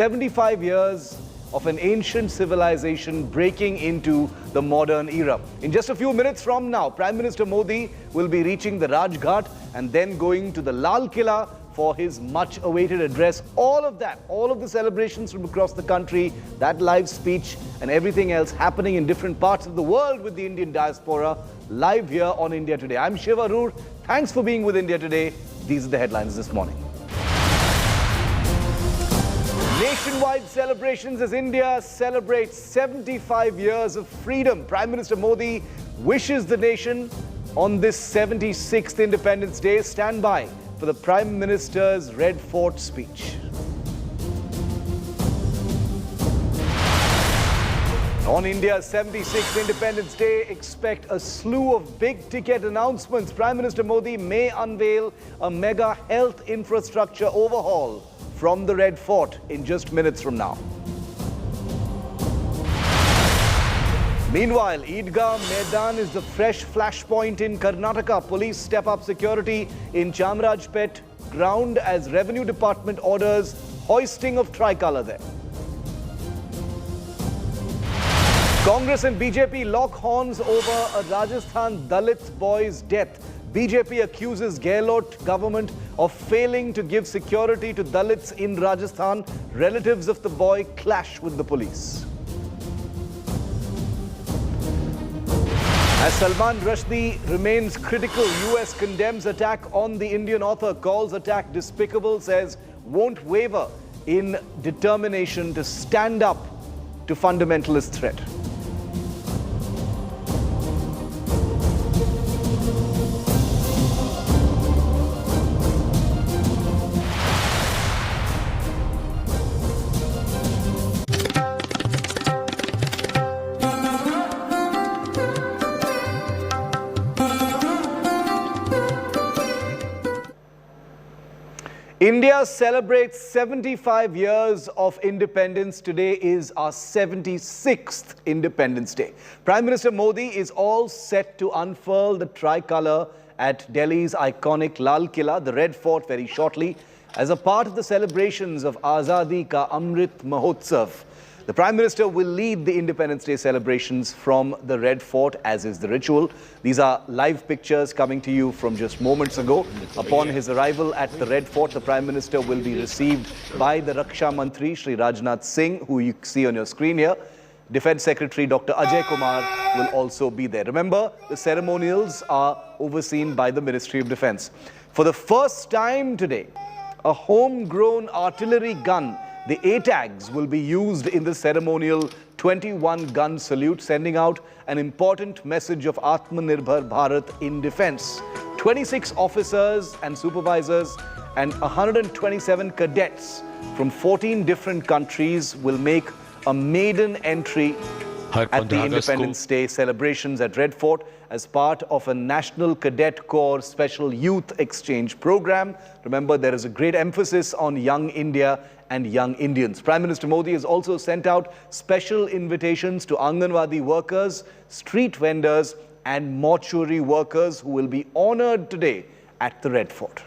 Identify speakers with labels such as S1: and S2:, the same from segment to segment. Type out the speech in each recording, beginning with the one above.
S1: 75 years of an ancient civilization breaking into the modern era. In just a few minutes from now, Prime Minister Modi will be reaching the Raj Ghat and then going to the Lal Killa for his much-awaited address. All of that, all of the celebrations from across the country, that live speech and everything else happening in different parts of the world with the Indian diaspora, live here on India Today. I'm Shiv Arur. Thanks for being with India Today. These are the headlines this morning. Nationwide celebrations as India celebrates 75 years of freedom. Prime Minister Modi wishes the nation on this 76th Independence Day. Stand by for the Prime Minister's Red Fort speech. On India's 76th Independence Day, expect a slew of big-ticket announcements. Prime Minister Modi may unveil a mega health infrastructure overhaul from the Red Fort in just minutes from now. Meanwhile, Eidgah Maidan is the fresh flashpoint in Karnataka. Police step up security in Chamarajpet ground as Revenue Department orders hoisting of tricolour there. Congress and BJP lock horns over a Rajasthan Dalit boy's death. BJP accuses Gehlot government of failing to give security to Dalits in Rajasthan. Relatives of the boy clash with the police. As Salman Rushdie remains critical, US condemns attack on the Indian author, calls attack despicable, says won't waver in determination to stand up to fundamentalist threat. India celebrates 75 years of independence. Today is our 76th Independence Day. Prime Minister Modi is all set to unfurl the tricolour at Delhi's iconic Lal Killa, the Red Fort, very shortly, as a part of the celebrations of Azadi ka Amrit Mahotsav. The Prime Minister will lead the Independence Day celebrations from the Red Fort, as is the ritual. These are live pictures coming to you from just moments ago. Upon his arrival at the Red Fort, the Prime Minister will be received by the Raksha Mantri, Shri Rajnath Singh, who you see on your screen here. Defence Secretary Dr. Ajay Kumar will also be there. Remember, the ceremonials are overseen by the Ministry of Defence. For the first time today, a homegrown artillery gun, the ATAGs, will be used in the ceremonial 21-gun salute, sending out an important message of Atmanirbhar Bharat in defence. 26 officers and supervisors and 127 cadets from 14 different countries will make a maiden entry at the Independence Day celebrations at Red Fort as part of a National Cadet Corps Special Youth Exchange program. Remember, there is a great emphasis on young India and young Indians. Prime Minister Modi has also sent out special invitations to Anganwadi workers, street vendors and mortuary workers who will be honoured today at the Red Fort.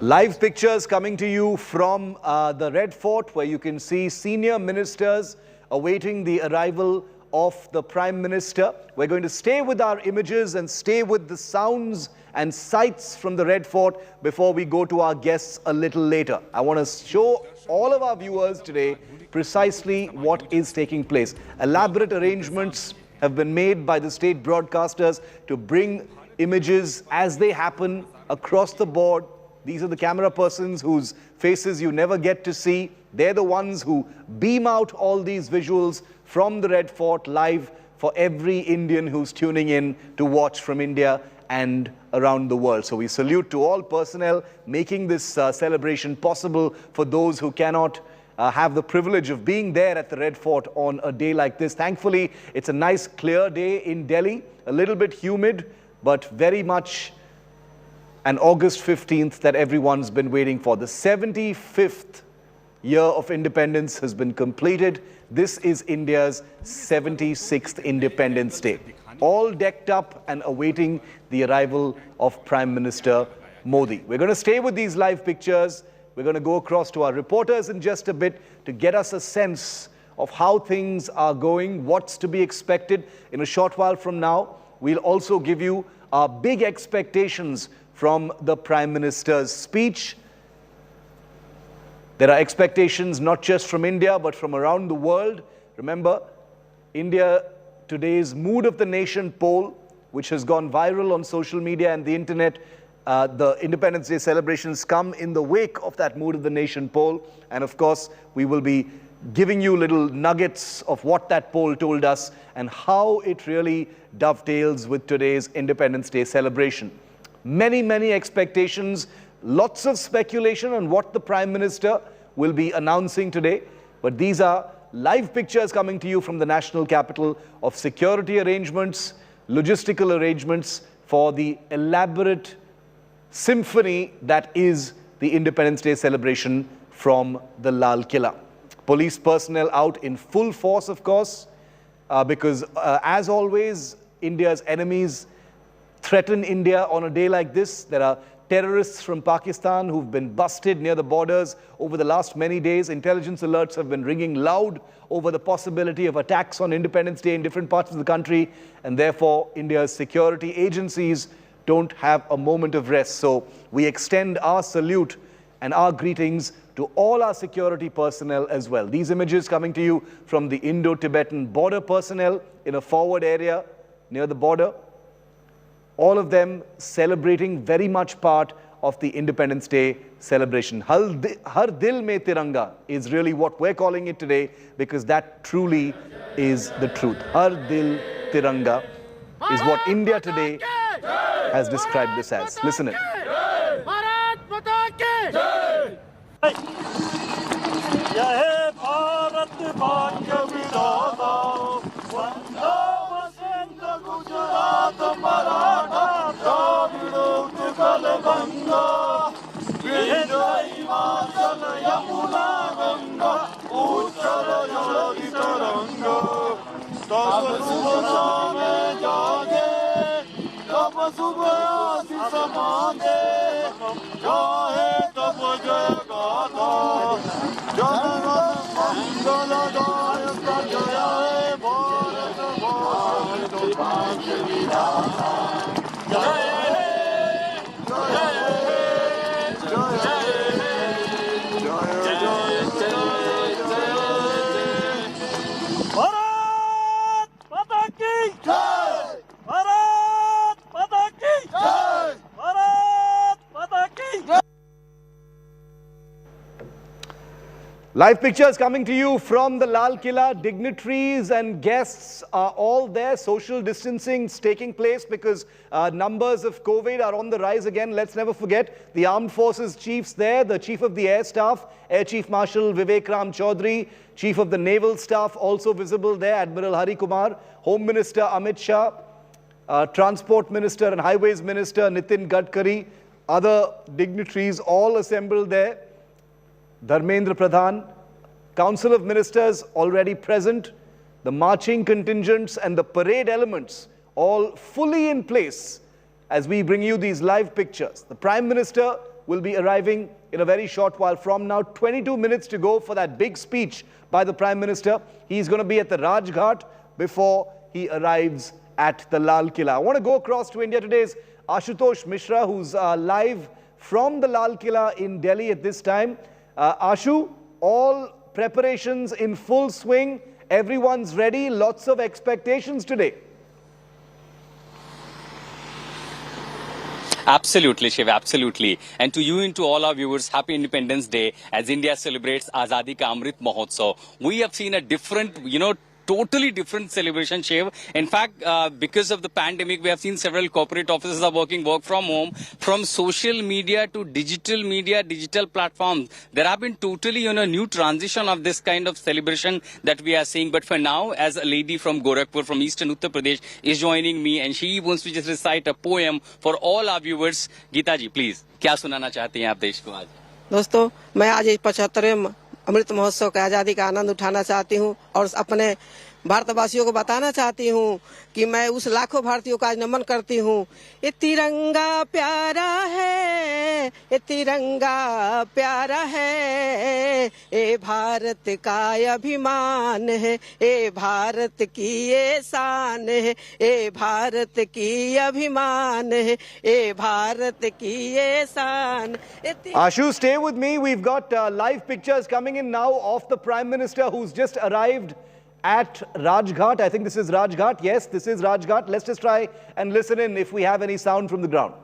S1: Live pictures coming to you from the Red Fort, where you can see senior ministers awaiting the arrival of the Prime Minister. We're going to stay with our images and stay with the sounds and sights from the Red Fort before we go to our guests a little later. I want to show all of our viewers today precisely what is taking place. Elaborate arrangements have been made by the state broadcasters to bring images as they happen across the board. These are the camera persons whose faces you never get to see. They're the ones who beam out all these visuals from the Red Fort live for every Indian who's tuning in to watch from India and around the world. So we salute to all personnel making this celebration possible for those who cannot have the privilege of being there at the Red Fort on a day like this. Thankfully, it's a nice clear day in Delhi, a little bit humid, but very much an August 15th that everyone's been waiting for. The 75th year of independence has been completed. This is India's 76th Independence Day. All decked up and awaiting the arrival of Prime Minister Modi. We're going to stay with these live pictures. We're going to go across to our reporters in just a bit to get us a sense of how things are going, what's to be expected in a short while from now. We'll also give you our big expectations from the Prime Minister's speech. There are expectations not just from India, but from around the world. Remember, India Today's Mood of the Nation poll, which has gone viral on social media and the internet. The Independence Day celebrations come in the wake of that Mood of the Nation poll. And of course, we will be giving you little nuggets of what that poll told us and how it really dovetails with today's Independence Day celebration. Many, many expectations, lots of speculation on what the Prime Minister will be announcing today. But these are live pictures coming to you from the national capital of security arrangements, logistical arrangements for the elaborate symphony that is the Independence Day celebration from the Lal Killa. Police personnel out in full force, of course, because as always, India's enemies threaten India on a day like this. There are terrorists from Pakistan who've been busted near the borders over the last many days. Intelligence alerts have been ringing loud over the possibility of attacks on Independence Day in different parts of the country, and therefore India's security agencies don't have a moment of rest. So we extend our salute and our greetings to all our security personnel as well. These images coming to you from the Indo-Tibetan border personnel in a forward area near the border. All of them celebrating very much part of the Independence Day celebration. Har Dil Mein Tiranga is really what we're calling it today, because that truly is the truth. Har Dil Tiranga is what India today has described this as. Listen in. Live pictures coming to you from the Lal Killa. Dignitaries and guests are all there. Social distancing is taking place because numbers of COVID are on the rise again. Let's never forget the Armed Forces chiefs there, the Chief of the Air Staff, Air Chief Marshal Vivek Ram Chaudhary, Chief of the Naval Staff also visible there, Admiral Hari Kumar, Home Minister Amit Shah, Transport Minister and Highways Minister Nitin Gadkari, other dignitaries all assembled there. Dharmendra Pradhan, Council of Ministers already present, the marching contingents and the parade elements all fully in place as we bring you these live pictures. The Prime Minister will be arriving in a very short while from now. 22 minutes to go for that big speech by the Prime Minister. He's going to be at the Raj Ghat before he arrives at the Lal Killa. I want to go across to India Today's Ashutosh Mishra, who's live from the Lal Killa in Delhi at this time. Ashu, all preparations in full swing. Everyone's ready. Lots of expectations today.
S2: Absolutely, Shiv, absolutely. And to you and to all our viewers, happy Independence Day as India celebrates Azadi ka Amrit Mahotsav. We have seen a different, totally different celebration, Shiv. In fact, because of the pandemic, we have seen several corporate offices are work from home, from social media to digital media, digital platforms. There have been totally, new transition of this kind of celebration that we are seeing. But for now, as a lady from Gorakhpur, from eastern Uttar Pradesh, is joining me, and she wants to just recite a poem for all our viewers. Geeta ji, please, क्या सुनाना चाहती हैं आप देश को आज?
S3: दोस्तों, मैं आज 75वें अमृत महोत्सव का आज़ादी का आनंद उठाना चाहती हूँ और अपने भारतवासियों को बताना चाहती हूँ कि मैं उस लाखों भारतीयों का आज नमन करती हूँ। ये तिरंगा प्यारा है, ये तिरंगा प्यारा है, ये भारत का अभिमान है, ये भारत की ये शान है, ये भारत की अभिमान है, ये भारत की ये शान।
S1: Ashu, stay with me. We've got live pictures coming in now of the Prime Minister who's just arrived at Rajghat. I think this is Rajghat. Yes, this is Rajghat. Let's just try and listen in if we have any sound from the ground.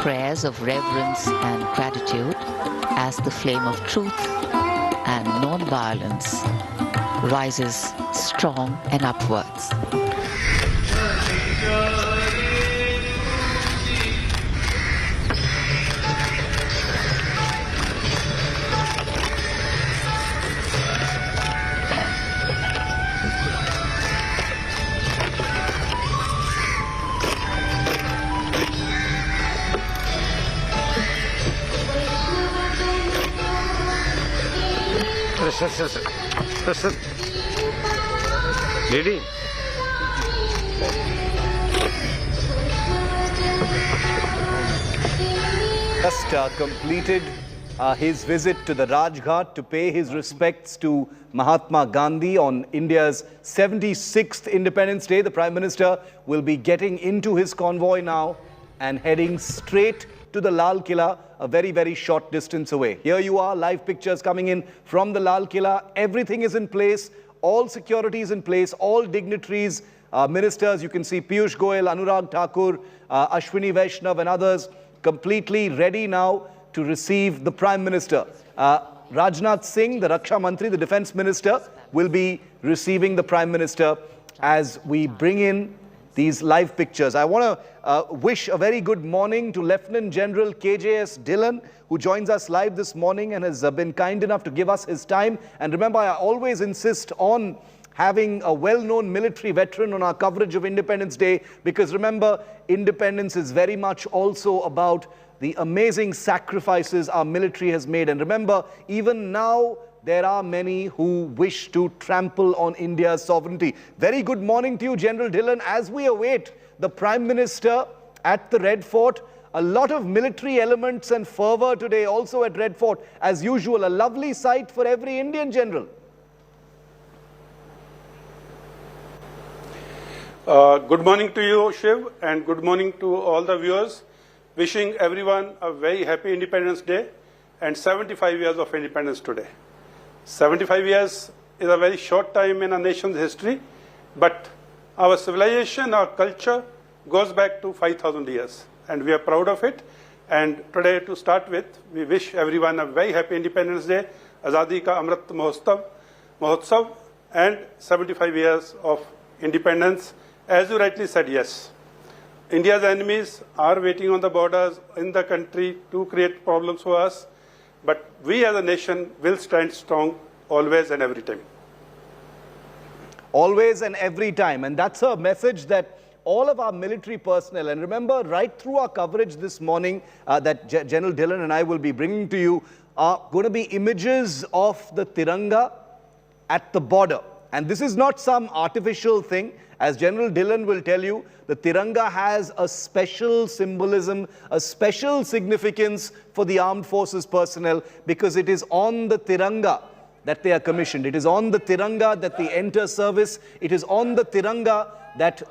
S4: Prayers of reverence and gratitude as the flame of truth and non-violence rises strong and upwards.
S5: Ready?
S1: Just completed his visit to the Rajghat to pay his respects to Mahatma Gandhi on India's 76th Independence Day. The Prime Minister will be getting into his convoy now and heading straight to the Lal Killa, a very, very short distance away. Here you are, live pictures coming in from the Lal Killa. Everything is in place, all security is in place, all dignitaries, ministers, you can see Piyush Goyal, Anurag Thakur, Ashwini Vaishnav and others completely ready now to receive the Prime Minister. Rajnath Singh, the Raksha Mantri, the Defence Minister, will be receiving the Prime Minister as we bring in these live pictures. I want to wish a very good morning to Lieutenant General KJS Dhillon, who joins us live this morning and has been kind enough to give us his time. And remember, I always insist on having a well-known military veteran on our coverage of Independence Day, because remember, independence is very much also about the amazing sacrifices our military has made. And remember, even now, there are many who wish to trample on India's sovereignty. Very good morning to you, General Dhillon. As we await the Prime Minister at the Red Fort, a lot of military elements and fervour today also at Red Fort. As usual, a lovely sight for every Indian, General.
S5: Good morning to you, Shiv, and good morning to all the viewers. Wishing everyone a very happy Independence Day and 75 years of independence today. 75 years is a very short time in a nation's history, but our civilization, our culture goes back to 5,000 years, and we are proud of it. And today, to start with, we wish everyone a very happy Independence Day, Azadi ka Amrit Mahotsav, and 75 years of independence. As you rightly said, yes, India's enemies are waiting on the borders in the country to create problems for us. But we as a nation will stand strong always and every time.
S1: Always and every time. And that's a message that all of our military personnel, and remember, right through our coverage this morning that General Dhillon and I will be bringing to you, are going to be images of the Tiranga at the border. And this is not some artificial thing. As General Dhillon will tell you, the Tiranga has a special symbolism, a special significance for the armed forces personnel, because it is on the Tiranga that they are commissioned. It is on the Tiranga that they enter service. It is on the Tiranga that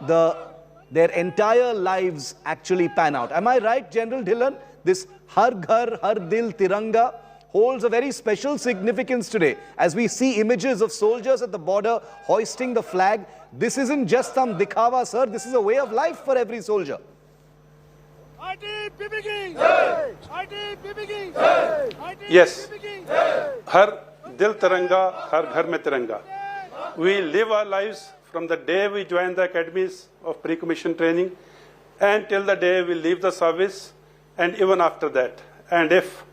S1: their entire lives actually pan out. Am I right, General Dhillon? This Har Ghar, Har Dil Tiranga holds a very special significance today. As we see images of soldiers at the border hoisting the flag, this isn't just some dikhawa, sir. This is a way of life for every soldier.
S5: Yes. Har Dil Tiranga, Har Ghar Mein Tiranga. We live our lives from the day we join the academies of pre-commission training and till the day we leave the service, and even after that. And if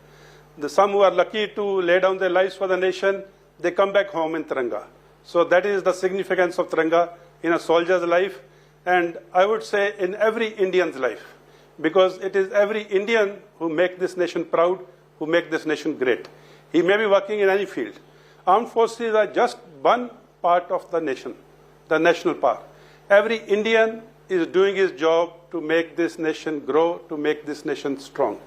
S5: some who are lucky to lay down their lives for the nation, they come back home in Tiranga. So that is the significance of Tiranga in a soldier's life, and I would say in every Indian's life, because it is every Indian who make this nation proud, who make this nation great. He may be working in any field. Armed forces are just one part of the nation, the national part. Every Indian is doing his job to make this nation grow, to make this nation strong.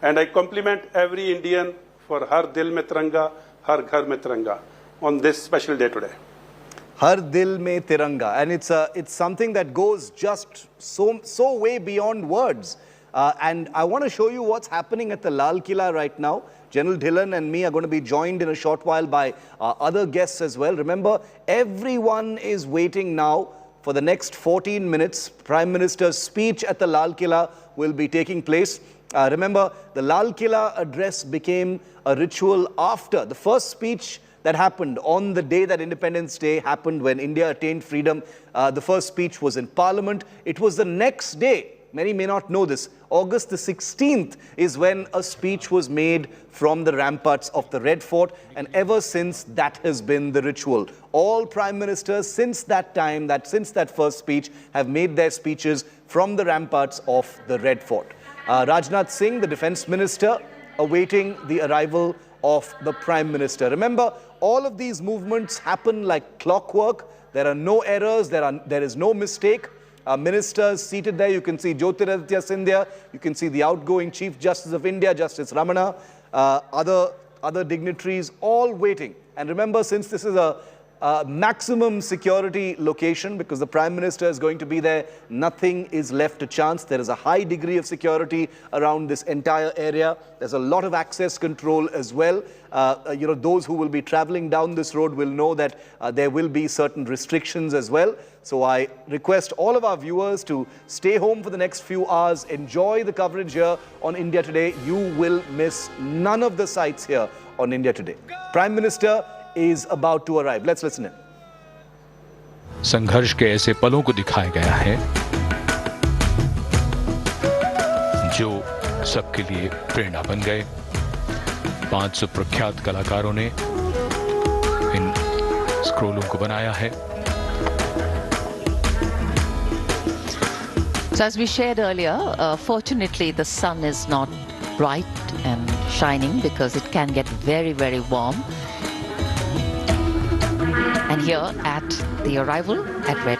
S5: And I compliment every Indian for Har Dil Mein Tiranga, Har Ghar Mein Tiranga on this special day today.
S1: Har Dil Mein Tiranga, and it's something that goes just so way beyond words. And I want to show you what's happening at the Lal Killa right now. General Dhillon and me are going to be joined in a short while by other guests as well. Remember, everyone is waiting now for the next 14 minutes. Prime Minister's speech at the Lal Killa will be taking place. Remember, the Lal Killa address became a ritual after the first speech that happened on the day that Independence Day happened, when India attained freedom. The first speech was in Parliament. It was the next day, many may not know this, August the 16th is when a speech was made from the ramparts of the Red Fort, and ever since that has been the ritual. All prime ministers since that time, since that first speech, have made their speeches from the ramparts of the Red Fort. Rajnath Singh, the defense minister, awaiting the arrival of the prime minister. Remember, all of these movements happen like clockwork. There are no errors, there is no mistake. Ministers seated there, you can see Jyotiraditya Scindia, you can see the outgoing Chief Justice of India, Justice Ramana, other dignitaries, all waiting. And remember, since this is a maximum security location, because the Prime Minister is going to be there, nothing is left to chance. There is a high degree of security around this entire area. There's a lot of access control as well. Those who will be traveling down this road will know that there will be certain restrictions as well. So I request all of our viewers to stay home for the next few hours, enjoy the coverage here on India Today. You will miss none of the sights here on India Today. Prime Minister is about to arrive. Let's listen in.
S6: संघर्ष के ऐसे पलों को दिखाया गया है जो सबके लिए प्रेरणा बन गए। 500 प्रख्यात कलाकारों ने इन स्क्रोलों को बनाया है।
S4: So as we shared earlier, fortunately the sun is not bright and shining because it can get very, very warm. And here at the arrival at Red.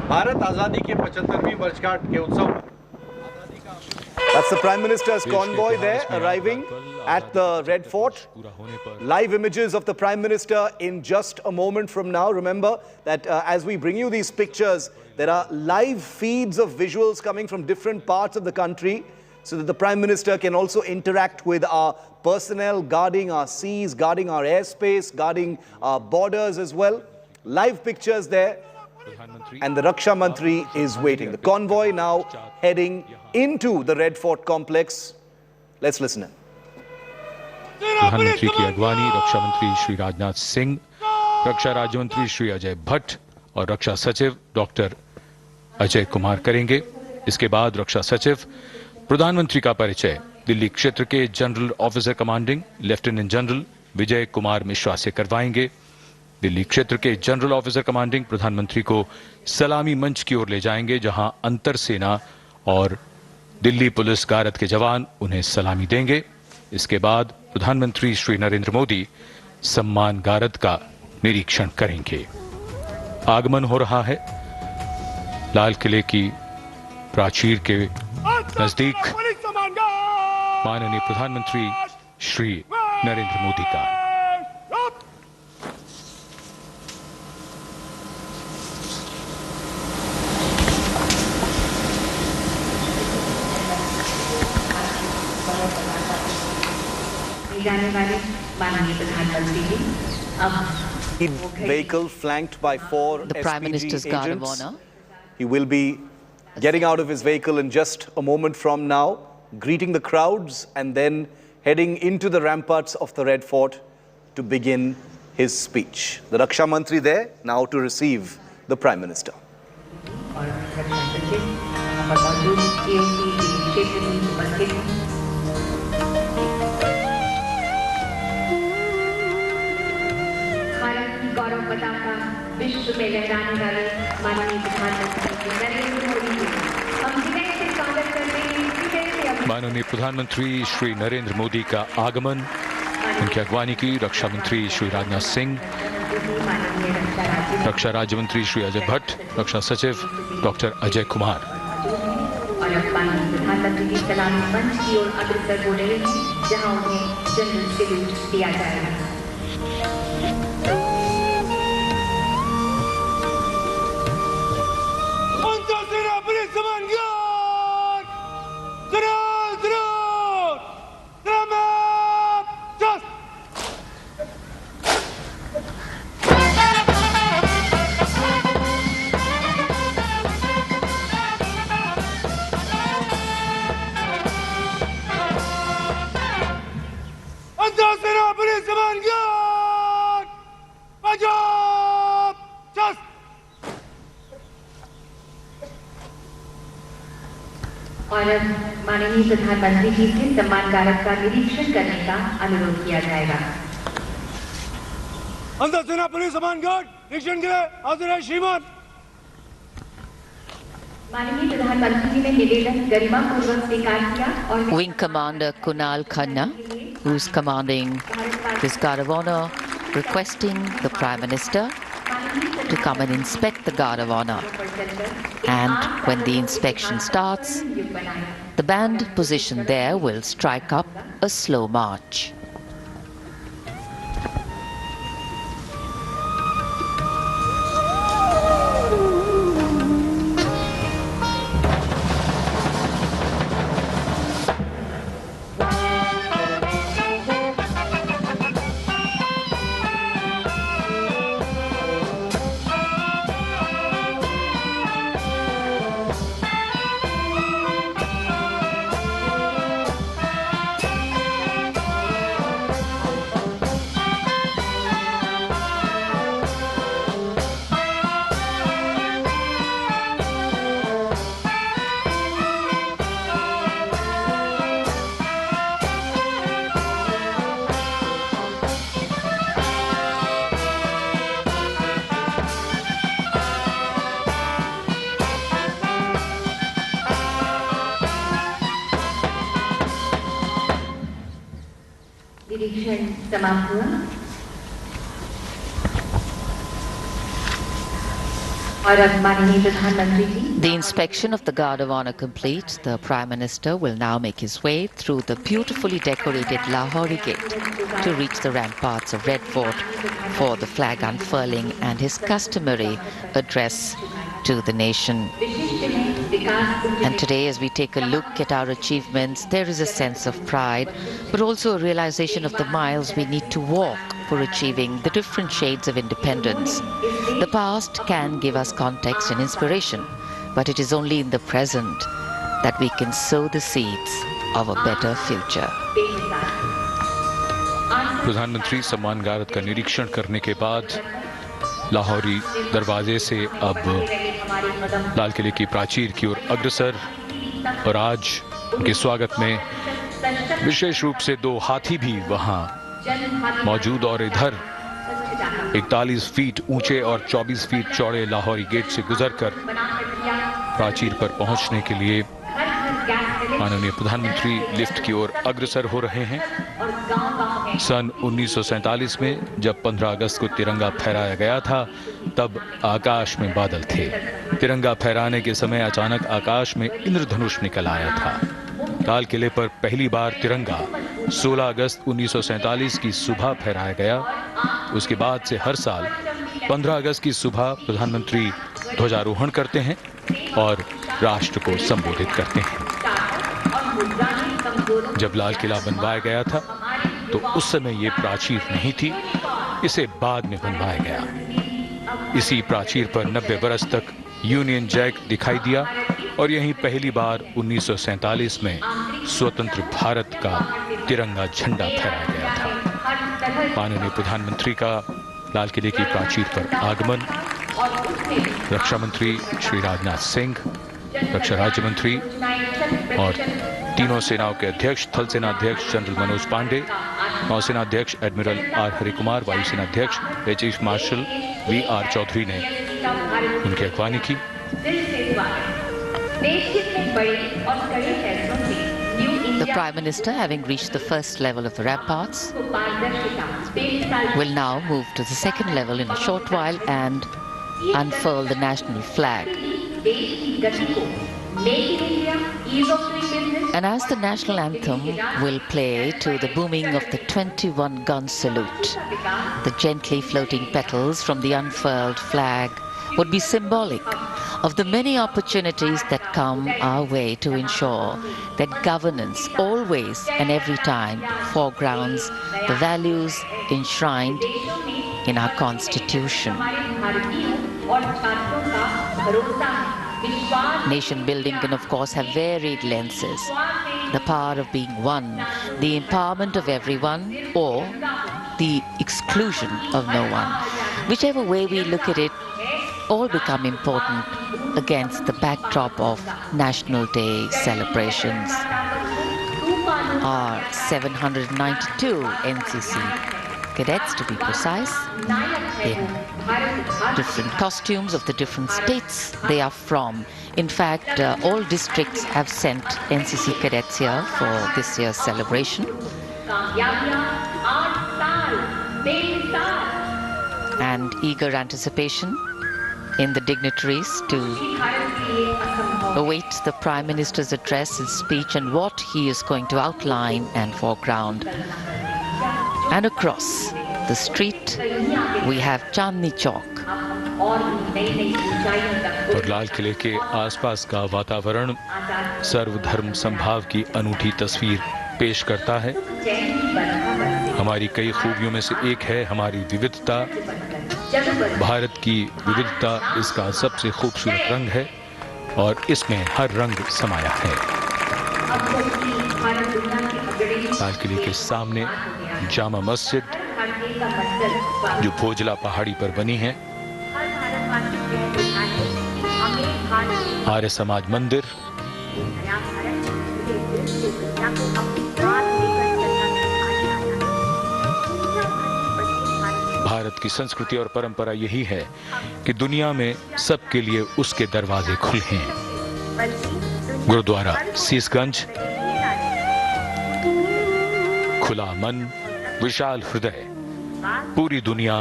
S7: Bharat आजादी के 75वीं वर्षगांठ के उत्सव।
S1: That's the Prime Minister's convoy there arriving at the Red Fort. Live images of the Prime Minister in just a moment from now. Remember that as we bring you these pictures, there are live feeds of visuals coming from different parts of the country, so that the Prime Minister can also interact with our personnel guarding our seas, guarding our airspace, guarding our borders as well. Live pictures there. And the Raksha Mantri is waiting. The convoy now heading into the Red Fort complex. Let's listen in.
S6: प्रधानमंत्री की अगवानी रक्षा मंत्री श्री राजनाथ सिंह, रक्षा राज्य मंत्री श्री अजय भट्ट और रक्षा सचिव doctor Ajay Kumar करेंगे। इसके बाद रक्षा सचिव प्रधानमंत्री का परिचय दिल्ली क्षेत्र के general officer commanding lieutenant general Vijay Kumar Mishra से करवाएंगे। दिल्ली क्षेत्र के जनरल ऑफिसर कमांडिंग प्रधानमंत्री को सलामी मंच की ओर ले जाएंगे, जहां अंतर सेना और दिल्ली पुलिस गारद के जवान उन्हें सलामी देंगे। इसके बाद प्रधानमंत्री श्री नरेंद्र मोदी सम्मान गारद का निरीक्षण करेंगे। आगमन हो रहा है लाल किले की प्राचीर के नजदीक माननीय प्रधानमंत्री श्री नरेंद्र मोदी का।
S8: जाने वाले माननीय प्रधानमंत्री जी अब
S1: vehicle flanked by 4
S4: The Prime
S1: SPG
S4: Minister's Guard of
S1: agents.
S4: Honor.
S1: He will be getting out of his vehicle in just a moment from now, greeting the crowds and then heading into the ramparts of the Red Fort to begin his speech. The Raksha Mantri there now to receive the Prime Minister.
S8: और रक्षा सचिव और मौजूद AOC क्षेत्र में उपस्थित हैं। भारत की गौरव पताका विश्व में लहराने वाले माननीय प्रधानमंत्री नरेंद्र मोदी जी हम विनय से स्वागत करते हैं। विनय से
S6: माननीय प्रधानमंत्री श्री नरेंद्र मोदी का आगमन, उनकी अगवानी की रक्षा मंत्री श्री राजनाथ सिंह, रक्षा राज्य मंत्री श्री अजय भट्ट, रक्षा सचिव डॉक्टर अजय कुमार।
S8: और अब माननीय प्रधानमंत्री जी सलामी मंच की ओर अग्रसर हो रहे हैं, जहां उन्हें जनरल सैल्यूट दिया जाएगा। और अब माननीय प्रधानमंत्री जी से सम्मान गारद का निरीक्षण करने का अनुरोध किया जाएगा।
S9: अंदर सेना पुलिस सम्मान गार्ड निरीक्षण के लिए हाजिर है श्रीमान।
S8: माननीय प्रधानमंत्री जी ने निवेदन गरिमापूर्वक स्वीकार किया और
S4: Wing Commander Kunal Khanna, who is commanding this Guard of Honor, requesting the Prime Minister to come and inspect the Guard of Honor. And when the inspection starts, the band position there will strike up a slow march.
S8: निरीक्षण समाप्त हुआ और अब माननीय प्रधानमंत्री जी
S4: The inspection of the Guard of Honor complete, the Prime Minister will now make his way through the beautifully decorated Lahori Gate to reach the ramparts of Red Fort for the flag unfurling and his customary address to the nation. And today, as we take a look at our achievements, there is a sense of pride, but also a realization of the miles we need to walk for achieving the different shades of independence. The past can give us context and inspiration, but it is only in the present that we can sow the seeds of a better future.
S6: प्रधानमंत्री सम्मान गारद का निरीक्षण करने के बाद लाहौरी दरवाजे से अब लाल किले की प्राचीर की ओर अग्रसर, और आज उनके स्वागत में विशेष रूप से 2 हाथी भी वहां मौजूद, और इधर 41 फीट ऊंचे और 24 फीट चौड़े लाहौरी गेट से गुजरकर प्राचीर पर पहुंचने के लिए माननीय प्रधानमंत्री लिफ्ट की ओर अग्रसर हो रहे हैं। सन 1947 में जब 15 अगस्त को तिरंगा फहराया गया था, तब आकाश में बादल थे। तिरंगा फहराने के समय अचानक आकाश में इंद्रधनुष निकल आया था। लाल किले पर पहली बार तिरंगा 16 अगस्त 1947 की सुबह फहराया गया। उसके बाद से हर साल 15 अगस्त की सुबह प्रधानमंत्री ध्वजारोहण करते हैं और राष्ट्र को संबोधित करते हैं। जब लाल किला बनवाया गया था तो उस समय ये प्राचीर नहीं थी, इसे बाद में बनवाया गया। इसी प्राचीर पर 90 बरस तक यूनियन जैक दिखाई दिया और यहीं पहली बार 1947 में स्वतंत्र भारत का तिरंगा झंडा फहराया गया था। माननीय प्रधानमंत्री का लाल किले की प्राचीर पर आगमन, रक्षा मंत्री श्री राजनाथ सिंह, रक्षा राज्य मंत्री और तीनों सेनाओं के अध्यक्ष, थल सेना अध्यक्ष जनरल मनोज पांडे, नौसेना अध्यक्ष एडमिरल आर हरिकुमार, वायुसेना अध्यक्ष air chief marshal V R. Chaudhari ने उनकी अगवानी की।
S4: The Prime Minister, having reached the first level of the ramparts, will now move to the second level in a short while and unfurl the national flag. And as the national anthem will play to the booming of the 21-gun salute, the gently floating petals from the unfurled flag would be symbolic of the many opportunities that come our way to ensure that governance always and every time foregrounds the values enshrined in our Constitution. Nation building can of course have varied lenses. The power of being one, the empowerment of everyone, or the exclusion of no one. Whichever way we look at it, all become important against the backdrop of National Day celebrations. Our 792 NCC cadets, to be precise, in different costumes of the different states they are from. In fact, all districts have sent NCC cadets here for this year's celebration. And eager anticipation in the dignitaries to await the Prime Minister's address, his speech, and what he is going to outline and foreground. And across the street, we have Chandni Chowk.
S6: और लाल किले के आसपास का वातावरण सर्वधर्म संभाव की अनूठी तस्वीर पेश करता है। हमारी कई खूबियों में से एक है हमारी विविधता। भारत की विविधता इसका सबसे खूबसूरत रंग है और इसमें हर रंग समाया है। लाल किले के सामने जामा मस्जिद, जो भोजला पहाड़ी पर बनी है, आर्य समाज मंदिर, भारत की संस्कृति और परंपरा यही है कि दुनिया में सबके लिए उसके दरवाजे खुले हैं। गुरुद्वारा सीसगंज, खुला मन, विशाल हृदय, पूरी दुनिया,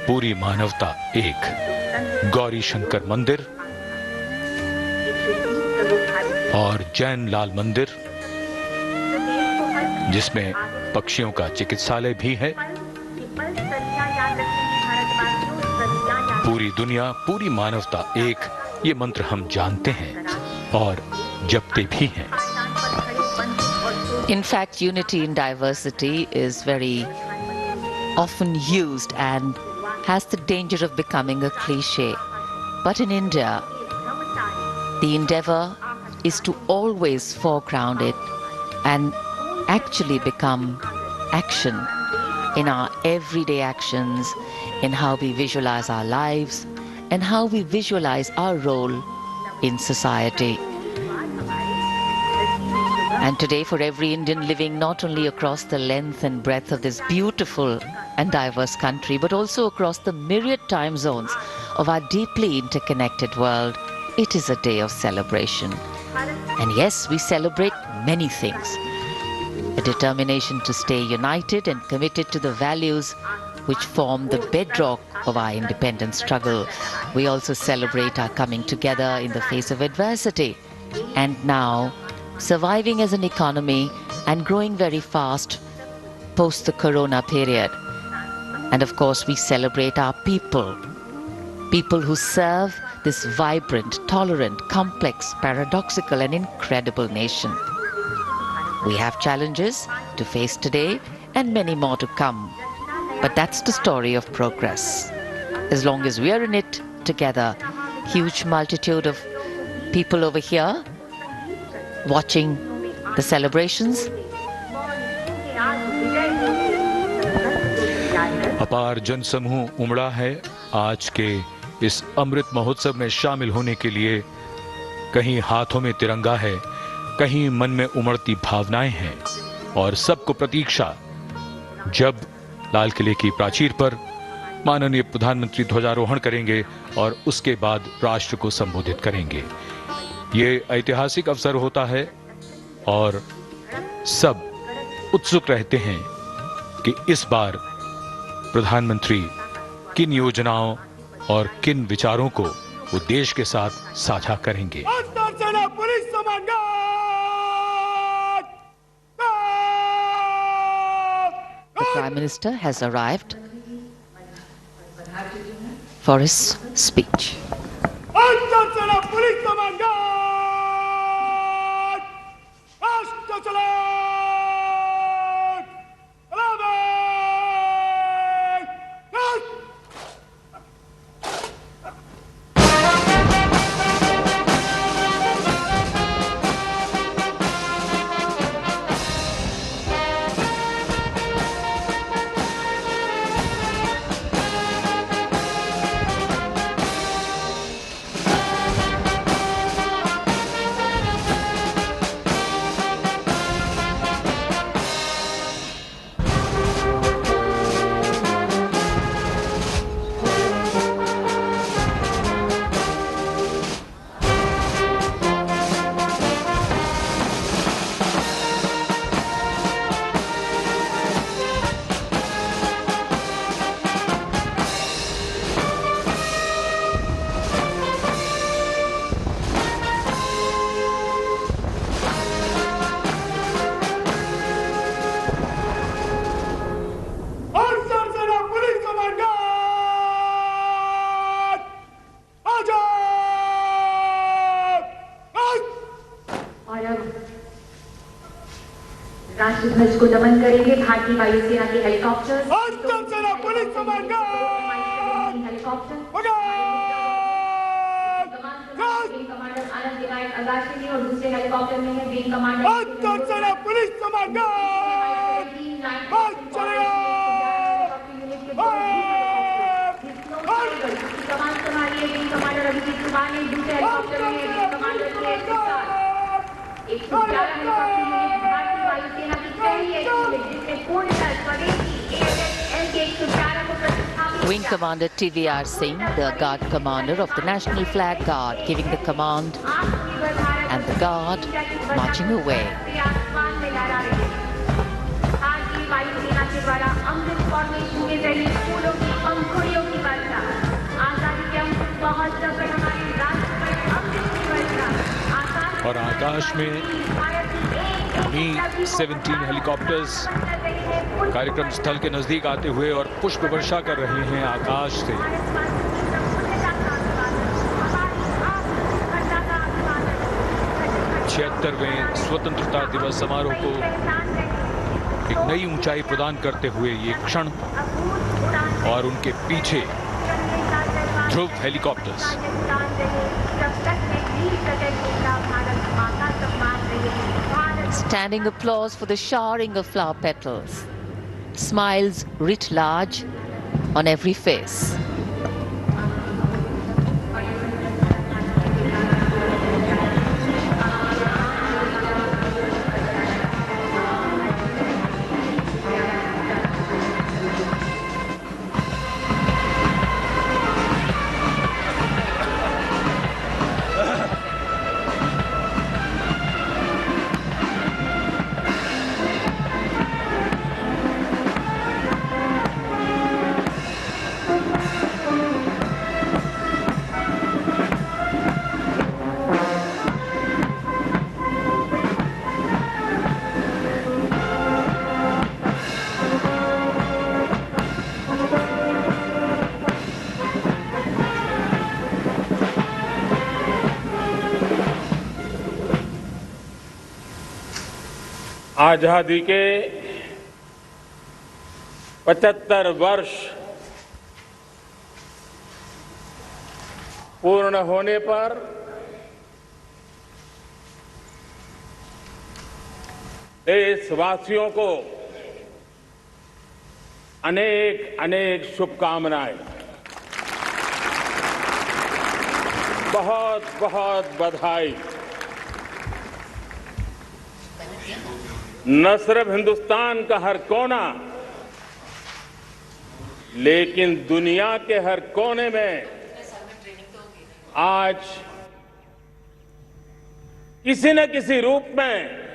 S6: पूरी मानवता एक। गौरी शंकर मंदिर और जैन लाल मंदिर, जिसमें पक्षियों का चिकित्सालय भी है। पूरी दुनिया, पूरी मानवता एक, ये मंत्र हम जानते हैं और जपते भी हैं।
S4: In fact, unity in diversity is very often used and has the danger of becoming a cliche. But in India, the endeavor is to always foreground it and actually become action in our everyday actions, in how we visualize our lives and how we visualize our role in society. And today, for every Indian living not only across the length and breadth of this beautiful and diverse country, but also across the myriad time zones of our deeply interconnected world, it is a day of celebration. And yes, we celebrate many things. A determination to stay united and committed to the values which form the bedrock of our independence struggle. We also celebrate our coming together in the face of adversity. And now, surviving as an economy and growing very fast post the Corona period. And of course, we celebrate our people. People who serve this vibrant, tolerant, complex, paradoxical and incredible nation. We have challenges to face today and many more to come. But that's the story of progress. As long as we are in it together, huge multitude of people over here watching the celebrations.
S6: अपार जनसमूह उमड़ा है आज के इस अमृत महोत्सव में शामिल होने के लिए। कहीं हाथों में तिरंगा है, कहीं मन में उमड़ती भावनाएं हैं और सबको प्रतीक्षा जब लाल किले की प्राचीर पर माननीय प्रधानमंत्री ध्वजारोहण करेंगे और उसके बाद राष्ट्र को संबोधित करेंगे। ये ऐतिहासिक अवसर होता है और सब उत्सुक रहते हैं कि इस बार प्रधानमंत्री किन योजनाओं और किन विचारों को वो देश के साथ साझा करेंगे।
S4: The Prime Minister has arrived for his speech.
S8: राष्ट्रीय ध्वज को नमन करेंगे। भारतीय वायुसेना के हेलीकॉप्टर कमांडर आनंद विनायक अगाशी और दूसरे हेलीकॉप्टर में है विंग कमांडर पुलिस कमान संभालिए। विंग कमांडर अभिजीत कुमार ने दूसरे हेलीकॉप्टर में है विंग कमांडर के 111 हेलीकॉप्टर यूनिट भारतीय वायुसेना की पहली यूनिट जिसमें पूर्णतः स्वदेशी एएफएस के 111 को प्रतिस्थापित।
S4: Wing Commander TVR Singh, the Guard Commander of the National Flag Guard, giving the command, and the Guard marching away.
S8: भारतीय वायुसेना के द्वारा अमृत फॉर्मेशन के जरिए फूलों की पंखुड़ियों की वर्षा, आजादी के अमृत महोत्सव पर हमारे राष्ट्र पर अमृत की वर्षा।
S6: और आकाश में Mi-17 हेलीकॉप्टर्स कार्यक्रम स्थल के नजदीक आते हुए और पुष्प वर्षा कर रहे हैं आकाश से। 76वें स्वतंत्रता दिवस समारोह को एक नई ऊंचाई प्रदान करते हुए ये क्षण और उनके पीछे ध्रुव helicopters.
S4: Standing applause for the showering of flower petals. Smiles writ large on every face.
S10: आजादी के 75 वर्ष पूर्ण होने पर देशवासियों को अनेक अनेक शुभकामनाएं, बहुत बहुत बधाई। न सिर्फ हिंदुस्तान का हर कोना, लेकिन दुनिया के हर कोने में आज किसी न किसी रूप में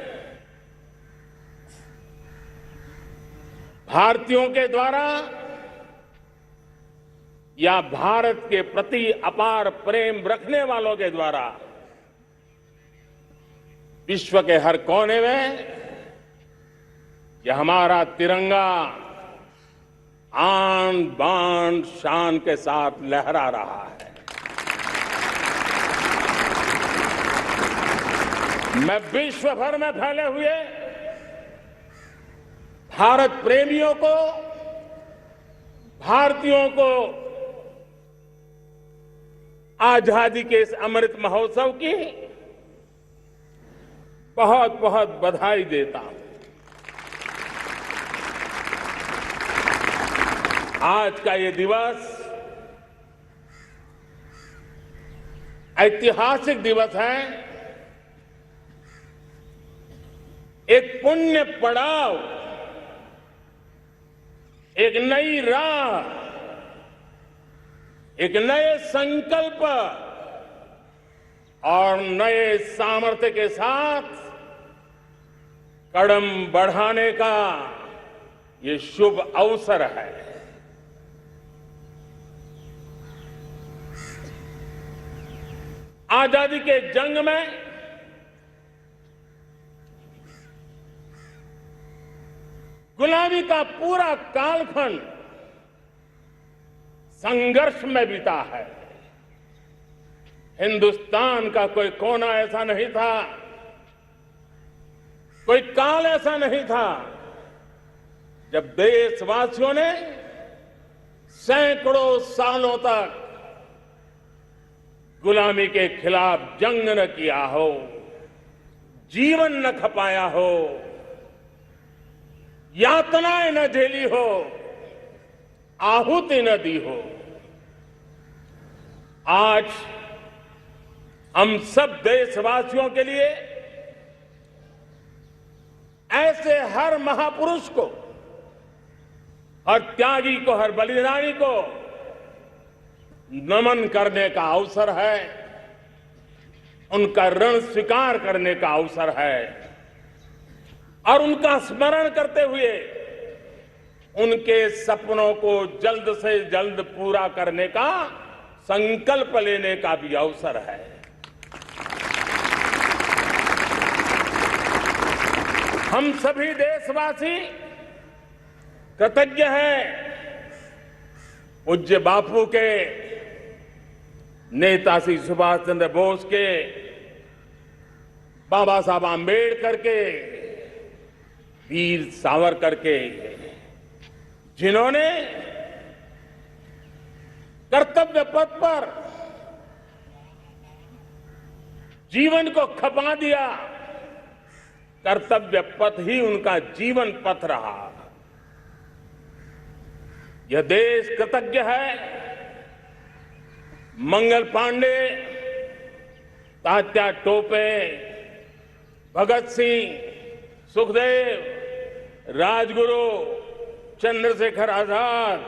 S10: भारतीयों के द्वारा या भारत के प्रति अपार प्रेम रखने वालों के द्वारा विश्व के हर कोने में यह हमारा तिरंगा आन बान शान के साथ लहरा रहा है। मैं विश्व भर में फैले हुए भारत प्रेमियों को, भारतीयों को आजादी के इस अमृत महोत्सव की बहुत बहुत बधाई देता हूं। आज का ये दिवस ऐतिहासिक दिवस है। एक पुण्य पड़ाव, एक नई राह, एक नए संकल्प और नए सामर्थ्य के साथ कदम बढ़ाने का ये शुभ अवसर है। आजादी के जंग में गुलामी का पूरा कालखंड संघर्ष में बीता है। हिंदुस्तान का कोई कोना ऐसा नहीं था, कोई काल ऐसा नहीं था जब देशवासियों ने सैकड़ों सालों तक गुलामी के खिलाफ जंग न किया हो, जीवन न खपाया हो, यातनाएं न झेली हो, आहुति न दी हो। आज हम सब देशवासियों के लिए ऐसे हर महापुरुष को, हर त्यागी को, हर बलिदानी को नमन करने का अवसर है, उनका ऋण स्वीकार करने का अवसर है और उनका स्मरण करते हुए उनके सपनों को जल्द से जल्द पूरा करने का संकल्प लेने का भी अवसर है। हम सभी देशवासी कृतज्ञ हैं पूज्य बापू के, नेताजी सुभाष चंद्र बोस के, बाबा साहब आम्बेडकर के, वीर सावरकर के, जिन्होंने कर्तव्य पथ पर जीवन को खपा दिया। कर्तव्य पथ ही उनका जीवन पथ रहा। यह देश कृतज्ञ है मंगल पांडे, तात्या टोपे, भगत सिंह, सुखदेव, राजगुरु, चंद्रशेखर आजाद,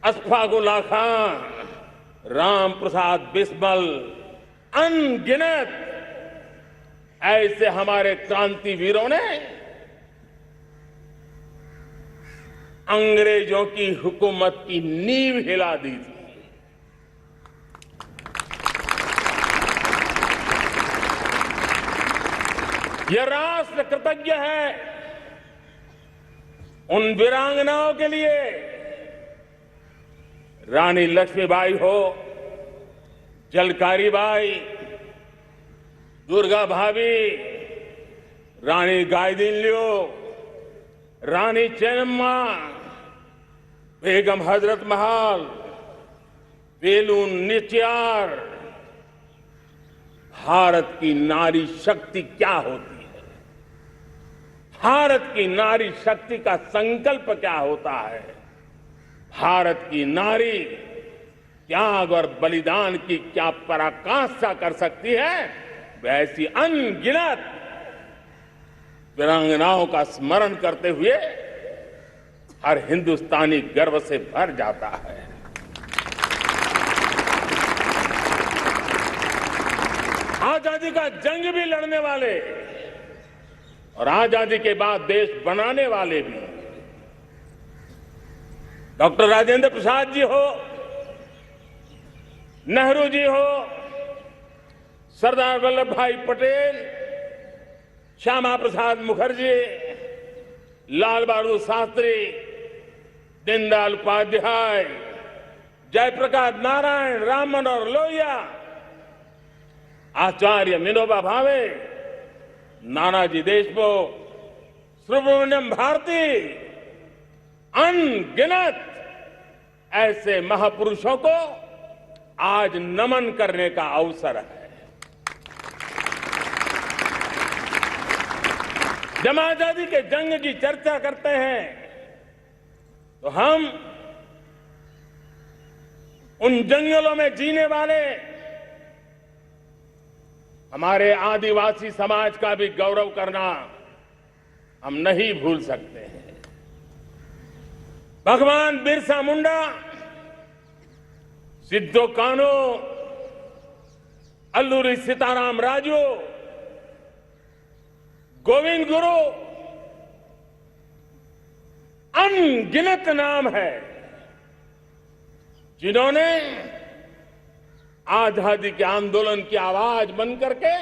S10: अशफाक उल्लाह खान, राम प्रसाद बिस्मिल, अनगिनत ऐसे हमारे क्रांति वीरों ने अंग्रेजों की हुकूमत की नींव हिला दी थी। यह राष्ट्र कृतज्ञ है उन वीरांगनाओं के लिए, रानी लक्ष्मीबाई हो, झलकारी बाई, दुर्गा भाभी, रानी गाइदिन्ल्यो, रानी चेन्नम्मा, बेगम हजरत महल, वेलू निचियार। भारत की नारी शक्ति क्या होती है, भारत की नारी शक्ति का संकल्प क्या होता है, भारत की नारी त्याग और बलिदान की क्या पराकाष्ठा कर सकती है, वैसी अनगिनत वीरांगनाओं का स्मरण करते हुए हर हिंदुस्तानी गर्व से भर जाता है। आजादी का जंग भी लड़ने वाले और आजादी के बाद देश बनाने वाले भी, डॉक्टर राजेंद्र प्रसाद जी हो, नेहरू जी हो, सरदार वल्लभ भाई पटेल, श्यामा प्रसाद मुखर्जी, लाल बहादुर शास्त्री, दीनदयाल उपाध्याय, जयप्रकाश नारायण, राम मनोहर लोहिया, आचार्य विनोबा भावे, नानाजी देशमुख, सुब्रमण्यम भारती, अनगिनत ऐसे महापुरुषों को आज नमन करने का अवसर है। जब आजादी के जंग की चर्चा करते हैं तो हम उन जंगलों में जीने वाले हमारे आदिवासी समाज का भी गौरव करना हम नहीं भूल सकते हैं। भगवान बिरसा मुंडा, सिद्धो कान्हू, अल्लूरी सीताराम राजू, गोविंद गुरु, अनगिनत नाम है जिन्होंने आजादी के आंदोलन की आवाज बन करके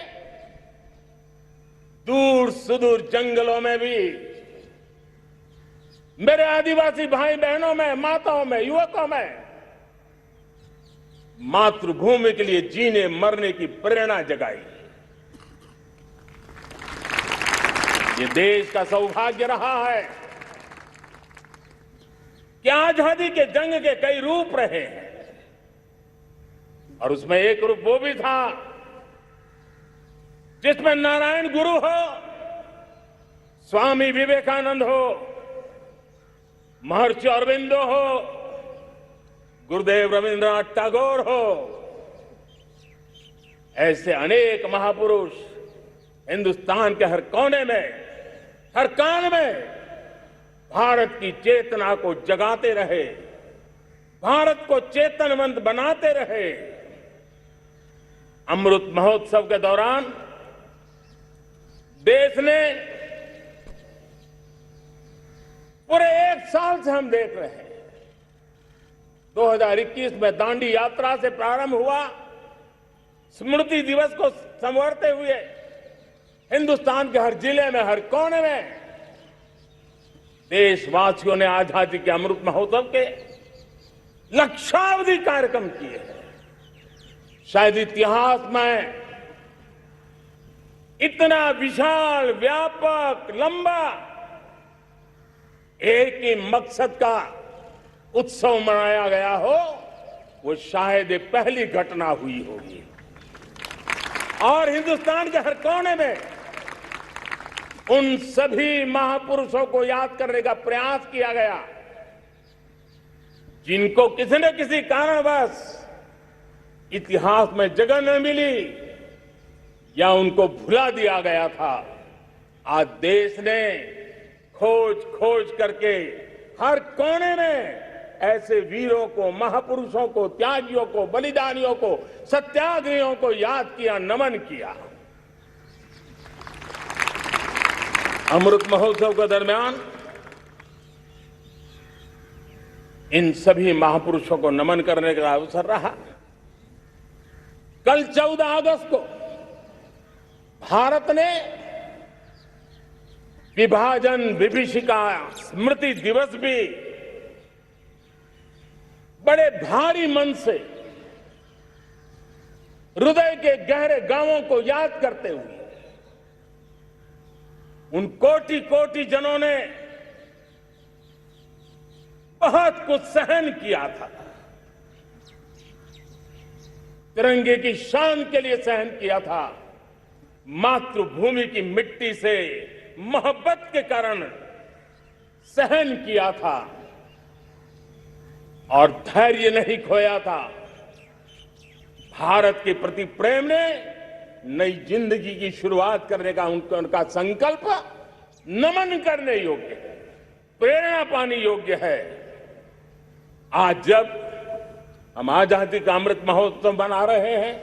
S10: दूर सुदूर जंगलों में भी मेरे आदिवासी भाई बहनों में, माताओं में, युवकों में मातृभूमि के लिए जीने मरने की प्रेरणा जगाई। ये देश का सौभाग्य रहा है कि आजादी के जंग के कई रूप रहे हैं और उसमें एक रूप वो भी था जिसमें नारायण गुरु हो, स्वामी विवेकानंद हो, महर्षि अरविंदो हो, गुरुदेव रविंद्रनाथ टैगोर हो, ऐसे अनेक महापुरुष हिंदुस्तान के हर कोने में, हर कान में भारत की चेतना को जगाते रहे, भारत को चेतनवंत बनाते रहे। अमृत महोत्सव के दौरान देश ने पूरे एक साल से हम देख रहे हैं, 2021 में दांडी यात्रा से प्रारंभ हुआ, स्मृति दिवस को संवारते हुए हिंदुस्तान के हर जिले में, हर कोने में देशवासियों ने आजादी के अमृत महोत्सव के लक्षावधि कार्यक्रम किए हैं। शायद इतिहास में इतना विशाल, व्यापक, लंबा एक ही मकसद का उत्सव मनाया गया हो, वो शायद पहली घटना हुई होगी। और हिंदुस्तान के हर कोने में उन सभी महापुरुषों को याद करने का प्रयास किया गया जिनको किसी न किसी कारणवश इतिहास में जगह न मिली या उनको भुला दिया गया था। आज देश ने खोज करके हर कोने में ऐसे वीरों को, महापुरुषों को, त्यागियों को, बलिदानियों को, सत्याग्रहियों को याद किया, नमन किया। अमृत महोत्सव के दरमियान इन सभी महापुरुषों को नमन करने का अवसर रहा। कल 14 अगस्त को भारत ने विभाजन विभीषिका स्मृति दिवस भी बड़े भारी मन से हृदय के गहरे गांवों को याद करते हुए उन कोटि कोटि जनों ने बहुत कुछ सहन किया था, तिरंगे की शान के लिए सहन किया था, मातृभूमि की मिट्टी से मोहब्बत के कारण सहन किया था और धैर्य नहीं खोया था। भारत के प्रति प्रेम ने नई जिंदगी की शुरुआत करने का उनका संकल्प नमन करने योग्य है, प्रेरणा पाने योग्य है। आज जब हम आजादी का अमृत महोत्सव मना रहे हैं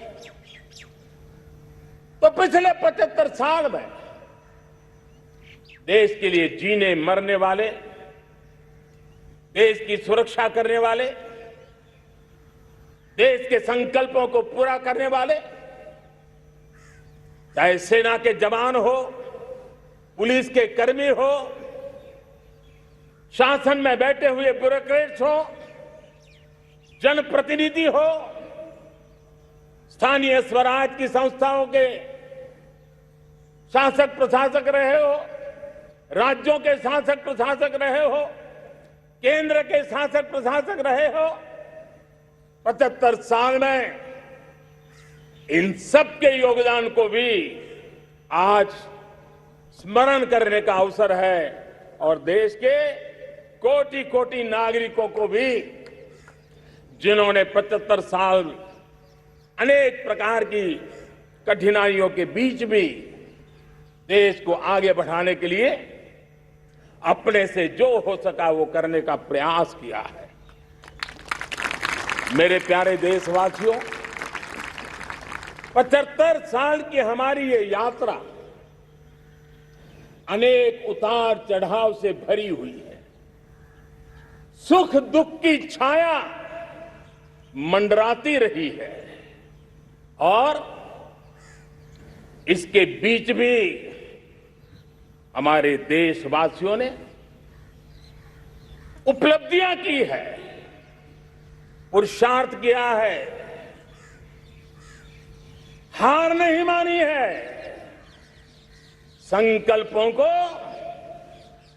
S10: तो पिछले 75 साल में देश के लिए जीने मरने वाले, देश की सुरक्षा करने वाले, देश के संकल्पों को पूरा करने वाले, चाहे सेना के जवान हो, पुलिस के कर्मी हो, शासन में बैठे हुए ब्यूरोक्रेट्स हो, जनप्रतिनिधि हो, स्थानीय स्वराज की संस्थाओं के शासक प्रशासक रहे हो, राज्यों के शासक प्रशासक रहे हो, केंद्र के शासक प्रशासक रहे हो, 75 साल में इन सब के योगदान को भी आज स्मरण करने का अवसर है और देश के कोटि कोटि नागरिकों को भी, जिन्होंने 75 साल अनेक प्रकार की कठिनाइयों के बीच भी देश को आगे बढ़ाने के लिए अपने से जो हो सका वो करने का प्रयास किया है। मेरे प्यारे देशवासियों, 75 साल की हमारी ये यात्रा अनेक उतार चढ़ाव से भरी हुई है। सुख दुख की छाया मंडराती रही है और इसके बीच भी हमारे देशवासियों ने उपलब्धियां की है, पुरुषार्थ किया है, हार नहीं मानी है, संकल्पों को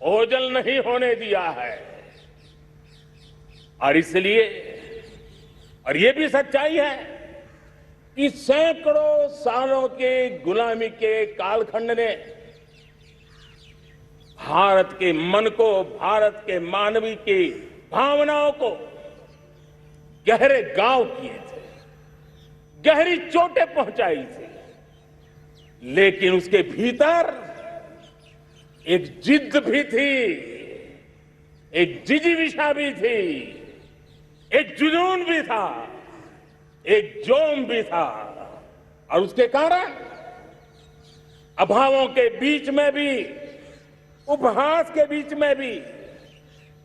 S10: ओझल नहीं होने दिया है। और इसलिए, और ये भी सच्चाई है कि सैकड़ों सालों के गुलामी के कालखंड ने भारत के मन को, भारत के मानवीय की भावनाओं को गहरे घाव किए थे, गहरी चोटें पहुंचाई थी, लेकिन उसके भीतर एक जिद भी थी, एक जिजीविषा भी थी, एक जुनून भी था, एक जोम भी था। और उसके कारण अभावों के बीच में भी, उपहास के बीच में भी,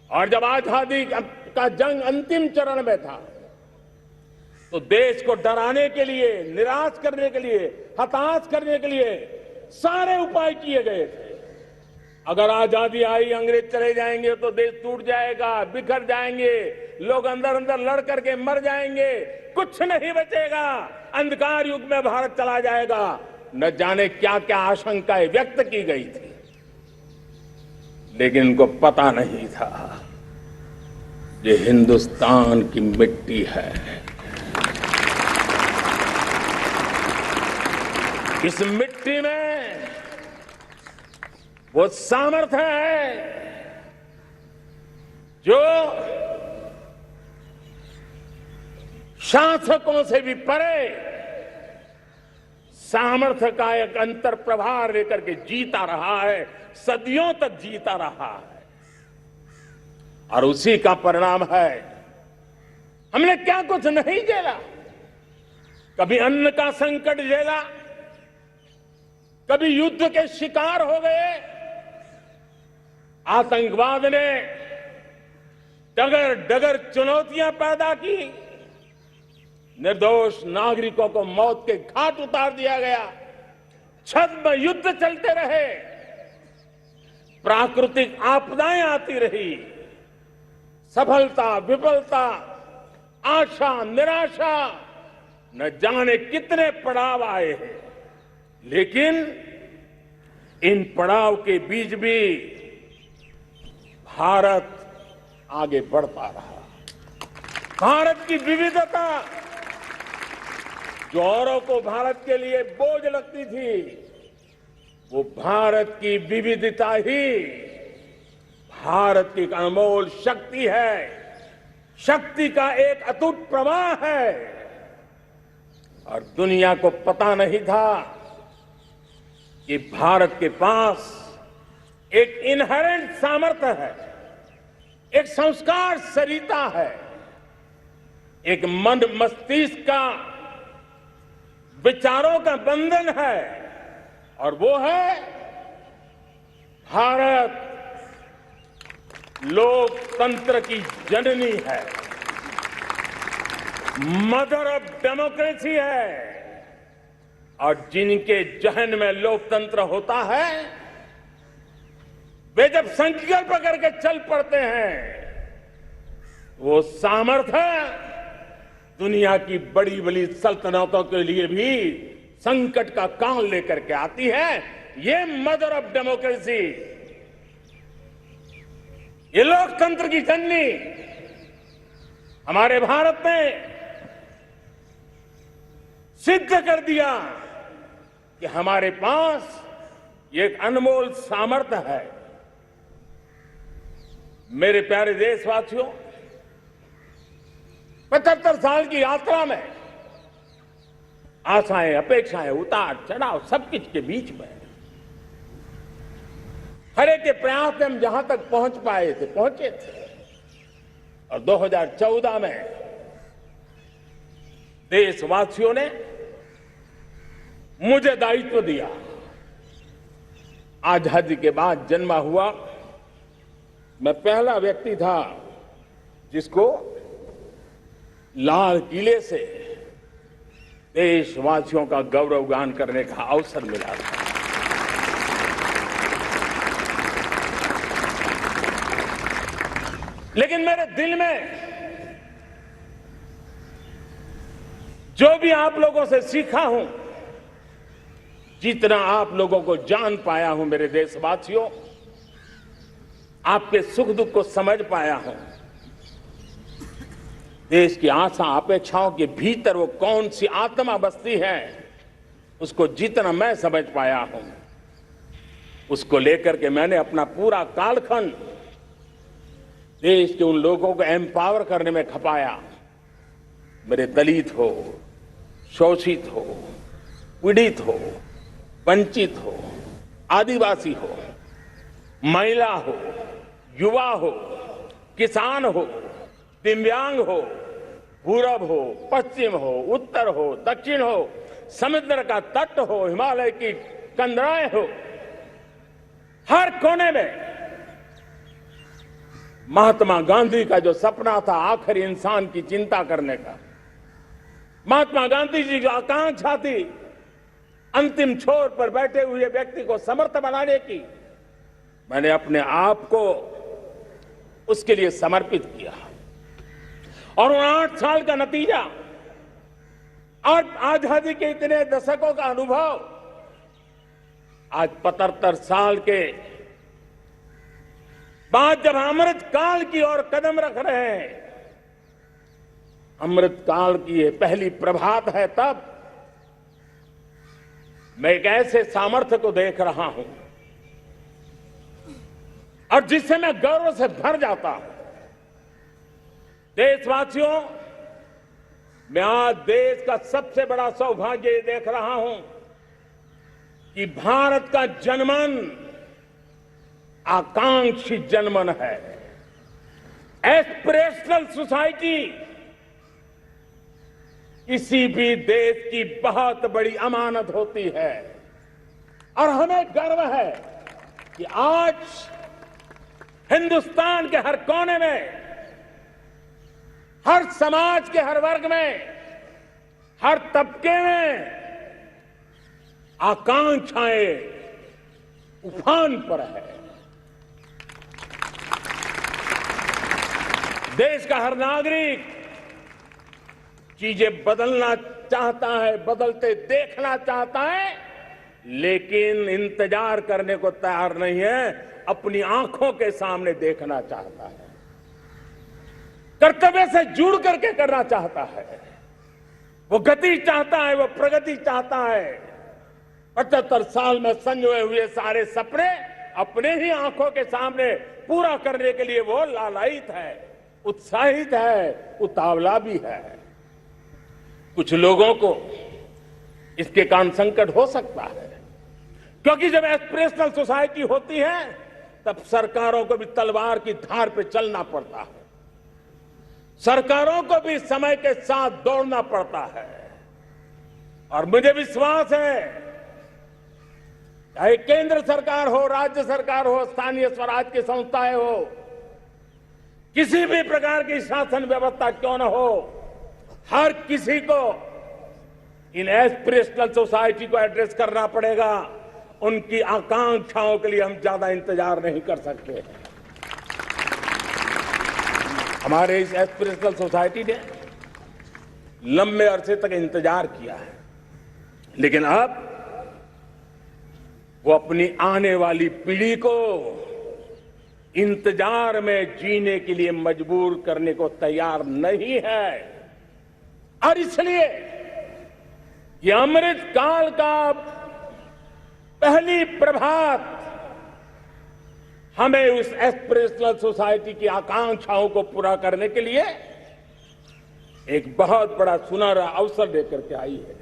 S10: और जब आजादी का जंग अंतिम चरण में था तो देश को डराने के लिए, निराश करने के लिए, हताश करने के लिए सारे उपाय किए गए थे। अगर आजादी आई, अंग्रेज चले जाएंगे तो देश टूट जाएगा, बिखर जाएंगे, लोग अंदर अंदर लड़ करके मर जाएंगे, कुछ नहीं बचेगा, अंधकार युग में भारत चला जाएगा। न जाने क्या क्या आशंकाएं व्यक्त की गई थी, लेकिन उनको पता नहीं था ये हिंदुस्तान की मिट्टी है, इस मिट्टी में वो सामर्थ्य है जो शासकों से भी परे सामर्थ्य का एक अंतर प्रभाव लेकर के जीता रहा है, सदियों तक जीता रहा है। और उसी का परिणाम है, हमने क्या कुछ नहीं झेला। कभी अन्न का संकट झेला, कभी युद्ध के शिकार हो गए, आतंकवाद ने डगर डगर चुनौतियां पैदा की, निर्दोष नागरिकों को मौत के घाट उतार दिया गया, छद्म युद्ध चलते रहे, प्राकृतिक आपदाएं आती रही, सफलता विफलता, आशा निराशा, न जाने कितने पड़ाव आए हैं, लेकिन इन पड़ाव के बीच भी भारत आगे बढ़ता रहा। भारत की विविधता जो औरों को भारत के लिए बोझ लगती थी, वो भारत की विविधता ही भारत की एक अनमोल शक्ति है, शक्ति का एक अटूट प्रवाह है। और दुनिया को पता नहीं था कि भारत के पास एक इनहेरेंट सामर्थ्य है, एक संस्कार सरिता है, एक मन मस्तिष्क का विचारों का बंधन है, और वो है भारत लोकतंत्र की जननी है, मदर ऑफ डेमोक्रेसी है। और जिनके जहन में लोकतंत्र होता है, वे जब संकल्प करके चल पड़ते हैं, वो सामर्थ्य दुनिया की बड़ी बड़ी सल्तनतों के लिए भी संकट का काल लेकर के आती है। ये मदर ऑफ डेमोक्रेसी, ये लोकतंत्र की जननी हमारे भारत ने सिद्ध कर दिया कि हमारे पास ये एक अनमोल सामर्थ्य है। मेरे प्यारे देशवासियों, 75 साल की यात्रा में आशाएं, अपेक्षाएं, उतार चढ़ाव सब कुछ के बीच में हर एक के प्रयास में हम जहां तक पहुंच पाए थे, पहुंचे थे। और 2014 में देशवासियों ने मुझे दायित्व दिया। आजादी के बाद जन्मा हुआ मैं पहला व्यक्ति था जिसको लाल किले से देशवासियों का गौरवगान करने का अवसर मिला था। लेकिन मेरे दिल में जो भी आप लोगों से सीखा हूं, जितना आप लोगों को जान पाया हूं मेरे देशवासियों, आपके सुख दुख को समझ पाया हूं, देश की आशा अपेक्षाओं के भीतर वो कौन सी आत्मा बसती है, उसको जितना मैं समझ पाया हूं, उसको लेकर के मैंने अपना पूरा कालखंड देश के उन लोगों को एम्पावर करने में खपाया। मेरे दलित हो, शोषित हो, पीड़ित हो, वंचित हो, आदिवासी हो, महिला हो, युवा हो, किसान हो, दिव्यांग हो, पूरब हो, पश्चिम हो, उत्तर हो, दक्षिण हो, समुद्र का तट हो, हिमालय की कंदराएं हो, हर कोने में महात्मा गांधी का जो सपना था आखिर इंसान की चिंता करने का, महात्मा गांधी जी की आकांक्षा थी अंतिम छोर पर बैठे हुए व्यक्ति को समर्थ बनाने की, मैंने अपने आप को उसके लिए समर्पित किया। और उन 8 साल का नतीजा और आजादी के इतने दशकों का अनुभव आज 75 साल के बाद जब अमृत काल की ओर कदम रख रहे हैं, अमृत काल की ये पहली प्रभात है, तब मैं एक ऐसे सामर्थ्य को देख रहा हूं और जिससे मैं गर्व से भर जाता हूं। देशवासियों, मैं आज देश का सबसे बड़ा सौभाग्य ये देख रहा हूं कि भारत का जनमन आकांक्षी जनमन है, एस्पिरेशनल सोसाइटी किसी भी देश की बहुत बड़ी अमानत होती है। और हमें गर्व है कि आज हिंदुस्तान के हर कोने में, हर समाज के हर वर्ग में, हर तबके में आकांक्षाएं उफान पर है। देश का हर नागरिक चीजें बदलना चाहता है, बदलते देखना चाहता है, लेकिन इंतजार करने को तैयार नहीं है, अपनी आंखों के सामने देखना चाहता है, कर्तव्य से जुड़ करके करना चाहता है। वो गति चाहता है, वो प्रगति चाहता है। 75 साल में संजोए हुए सारे सपने अपने ही आंखों के सामने पूरा करने के लिए वो लालायित है, उत्साहित है, उतावला भी है। कुछ लोगों को इसके कारण संकट हो सकता है, क्योंकि जब एस्पिरेशनल सोसाइटी होती है तब सरकारों को भी तलवार की धार पे चलना पड़ता है, सरकारों को भी समय के साथ दौड़ना पड़ता है। और मुझे विश्वास है, चाहे केंद्र सरकार हो, राज्य सरकार हो, स्थानीय स्वराज की संस्थाएं हो, किसी भी प्रकार की शासन व्यवस्था क्यों न हो, हर किसी को इन एस्पिरेशनल सोसाइटी को एड्रेस करना पड़ेगा। उनकी आकांक्षाओं के लिए हम ज्यादा इंतजार नहीं कर सकते। हमारे इस एस्पिरेशनल सोसाइटी ने लंबे अरसे तक इंतजार किया है, लेकिन अब वो अपनी आने वाली पीढ़ी को इंतजार में जीने के लिए मजबूर करने को तैयार नहीं है। और इसलिए ये अमृत काल का पहली प्रभात हमें उस एस्पिरेशनल सोसाइटी की आकांक्षाओं को पूरा करने के लिए एक बहुत बड़ा सुनहरा अवसर लेकर के आई है।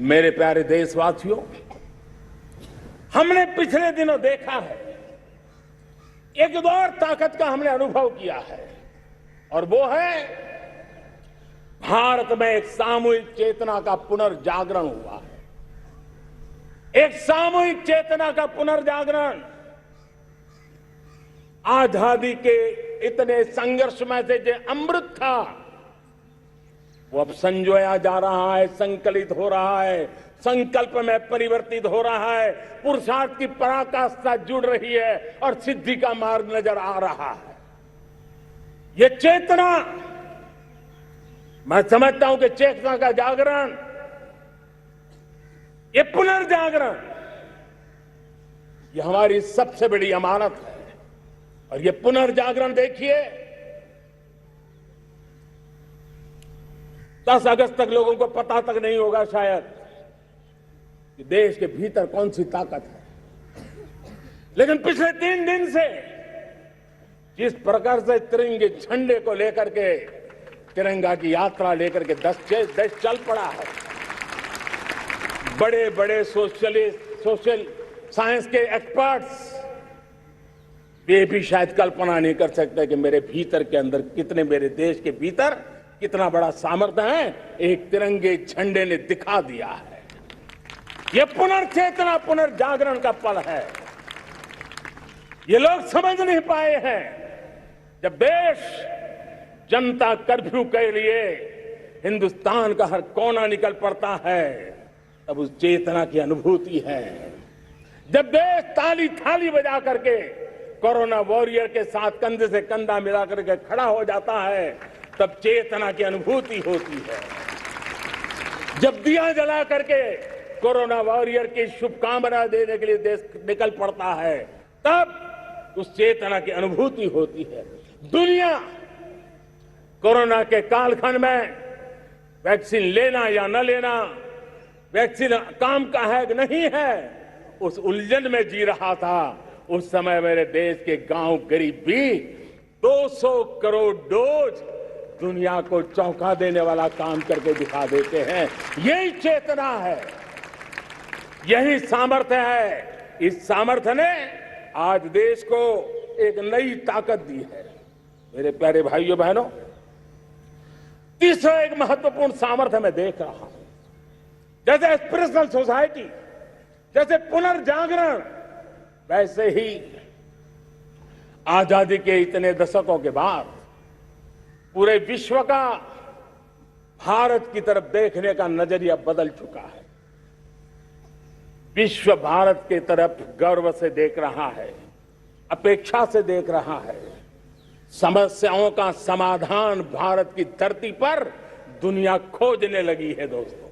S10: मेरे प्यारे देशवासियों, हमने पिछले दिनों देखा है, एक और ताकत का हमने अनुभव किया है, और वो है भारत में एक सामूहिक चेतना का पुनर्जागरण हुआ है। एक सामूहिक चेतना का पुनर्जागरण। आजादी के इतने संघर्ष में से जो अमृत था वो अब संजोया जा रहा है, संकलित हो रहा है, संकल्प में परिवर्तित हो रहा है, पुरुषार्थ की पराकाष्ठा जुड़ रही है और सिद्धि का मार्ग नजर आ रहा है। ये चेतना, मैं समझता हूं कि चेतना का जागरण, ये पुनर्जागरण, ये हमारी सबसे बड़ी अमानत है। और ये पुनर्जागरण देखिए, 10 अगस्त तक लोगों को पता तक नहीं होगा शायद कि देश के भीतर कौन सी ताकत है, लेकिन पिछले 3 दिन से जिस प्रकार से तिरंगे झंडे को लेकर के, तिरंगा की यात्रा लेकर के देश चल पड़ा है। बड़े बड़े सोशल साइंस के एक्सपर्ट्स वे भी शायद कल्पना नहीं कर सकते कि मेरे भीतर के अंदर कितने, मेरे देश के भीतर कितना बड़ा सामर्थ्य है, एक तिरंगे झंडे ने दिखा दिया है। यह पुनर्चेतना, पुनर्जागरण का पल है। ये लोग समझ नहीं पाए हैं। जब देश जनता कर्फ्यू के लिए हिंदुस्तान का हर कोना निकल पड़ता है, तब उस चेतना की अनुभूति है। जब देश ताली थाली बजा करके कोरोना वॉरियर के साथ कंधे से कंधा मिला करके खड़ा हो जाता है, तब चेतना की अनुभूति होती है। जब दिया जला करके कोरोना वॉरियर की शुभकामना देने के लिए देश निकल पड़ता है, तब उस चेतना की अनुभूति होती है। दुनिया कोरोना के कालखंड में वैक्सीन लेना या न लेना, वैक्सीन काम का है कि नहीं है, उस उलझन में जी रहा था। उस समय मेरे देश के गांव गरीब भी 200 करोड़ डोज दुनिया को चौंका देने वाला काम करके दिखा देते हैं। यही चेतना है, यही सामर्थ्य है। इस सामर्थ्य ने आज देश को एक नई ताकत दी है। मेरे प्यारे भाइयों बहनों, तीसरा एक महत्वपूर्ण सामर्थ्य मैं देख रहा हूं। जैसे एस्पिरेशनल सोसाइटी, जैसे पुनर्जागरण, वैसे ही आजादी के इतने दशकों के बाद पूरे विश्व का भारत की तरफ देखने का नजरिया बदल चुका है। विश्व भारत की तरफ गर्व से देख रहा है, अपेक्षा से देख रहा है। समस्याओं का समाधान भारत की धरती पर दुनिया खोजने लगी है। दोस्तों,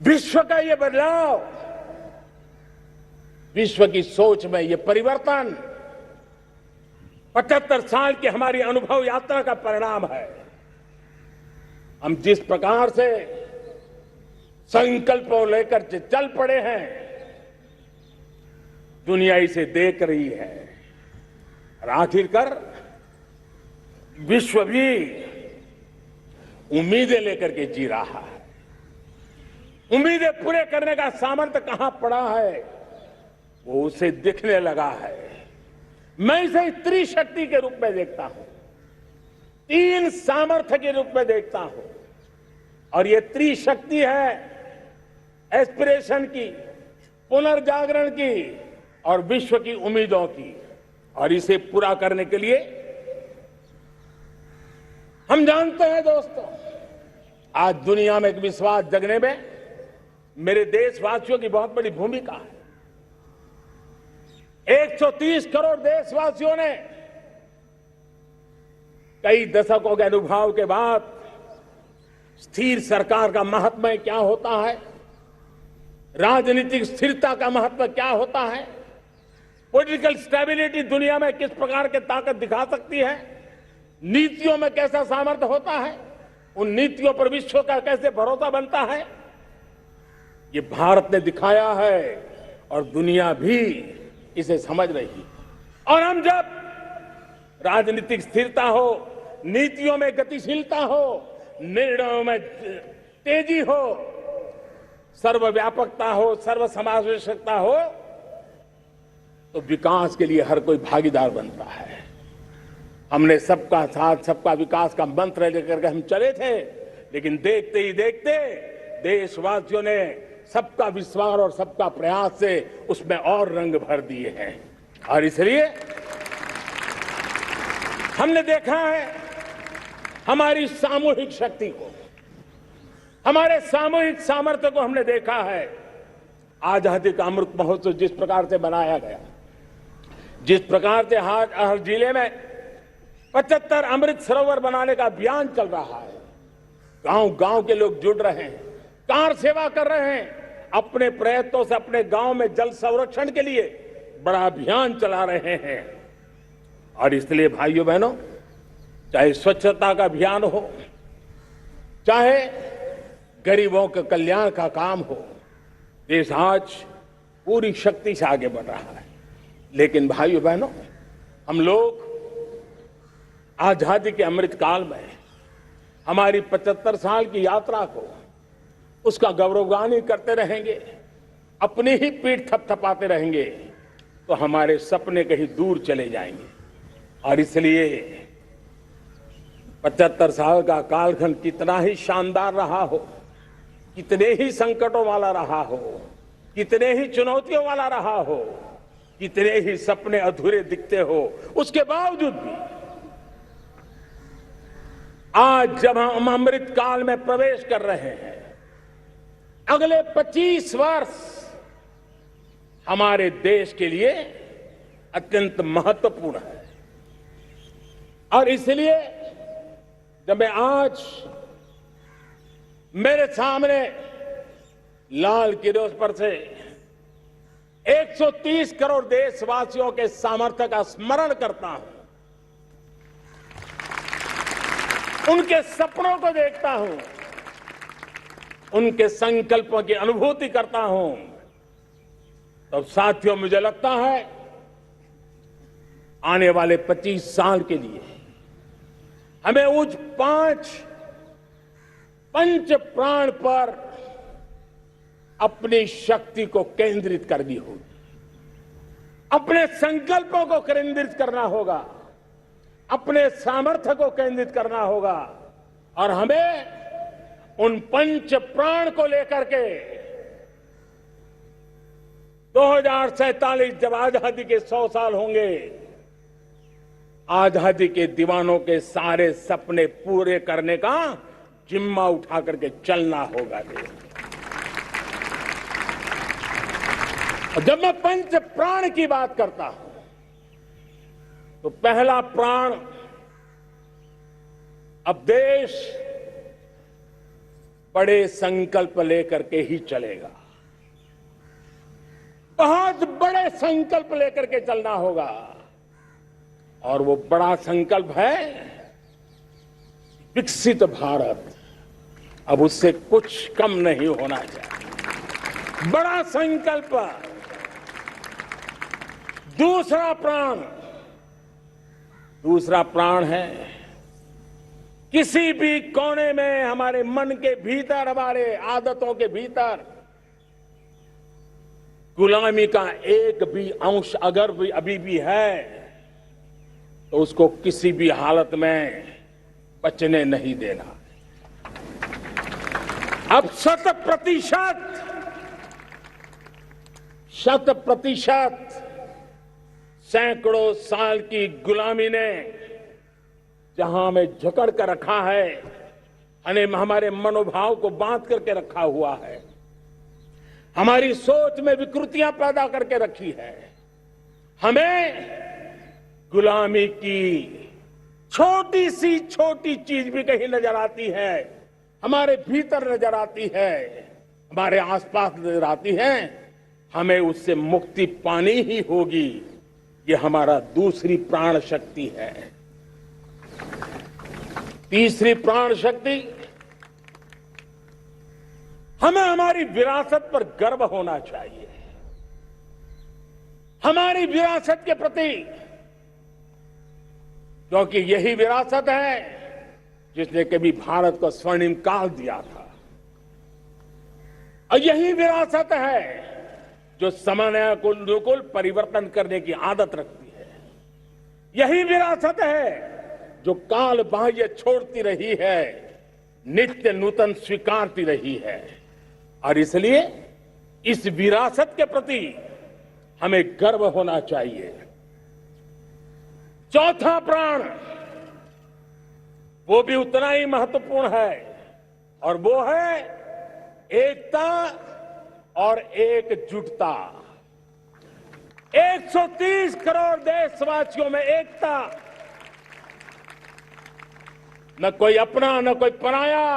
S10: विश्व का ये बदलाव, विश्व की सोच में ये परिवर्तन 75 साल की हमारी अनुभव यात्रा का परिणाम है। हम जिस प्रकार से संकल्पों लेकर चल पड़े हैं, दुनिया इसे देख रही है और आखिरकार विश्व भी उम्मीदें लेकर के जी रहा है। उम्मीदें पूरे करने का सामर्थ्य कहां पड़ा है, वो उसे दिखने लगा है। मैं इसे त्रिशक्ति के रूप में देखता हूं, 3 सामर्थ्य के रूप में देखता हूं। और ये त्रिशक्ति है एस्पिरेशन की, पुनर्जागरण की और विश्व की उम्मीदों की। और इसे पूरा करने के लिए हम जानते हैं दोस्तों, आज दुनिया में एक विश्वास जगने में मेरे देशवासियों की बहुत बड़ी भूमिका है। 130 करोड़ देशवासियों ने कई दशकों के अनुभव के बाद स्थिर सरकार का महत्व क्या होता है, राजनीतिक स्थिरता का महत्व क्या होता है, पॉलिटिकल स्टेबिलिटी दुनिया में किस प्रकार की ताकत दिखा सकती है, नीतियों में कैसा सामर्थ्य होता है, उन नीतियों पर विश्व का कैसे भरोसा बनता है, ये भारत ने दिखाया है और दुनिया भी इसे समझ रही है। और हम जब राजनीतिक स्थिरता हो, नीतियों में गतिशीलता हो, निर्णयों में तेजी हो, सर्वव्यापकता हो, सर्वसमावेशकता हो, तो विकास के लिए हर कोई भागीदार बनता है। हमने सबका साथ सबका विकास का मंत्र लेकर के हम चले थे, लेकिन देखते ही देखते देशवासियों ने सबका विश्वास और सबका प्रयास से उसमें और रंग भर दिए हैं। और इसलिए हमने देखा है हमारी सामूहिक शक्ति को, हमारे सामूहिक सामर्थ्य को हमने देखा है। आजादी का अमृत महोत्सव जिस प्रकार से मनाया गया, जिस प्रकार से हर जिले में 75 अमृत सरोवर बनाने का अभियान चल रहा है, गांव-गांव के लोग जुड़ रहे हैं, कार सेवा कर रहे हैं, अपने प्रयत्नों से अपने गांव में जल संरक्षण के लिए बड़ा अभियान चला रहे हैं। और इसलिए भाइयों बहनों, चाहे स्वच्छता का अभियान हो, चाहे गरीबों के कल्याण का काम हो, देश आज पूरी शक्ति से आगे बढ़ रहा है। लेकिन भाइयों बहनों, हम लोग आजादी के अमृत काल में हमारी 75 साल की यात्रा को, उसका गौरवगान करते रहेंगे, अपनी ही पीठ थपथपाते रहेंगे, तो हमारे सपने कहीं दूर चले जाएंगे। और इसलिए 75 साल का कालखंड कितना ही शानदार रहा हो, कितने ही संकटों वाला रहा हो, कितने ही चुनौतियों वाला रहा हो, कितने ही सपने अधूरे दिखते हो, उसके बावजूद भी आज जब हम अमृत काल में प्रवेश कर रहे हैं, अगले 25 वर्ष हमारे देश के लिए अत्यंत महत्वपूर्ण है। और इसलिए जब मैं आज मेरे सामने लाल किले पर से 130 करोड़ देशवासियों के सामर्थ्य का स्मरण करता हूं, उनके सपनों को देखता हूं, उनके संकल्पों की अनुभूति करता हूं, तब साथियों मुझे लगता है आने वाले 25 साल के लिए हमें उस पंच प्राण पर अपनी शक्ति को केंद्रित करनी होगी, अपने संकल्पों को केंद्रित करना होगा, अपने सामर्थ्य को केंद्रित करना होगा। और हमें उन पंच प्राण को लेकर के 2047 जब आजादी के 100 साल होंगे, आजादी के दीवानों के सारे सपने पूरे करने का जिम्मा उठा करके चलना होगा। और जब मैं पंच प्राण की बात करता हूं, तो पहला प्राण, अब देश बड़े संकल्प लेकर के ही चलेगा। बहुत बड़े संकल्प लेकर के चलना होगा और वो बड़ा संकल्प है विकसित भारत। अब उससे कुछ कम नहीं होना चाहिए। बड़ा संकल्प। दूसरा प्राण है किसी भी कोने में हमारे मन के भीतर, हमारे आदतों के भीतर गुलामी का एक भी अंश अगर भी अभी भी है तो उसको किसी भी हालत में बचने नहीं देना। अब 100% सैकड़ों साल की गुलामी ने जहां हमें जकड़ कर रखा है, हमारे मनोभाव को बांध करके रखा हुआ है, हमारी सोच में विकृतियां पैदा करके रखी है। हमें गुलामी की छोटी सी छोटी चीज भी कहीं नजर आती है, हमारे भीतर नजर आती है, हमारे आसपास नजर आती है, हमें उससे मुक्ति पानी ही होगी। ये हमारा दूसरी प्राण शक्ति है। तीसरी प्राण शक्ति, हमें हमारी विरासत पर गर्व होना चाहिए। हमारी विरासत के प्रति, क्योंकि यही विरासत है जिसने कभी भारत को स्वर्णिम काल दिया था, और यही विरासत है जो समय को अनुकूल परिवर्तन करने की आदत रखती है। यही विरासत है जो काल बाह्य छोड़ती रही है, नित्य नूतन स्वीकारती रही है। और इसलिए इस विरासत के प्रति हमें गर्व होना चाहिए। चौथा प्राण, वो भी उतना ही महत्वपूर्ण है, और वो है एकता और एकजुटता। 130 करोड़ देशवासियों में एकता, न कोई अपना न कोई पराया।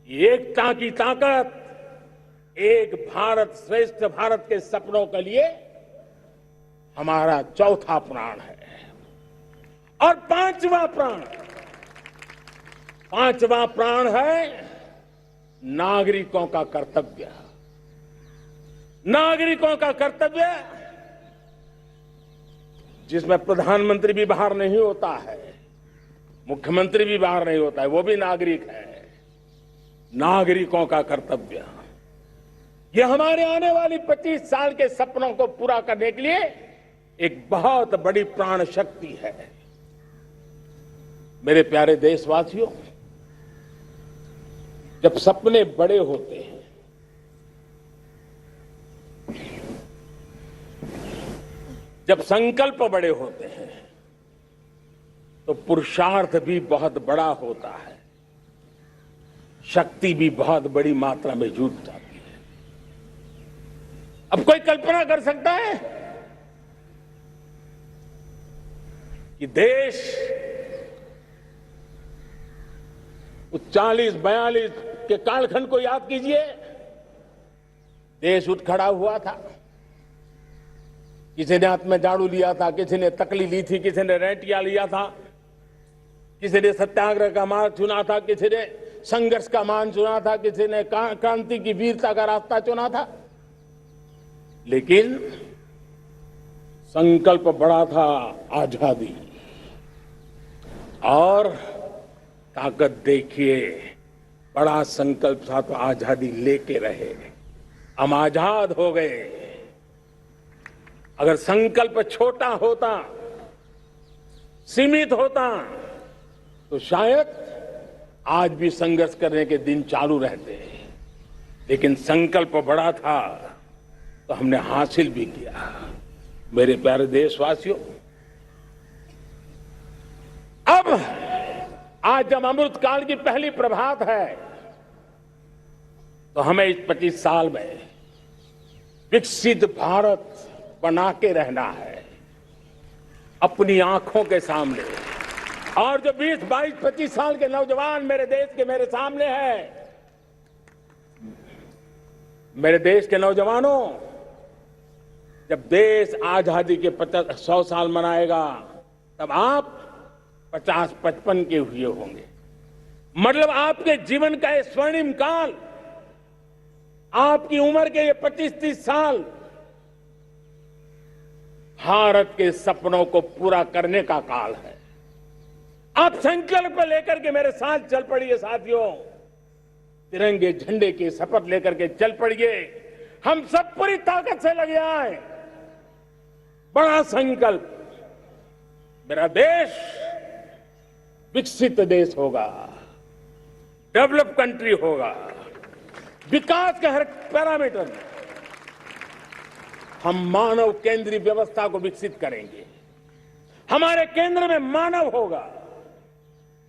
S10: एकता की ताकत, एक भारत श्रेष्ठ भारत के सपनों के लिए हमारा चौथा प्राण है। और पांचवा प्राण है नागरिकों का कर्तव्य। नागरिकों का कर्तव्य जिसमें प्रधानमंत्री भी बाहर नहीं होता है, मुख्यमंत्री भी बाहर नहीं होता है, वो भी नागरिक है। नागरिकों का कर्तव्य, यह हमारे आने वाली 25 साल के सपनों को पूरा करने के लिए एक बहुत बड़ी प्राण शक्ति है। मेरे प्यारे देशवासियों, जब सपने बड़े होते हैं, जब संकल्प बड़े होते हैं, तो पुरुषार्थ भी बहुत बड़ा होता है, शक्ति भी बहुत बड़ी मात्रा में जुट जाती है। अब कोई कल्पना कर सकता है कि देश 40-42 के कालखंड को याद कीजिए। देश उठ खड़ा हुआ था, किसी ने हाथ में झाड़ू लिया था, किसी ने तकली ली थी, किसी ने रेटिया लिया था, किसी ने सत्याग्रह का मार्ग चुना था, किसी ने संघर्ष का मान चुना था, किसी ने क्रांति की वीरता का रास्ता चुना था। लेकिन संकल्प बड़ा था आजादी, और ताकत देखिए, बड़ा संकल्प था तो आजादी लेके रहे। हम आजाद हो गए। अगर संकल्प छोटा होता, सीमित होता, तो शायद आज भी संघर्ष करने के दिन चालू रहते। लेकिन संकल्प बड़ा था तो हमने हासिल भी किया। मेरे प्यारे देशवासियों, अब आज जब अमृत काल की पहली प्रभात है, तो हमें इस 25 साल में विकसित भारत बना के रहना है। अपनी आंखों के सामने, और जो 20, 22, 25 साल के नौजवान मेरे देश के मेरे सामने हैं, मेरे देश के नौजवानों, जब देश आजादी के 100 साल मनाएगा तब आप 50-55 के हुए होंगे। मतलब आपके जीवन का ये स्वर्णिम काल, आपकी उम्र के ये 25-30 साल भारत के सपनों को पूरा करने का काल है। आप संकल्प लेकर के मेरे साथ चल पड़िए साथियों, तिरंगे झंडे की शपथ लेकर के चल पड़िए। हम सब पूरी ताकत से लगे आए। बड़ा संकल्प, मेरा देश विकसित देश होगा, डेवलप कंट्री होगा। विकास के हर पैरामीटर में हम मानव केंद्रीय व्यवस्था को विकसित करेंगे। हमारे केंद्र में मानव होगा,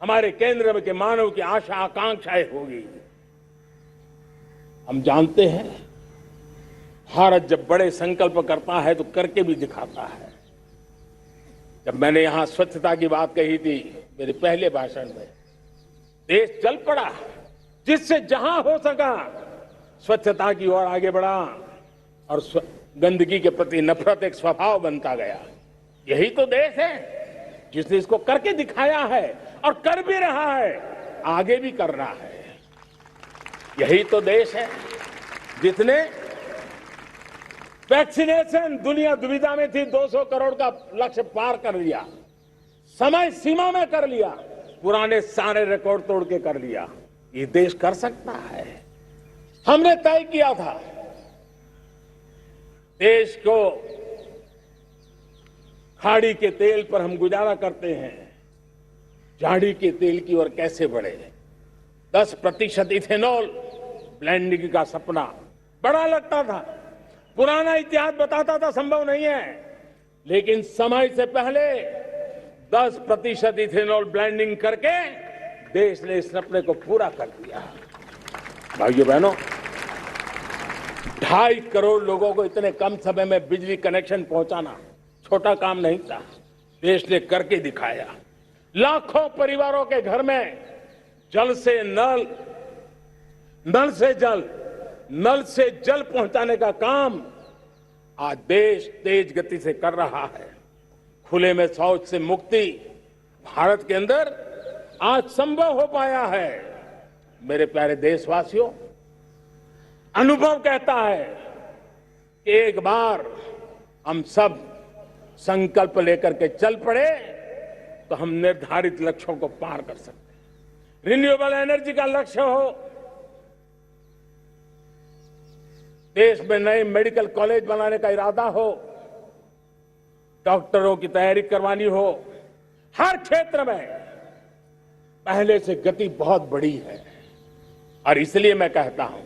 S10: हमारे केंद्र में के मानव की आशा आकांक्षाएं होगी। हम जानते हैं भारत जब बड़े संकल्प करता है तो करके भी दिखाता है। जब मैंने यहां स्वच्छता की बात कही थी मेरे पहले भाषण में, देश चल पड़ा, जिससे जहां हो सका स्वच्छता की ओर आगे बढ़ा और गंदगी के प्रति नफरत एक स्वभाव बनता गया। यही तो देश है जिसने इसको करके दिखाया है और कर भी रहा है, आगे भी कर रहा है। यही तो देश है जिसने वैक्सीनेशन, दुनिया दुविधा में थी, 200 करोड़ का लक्ष्य पार कर लिया, समय सीमा में कर लिया, पुराने सारे रिकॉर्ड तोड़ के कर लिया। ये देश कर सकता है। हमने तय किया था देश को खाड़ी के तेल पर हम गुजारा करते हैं, झाड़ी के तेल की ओर कैसे बढ़े। 10% इथेनॉल ब्लेंडिंग का सपना बड़ा लगता था, पुराना इतिहास बताता था संभव नहीं है, लेकिन समय से पहले 10% इथेनॉल ब्लेंडिंग करके देश ने इस सपने को पूरा कर दिया। भाइयों बहनों, 2.5 करोड़ लोगों को इतने कम समय में बिजली कनेक्शन पहुंचाना छोटा काम नहीं था, देश ने करके दिखाया। लाखों परिवारों के घर में जल से नल, नल से जल, नल से जल पहुंचाने का काम आज देश तेज गति से कर रहा है। खुले में शौच से मुक्ति भारत के अंदर आज संभव हो पाया है। मेरे प्यारे देशवासियों, अनुभव कहता है कि एक बार हम सब संकल्प लेकर के चल पड़े तो हम निर्धारित लक्ष्यों को पार कर सकते हैं। रिन्यूएबल एनर्जी का लक्ष्य हो, देश में नए मेडिकल कॉलेज बनाने का इरादा हो, डॉक्टरों की तैयारी करवानी हो, हर क्षेत्र में पहले से गति बहुत बड़ी है। और इसलिए मैं कहता हूं,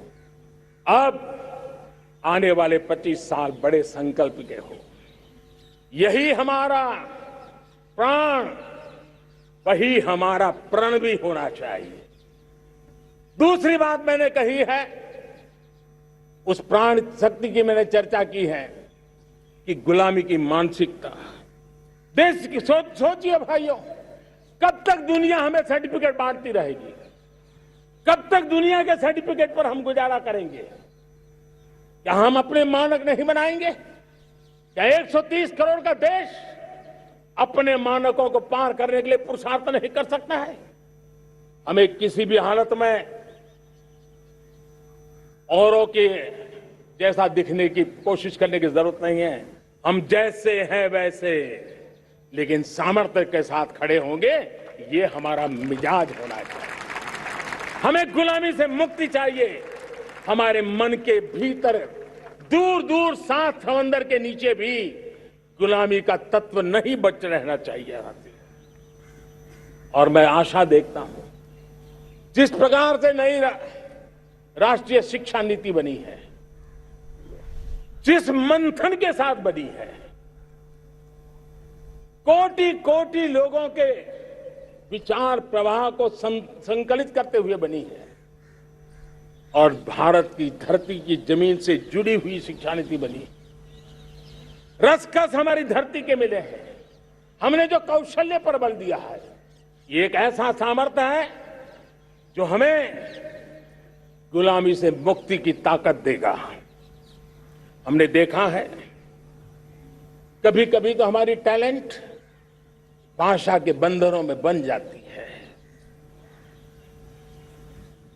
S10: अब आने वाले 25 साल बड़े संकल्प के हो। यही हमारा प्राण, वही हमारा प्रण भी होना चाहिए। दूसरी बात मैंने कही है, उस प्राण शक्ति की मैंने चर्चा की है कि गुलामी की मानसिकता। देश की सोचिए भाइयों, कब तक दुनिया हमें सर्टिफिकेट बांटती रहेगी? कब तक दुनिया के सर्टिफिकेट पर हम गुजारा करेंगे? क्या हम अपने मानक नहीं बनाएंगे? क्या 130 करोड़ का देश अपने मानकों को पार करने के लिए पुरुषार्थ नहीं कर सकता है? हमें किसी भी हालत में औरों के जैसा दिखने की कोशिश करने की जरूरत नहीं है। हम जैसे हैं वैसे, लेकिन सामर्थ्य के साथ खड़े होंगे, ये हमारा मिजाज होना चाहिए। हमें गुलामी से मुक्ति चाहिए। हमारे मन के भीतर दूर दूर 7 समंदर के नीचे भी गुलामी का तत्व नहीं बच रहना चाहिए। और मैं आशा देखता हूं, जिस प्रकार से नई राष्ट्रीय शिक्षा नीति बनी है, जिस मंथन के साथ बनी है, कोटि कोटि लोगों के विचार प्रवाह को संकलित करते हुए बनी है, और भारत की धरती की जमीन से जुड़ी हुई शिक्षा नीति बनी। रसखस हमारी धरती के मिले हैं। हमने जो कौशल्य पर बल दिया है, ये एक ऐसा सामर्थ्य है जो हमें गुलामी से मुक्ति की ताकत देगा। हमने देखा है कभी कभी तो हमारी टैलेंट भाषा के बंधनों में बन जाती है।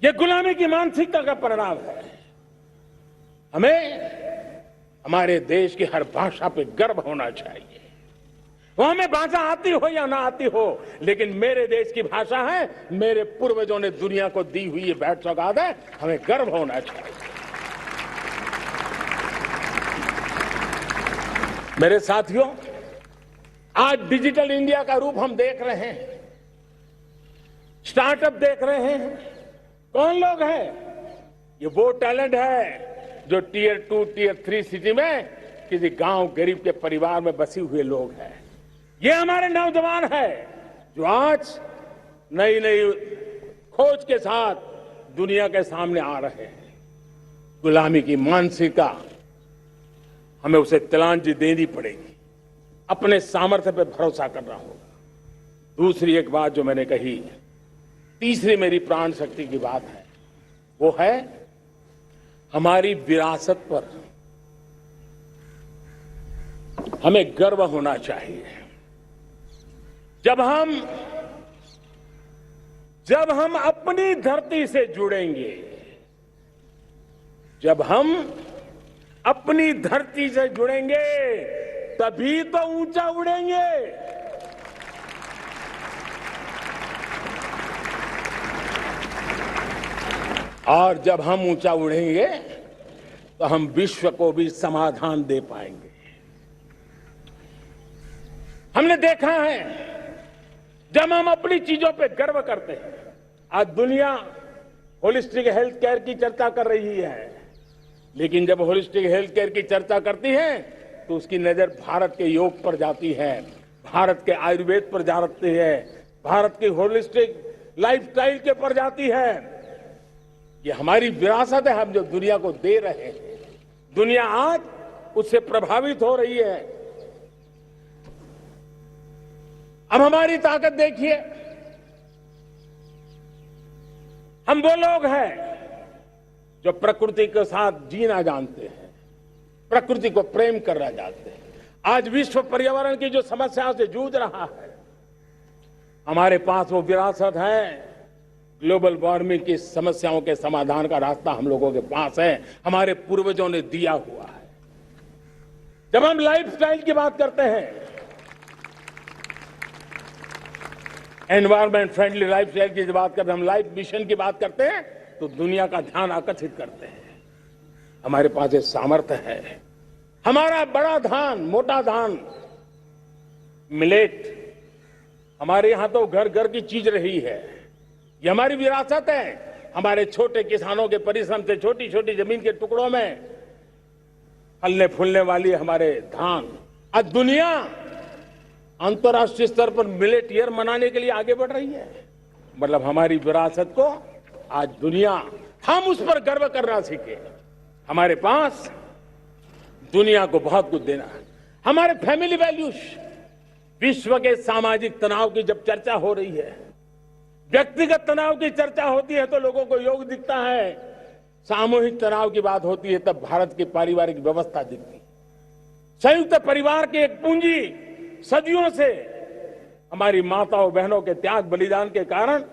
S10: यह गुलामी की मानसिकता का परिणाम है। हमें हमारे देश की हर भाषा पे गर्व होना चाहिए। वो हमें भाषा आती हो या ना आती हो, लेकिन मेरे देश की भाषा है, मेरे पूर्वजों ने दुनिया को दी हुई ये भेंट सौगात है, हमें गर्व होना चाहिए। मेरे साथियों, आज डिजिटल इंडिया का रूप हम देख रहे हैं, स्टार्टअप देख रहे हैं। कौन लोग हैं? ये वो टैलेंट है जो टियर 2, टियर 3 सिटी में किसी गांव गरीब के परिवार में बसे हुए लोग हैं। ये हमारे नौजवान हैं जो आज नई नई खोज के साथ दुनिया के सामने आ रहे हैं। गुलामी की मानसिकता हमें उसे तिलांजलि देनी पड़ेगी, अपने सामर्थ्य पर भरोसा करना होगा। दूसरी एक बात जो मैंने कही, तीसरी मेरी प्राण शक्ति की बात है, वो है हमारी विरासत पर हमें गर्व होना चाहिए। जब हम अपनी धरती से जुड़ेंगे, जब हम अपनी धरती से जुड़ेंगे, तभी तो ऊंचा उड़ेंगे। और जब हम ऊंचा उड़ेंगे तो हम विश्व को भी समाधान दे पाएंगे। हमने देखा है जब हम अपनी चीजों पे गर्व करते हैं, आज दुनिया होलिस्टिक हेल्थ केयर की चर्चा कर रही है, लेकिन जब होलिस्टिक हेल्थ केयर की चर्चा करती है तो उसकी नजर भारत के योग पर जाती है, भारत के आयुर्वेद पर जाती है, भारत की होलिस्टिक लाइफस्टाइल के पर जाती है। ये हमारी विरासत है, हम जो दुनिया को दे रहे हैं। दुनिया आज उससे प्रभावित हो रही है। अब हमारी ताकत देखिए, हम वो लोग हैं जो प्रकृति के साथ जीना जानते हैं, प्रकृति को प्रेम करना जानते हैं। आज विश्व पर्यावरण की जो समस्याओं से जूझ रहा है, हमारे पास वो विरासत है। ग्लोबल वार्मिंग की समस्याओं के समाधान का रास्ता हम लोगों के पास है, हमारे पूर्वजों ने दिया हुआ है। जब हम लाइफस्टाइल की बात करते हैं, एनवायरमेंट फ्रेंडली लाइफस्टाइल की बात करते हैं, हम लाइफ मिशन की बात करते हैं, तो दुनिया का ध्यान आकर्षित करते हैं। हमारे पास ये सामर्थ्य है। हमारा बड़ा धान, मोटा धान, मिलेट, हमारे यहां तो घर घर की चीज रही है। ये हमारी विरासत है। हमारे छोटे किसानों के परिश्रम से छोटी छोटी जमीन के टुकड़ों में फलने फूलने वाली हमारे धान, आज दुनिया अंतर्राष्ट्रीय स्तर पर मिलेट ईयर मनाने के लिए आगे बढ़ रही है। मतलब हमारी विरासत को आज दुनिया, हम उस पर गर्व करना सीखे। हमारे पास दुनिया को बहुत कुछ देना है। हमारे फैमिली वैल्यूज, विश्व के सामाजिक तनाव की जब चर्चा हो रही है, व्यक्तिगत तनाव की चर्चा होती है तो लोगों को योग दिखता है, सामूहिक तनाव की बात होती है तब भारत की पारिवारिक व्यवस्था दिखती है। संयुक्त परिवार की एक पूंजी सदियों से हमारी माताओं बहनों के त्याग बलिदान के कारण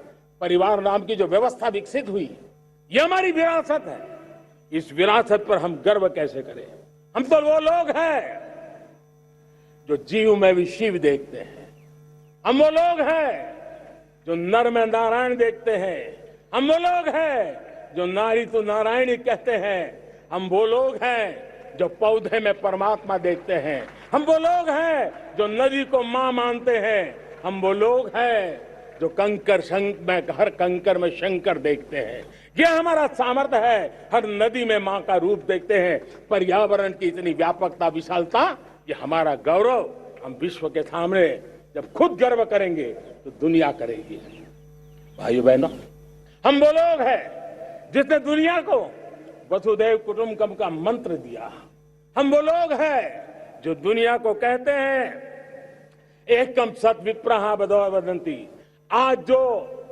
S10: परिवार नाम की जो व्यवस्था विकसित हुई, ये हमारी विरासत है। इस विरासत पर हम गर्व कैसे करें? हम तो वो लोग हैं जो जीव में भी शिव देखते हैं। हम वो लोग हैं जो नर में नारायण देखते हैं। हम वो लोग हैं जो नारी तो नारायणी कहते हैं। हम वो लोग हैं जो पौधे में परमात्मा देखते हैं। हम वो लोग हैं जो नदी को मां मानते हैं। हम वो लोग हैं जो हर कंकर में शंकर देखते हैं। ये हमारा सामर्थ्य है। हर नदी में मां का रूप देखते हैं। पर्यावरण की इतनी व्यापकता, विशालता, ये हमारा गौरव। हम विश्व के सामने जब खुद गर्व करेंगे तो दुनिया करेगी। भाइयों बहनों, हम वो लोग हैं जिसने दुनिया को वसुधैव कुटुंबकम का मंत्र दिया। हम वो लोग हैं जो दुनिया को कहते हैं एकम सत विप्रहा बदो वदंती, आज जो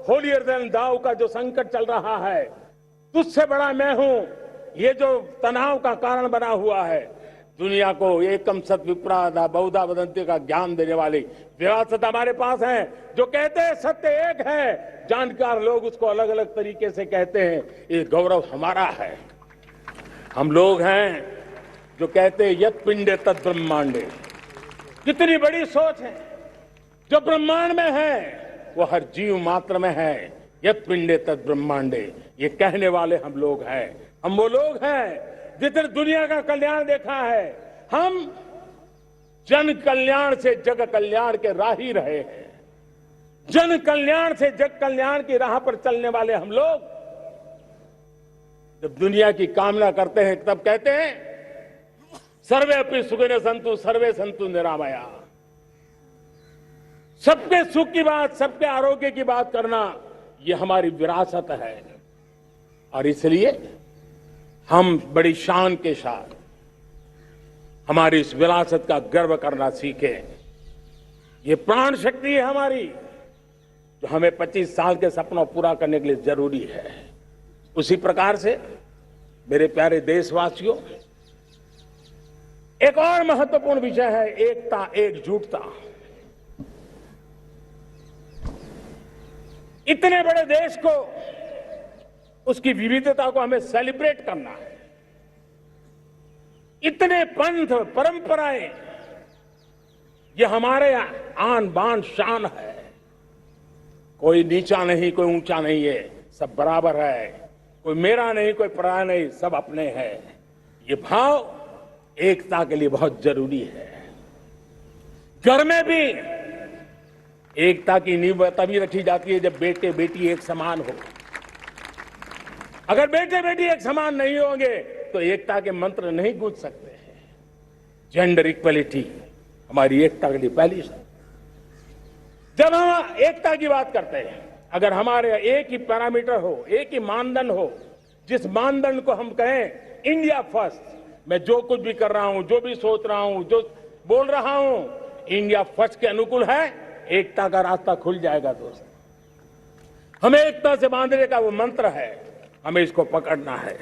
S10: होलियर देन दाव का जो संकट चल रहा है, तुझसे बड़ा मैं हूं, ये जो तनाव का कारण बना हुआ है, दुनिया को एकम सत विप्रादा बहुधा वदंती का ज्ञान देने वाली विरासत हमारे पास है। जो कहते हैं सत्य एक है, जानकार लोग उसको अलग अलग तरीके से कहते हैं, ये गौरव हमारा है। हम लोग हैं जो कहते हैं यत पिंडे तत् ब्रह्मांडे। कितनी बड़ी सोच है, जो ब्रह्मांड में है वो हर जीव मात्र में है। यत पिंडे तत् ब्रह्मांडे, ये कहने वाले हम लोग हैं। हम वो लोग हैं जितने दुनिया का कल्याण देखा है। हम जन कल्याण से जग कल्याण के राही रहे हैं। जन कल्याण से जग कल्याण की राह पर चलने वाले हम लोग जब दुनिया की कामना करते हैं तब कहते हैं सर्वे अपि सुखिनः सन्तु सर्वे सन्तु निरामया। सबके सुख की बात, सबके आरोग्य की बात करना, ये हमारी विरासत है। और इसलिए हम बड़ी शान के साथ हमारी इस विरासत का गर्व करना सीखें। ये प्राण शक्ति है हमारी, जो हमें 25 साल के सपनों पूरा करने के लिए जरूरी है। उसी प्रकार से मेरे प्यारे देशवासियों, एक और महत्वपूर्ण विषय है एकता, एकजुटता। इतने बड़े देश को, उसकी विविधता को हमें सेलिब्रेट करना है। इतने पंथ परंपराएं, ये हमारे आन बान शान है। कोई नीचा नहीं, कोई ऊंचा नहीं है, सब बराबर है। कोई मेरा नहीं, कोई पराया नहीं, सब अपने हैं। ये भाव एकता के लिए बहुत जरूरी है। घर में भी एकता की नींव तभी रखी जाती है जब बेटे बेटी एक समान हो। अगर बेटे बेटी एक समान नहीं होंगे तो एकता के मंत्र नहीं गूंज सकते हैं। जेंडर इक्वलिटी हमारी एकता के लिए पहली शर्त। जब हम एकता की बात करते हैं, अगर हमारे एक ही पैरामीटर हो, एक ही मानदंड हो, जिस मानदंड को हम कहें इंडिया फर्स्ट, मैं जो कुछ भी कर रहा हूं, जो भी सोच रहा हूं, जो बोल रहा हूं, इंडिया फर्स्ट के अनुकूल है, एकता का रास्ता खुल जाएगा। दोस्त, हमें एकता से बांधने का वो मंत्र है, हमें इसको पकड़ना है।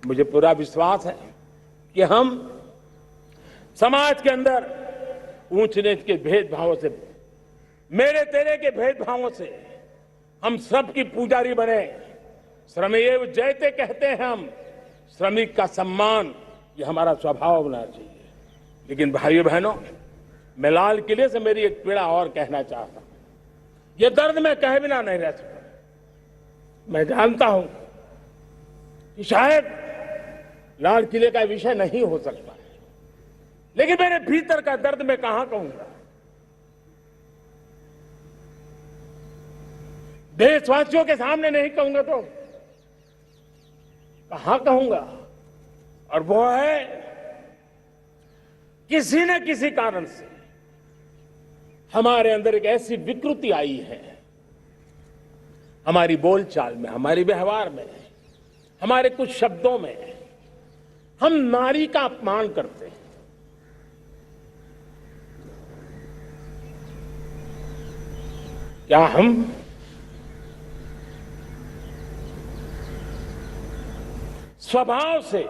S10: मुझे पूरा विश्वास है कि हम समाज के अंदर ऊंच नीच के भेदभावों से, मेरे तेरे के भेदभावों से हम सब की पुजारी बने। श्रमेव जयते कहते हैं हम, श्रमिक का सम्मान, ये हमारा स्वभाव होना चाहिए। लेकिन भाइयों बहनों, मैं लाल किले से मेरी एक पीड़ा और कहना चाहता हूं। ये दर्द मैं कहे बिना नहीं रह सकता। मैं जानता हूं कि शायद लाल किले का विषय नहीं हो सकता है, लेकिन मेरे भीतर का दर्द मैं कहां कहूंगा। देशवासियों के सामने नहीं कहूंगा तो कहां कहूंगा। और वो है, किसी न किसी कारण से हमारे अंदर एक ऐसी विकृति आई है, हमारी बोलचाल में, हमारे व्यवहार में, हमारे कुछ शब्दों में, हम नारी का अपमान करते हैं। क्या हम स्वभाव से,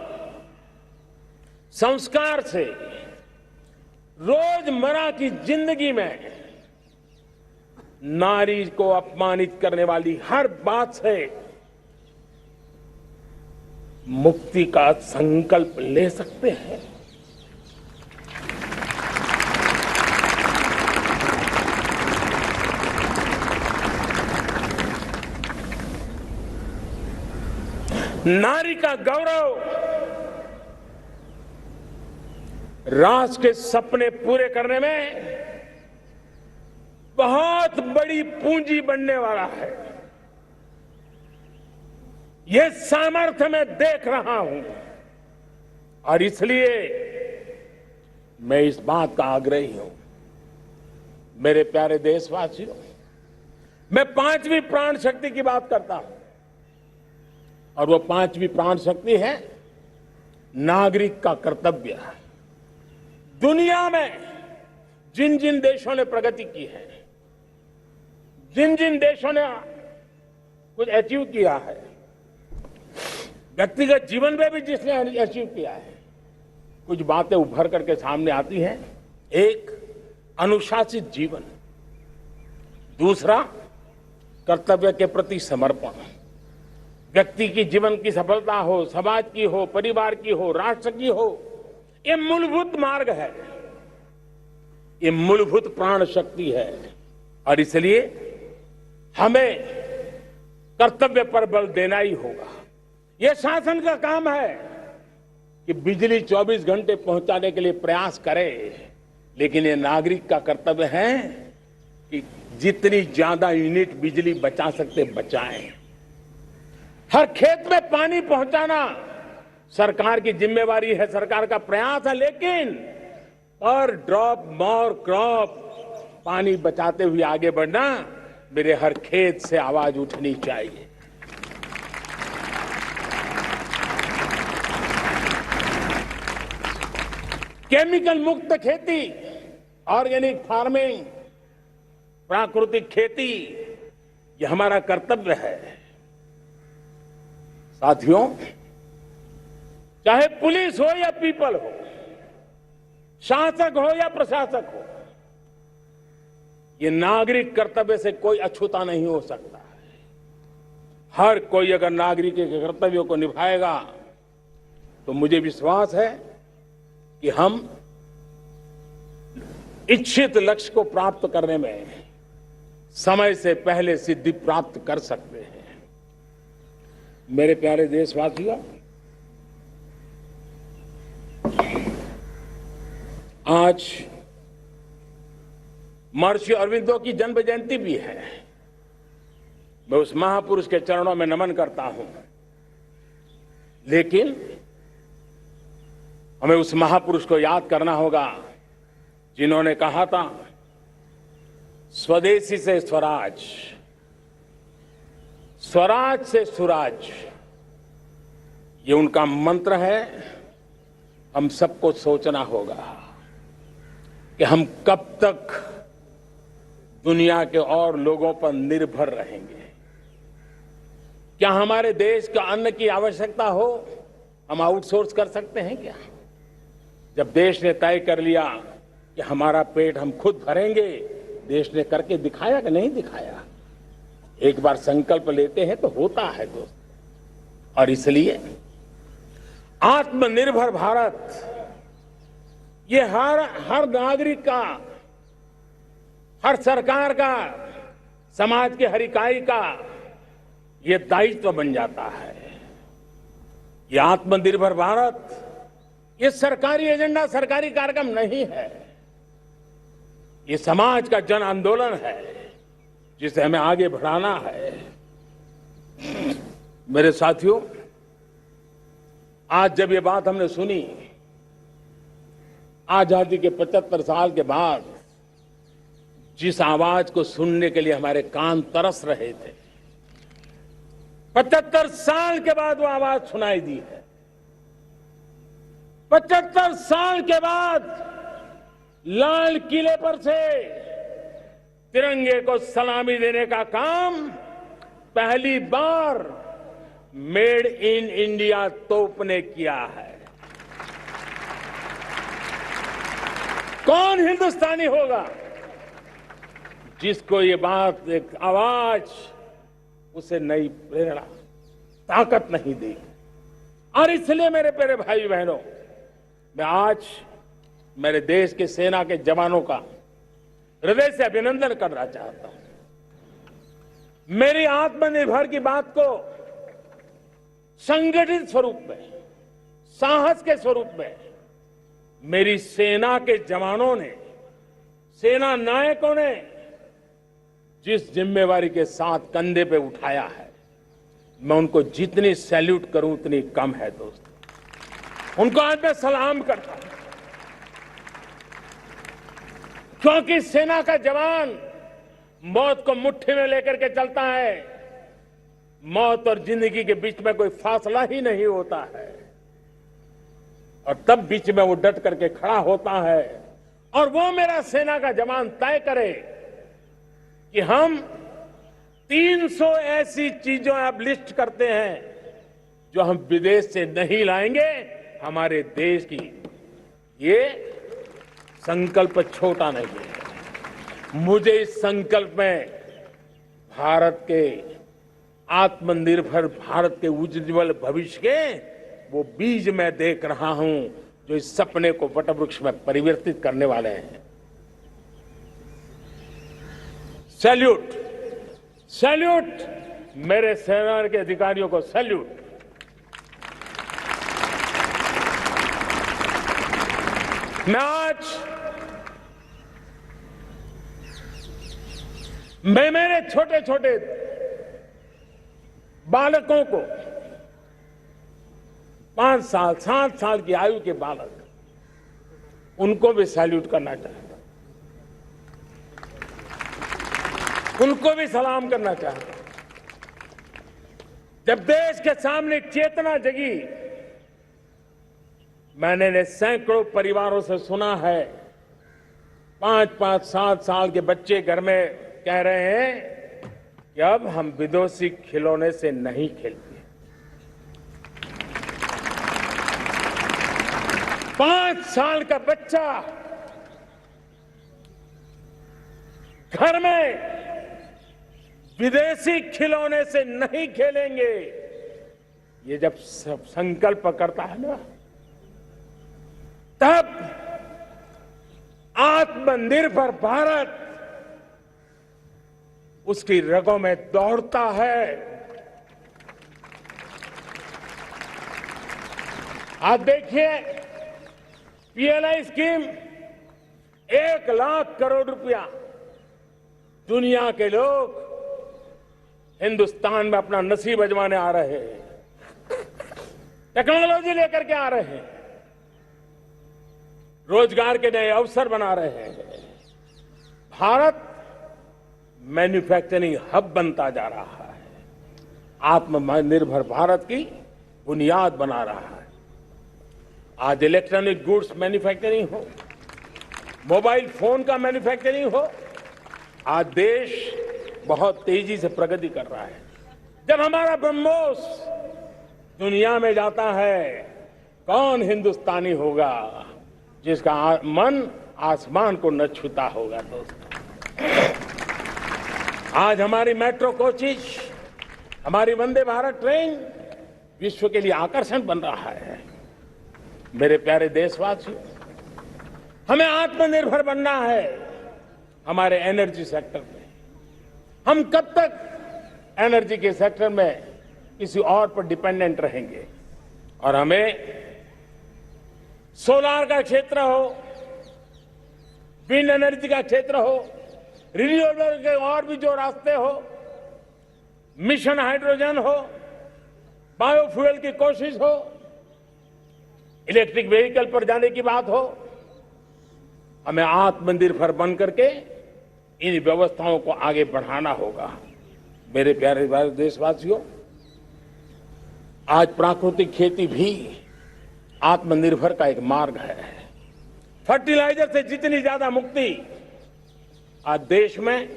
S10: संस्कार से, रोजमर्रा की जिंदगी में नारी को अपमानित करने वाली हर बात से मुक्ति का संकल्प ले सकते हैं? नारी का गौरव राष्ट्र के सपने पूरे करने में बहुत बड़ी पूंजी बनने वाला है। यह सामर्थ्य मैं देख रहा हूं और इसलिए मैं इस बात का आग्रही हूं। मेरे प्यारे देशवासियों, मैं 5वीं प्राण शक्ति की बात करता हूं और वो 5वीं प्राण शक्ति है नागरिक का कर्तव्य। दुनिया में जिन जिन देशों ने प्रगति की है, जिन जिन देशों ने कुछ अचीव किया है, व्यक्तिगत जीवन में भी जिसने अचीव किया है, कुछ बातें उभर करके सामने आती हैं। एक, अनुशासित जीवन। दूसरा, कर्तव्य के प्रति समर्पण। व्यक्ति की जीवन की सफलता हो, समाज की हो, परिवार की हो, राष्ट्र की हो, ये मूलभूत मार्ग है, ये मूलभूत प्राण शक्ति है। और इसलिए हमें कर्तव्य पर बल देना ही होगा। यह शासन का काम है कि बिजली 24 घंटे पहुंचाने के लिए प्रयास करे, लेकिन ये नागरिक का कर्तव्य है कि जितनी ज्यादा यूनिट बिजली बचा सकते बचाएं। हर खेत में पानी पहुंचाना सरकार की जिम्मेवारी है, सरकार का प्रयास है, लेकिन पर ड्रॉप मोर क्रॉप, पानी बचाते हुए आगे बढ़ना, मेरे हर खेत से आवाज उठनी चाहिए। केमिकल मुक्त खेती, ऑर्गेनिक फार्मिंग, प्राकृतिक खेती, ये हमारा कर्तव्य है। साथियों, चाहे पुलिस हो या पीपल हो, शासक हो या प्रशासक हो, ये नागरिक कर्तव्य से कोई अछूता नहीं हो सकता है। हर कोई अगर नागरिक के कर्तव्यों को निभाएगा तो मुझे विश्वास है कि हम इच्छित लक्ष्य को प्राप्त करने में समय से पहले सिद्धि प्राप्त कर सकते हैं। मेरे प्यारे देशवासियों, आज महर्षि अरविंदो की जन्म जयंती भी है। मैं उस महापुरुष के चरणों में नमन करता हूं, लेकिन हमें उस महापुरुष को याद करना होगा जिन्होंने कहा था, स्वदेशी से स्वराज, स्वराज से सुराज। ये उनका मंत्र है। हम सबको सोचना होगा कि हम कब तक दुनिया के और लोगों पर निर्भर रहेंगे। क्या हमारे देश का अन्न की आवश्यकता हो, हम आउटसोर्स कर सकते हैं क्या? जब देश ने तय कर लिया कि हमारा पेट हम खुद भरेंगे, देश ने करके दिखाया कि नहीं दिखाया? एक बार संकल्प लेते हैं तो होता है दोस्त। और इसलिए आत्मनिर्भर भारत, ये हर नागरिक का, हर सरकार का, समाज के हर इकाई का ये दायित्व बन जाता है। ये आत्मनिर्भर भारत, ये सरकारी एजेंडा, सरकारी कार्यक्रम नहीं है। ये समाज का जन आंदोलन है जिसे हमें आगे बढ़ाना है। मेरे साथियों, आज जब ये बात हमने सुनी, आजादी के 75 साल के बाद जिस आवाज को सुनने के लिए हमारे कान तरस रहे थे, 75 साल के बाद वो आवाज सुनाई दी है। 75 साल के बाद लाल किले पर से तिरंगे को सलामी देने का काम पहली बार मेड इन इंडिया तोप ने किया है। कौन हिंदुस्तानी होगा जिसको ये बात, एक आवाज उसे नई प्रेरणा, ताकत नहीं दी? और इसलिए मेरे प्यारे भाई बहनों, मैं आज मेरे देश के सेना के जवानों का हृदय से अभिनंदन करना चाहता हूं। मेरी आत्मनिर्भर की बात को संगठित स्वरूप में, साहस के स्वरूप में मेरी सेना के जवानों ने, सेना नायकों ने जिस जिम्मेवारी के साथ कंधे पे उठाया है, मैं उनको जितनी सैल्यूट करूं उतनी कम है दोस्तों। उनको आज मैं सलाम करता हूं, क्योंकि सेना का जवान मौत को मुट्ठी में लेकर के चलता है। मौत और जिंदगी के बीच में कोई फासला ही नहीं होता है, और तब बीच में वो डट करके खड़ा होता है। और वो मेरा सेना का जवान तय करे कि हम 300 ऐसी चीजों आप लिस्ट करते हैं जो हम विदेश से नहीं लाएंगे हमारे देश की। ये संकल्प छोटा नहीं है। मुझे इस संकल्प में भारत के आत्मनिर्भर भारत के उज्जवल भविष्य के वो बीज मैं देख रहा हूं जो इस सपने को वटवृक्ष में परिवर्तित करने वाले हैं। सैल्यूट, सैल्यूट मेरे सेना के अधिकारियों को, सैल्यूट। मैं मेरे छोटे छोटे बालकों को 5 साल 7 साल की आयु के बालक, उनको भी सैल्यूट करना चाहता, उनको भी सलाम करना चाहता। जब देश के सामने चेतना जगी, मैंने सैकड़ों परिवारों से सुना है 5-5, 7 साल के बच्चे घर में कह रहे हैं कि अब हम विदेशी खिलौने से नहीं खेलते। 5 साल का बच्चा घर में विदेशी खिलौने से नहीं खेलेंगे, ये जब सब संकल्प करता है ना, तब आत्मनिर्भर भारत उसकी रगों में दौड़ता है। आप देखिए, पीएलआई स्कीम 1 लाख करोड़ रुपया दुनिया के लोग हिंदुस्तान में अपना नसीब आजमाने आ रहे हैं, टेक्नोलॉजी लेकर के आ रहे हैं, रोजगार के नए अवसर बना रहे हैं। भारत मैन्युफैक्चरिंग हब बनता जा रहा है, आत्मनिर्भर भारत की बुनियाद बना रहा है। आज इलेक्ट्रॉनिक गुड्स मैन्युफैक्चरिंग हो, मोबाइल फोन का मैन्युफैक्चरिंग हो, आज देश बहुत तेजी से प्रगति कर रहा है। जब हमारा ब्रह्मोस दुनिया में जाता है, कौन हिंदुस्तानी होगा जिसका मन आसमान को न छूता होगा। दोस्तों, आज हमारी मेट्रो कोचेज, हमारी वंदे भारत ट्रेन विश्व के लिए आकर्षण बन रहा है। मेरे प्यारे देशवासियों, हमें आत्मनिर्भर बनना है हमारे एनर्जी सेक्टर में। हम कब तक एनर्जी के सेक्टर में किसी और पर डिपेंडेंट रहेंगे? और हमें सोलार का क्षेत्र हो, विंड एनर्जी का क्षेत्र हो, रिन्यूएबल के और भी जो रास्ते हो, मिशन हाइड्रोजन हो, बायोफ्यूल की कोशिश हो, इलेक्ट्रिक व्हीकल पर जाने की बात हो, हमें आत्मनिर्भर बन करके इन व्यवस्थाओं को आगे बढ़ाना होगा। मेरे प्यारे देशवासियों, आज प्राकृतिक खेती भी आत्मनिर्भर का एक मार्ग है। फर्टिलाइजर से जितनी ज्यादा मुक्ति, आज देश में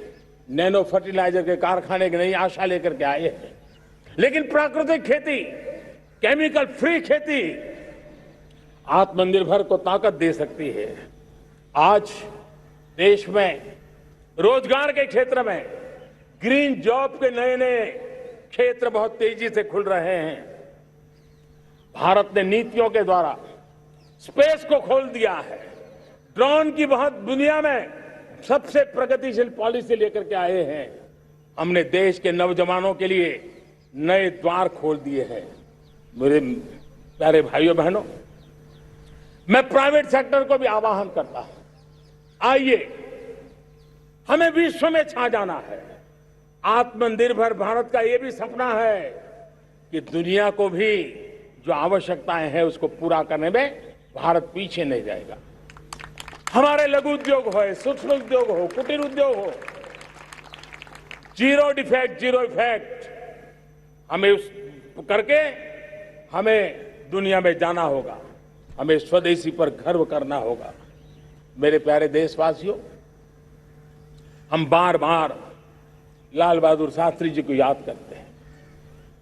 S10: नैनो फर्टिलाइजर के कारखाने की नई आशा लेकर के आए हैं। लेकिन प्राकृतिक खेती, केमिकल फ्री खेती आत्मनिर्भर को ताकत दे सकती है। आज देश में रोजगार के क्षेत्र में ग्रीन जॉब के नए नए क्षेत्र बहुत तेजी से खुल रहे हैं। भारत ने नीतियों के द्वारा स्पेस को खोल दिया है। ड्रोन की बहुत दुनिया में सबसे प्रगतिशील पॉलिसी लेकर के आए हैं। हमने देश के नौजवानों के लिए नए द्वार खोल दिए हैं। मेरे प्यारे भाइयों बहनों, मैं प्राइवेट सेक्टर को भी आह्वान करता हूं, आइए हमें विश्व में छा जाना है। आत्मनिर्भर भारत का यह भी सपना है कि दुनिया को भी जो आवश्यकताएं हैं उसको पूरा करने में भारत पीछे नहीं जाएगा। हमारे लघु उद्योग हो, सूक्ष्म उद्योग हो, कुटीर उद्योग हो, जीरो डिफेक्ट जीरो इफेक्ट, हमें उस करके हमें दुनिया में जाना होगा। हमें स्वदेशी पर गर्व करना होगा। मेरे प्यारे देशवासियों, हम बार बार लाल बहादुर शास्त्री जी को याद करते हैं।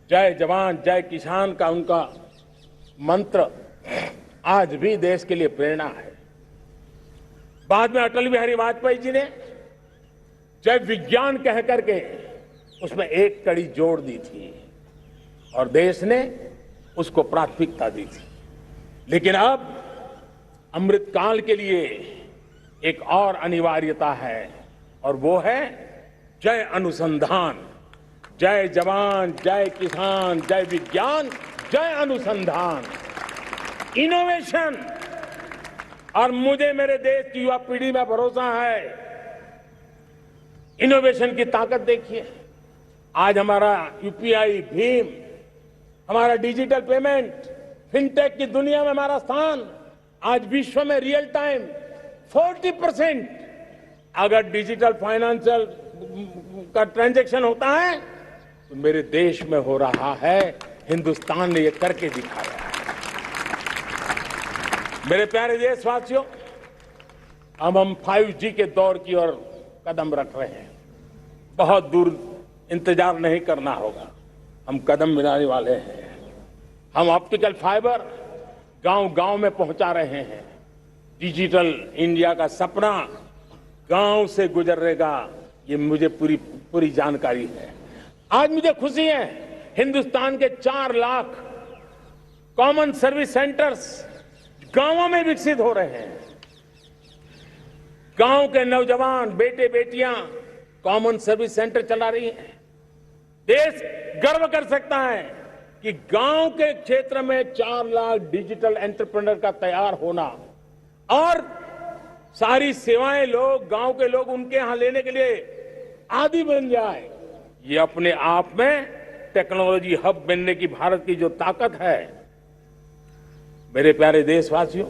S10: जय जवान जय किसान का उनका मंत्र आज भी देश के लिए प्रेरणा है। बाद में अटल बिहारी वाजपेयी जी ने जय विज्ञान कह करके उसमें एक कड़ी जोड़ दी थी और देश ने उसको प्राथमिकता दी थी। लेकिन अब अमृत काल के लिए एक और अनिवार्यता है और वो है जय अनुसंधान। जय जवान जय किसान जय विज्ञान जय अनुसंधान, इनोवेशन। और मुझे मेरे देश की युवा पीढ़ी में भरोसा है। इनोवेशन की ताकत देखिए, आज हमारा यूपीआई भीम, हमारा डिजिटल पेमेंट, फिनटेक की दुनिया में हमारा स्थान, आज विश्व में रियल टाइम 40% अगर डिजिटल फाइनेंशियल का ट्रांजैक्शन होता है तो मेरे देश में हो रहा है। हिंदुस्तान ने ये करके दिखाया है। मेरे प्यारे देशवासियों, अब हम 5G के दौर की ओर कदम रख रहे हैं। बहुत दूर इंतजार नहीं करना होगा, हम कदम मिलाने वाले हैं। हम ऑप्टिकल फाइबर गांव-गांव में पहुंचा रहे हैं। डिजिटल इंडिया का सपना गांव से गुजरेगा, ये मुझे पूरी जानकारी है। आज मुझे खुशी है, हिंदुस्तान के 4 लाख कॉमन सर्विस सेंटर्स गांवों में विकसित हो रहे हैं। गांव के नौजवान बेटे बेटियां कॉमन सर्विस सेंटर चला रही हैं। देश गर्व कर सकता है कि गांव के क्षेत्र में 4 लाख डिजिटल एंटरप्रेन्योर का तैयार होना और सारी सेवाएं लोग गांव के लोग उनके यहां लेने के लिए आदी बन जाए, ये अपने आप में टेक्नोलॉजी हब बनने की भारत की जो ताकत है। मेरे प्यारे देशवासियों,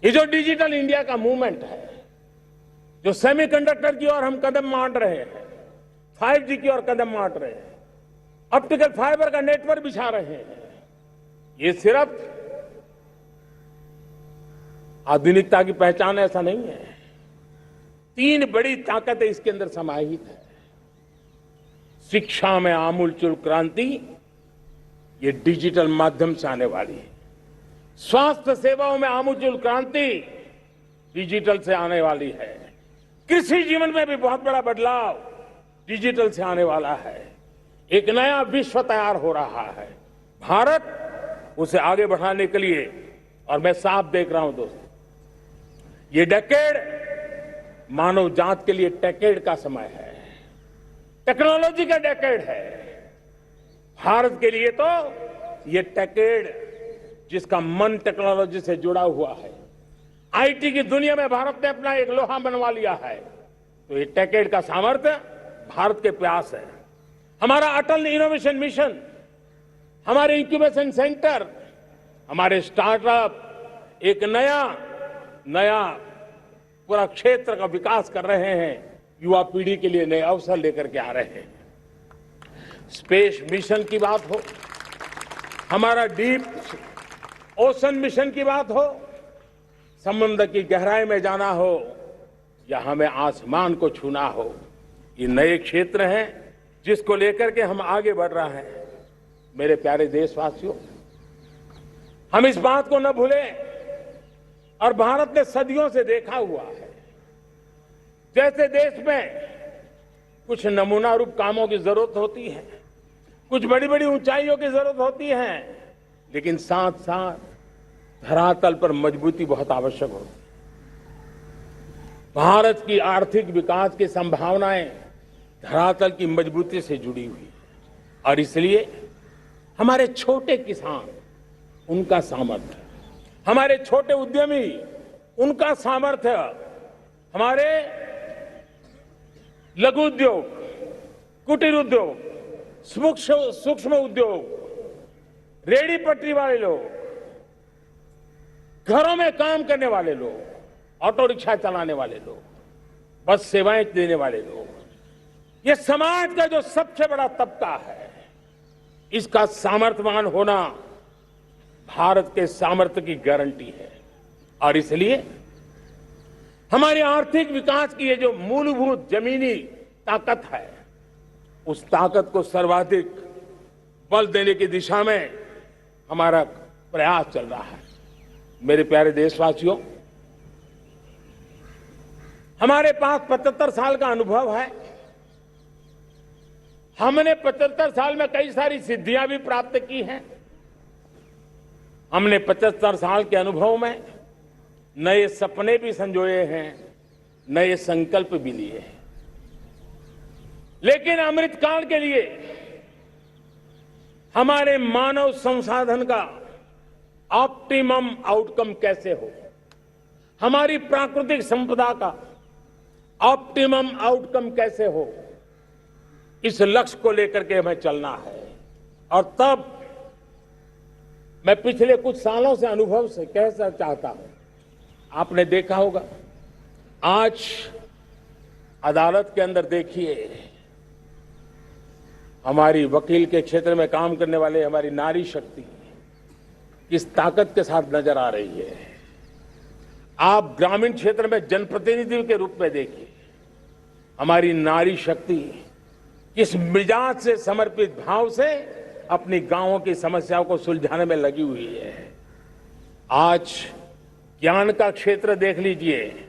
S10: ये जो डिजिटल इंडिया का मूवमेंट है, जो सेमीकंडक्टर की ओर हम कदम मांड रहे हैं, 5G की ओर कदम मांड रहे हैं, ऑप्टिकल फाइबर का नेटवर्क बिछा रहे हैं, ये सिर्फ आधुनिकता की पहचान ऐसा नहीं है। 3 बड़ी ताकतें इसके अंदर समाहित है। शिक्षा में आमूलचूल क्रांति, ये डिजिटल माध्यम से आने वाली है। स्वास्थ्य सेवाओं में आमूलचूल क्रांति डिजिटल से आने वाली है। कृषि जीवन में भी बहुत बड़ा बदलाव डिजिटल से आने वाला है। एक नया विश्व तैयार हो रहा है। भारत उसे आगे बढ़ाने के लिए, और मैं साफ देख रहा हूं दोस्तों, ये डेकेड मानव जात के लिए टेकेड का समय है, टेक्नोलॉजी का डेकेड है। भारत के लिए तो ये टेकेड जिसका मन टेक्नोलॉजी से जुड़ा हुआ है, आईटी की दुनिया में भारत ने अपना एक लोहा बनवा लिया है, तो ये टेकेड का सामर्थ्य भारत के प्रयास है। हमारा अटल इनोवेशन मिशन, हमारे इंक्यूबेशन सेंटर, हमारे स्टार्टअप एक नया पूरा क्षेत्र का विकास कर रहे हैं। युवा पीढ़ी के लिए नए अवसर लेकर के आ रहे हैं। स्पेस मिशन की बात हो, हमारा डीप ओशन मिशन की बात हो, समुद्र की गहराई में जाना हो या हमें आसमान को छूना हो, ये नए क्षेत्र हैं जिसको लेकर के हम आगे बढ़ रहे हैं। मेरे प्यारे देशवासियों, हम इस बात को न भूलें, और भारत ने सदियों से देखा हुआ है, जैसे देश में कुछ नमूना रूप कामों की जरूरत होती है, कुछ बड़ी बड़ी ऊंचाइयों की जरूरत होती है, लेकिन साथ साथ धरातल पर मजबूती बहुत आवश्यक होती है। भारत की आर्थिक विकास की संभावनाएं धरातल की मजबूती से जुड़ी हुई है, और इसलिए हमारे छोटे किसान, उनका सामर्थ्य, हमारे छोटे उद्यमी, उनका सामर्थ्य, हमारे लघु उद्योग, कुटीर उद्योग, सूक्ष्म उद्योग, रेडी पटरी वाले लोग, घरों में काम करने वाले लोग, ऑटो रिक्शा चलाने वाले लोग, बस सेवाएं देने वाले लोग, ये समाज का जो सबसे बड़ा तबका है, इसका सामर्थ्यवान होना भारत के सामर्थ्य की गारंटी है। और इसलिए हमारे आर्थिक विकास की ये जो मूलभूत जमीनी ताकत है, उस ताकत को सर्वाधिक बल देने की दिशा में हमारा प्रयास चल रहा है। मेरे प्यारे देशवासियों, हमारे पास 75 साल का अनुभव है। हमने 75 साल में कई सारी सिद्धियां भी प्राप्त की हैं। हमने 75 साल के अनुभव में नए सपने भी संजोए हैं, नए संकल्प भी लिए हैं। लेकिन अमृत काल के लिए हमारे मानव संसाधन का ऑप्टिमम आउटकम कैसे हो, हमारी प्राकृतिक संपदा का ऑप्टिमम आउटकम कैसे हो, इस लक्ष्य को लेकर के हमें चलना है। और तब मैं पिछले कुछ सालों से अनुभव से कह चाहता हूं, आपने देखा होगा आज अदालत के अंदर देखिए, हमारी वकील के क्षेत्र में काम करने वाले हमारी नारी शक्ति किस ताकत के साथ नजर आ रही है। आप ग्रामीण क्षेत्र में जनप्रतिनिधि के रूप में देखिए, हमारी नारी शक्ति किस मिजाज से, समर्पित भाव से अपनी गांवों की समस्याओं को सुलझाने में लगी हुई है। आज ज्ञान का क्षेत्र देख लीजिए,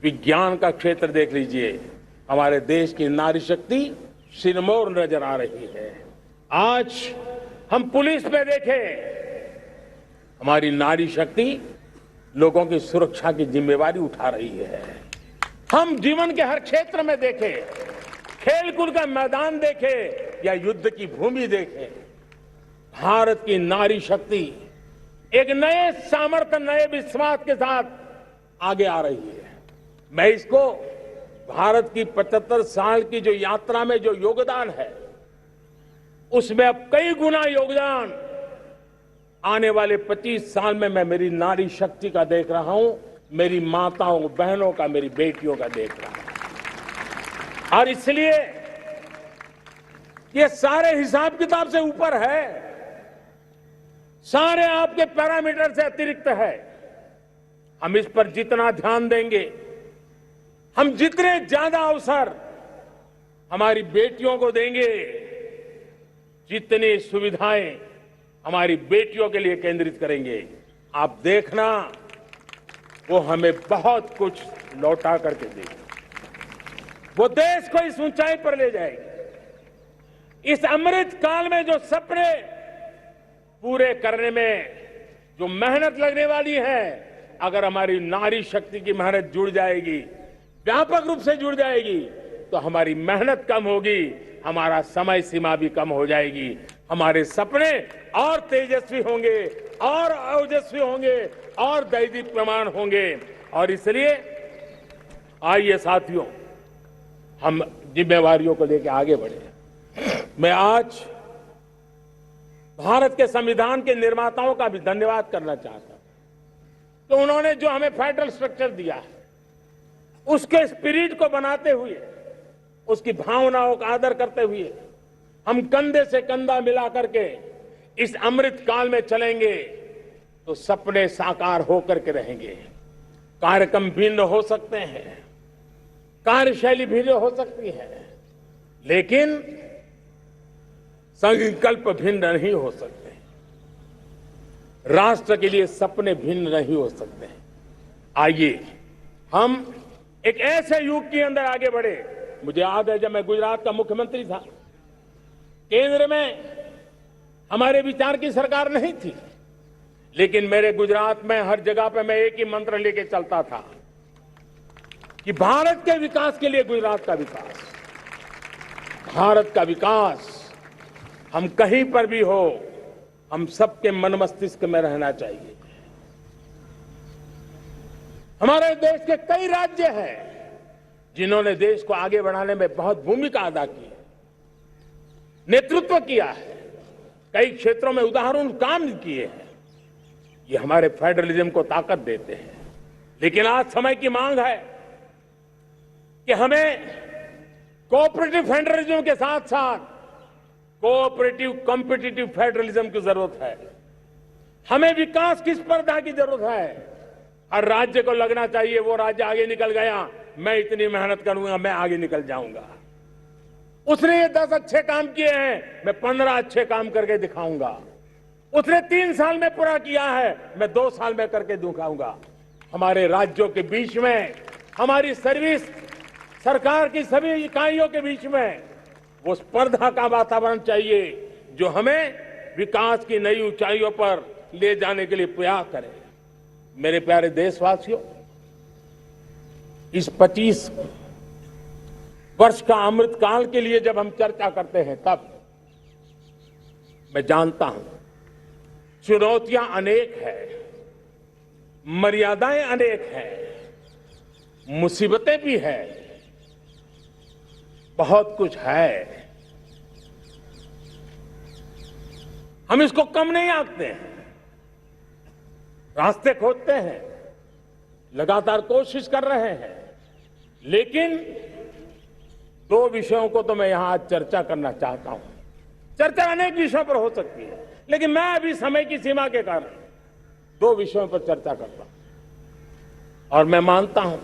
S10: विज्ञान का क्षेत्र देख लीजिए, हमारे देश की नारी शक्ति सिरमौर नजर आ रही है। आज हम पुलिस में देखें, हमारी नारी शक्ति लोगों की सुरक्षा की जिम्मेवारी उठा रही है। हम जीवन के हर क्षेत्र में देखें, खेलकूद का मैदान देखें या युद्ध की भूमि देखें, भारत की नारी शक्ति एक नए सामर्थ्य, नए विश्वास के साथ आगे आ रही है। मैं इसको भारत की 75 साल की जो यात्रा में जो योगदान है, उसमें अब कई गुना योगदान आने वाले 25 साल में मैं मेरी नारी शक्ति का देख रहा हूं, मेरी माताओं, बहनों का, मेरी बेटियों का देख रहा हूं। और इसलिए ये सारे हिसाब किताब से ऊपर है, सारे आपके पैरामीटर से अतिरिक्त है। हम इस पर जितना ध्यान देंगे, हम जितने ज्यादा अवसर हमारी बेटियों को देंगे, जितनी सुविधाएं हमारी बेटियों के लिए केंद्रित करेंगे, आप देखना वो हमें बहुत कुछ लौटा करके देगी। वो देश को इस ऊंचाई पर ले जाएगी। इस अमृत काल में जो सपने पूरे करने में जो मेहनत लगने वाली है, अगर हमारी नारी शक्ति की मेहनत जुड़ जाएगी, व्यापक रूप से जुड़ जाएगी, तो हमारी मेहनत कम होगी, हमारा समय सीमा भी कम हो जाएगी, हमारे सपने और तेजस्वी होंगे, और ओजस्वी होंगे, और दैदीप्यमान होंगे। और इसलिए आइए साथियों, हम जिम्मेवारियों को लेकर आगे बढ़े। मैं आज भारत के संविधान के निर्माताओं का भी धन्यवाद करना चाहता हूं कि उन्होंने जो हमें फेडरल स्ट्रक्चर दिया है, उसके स्पिरिट को बनाते हुए, उसकी भावनाओं का आदर करते हुए हम कंधे से कंधा मिला करके इस अमृत काल में चलेंगे तो सपने साकार होकर के रहेंगे। कार्यक्रम भिन्न हो सकते हैं, कार्यशैली भिन्न हो सकती है, लेकिन संकल्प भिन्न नहीं हो सकते। राष्ट्र के लिए सपने भिन्न नहीं हो सकते। आइए हम एक ऐसे युग के अंदर आगे बढ़े। मुझे याद है जब मैं गुजरात का मुख्यमंत्री था, केंद्र में हमारे विचार की सरकार नहीं थी, लेकिन मेरे गुजरात में हर जगह पे मैं एक ही मंत्र लेके चलता था कि भारत के विकास के लिए गुजरात का विकास, भारत का विकास हम कहीं पर भी हो, हम सबके मन मस्तिष्क में रहना चाहिए। हमारे देश के कई राज्य हैं जिन्होंने देश को आगे बढ़ाने में बहुत भूमिका अदा की है, नेतृत्व किया है, कई क्षेत्रों में उदाहरण काम किए हैं। ये हमारे फेडरलिज्म को ताकत देते हैं। लेकिन आज समय की मांग है कि हमें कोऑपरेटिव फेडरलिज्म के साथ साथ कोऑपरेटिव कॉम्पिटिटिव फेडरलिज्म की जरूरत है। हमें विकास की स्पर्धा की जरूरत है। हर राज्य को लगना चाहिए वो राज्य आगे निकल गया, मैं इतनी मेहनत करूंगा, मैं आगे निकल जाऊंगा। उसने ये 10 अच्छे काम किए हैं, मैं 15 अच्छे काम करके दिखाऊंगा। उसने 3 साल में पूरा किया है, मैं 2 साल में करके दिखाऊंगा। हमारे राज्यों के बीच में, हमारी सर्विस, सरकार की सभी इकाइयों के बीच में वो स्पर्धा का वातावरण चाहिए जो हमें विकास की नई ऊंचाइयों पर ले जाने के लिए प्रयास करे। मेरे प्यारे देशवासियों, इस 25 वर्ष का अमृत काल के लिए जब हम चर्चा करते हैं, तब मैं जानता हूं चुनौतियां अनेक हैं, मर्यादाएं अनेक हैं, मुसीबतें भी हैं, बहुत कुछ है। हम इसको कम नहीं आंकते हैं, रास्ते खोजते हैं, लगातार कोशिश कर रहे हैं, लेकिन 2 विषयों को तो मैं यहां आज चर्चा करना चाहता हूं। चर्चा अनेक विषयों पर हो सकती है, लेकिन मैं अभी समय की सीमा के कारण 2 विषयों पर चर्चा करता हूं। और मैं मानता हूं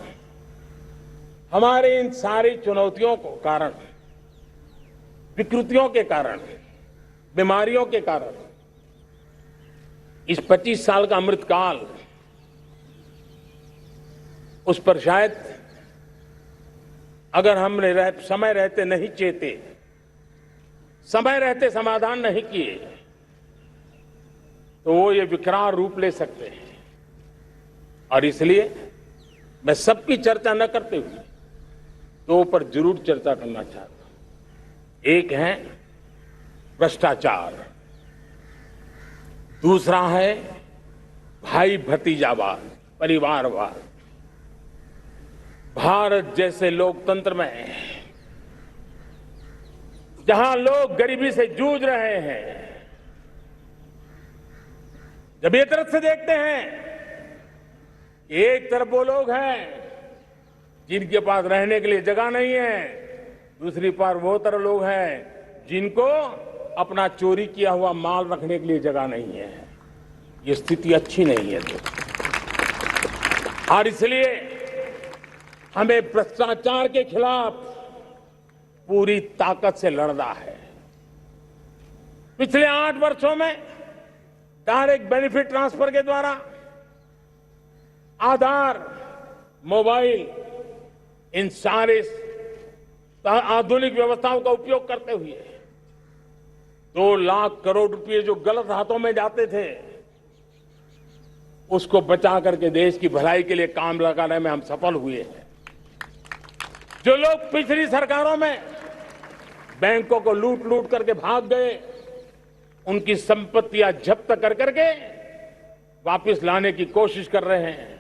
S10: हमारे इन सारी चुनौतियों को कारण, विकृतियों के कारण, बीमारियों के कारण इस 25 साल का अमृतकाल, उस पर शायद अगर हमने समय रहते नहीं चेते, समय रहते समाधान नहीं किए, तो वो ये विकराल रूप ले सकते हैं। और इसलिए मैं सबकी चर्चा न करते हुए 2 पर जरूर चर्चा करना चाहता हूं। एक है भ्रष्टाचार, दूसरा है भाई भतीजावाद, परिवारवाद। भारत जैसे लोकतंत्र में जहां लोग गरीबी से जूझ रहे हैं, जब एक तरफ से देखते हैं, एक तरफ वो लोग हैं जिनके पास रहने के लिए जगह नहीं है, दूसरी तरफ वो तरह लोग हैं जिनको अपना चोरी किया हुआ माल रखने के लिए जगह नहीं है। ये स्थिति अच्छी नहीं है। और इसलिए हमें भ्रष्टाचार के खिलाफ पूरी ताकत से लड़ना है। पिछले 8 वर्षों में डायरेक्ट बेनिफिट ट्रांसफर के द्वारा, आधार, मोबाइल, इन सारे आधुनिक व्यवस्थाओं का उपयोग करते हुए 2 लाख करोड़ रुपए जो गलत हाथों में जाते थे, उसको बचा करके देश की भलाई के लिए काम लगाने में हम सफल हुए हैं। जो लोग पिछली सरकारों में बैंकों को लूट लूट करके भाग गए, उनकी संपत्तियां जब्त कर करके वापस लाने की कोशिश कर रहे हैं।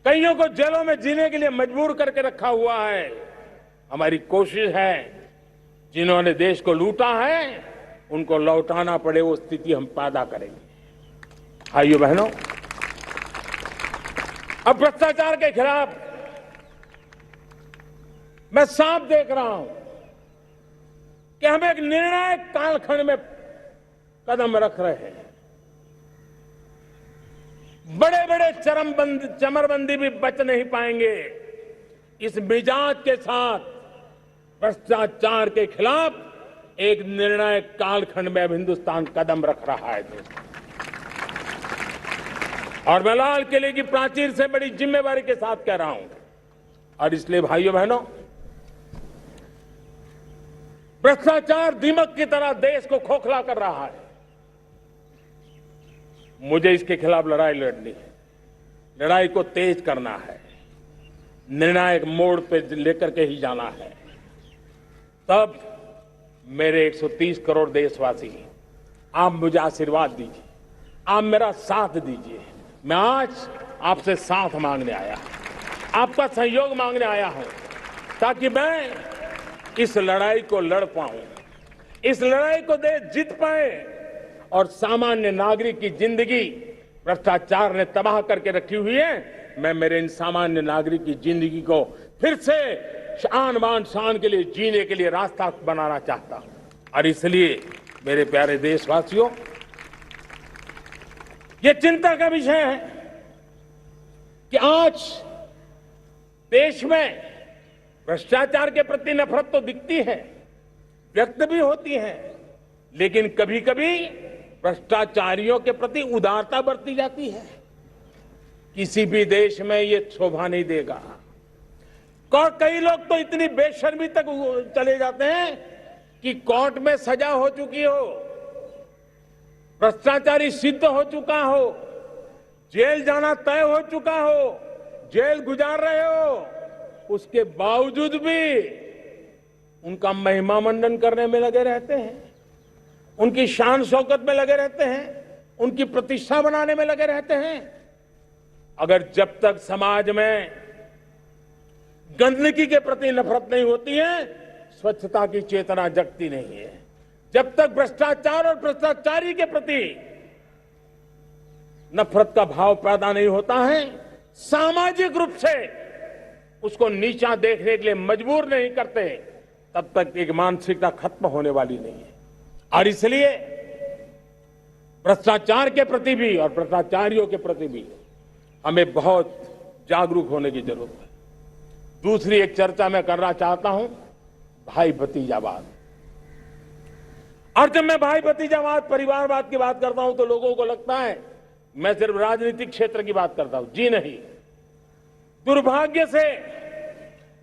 S10: कईयों को जेलों में जीने के लिए मजबूर करके रखा हुआ है। हमारी कोशिश है जिन्होंने देश को लूटा है उनको लौटाना पड़े, वो स्थिति हम पैदा करेंगे। भाइयों बहनों, अब भ्रष्टाचार के खिलाफ मैं साफ देख रहा हूं कि हम एक निर्णायक कालखंड में कदम रख रहे हैं। बड़े बड़े चमरबंदी भी बच नहीं पाएंगे। इस मिजाज के साथ भ्रष्टाचार के खिलाफ एक निर्णायक कालखंड में अब हिंदुस्तान कदम रख रहा है दोस्तों। और मैं लाल किले की प्राचीर से बड़ी जिम्मेवारी के साथ कह रहा हूं। और इसलिए भाइयों बहनों, भ्रष्टाचार दीमक की तरह देश को खोखला कर रहा है। मुझे इसके खिलाफ लड़ाई लड़नी है, लड़ाई को तेज करना है, निर्णायक मोड़ पे लेकर के ही जाना है। तब मेरे 130 करोड़ देशवासी, आप मुझे आशीर्वाद दीजिए, आप मेरा साथ दीजिए। मैं आज आपसे साथ मांगने आया हूं, आपका सहयोग मांगने आया हूं, ताकि मैं इस लड़ाई को लड़ पाऊं, इस लड़ाई को देश जीत पाए और सामान्य नागरिक की जिंदगी भ्रष्टाचार ने तबाह करके रखी हुई है। मैं मेरे इन सामान्य नागरिक की जिंदगी को फिर से शान बान शान के लिए जीने के लिए रास्ता बनाना चाहता हूं। और इसलिए मेरे प्यारे देशवासियों, ये चिंता का विषय है कि आज देश में भ्रष्टाचार के प्रति नफरत तो दिखती है, व्यक्त भी होती हैं, लेकिन कभी कभी भ्रष्टाचारियों के प्रति उदारता बरती जाती है। किसी भी देश में ये शोभा नहीं देगा। और कई लोग तो इतनी बेशर्मी तक चले जाते हैं कि कोर्ट में सजा हो चुकी हो, भ्रष्टाचारी सिद्ध हो चुका हो, जेल जाना तय हो चुका हो, जेल गुजार रहे हो, उसके बावजूद भी उनका महिमा मंडन करने में लगे रहते हैं, उनकी शान शौकत में लगे रहते हैं, उनकी प्रतिष्ठा बनाने में लगे रहते हैं। अगर जब तक समाज में गंदगी के प्रति नफरत नहीं होती है, स्वच्छता की चेतना जगती नहीं है। जब तक भ्रष्टाचार और भ्रष्टाचारी के प्रति नफरत का भाव पैदा नहीं होता है, सामाजिक रूप से उसको नीचा देखने के लिए मजबूर नहीं करते, तब तक एक मानसिकता खत्म होने वाली नहीं है। और इसलिए भ्रष्टाचार के प्रति भी और भ्रष्टाचारियों के प्रति भी हमें बहुत जागरूक होने की जरूरत है। दूसरी एक चर्चा मैं करना चाहता हूं, भाई भतीजावाद। और जब मैं भाई भतीजावाद, परिवारवाद की बात करता हूं तो लोगों को लगता है मैं सिर्फ राजनीतिक क्षेत्र की बात करता हूं। जी नहीं, दुर्भाग्य से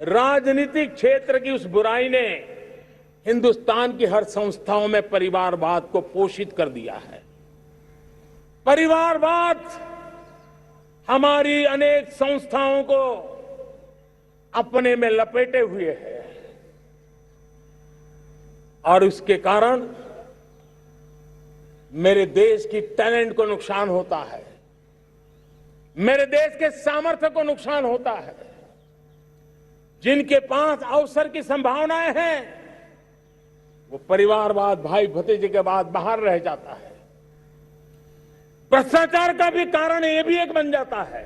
S10: राजनीतिक क्षेत्र की उस बुराई ने हिंदुस्तान की हर संस्थाओं में परिवारवाद को पोषित कर दिया है। परिवारवाद हमारी अनेक संस्थाओं को अपने में लपेटे हुए है और उसके कारण मेरे देश की टैलेंट को नुकसान होता है, मेरे देश के सामर्थ्य को नुकसान होता है। जिनके पास अवसर की संभावनाएं हैं, वो परिवारवाद, भाई भतीजे के बाद बाहर रह जाता है। भ्रष्टाचार का भी कारण ये भी एक बन जाता है,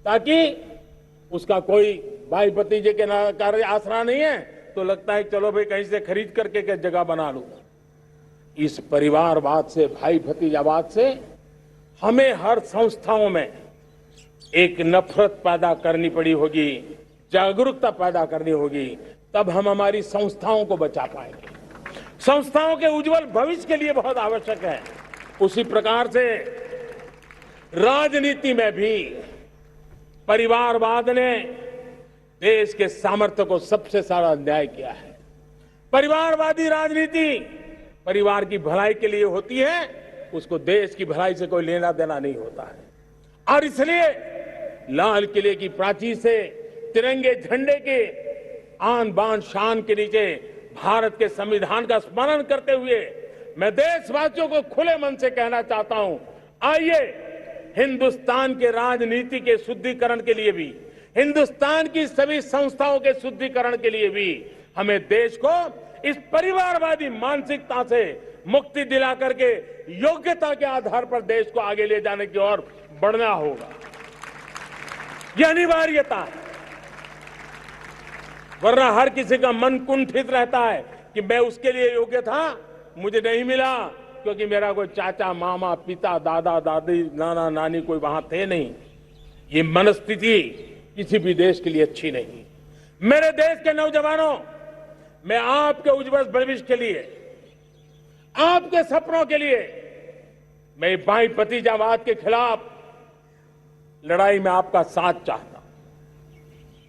S10: ताकि उसका कोई भाई भतीजे के कार्य आसरा नहीं है तो लगता है चलो भाई कहीं से खरीद करके के जगह बना लूं। इस परिवारवाद से, भाई भतीजावाद से हमें हर संस्थाओं में एक नफरत पैदा करनी पड़ी होगी, जागरूकता पैदा करनी होगी, तब हम हमारी संस्थाओं को बचा पाएंगे। संस्थाओं के उज्जवल भविष्य के लिए बहुत आवश्यक है। उसी प्रकार से राजनीति में भी परिवारवाद ने देश के सामर्थ्य को सबसे सारा अन्याय किया है। परिवारवादी राजनीति परिवार की भलाई के लिए होती है, उसको देश की भलाई से कोई लेना देना नहीं होता है। और इसलिए लाल किले की प्राचीर से तिरंगे झंडे के आन बान शान के नीचे भारत के संविधान का स्मरण करते हुए मैं देशवासियों को खुले मन से कहना चाहता हूं, आइए हिंदुस्तान के राजनीति के शुद्धिकरण के लिए भी, हिंदुस्तान की सभी संस्थाओं के शुद्धिकरण के लिए भी हमें देश को इस परिवारवादी मानसिकता से मुक्ति दिला करके योग्यता के आधार पर देश को आगे ले जाने की ओर बढ़ना होगा। यह अनिवार्यता है, वरना हर किसी का मन कुंठित रहता है कि मैं उसके लिए योग्य था, मुझे नहीं मिला क्योंकि मेरा कोई चाचा, मामा, पिता, दादा, दादी, नाना, नानी कोई वहां थे नहीं। ये मनस्थिति किसी भी देश के लिए अच्छी नहीं। मेरे देश के नौजवानों, मैं आपके उज्जवल भविष्य के लिए, आपके सपनों के लिए, मैं भाई भतीजावाद के खिलाफ लड़ाई में आपका साथ चाहता हूं।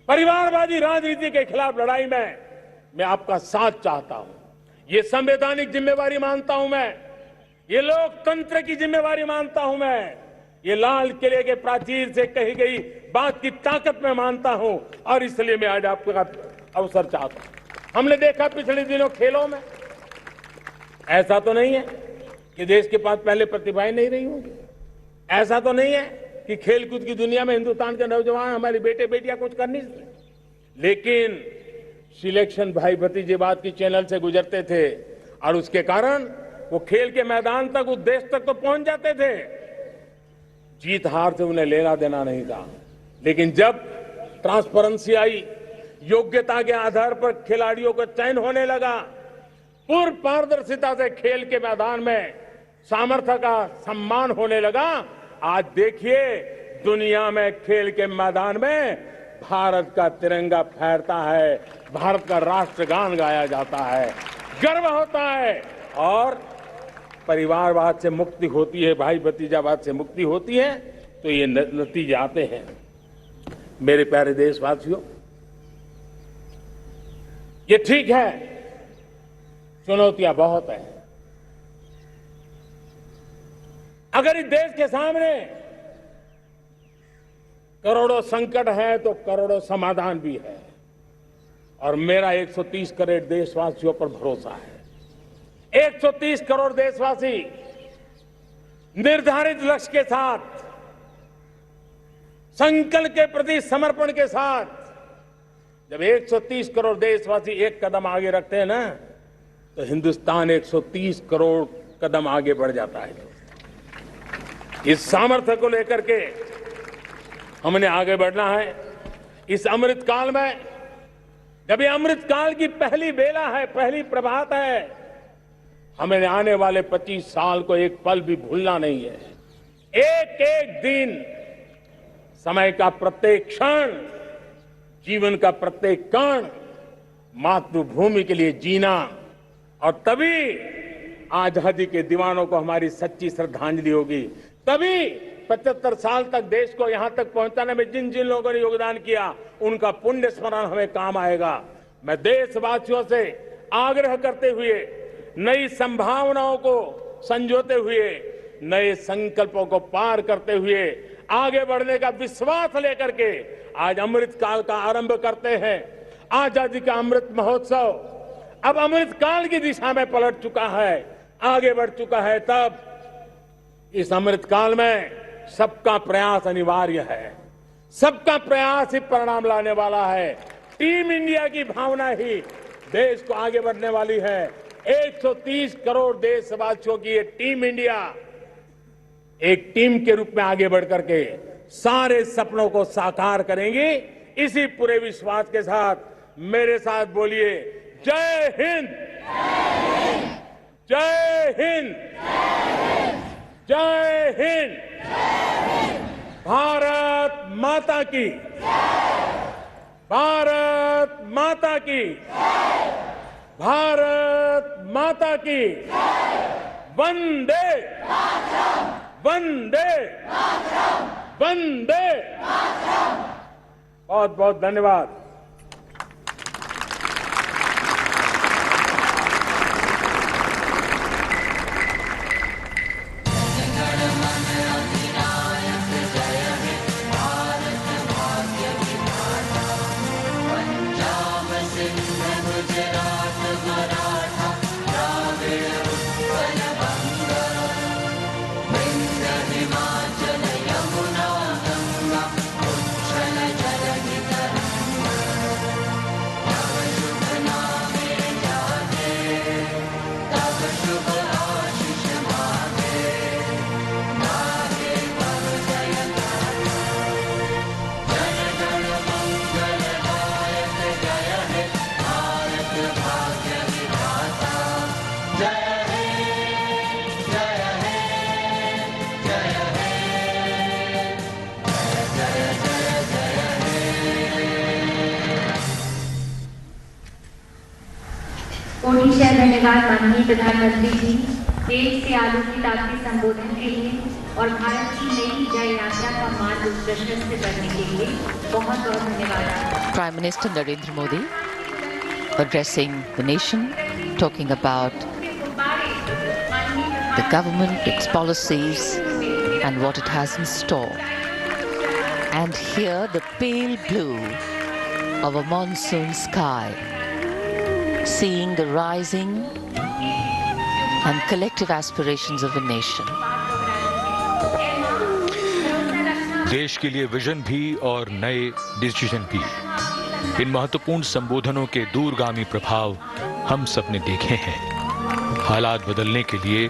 S10: परिवारवादी राजनीति के खिलाफ लड़ाई में मैं आपका साथ चाहता हूं। ये संवैधानिक जिम्मेवारी मानता हूं मैं, ये लोकतंत्र की जिम्मेवारी मानता हूं मैं, ये लाल किले के प्राचीर से कही गई बात की ताकत में मानता हूं और इसलिए मैं आज आपका अवसर चाहता हूं। हमने देखा पिछले दिनों खेलों में, ऐसा तो नहीं है कि देश के पास पहले प्रतिभाएं नहीं रही होंगी, ऐसा तो नहीं है कि खेलकूद की दुनिया में हिंदुस्तान के नौजवान, हमारे बेटे बेटियां कुछ कर नहीं सकते, लेकिन सिलेक्शन भाई भतीजेवाद की चैनल से गुजरते थे और उसके कारण वो खेल के मैदान तक, उस देश तक तो पहुंच जाते थे। जीत हार से उन्हें लेना देना नहीं था, लेकिन जब ट्रांसपेरेंसी आई, योग्यता के आधार पर खिलाड़ियों का चयन होने लगा, पूर्ण पारदर्शिता से खेल के मैदान में सामर्थ्य का सम्मान होने लगा, आज देखिए दुनिया में खेल के मैदान में भारत का तिरंगा फहरता है, भारत का राष्ट्रगान गाया जाता है, गर्व होता है और परिवारवाद से मुक्ति होती है, भाई भतीजावाद से मुक्ति होती है, तो ये नतीजे आते हैं। मेरे प्यारे देशवासियों, ये ठीक है, चुनौतियां बहुत हैं। अगर इस देश के सामने करोड़ों संकट है तो करोड़ों समाधान भी है, और मेरा 130 करोड़ देशवासियों पर भरोसा है। 130 करोड़ देशवासी निर्धारित लक्ष्य के साथ, संकल्प के प्रति समर्पण के साथ, जब 130 करोड़ देशवासी एक कदम आगे रखते हैं ना, तो हिंदुस्तान 130 करोड़ कदम आगे बढ़ जाता है। इस सामर्थ्य को लेकर के हमने आगे बढ़ना है। इस अमृत काल में, जब ये अमृत काल की पहली बेला है, पहली प्रभात है, हमें आने वाले 25 साल को एक पल भी भूलना नहीं है। एक एक दिन, समय का प्रत्येक क्षण, जीवन का प्रत्येक कण मातृभूमि के लिए जीना, और तभी आजादी के दीवानों को हमारी सच्ची श्रद्धांजलि होगी। तभी 75 साल तक देश को यहां तक पहुंचाने में जिन जिन लोगों ने योगदान किया, उनका पुण्य स्मरण हमें काम आएगा। मैं देशवासियों से आग्रह करते हुए, नई संभावनाओं को संजोते हुए, नए संकल्पों को पार करते हुए, आगे बढ़ने का विश्वास लेकर के आज अमृत काल का आरंभ करते हैं। आजादी का अमृत महोत्सव अब अमृत काल की दिशा में पलट चुका है, आगे बढ़ चुका है। तब इस अमृत काल में सबका प्रयास अनिवार्य है, सबका प्रयास ही परिणाम लाने वाला है। टीम इंडिया की भावना ही देश को आगे बढ़ने वाली है। 130 करोड़ देशवासियों की ये टीम इंडिया एक टीम के रूप में आगे बढ़ करके सारे सपनों को साकार करेंगे। इसी पूरे विश्वास के साथ मेरे साथ बोलिए, जय हिंद, जय हिंद, जय हिंद, भारत माता की, भारत माता की, भारत माता की, वंदे, वंदे, वंदे। बहुत बहुत धन्यवाद।
S8: कोटि धन्यवाद माननीय प्रधानमंत्री जी, देश से आलू की ताकती संबोधन के लिए और भारत की नई जय यात्रा का मार्ग प्रशस्त करने के लिए बहुत बहुत धन्यवाद।
S4: Prime Minister Narendra Modi addressing the nation, talking about the government, its policies and what it has in store. And here the pale blue of a monsoon sky, seeing the rising and collective aspirations of a nation.
S6: देश के लिए vision भी और नए decision भी, इन महत्वपूर्ण संबोधनों के दूरगामी प्रभाव हम सब ने देखे हैं। हालात बदलने के लिए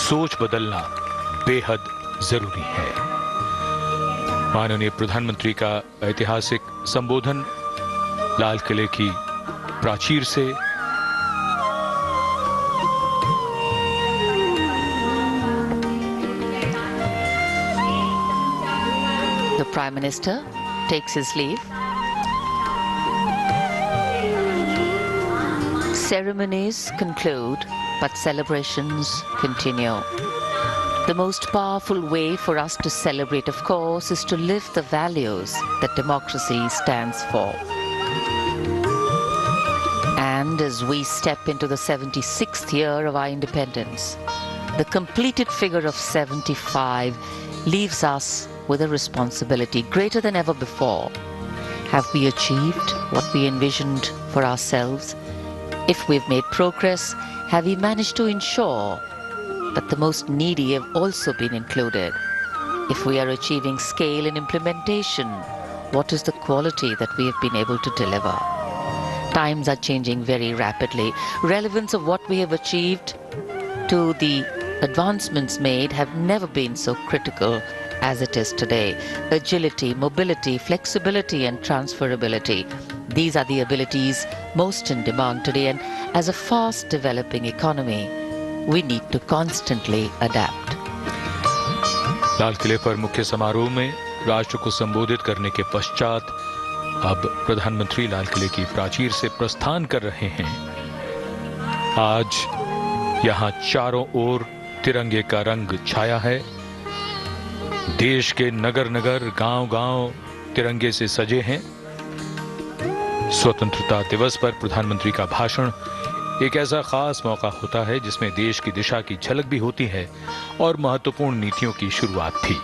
S6: सोच बदलना बेहद जरूरी है। माननीय प्रधानमंत्री का ऐतिहासिक संबोधन लाल किले की प्राचीर से
S4: The Prime Minister takes his leave Ceremonies conclude, but celebrations continue. The most powerful way for us to celebrate, of course, is to live the values that democracy stands for. And as we step into the 76th year of our independence, the completed figure of 75 leaves us with a responsibility greater than ever before. Have we achieved what we envisioned for ourselves? If we've made progress, have we managed to ensure that the most needy have also been included? If we are achieving scale and implementation, what is the quality that we have been able to deliver? Times are changing very rapidly. Relevance of what we have achieved to the advancements made have never been so critical as it is today. Agility, mobility, flexibility and transferability. These are the abilities most in demand today, and as a fast developing economy, we need to constantly adapt.
S6: लाल किले पर मुख्य समारोह में राष्ट्र को संबोधित करने के पश्चात अब प्रधानमंत्री लाल किले की प्राचीर से प्रस्थान कर रहे हैं। आज यहां चारों ओर तिरंगे का रंग छाया है। देश के नगर नगर, गांव गांव तिरंगे से सजे हैं। स्वतंत्रता दिवस पर प्रधानमंत्री का भाषण एक ऐसा खास मौका होता है जिसमें देश की दिशा की झलक भी होती है और महत्वपूर्ण नीतियों की शुरुआत थी।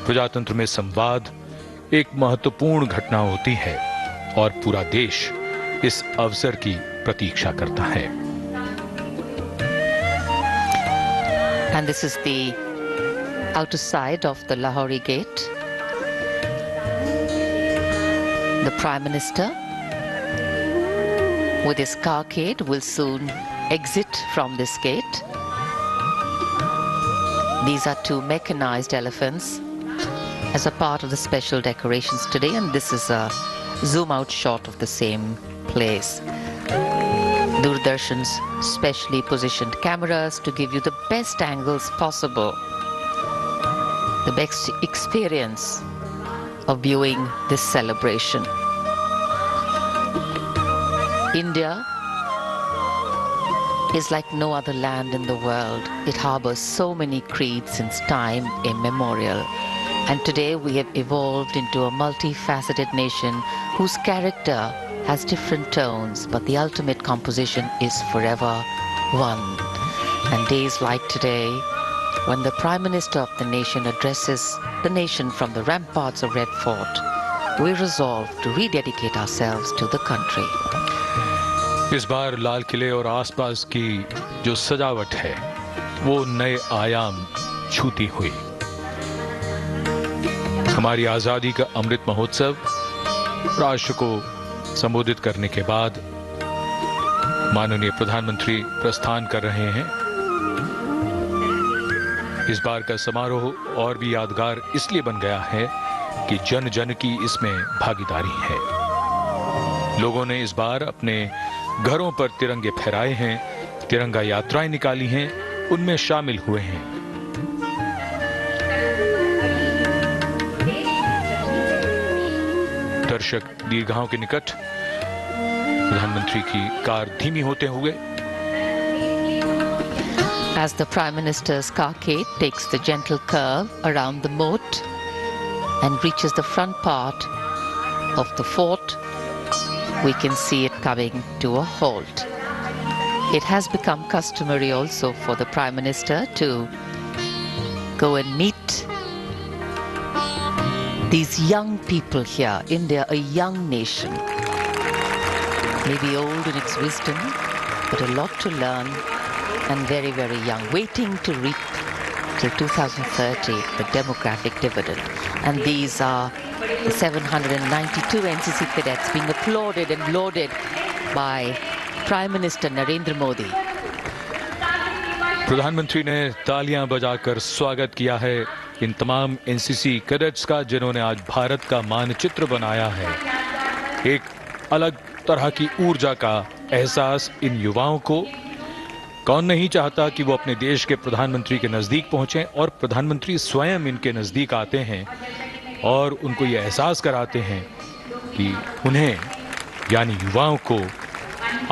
S6: प्रजातंत्र में संवाद एक महत्वपूर्ण घटना होती है और पूरा देश इस अवसर की प्रतीक्षा करता है।
S4: And this is the outer side of the Lahori Gate. The Prime Minister with his carcade will soon exit from this gate. These are two mechanized elephants as a part of the special decorations today, and this is a zoom out shot of the same place. Doordarshan's specially positioned cameras to give you the best angles possible, the best experience of viewing this celebration. India is like no other land in the world. It harbors so many creeds since time immemorial. And today we have evolved into a multifaceted nation whose character has different tones, but the ultimate composition is forever one. And days like today, when the Prime Minister of the nation addresses the nation from the ramparts of Red Fort, we resolve to rededicate ourselves to the country.
S6: इस बार लाल किले और आसपास की जो सजावट है वो नए आयाम छूती हुई। हमारी आजादी का अमृत महोत्सव राष्ट्र को संबोधित करने के बाद माननीय प्रधानमंत्री प्रस्थान कर रहे हैं। इस बार का समारोह और भी यादगार इसलिए बन गया है कि जन जन की इसमें भागीदारी है। लोगों ने इस बार अपने घरों पर तिरंगे फहराए हैं, तिरंगा यात्राएं निकाली हैं, उनमें शामिल हुए हैं। दर्शक दीर्घाओं के निकट प्रधानमंत्री की कार धीमी होते हुए
S4: as the Prime Minister's carcade takes the gentle curve around the moat and reaches the front part of the fort, we can see it coming to a halt. It has become customary also for the Prime Minister to go and meet these young people here. India, a young nation, maybe old in its wisdom, but a lot to learn, and very, very young, waiting to reap till 2030 the demographic dividend. And these are the 792 NCC cadets being applauded and lauded by Prime Minister Narendra Modi.
S6: प्रधानमंत्री ने तालियां बजाकर स्वागत किया है इन तमाम NCC cadets का, जिन्होंने आज भारत का मानचित्र बनाया है। एक अलग तरह की ऊर्जा का एहसास इन युवाओं को। कौन नहीं चाहता कि वो अपने देश के प्रधानमंत्री के नजदीक पहुंचे, और प्रधानमंत्री स्वयं इनके नजदीक आते हैं और उनको ये एहसास कराते हैं कि उन्हें यानी युवाओं को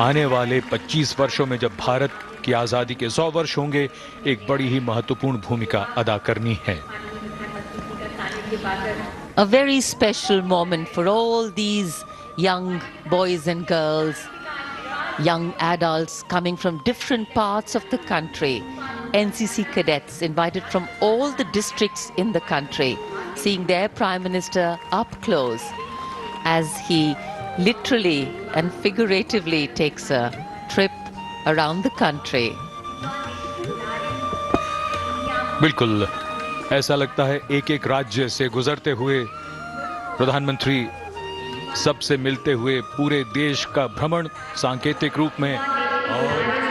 S6: आने वाले 25 वर्षों में जब भारत की आजादी के 100 वर्ष होंगे, एक बड़ी ही महत्वपूर्ण भूमिका अदा करनी है।
S4: A very special moment for all these young boys and girls, young adults coming from different parts of the country. NCC cadets invited from all the districts in the country, seeing their Prime Minister up close as he literally and figuratively takes a trip around the country.
S6: बिल्कुल ऐसा लगता है एक एक राज्य से गुजरते हुए प्रधानमंत्री सबसे मिलते हुए पूरे देश का भ्रमण सांकेतिक रूप में। और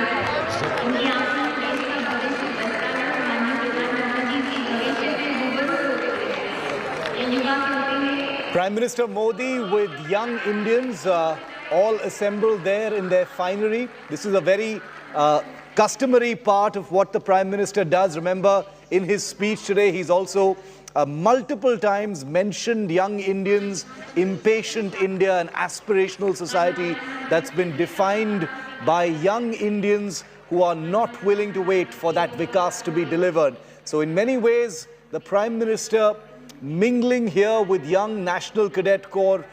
S1: Prime Minister Modi with young Indians all assembled there in their finery. This is a very customary part of what the Prime Minister does. Remember, in his speech today, he's also multiple times mentioned young Indians, impatient India, an aspirational society that's been defined by young Indians who are not willing to wait for that Vikas to be delivered. So in many ways, the Prime Minister mingling here with young National Cadet Corps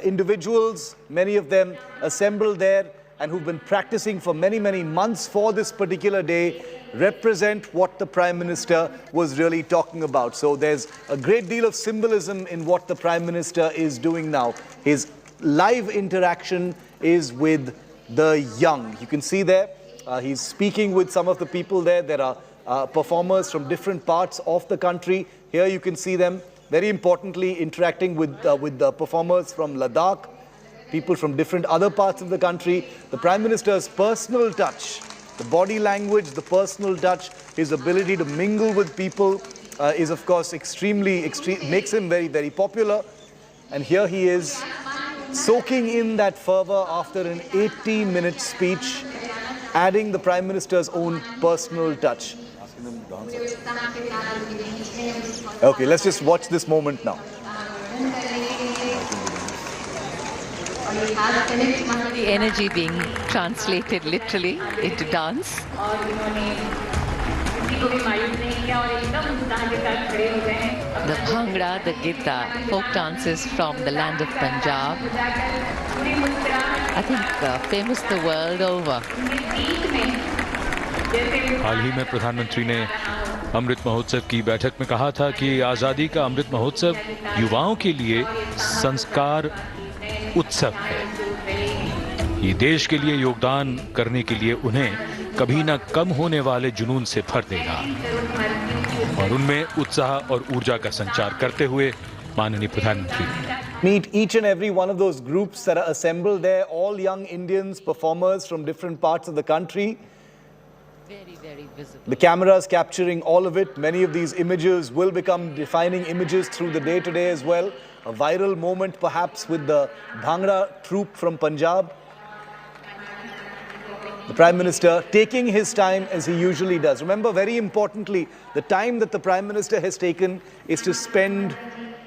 S1: individuals, many of them assembled there and who've been practicing for many, many months for this particular day, represent what the Prime Minister was really talking about. So there's a great deal of symbolism in what the Prime Minister is doing now. His live interaction is with the young. You can see there, he's speaking with some of the people there. There are performers from different parts of the country. Here you can see them, very importantly, interacting with the performers from Ladakh, people from different other parts of the country. The Prime Minister's personal touch, the body language, the personal touch, his ability to mingle with people is of course makes him very, very popular. And here he is soaking in that fervor after an 80-minute speech, adding the Prime Minister's own personal touch. Okay, let's just watch this moment now.
S4: The energy being translated literally into dance. The Bhangra, the Gita, folk dances from the land of Punjab. I think famous the world over.
S6: हाल ही में प्रधानमंत्री ने अमृत महोत्सव की बैठक में कहा था कि आजादी का अमृत महोत्सव युवाओं के लिए संस्कार उत्सव है। ये देश के लिए योगदान करने के लिए उन्हें कभी ना कम होने वाले जुनून से भर देगा और उनमें उत्साह और ऊर्जा का संचार करते हुए माननीय प्रधानमंत्री
S1: meet each and every one of those groups that are assembled there, all young Indians, performers from different parts of the country.
S4: Very visible.
S1: The cameras capturing all of it. Many of these images will become defining images through the day today as well. A viral moment perhaps with the Bhangra troupe from Punjab. The Prime Minister taking his time as he usually does. Remember, very importantly, the time that the Prime Minister has taken is to spend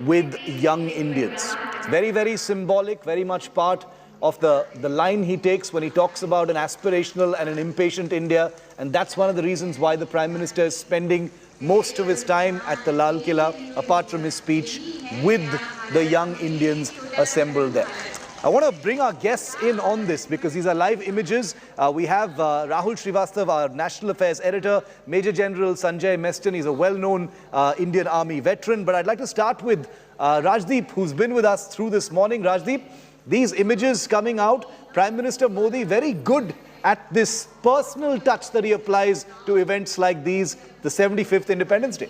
S1: with young Indians. It's very, very symbolic, very much part of the line he takes when he talks about an aspirational and an impatient India. And that's one of the reasons why the Prime Minister is spending most of his time at the Lal Killa, apart from his speech, with the young Indians assembled there. I want to bring our guests in on this because these are live images. We have Rahul Srivastav, our National Affairs Editor, Major General Sanjay Meston. He's a well-known Indian Army veteran. But I'd like to start with Rajdeep, who's been with us through this morning. Rajdeep, these images coming out, Prime Minister Modi very good at this personal touch that he applies to events like these, the 75th Independence Day.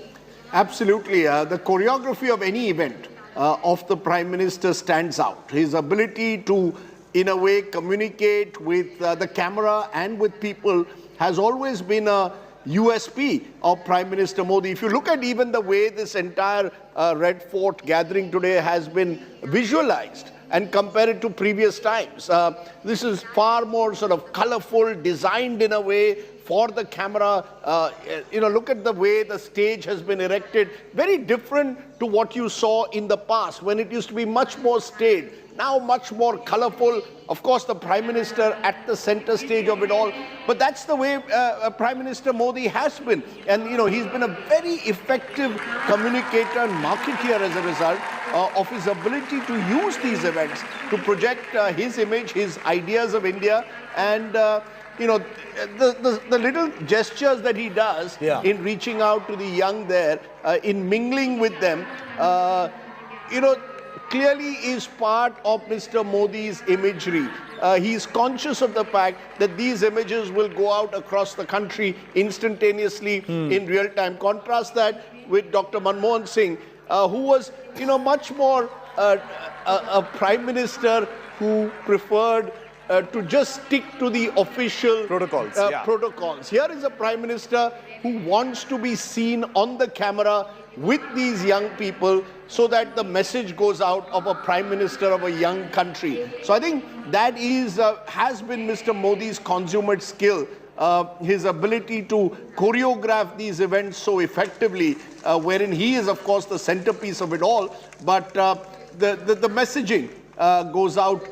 S11: Absolutely. The choreography of any event of the Prime Minister stands out. His ability to, in a way, communicate with the camera and with people has always been a USP of Prime Minister Modi. If you look at even the way this entire Red Fort gathering today has been visualized, and compare it to previous times. This is far more sort of colorful, designed in a way for the camera. Look at the way the stage has been erected. Very different to what you saw in the past when it used to be much more staid. Now much more colorful. Of course, the Prime Minister at the center stage of it all. But that's the way Prime Minister Modi has been. And, he's been a very effective communicator and marketeer as a result of his ability to use these events to project his image, his ideas of India. And, the little gestures that he does in reaching out to the young there, in mingling with them, clearly is part of Mr. Modi's imagery. He is conscious of the fact that these images will go out across the country instantaneously in real time. Contrast that with Dr. Manmohan Singh, who was, much more a prime minister who preferred to just stick to the official protocols. Here is a prime minister who wants to be seen on the camera with these young people so that the message goes out of a prime minister of a young country. So I think that has been Mr. Modi's consummate skill, his ability to choreograph these events so effectively, wherein he is, of course, the centerpiece of it all. But the messaging goes out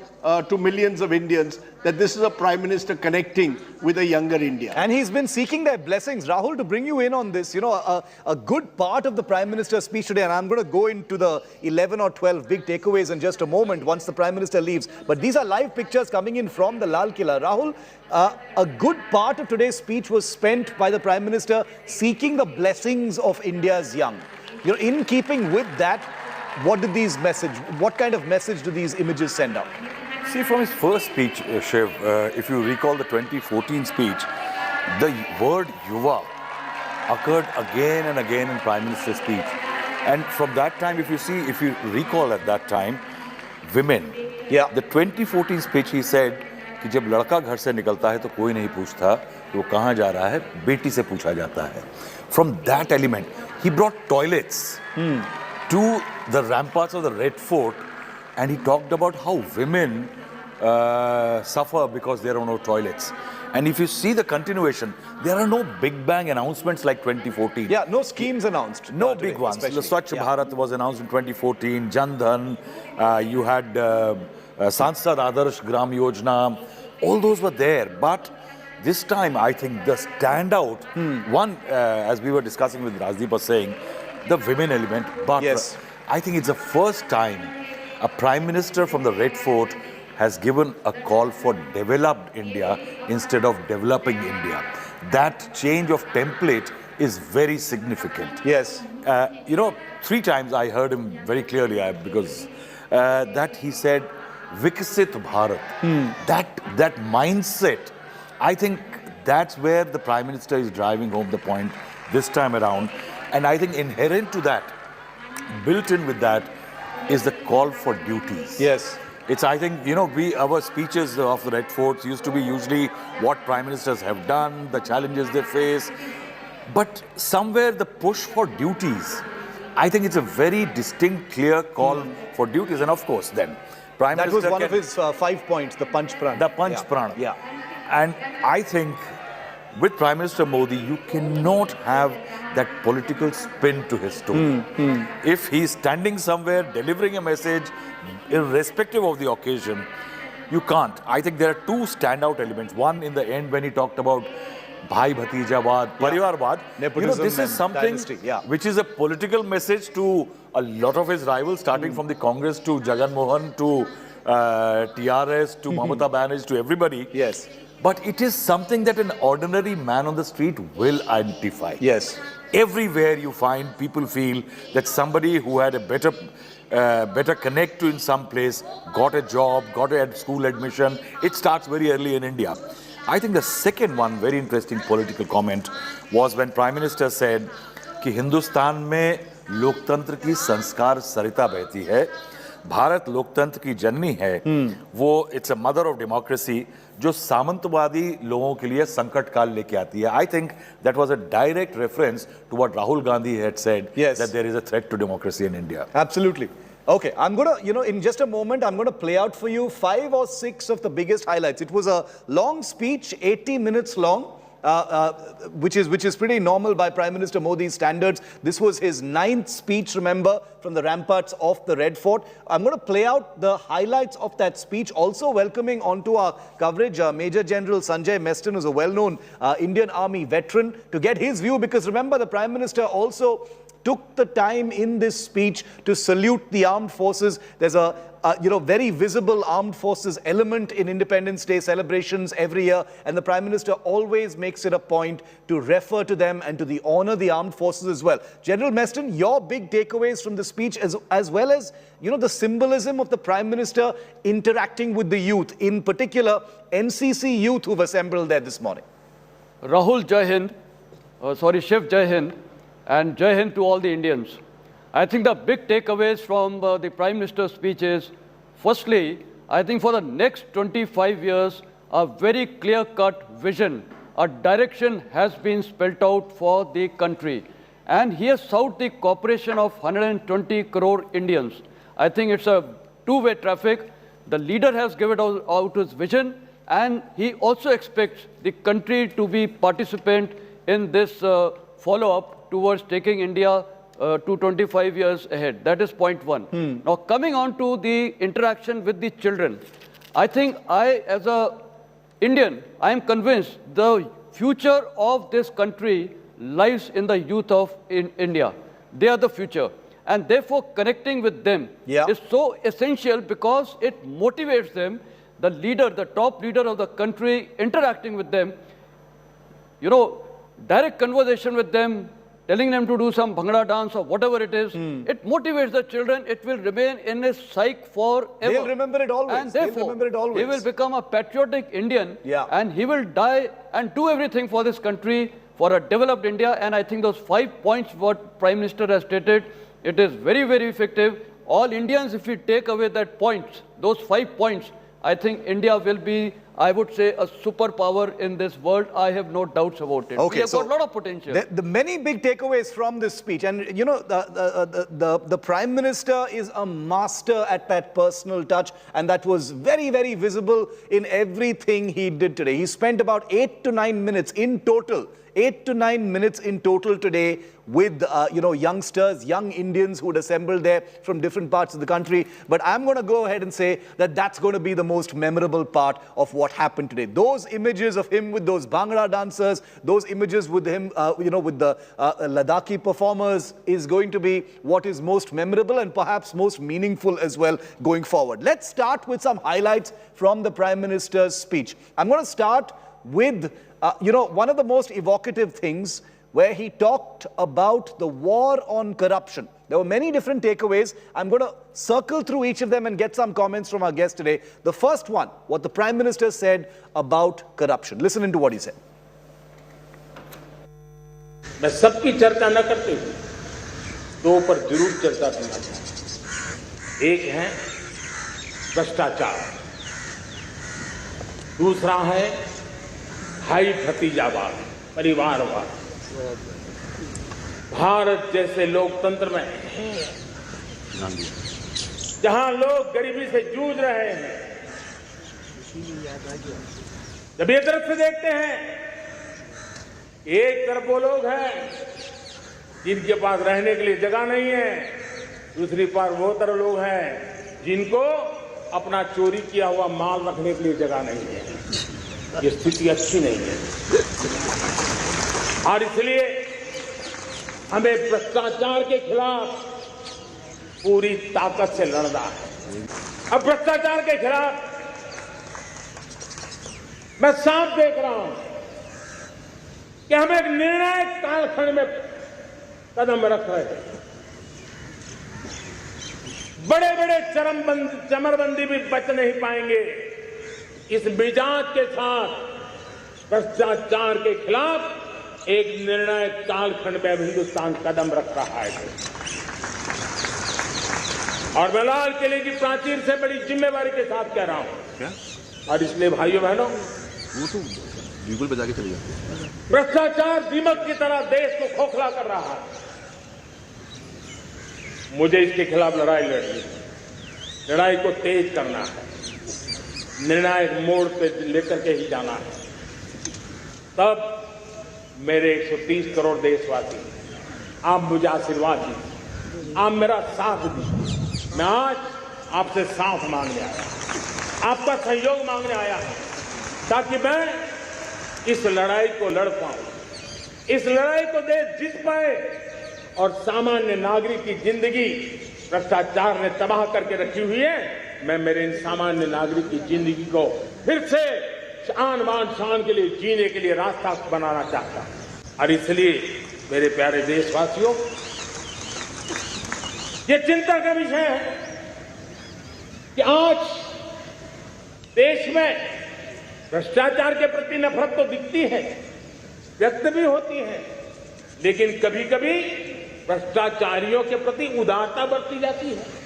S11: to millions of Indians that this is a Prime Minister connecting with a younger India.
S1: And he's been seeking their blessings. Rahul, to bring you in on this, a good part of the Prime Minister's speech today, and I'm going to go into the 11 or 12 big takeaways in just a moment once the Prime Minister leaves. But these are live pictures coming in from the Lal Killa. Rahul, a good part of today's speech was spent by the Prime Minister seeking the blessings of India's young. In keeping with that, what kind of message do these images send out?
S12: See, from his first speech, Shiv, if you recall the 2014 speech, the word Yuva occurred again and again in Prime Minister's speech. And from that time, if you recall at that time, women.
S1: Yeah.
S12: The 2014 speech, he said, कि जब लड़का घर से निकलता है तो कोई नहीं पूछता कि वो कहाँ जा रहा है, बेटी से पूछा जाता है. From that element, he brought toilets to the ramparts of the Red Fort, and he talked about how women suffer because there are no toilets. And if you see the continuation, there are no big bang announcements like 2014.
S1: Yeah, no schemes announced.
S12: No big ones. The Swachh Bharat was announced in 2014, Jan Dhan, you had Sansad Adarsh Gram Yojana, all those were there. But this time, I think the standout, one, as we were discussing with Rajdeep was saying, the women element. But
S1: yes.
S12: I think it's the first time a Prime Minister from the Red Fort has given a call for developed India instead of developing India. That change of template is very significant.
S1: Yes.
S12: 3 times I heard him very clearly because that he said, Vikasit Bharat. That mindset, I think that's where the Prime Minister is driving home the point this time around. And I think inherent to that, built in with that, is the call for duties.
S1: Yes.
S12: It's, I think, our speeches of the Red Forts used to be usually what Prime Ministers have done, the challenges they face. But somewhere the push for duties, I think it's a very distinct, clear call for duties. And of course, then, Prime Minister...
S1: That was one of his 5 points, the Panch Pran.
S12: The Panch Pran.
S1: Yeah.
S12: And I think with Prime Minister Modi, you cannot have that political spin to his story. If he's standing somewhere, delivering a message, irrespective of the occasion, you can't. I think there are 2 standout elements. One, in the end, when he talked about Bhai Bhatijawad, Parivarwad, this is something which is a political message to a lot of his rivals, starting from the Congress to Jagan Mohan to TRS to Mamata Banerjee to everybody.
S1: Yes.
S12: But it is something that an ordinary man on the street will identify.
S1: Yes.
S12: Everywhere you find, people feel that somebody who had a better connect to in some place, got a job, got a school admission. It starts very early in India. I think the second one, very interesting political comment, was when Prime Minister said कि हिंदुस्तान में लोकतंत्र की संस्कार सरिता बहती है, भारत लोकतंत्र की जननी है, वो it's a mother of democracy, जो सामंतवादी लोगों के लिए संकट काल लेके आती है. I think that was a direct reference to what Rahul Gandhi had said, that there is a threat to democracy in India.
S1: Absolutely. Okay, I'm going to, in just a moment, I'm going to play out for you 5 or 6 of the biggest highlights. It was a long speech, 80 minutes long. which is pretty normal by Prime Minister Modi's standards. This was his 9th speech, remember, from the ramparts of the Red Fort. I'm going to play out the highlights of that speech, also welcoming onto our coverage Major General Sanjay Meston, who's a well-known Indian Army veteran, to get his view, because remember, the Prime Minister also took the time in this speech to salute the armed forces. There's a very visible armed forces element in Independence Day celebrations every year, and the Prime Minister always makes it a point to refer to them and to honor the armed forces as well. General Meston, your big takeaways from the speech, as well as the symbolism of the Prime Minister interacting with the youth, in particular NCC youth who've assembled there this morning.
S13: Rahul, Jai Hind. Shiv, Jai Hind. And Jai Hind to all the Indians. I think the big takeaways from the Prime Minister's speech is, firstly, I think for the next 25 years, a very clear-cut vision, a direction has been spelled out for the country. And he has sought the cooperation of 120 crore Indians. I think it's a two-way traffic. The leader has given out his vision, and he also expects the country to be participant in this follow-up towards taking India to 25 years ahead. That is point one. Now, coming on to the interaction with the children, I think as an Indian, I am convinced the future of this country lies in the youth of India. They are the future. And therefore, connecting with them is so essential, because it motivates them. The leader, the top leader of the country, interacting with them, direct conversation with them, telling them to do some Bhangra dance or whatever it is, it motivates the children. It will remain in his psyche forever.
S1: They'll remember it always.
S13: And therefore, he will become a patriotic Indian, and he will die and do everything for this country, for a developed India. And I think those 5 points what Prime Minister has stated, it is very, very effective. All Indians, if we take away that points, those 5 points, I think India will be, I would say, a superpower in this world. I have no doubts about it.
S1: Okay,
S13: we have got a lot of potential.
S1: The many big takeaways from this speech, and the Prime Minister is a master at that personal touch, and that was very, very visible in everything he did today. He spent about 8 to 9 minutes in total. 8 to 9 minutes in total today with, youngsters, young Indians who had assembled there from different parts of the country. But I'm going to go ahead and say that that's going to be the most memorable part of what happened today. Those images of him with those Bhangra dancers, those images with him, with the Ladakhi performers is going to be what is most memorable and perhaps most meaningful as well going forward. Let's start with some highlights from the Prime Minister's speech. I'm going to start with one of the most evocative things, where he talked about the war on corruption. There were many different takeaways. I'm going to circle through each of them and get some comments from our guest today. The first one, what the Prime Minister said about corruption. Listen into what he said.
S10: मैं सबकी चर्चा न करते हुए दो पर जरूर चर्चा करना चाहूं। एक है भ्रष्टाचार, दूसरा है भाई भतीजावाद, परिवारवाद। भारत जैसे लोकतंत्र में जहां लोग गरीबी से जूझ रहे हैं, जब ये दृश्य देखते हैं, एक तरफ वो लोग हैं जिनके पास रहने के लिए जगह नहीं है, दूसरी तरफ वो तरह लोग हैं जिनको अपना चोरी किया हुआ माल रखने के लिए जगह नहीं है। ये स्थिति अच्छी नहीं है, और इसलिए हमें भ्रष्टाचार के खिलाफ पूरी ताकत से लड़ना है। अब भ्रष्टाचार के खिलाफ मैं साफ देख रहा हूं कि हम एक निर्णायक कालखंड में कदम रख रहे हैं। बड़े बड़े चमरबंदी भी बच नहीं पाएंगे। इस मिजाज के साथ भ्रष्टाचार के खिलाफ एक निर्णायक कालखंड में हिंदुस्तान कदम रख रहा है, और मैं लाल किले की प्राचीर से बड़ी जिम्मेवारी के साथ कह रहा हूं। और इसलिए भाइयों बहनों, वो तो बिल्कुल बजा के चले जाते। भ्रष्टाचार दीमक की तरह देश को खोखला कर रहा है। मुझे इसके खिलाफ लड़ाई लड़नी है, लड़ाई को तेज करना है, निर्णायक मोड़ पे लेकर के ही जाना है। तब मेरे 130 करोड़ देशवासी, आप मुझे आशीर्वाद दीजिए, आप मेरा साथ दीजिए। मैं आज आपसे साथ मांगने आया, आपका सहयोग मांगने आया हूं, ताकि मैं इस लड़ाई को लड़ पाऊं, इस लड़ाई को देश जीत पाए और सामान्य नागरिक की जिंदगी भ्रष्टाचार ने तबाह करके रखी हुई है। मैं मेरे इन सामान्य नागरिक की जिंदगी को फिर से शान मान शान के लिए जीने के लिए रास्ता बनाना चाहता हूं। और इसलिए मेरे प्यारे देशवासियों, ये चिंता का विषय है कि आज देश में भ्रष्टाचार के प्रति नफरत तो दिखती है, व्यक्त भी होती है, लेकिन कभी कभी भ्रष्टाचारियों के प्रति उदारता बरती जाती है।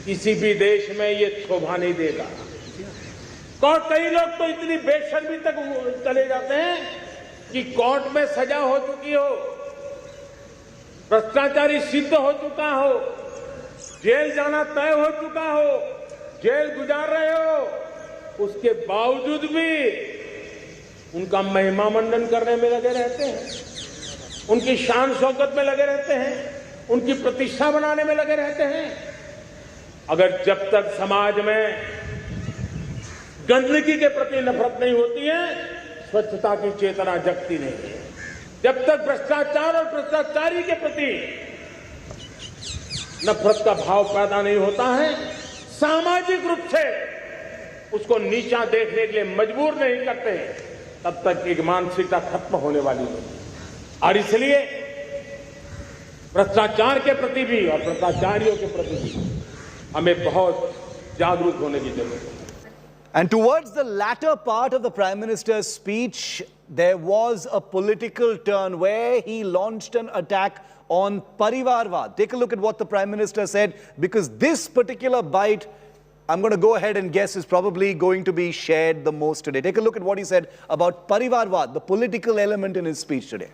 S10: किसी भी देश में ये शोभा नहीं देगा। और कई लोग तो इतनी बेशर्मी तक चले जाते हैं कि कोर्ट में सजा हो चुकी हो, भ्रष्टाचारी सिद्ध हो चुका हो, जेल जाना तय हो चुका हो, जेल गुजार रहे हो, उसके बावजूद भी उनका महिमा मंडन करने में लगे रहते हैं, उनकी शान शौकत में लगे रहते हैं, उनकी प्रतिष्ठा बनाने में लगे रहते हैं। अगर जब तक समाज में गंदगी के प्रति नफरत नहीं होती है, स्वच्छता की चेतना जगती नहीं है। जब तक भ्रष्टाचार और भ्रष्टाचारी के प्रति नफरत का भाव पैदा नहीं होता है, सामाजिक रूप से उसको नीचा देखने के लिए मजबूर नहीं करते, तब तक एक मानसिकता खत्म होने वाली नहीं। और इसलिए भ्रष्टाचार के प्रति भी और भ्रष्टाचारियों के प्रति भी हमें बहुत जागरूक होने की जरूरत है।
S1: And towards the latter part of the Prime Minister's speech, there was a political turn where he launched an attack on Parivarvad. Take a look at what the Prime Minister said, because this particular bite, I'm going to go ahead and guess, is probably going to be shared the most today. Take a look at what he said about Parivarvad, the political element in his speech today.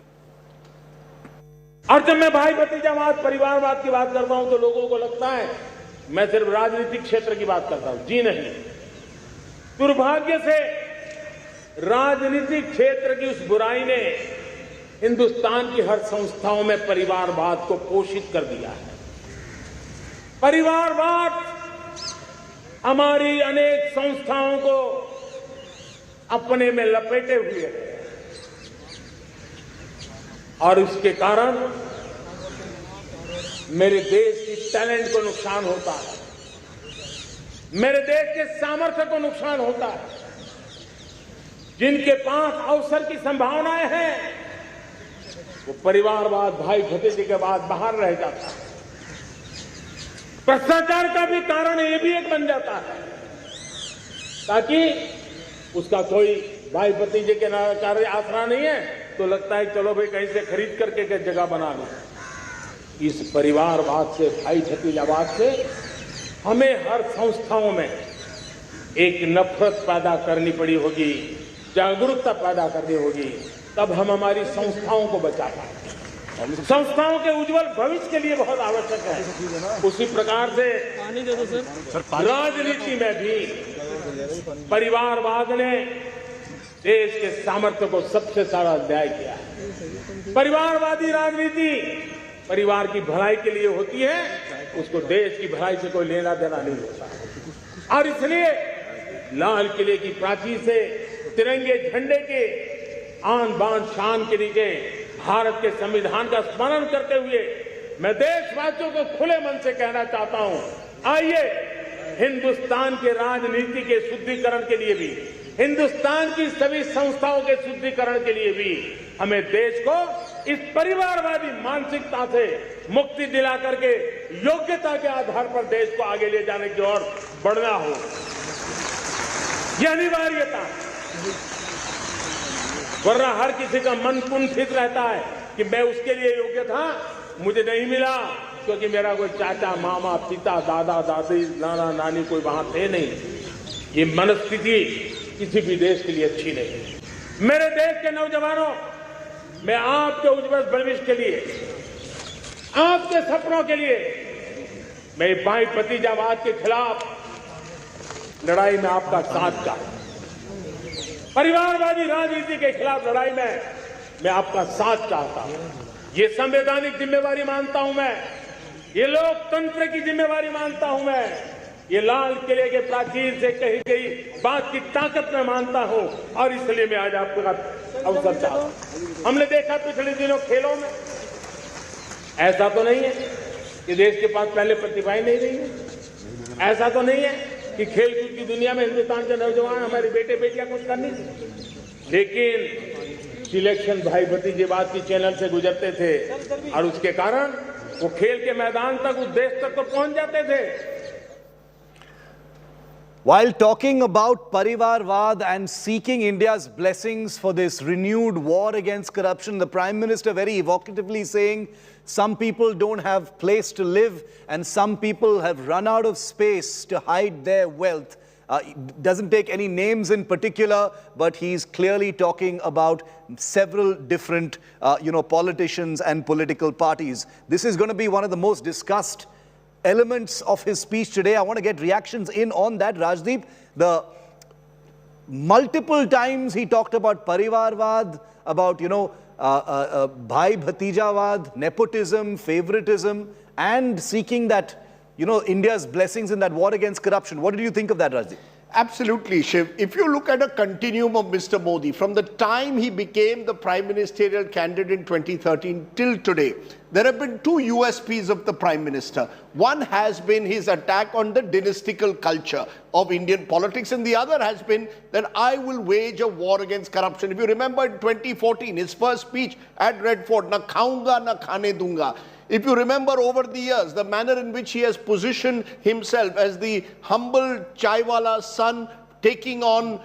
S10: और जब मैं भाई भतीजावाद, परिवारवाद की बात करता हूं तो लोगों को लगता है मैं सिर्फ राजनीतिक क्षेत्र की बात करता हूं। जी नहीं, दुर्भाग्य से राजनीतिक क्षेत्र की उस बुराई ने हिंदुस्तान की हर संस्थाओं में परिवारवाद को पोषित कर दिया है। परिवारवाद हमारी अनेक संस्थाओं को अपने में लपेटे हुए है और इसके कारण मेरे देश की टैलेंट को नुकसान होता है, मेरे देश के सामर्थ्य को नुकसान होता है। जिनके पास अवसर की संभावनाएं हैं वो परिवारवाद, भाई भतीजे के बाद बाहर रह जाता है। भ्रष्टाचार का भी कारण ये भी एक बन जाता है ताकि उसका कोई भाई भतीजे के कार्य आसरा नहीं है तो लगता है चलो भाई कहीं से खरीद करके के जगह बना लो। इस परिवारवाद से, भाई भतीजावाद से हमें हर संस्थाओं में एक नफरत पैदा करनी पड़ी होगी, जागरूकता पैदा करनी होगी, तब हम हमारी संस्थाओं को बचा पाएंगे। संस्थाओं के उज्जवल भविष्य के लिए बहुत आवश्यक है। उसी प्रकार से राजनीति में भी परिवारवाद ने देश के सामर्थ्य को सबसे सारा अध्याय किया है। परिवारवादी राजनीति परिवार की भलाई के लिए होती है, उसको देश की भलाई से कोई लेना देना नहीं होता। और इसलिए लाल किले की प्राचीर से तिरंगे झंडे के आन बान शान के नीचे भारत के संविधान का स्मरण करते हुए मैं देशवासियों को खुले मन से कहना चाहता हूं, आइए हिंदुस्तान के राजनीति के शुद्धिकरण के लिए भी, हिंदुस्तान की सभी संस्थाओं के शुद्धिकरण के लिए भी हमें देश को इस परिवारवादी मानसिकता से मुक्ति दिला करके योग्यता के आधार पर देश को आगे ले जाने की ओर बढ़ना हो। यह अनिवार्यता, वरना हर किसी का मन कुंठित रहता है कि मैं उसके लिए योग्य था, मुझे नहीं मिला क्योंकि मेरा कोई चाचा, मामा, पिता, दादा, दादी, नाना, नानी कोई वहां थे नहीं। ये मनस्थिति किसी भी देश के लिए अच्छी नहीं। मेरे देश के नौजवानों, मैं आपके उज्जवल भविष्य के लिए, आपके सपनों के लिए, मैं भाई भतीजावाद के खिलाफ लड़ाई में आपका साथ का, परिवारवादी राजनीति के खिलाफ लड़ाई में मैं आपका साथ चाहता हूं। ये संवैधानिक जिम्मेवारी मानता हूं मैं, ये लोकतंत्र की जिम्मेवारी मानता हूं मैं, ये लाल किले के प्राचीर से कही गई बात की ताकत में मानता हूं, और इसलिए मैं आज आपका अवसर चाहता हूं। हमने देखा पिछले दिनों खेलों में, ऐसा तो नहीं है कि देश के पास पहले प्रतिभाएं नहीं रही है, ऐसा तो नहीं है कि खेलकूद की दुनिया में हिंदुस्तान के नौजवान हमारे बेटे बेटियां कुछ कर नहीं सकते, लेकिन सिलेक्शन भाई भतीजेबाद की चैनल से गुजरते थे और उसके कारण वो खेल के मैदान तक, उस देश तक तो पहुंच जाते थे।
S1: While talking about Parivarvad and seeking India's blessings for this renewed war against corruption, the Prime Minister very evocatively saying some people don't have place to live and some people have run out of space to hide their wealth. Doesn't take any names in particular, but he's clearly talking about several different, politicians and political parties. This is going to be one of the most discussed elements of his speech today. I want to get reactions in on that. Rajdeep, the multiple times he talked about Parivarvad, about, Bhai Bhatijavad, nepotism, favoritism, and seeking that, India's blessings in that war against corruption. What did you think of that, Rajdeep?
S11: Absolutely, Shiv. If you look at a continuum of Mr. Modi, from the time he became the prime ministerial candidate in 2013 till today, there have been two USPs of the Prime Minister. One has been his attack on the dynastical culture of Indian politics, and the other has been that I will wage a war against corruption. If you remember in 2014, his first speech at Red Fort, na khaunga na khane dunga. If you remember over the years, the manner in which he has positioned himself as the humble chaiwala's son, taking on,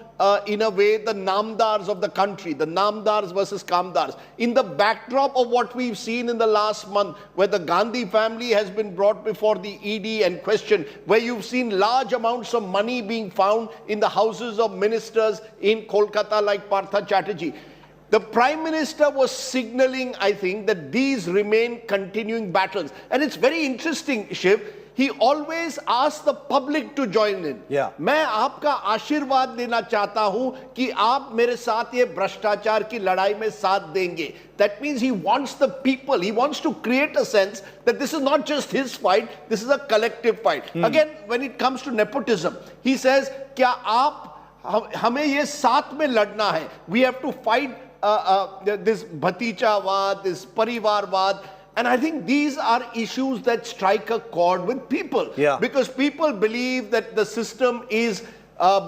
S11: in a way, the namdars of the country, the namdars versus kamdars. In the backdrop of what we've seen in the last month, where the Gandhi family has been brought before the ED and questioned, where you've seen large amounts of money being found in the houses of ministers in Kolkata like Partha Chatterjee. The Prime Minister was signaling, I think, that these remain continuing battles. And it's very interesting, Shiv. He always asks the public to join in.
S1: Yeah.
S11: मैं आपका आशीर्वाद देना चाहता हूं कि आप मेरे साथ ये भ्रष्टाचार की लड़ाई में साथ देंगे. That means he wants the people, he wants to create a sense that this is not just his fight, this is a collective fight. Again, when it comes to nepotism, he says, क्या आप हमें ये साथ में लड़ना है. We have to fight this Bhatijavad, this Parivarvad. And I think these are issues that strike a chord with people.
S1: Yeah.
S11: Because people believe that the system is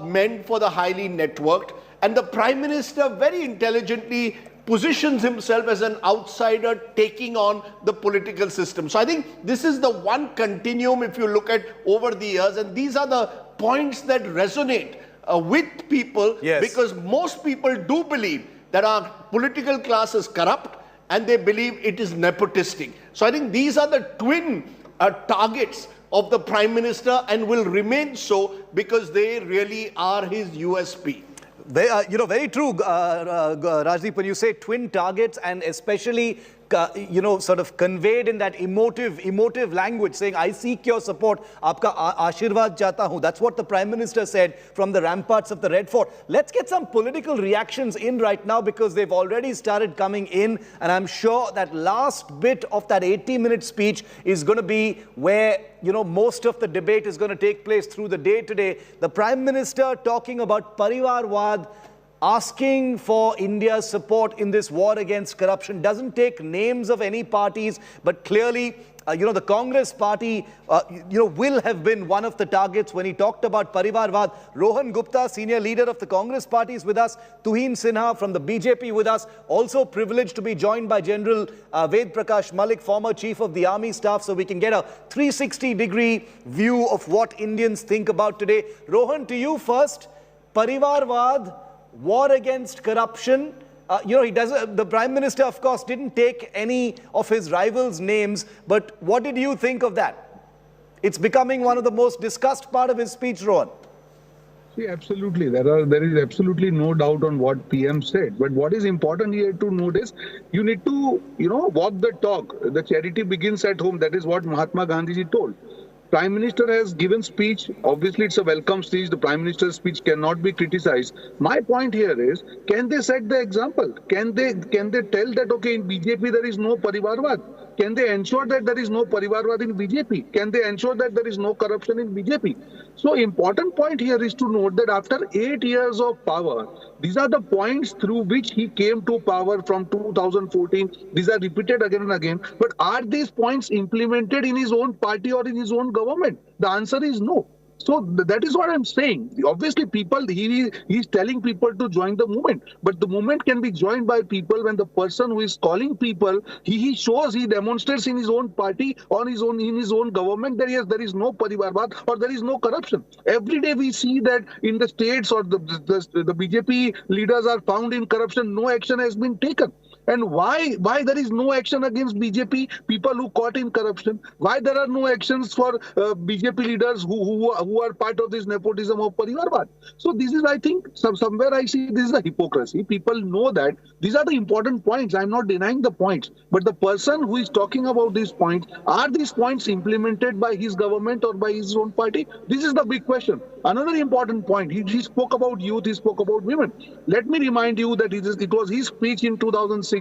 S11: meant for the highly networked. And the Prime Minister very intelligently positions himself as an outsider taking on the political system. So I think this is the one continuum if you look at over the years. And these are the points that resonate with people.
S1: Yes.
S11: Because most people do believe that our political class is corrupt and they believe it is nepotistic. So I think these are the twin targets of the Prime Minister and will remain so because they really are his USP.
S1: Very true, Rajdeep, when you say twin targets and especially sort of conveyed in that emotive language, saying, I seek your support, aapka aashirwad chahta hu. That's what the Prime Minister said from the ramparts of the Red Fort. Let's get some political reactions in right now because they've already started coming in, and I'm sure that last bit of that 80-minute speech is going to be where, most of the debate is going to take place through the day today. The Prime Minister talking about Parivarvad, asking for India's support in this war against corruption, doesn't take names of any parties, but clearly, the Congress party, will have been one of the targets when he talked about Parivarvad. Rohan Gupta, senior leader of the Congress party, is with us. Tuhin Sinha from the BJP with us. Also privileged to be joined by General Ved Prakash Malik, former chief of the army staff, so we can get a 360-degree view of what Indians think about today. Rohan, to you first. Parivarvad, war against corruption. The Prime Minister, of course, didn't take any of his rivals' names, but what did you think of that? It's becoming one of the most discussed part of his speech, Rohan.
S14: See, absolutely. There is absolutely no doubt on what PM said. But what is important here to notice, you need to, walk the talk. The charity begins at home. That is what Mahatma Gandhi ji told. Prime Minister has given speech. Obviously, it's a welcome speech. The Prime Minister's speech cannot be criticized. My point here is, can they set the example? Can they tell that, okay, in BJP there is no Parivarvad? Can they ensure that there is no Parivarvad in BJP? Can they ensure that there is no corruption in BJP? So important point here is to note that after 8 years of power, these are the points through which he came to power from 2014. These are repeated again and again. But are these points implemented in his own party or in his own government? The answer is no. So that is what I'm saying. Obviously, he's telling people to join the movement, but the movement can be joined by people when the person who is calling people, he demonstrates in his own party or in his own government that yes, there is no Parivarvad or there is no corruption. Every day we see that in the states or the BJP leaders are found in corruption, no action has been taken. And why there is no action against BJP people who caught in corruption? Why there are no actions for BJP leaders who are part of this nepotism of Parivarvad? So this is, I think, somewhere I see this is a hypocrisy. People know that these are the important points. I'm not denying the points, but the person who is talking about these points, are these points implemented by his government or by his own party? This is the big question. Another important point, he spoke about youth, he spoke about women. Let me remind you that it was his speech in 2016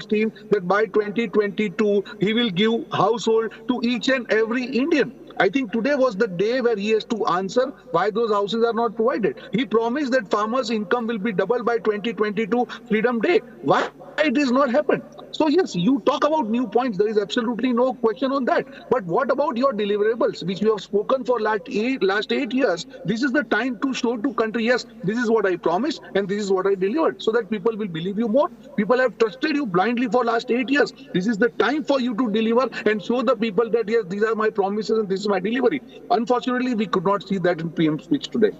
S14: that by 2022 he will give household to each and every Indian. I think today was the day where he has to answer why those houses are not provided. He promised that farmers' income will be doubled by 2022 Freedom Day. Why it is not happened? So yes, you talk about new points. There is absolutely no question on that. But what about your deliverables, which you have spoken for last 8 years? This is the time to show to country, yes, this is what I promised and this is what I delivered, so that people will believe you more. People have trusted you blindly for last 8 years. This is the time for you to deliver and show the people that yes, these are my promises and this is my delivery. Unfortunately, we could not see that in PM speech today.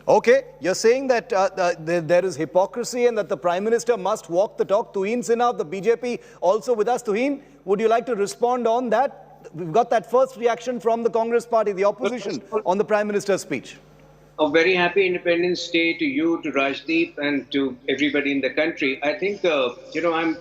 S1: Okay, you're saying that there is hypocrisy and that the Prime Minister must walk the talk. Tuhin Sinha of the BJP also with us. Tuhin, would you like to respond on that? We've got that first reaction from the Congress party, the opposition, on the Prime Minister's speech.
S15: A very happy Independence Day to you, to Rajdeep, and to everybody in the country. I think, I'm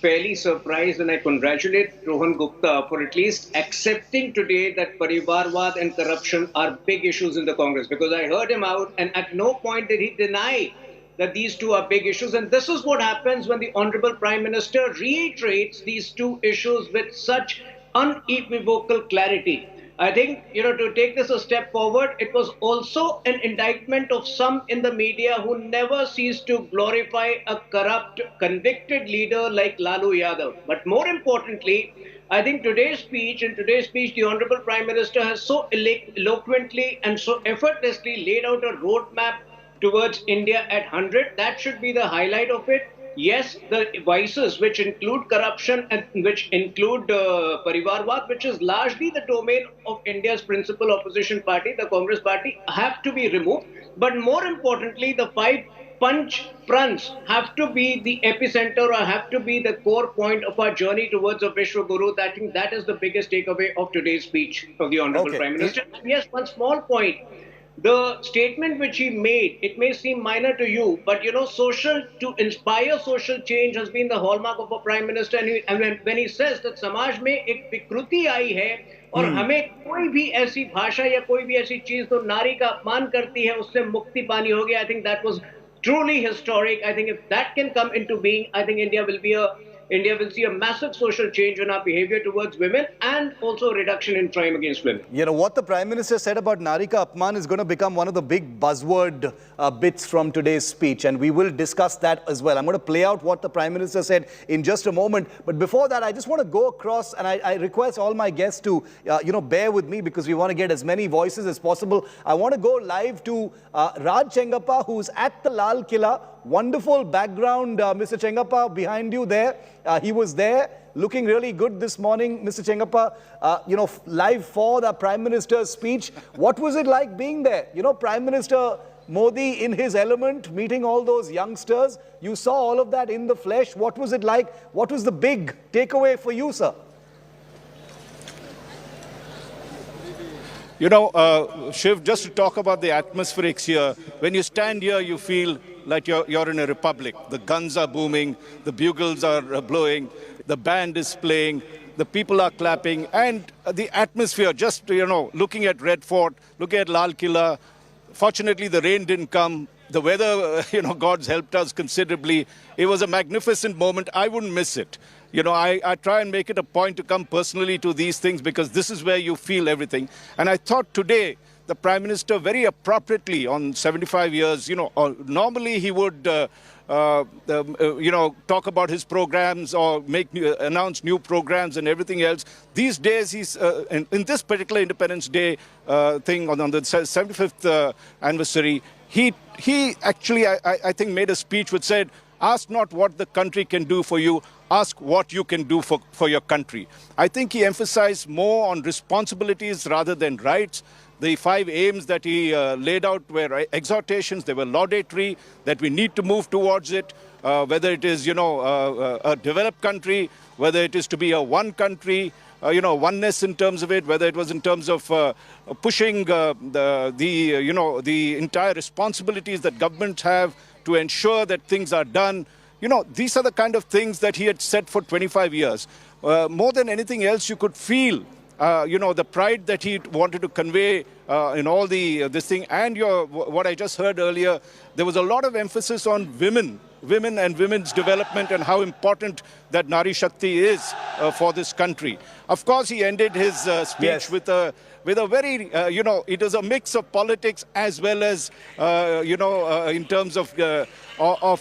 S15: fairly surprised, and I congratulate Rohan Gupta for at least accepting today that Parivarvad and corruption are big issues in the Congress, because I heard him out and at no point did he deny that these two are big issues. And this is what happens when the Honorable Prime Minister reiterates these two issues with such unequivocal clarity. I think, to take this a step forward, it was also an indictment of some in the media who never cease to glorify a corrupt, convicted leader like Lalu Yadav. But more importantly, I think today's speech, the Honorable Prime Minister has so eloquently and so effortlessly laid out a roadmap towards India at 100. That should be the highlight of it. Yes, the vices which include corruption and which include Parivarvad, which is largely the domain of India's principal opposition party, the Congress party, have to be removed. But more importantly, the 5 punch fronts have to be the epicenter or have to be the core point of our journey towards a Vishwa Guru. I think that is the biggest takeaway of today's speech of the Honorable Prime Minister. And yes, one small point. The statement which he made, it may seem minor to you, but to inspire social change has been the hallmark of a Prime Minister. And when he says that समाज में एक विकृति आई है और हमें कोई भी ऐसी भाषा या कोई भी ऐसी चीज तो नारी का अपमान करती है उससे मुक्ति पानी होगी, I think that was truly historic. I think if that can come into being, I think India will see a massive social change in our behavior towards women and also a reduction in crime against women.
S1: What the Prime Minister said about Nari Ka Apman is going to become one of the big buzzword bits from today's speech, and we will discuss that as well. I'm going to play out what the Prime Minister said in just a moment. But before that, I just want to go across, and I request all my guests to, bear with me because we want to get as many voices as possible. I want to go live to Raj Chengappa, who's at the Lal Killa. Wonderful background, Mr. Chengappa, behind you there. He was there looking really good this morning, Mr. Chengappa, live for the Prime Minister's speech. What was it like being there? Prime Minister Modi in his element, meeting all those youngsters. You saw all of that in the flesh. What was it like? What was the big takeaway for you, sir?
S16: Shiv, just to talk about the atmospherics here, when you stand here, you feel like you're in a republic. The guns are booming, the bugles are blowing, the band is playing, the people are clapping, and the atmosphere, just, looking at Red Fort, looking at Lal Killa. Fortunately, the rain didn't come. The weather, God's helped us considerably. It was a magnificent moment. I wouldn't miss it. I try and make it a point to come personally to these things because this is where you feel everything. And I thought today, the Prime Minister very appropriately on 75 years, normally he would, talk about his programs or announce new programs and everything else. These days, he's in this particular Independence Day thing on the 75th anniversary, he actually, I think, made a speech which said, ask not what the country can do for you, ask what you can do for your country. I think he emphasized more on responsibilities rather than rights. The 5 aims that he laid out were exhortations, they were laudatory, that we need to move towards it, whether it is, a developed country, whether it is to be a one country, oneness in terms of it, whether it was in terms of pushing the entire responsibilities that governments have to ensure that things are done. These are the kind of things that he had said for 25 years. More than anything else, you could feel the pride that he wanted to convey in all this thing. And what I just heard earlier, there was a lot of emphasis on women and women's development and how important that Nari Shakti is for this country. Of course, he ended his speech with a very, it was a mix of politics as well as, in terms of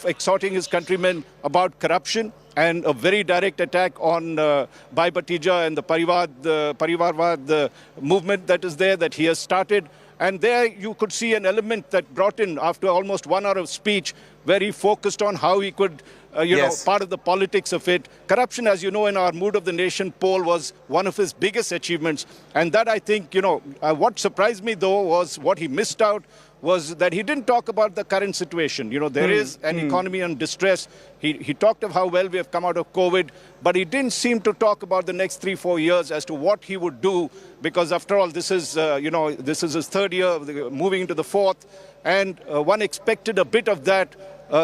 S16: exhorting his countrymen about corruption, and a very direct attack on Bhai Bhatija and the Parivarvad movement that is there, that he has started. And there you could see an element that brought in, after almost 1 hour of speech, where he focused on how he could, part of the politics of it. Corruption, as you know, in our Mood of the Nation poll was one of his biggest achievements. And that, I think, what surprised me, though, was what he missed out was that he didn't talk about the current situation. There is an economy in distress. He talked of how well we have come out of COVID, but he didn't seem to talk about the next 3-4 years as to what he would do, because after all, this is, this is his 3rd year, moving into the 4th, and one expected a bit of that.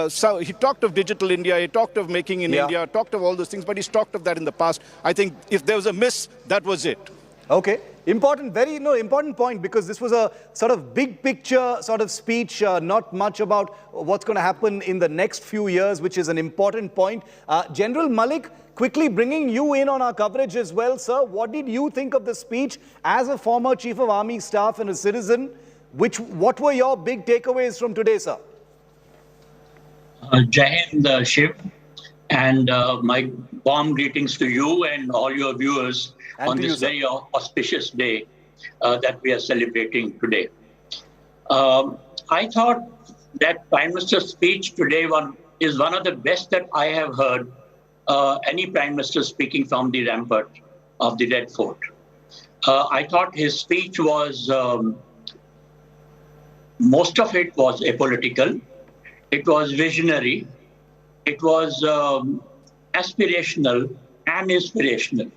S16: So he talked of digital India, he talked of making in India, talked of all those things, but he's talked of that in the past. I think if there was a miss, that was it.
S1: Okay. Important, very important point, because this was a sort of big picture sort of speech, not much about what's going to happen in the next few years, which is an important point. General Malik, quickly bringing you in on our coverage as well, sir. What did you think of the speech as a former Chief of Army Staff and a citizen? What were your big takeaways from today, sir?
S17: Jai Hind, Shiv, and my warm greetings to you and all your viewers on this very auspicious day that we are celebrating today. I thought that Prime Minister's speech today is one of the best that I have heard any Prime Minister speaking from the rampart of the Red Fort. I thought his speech was, most of it was apolitical, it was visionary, it was aspirational and inspirational.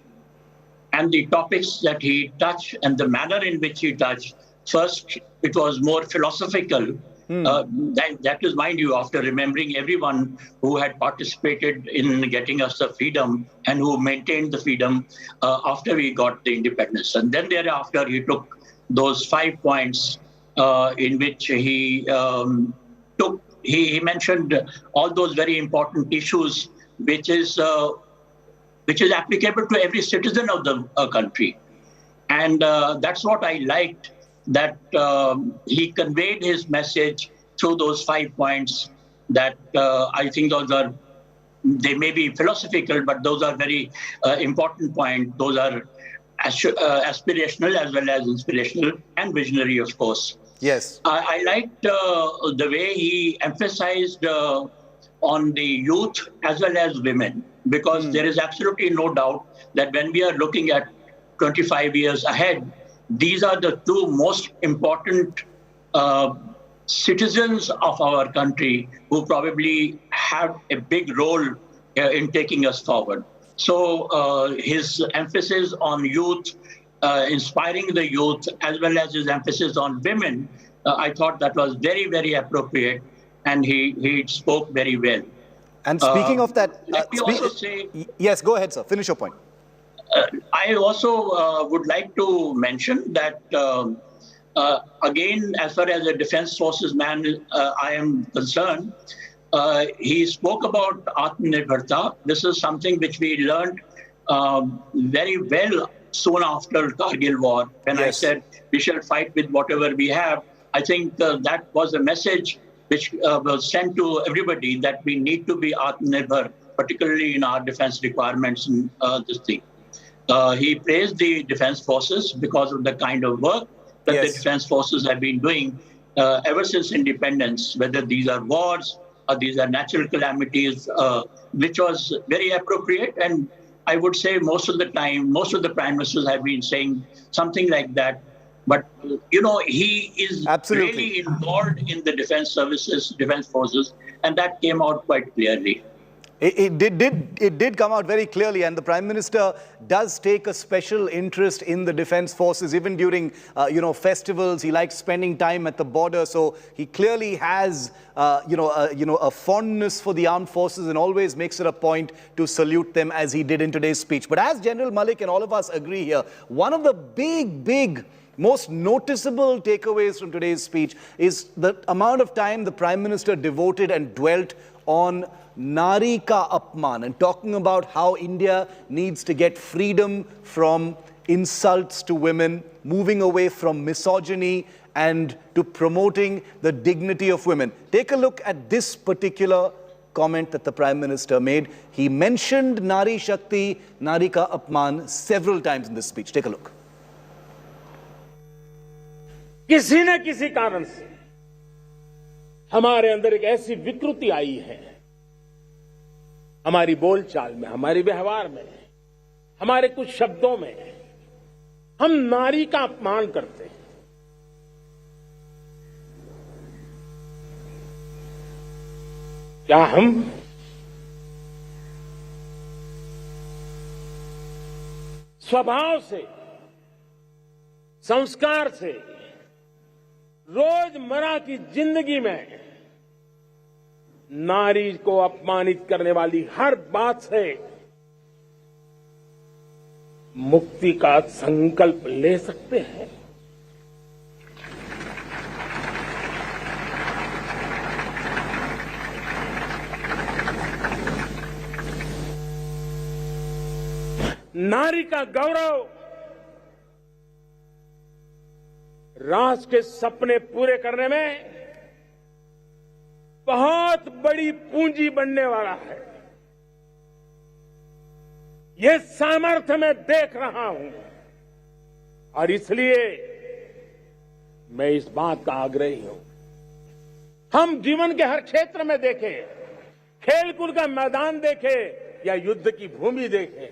S17: And the topics that he touched and the manner in which he touched, first, it was more philosophical. That is, mind you, after remembering everyone who had participated in getting us the freedom and who maintained the freedom after we got the independence. And then thereafter, he took those 5 points in which he mentioned all those very important issues, which is applicable to every citizen of the country. And that's what I liked, that he conveyed his message through those 5 points that I think they may be philosophical, but those are very important points. Those are aspirational as well as inspirational and visionary, of course.
S1: Yes.
S17: I liked the way he emphasized on the youth as well as women, because there is absolutely no doubt that when we are looking at 25 years ahead, these are the 2 most important citizens of our country who probably have a big role in taking us forward. So his emphasis on youth, inspiring the youth, as well as his emphasis on women, I thought that was very, very appropriate, and he spoke very well.
S1: And speaking of that,
S17: let me also say,
S1: yes, go ahead, sir. Finish your point.
S17: I also would like to mention that, again, as far as the Defence Forces man I am concerned, he spoke about Atmanirbharta. This is something which we learned very well soon after Kargil war. When I said we shall fight with whatever we have, I think that was a message which was sent to everybody that we need to be Atmanirbhar, particularly in our defense requirements in this thing. He praised the defense forces because of the kind of work that the defense forces have been doing ever since independence, whether these are wars or these are natural calamities, which was very appropriate. And I would say most of the time, most of the prime ministers have been saying something like that. But, you know, he is really involved in the defense services, defense forces, and that came out quite clearly.
S1: It did come out very clearly, and the Prime Minister does take a special interest in the defense forces, even during, festivals. He likes spending time at the border, so he clearly has, a fondness for the armed forces and always makes it a point to salute them, as he did in today's speech. But as General Malik and all of us agree here, one of the big, most noticeable takeaways from today's speech is the amount of time the Prime Minister devoted and dwelt on Nari ka Apman and talking about how India needs to get freedom from insults to women, moving away from misogyny and to promoting the dignity of women. Take a look at this particular comment that the Prime Minister made. He mentioned Nari Shakti, Nari ka Apman several times in this speech. Take a look.
S10: किसी न किसी कारण से हमारे अंदर एक ऐसी विकृति आई है, हमारी बोलचाल में, हमारे व्यवहार में, हमारे कुछ शब्दों में हम नारी का अपमान करते हैं। क्या हम स्वभाव से, संस्कार से, रोजमर्रा की जिंदगी में नारी को अपमानित करने वाली हर बात से मुक्ति का संकल्प ले सकते हैं? नारी का गौरव राष्ट्र के सपने पूरे करने में बहुत बड़ी पूंजी बनने वाला है। ये सामर्थ्य मैं देख रहा हूं और इसलिए मैं इस बात का आग्रही हूं। हम जीवन के हर क्षेत्र में देखें, खेलकूद का मैदान देखें या युद्ध की भूमि देखें,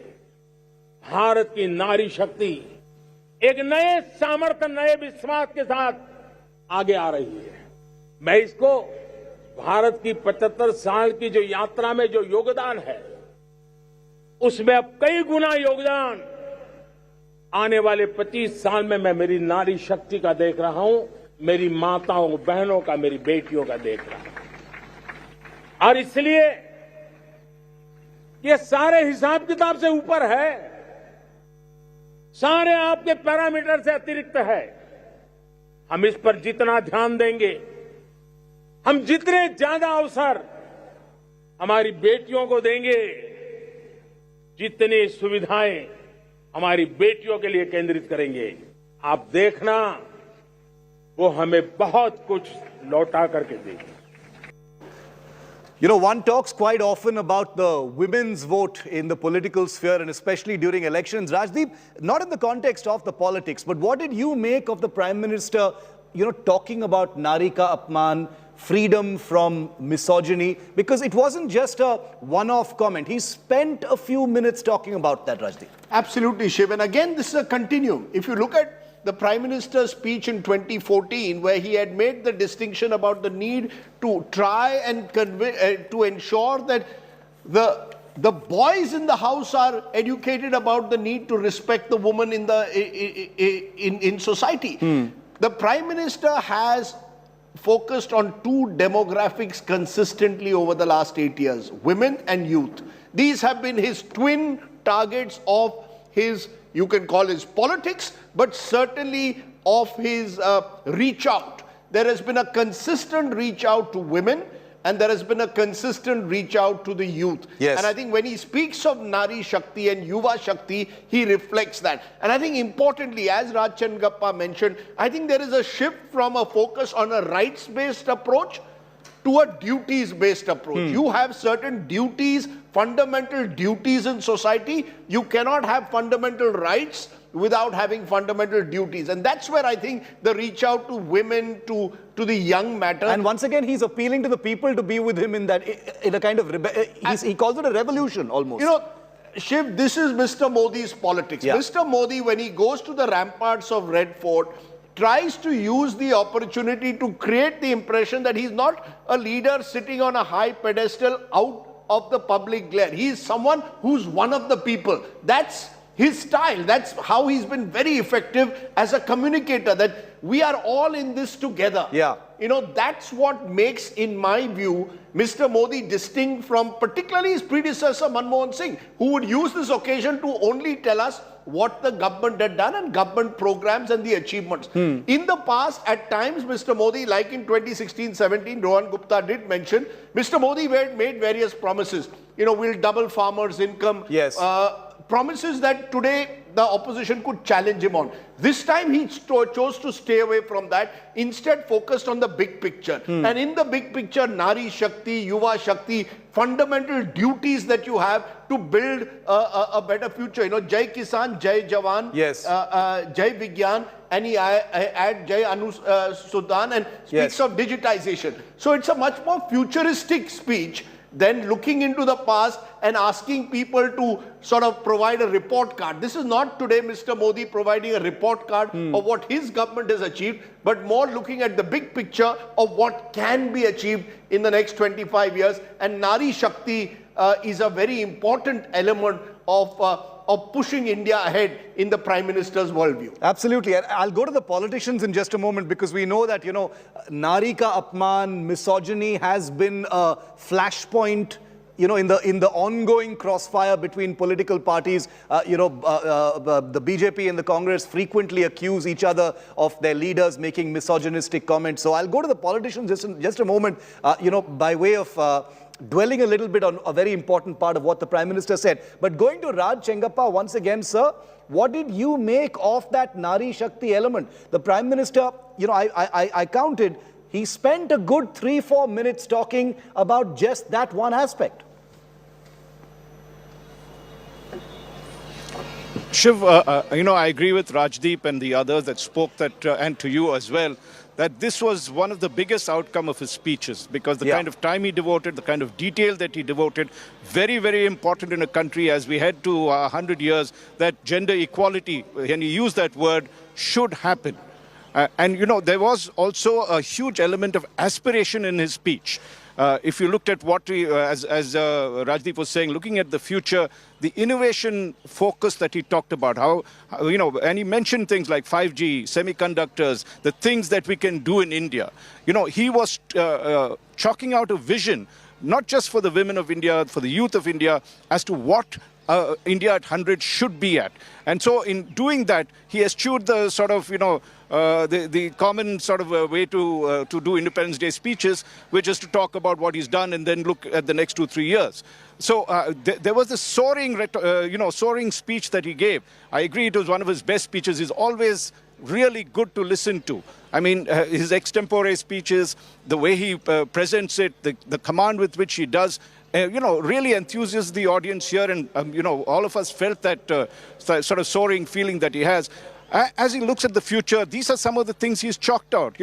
S10: भारत की नारी शक्ति एक नए सामर्थ्य, नए विश्वास के साथ आगे आ रही है। मैं इसको भारत की 75 साल की जो यात्रा में जो योगदान है, उसमें अब कई गुना योगदान आने वाले 25 साल में मैं मेरी नारी शक्ति का देख रहा हूं, मेरी माताओं, बहनों का, मेरी बेटियों का देख रहा हूं। और इसलिए ये सारे हिसाब किताब से ऊपर है, सारे आपके पैरामीटर से अतिरिक्त है। हम इस पर जितना ध्यान देंगे, हम जितने ज्यादा अवसर हमारी बेटियों को देंगे, जितनी सुविधाएं हमारी बेटियों के लिए केंद्रित करेंगे, आप देखना वो हमें बहुत कुछ लौटा करके देगी।
S1: You know, one talks quite often about the women's vote in the political sphere and especially during elections. Rajdeep, not in the context of the politics, but what did you make of the Prime Minister, talking about Nari ka Apman, freedom from misogyny? Because it wasn't just a one-off comment. He spent a few minutes talking about that, Rajdeep.
S11: Absolutely, Shiv. And again, this is a continuum. If you look at the Prime Minister's speech in 2014, where he had made the distinction about the need to try and to ensure that the boys in the house are educated about the need to respect the woman in society. The Prime Minister has focused on two demographics consistently over the last 8 years, women and youth. These have been his twin targets of his, you can call his politics, but certainly of his reach out. There has been a consistent reach out to women, and there has been a consistent reach out to the youth.
S1: Yes.
S11: And I think when he speaks of Nari Shakti and Yuva Shakti, he reflects that. And I think importantly, as Raj Chengappa mentioned, I think there is a shift from a focus on a rights-based approach to a duties-based approach. You have certain duties, fundamental duties in society. You cannot have fundamental rights without having fundamental duties. And that's where I think the reach out to women, to the young matter.
S1: And once again, he's appealing to the people to be with him in that, in a kind of, he calls it a revolution almost.
S11: You know, Shiv, this is Mr. Modi's politics.
S1: Yeah.
S11: Mr. Modi, when he goes to the ramparts of Red Fort, tries to use the opportunity to create the impression that he's not a leader sitting on a high pedestal out of the public glare. He is someone who's one of the people. That's his style. That's how he's been very effective as a communicator, that we are all in this together.
S1: Yeah.
S11: You know, that's what makes, in my view, Mr. Modi distinct from particularly his predecessor Manmohan Singh, who would use this occasion to only tell us what the government had done and government programs and the achievements. In the past, at times, Mr. Modi, like in 2016-17, Rohan Gupta did mention, Mr. Modi made various promises. You know, we'll double farmers' income.
S1: Yes.
S11: Promises that today the opposition could challenge him on. This time he chose to stay away from that, instead focused on the big picture. And in the big picture, Nari Shakti, Yuva Shakti, fundamental duties that you have to build a better future. You know, Jai Kisan, Jai Jawan,
S1: yes.
S11: Jai Vigyan, and he add Jai Sudan and speaks of digitization. So it's a much more futuristic speech than looking into the past and asking people to sort of provide a report card. This is not today Mr. Modi providing a report card of what his government has achieved, but more looking at the big picture of what can be achieved in the next 25 years. And Nari Shakti is a very important element of pushing India ahead in the Prime Minister's worldview.
S1: Absolutely. And I'll go to the politicians in just a moment, because we know that, you know, Nari ka apman, misogyny has been a flashpoint, you know, in the ongoing crossfire between political parties. The BJP and the Congress frequently accuse each other of their leaders making misogynistic comments. So I'll go to the politicians just a moment, by way of dwelling a little bit on a very important part of what the Prime Minister said. But going to Raj Chengappa once again, sir, what did you make of that Nari Shakti element? The Prime Minister, you know, I counted, he spent a good 3-4 minutes talking about just that one aspect.
S16: Shiv, I agree with Rajdeep and the others that spoke that, and to you as well, that this was one of the biggest outcome of his speeches, because the kind of time he devoted, the kind of detail that he devoted, very, very important in a country as we head to 100 years, that gender equality, and he used that word, should happen. And, you know, there was also a huge element of aspiration in his speech. If you looked at what we, as Rajdeep was saying, looking at the future, the innovation focus that he talked about, how, you know, and he mentioned things like 5G, semiconductors, the things that we can do in India. You know, he was chalking out a vision, not just for the women of India, for the youth of India, as to what India at 100 should be at. And so in doing that, he eschewed the sort of, the common sort of way to do Independence Day speeches, which is to talk about what he's done and then look at the next 2-3 years. So there was this soaring speech that he gave. I agree it was one of his best speeches. He's always really good to listen to. I mean, his extempore speeches, the way he presents it, the command with which he does, really enthuses the audience here. And, all of us felt that sort of soaring feeling that he has. As he looks at the future, these are some of the things he's chalked out.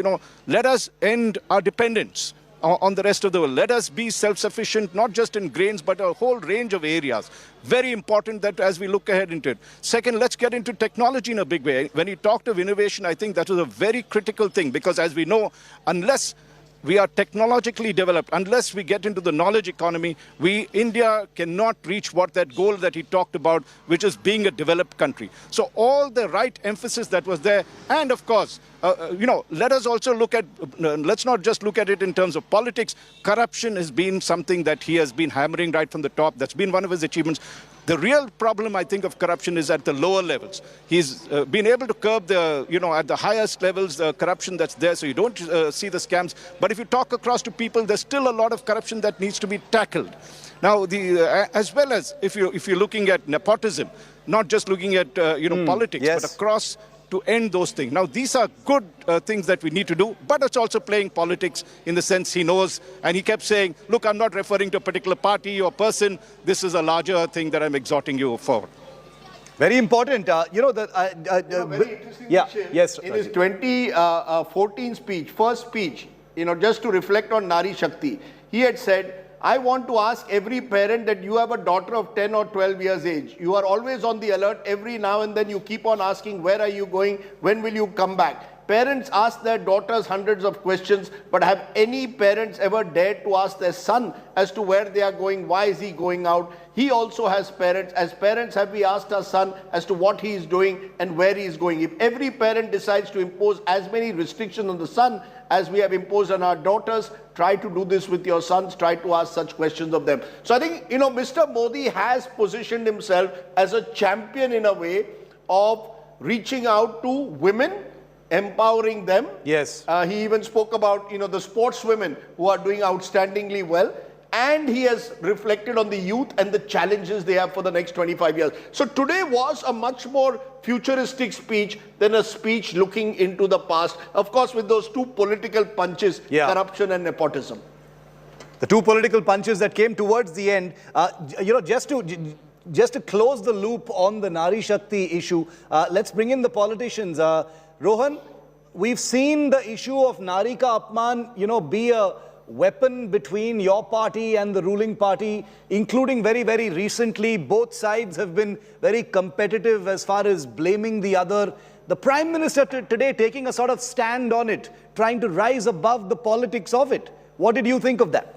S16: Let us end our dependence on the rest of the world. Let us be self-sufficient, not just in grains, but a whole range of areas. Very important that as we look ahead into it. Second, let's get into technology in a big way. When he talked of innovation, I think that was a very critical thing, because as we know, unless we are technologically developed, unless we get into the knowledge economy, India cannot reach that goal that he talked about, which is being a developed country. So all the right emphasis that was there. And of course, let us also look at, let's not just look at it in terms of politics. Corruption has been something that he has been hammering right from the top. That's been one of his achievements. The real problem, I think, of corruption is at the lower levels. He's been able to curb the, at the highest levels, the corruption that's there, so you don't see the scams. But if you talk across to people, there's still a lot of corruption that needs to be tackled. Now, as well as if you're looking at nepotism, not just looking at politics,
S1: yes,
S16: but across to end those things. Now, these are good things that we need to do, but it's also playing politics in the sense he knows. And he kept saying, look, I'm not referring to a particular party or person. This is a larger thing that I'm exhorting you for.
S1: Very important.
S11: Very interesting.
S1: Yes.
S11: In his 2014 speech, first speech, just to reflect on Nari Shakti, he had said, I want to ask every parent that you have a daughter of 10 or 12 years age. You are always on the alert. Every now and then you keep on asking, where are you going? When will you come back? Parents ask their daughters hundreds of questions, but have any parents ever dared to ask their son as to where they are going? Why is he going out? He also has parents. As parents, have we asked our son as to what he is doing and where he is going? If every parent decides to impose as many restrictions on the son as we have imposed on our daughters, try to do this with your sons, try to ask such questions of them. So I think, Mr. Modi has positioned himself as a champion in a way of reaching out to women, empowering them.
S1: Yes.
S11: He even spoke about, the sportswomen who are doing outstandingly well. And he has reflected on the youth and the challenges they have for the next 25 years. So today was a much more futuristic speech than a speech looking into the past. Of course, with those two political punches, corruption and nepotism.
S1: The two political punches that came towards the end, just to close the loop on the Nari Shakti issue, let's bring in the politicians. Rohan, we've seen the issue of Nari Ka Apman, be a weapon between your party and the ruling party, including very, very recently. Both sides have been very competitive as far as blaming the other. The Prime Minister today taking a sort of stand on it, trying to rise above the politics of it. What did you think of that?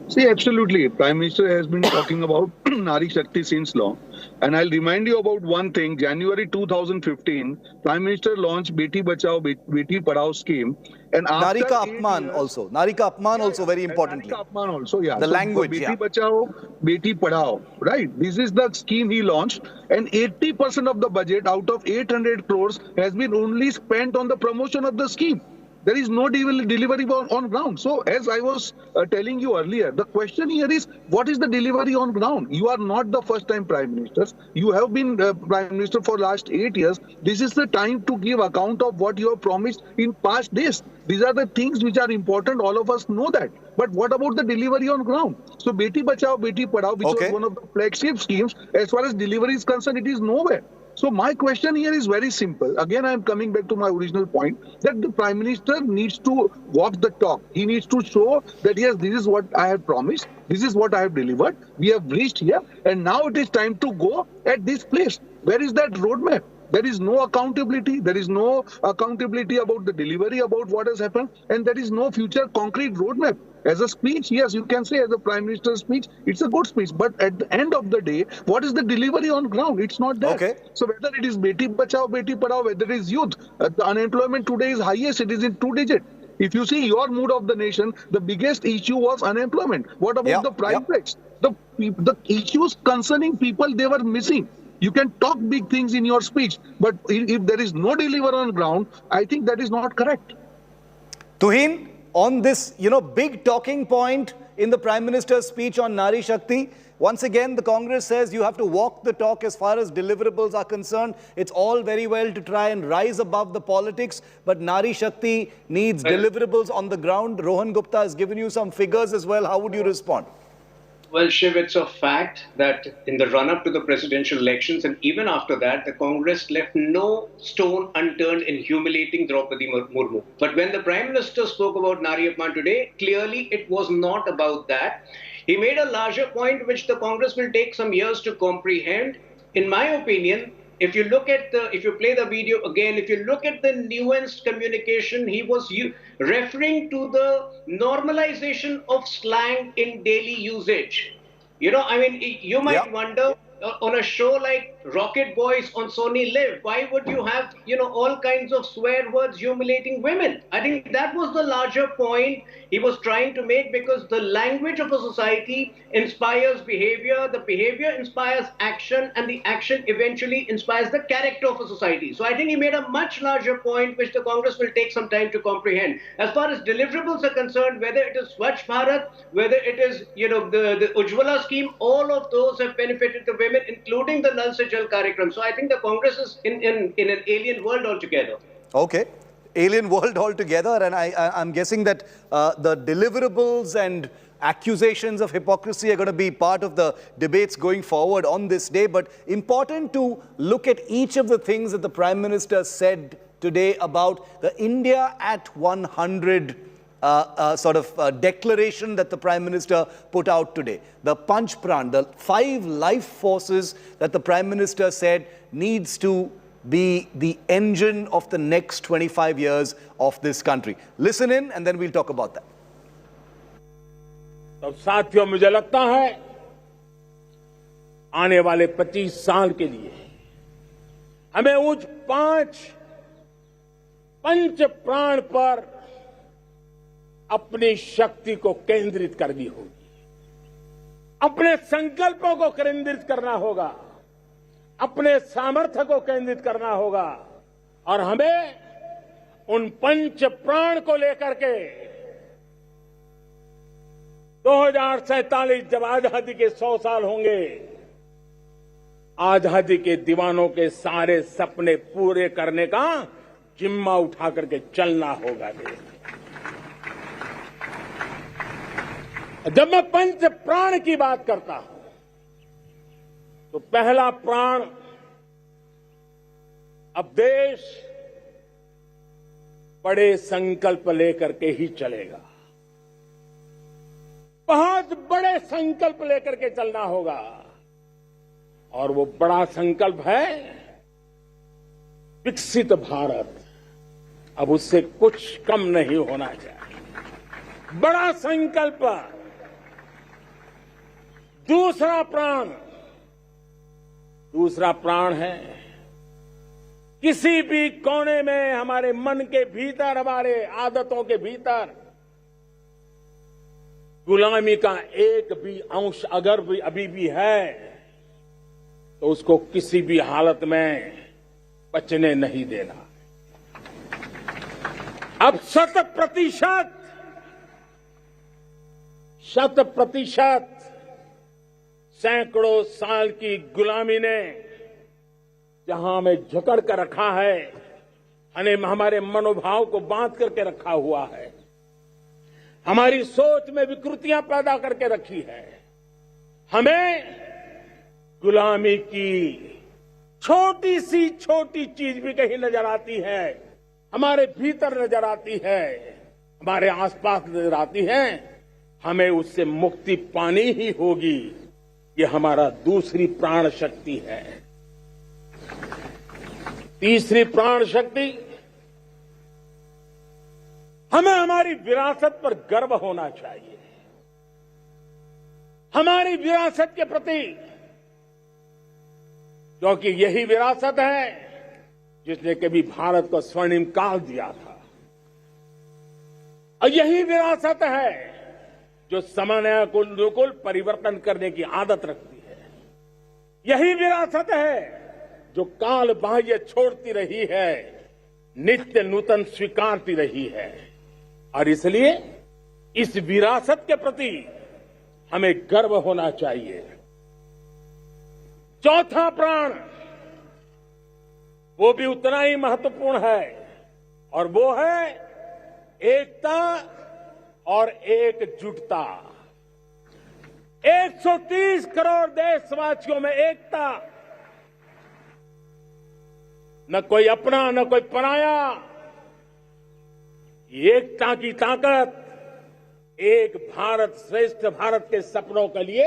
S14: See, absolutely. Prime Minister has been talking about Nari Shakti since long. And I'll remind you about one thing. January 2015, Prime Minister launched Beti Bachao, Beti Padhao scheme. And
S1: Nari Ka Apman also. Nari Ka Apman also, very importantly.
S14: Nari Ka Apman also, yeah.
S1: The language,
S14: Beti Bachao, Beti Padhao, right? This is the scheme he launched. And 80% of the budget out of 800 crores has been only spent on the promotion of the scheme. There is no delivery on ground. So as I was telling you earlier, the question here is, what is the delivery on ground? You are not the first time Prime Minister. You have been Prime Minister for last 8 years. This is the time to give account of what you have promised in past days. These are the things which are important. All of us know that. But what about the delivery on ground? So Beti Bachao, Beti Padhao, which was one of the flagship schemes, as far as delivery is concerned, it is nowhere. So my question here is very simple. Again, I am coming back to my original point that the Prime Minister needs to walk the talk. He needs to show that, yes, this is what I have promised. This is what I have delivered. We have reached here. And now it is time to go at this place. Where is that roadmap? There is no accountability. There is no accountability about the delivery, about what has happened. And there is no future concrete roadmap. As a speech, yes, you can say as a Prime Minister's speech, it's a good speech. But at the end of the day, what is the delivery on ground? It's not there. So whether it is Beti Bachao, Beti Padhao, whether it is youth, the unemployment today is highest. It is in 2 digits. If you see your mood of the nation, the biggest issue was unemployment. What about the prime rates? The issues concerning people, they were missing. You can talk big things in your speech, but if there is no deliver on ground, I think that is not correct.
S1: Tuhin, on this, big talking point in the Prime Minister's speech on Nari Shakti, once again, the Congress says you have to walk the talk as far as deliverables are concerned. It's all very well to try and rise above the politics, but Nari Shakti needs deliverables on the ground. Rohan Gupta has given you some figures as well. How would you respond?
S15: Well, Shiv, it's a fact that in the run-up to the presidential elections and even after that, the Congress left no stone unturned in humiliating Draupadi Murmu. But when the Prime Minister spoke about Nari Apman today, clearly it was not about that. He made a larger point which the Congress will take some years to comprehend. In my opinion, if you look at if you play the video again, if you look at the nuanced communication, he was referring to the normalization of slang in daily usage. You might wonder on a show like rocket boys on Sony Live? Why would you have, all kinds of swear words humiliating women? I think that was the larger point he was trying to make, because the language of a society inspires behavior, the behavior inspires action, and the action eventually inspires the character of a society. So I think he made a much larger point, which the Congress will take some time to comprehend. As far as deliverables are concerned, whether it is Swachh Bharat, whether it is, the Ujjwala scheme, all of those have benefited the women, including the Nal Se Jal Karyakram. So I think the Congress is in an alien world altogether.
S1: Okay. Alien world altogether, and I'm guessing that the deliverables and accusations of hypocrisy are going to be part of the debates going forward on this day. But important to look at each of the things that the Prime Minister said today about the India at 100 declaration that the Prime Minister put out today. The Panch Pran, the 5 life forces that the Prime Minister said needs to be the engine of the next 25 years of this country. Listen in and then we'll talk about that.
S10: तो साथियों, मुझे लगता है आने वाले 25 साल के लिए हमें उस 5 पंच प्राण पर अपनी शक्ति को केंद्रित करनी होगी, अपने संकल्पों को केंद्रित करना होगा, अपने सामर्थ्य को केंद्रित करना होगा, और हमें उन पंच प्राण को लेकर के 2047 जब आजादी के 100 साल होंगे, आजादी के दीवानों के सारे सपने पूरे करने का जिम्मा उठा करके चलना होगा। जब मैं पंच प्राण की बात करता हूं तो पहला प्राण, अब देश बड़े संकल्प लेकर के ही चलेगा, बहुत बड़े संकल्प लेकर के चलना होगा, और वो बड़ा संकल्प है विकसित भारत। अब उससे कुछ कम नहीं होना चाहिए, बड़ा संकल्प। दूसरा प्राण है किसी भी कोने में हमारे मन के भीतर, हमारे आदतों के भीतर गुलामी का एक भी अंश अगर भी अभी भी है तो उसको किसी भी हालत में बचने नहीं देना। अब 100% सैकड़ों साल की गुलामी ने जहां हमें जकड़ कर रखा है, हमारे मनोभाव को बांध करके रखा हुआ है, हमारी सोच में विकृतियां पैदा करके रखी है, हमें गुलामी की छोटी सी छोटी चीज भी कहीं नजर आती है, हमारे भीतर नजर आती है, हमारे आसपास नजर आती है, हमें उससे मुक्ति पानी ही होगी। ये हमारा दूसरी प्राण शक्ति है। तीसरी प्राण शक्ति, हमें हमारी विरासत पर गर्व होना चाहिए, हमारी विरासत के प्रति, क्योंकि यही विरासत है जिसने कभी भारत को स्वर्णिम काल दिया था, और यही विरासत है जो समय को अनुकूल परिवर्तन करने की आदत रखती है, यही विरासत है जो काल बाह्य छोड़ती रही है, नित्य नूतन स्वीकारती रही है, और इसलिए इस विरासत के प्रति हमें गर्व होना चाहिए। चौथा प्राण, वो भी उतना ही महत्वपूर्ण है, और वो है एकता और एकजुटता। 130 करोड़ देशवासियों में एकता, न कोई अपना न कोई पराया, एकता की ताकत एक भारत श्रेष्ठ भारत के सपनों के लिए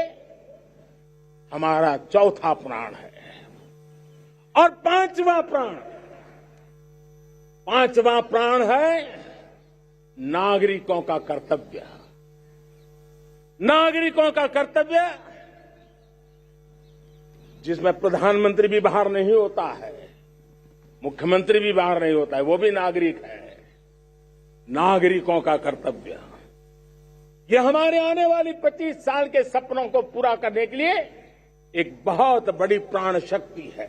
S10: हमारा चौथा प्राण है। और पांचवा प्राण है नागरिकों का कर्तव्य। नागरिकों का कर्तव्य जिसमें प्रधानमंत्री भी बाहर नहीं होता है, मुख्यमंत्री भी बाहर नहीं होता है, वो भी नागरिक है। नागरिकों का कर्तव्य, ये हमारे आने वाली 25 साल के सपनों को पूरा करने के लिए एक बहुत बड़ी प्राण शक्ति है।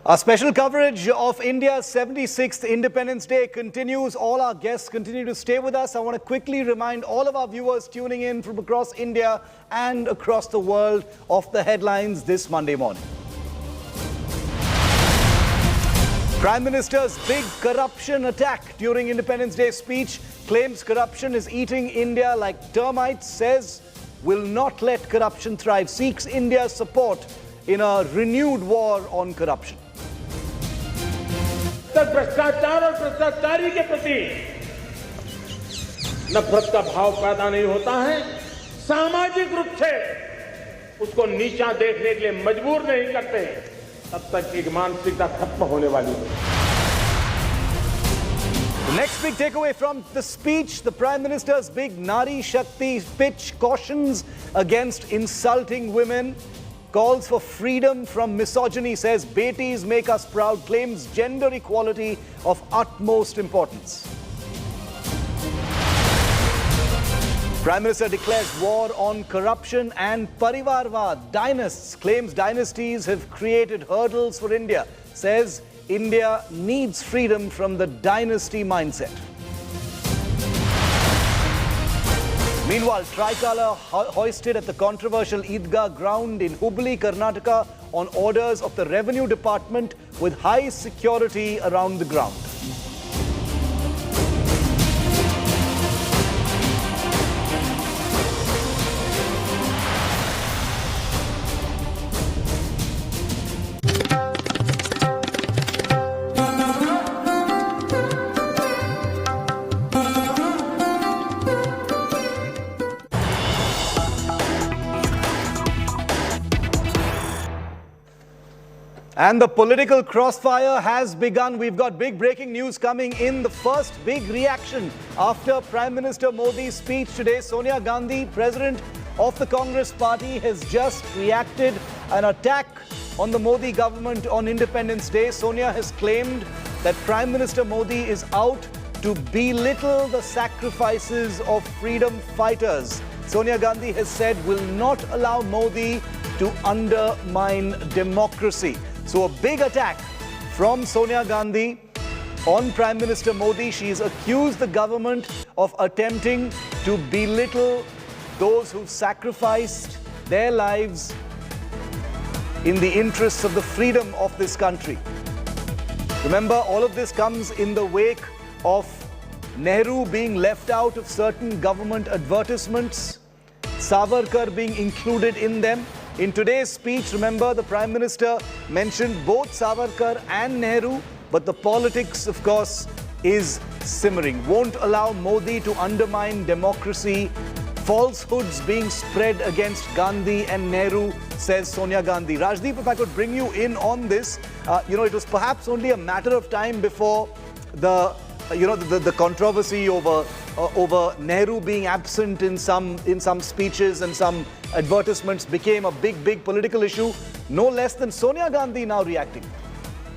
S1: Our special coverage of India's 76th Independence Day continues. All our guests continue to stay with us. I want to quickly remind all of our viewers tuning in from across India and across the world of the headlines this Monday morning. Prime Minister's big corruption attack during Independence Day speech claims corruption is eating India like termites, says will not let corruption thrive, seeks India's support in a renewed war on corruption.
S10: भ्रष्टाचार और भ्रष्टाचारी के प्रति नफरत का भाव पैदा नहीं होता है, सामाजिक रूप से उसको नीचा देखने के लिए मजबूर नहीं करते, तब तक एक मानसिकता खत्म होने वाली है।
S1: The next big takeaway from the speech, the Prime Minister's big Nari Shakti pitch cautions against insulting women, calls for freedom from misogyny, says Betis make us proud, claims gender equality of utmost importance. Prime Minister declares war on corruption and Parivarvad. Dynasts, claims dynasties have created hurdles for India, says India needs freedom from the dynasty mindset. Meanwhile, tricolour hoisted at the controversial Eidgah ground in Hubli, Karnataka on orders of the Revenue Department with high security around the ground. And the political crossfire has begun. We've got big breaking news coming in. The first big reaction after Prime Minister Modi's speech today. Sonia Gandhi, President of the Congress Party, has just reacted an attack on the Modi government on Independence Day. Sonia has claimed that Prime Minister Modi is out to belittle the sacrifices of freedom fighters. Sonia Gandhi has said will not allow Modi to undermine democracy. So a big attack from Sonia Gandhi on Prime Minister Modi. She's accused the government of attempting to belittle those who've sacrificed their lives in the interests of the freedom of this country. Remember, all of this comes in the wake of Nehru being left out of certain government advertisements, Savarkar being included in them. In today's speech, remember, the Prime Minister mentioned both Savarkar and Nehru, but the politics, of course, is simmering. Won't allow Modi to undermine democracy. Falsehoods being spread against Gandhi and Nehru, says Sonia Gandhi. Rajdeep, if I could bring you in on this, it was perhaps only a matter of time before the controversy over Nehru being absent in some speeches and some advertisements became a big political issue. No less than Sonia Gandhi now reacting.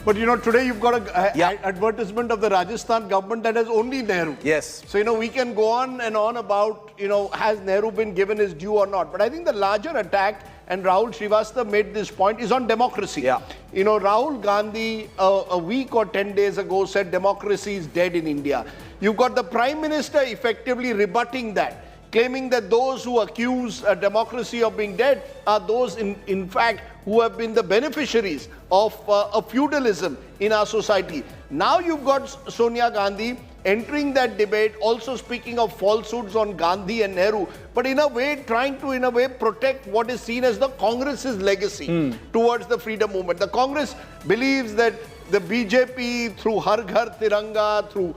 S11: But today you've got an advertisement of the Rajasthan government that has only Nehru.
S1: Yes.
S11: So, we can go on and on about, has Nehru been given his due or not. But I think the larger attack, and Rahul Srivastava made this point, is on democracy.
S1: Yeah.
S11: Rahul Gandhi a week or 10 days ago said democracy is dead in India. You've got the Prime Minister effectively rebutting that, claiming that those who accuse a democracy of being dead are those, in fact, who have been the beneficiaries of a feudalism in our society. Now you've got Sonia Gandhi entering that debate, also speaking of falsehoods on Gandhi and Nehru, but in a way trying to, protect what is seen as the Congress's legacy towards the freedom movement. The Congress believes that the BJP, through Har Ghar Tiranga, through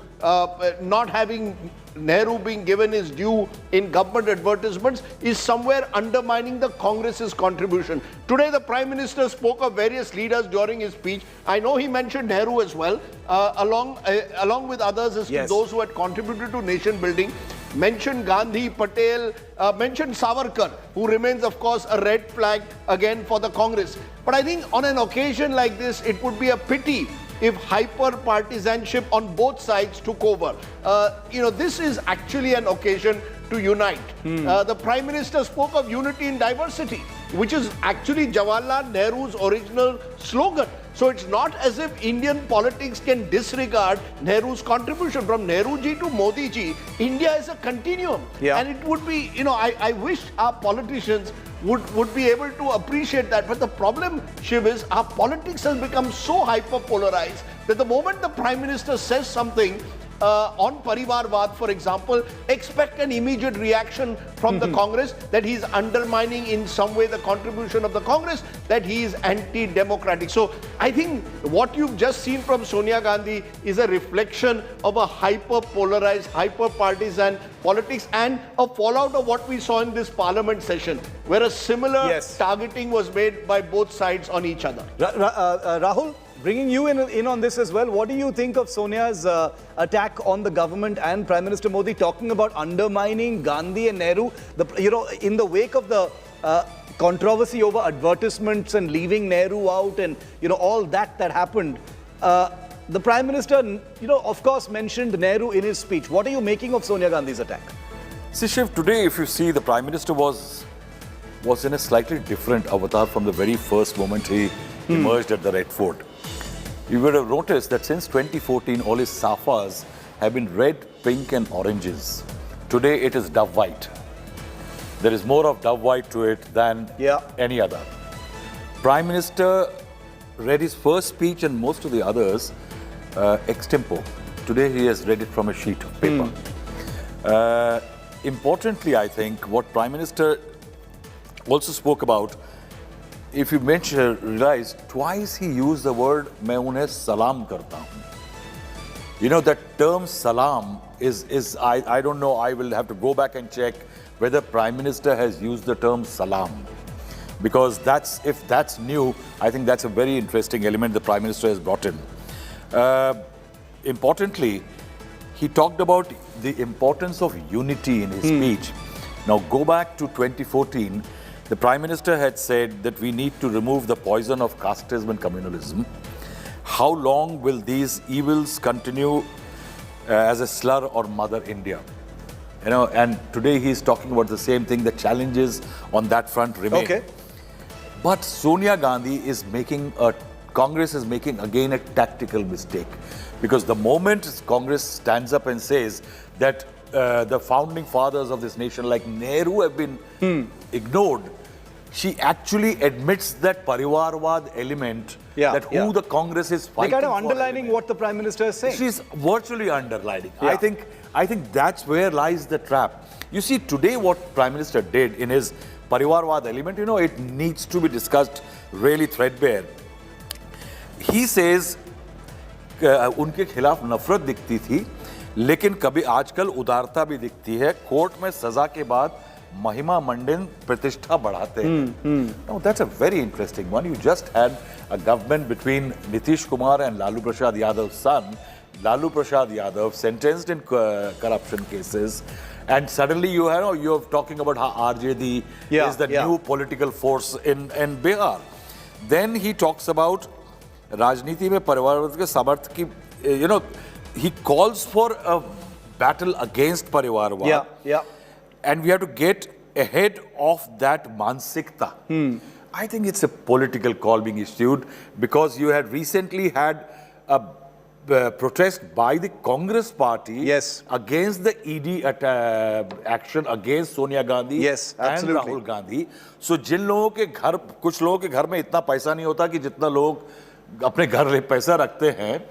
S11: not having Nehru being given his due in government advertisements, is somewhere undermining the Congress's contribution. Today, the Prime Minister spoke of various leaders during his speech. I know he mentioned Nehru as well, along with others as to those who had contributed to nation building. mentioned Gandhi, Patel, mentioned Savarkar, who remains, of course, a red flag again for the Congress. But I think on an occasion like this, it would be a pity if hyper-partisanship on both sides took over. This is actually an occasion to unite. The Prime Minister spoke of unity in diversity, which is actually Jawaharlal Nehru's original slogan. So it's not as if Indian politics can disregard Nehru's contribution. From Nehru ji to Modi ji, India is a continuum. And it would be, I wish our politicians would be able to appreciate that. But the problem, Shiv, is our politics has become so hyper-polarized that the moment the Prime Minister says something on Parivarvad, for example, expect an immediate reaction from the Congress that he's undermining in some way the contribution of the Congress, that he is anti-democratic. So I think what you've just seen from Sonia Gandhi is a reflection of a hyper-polarized, hyper-partisan politics and a fallout of what we saw in this parliament session, where a similar targeting was made by both sides on each other.
S1: Rahul, bringing you in on this as well, what do you think of Sonia's attack on the government and Prime Minister Modi talking about undermining Gandhi and Nehru? In the wake of the controversy over advertisements and leaving Nehru out and all that happened, the Prime Minister, of course, mentioned Nehru in his speech. What are you making of Sonia Gandhi's attack?
S12: See, Shiv, today, if you see, the Prime Minister was in a slightly different avatar from the very first moment he emerged at the Red Fort. You would have noticed that since 2014, all his safas have been red, pink and oranges. Today, it is dove white. There is more of dove white to it than any other. Prime Minister read his first speech and most of the others extempo. Today, he has read it from a sheet of paper. Importantly, I think, what Prime Minister also spoke about, if you realize, twice he used the word, "Main unhe salam karta hu." That term salam is I don't know, I will have to go back and check whether Prime Minister has used the term salam. Because if that's new, I think that's a very interesting element the Prime Minister has brought in. Importantly, he talked about the importance of unity in his speech. Now go back to 2014. The Prime Minister had said that we need to remove the poison of casteism and communalism. How long will these evils continue as a slur or Mother India? And today he's talking about the same thing. The challenges on that front remain. Okay. But Sonia Gandhi Congress is making again a tactical mistake. Because the moment Congress stands up and says that the founding fathers of this nation like Nehru have been ignored, she actually admits that Parivarvad element, who the Congress is fighting for.
S1: They're kind of underlining what the Prime Minister is saying.
S12: She's virtually underlining. I think that's where lies the trap. You see, today what Prime Minister did in his Parivarvad element, it needs to be discussed really threadbare. He says, उनके खिलाफ नफरत दिखती थी, लेकिन कभी आजकल उदारता भी दिखती है. कोर्ट में सजा के बाद महिमा मंडिन प्रतिष्ठा बढ़ाते हैं. Now that's a very interesting one. You just had a government between Nitish Kumar and Lalu Prasad Yadav's son, Lalu Prasad Yadav, sentenced in corruption cases, and suddenly you're talking about how RJD is the new political force in Bihar. Then he talks about राजनीति में परिवारवाद के समर्थ की, he calls for a battle against परिवारवाद. And we have to get ahead of that mansikta. I think it's a political call being issued because you had recently had a protest by the Congress party against the ED action against Sonia Gandhi and Rahul Gandhi. So जिन लोगों के घर, कुछ लोगों के घर में इतना पैसा नहीं होता कि जितना लोग अपने घर में पैसा रखते हैं,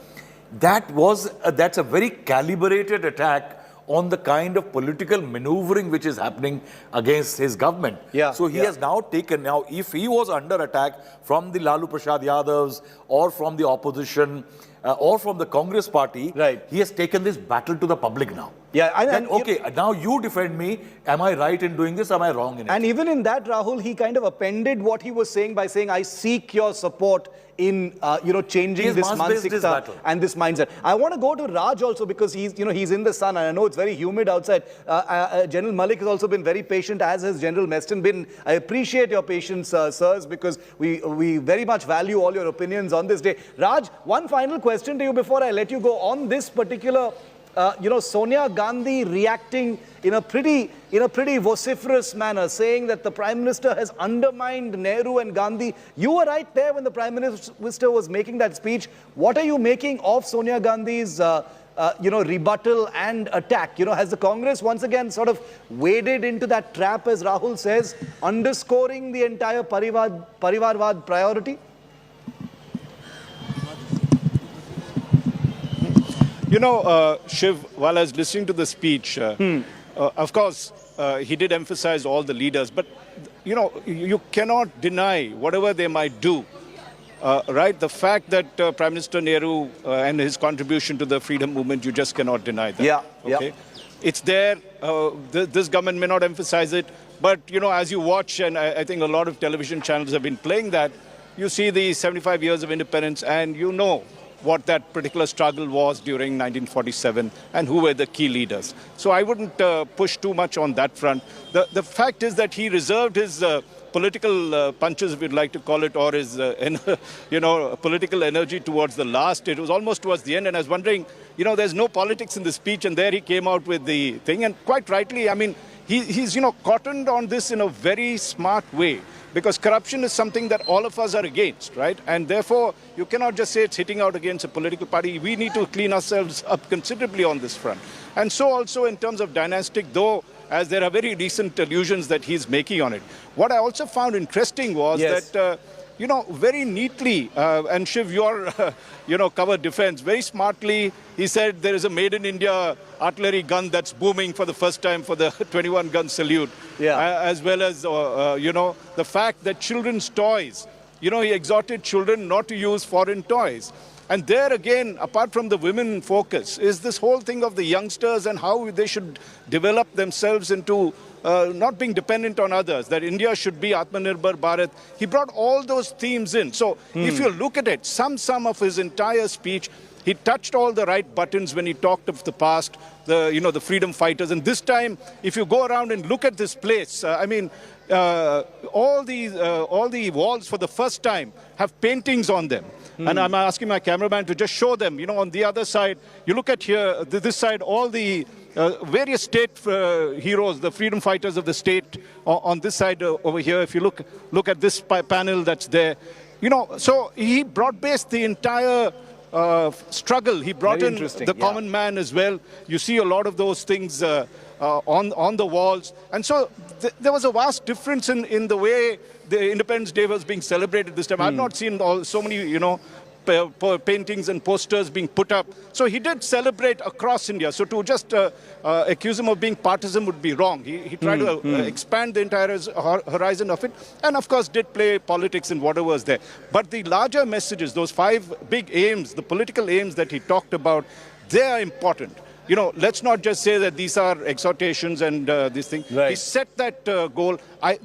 S12: that's a very calibrated attack on the kind of political maneuvering which is happening against his government. So he has now taken, if he was under attack from the Lalu Prasad Yadavs or from the opposition or from the Congress party, he has taken this battle to the public now.
S1: Yeah,
S12: then, okay, now you defend me. Am I right in doing this? Am I wrong in it?
S1: And even in that, Rahul, he kind of appended what he was saying by saying, I seek your support in, changing this mansikta and this mindset. I want to go to Raj also because he's in the sun and I know it's very humid outside. General Malik has also been very patient, as has General Meston been. I appreciate your patience, sirs, because we very much value all your opinions on this day. Raj, one final question to you before I let you go on this particular Sonia Gandhi reacting in a pretty vociferous manner, saying that the Prime Minister has undermined Nehru and Gandhi. You were right there when the Prime Minister was making that speech. What are you making of Sonia Gandhi's, rebuttal and attack? Has the Congress once again sort of waded into that trap, as Rahul says, underscoring the entire Parivarvad priority?
S16: Shiv, while I was listening to the speech, of course, he did emphasize all the leaders, but, you cannot deny whatever they might do, right? The fact that Prime Minister Nehru and his contribution to the freedom movement, you just cannot deny that.
S1: Yeah,
S16: okay? It's there. This government may not emphasize it, but, as you watch, and I think a lot of television channels have been playing that, you see the 75 years of independence and you know what that particular struggle was during 1947 and who were the key leaders. So I wouldn't push too much on that front. The fact is that he reserved his political punches, if you'd like to call it, or his political energy towards the last. It was almost towards the end, and I was wondering, there's no politics in the speech, and there he came out with the thing, and quite rightly, I mean, he's cottoned on this in a very smart way. Because corruption is something that all of us are against, right? And therefore, you cannot just say it's hitting out against a political party. We need to clean ourselves up considerably on this front. And so also in terms of dynastic, though, as there are very recent allusions that he's making on it. What I also found interesting was that, very neatly, and Shiv, your, cover defense, very smartly, he said there is a made in India artillery gun that's booming for the first time for the 21-gun salute. As well as, the fact that children's toys, he exhorted children not to use foreign toys. And there again, apart from the women focus, is this whole thing of the youngsters and how they should develop themselves into not being dependent on others, that India should be Atmanirbhar Bharat. He brought all those themes in. So if you look at it, sum of his entire speech, he touched all the right buttons when he talked of the past, the freedom fighters. And this time, if you go around and look at this place, all the walls for the first time have paintings on them. And I'm asking my cameraman to just show them, on the other side, you look at here, this side, all the various state heroes, the freedom fighters of the state on this side over here. If you look at this panel that's there, so he broad-based the entire struggle. He brought in the common man as well. You see a lot of those things on the walls. And so there was a vast difference in the way the Independence Day was being celebrated this time. I've not seen so many, paintings and posters being put up. So he did celebrate across India. So to just accuse him of being partisan would be wrong. He tried to expand the entire horizon of it, and of course did play politics in whatever was there. But the larger messages, those 5 big aims, the political aims that he talked about, they are important. Let's not just say that these are exhortations and these things. He set that goal.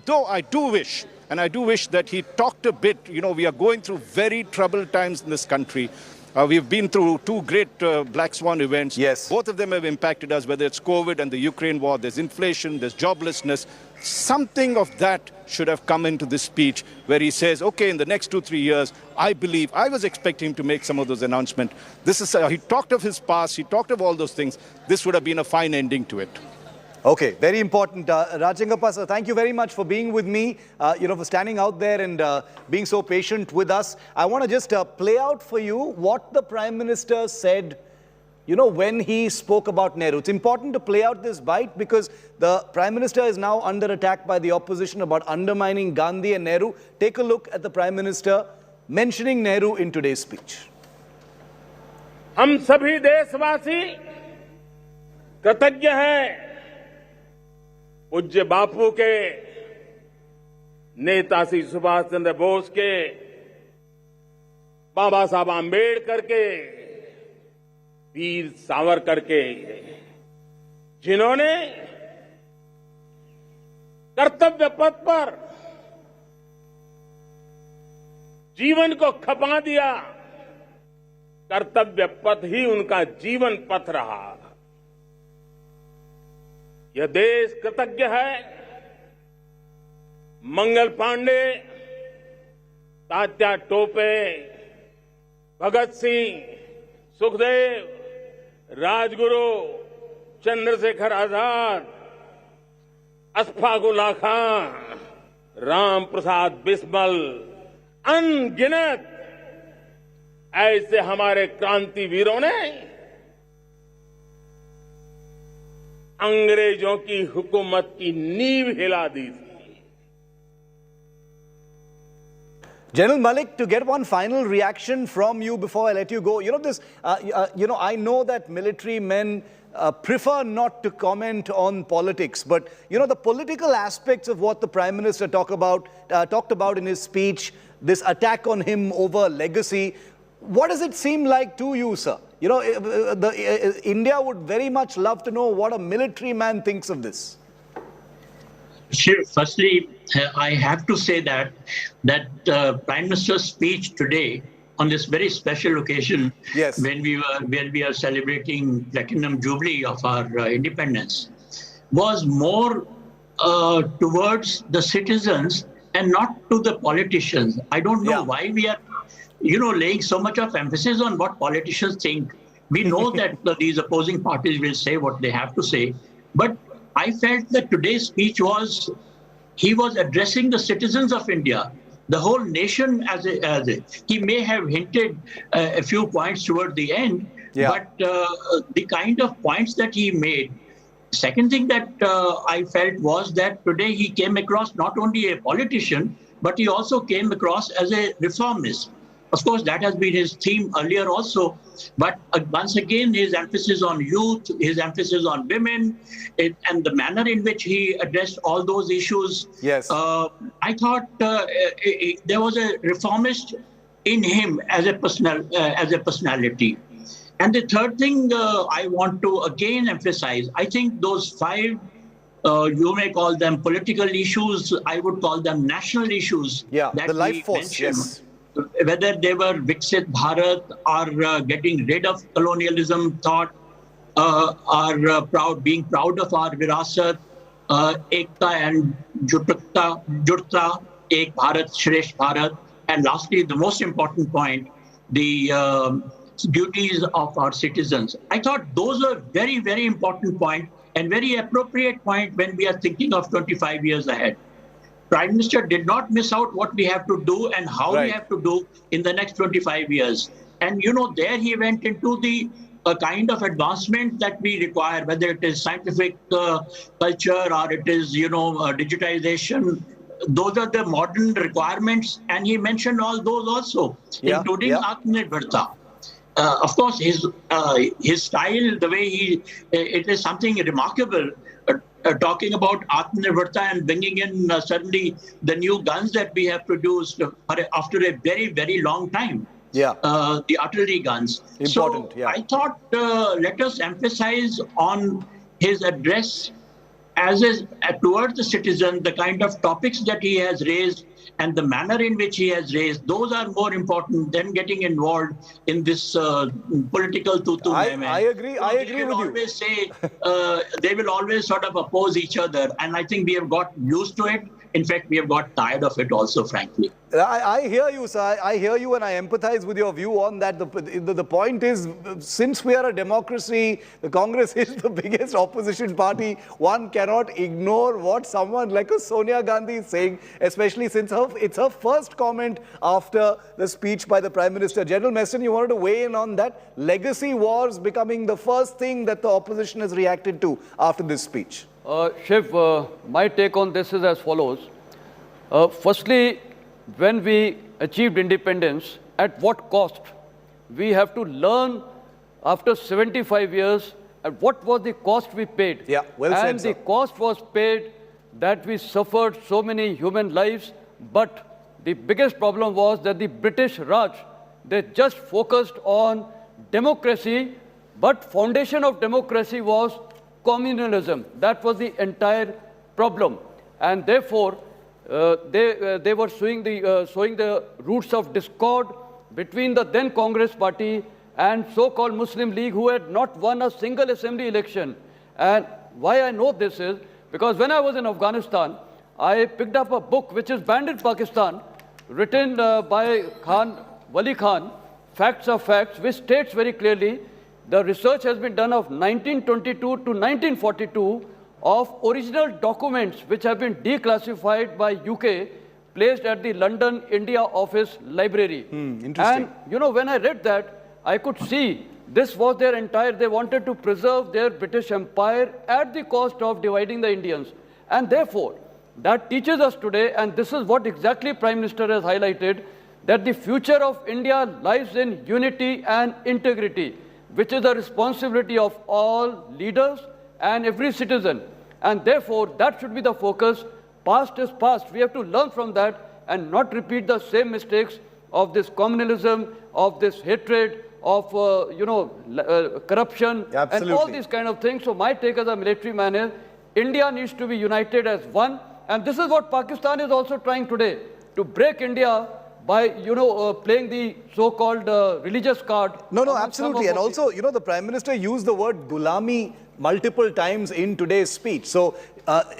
S16: Though I do wish, and I do wish that he talked a bit, we are going through very troubled times in this country. We've been through 2 great black swan events. Both of them have impacted us, whether it's COVID and the Ukraine war. There's inflation, there's joblessness. Something of that should have come into this speech where he says, okay, in the next 2-3 years, I was expecting him to make some of those announcements. He talked of his past, he talked of all those things. This would have been a fine ending to it.
S1: Okay, very important. Rajangappa, sir, thank you very much for being with me, for standing out there and being so patient with us. I want to just play out for you what the Prime Minister said, when he spoke about Nehru. It's important to play out this bite because the Prime Minister is now under attack by the opposition about undermining Gandhi and Nehru. Take a look at the Prime Minister mentioning Nehru in today's speech.
S10: हम सभी देशवासी कृतज्ञ हैं पूज्य बापू के, नेताजी सुभाष चंद्र बोस के, बाबा साहब आम्बेडकर के, वीर सावरकर के, जिन्होंने कर्तव्य पथ पर जीवन को खपा दिया, कर्तव्य पथ ही उनका जीवन पथ रहा। यह देश कृतज्ञ है मंगल पांडे, तात्या टोपे, भगत सिंह, सुखदेव, राजगुरु, चंद्रशेखर आजाद, अशफाक उल्लाह खान, राम प्रसाद बिस्मल, अनगिनत ऐसे हमारे क्रांति वीरों ने अंग्रेजों की हुकूमत की नींव हिला दी थी।
S1: General Malik, to get one final reaction from you before I let you go, I know that military men prefer not to comment on politics, but the political aspects of what the Prime Minister talked about in his speech, this attack on him over legacy, what does it seem like to you, sir? India would very much love to know what a military man thinks of this.
S17: Sure. Firstly, I have to say that Prime Minister's speech today on this very special occasion,
S1: yes,
S17: when we are celebrating Platinum Jubilee of our independence, was more towards the citizens and not to the politicians. I don't know why we are, laying so much of emphasis on what politicians think. We know that these opposing parties will say what they have to say, but I felt that today's speech he was addressing the citizens of India, the whole nation he may have hinted a few points toward the end, but the kind of points that he made. Second thing that I felt was that today he came across not only a politician, but he also came across as a reformist. Of course, that has been his theme earlier also. But once again, his emphasis on youth, his emphasis on women, and the manner in which he addressed all those issues.
S1: Yes.
S17: I thought there was a reformist in him as a personality. And the third thing I want to again emphasize, I think those 5, you may call them political issues, I would call them national issues.
S1: Yeah,
S17: that
S1: the life force, yes.
S17: Whether they were Viksit Bharat or getting rid of colonialism thought, or being proud of our virasat, Ekta and Jurta, Ek Bharat, Shresh Bharat, and lastly, the most important point, the duties of our citizens. I thought those are very, very important point and very appropriate point when we are thinking of 25 years ahead. Prime Minister did not miss out what we have to do and how we have to do in the next 25 years. And, there he went into the kind of advancement that we require, whether it is scientific culture or it is, digitization. Those are the modern requirements. And he mentioned all those also, including Atmanirbharta. Of course, his style, the way it is something remarkable. Talking about Atmanirbharta and bringing in suddenly the new guns that we have produced after a very, very long time.
S1: Yeah.
S17: The artillery guns.
S1: Important,
S17: I thought let us emphasize on his address towards the citizen, the kind of topics that he has raised and the manner in which he has raised, those are more important than getting involved in this political tutu.
S1: I agree. I agree with you.
S17: Always say they will always sort of oppose each other, and I think we have got used to it. In fact, we have got tired of it also, frankly.
S1: I hear you, sir. I hear you and I empathize with your view on that. The point is, since we are a democracy, the Congress is the biggest opposition party. One cannot ignore what someone like a Sonia Gandhi is saying, especially since it's her first comment after the speech by the Prime Minister. General Meston, you wanted to weigh in on that? Legacy wars becoming the first thing that the opposition has reacted to after this speech.
S13: Shiv, my take on this is as follows. Firstly, when we achieved independence, at what cost? We have to learn after 75 years at what was the cost we paid.
S1: Yeah, well said,
S13: and the cost was paid that we suffered so many human lives, but the biggest problem was that the British Raj, they just focused on democracy, but foundation of democracy was communalism. That was the entire problem. And therefore, they were sowing the roots of discord between the then Congress party and so-called Muslim League, who had not won a single assembly election. And why I know this is because when I was in Afghanistan, I picked up a book which is banned in Pakistan, written by Wali Khan, Facts are Facts, which states very clearly the research has been done of 1922 to 1942 of original documents which have been declassified by UK, placed at the London India Office Library.
S1: Interesting.
S13: And, you know, when I read that, I could see this was their entire, they wanted to preserve their British Empire at the cost of dividing the Indians. And therefore, that teaches us today, and this is what exactly Prime Minister has highlighted, that the future of India lies in unity and integrity, which is the responsibility of all leaders and every citizen. And therefore, that should be the focus. Past is past. We have to learn from that and not repeat the same mistakes of this communalism, of this hatred, of corruption, and all these kind of things. So my take as a military man is, India needs to be united as one. And this is what Pakistan is also trying today, to break India by, playing the so-called religious card.
S1: No, absolutely. And also, the Prime Minister used the word gulami multiple times in today's speech. So,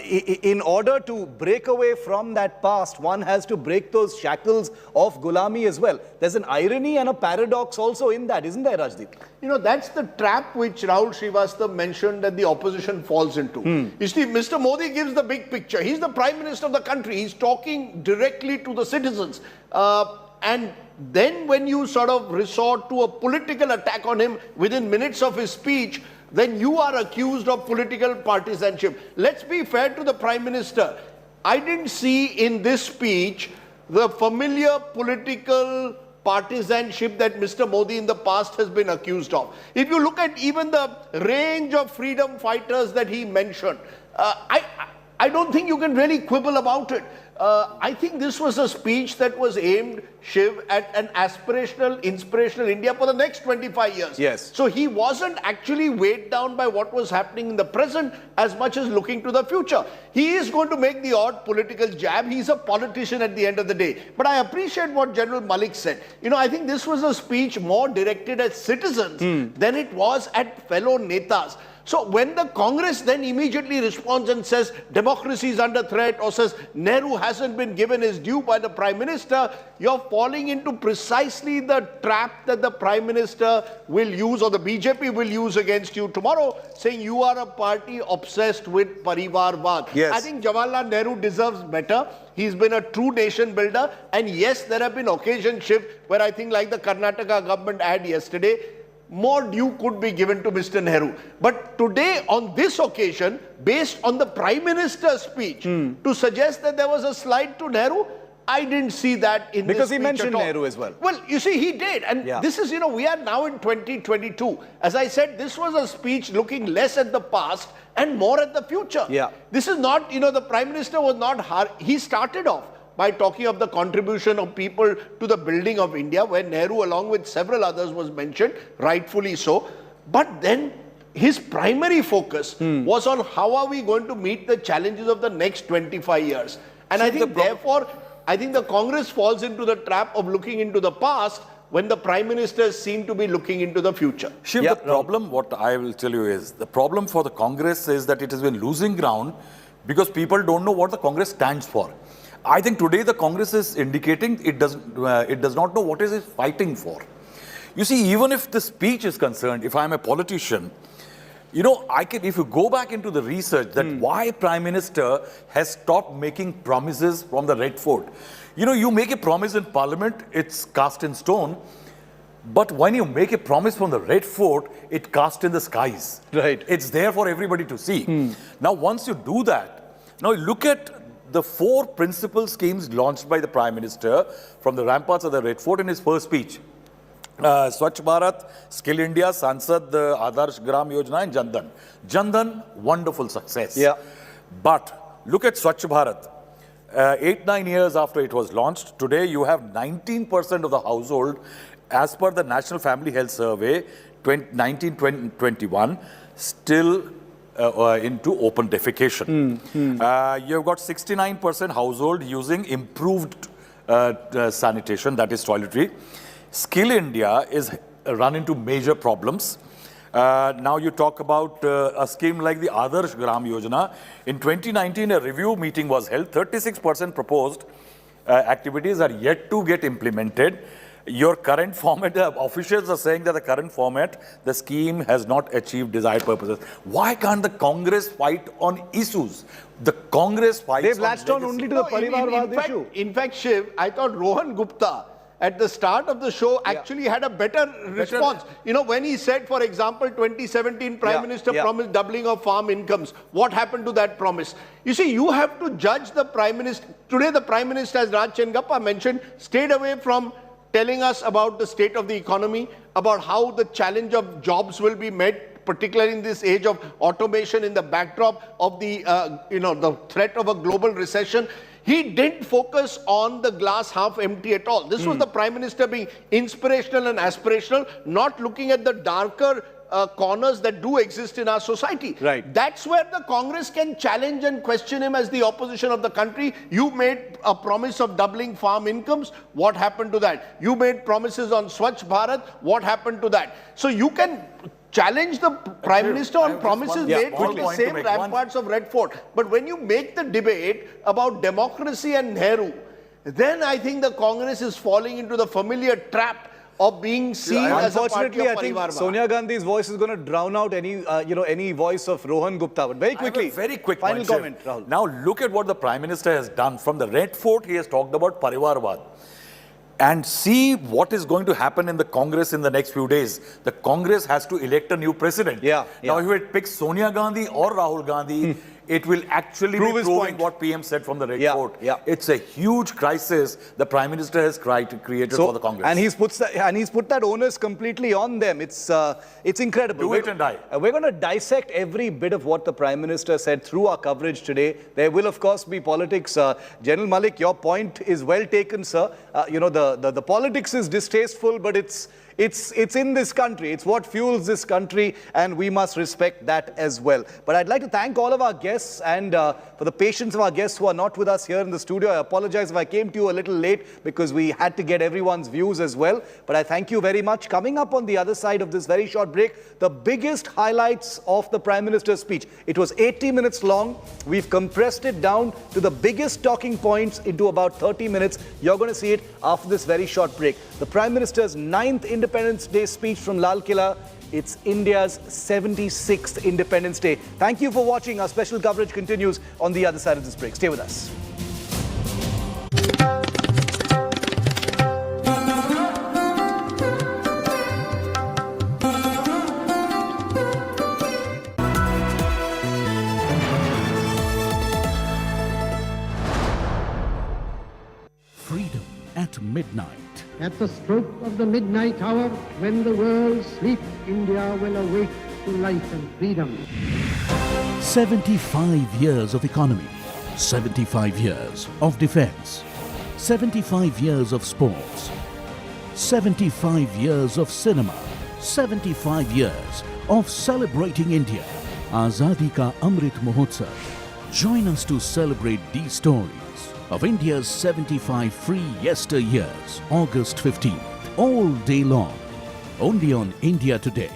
S1: in order to break away from that past, one has to break those shackles of gulami as well. There's an irony and a paradox also in that, isn't there, Rajdeep?
S11: That's the trap which Rahul Srivastav mentioned that the opposition falls into. You see, Mr. Modi gives the big picture. He's the Prime Minister of the country. He's talking directly to the citizens. And then when you sort of resort to a political attack on him within minutes of his speech, then you are accused of political partisanship. Let's be fair to the Prime Minister. I didn't see in this speech the familiar political partisanship that Mr. Modi in the past has been accused of. If you look at even the range of freedom fighters that he mentioned, I don't think you can really quibble about it. I think this was a speech that was aimed, Shiv, at an aspirational, inspirational India for the next 25 years.
S1: Yes.
S11: So he wasn't actually weighed down by what was happening in the present as much as looking to the future. He is going to make the odd political jab. He's a politician at the end of the day. But I appreciate what General Malik said. I think this was a speech more directed at citizens than it was at fellow netas. So when the Congress then immediately responds and says democracy is under threat, or says Nehru hasn't been given his due by the Prime Minister, you're falling into precisely the trap that the Prime Minister will use, or the BJP will use against you tomorrow, saying you are a party obsessed with Parivarvad.
S1: Yes.
S11: I think Jawaharlal Nehru deserves better. He's been a true nation builder. And yes, there have been occasions, Shiv, where I think like the Karnataka government had yesterday, more due could be given to Mr. Nehru. But today, on this occasion, based on the Prime Minister's speech, to suggest that there was a slide to Nehru, I didn't see that in this speech.
S1: Because he mentioned Nehru as well.
S11: Well, you see, he did. And this is, we are now in 2022. As I said, this was a speech looking less at the past and more at the future. This is not, the Prime Minister was not, he started off by talking of the contribution of people to the building of India, where Nehru, along with several others, was mentioned, rightfully so. But then his primary focus was on how are we going to meet the challenges of the next 25 years. And so I think, therefore, I think the Congress falls into the trap of looking into the past when the Prime Ministers seem to be looking into the future.
S12: Shiv, the problem, what I will tell you is, the problem for the Congress is that it has been losing ground because people don't know what the Congress stands for. I think today the Congress is indicating it does not know what it is fighting for. You see, even if the speech is concerned, if I'm a politician, if you go back into the research that why Prime Minister has stopped making promises from the Red Fort. You make a promise in Parliament, it's cast in stone. But when you make a promise from the Red Fort, it's cast in the skies.
S1: Right.
S12: It's there for everybody to see. Now, once you do that, now look at the 4 principal schemes launched by the Prime Minister from the ramparts of the Red Fort in his first speech. Swachh Bharat, Skill India, Sansad, Adarsh Gram Yojana and Jan Dhan. Jan Dhan, wonderful success. But look at Swachh Bharat. 8-9 years after it was launched, today you have 19% of the household, as per the National Family Health Survey 1921, still into open defecation. You've got 69% household using improved sanitation, that is toiletry. Skill India is run into major problems. Now you talk about a scheme like the Adarsh Gram Yojana. In 2019, a review meeting was held. 36% proposed activities are yet to get implemented. Your current format, officials are saying that the current format, the scheme has not achieved desired purposes. Why can't the Congress fight on issues? The Congress fights
S1: They've latched on only to the Parivarwad issue.
S11: In fact, Shiv, I thought Rohan Gupta at the start of the show actually had a better response. You know, when he said, for example, 2017 Prime Minister promised doubling of farm incomes. What happened to that promise? You see, you have to judge the Prime Minister. Today, the Prime Minister, as Raj Chengappa mentioned, stayed away from telling us about the state of the economy, about how the challenge of jobs will be met, particularly in this age of automation, in the backdrop of the, the threat of a global recession. He didn't focus on the glass half empty at all. This was the Prime Minister being inspirational and aspirational, not looking at the darker corners that do exist in our society.
S1: Right.
S11: That's where the Congress can challenge and question him as the opposition of the country. You made a promise of doubling farm incomes. What happened to that? You made promises on Swachh Bharat. What happened to that? So you can challenge the Prime Minister on promises made from the same ramparts of Red Fort. But when you make the debate about democracy and Nehru, then I think the Congress is falling into the familiar trap of being seen as a party of
S1: I think
S11: Parivarwad.
S1: Sonia Gandhi's voice is going to drown out any, any voice of Rohan Gupta. But very quickly,
S12: very quick
S1: final comment, Rahul.
S12: Now look at what the Prime Minister has done. From the Red Fort, he has talked about Parivarwad. And see what is going to happen in the Congress in the next few days. The Congress has to elect a new president. Now, if it picks Sonia Gandhi or Rahul Gandhi, it will actually be proving what PM said from the Red Fort. It's a huge crisis the Prime Minister has created for the Congress.
S1: And he's put that onus completely on them. It's incredible.
S12: Do it and die.
S1: We're going to dissect every bit of what the Prime Minister said through our coverage today. There will, of course, be politics. General Malik, your point is well taken, sir. The politics is distasteful, but it's in this country. It's what fuels this country, and we must respect that as well. But I'd like to thank all of our guests and for the patience of our guests who are not with us here in the studio. I apologize if I came to you a little late because we had to get everyone's views as well. But I thank you very much. Coming up on the other side of this very short break, the biggest highlights of the Prime Minister's speech. It was 80 minutes long. We've compressed it down to the biggest talking points into about 30 minutes. You're going to see it after this very short break. The Prime Minister's 9th Independence Day speech from Lal Killa. It's India's 76th Independence Day. Thank you for watching. Our special coverage continues on the other side of this break. Stay with us.
S18: Freedom at midnight.
S19: At the stroke of the midnight hour, when the world sleeps, India will awake to life and freedom.
S18: 75 years of economy, 75 years of defense, 75 years of sports, 75 years of cinema, 75 years of celebrating India. Azadi ka Amrit Mahotsav. Join us to celebrate these stories of India's 75 free yesteryears, August 15th, all day long, only on India Today.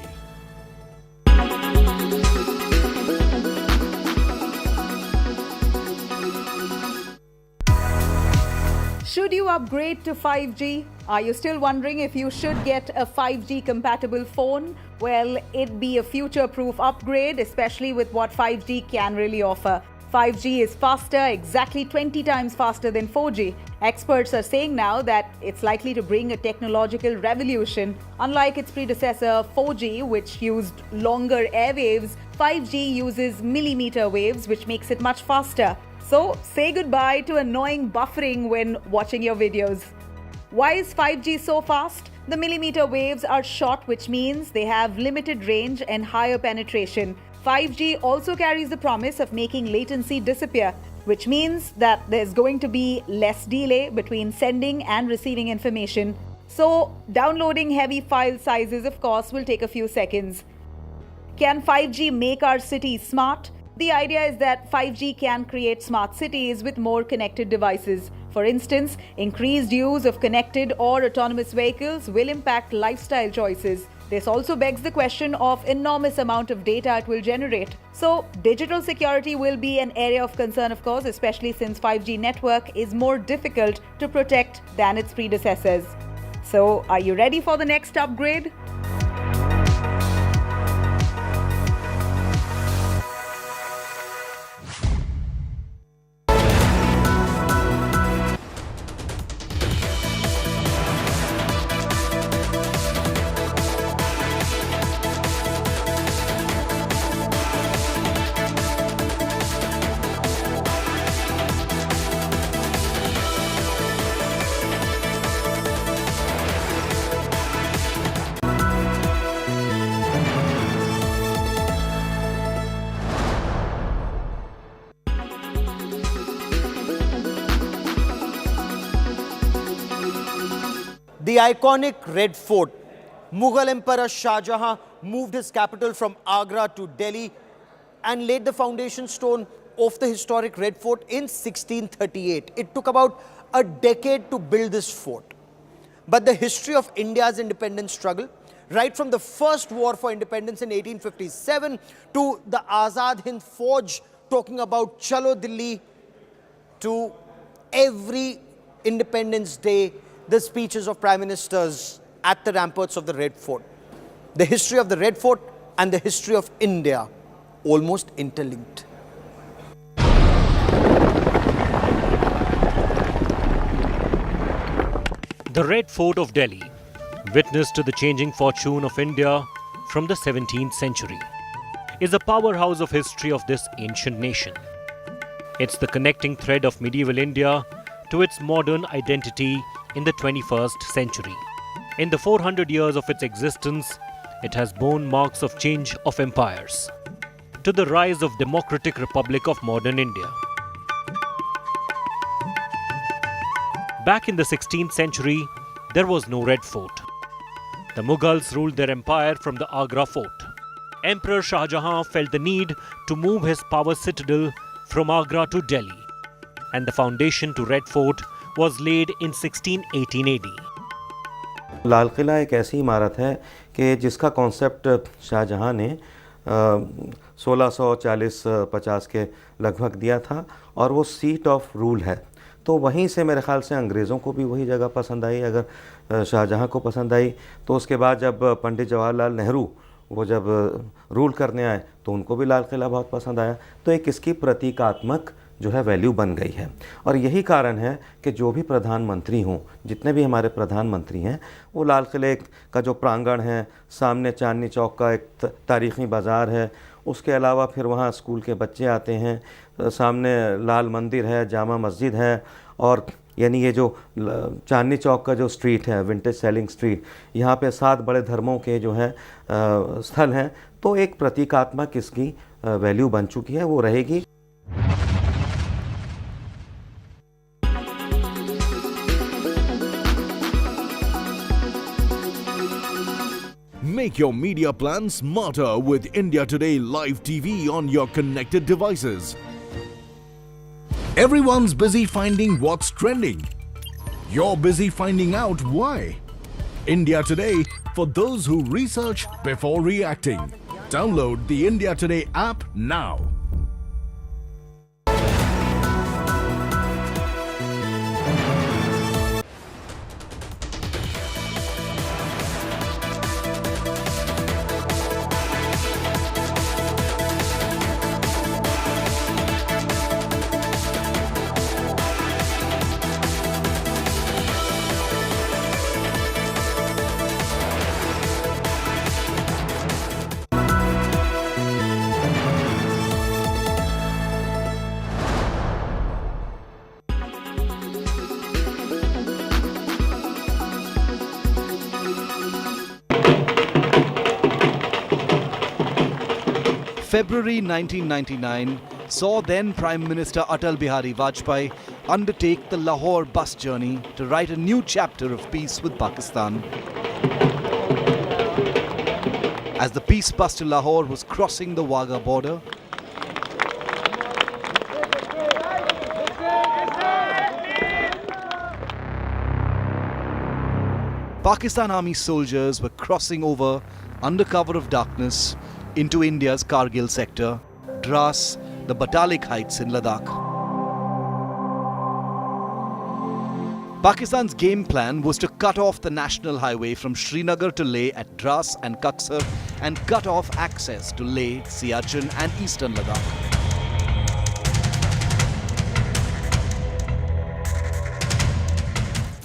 S20: Should you upgrade to 5G? Are you still wondering if you should get a 5G compatible phone? Well, it'd be a future-proof upgrade, especially with what 5G can really offer. 5G is faster, exactly 20 times faster than 4G. Experts are saying now that it's likely to bring a technological revolution. Unlike its predecessor 4G, which used longer airwaves, 5G uses millimeter waves, which makes it much faster. So say goodbye to annoying buffering when watching your videos. Why is 5G so fast? The millimeter waves are short, which means they have limited range and higher penetration. 5G also carries the promise of making latency disappear, which means that there's going to be less delay between sending and receiving information. So downloading heavy file sizes, of course, will take a few seconds. Can 5G make our cities smart? The idea is that 5G can create smart cities with more connected devices. For instance, increased use of connected or autonomous vehicles will impact lifestyle choices. This also begs the question of enormous amount of data it will generate. So, digital security will be an area of concern, of course, especially since 5G network is more difficult to protect than its predecessors. So, are you ready for the next upgrade?
S21: The iconic Red Fort. Mughal Emperor Shah Jahan moved his capital from Agra to Delhi and laid the foundation stone of the historic Red Fort in 1638. It took about a decade to build this fort. But the history of India's independence struggle, right from the first war for independence in 1857 to the Azad Hind Fauj talking about Chalo Dilli, to every Independence Day, the speeches of Prime Ministers at the ramparts of the Red Fort. The history of the Red Fort and the history of India almost interlinked.
S22: The Red Fort of Delhi, witness to the changing fortune of India from the 17th century, is a powerhouse of history of this ancient nation. It's the connecting thread of medieval India to its modern identity in the 21st century. In the 400 years of its existence, it has borne marks of change of empires to the rise of democratic republic of modern India. Back in the 16th century, there was no Red Fort. The Mughals ruled their empire from the Agra fort. Emperor Shah Jahan felt the need to move his power citadel from Agra to Delhi, and the foundation to Red Fort was laid in 1618 AD.
S23: Lal Qila एक ऐसी इमारत है कि जिसका concept Shahjahan ने 1640-50 के लगभग दिया था और वो सीट ऑफ रूल है। तो वहीं से मेरे ख़्याल से अंग्रेज़ों को भी वही जगह पसंद आई। अगर शाहजहां को पसंद आई तो उसके बाद जब पंडित जवाहरलाल नेहरू वो जब रूल करने आए तो उनको भी लाल किला बहुत पसंद आया। तो एक इसकी प्रतीकात्मक जो है वैल्यू बन गई है। और यही कारण है कि जो भी प्रधानमंत्री हों, जितने भी हमारे प्रधानमंत्री हैं, वो लाल किले का जो प्रांगण है, सामने चांदनी चौक का एक तारीख़ी बाज़ार है, उसके अलावा फिर वहाँ स्कूल के बच्चे आते हैं, सामने लाल मंदिर है, जामा मस्जिद है, और यानी ये जो चांदनी चौक का जो स्ट्रीट है, विंटेज सेलिंग स्ट्रीट, यहाँ पे 7 बड़े धर्मों के जो है स्थल हैं। तो एक प्रतीकात्मक इसकी वैल्यू बन चुकी है, वो रहेगी।
S18: Make your media plan smarter with India Today Live TV on your connected devices. Everyone's busy finding what's trending. You're busy finding out why. India Today, for those who research before reacting. Download the India Today app now.
S1: February 1999 saw then Prime Minister Atal Bihari Vajpayee undertake the Lahore bus journey to write a new chapter of peace with Pakistan. as the Peace Buster Lahore was crossing the Wagah border. Pakistan Army soldiers were crossing over under cover of darkness into India's Kargil sector, Dras, the Batalik Heights in Ladakh. Pakistan's game plan was to cut off the national highway from Srinagar to Leh at Dras and Kaksar and cut off access to Leh, Siachen and eastern Ladakh.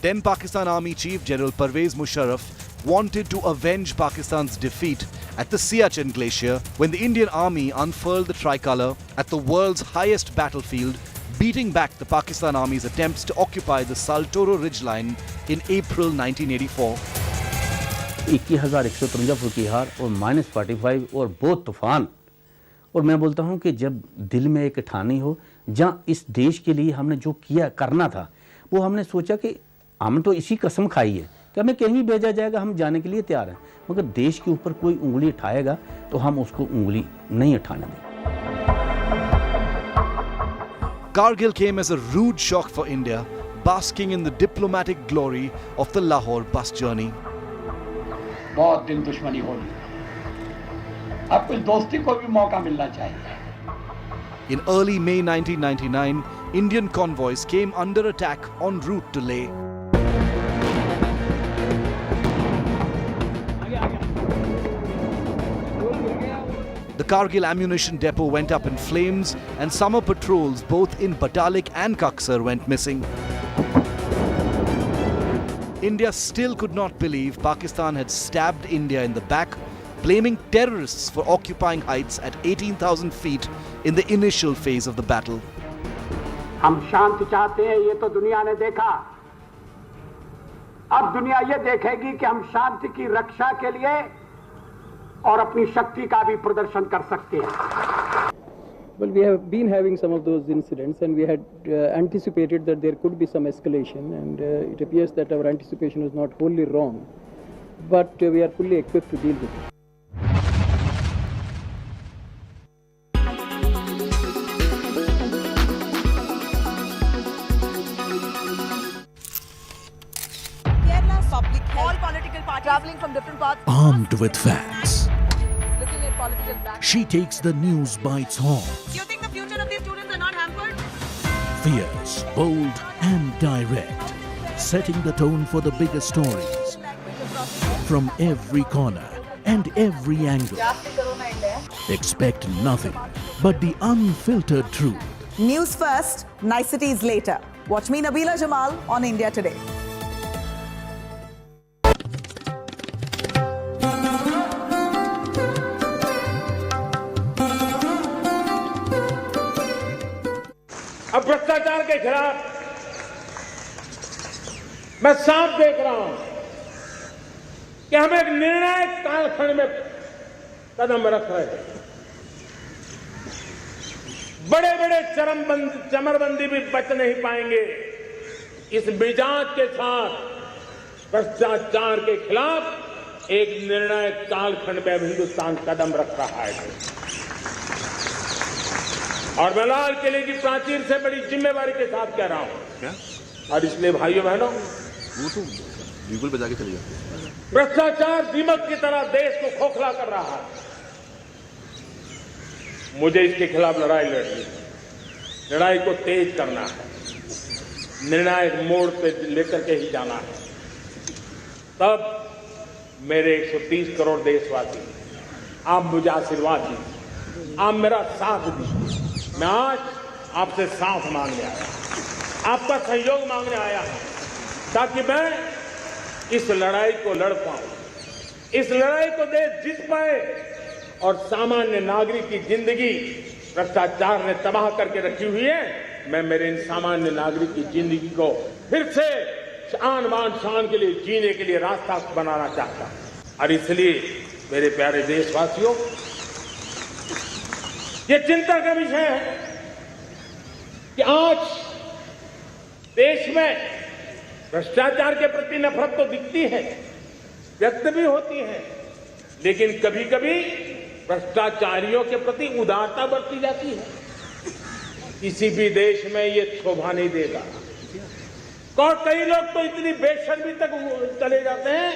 S1: Then Pakistan Army Chief General Pervez Musharraf wanted to avenge Pakistan's defeat at the Siachen Glacier when the Indian Army unfurled the tricolour at the world's highest battlefield, beating back the Pakistan Army's attempts to occupy the Saltoro ridgeline in April 1984.
S2: 21,153 foot की हार और -45 और बहुत तूफान। और मैं बोलता हूं कि जब दिल में एक ठानी हो, जहां इस देश के लिए हमने जो किया करना था, वो हमने सोचा कि हम तो इसी कसम खाई है कि हमें कहीं भी भेजा जाएगा, हम जाने के लिए तैयार हैं, मगर देश के ऊपर कोई उंगली उठाएगा तो हम उसको उंगली नहीं उठाने देंगे।
S1: Kargil came as a rude shock for India, basking in the diplomatic glory of the Lahore bus journey.
S3: बहुत दिन दुश्मनी हो ली, अब कुछ दोस्ती को भी मौका मिलना चाहिए।
S1: In early May 1999, Indian convoys came under attack en route to Leh. The Kargil ammunition depot went up in flames and summer patrols both in Batalik and Kaksar went missing. India still could not believe Pakistan had stabbed India in the back, blaming terrorists for occupying heights at 18,000 feet in the initial phase of the battle.
S3: हम शांति चाहते हैं, ये तो दुनिया ने देखा। अब दुनिया ये देखेगी कि हम शांति की रक्षा के लिए और अपनी शक्ति का भी प्रदर्शन कर सकते हैं।
S5: Well, we have been having some of those incidents, and we had anticipated that there could be some escalation, and it appears that our anticipation was not wholly wrong, but we are fully equipped to deal with it.
S24: All political parties traveling from different parts.
S18: Armed with facts,
S24: Looking at political back.
S18: she takes the news by its horns.
S24: Do you think the future of these students are not hampered?
S18: Fierce, bold and direct, setting the tone for the biggest stories. From every corner and every angle. Expect nothing but the unfiltered truth.
S24: News first, niceties later. Watch me, Nabila Jamal, on India Today.
S10: अब भ्रष्टाचार के खिलाफ मैं साफ देख रहा हूं कि हम एक निर्णायक कालखंड में कदम रख रहे हैं। बड़े बड़े चमरबंदी भी बच नहीं पाएंगे। इस मिजाज के साथ भ्रष्टाचार के खिलाफ एक निर्णायक कालखंड में हिंदुस्तान कदम रख रहा है। और मैं लाल किले की प्राचीर से बड़ी जिम्मेवारी के साथ कह रहा हूं। और इसलिए भाइयों बहनों, वो तो बिल्कुल बजा के चले जाते। भ्रष्टाचार दीमक की तरह देश को खोखला कर रहा है। मुझे इसके खिलाफ लड़ाई लड़नी है, लड़ाई को तेज करना है, निर्णायक मोड़ पे लेकर के ही जाना है। तब मेरे 130 करोड़ देशवासी, आप मुझे आशीर्वाद दीजिए, आप मेरा साथ दीजिए। मैं आज आपसे साथ मांगने आया, आपका सहयोग मांगने आया हूं, ताकि मैं इस लड़ाई को लड़ पाऊं, इस लड़ाई को देश जीत पाए और सामान्य नागरिक की जिंदगी भ्रष्टाचार ने तबाह करके रखी हुई है। मैं मेरे इन सामान्य नागरिक की जिंदगी को फिर से शान बान शान के लिए जीने के लिए रास्ता बनाना चाहता हूं। और इसलिए मेरे प्यारे देशवासियों, ये चिंता का विषय है कि आज देश में भ्रष्टाचार के प्रति नफरत तो दिखती है, व्यक्त भी होती है, लेकिन कभी कभी भ्रष्टाचारियों के प्रति उदारता बरती जाती है। किसी भी देश में ये शोभा नहीं देगा। और कई लोग तो इतनी बेशर्मी तक चले जाते हैं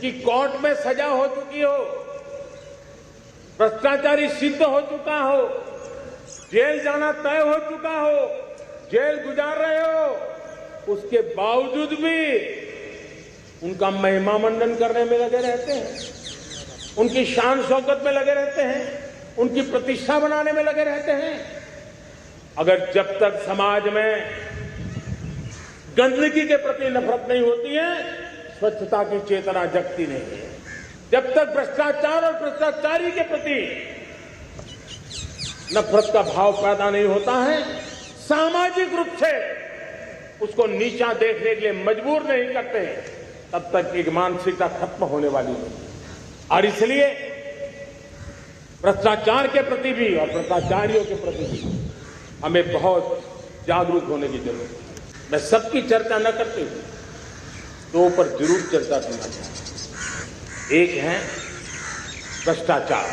S10: कि कोर्ट में सजा हो चुकी हो, भ्रष्टाचारी सिद्ध हो चुका हो, जेल जाना तय हो चुका हो, जेल गुजार रहे हो, उसके बावजूद भी उनका महिमा मंडन करने में लगे रहते हैं, उनकी शान शौकत में लगे रहते हैं, उनकी प्रतिष्ठा बनाने में लगे रहते हैं। अगर जब तक समाज में गंदगी के प्रति नफरत नहीं होती है, स्वच्छता की चेतना जगती नहीं है। जब तक भ्रष्टाचार और भ्रष्टाचारी के प्रति नफरत का भाव पैदा नहीं होता है, सामाजिक रूप से उसको नीचा देखने के लिए मजबूर नहीं करते, तब तक एक मानसिकता खत्म होने वाली है। और इसलिए भ्रष्टाचार के प्रति भी और भ्रष्टाचारियों के प्रति भी हमें बहुत जागरूक होने की जरूरत है। मैं सबकी चर्चा न करते हुए दो पर जरूर चर्चा करना चाहूं। एक है भ्रष्टाचार,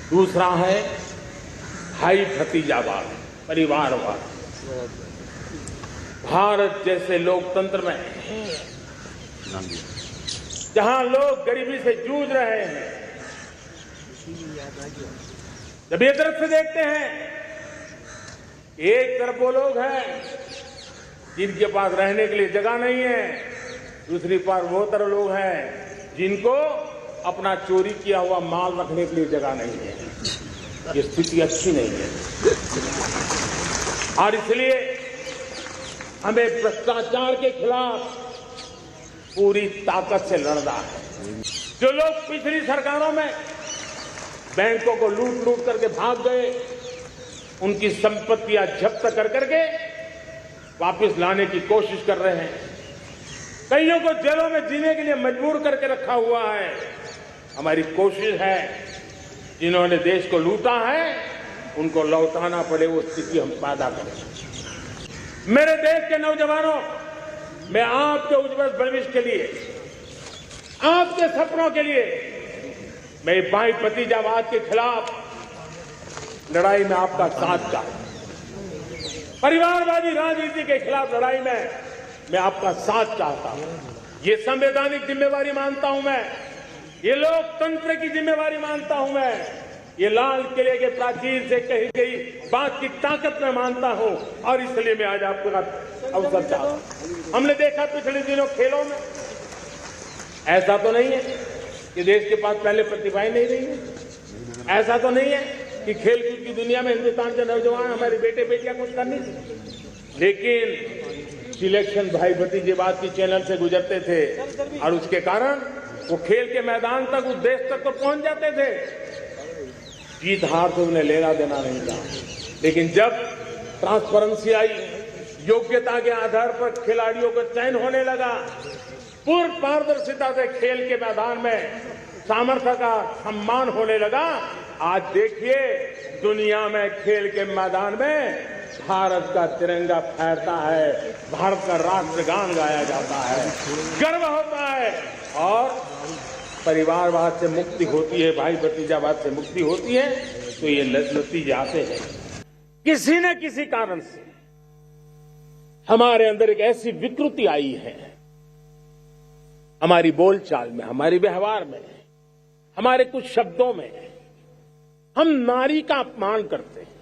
S10: दूसरा है भाई भतीजावाद, परिवारवाद। भारत जैसे लोकतंत्र में जहां लोग गरीबी से जूझ रहे हैं, जब ये तरफ से देखते हैं, एक तरफ वो लोग हैं जिनके पास रहने के लिए जगह नहीं है, दूसरी तरफ वो तरफ लोग हैं जिनको अपना चोरी किया हुआ माल रखने के लिए जगह नहीं है। ये स्थिति अच्छी नहीं है और इसलिए हमें भ्रष्टाचार के खिलाफ पूरी ताकत से लड़ना है। जो लोग पिछली सरकारों में बैंकों को लूट लूट करके भाग गए, उनकी संपत्तियां जब्त कर करके वापस लाने की कोशिश कर रहे हैं, कईयों को जेलों में जीने के लिए मजबूर करके रखा हुआ है। हमारी कोशिश है जिन्होंने देश को लूटा है उनको लौटाना पड़े, वो स्थिति हम पैदा करें। मेरे देश के नौजवानों, मैं आपके उज्जवल भविष्य के लिए, आपके सपनों के लिए, मैं भाई भतीजावाद के खिलाफ लड़ाई में आपका साथ का, परिवारवादी राजनीति के खिलाफ लड़ाई में मैं आपका साथ चाहता हूं। ये संवैधानिक जिम्मेवारी मानता हूं मैं, ये लोकतंत्र की जिम्मेवारी मानता हूं मैं, ये लाल किले के प्राचीर से कही गई बात की ताकत में मानता हूं और इसलिए मैं आज आपका अवसर चाहता हूं। हमने देखा पिछले दिनों खेलों में, ऐसा तो नहीं है कि देश के पास पहले प्रतिभाएं नहीं रही है, ऐसा तो नहीं है कि खेलकूद की दुनिया में हिंदुस्तान के नौजवान, हमारे बेटे बेटियां कुछ करनी थी, लेकिन सिलेक्शन भाई भतीजेवाद की चैनल से गुजरते थे और उसके कारण वो खेल के मैदान तक, उस देश तक तो पहुंच जाते थे। जीत हार तो उन्हें लेना देना नहीं था, लेकिन जब ट्रांसपेरेंसी आई, योग्यता के आधार पर खिलाड़ियों का चयन होने लगा, पूर्ण पारदर्शिता से खेल के मैदान में सामर्थ्य का सम्मान होने लगा, आज देखिए दुनिया में खेल के मैदान में भारत का तिरंगा फहरता है, भारत का राष्ट्रगान गाया जाता है, गर्व होता है और परिवारवाद से मुक्ति होती है, भाई भतीजावाद से मुक्ति होती है, तो ये नतीजे आते हैं। किसी न किसी कारण से हमारे अंदर एक ऐसी विकृति आई है, हमारी बोलचाल में, हमारे व्यवहार में, हमारे कुछ शब्दों में, हम नारी का अपमान करते हैं।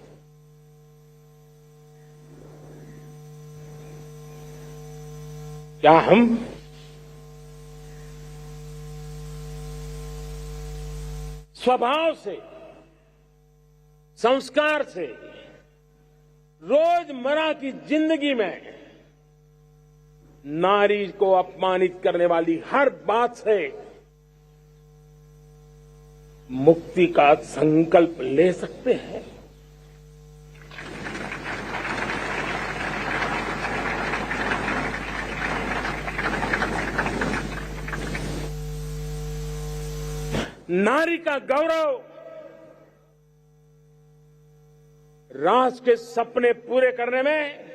S10: क्या हम स्वभाव से, संस्कार से, रोजमर्रा की जिंदगी में नारी को अपमानित करने वाली हर बात से मुक्ति का संकल्प ले सकते हैं? नारी का गौरव राष्ट्र के सपने पूरे करने में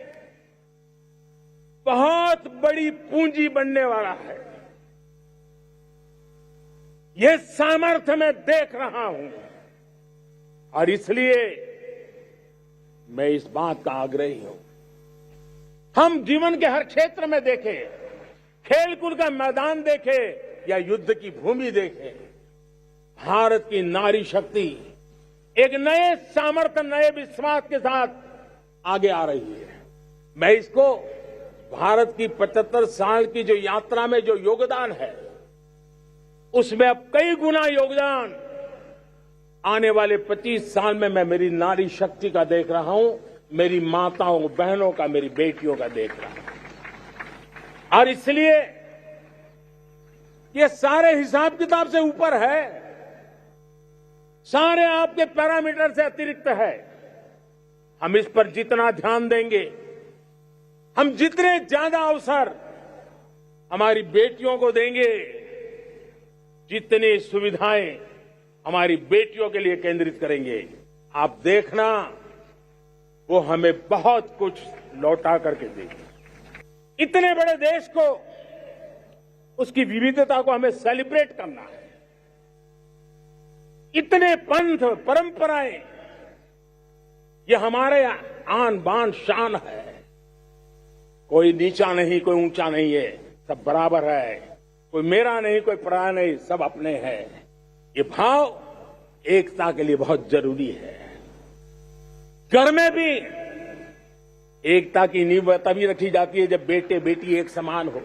S10: बहुत बड़ी पूंजी बनने वाला है। ये सामर्थ्य मैं देख रहा हूं और इसलिए मैं इस बात का आग्रही हूं, हम जीवन के हर क्षेत्र में देखें, खेलकूद का मैदान देखें या युद्ध की भूमि देखें, भारत की नारी शक्ति एक नए सामर्थ्य, नए विश्वास के साथ आगे आ रही है। मैं इसको भारत की 75 साल की जो यात्रा में जो योगदान है, उसमें अब कई गुना योगदान आने वाले 25 साल में मैं मेरी नारी शक्ति का देख रहा हूं, मेरी माताओं बहनों का, मेरी बेटियों का देख रहा हूं। और इसलिए ये सारे हिसाब किताब से ऊपर है, सारे आपके पैरामीटर से अतिरिक्त है। हम इस पर जितना ध्यान देंगे, हम जितने ज्यादा अवसर हमारी बेटियों को देंगे, जितनी सुविधाएं हमारी बेटियों के लिए केंद्रित करेंगे, आप देखना वो हमें बहुत कुछ लौटा करके देगी। इतने बड़े देश को, उसकी विविधता को हमें सेलिब्रेट करना है। इतने पंथ परंपराएं, ये हमारे आन बान शान है। कोई नीचा नहीं, कोई ऊंचा नहीं है, सब बराबर है। कोई मेरा नहीं, कोई पराया नहीं, सब अपने हैं। ये भाव एकता के लिए बहुत जरूरी है। घर में भी एकता की नींव तभी रखी जाती है जब बेटे बेटी एक समान हो।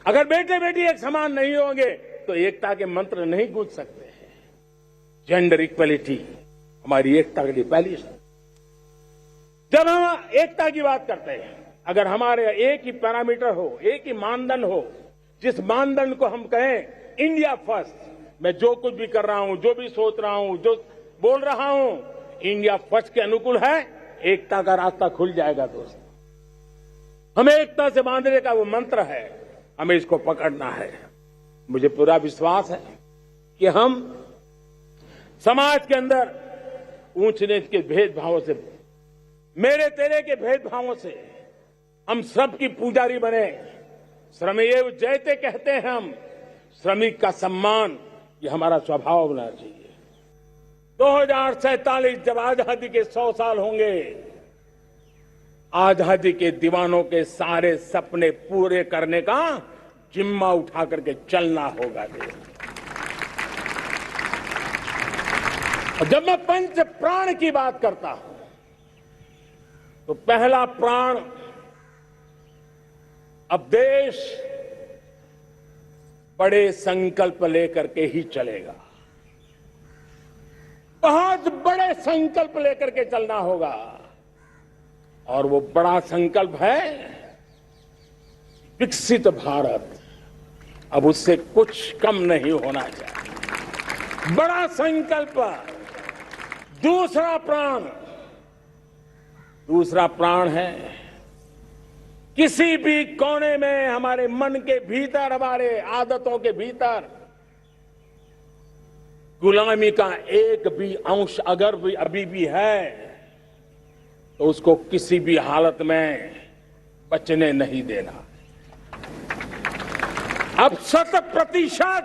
S10: अगर बेटे बेटी एक समान नहीं होंगे तो एकता के मंत्र नहीं गूंज सकते हैं। जेंडर इक्वलिटी हमारी एकता के लिए पहली है। जब हम एकता की बात करते हैं, अगर हमारे एक ही पैरामीटर हो, एक ही मानदंड हो, जिस मानदंड को हम कहें इंडिया फर्स्ट, मैं जो कुछ भी कर रहा हूं, जो भी सोच रहा हूं, जो बोल रहा हूं, इंडिया फर्स्ट के अनुकूल है, एकता का रास्ता खुल जाएगा। दोस्त, हमें एकता से बांधने का वो मंत्र है, हमें इसको पकड़ना है। मुझे पूरा विश्वास है कि हम समाज के अंदर ऊंच नीच के भेदभावों से, मेरे तेरे के भेदभावों से हम सबकी पुजारी बने। श्रमेव जयते कहते हैं हम, श्रमिक का सम्मान, ये हमारा स्वभाव होना चाहिए। 2047 जब आजादी के 100 साल होंगे, आजादी के दीवानों के सारे सपने पूरे करने का जिम्मा उठा करके चलना होगा। और जब मैं पंच प्राण की बात करता हूं, तो पहला प्राण, अब देश बड़े संकल्प लेकर के ही चलेगा। बहुत बड़े संकल्प लेकर के चलना होगा। और वो बड़ा संकल्प है विकसित भारत। अब उससे कुछ कम नहीं होना चाहिए। बड़ा संकल्प। दूसरा प्राण है किसी भी कोने में, हमारे मन के भीतर, हमारे आदतों के भीतर गुलामी का एक भी अंश अगर भी अभी भी है, तो उसको किसी भी हालत में बचने नहीं देना। अब 100%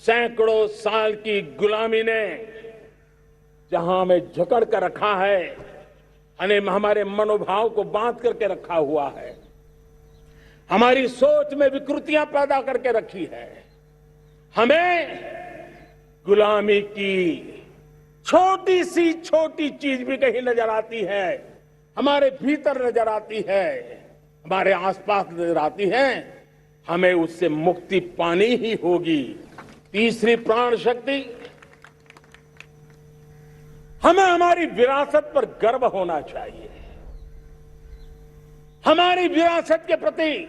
S10: सैकड़ों साल की गुलामी ने जहां हमें जकड़ कर रखा है, हमारे मनोभाव को बांध करके रखा हुआ है, हमारी सोच में विकृतियां पैदा करके रखी है। हमें गुलामी की छोटी सी छोटी चीज भी कहीं नजर आती है, हमारे भीतर नजर आती है, हमारे आसपास नजर आती है, हमें उससे मुक्ति पानी ही होगी। तीसरी प्राण शक्ति, हमें हमारी विरासत पर गर्व होना चाहिए। हमारी विरासत के प्रति,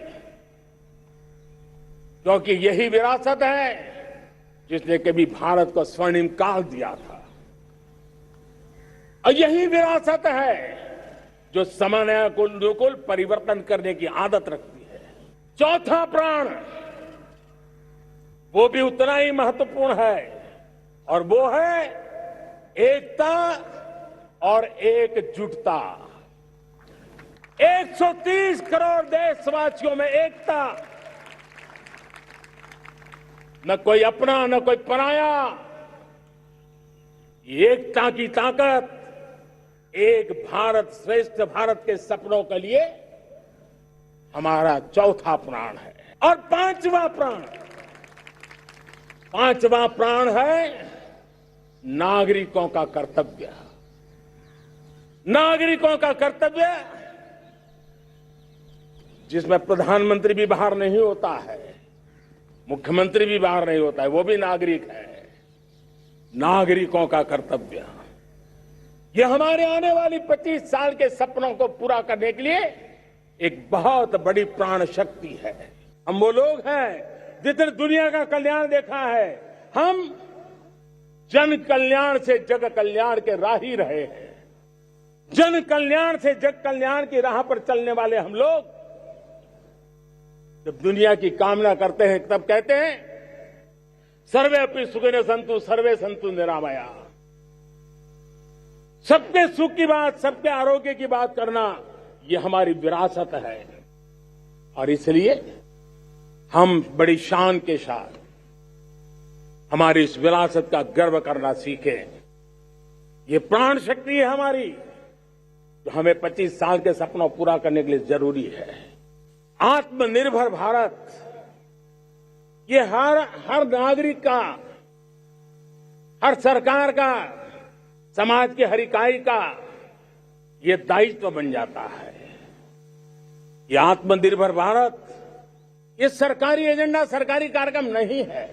S10: क्योंकि यही विरासत है जिसने कभी भारत को स्वर्णिम काल दिया था, और यही विरासत है जो समय को अनुकूल परिवर्तन करने की आदत रखती है। चौथा प्राण, वो भी उतना ही महत्वपूर्ण है, और वो है एकता और एकजुटता। 130 करोड़ देशवासियों में एकता, न कोई अपना न कोई पराया। एकता की ताकत एक भारत श्रेष्ठ भारत के सपनों के लिए हमारा चौथा प्राण है। और पांचवा प्राण है नागरिकों का कर्तव्य। नागरिकों का कर्तव्य जिसमें प्रधानमंत्री भी बाहर नहीं होता है, मुख्यमंत्री भी बाहर नहीं होता है, वो भी नागरिक है। नागरिकों का कर्तव्य, ये हमारे आने वाली 25 साल के सपनों को पूरा करने के लिए एक बहुत बड़ी प्राण शक्ति है। हम वो लोग हैं जितने दुनिया का कल्याण देखा है, हम जन कल्याण से जग कल्याण के राह ही रहे हैं। जन कल्याण से जग कल्याण की राह पर चलने वाले हम लोग जब दुनिया की कामना करते हैं तब कहते हैं सर्वे अपि सुखिनः सन्तु सर्वे सन्तु निरामया। सबके सुख की बात, सबके आरोग्य की बात करना, ये हमारी विरासत है। और इसलिए हम बड़ी शान के साथ हमारी इस विरासत का गर्व करना सीखें। ये प्राण शक्ति है हमारी, जो हमें 25 साल के सपनों पूरा करने के लिए जरूरी है। आत्मनिर्भर भारत, ये हर नागरिक का, हर सरकार का, समाज के हर इकाई का ये दायित्व बन जाता है। ये आत्मनिर्भर भारत, ये सरकारी एजेंडा, सरकारी कार्यक्रम नहीं है।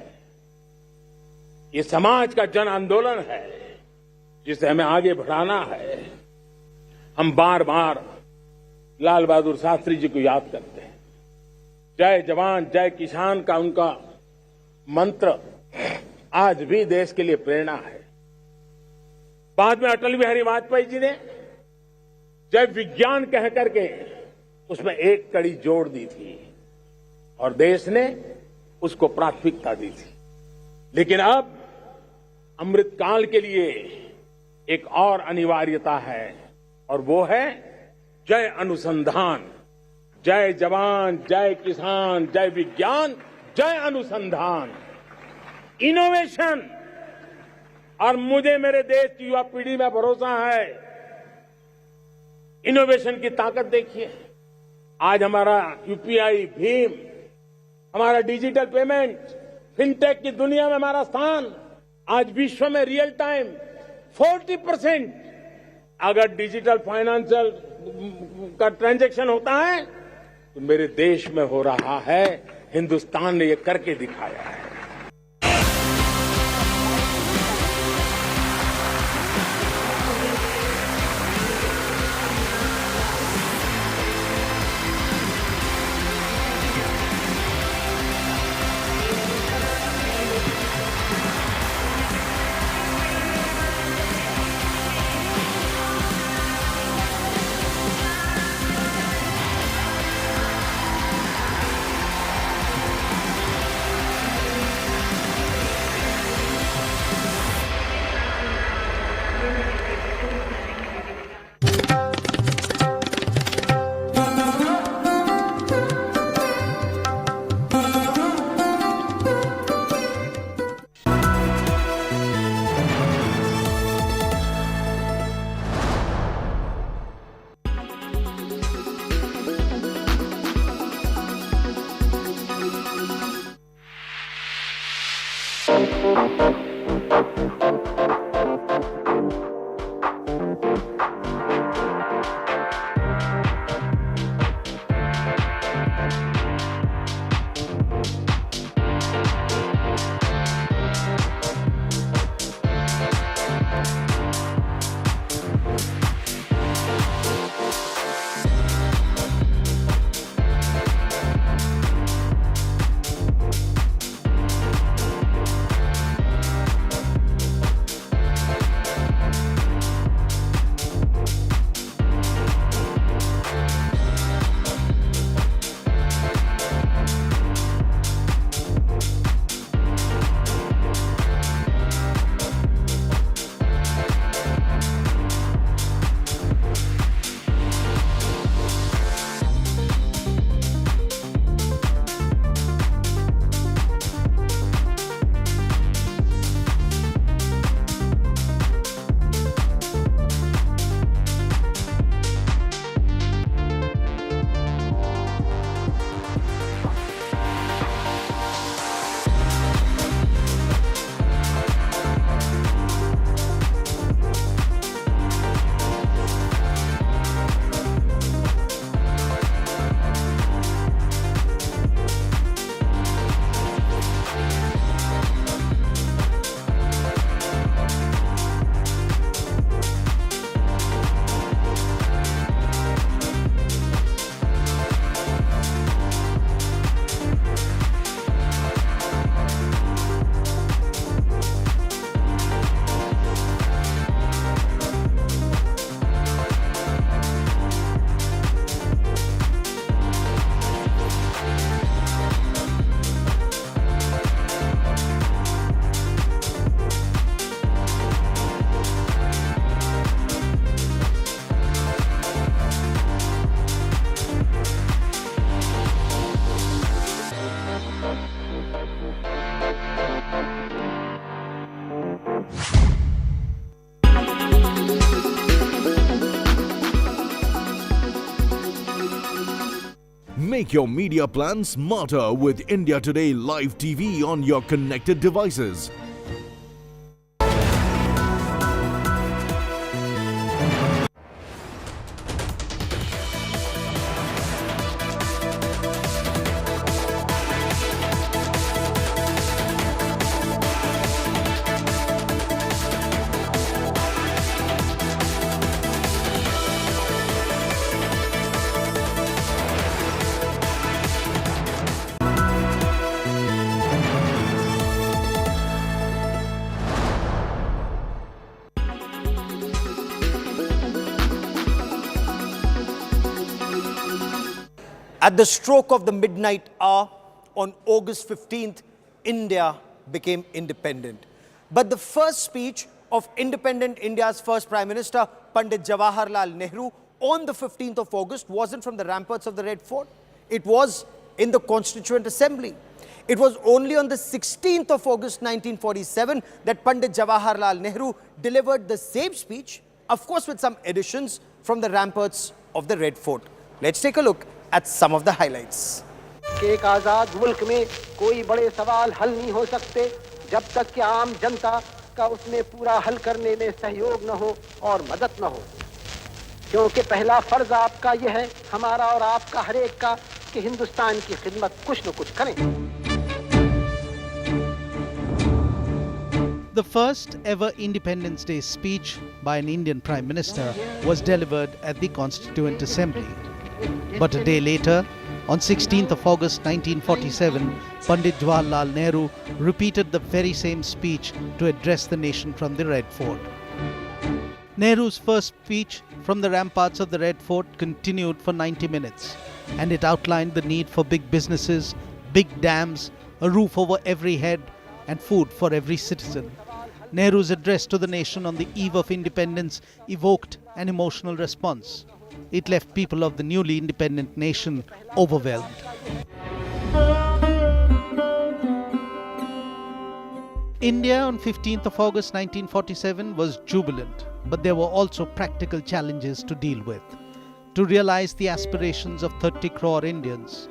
S10: ये समाज का जन आंदोलन है जिसे हमें आगे बढ़ाना है। हम बार बार लाल बहादुर शास्त्री जी को याद करते हैं। जय जवान जय किसान का उनका मंत्र आज भी देश के लिए प्रेरणा है। बाद में अटल बिहारी वाजपेयी जी ने जय विज्ञान कह करके उसमें एक कड़ी जोड़ दी थी और देश ने उसको प्राथमिकता दी थी। लेकिन अब अमृत काल के लिए एक और अनिवार्यता है और वो है जय अनुसंधान। जय जवान जय किसान जय विज्ञान जय अनुसंधान, इनोवेशन। और मुझे मेरे देश की युवा पीढ़ी में भरोसा है, इनोवेशन की ताकत देखिए। आज हमारा यूपीआई, भीम, हमारा डिजिटल पेमेंट, फिनटेक की दुनिया में हमारा स्थान। आज विश्व में रियल टाइम 40% अगर डिजिटल फाइनेंशियल का ट्रांजैक्शन होता है तो मेरे देश में हो रहा है। हिंदुस्तान ने ये करके दिखाया है।
S18: Make your media plan smarter with India Today Live TV on your connected devices.
S21: At the stroke of the midnight hour on August 15th, India became independent. But the first speech of independent India's first Prime Minister, Pandit Jawaharlal Nehru, on the 15th of August wasn't from the ramparts of the Red Fort. It was in the Constituent Assembly. It was only on the 16th of August 1947 that Pandit Jawaharlal Nehru delivered the same speech, of course with some additions, from the ramparts of the Red Fort. Let's take a look at some of the highlights.
S3: एक आजाद मुल्क में कोई बड़े सवाल हल नहीं हो सकते जब तक कि आम जनता का उसमें पूरा हल करने में सहयोग न हो और मदद न हो, क्योंकि पहला फर्ज आपका यह है, हमारा और आपका हर एक का, कि हिंदुस्तान की खिदमत कुछ न कुछ करें.
S6: The first ever Independence Day speech by an Indian Prime Minister was delivered at the Constituent Assembly. But a day later, on 16th of August 1947, Pandit Jawaharlal Nehru repeated the very same speech to address the nation from the Red Fort. Nehru's first speech from the ramparts of the Red Fort continued for 90 minutes, and it outlined the need for big businesses, big dams, a roof over every head, and food for every citizen. Nehru's address to the nation on the eve of independence evoked an emotional response. It left people of the newly independent nation overwhelmed. India on 15th of August 1947 was jubilant, but there were also practical challenges to deal with. To realize the aspirations of 30 crore Indians,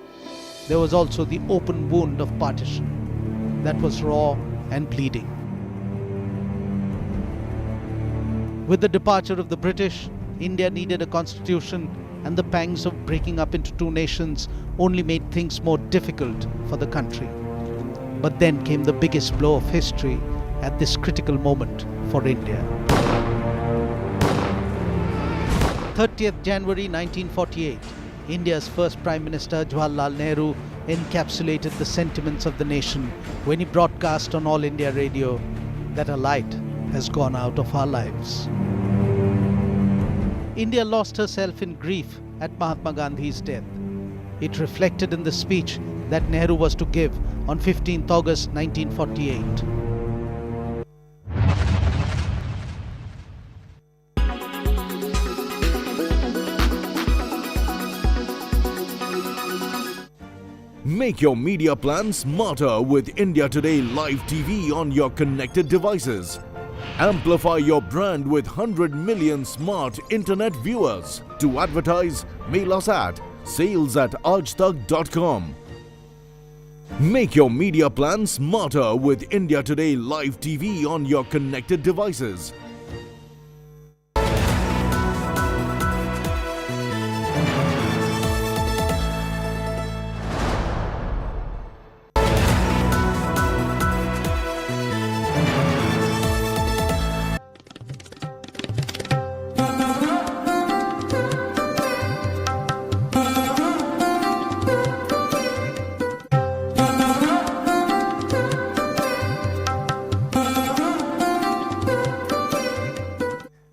S6: there was also the open wound of partition that was raw and bleeding. With the departure of the British, India needed a constitution, and the pangs of breaking up into two nations only made things more difficult for the country. But then came the biggest blow of history at this critical moment for India. 30th January 1948, India's first Prime Minister Jawaharlal Nehru encapsulated the sentiments of the nation when he broadcast on All India Radio that a light has gone out of our lives. India lost herself in grief at Mahatma Gandhi's death. It reflected in the speech that Nehru was to give on 15th August 1948.
S18: Make your media plan smarter with India Today Live TV on your connected devices. Amplify your brand with 100 million smart internet viewers. To advertise, mail us at sales@aajtak.com. Make your media plan smarter with India Today Live TV on your connected devices.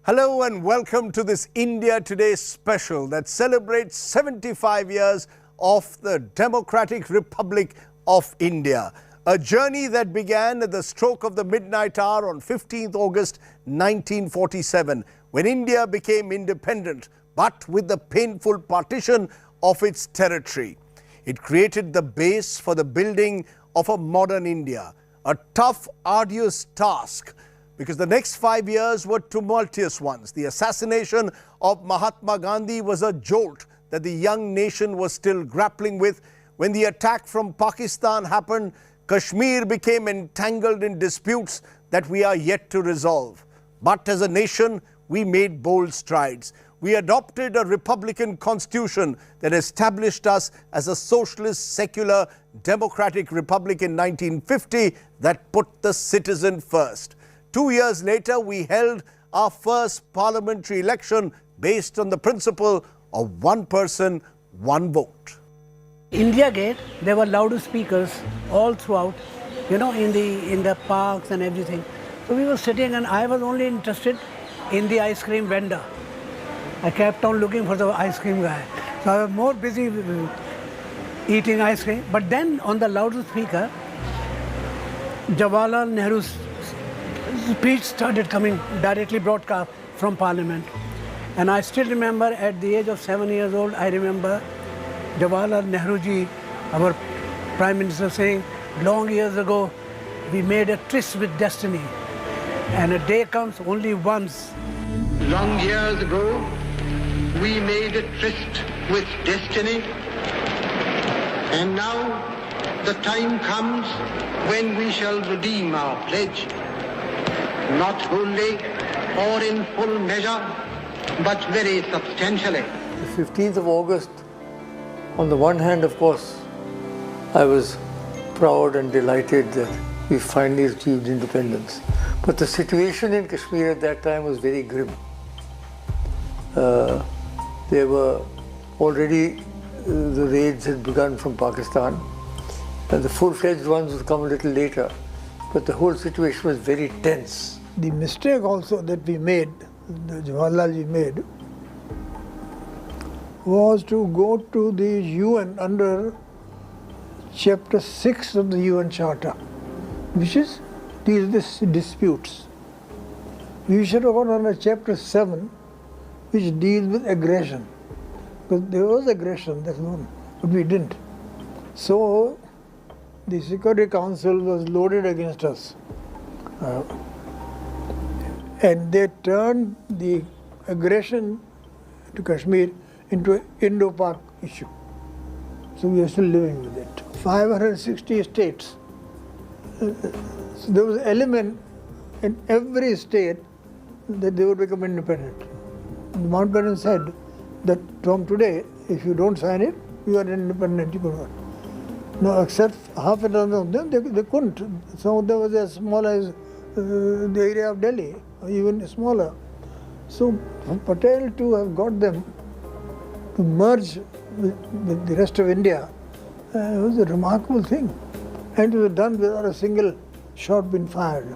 S11: Hello and welcome to this India Today special that celebrates 75 years of the Democratic Republic of India. A journey that began at the stroke of the midnight hour on 15th August 1947, when India became independent, but with the painful partition of its territory. It created the base for the building of a modern India, a tough, arduous task, because the next 5 years were tumultuous ones. The assassination of Mahatma Gandhi was a jolt that the young nation was still grappling with. When the attack from Pakistan happened, Kashmir became entangled in disputes that we are yet to resolve. But as a nation, we made bold strides. We adopted a republican constitution that established us as a socialist, secular, democratic republic in 1950 that put the citizen first. 2 years later, we held our first parliamentary election based on the principle of one person, one vote.
S4: India Gate, there were loudspeakers all throughout, in the parks and everything. So we were sitting and I was only interested in the ice cream vendor. I kept on looking for the ice cream guy. So I was more busy eating ice cream. But then on the loudspeaker, Jawaharlal Nehru's speech started coming directly broadcast from Parliament. And I still remember at the age of 7 years old, I remember Jawaharlal Nehru ji, our Prime Minister, saying, long years ago, we made a tryst with destiny. And a day comes only once.
S19: Long years ago, we made a tryst with destiny. And now the time comes when we shall redeem our pledge. Not wholly or in full measure, but very substantially.
S7: The 15th of August, on the one hand, of course, I was proud and delighted that we finally achieved independence. But the situation in Kashmir at that time was very grim. There were already, the raids had begun from Pakistan, and the full-fledged ones would come a little later. But the whole situation was very tense.
S8: The mistake also that we made, the Jawaharlal ji made, was to go to the UN under Chapter 6 of the UN Charter, which is these disputes. We should have gone under Chapter 7, which deals with aggression. Because there was aggression, that's one, but we didn't. So the Security Council was loaded against us. And they turned the aggression to Kashmir into an Indo-Pak issue. So we are still living with it. 560 states. So there was an element in every state that they would become independent. And Mountbatten said that from today, if you don't sign it, you are independent. You cannot. No, except half a dozen of them, they couldn't. Some of them was as small as the area of Delhi, or even smaller. So for Patel to have got them to merge with the rest of India was a remarkable thing. And it was done without a single shot being fired.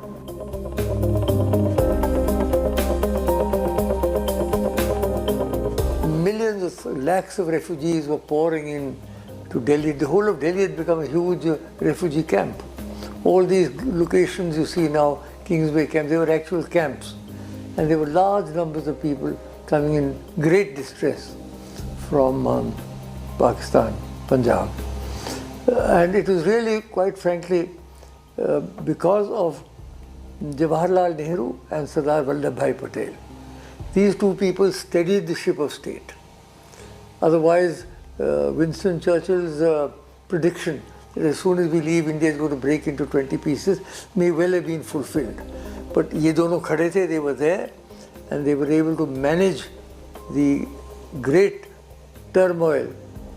S7: Millions of lakhs of refugees were pouring in to Delhi. The whole of Delhi had become a huge refugee camp. All these locations you see now, Kingsway camps, they were actual camps. And there were large numbers of people coming in great distress from Pakistan, Punjab. And it was really, quite frankly, because of Jawaharlal Nehru and Sardar Vallabhbhai Patel. These two people steadied the ship of state. Otherwise, Winston Churchill's prediction that as soon as we leave, India is going to break into 20 pieces may well have been fulfilled. But ye dono khade the, they were there, and they were able to manage the great turmoil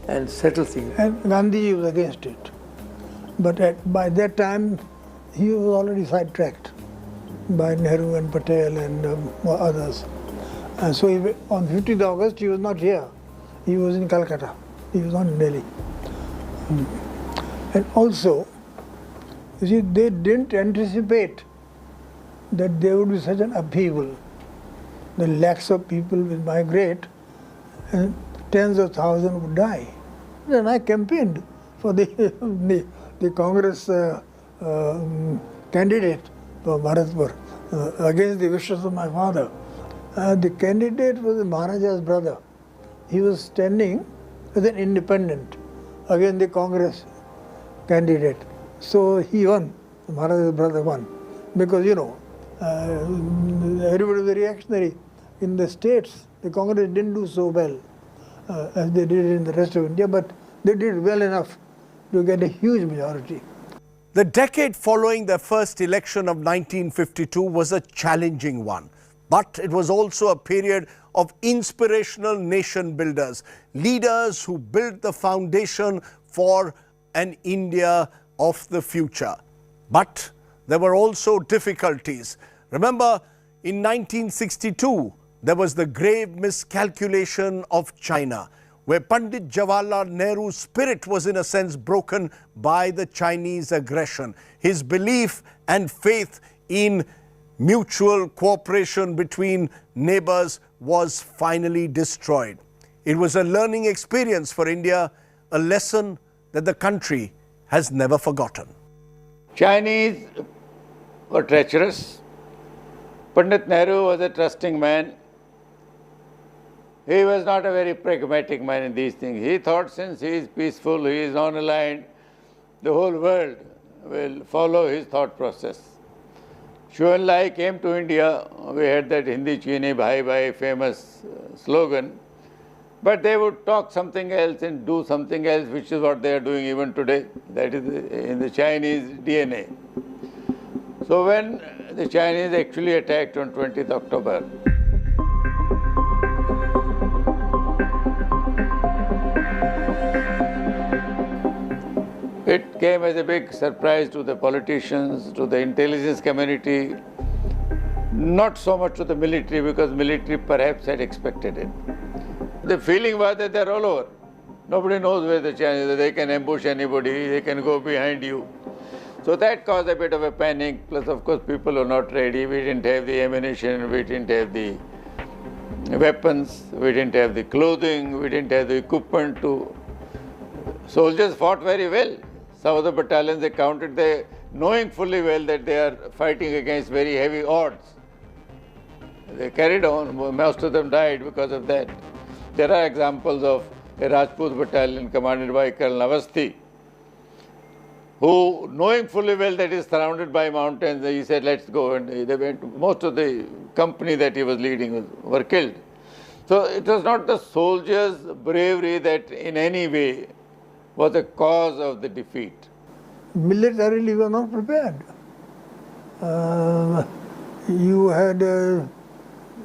S7: and settle things.
S8: And Gandhi was against it. But by that time, he was already sidetracked by Nehru and Patel and others. And so on 15th August, he was not here. He was in Calcutta. He was not in Delhi. And also, you see, they didn't anticipate that there would be such an upheaval. The lakhs of people will migrate and tens of thousands would die. And I campaigned for the Congress candidate for Bharatpur against the wishes of my father. The candidate was the Maharaja's brother. He was standing as an independent against the Congress candidate. So he won, the Maharaja's brother won. Because, everybody was reactionary. In the states, the Congress didn't do so well. as they did in the rest of India, but they did well enough to get a huge majority.
S9: The decade following their first election of 1952 was a challenging one, but it was also a period of inspirational nation builders, leaders who built the foundation for an India of the future. But there were also difficulties. Remember, in 1962, there was the grave miscalculation of China, where Pandit Jawaharlal Nehru's spirit was in a sense broken by the Chinese aggression. His belief and faith in mutual cooperation between neighbors was finally destroyed. It was a learning experience for India, a lesson that the country has never forgotten.
S14: Chinese were treacherous. Pandit Nehru was a trusting man. He was not a very pragmatic man in these things. He thought since he is peaceful, he is non-aligned, the whole world will follow his thought process. Zhou Enlai came to India. We had that Hindi Chini Bhai Bhai famous slogan. But they would talk something else and do something else, which is what they are doing even today. That is in the Chinese DNA. So when the Chinese actually attacked on 20th October, it came as a big surprise to the politicians, to the intelligence community, not so much to the military, because military perhaps had expected it. The feeling was that they're all over. Nobody knows where the Chinese are. They can ambush anybody, they can go behind you. So that caused a bit of a panic. Plus, of course, people were not ready. We didn't have the ammunition, we didn't have the weapons, we didn't have the clothing, we didn't have the equipment to... Soldiers fought very well. Some of the battalions they counted, they knowing fully well that they are fighting against very heavy odds. They carried on. Most of them died because of that. There are examples of a Rajput battalion commanded by Colonel Avasthi, who, knowing fully well that he is surrounded by mountains, he said, let's go. And they went. Most of the company that he was leading were killed. So it was not the soldiers' bravery that in any way was the cause of the defeat.
S8: Militarily, we were not prepared. You had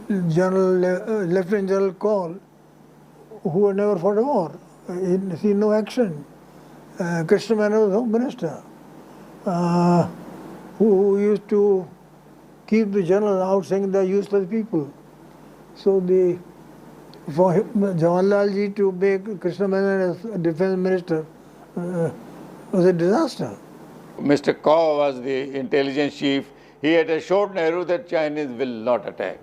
S8: Lieutenant General Call, who had never fought a war. He had seen no action. Krishna Menon was Home Minister, who used to keep the generals out saying they're useless people. So for Jawaharlal ji to make Krishna Menon as defense minister was a disaster.
S14: Mr. Kaur was the intelligence chief. He had assured Nehru that Chinese will not attack.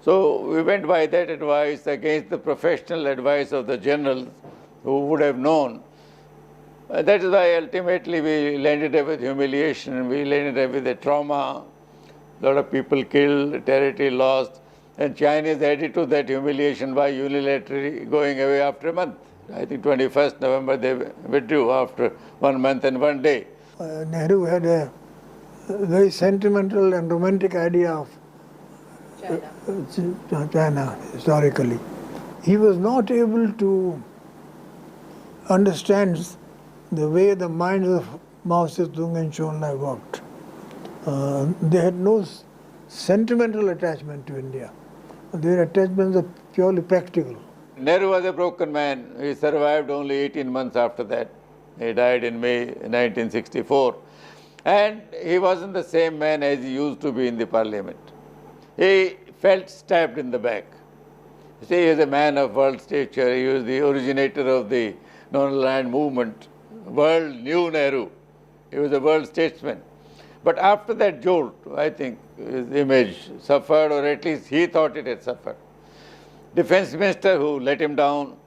S14: So we went by that advice against the professional advice of the generals who would have known. That is why ultimately we landed up with humiliation, we landed up with a trauma, a lot of people killed, territory lost, and Chinese added to that humiliation by unilaterally going away after a month. I think 21st November they withdrew after 1 month and 1 day.
S8: Nehru had a very sentimental and romantic idea of China historically. He was not able to understand the way the minds of Mao Zedong and Zhou Enlai worked. They had no sentimental attachment to India. Their attachments are purely practical.
S14: Nehru was a broken man. He survived only 18 months after that. He died in May 1964. And he wasn't the same man as he used to be in the parliament. He felt stabbed in the back. You see, he is a man of world stature. He was the originator of the non-aligned movement. World knew Nehru. He was a world statesman. But after that jolt, I think his image suffered, or at least he thought it had suffered. Defense Minister who let him down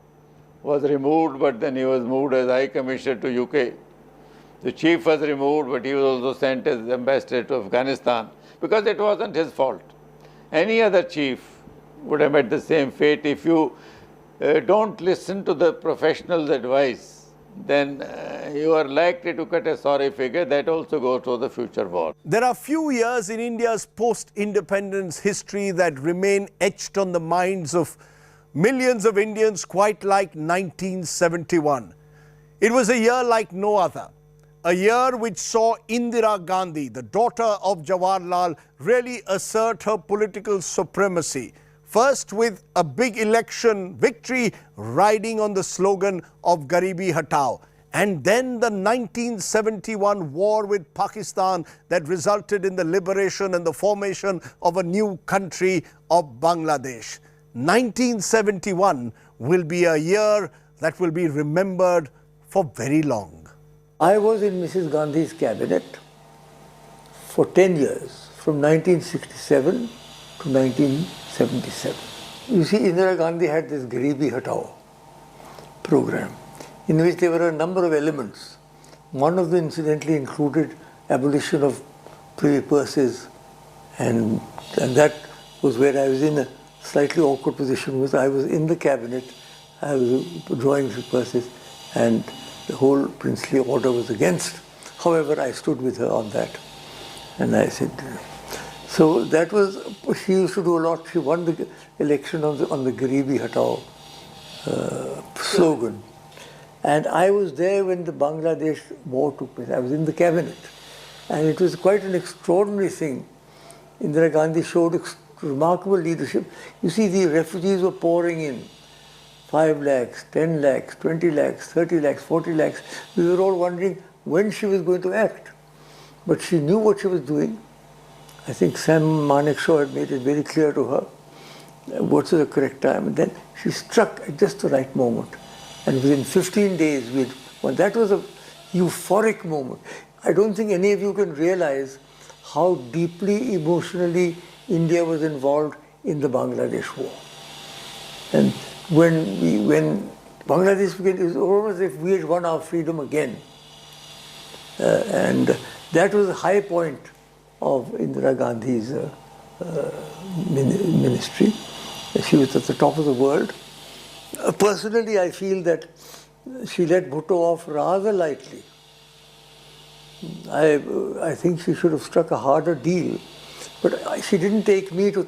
S14: was removed, but then he was moved as High Commissioner to UK. The chief was removed, but he was also sent as ambassador to Afghanistan, because it wasn't his fault. Any other chief would have met the same fate. If you don't listen to the professional's advice, then you are likely to cut a sorry figure. That also goes to the future war.
S9: There are few years in India's post-independence history that remain etched on the minds of millions of Indians quite like 1971. It was a year like no other. A year which saw Indira Gandhi, the daughter of Jawaharlal, really assert her political supremacy. First with a big election victory riding on the slogan of Garibi Hatao. And then the 1971 war with Pakistan that resulted in the liberation and the formation of a new country of Bangladesh. 1971 will be a year that will be remembered for very long.
S7: I was in Mrs. Gandhi's cabinet for 10 years, from 1967 to 1977. You see, Indira Gandhi had this Garibi Hatao program, in which there were a number of elements. One of them incidentally included abolition of privy purses, and that was where I was in a slightly awkward position, because I was in the cabinet, I was drawing the purses, and the whole princely order was against. However, I stood with her on that, and I said, so that was, she used to do a lot. She won the election on the Garibi Hatao slogan. And I was there when the Bangladesh war took place. I was in the cabinet. And it was quite an extraordinary thing. Indira Gandhi showed remarkable leadership. You see, the refugees were pouring in. 5 lakhs, 10 lakhs, 20 lakhs, 30 lakhs, 40 lakhs. We were all wondering when she was going to act. But she knew what she was doing. I think Sam Manekshaw had made it very clear to her what's the correct time. And then she struck at just the right moment. And within 15 days, that was a euphoric moment. I don't think any of you can realize how deeply emotionally India was involved in the Bangladesh war. And when Bangladesh began, it was almost as if we had won our freedom again. And that was the high point of Indira Gandhi's ministry. She was at the top of the world. Personally, I feel that she let Bhutto off rather lightly. I think she should have struck a harder deal. But she didn't take me to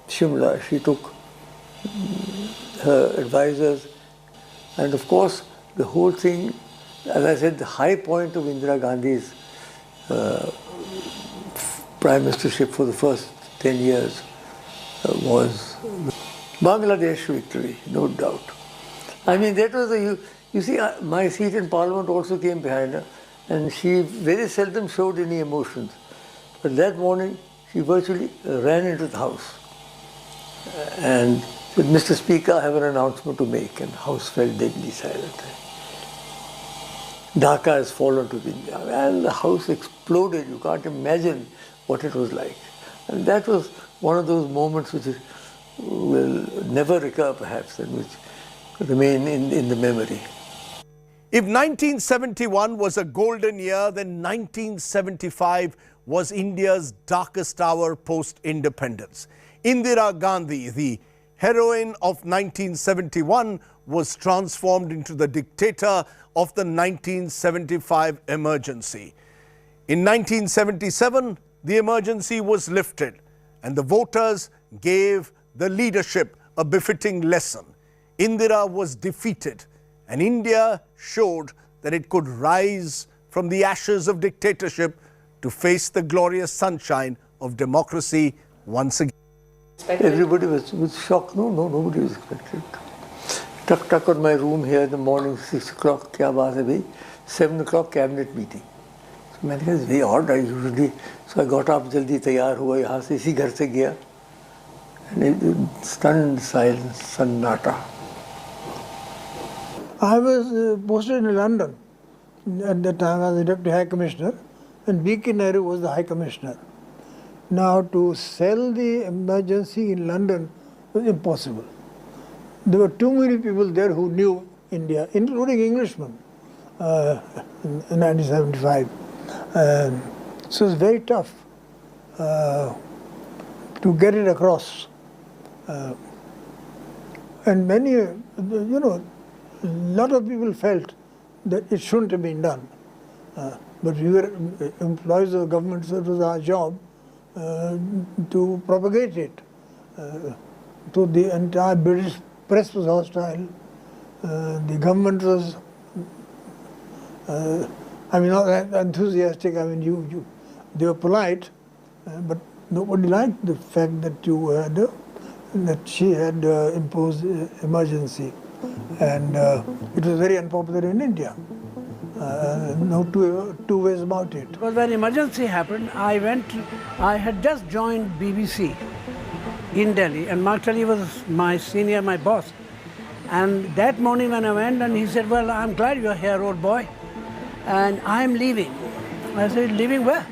S7: Shimla. She took her advisors. And of course, the whole thing, as I said, the high point of Indira Gandhi's prime ministership for the first 10 years was Bangladesh victory, no doubt. I mean, that was you see, my seat in Parliament also came behind her, and she very seldom showed any emotions. But that morning, she virtually ran into the House and said, Mr. Speaker, I have an announcement to make, and the House fell deadly silent. Dhaka has fallen to India, and the House exploded. You can't imagine what it was like. And that was one of those moments which will never recur, perhaps, and which remain in the memory.
S9: If 1971 was a golden year, then 1975 was India's darkest hour post-independence. Indira Gandhi, the heroine of 1971, was transformed into the dictator of the 1975 emergency. In 1977, the emergency was lifted, and the voters gave the leadership a befitting lesson. Indira was defeated, and India showed that it could rise from the ashes of dictatorship to face the glorious sunshine of democracy once again.
S7: Everybody was shocked. No, nobody was expected. Tuck on my room here in the morning, 6 o'clock, kya baat hai bhai? 7 o'clock cabinet meeting. So I thought, it's very odd, usually. So I got up, jaldi taiyar hua, yahan se, isi ghar se gaya. And it, stunned silence, sannata.
S8: I was posted in London. At that time I was the Deputy High Commissioner, and B.K. Nehru was the High Commissioner. Now, to sell the emergency in London was impossible. There were too many people there who knew India, including Englishmen, in 1975. So it was very tough to get it across. And many, a lot of people felt that it shouldn't have been done. But we were employees of the government, so it was our job to propagate it. So the entire British press was hostile. The government was, not enthusiastic. They were polite, but nobody liked the fact that she had imposed emergency, and it was very unpopular in India. No two ways about it.
S4: Because when emergency happened, I had just joined BBC in Delhi, and Mark Tully was my senior, my boss. And that morning when I went, and he said, well, I'm glad you're here, old boy, and I'm leaving. I said, leaving where?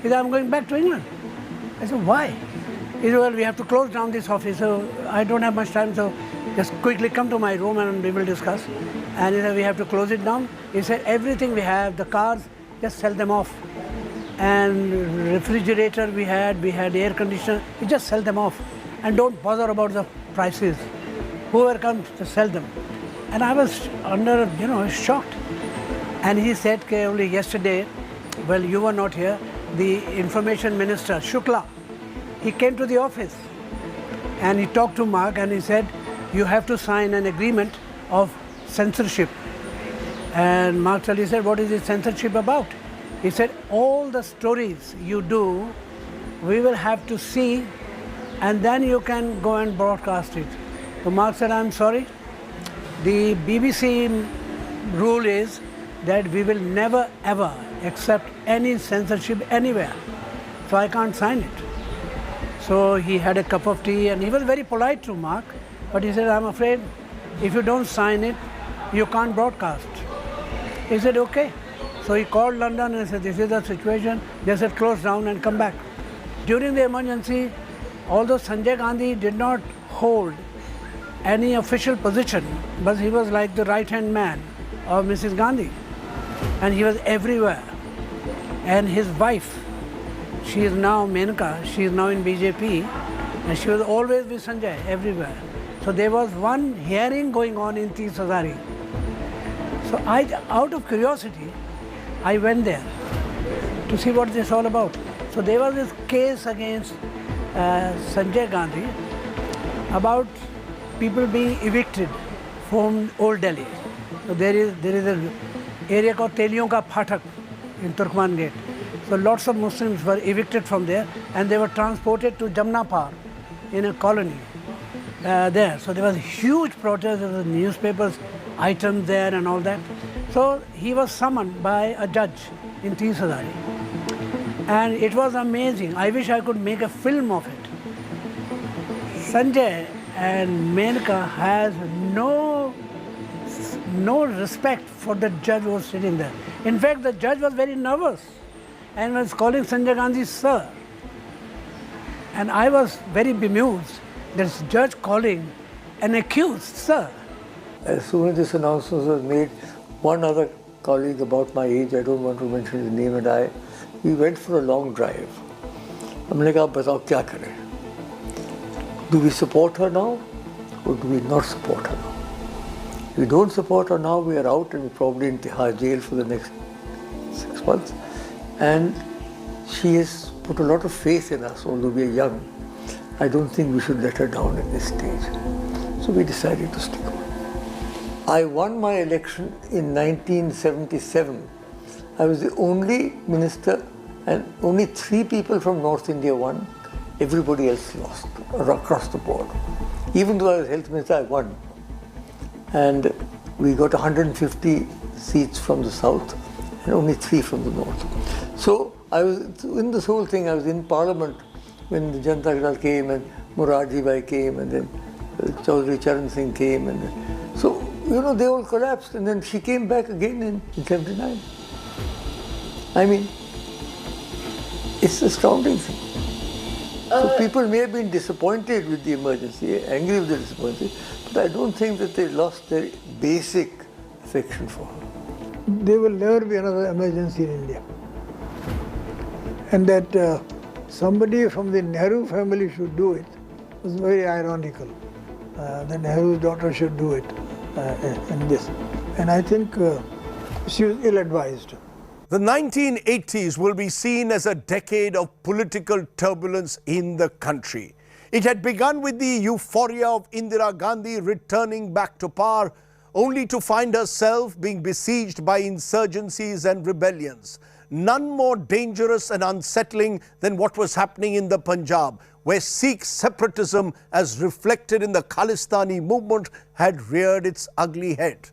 S4: He said, I'm going back to England. I said, why? He said, well, we have to close down this office, so I don't have much time, so just quickly come to my room and we will discuss. And he said, we have to close it down. He said, everything we have, the cars, just sell them off. And refrigerator we had air conditioner, you just sell them off. And don't bother about the prices. Whoever comes, just sell them. And I was under, shocked. And he said, okay, only yesterday, well, you were not here, the information minister, Shukla, he came to the office and he talked to Mark and he said, you have to sign an agreement of censorship. And Mark Tully said, what is this censorship about? He said, all the stories you do, we will have to see, and then you can go and broadcast it. So Mark said, I'm sorry. The BBC rule is that we will never ever accept any censorship anywhere. So I can't sign it. So he had a cup of tea and he was very polite to Mark, but he said, I'm afraid if you don't sign it, you can't broadcast. He said, okay. So he called London and said, this is the situation. They said, close down and come back. During the emergency, although Sanjay Gandhi did not hold any official position, but he was like the right-hand man of Mrs. Gandhi. And he was everywhere. And his wife, she is now Menaka, she is now in BJP, and she was always with Sanjay, everywhere. So there was one hearing going on in Tees Hazari. So out of curiosity, I went there to see what this is all about. So there was this case against Sanjay Gandhi about people being evicted from Old Delhi. So there is an area called Teliyon Ka Phatak in Turkman Gate. So lots of Muslims were evicted from there and they were transported to Jamna Par in a colony there. So there was a huge protest, there was newspapers, items there and all that. So he was summoned by a judge in Tees Hazari. And it was amazing. I wish I could make a film of it. Sanjay and Menaka has no respect for the judge who was sitting there. In fact, the judge was very nervous and was calling Sanjay Gandhi sir. And I was very bemused. This judge calling an accused sir.
S7: As soon as this announcement was made, one other colleague about my age, I don't want to mention his name, and we went for a long drive. हमने कहा बताओ क्या करें? Do we support her now or do we not support her now? If we don't support her now, we are out and we're probably in Tihar jail for the next 6 months. And she has put a lot of faith in us, although we are young. I don't think we should let her down at this stage. So we decided to stick on. I won my election in 1977. I was the only minister and only 3 people from North India won. Everybody else lost across the board. Even though I was health minister, I won. And we got 150 seats from the south and only 3 from the north. So I was in this whole thing, I was in parliament when the Janata Dal came and Morarji Bhai came and then Chaudhry Charan Singh came. And then, so, they all collapsed and then she came back again in 79. I mean, it's an astounding thing. So people may have been disappointed with the emergency, angry with the disappointment, but I don't think that they lost their basic affection for her.
S8: There will never be another emergency in India. And that somebody from the Nehru family should do it was very ironical. The Nehru's daughter should do it in this. And I think she was ill-advised.
S9: The 1980s will be seen as a decade of political turbulence in the country. It had begun with the euphoria of Indira Gandhi returning back to power, only to find herself being besieged by insurgencies and rebellions. None more dangerous and unsettling than what was happening in the Punjab, where Sikh separatism, as reflected in the Khalistani movement, had reared its ugly head.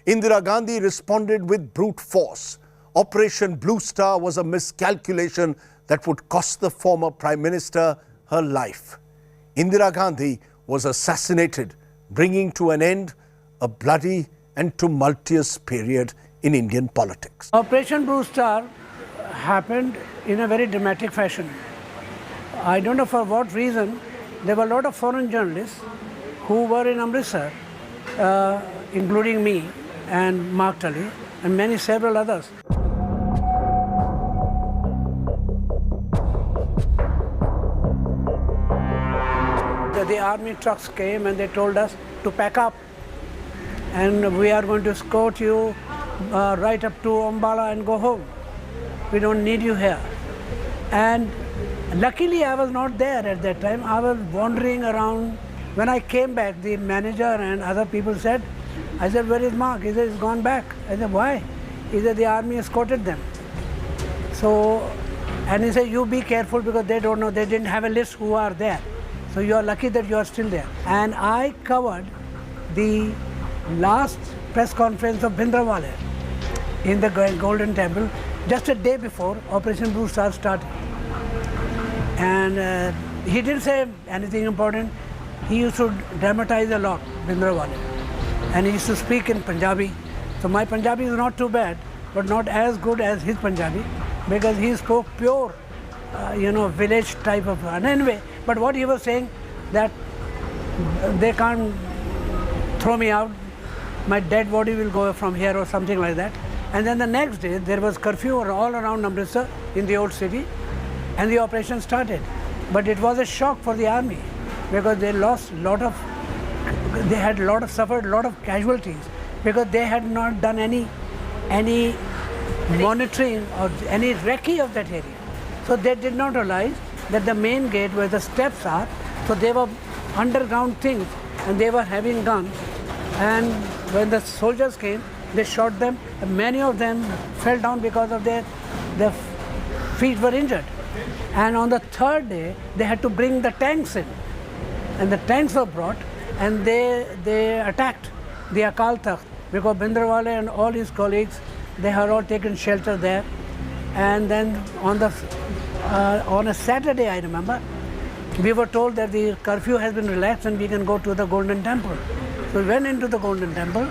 S9: Indira Gandhi responded with brute force. Operation Blue Star was a miscalculation that would cost the former Prime Minister her life. Indira Gandhi was assassinated, bringing to an end a bloody and tumultuous period in Indian politics.
S4: Operation Blue Star happened in a very dramatic fashion. I don't know for what reason. There were a lot of foreign journalists who were in Amritsar, including me and Mark Tully and several others. The army trucks came and they told us to pack up, and we are going to escort you right up to Ambala and go home. We don't need you here. And luckily I was not there at that time. I was wandering around. When I came back, the manager and other people said, I said, where is Mark? He said, he's gone back. I said, why? He said, the army escorted them. So, and he said, you be careful because they don't know, they didn't have a list who are there. So you are lucky that you are still there. And I covered the last press conference of Bhindranwale in the Golden Temple just a day before Operation Blue Star started. And he didn't say anything important. He used to dramatize a lot, Bhindranwale. And he used to speak in Punjabi. So my Punjabi is not too bad, but not as good as his Punjabi, because he spoke pure, village type of. And anyway, but what he was saying, that they can't throw me out, my dead body will go from here or something like that. And then the next day, there was curfew all around Amritsar in the old city, and the operation started. But it was a shock for the army, because they lost suffered a lot of casualties, because they had not done any monitoring or any recce of that area. So they did not realize that the main gate where the steps are, so they were underground things and they were having guns. And when the soldiers came, they shot them. Many of them fell down because of their feet were injured. And on the third day, they had to bring the tanks in. And the tanks were brought and they attacked the Akal Takht, because Bhindranwale and all his colleagues, they had all taken shelter there. And then on a Saturday, I remember, we were told that the curfew has been relaxed and we can go to the Golden Temple. So we went into the Golden Temple,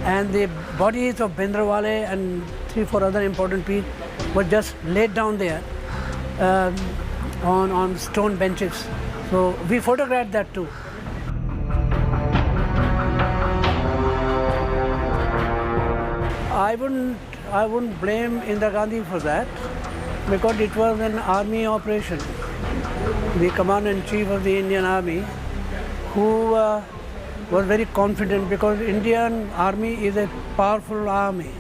S4: and the bodies of Bhindranwale and 3-4 other important people were just laid down there on stone benches. So we photographed that too. I wouldn't blame Indira Gandhi for that, because it was an army operation. The Commander-in-Chief of the Indian Army, who was very confident, because Indian Army is a powerful army,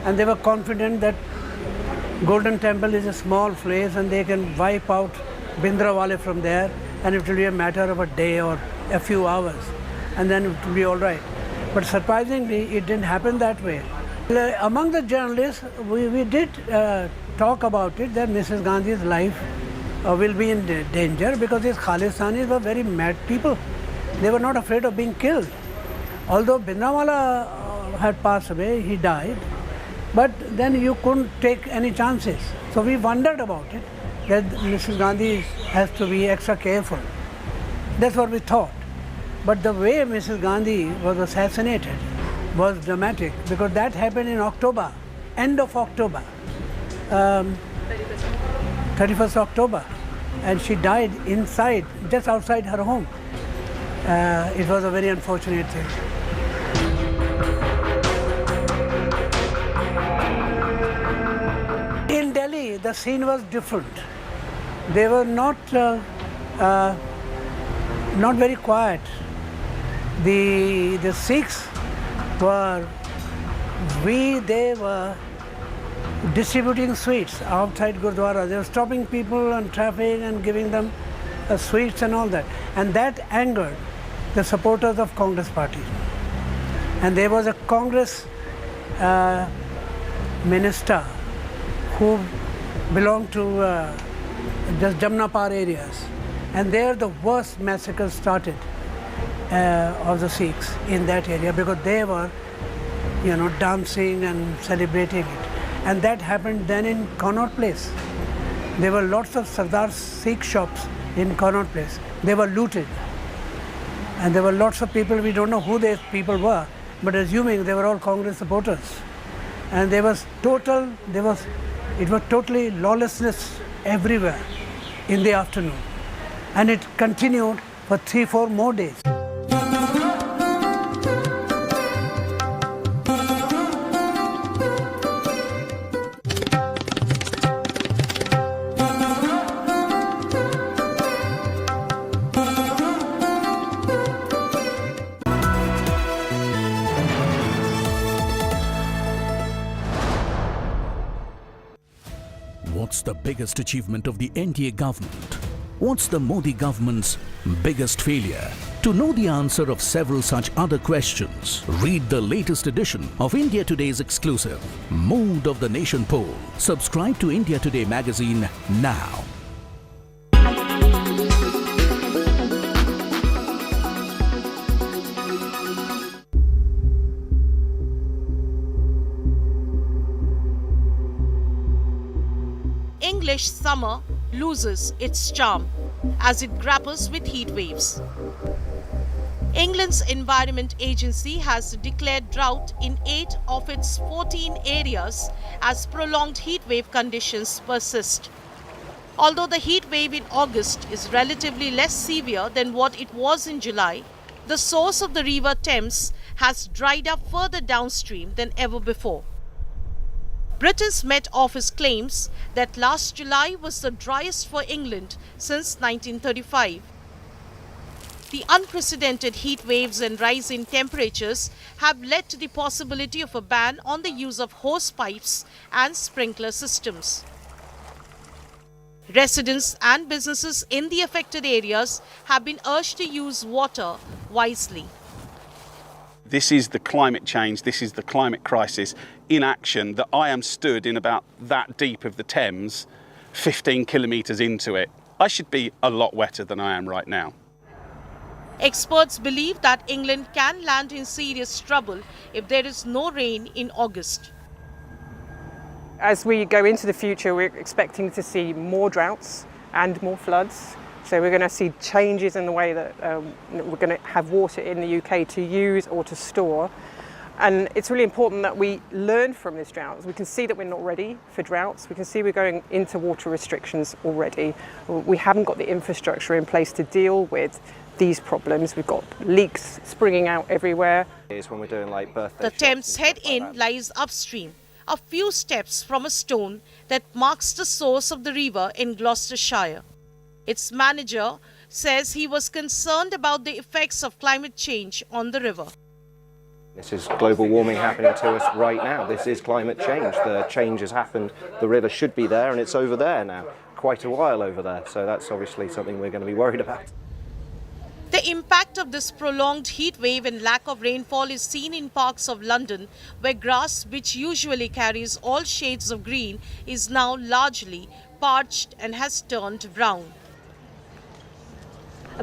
S4: and they were confident that Golden Temple is a small place and they can wipe out Bhindranwale from there, and it will be a matter of a day or a few hours, and then it will be all right. But surprisingly, it didn't happen that way. Among the journalists, we did talk about it, that Mrs. Gandhi's life will be in danger, because these Khalistanis were very mad people. They were not afraid of being killed. Although Bhindranwale had passed away, he died, but then you couldn't take any chances. So we wondered about it, that Mrs. Gandhi has to be extra careful. That's what we thought. But the way Mrs. Gandhi was assassinated was dramatic, because that happened in October, end of October, 31st October, and she died inside, just outside her home. It was a very unfortunate thing. In Delhi, the scene was different. They were not very quiet. The Sikhs were distributing sweets outside Gurdwara. They were stopping people and traffic and giving them sweets and all that. And that angered the supporters of Congress party. And there was a Congress minister who belonged to just Jamnapar areas. And there the worst massacre started of the Sikhs in that area, because they were, dancing and celebrating it. And that happened then in Connaught Place. There were lots of Sardar Sikh shops in Connaught Place. They were looted. And there were lots of people, we don't know who these people were, but assuming they were all Congress supporters. And it was totally lawlessness everywhere in the afternoon. And it continued for 3-4 more days.
S18: What's the biggest achievement of the NDA government? What's the Modi government's biggest failure? To know the answer of several such other questions, read the latest edition of India Today's exclusive Mood of the Nation poll. Subscribe to India Today magazine now.
S13: English summer loses its charm as it grapples with heat waves. England's Environment Agency has declared drought in 8 of its 14 areas as prolonged heat wave conditions persist. Although the heat wave in August is relatively less severe than what it was in July, the source of the River Thames has dried up further downstream than ever before. Britain's Met Office claims that last July was the driest for England since 1935. The unprecedented heat waves and rise in temperatures have led to the possibility of a ban on the use of hose pipes and sprinkler systems. Residents and businesses in the affected areas have been urged to use water wisely.
S15: This is the climate change, this is the climate crisis in action, that I am stood in about that deep of the Thames, 15 kilometres into it. I should be a lot wetter than I am right now.
S13: Experts believe that England can land in serious trouble if there is no rain in August.
S16: As we go into the future, we're expecting to see more droughts and more floods. So we're going to see changes in the way that we're going to have water in the UK to use or to store. And it's really important that we learn from this drought. We can see that we're not ready for droughts. We can see we're going into water restrictions already. We haven't got the infrastructure in place to deal with these problems. We've got leaks springing out everywhere.
S17: When we're doing like birthday
S13: the Thames head-in lies upstream, a few steps from a stone that marks the source of the river in Gloucestershire. Its manager says he was concerned about the effects of climate change on the river.
S17: This is global warming happening to us right now. This is climate change. The change has happened. The river should be there and it's over there now, quite a while over there. So that's obviously something we're going to be worried about.
S13: The impact of this prolonged heat wave and lack of rainfall is seen in parts of London, where grass, which usually carries all shades of green, is now largely parched and has turned brown.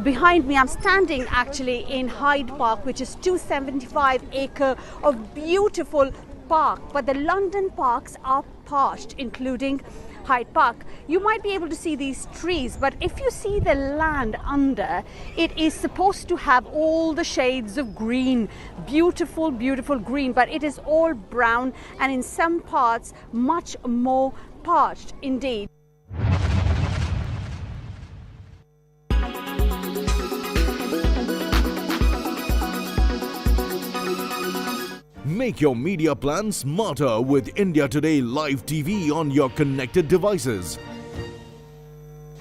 S25: Behind me, I'm standing actually in Hyde Park, which is 275-acre of beautiful park. But the London parks are parched, including Hyde Park. You might be able to see these trees, but if you see the land under, it is supposed to have all the shades of green. Beautiful, beautiful green, but it is all brown and in some parts much more parched indeed.
S26: Make your media plan smarter with India Today Live TV on your connected devices.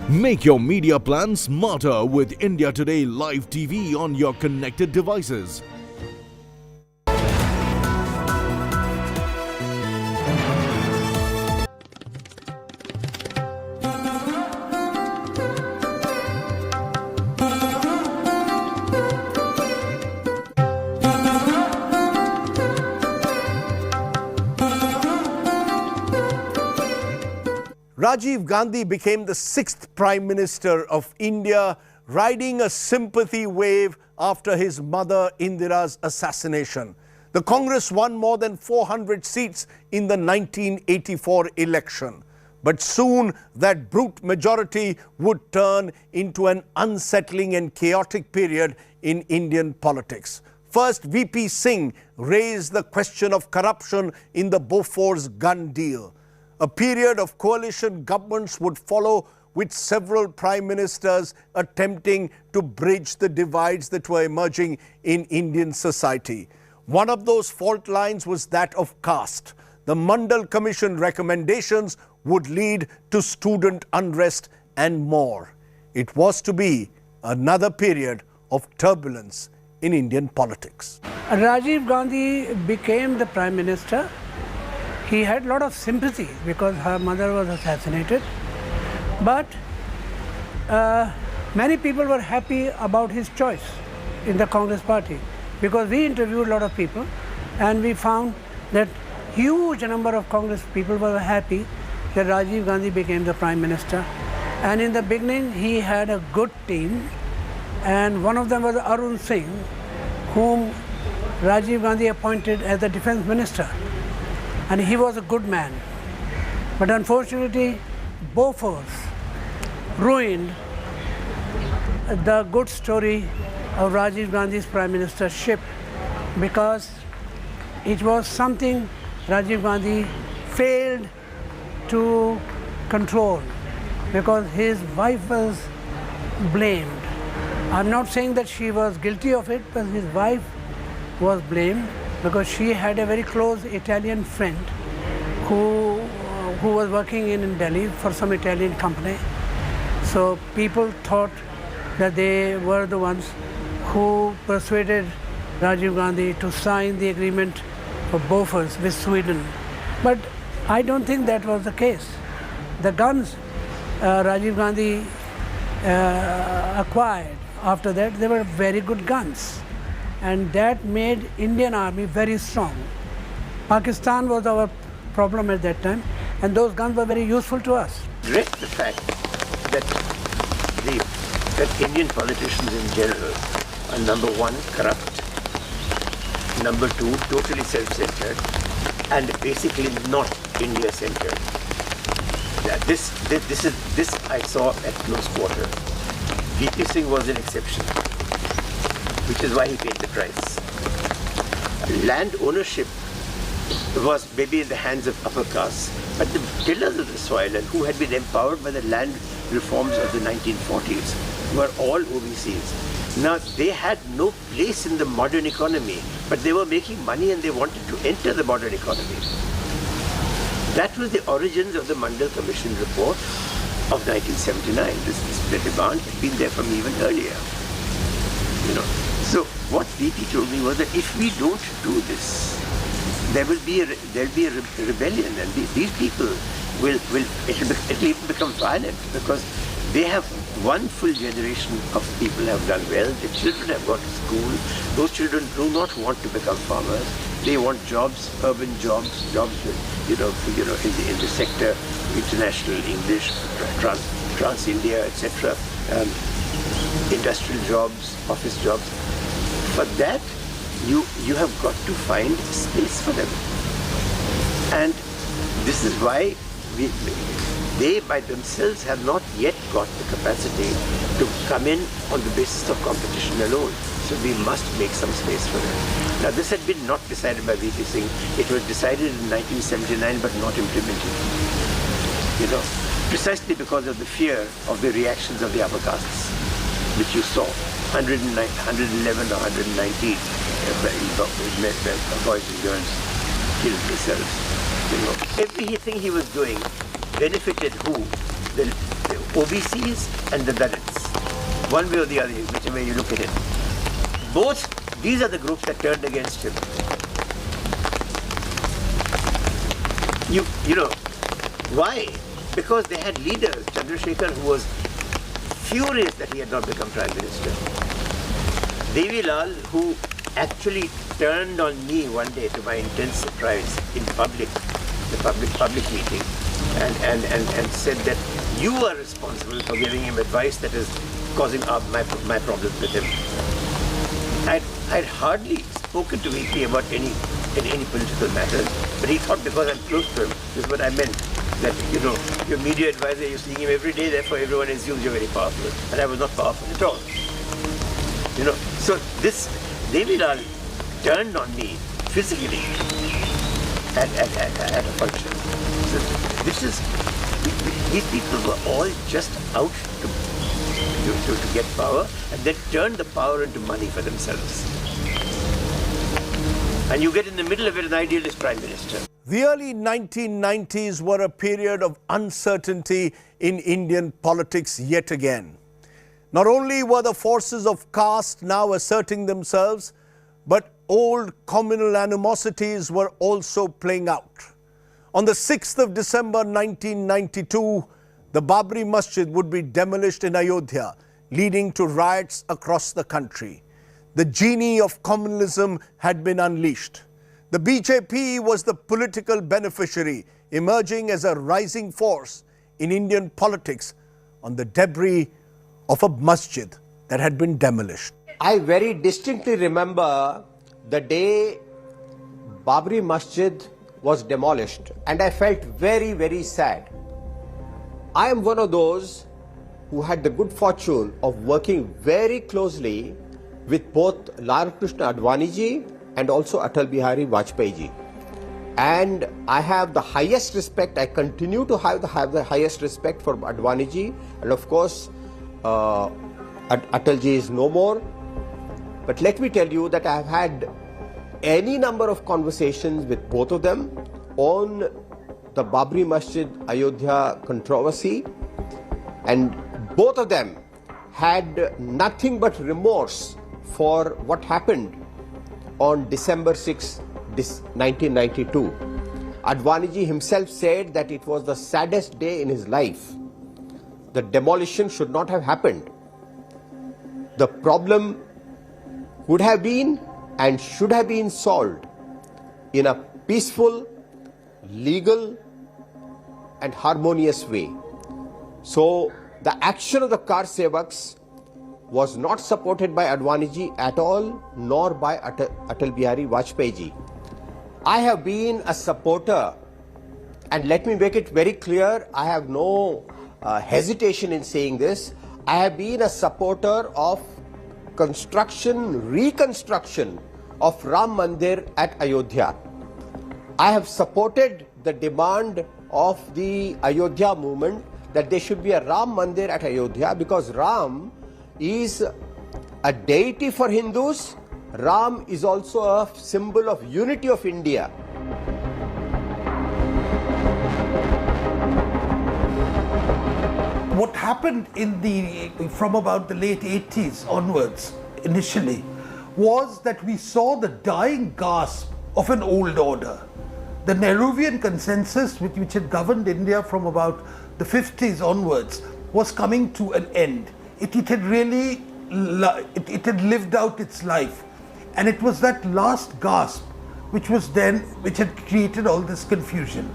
S26: Make your media plan smarter with India Today Live TV on your connected devices.
S9: Rajiv Gandhi became the 6th Prime Minister of India, riding a sympathy wave after his mother Indira's assassination. The Congress won more than 400 seats in the 1984 election. But soon that brute majority would turn into an unsettling and chaotic period in Indian politics. First, VP Singh raised the question of corruption in the Bofors gun deal. A period of coalition governments would follow, with several prime ministers attempting to bridge the divides that were emerging in Indian society. One of those fault lines was that of caste. The Mandal Commission recommendations would lead to student unrest and more. It was to be another period of turbulence in Indian politics.
S4: Rajiv Gandhi became the Prime Minister. He had a lot of sympathy because her mother was assassinated. But many people were happy about his choice in the Congress party, because we interviewed a lot of people and we found that huge number of Congress people were happy that Rajiv Gandhi became the Prime Minister. And in the beginning he had a good team, and one of them was Arun Singh, whom Rajiv Gandhi appointed as the Defence Minister, and he was a good man. But unfortunately Bofors ruined the good story of Rajiv Gandhi's Prime Ministership, because it was something Rajiv Gandhi failed to control, because his wife was blamed. I'm not saying that she was guilty of it, but his wife was blamed because she had a very close Italian friend who was working in Delhi for some Italian company. So people thought that they were the ones who persuaded Rajiv Gandhi to sign the agreement for Bofors with Sweden. But I don't think that was the case. The guns Rajiv Gandhi acquired after that, they were very good guns, and that made Indian Army very strong. Pakistan was our problem at that time, and those guns were very useful to us.
S1: Regret the fact that Indian politicians in general are, number one, corrupt, number two, totally self-centered, and basically not India-centered. This I saw at close quarter. VP Singh was an exception, which is why he paid the price. Land ownership was maybe in the hands of upper castes, but the tillers of the soil and who had been empowered by the land reforms of the 1940s were all OBCs. Now, they had no place in the modern economy, but they were making money and they wanted to enter the modern economy. That was the origins of the Mandal Commission report of 1979. The demand had been there from even earlier. So what VP told me was that if we don't do this, there'll be a rebellion, and these people it'll even become violent, because they have one full generation of people have done well. The children have gone to school. Those children do not want to become farmers. They want jobs, urban jobs, in the sector, international English, trans-India, etc. Industrial jobs, office jobs. For that, you have got to find space for them. And this is why they by themselves have not yet got the capacity to come in on the basis of competition alone. So we must make some space for them. Now, this had been not decided by VP Singh. It was decided in 1979 but not implemented. Precisely because of the fear of the reactions of the upper castes, which you saw. 111 or 119 boys and girls killed themselves. Everything he was doing benefited who? The OBCs and the Dalits. One way or the other, whichever way you look at it. Both, these are the groups that turned against him. Why? Because they had leaders, Chandrasekhar, who was furious that he had not become Prime Minister. Devi Lal, who actually turned on me one day to my intense surprise in public, the public meeting, and said that you are responsible for giving him advice that is causing my problems with him. I'd hardly spoken to VP about any political matters, but he thought because I'm close to him, this is what I meant. That, your media advisor, you're seeing him every day, therefore everyone assumes you're very powerful. And I was not powerful at all. So this Devi Lal turned on me physically at a function. So these people were all just out to get power and then turn the power into money for themselves. And you get in the middle of it an idealist prime minister.
S9: The early 1990s were a period of uncertainty in Indian politics yet again. Not only were the forces of caste now asserting themselves, but old communal animosities were also playing out. On the 6th of December 1992, the Babri Masjid would be demolished in Ayodhya, leading to riots across the country. The genie of communalism had been unleashed. The BJP was the political beneficiary, emerging as a rising force in Indian politics on the debris of a masjid that had been demolished.
S2: I very distinctly remember the day Babri Masjid was demolished, and I felt very, very sad. I am one of those who had the good fortune of working very closely with both Lal Krishna Advani ji and also Atal Bihari Vajpayee ji. And I have the highest respect, I continue to have the highest respect for Advani ji, and of course Atal ji is no more. But let me tell you that I have had any number of conversations with both of them on the Babri Masjid Ayodhya controversy, and both of them had nothing but remorse for what happened on December 6, 1992. Advani ji himself said that it was the saddest day in his life. The demolition should not have happened. The problem would have been and should have been solved in a peaceful, legal and harmonious way. So the action of the Kar Sevaks was not supported by Advani ji at all, nor by Atal Bihari Vajpayee ji. I have been a supporter, and let me make it very clear, I have no hesitation in saying this. I have been a supporter of reconstruction of Ram Mandir at Ayodhya. I have supported the demand of the Ayodhya movement that there should be a Ram Mandir at Ayodhya, because Ram is a deity for Hindus. Ram is also a symbol of unity of India.
S5: What happened from about the late 80s onwards, initially, was that we saw the dying gasp of an old order. The Nehruvian consensus, which had governed India from about the 50s onwards, was coming to an end. It had lived out its life, and it was that last gasp which had created all this confusion.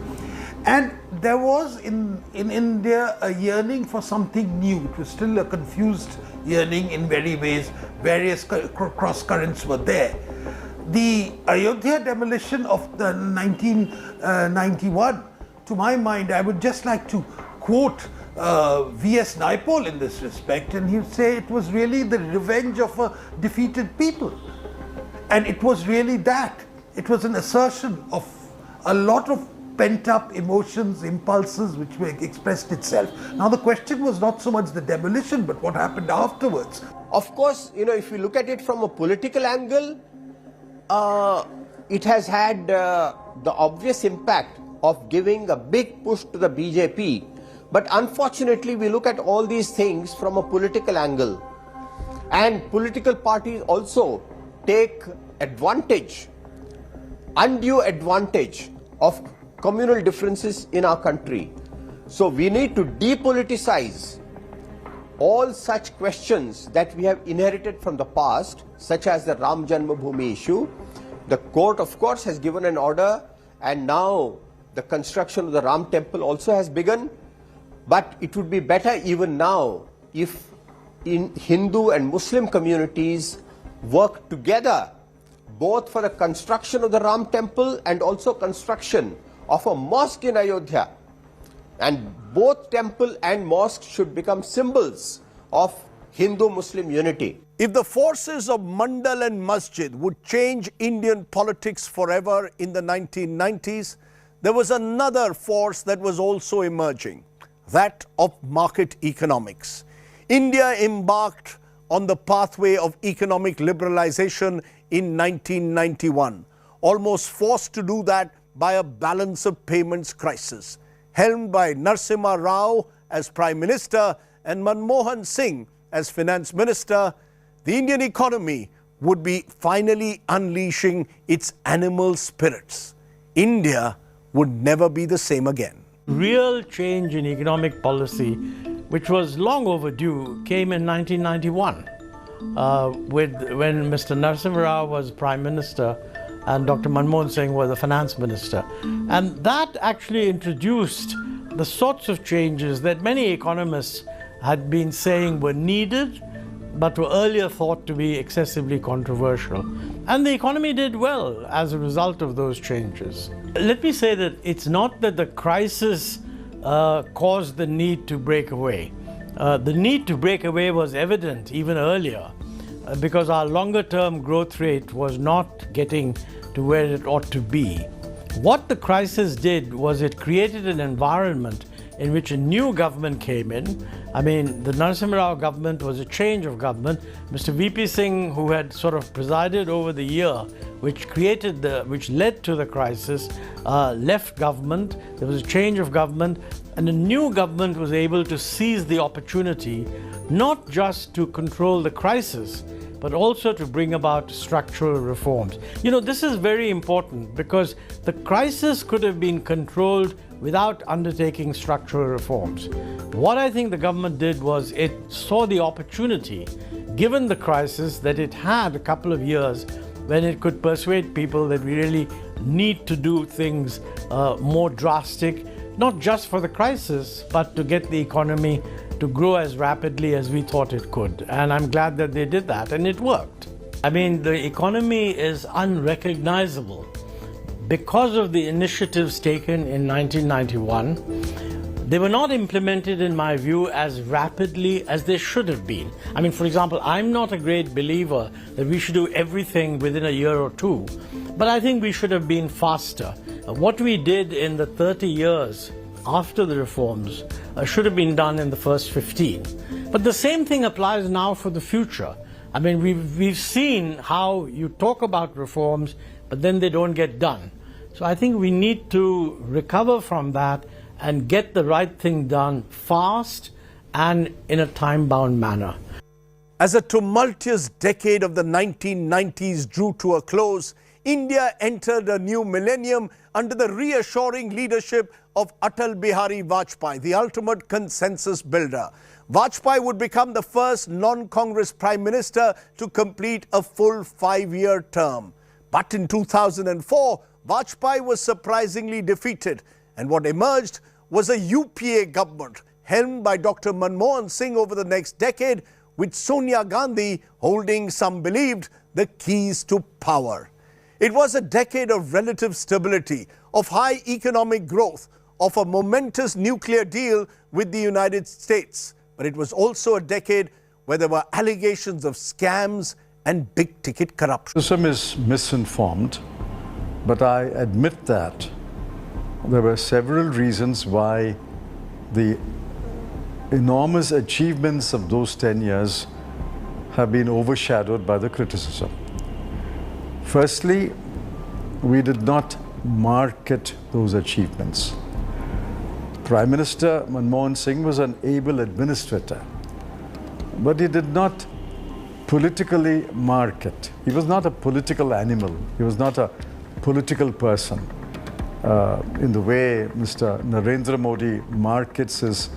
S5: And there was in India a yearning for something new. It was still a confused yearning in many ways. Various cross currents were there. The Ayodhya demolition of the 1991, to my mind, I would just like to quote V.S. Naipaul in this respect, and he would say it was really the revenge of a defeated people. And it was really that. It was an assertion of a lot of pent-up emotions, impulses which were expressed itself. Now the question was not so much the demolition, but what happened afterwards.
S2: Of course, if you look at it from a political angle, it has had the obvious impact of giving a big push to the BJP. But unfortunately, we look at all these things from a political angle. And political parties also take advantage, undue advantage of communal differences in our country. So we need to depoliticize all such questions that we have inherited from the past, such as the Ram Janmabhoomi issue. The court, of course, has given an order, and now the construction of the Ram temple also has begun, but it would be better even now if in Hindu and Muslim communities work together both for the construction of the Ram temple and also construction of a mosque in Ayodhya. And both temple and mosque should become symbols of Hindu-Muslim unity.
S9: If the forces of Mandal and Masjid would change Indian politics forever in the 1990s, there was another force that was also emerging, that of market economics. India embarked on the pathway of economic liberalization in 1991, almost forced to do that by a balance of payments crisis, helmed by Narasimha Rao as Prime Minister and Manmohan Singh as Finance Minister. The Indian economy would be finally unleashing its animal spirits. India would never be the same again.
S10: Real change in economic policy, which was long overdue, came in 1991 when Mr. Narasimha Rao was Prime Minister and Dr. Manmohan Singh was the Finance Minister. And that actually introduced the sorts of changes that many economists had been saying were needed, but were earlier thought to be excessively controversial. And the economy did well as a result of those changes. Let me say that it's not that the crisis caused the need to break away. The need to break away was evident even earlier because our longer-term growth rate was not getting to where it ought to be. What the crisis did was it created an environment in which a new government came in. I mean, the Narasimha Rao government was a change of government. Mr. VP Singh, who had sort of presided over the year, which led to the crisis, left government. There was a change of government, and the new government was able to seize the opportunity, not just to control the crisis, but also to bring about structural reforms. You know, this is very important because the crisis could have been controlled without undertaking structural reforms. What I think the government did was it saw the opportunity, given the crisis, that it had a couple of years when it could persuade people that we really need to do things more drastic, not just for the crisis, but to get the economy to grow as rapidly as we thought it could. And I'm glad that they did that, and it worked. I mean, the economy is unrecognizable. Because of the initiatives taken in 1991, they were not implemented, in my view, as rapidly as they should have been. I mean, for example, I'm not a great believer that we should do everything within a year or two, but I think we should have been faster. What we did in the 30 years after the reforms should have been done in the first 15. But the same thing applies now for the future. I mean, we've seen how you talk about reforms, but then they don't get done. So I think we need to recover from that and get the right thing done fast and in a time-bound manner.
S9: As a tumultuous decade of the 1990s drew to a close, India entered a new millennium under the reassuring leadership of Atal Bihari Vajpayee, the ultimate consensus builder. Vajpayee would become the first non-Congress Prime Minister to complete a full 5-year term. But in 2004, Vajpayee was surprisingly defeated, and what emerged was a UPA government helmed by Dr. Manmohan Singh over the next decade, with Sonia Gandhi holding, some believed, the keys to power. It was a decade of relative stability, of high economic growth, of a momentous nuclear deal with the United States. But it was also a decade where there were allegations of scams and big-ticket corruption.
S12: The system is misinformed, but I admit that there were several reasons why the enormous achievements of those 10 years have been overshadowed by the criticism. Firstly, we did not market those achievements. Prime Minister Manmohan Singh was an able administrator, but he did not politically market. He was not a political animal. He was not a political person in the way Mr. Narendra Modi markets his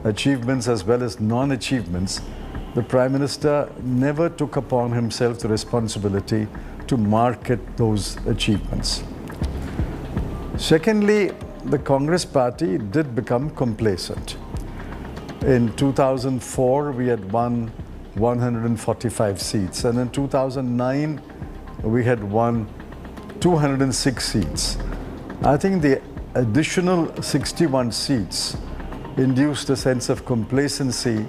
S12: achievements as well as non-achievements. The Prime Minister never took upon himself the responsibility to market those achievements. Secondly, the Congress party did become complacent. In 2004, we had won 145 seats, and in 2009, we had won 206 seats. I think the additional 61 seats induced a sense of complacency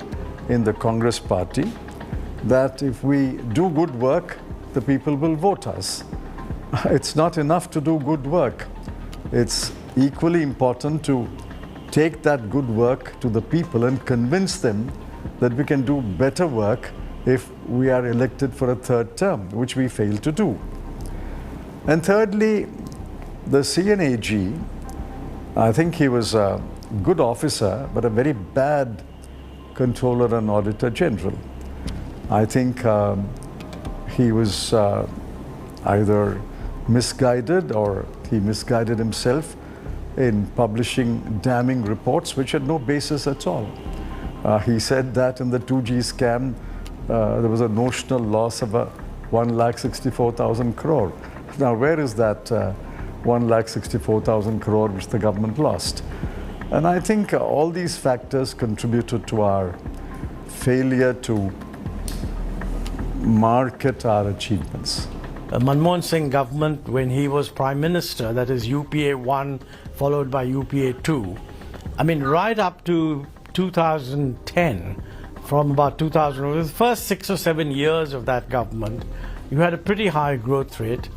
S12: in the Congress party that if we do good work, the people will vote us. It's not enough to do good work. It's equally important to take that good work to the people and convince them that we can do better work if we are elected for a third term, which we fail to do. And thirdly, the CNAG, I think he was a good officer, but a very bad Controller and Auditor General. I think he was either misguided or he misguided himself in publishing damning reports which had no basis at all. He said that in the 2G scam, there was a notional loss of 1,64,000 crore. Now, where is that 1,64,000 crore which the government lost? And I think all these factors contributed to our failure to market our achievements.
S10: Manmohan Singh government, when he was Prime Minister, that is UPA 1 followed by UPA 2, I mean right up to 2010, from about 2000, the first 6 or 7 years of that government, you had a pretty high growth rate,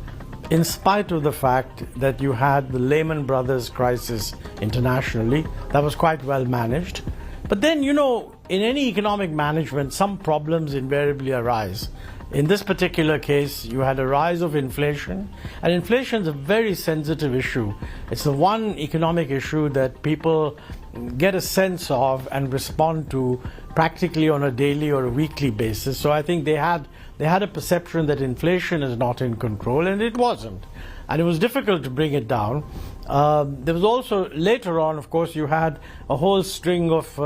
S10: in spite of the fact that you had the Lehman Brothers crisis internationally. That was quite well managed. But then, you know, in any economic management, some problems invariably arise. In this particular case, you had a rise of inflation, and inflation is a very sensitive issue. It's the one economic issue that people get a sense of and respond to practically on a daily or a weekly basis. So I think they had a perception that inflation is not in control, and it wasn't. And it was difficult to bring it down. There was also, later on, of course, you had a whole string of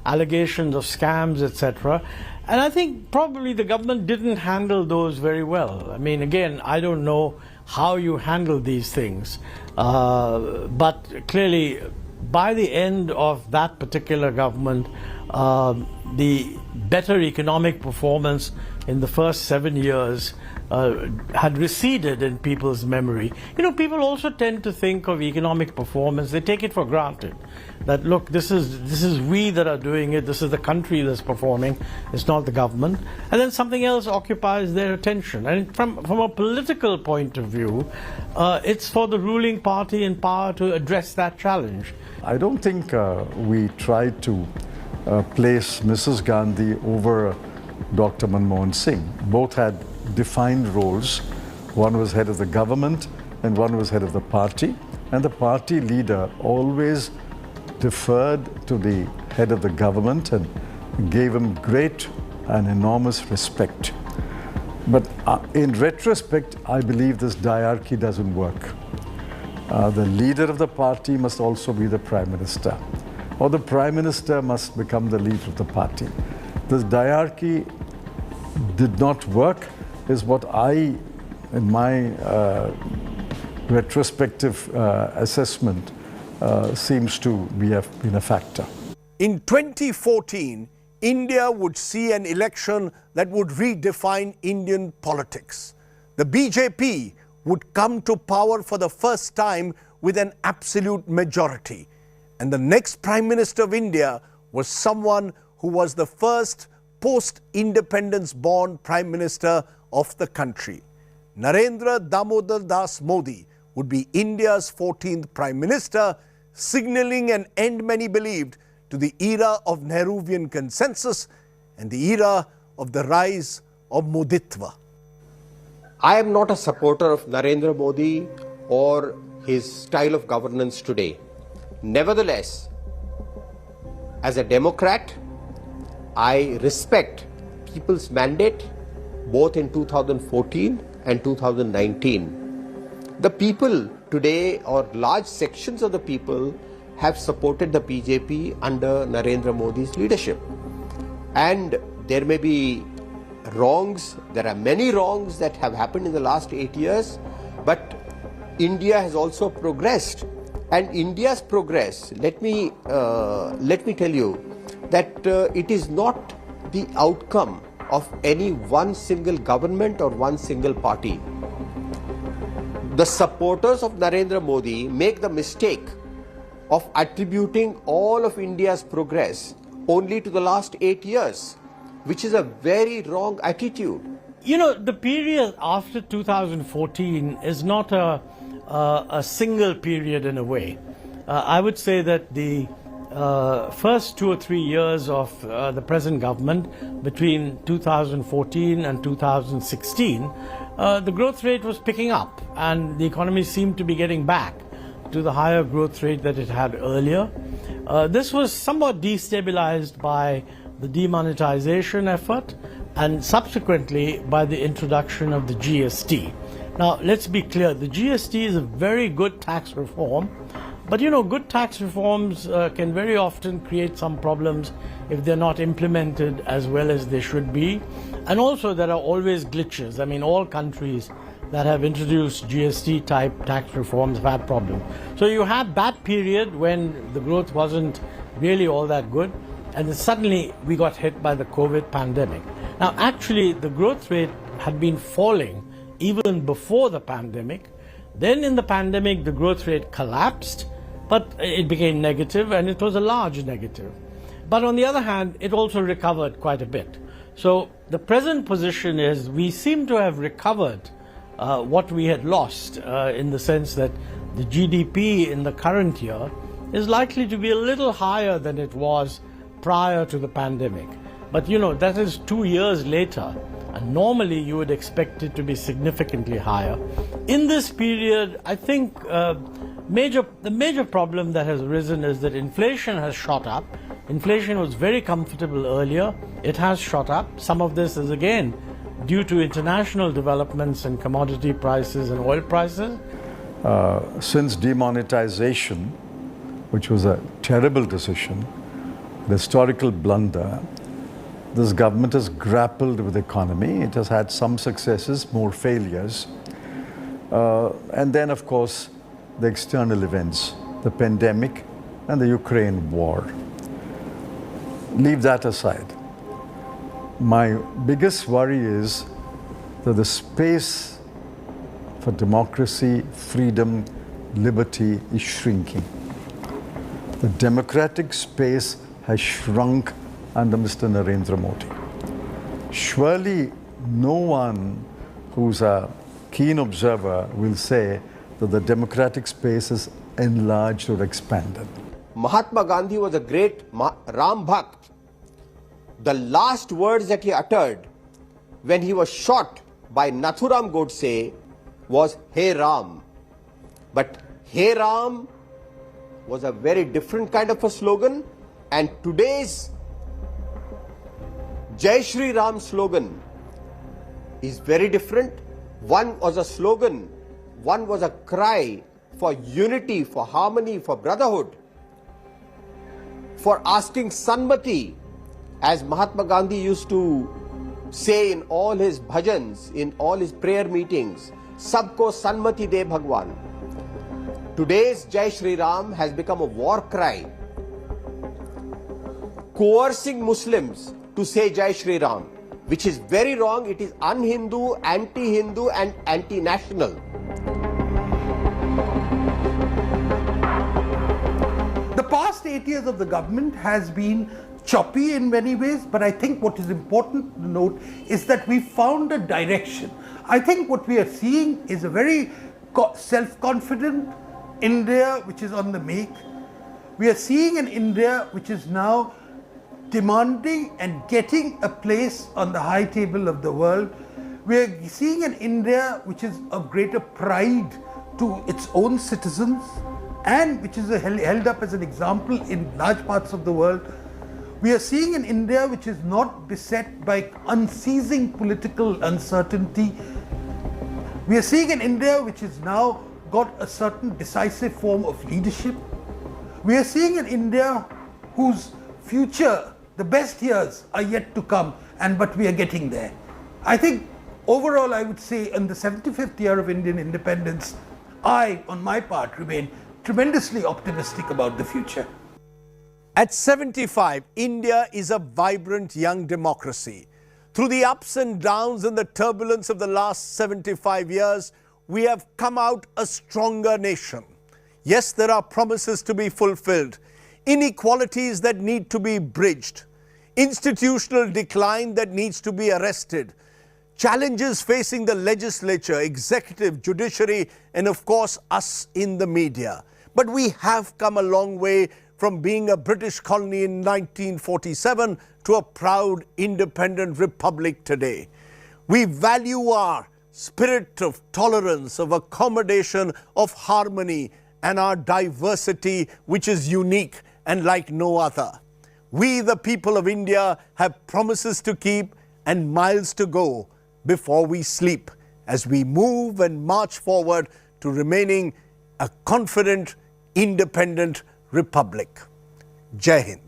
S10: allegations of scams, etc. And I think probably the government didn't handle those very well. I mean, again, I don't know how you handle these things. But clearly, by the end of that particular government, the better economic performance in the first 7 years had receded in people's memory. You know, people also tend to think of economic performance, they take it for granted. That, look, this is we that are doing it, this is the country that's performing, it's not the government. And then something else occupies their attention. And from a political point of view, it's for the ruling party in power to address that challenge.
S12: I don't think we tried to place Mrs. Gandhi over Dr. Manmohan Singh. Both had defined roles. One was head of the government and one was head of the party. And the party leader always deferred to the head of the government and gave him great and enormous respect. But in retrospect, I believe this diarchy doesn't work. The leader of the party must also be the Prime Minister, or the Prime Minister must become the leader of the party. This diarchy did not work, is what I, in my retrospective assessment, seems to be been a factor.
S9: In 2014, India would see an election that would redefine Indian politics. The BJP would come to power for the first time with an absolute majority. And the next Prime Minister of India was someone who was the first post-independence born Prime Minister of the country. Narendra Damodar Das Modi would be India's 14th Prime Minister, signalling an end, many believed, to the era of Nehruvian consensus and the era of the rise of Moditva.
S2: I am not a supporter of Narendra Modi or his style of governance today. Nevertheless, as a Democrat, I respect people's mandate both in 2014 and 2019. The people today, or large sections of the people, have supported the BJP under Narendra Modi's leadership. And there may be wrongs, there are many wrongs that have happened in the last 8 years, but India has also progressed And India's progress, let me tell you that it is not the outcome of any one single government or one single party. The supporters of Narendra Modi make the mistake of attributing all of India's progress only to the last 8 years, which is a very wrong attitude.
S10: You know, the period after 2014 is not a single period in a way. I would say that the first 2 or 3 years of the present government, between 2014 and 2016, the growth rate was picking up and the economy seemed to be getting back to the higher growth rate that it had earlier. This was somewhat destabilized by the demonetization effort and subsequently by the introduction of the GST. Now, let's be clear, the GST is a very good tax reform, but you know, good tax reforms can very often create some problems if they're not implemented as well as they should be. And also there are always glitches. I mean, all countries that have introduced GST type tax reforms have had problems. So you have that period when the growth wasn't really all that good, and then suddenly we got hit by the COVID pandemic. Now, actually, the growth rate had been falling even before the pandemic. Then in the pandemic, the growth rate collapsed, but it became negative, and it was a large negative. But on the other hand, it also recovered quite a bit. So the present position is we seem to have recovered what we had lost in the sense that the GDP in the current year is likely to be a little higher than it was prior to the pandemic. But you know, that is 2 years later, and normally you would expect it to be significantly higher. In this period, I think the major problem that has arisen is that inflation has shot up. Inflation was very comfortable earlier. It has shot up. Some of this is again due to international developments in commodity prices and oil prices.
S12: Since demonetization, which was a terrible decision, an historical blunder, this government has grappled with the economy. It has had some successes, more failures. And then, of course, the external events, the pandemic and the Ukraine war. Leave that aside. My biggest worry is that the space for democracy, freedom, liberty is shrinking. The democratic space has shrunk under Mr. Narendra Modi. Surely no one who's a keen observer will say that the democratic space is enlarged or expanded.
S2: Mahatma Gandhi was a great Ram Bhakt. The last words that he uttered when he was shot by Nathuram Godse was Hey Ram. But Hey Ram was a very different kind of a slogan, and today's Jai Shri Ram slogan is very different. One was a slogan, one was a cry for unity, for harmony, for brotherhood, for asking Sanmati, as Mahatma Gandhi used to say in all his bhajans, in all his prayer meetings, Sabko Sanmati De Bhagwan. Today's Jai Shri Ram has become a war cry, coercing Muslims to say Jai Shri Ram, which is very wrong. It is un-Hindu, anti-Hindu and anti-national.
S5: The past 8 years of the government has been choppy in many ways, but I think what is important to note is that we found a direction. I think what we are seeing is a very self-confident India which is on the make. We are seeing an India which is now demanding and getting a place on the high table of the world. We are seeing an India which is of greater pride to its own citizens and which is held up as an example in large parts of the world. We are seeing an India which is not beset by unceasing political uncertainty. We are seeing an India which has now got a certain decisive form of leadership. We are seeing an India whose future, the best years are yet to come, but we are getting there. I think overall I would say in the 75th year of Indian independence, I, on my part, remain tremendously optimistic about the future.
S9: At 75, India is a vibrant young democracy. Through the ups and downs and the turbulence of the last 75 years, we have come out a stronger nation. Yes, there are promises to be fulfilled, inequalities that need to be bridged, institutional decline that needs to be arrested, challenges facing the legislature, executive, judiciary, and of course us in the media. But we have come a long way from being a British colony in 1947 to a proud independent republic today. We value our spirit of tolerance, of accommodation, of harmony, and our diversity, which is unique and like no other. We, the people of India, have promises to keep and miles to go before we sleep, as we move and march forward to remaining a confident, independent republic. Jai Hind.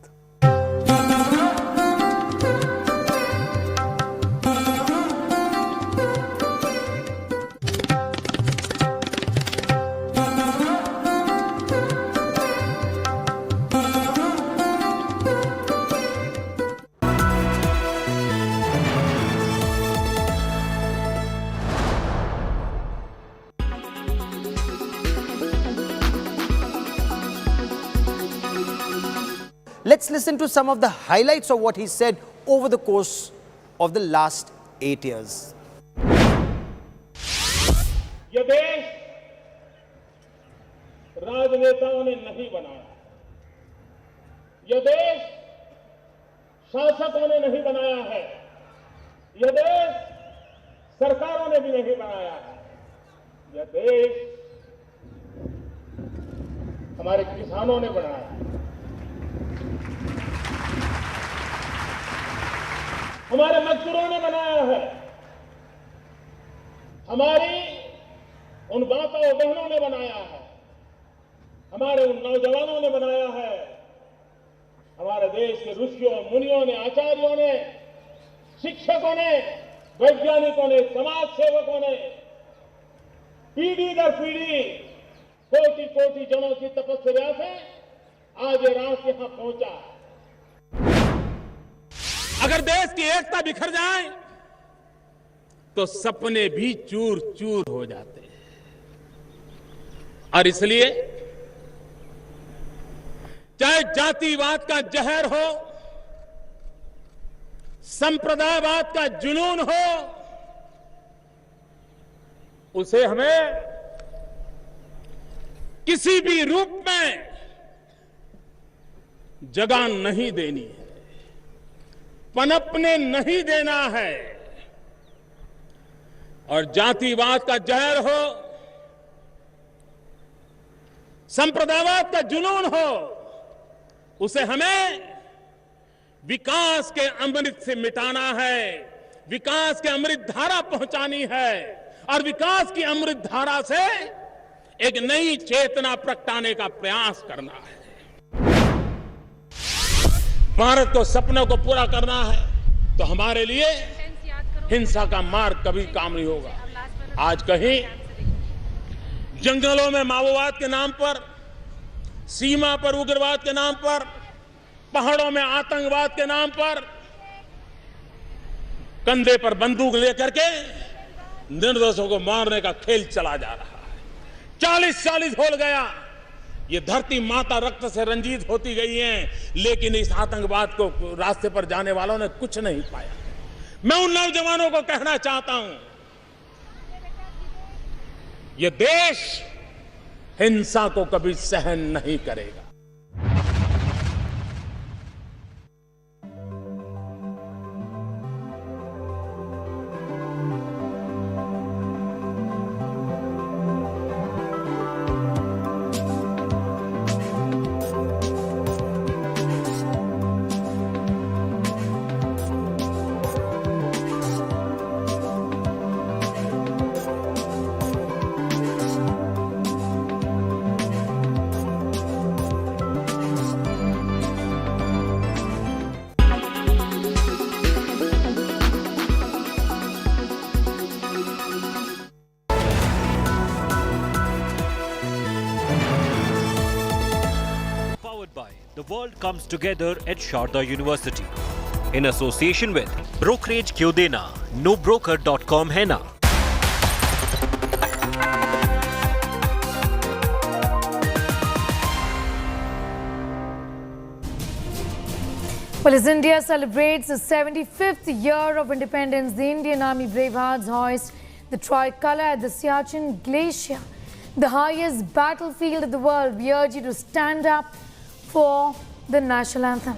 S3: Let's listen to some of the highlights of what he said over the course of the last 8 years.
S20: ये देश राजनेताओं ने नहीं बनाया, ये देश शासकों ने नहीं बनाया है, ये देश सरकारों ने भी नहीं बनाया है, ये देश हमारे किसानों ने बनाया है, हमारे मजदूरों ने बनाया है, हमारी उन माताओं बहनों ने बनाया है, हमारे उन नौजवानों ने बनाया है, हमारे देश के ऋषियों, मुनियों ने, आचार्यों ने, शिक्षकों ने, वैज्ञानिकों ने, समाज सेवकों ने पीढ़ी दर पीढ़ी कोटि कोटि जनों की तपस्या से आज ये राष्ट्र यहां पहुंचा है। अगर देश की एकता बिखर जाए तो सपने भी चूर चूर हो जाते हैं, और इसलिए चाहे जातिवाद का जहर हो, संप्रदायवाद का जुनून हो, उसे हमें किसी भी रूप में जगह नहीं देनी है, पनपने नहीं देना है। और जातिवाद का जहर हो, संप्रदायवाद का जुनून हो, उसे हमें विकास के अमृत से मिटाना है, विकास के अमृत धारा पहुंचानी है, और विकास की अमृत धारा से एक नई चेतना प्रगटाने का प्रयास करना है। भारत को सपनों को पूरा करना है तो हमारे लिए हिंसा का मार्ग कभी काम नहीं होगा। आज कहीं जंगलों में माओवाद के नाम पर, सीमा पर उग्रवाद के नाम पर, पहाड़ों में आतंकवाद के नाम पर कंधे पर बंदूक लेकर के निर्दोषों को मारने का खेल चला जा रहा है। 40 हो गया, ये धरती माता रक्त से रंजित होती गई है, लेकिन इस आतंकवाद को रास्ते पर जाने वालों ने कुछ नहीं पाया। मैं उन नौजवानों को कहना चाहता हूं, ये देश हिंसा को कभी सहन नहीं करेगा।
S6: world comes together at Sharda University. In association with Brokerage Kyun Dena, nobroker.com hai na.
S11: Well, as India celebrates the 75th year of independence, the Indian Army Bravehearts hoist the tricolour at the Siachen Glacier, the highest battlefield of the world. We urge you to stand up for the national anthem.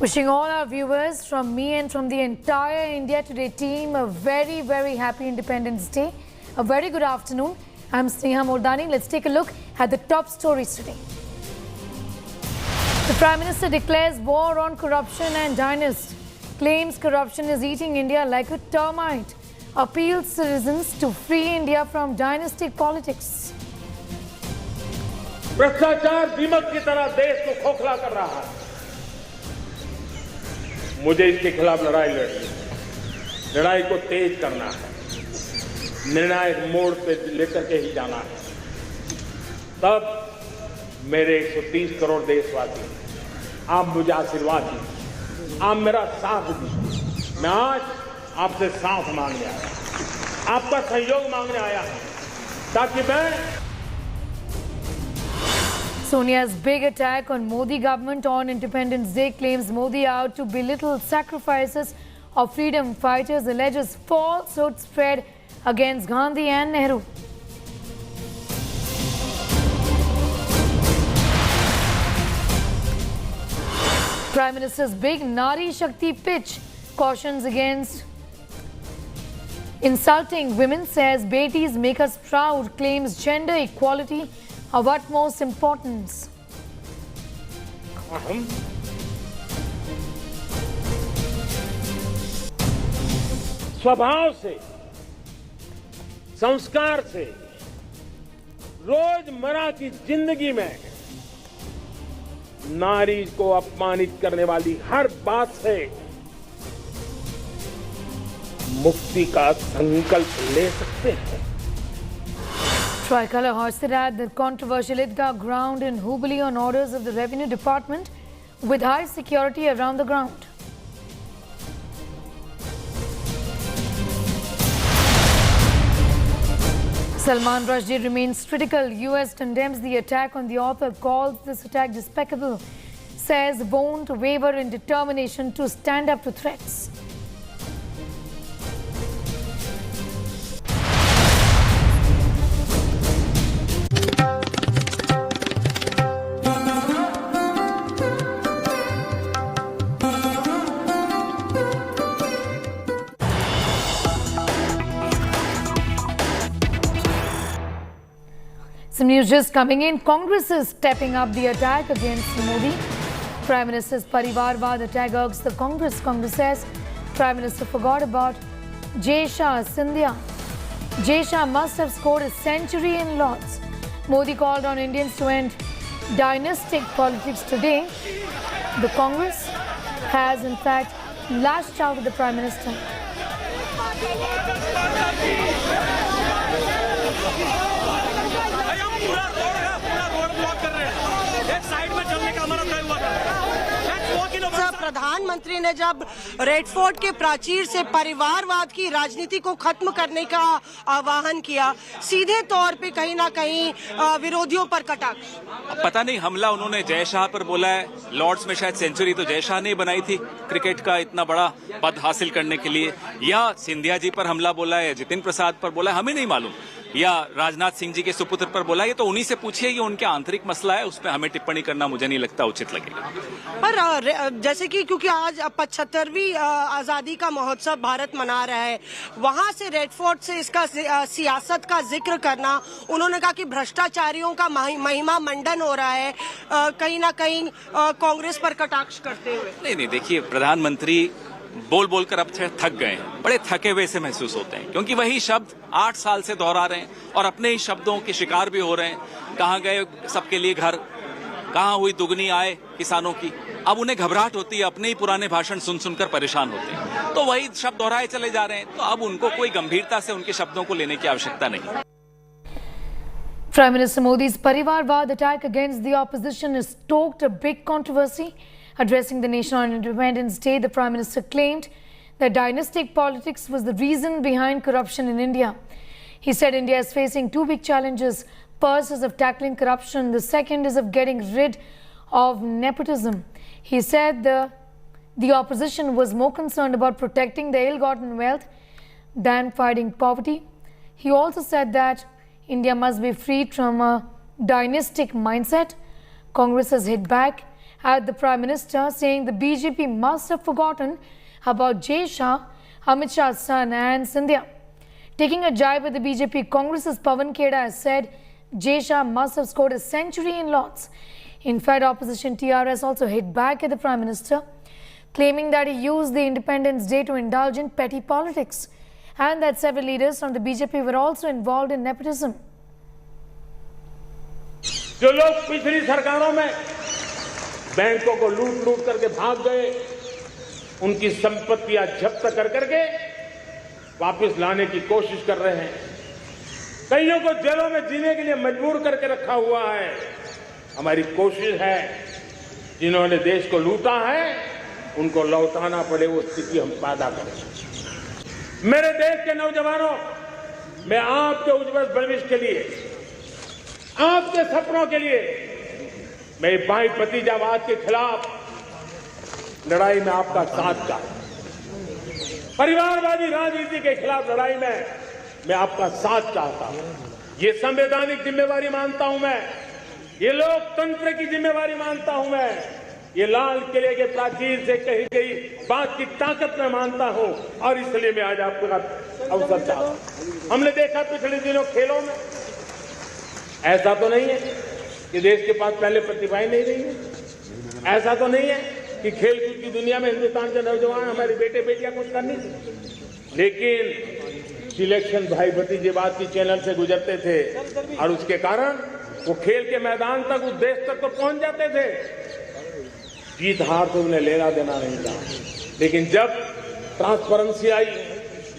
S11: Wishing all our viewers from me and from the entire India Today team a very, very happy Independence Day. A very good afternoon. I'm Sneha Mordani. Let's take a look at the top stories today. The Prime Minister declares war on corruption and dynasty. Claims corruption is eating India like a termite. Appeals citizens to free India from dynastic politics.
S20: भ्रष्टाचार दीमक की तरह देश को खोखला कर रहा है। मुझे इसके खिलाफ लड़ाई लड़नी है। लड़ाई को तेज करना है। निर्णायक मोड़ पे लेकर के ही जाना है। तब मेरे 130 करोड़ देशवासी आप मुझे आशीर्वाद दीजिए, आप मेरा साथ दीजिए। मैं आज आपसे साथ मांगने आया, आपका सहयोग मांगने आया ताकि मैं
S11: Sonia's big attack on Modi government on Independence Day claims Modi out to belittle sacrifices of freedom fighters, alleges falsehood spread against Gandhi and Nehru. Prime Minister's big Nari Shakti pitch cautions against insulting women, says Betis make us proud, claims gender equality of utmost importance.
S20: स्वभाव से, संस्कार से, रोजमर्रा की जिंदगी में नारी को अपमानित करने वाली हर बात से मुक्ति का संकल्प ले सकते हैं।
S11: Tricolour hoisted at the controversial Idgah ground in Hubli on orders of the Revenue Department with high security around the ground. Salman Rushdie remains critical. US condemns the attack on the author, calls this attack despicable, says won't waver in determination to stand up to threats. Some news just coming in. Congress is stepping up the attack against Modi. Prime Minister's Parivarvad attack irks the Congress. Congress says Prime Minister forgot about Jai Shah Scindia. Jai Shah must have scored a century in Lords. Modi called on Indians to end dynastic politics today. The Congress has in fact lashed out at the Prime Minister.
S14: प्रधानमंत्री ने जब red fort के प्राचीर से परिवारवाद की राजनीति को खत्म करने का आह्वान किया, सीधे तौर पे कहीं ना कहीं विरोधियों पर कटाक्ष। पता नहीं, हमला उन्होंने जय शाह पर बोला है। लॉर्ड्स में शायद सेंचुरी तो जय शाह ने बनाई थी क्रिकेट का इतना बड़ा पद हासिल करने के लिए, या सिंधिया जी पर हमला बोला है, जितिन प्रसाद पर बोला है, हमें नहीं मालूम, या राजनाथ सिंह जी के सुपुत्र पर बोला है। ये तो उन्हीं से पूछिए, ये उनके आंतरिक मसला है, उस पर हमें टिप्पणी करना मुझे नहीं लगता उचित लगेगा। पर जैसे कि क्योंकि आज 75वीं आजादी का महोत्सव भारत मना रहा है, वहां से रेड फोर्ट से इसका सियासत का जिक्र करना, उन्होंने कहा कि भ्रष्टाचारियों का महिमा मंडन हो रहा है, कहीं ना कहीं कांग्रेस पर कटाक्ष करते हुए। नहीं, देखिए, प्रधानमंत्री बोल बोलकर अब थक गए हैं, बड़े थके हुए से महसूस होते हैं, क्योंकि वही शब्द 8 साल से दोहरा रहे हैं और अपने ही शब्दों के शिकार भी हो रहे हैं। कहाँ गए सबके लिए घर, कहाँ हुई दुगनी आय किसानों की। अब उन्हें घबराहट होती है, अपने ही पुराने भाषण सुन सुनकर परेशान होते हैं, तो वही शब्द दोहराए चले जा रहे हैं। तो अब उनको कोई गंभीरता से उनके शब्दों को लेने की आवश्यकता नहीं।
S11: Prime Minister Modi's Parivarvad attack against the opposition has stoked a big controversy. Addressing the nation on Independence Day, the Prime Minister claimed that dynastic politics was the reason behind corruption in India. He said India is facing two big challenges. First is of tackling corruption. The second is of getting rid of nepotism. He said the opposition was more concerned about protecting the ill-gotten wealth than fighting poverty. He also said that India must be freed from a dynastic mindset. Congress has hit back at the Prime Minister, saying the BJP must have forgotten about Jay Shah, Amit Shah's son, and Scindia. Taking a jibe at the BJP, Congress's Pawan Kheda has said Jay Shah must have scored a century in Lords. In fact, opposition TRS also hit back at the Prime Minister, claiming that he used the Independence Day to indulge in petty politics, and that several leaders from the BJP were also involved in nepotism.
S20: जो लोग पिछली सरकारों में बैंकों को लूट करके भाग गए, उनकी संपत्तियां जब्त कर करके वापस लाने की कोशिश कर रहे हैं, कईयों को जेलों में जीने के लिए मजबूर करके रखा हुआ है। हमारी कोशिश है जिन्होंने देश को लूटा है उनको लौटाना पड़े, वो स्थिति हम पैदा करें। मेरे देश के नौजवानों, मैं आपके उज्जवल भविष्य के लिए, आपके सपनों के लिए, मैं भाई भतीजावाद के खिलाफ लड़ाई में आपका साथ का, परिवारवादी राजनीति के खिलाफ लड़ाई में मैं आपका साथ चाहता हूं। ये संवैधानिक जिम्मेवारी मानता हूं मैं, ये लोकतंत्र की जिम्मेवारी मानता हूं मैं, ये लाल किले के प्राचीर से कही गई बात की ताकत में मानता हूं, और इसलिए मैं आज आपके साथ अवसर चाहता हूं। हमने देखा पिछले दिनों खेलों में, ऐसा तो नहीं है कि देश के पास पहले प्रतिभाएं नहीं रही है, ऐसा तो नहीं है कि खेलकूद की दुनिया में हिंदुस्तान के नौजवान, हमारे बेटे बेटियां कुछ करनी थी, लेकिन सिलेक्शन भाई भतीजेवाद की चैनल से गुजरते थे और उसके कारण वो खेल के मैदान तक, उस देश तक तो पहुंच जाते थे। जीत हार तो उन्हें लेना देना नहीं था, लेकिन जब ट्रांसपेरेंसी आई,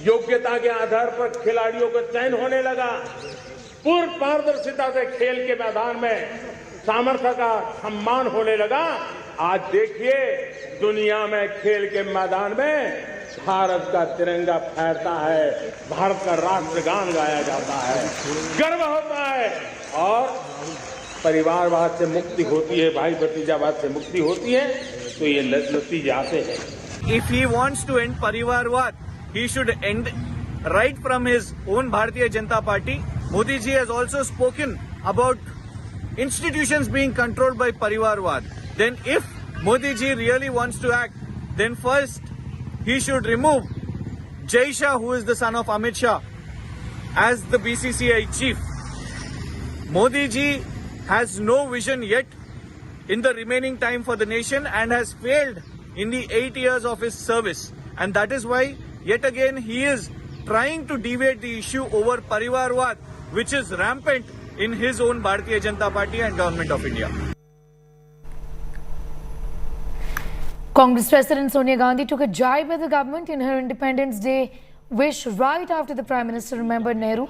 S20: योग्यता के आधार पर खिलाड़ियों का चयन होने लगा, पूर्ण पारदर्शिता से खेल के मैदान में सामर्थ्य का सम्मान होने लगा, आज देखिए दुनिया में खेल के मैदान में भारत का तिरंगा फहरता है, भारत का राष्ट्रगान गाया जाता है, गर्व होता है, और परिवारवाद से मुक्ति होती है, भाई भतीजावाद से मुक्ति होती है, तो ये नतीजे आते हैं।
S19: If he wants to end Parivarvad, he should end right from his own Bharatiya Janata Party. Modi ji has also spoken about institutions being controlled by Parivarvad. Then if Modi ji really wants to act, then first he should remove Jay Shah, who is the son of Amit Shah, as the BCCI chief. Modi ji has no vision yet in the remaining time for the nation and has failed in the 8 years of his service. And that is why, yet again, he is trying to deviate the issue over Parivarvad, which is rampant in his own Bharatiya Janata Party and Government of India.
S11: Congress President Sonia Gandhi took a jibe at the government in her Independence Day wish right after the Prime Minister remembered Nehru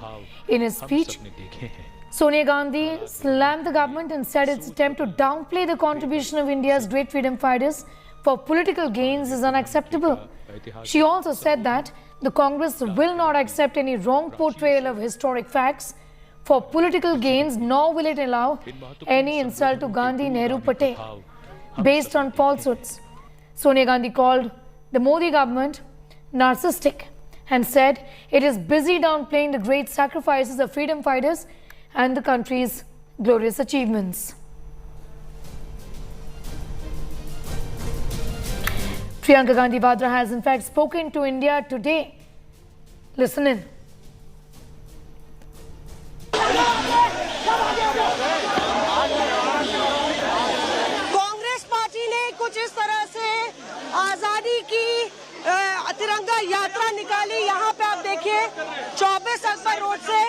S11: in his speech. Sonia Gandhi slammed the government and said its attempt to downplay the contribution of India's great freedom fighters for political gains is unacceptable. She also said that the Congress will not accept any wrong portrayal of historic facts for political gains, nor will it allow any insult to Gandhi, Nehru, Patel based on falsehoods. Sonia Gandhi called the Modi government narcissistic and said it is busy downplaying the great sacrifices of freedom fighters and the country's glorious achievements. Priyanka Gandhi Vadra has in fact spoken to India today. Listen in.
S14: Congress party ने कुछ इस तरह से आजादी की तिरंगा यात्रा निकाली। यहाँ पे आप देखिए 24 अक्टूबर रोड से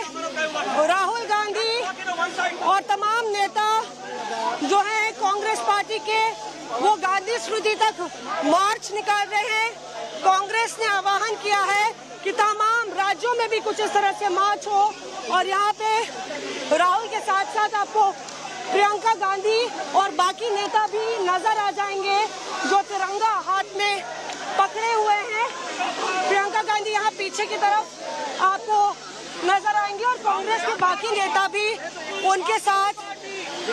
S14: राहुल गांधी और तमाम नेता जो हैं कांग्रेस पार्टी के वो गांधी स्मृति तक मार्च निकाल रहे हैं। कांग्रेस ने आह्वान किया है कि तमाम राज्यों में भी कुछ इस तरह से मार्च हो और यहाँ पे राहुल के साथ साथ आपको प्रियंका गांधी और बाकी नेता भी नजर आ जाएंगे जो तिरंगा हाथ में पकड़े हुए हैं। प्रियंका गांधी यहाँ पीछे की तरफ आपको नजर आएंगे और कांग्रेस के बाकी नेता भी उनके साथ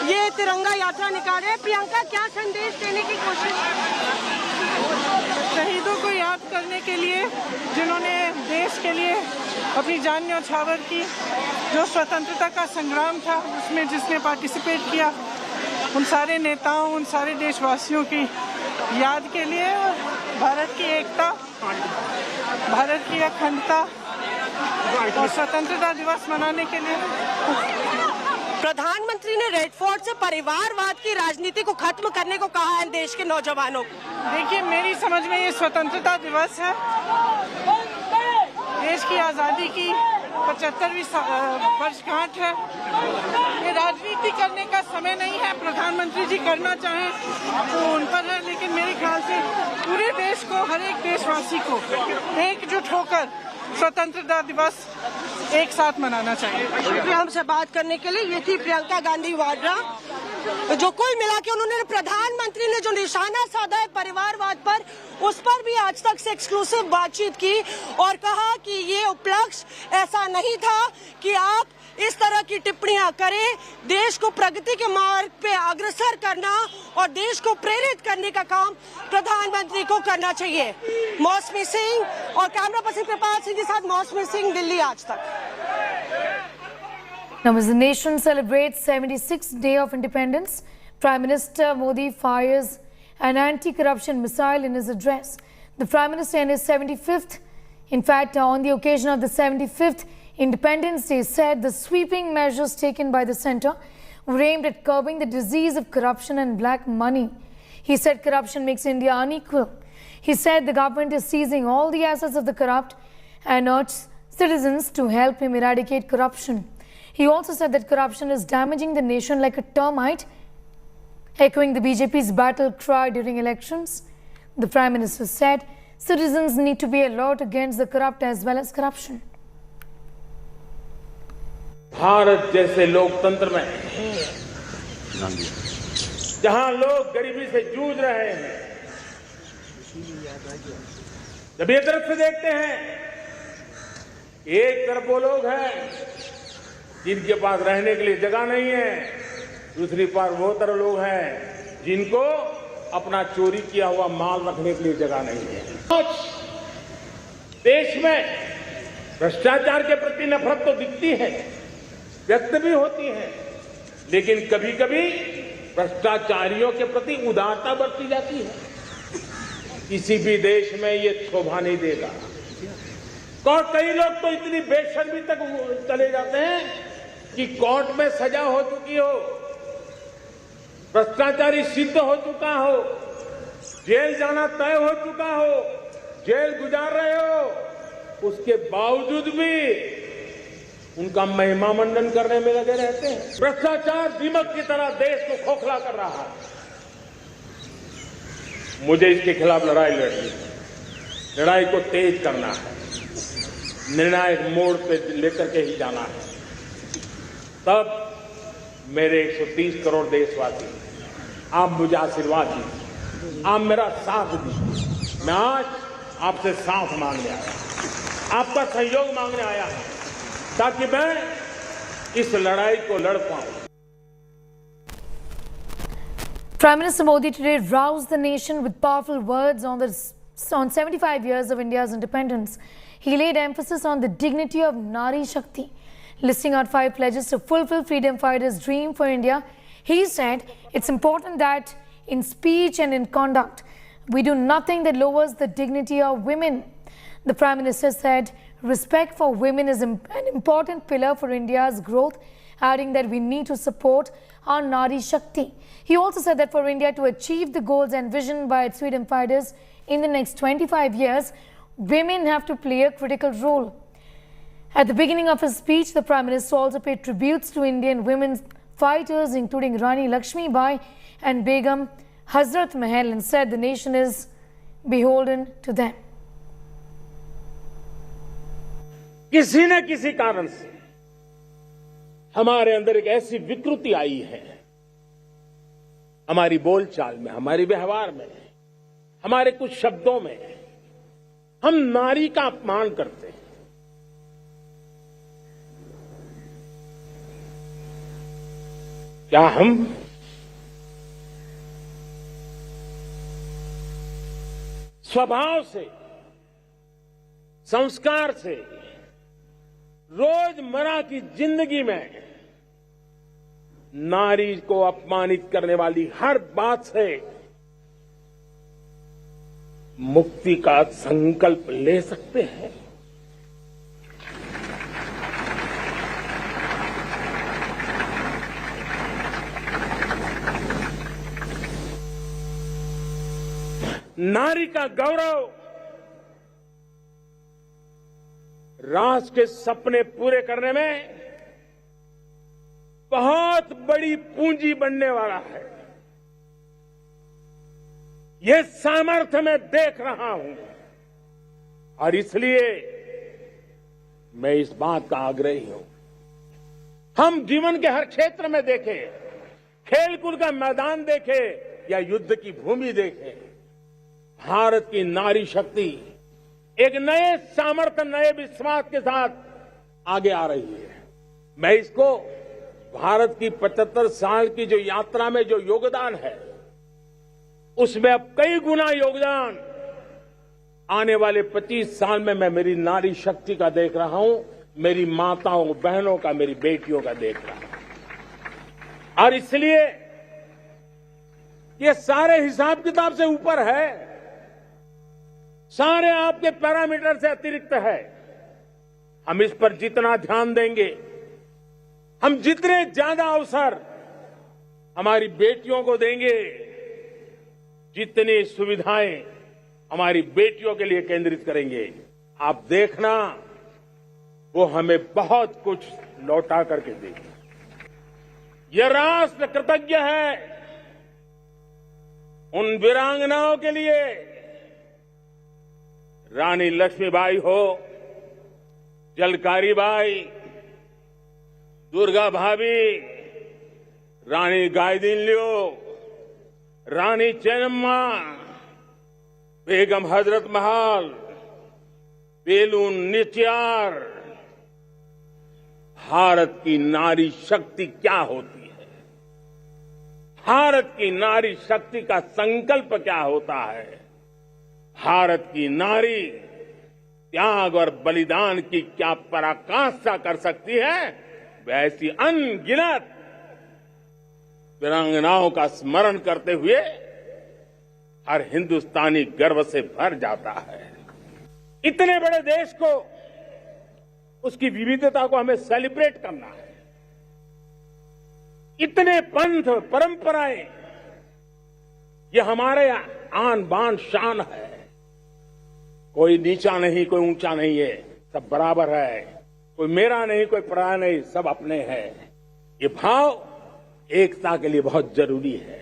S14: ये तिरंगा यात्रा निकाले। प्रियंका, क्या संदेश देने की कोशिश?
S16: शहीदों को याद करने के लिए जिन्होंने देश के लिए अपनी जान न्यौछावर की, जो स्वतंत्रता का संग्राम था उसमें जिसने पार्टिसिपेट किया, उन सारे नेताओं, उन सारे देशवासियों की याद के लिए, भारत की एकता, भारत की अखंडता और स्वतंत्रता दिवस मनाने के लिए
S14: प्रधानमंत्री ने रेड फोर्ट से परिवारवाद की राजनीति को खत्म करने को कहा है देश के नौजवानों को।
S16: देखिए, मेरी समझ में ये स्वतंत्रता दिवस है, देश की आज़ादी की 75वीं वर्षगांठ है। ये राजनीति करने का समय नहीं है। प्रधानमंत्री जी करना चाहें तो उन पर है, लेकिन मेरे ख्याल से पूरे देश को, हर एक देशवासी को एकजुट होकर स्वतंत्रता दिवस एक साथ मनाना चाहिए।
S14: हमसे बात करने के लिए ये थी प्रियंका गांधी वाड्रा, जो कुल मिला के उन्होंने प्रधानमंत्री ने जो निशाना साधा है परिवारवाद पर, उस पर भी आज तक से एक्सक्लूसिव बातचीत की और कहा कि ये उपलक्ष्य ऐसा नहीं था कि आप इस तरह की टिप्पणियां करें। देश को प्रगति के मार्ग पे अग्रसर करना और देश को प्रेरित करने का काम प्रधानमंत्री को करना चाहिए। मौसमी सिंह और कैमरा पर्सन कृपाल सिंह के साथ मौसमी सिंह, दिल्ली आज तक।
S11: Now, as the nation celebrates 76th day of independence, Prime Minister Modi fires an anti-corruption missile in his address. The Prime Minister in his 75th, in fact, on the occasion of the 75th Independence Day, said the sweeping measures taken by the centre were aimed at curbing the disease of corruption and black money. He said corruption makes India unequal. He said the government is seizing all the assets of the corrupt and urged citizens to help him eradicate corruption. He also said that corruption is damaging the nation like a termite, echoing the BJP's battle cry during elections. The Prime Minister said citizens need to be alert against the corrupt as well as corruption.
S20: Bharat जैसे लोकतंत्र में जहां लोग गरीबी से जूझ रहे हैं, जब ये तरफ से देखते हैं, एक तरफ वो लोग हैं जिनके पास रहने के लिए जगह नहीं है, दूसरी पार वो तरह लोग हैं जिनको अपना चोरी किया हुआ माल रखने के लिए जगह नहीं है। देश में भ्रष्टाचार के प्रति नफरत तो दिखती है, व्यक्त भी होती है, लेकिन कभी कभी भ्रष्टाचारियों के प्रति उदारता बरती जाती है। किसी भी देश में ये शोभा नहीं देगा। और कई लोग तो इतनी बेशर्मी तक चले जाते हैं कि कोर्ट में सजा हो चुकी हो, भ्रष्टाचारी सिद्ध हो चुका हो, जेल जाना तय हो चुका हो, जेल गुजार रहे हो, उसके बावजूद भी उनका महिमा मंडन करने में लगे रहते हैं। भ्रष्टाचार दीमक की तरह देश को खोखला कर रहा है। मुझे इसके खिलाफ लड़ाई लड़नी है, लड़ाई को तेज करना है, निर्णायक मोड़ पे लेकर के ही जाना है। तब मेरे 130 करोड़ देशवासी, आप मुझे आशीर्वाद दीजिए। आप मेरा साथ दीजिए। मैं आज आपसे साथ मांगने आया, आपका सहयोग मांगने आया हूं, ताकि मैं इस लड़ाई को लड़ पाऊं।
S11: Prime Minister Modi today roused the nation with powerful words on 75 years of India's independence. He laid emphasis on the dignity of Nari Shakti, listing out 5 pledges to fulfill freedom fighters' dream for India. He said it's important that in speech and in conduct, we do nothing that lowers the dignity of women. The Prime Minister said respect for women is an important pillar for India's growth, adding that we need to support our Nari Shakti. He also said that for India to achieve the goals envisioned by its freedom fighters in the next 25 years, women have to play a critical role. At the beginning of his speech, the Prime Minister also paid tributes to Indian women fighters, including Rani Lakshmi Bai and Begum Hazrat Mahal, and said the nation is beholden to them.
S20: किसी न किसी कारण से हमारे अंदर एक ऐसी विकृति आई है, हमारी बोलचाल में, हमारे व्यवहार में, हमारे कुछ शब्दों में, हम नारी का अपमान करते हैं। क्या हम स्वभाव से, संस्कार से, रोजमर्रा की जिंदगी में नारी को अपमानित करने वाली हर बात से मुक्ति का संकल्प ले सकते हैं? नारी का गौरव राष्ट्र के सपने पूरे करने में बहुत बड़ी पूंजी बनने वाला है। ये सामर्थ्य मैं देख रहा हूं और इसलिए मैं इस बात का आग्रही हूं, हम जीवन के हर क्षेत्र में देखें, खेलकूद का मैदान देखें या युद्ध की भूमि देखें, भारत की नारी शक्ति एक नए सामर्थ्य, नए विश्वास के साथ आगे आ रही है। मैं इसको भारत की 75 साल की जो यात्रा में जो योगदान है, उसमें अब कई गुना योगदान आने वाले 25 साल में मैं मेरी नारी शक्ति का देख रहा हूं, मेरी माताओं, बहनों का, मेरी बेटियों का देख रहा हूं। और इसलिए ये सारे हिसाब किताब से ऊपर है, सारे आपके पैरामीटर से अतिरिक्त है। हम इस पर जितना ध्यान देंगे, हम जितने ज्यादा अवसर हमारी बेटियों को देंगे, जितनी सुविधाएं हमारी बेटियों के लिए केंद्रित करेंगे, आप देखना वो हमें बहुत कुछ लौटा करके देगी। यह राष्ट्र कृतज्ञ है उन वीरांगनाओं के लिए, रानी लक्ष्मीबाई हो, जलकारी बाई, दुर्गा भाभी, रानी गायदिन्लियो, रानी चेन्नम्मा, बेगम हजरत महल, बेलून निचियार। भारत की नारी शक्ति क्या होती है, भारत की नारी शक्ति का संकल्प क्या होता है, भारत की नारी त्याग और बलिदान की क्या पराकाष्ठा कर सकती है, वैसी अनगिनत वीरांगनाओं का स्मरण करते हुए हर हिंदुस्तानी गर्व से भर जाता है। इतने बड़े देश को, उसकी विविधता को हमें सेलिब्रेट करना है। इतने पंथ, परंपराएं, ये हमारे आन बान शान है। कोई नीचा नहीं, कोई ऊंचा नहीं है, सब बराबर है। कोई मेरा नहीं, कोई पराया नहीं, सब अपने हैं। ये भाव एकता के लिए बहुत जरूरी है।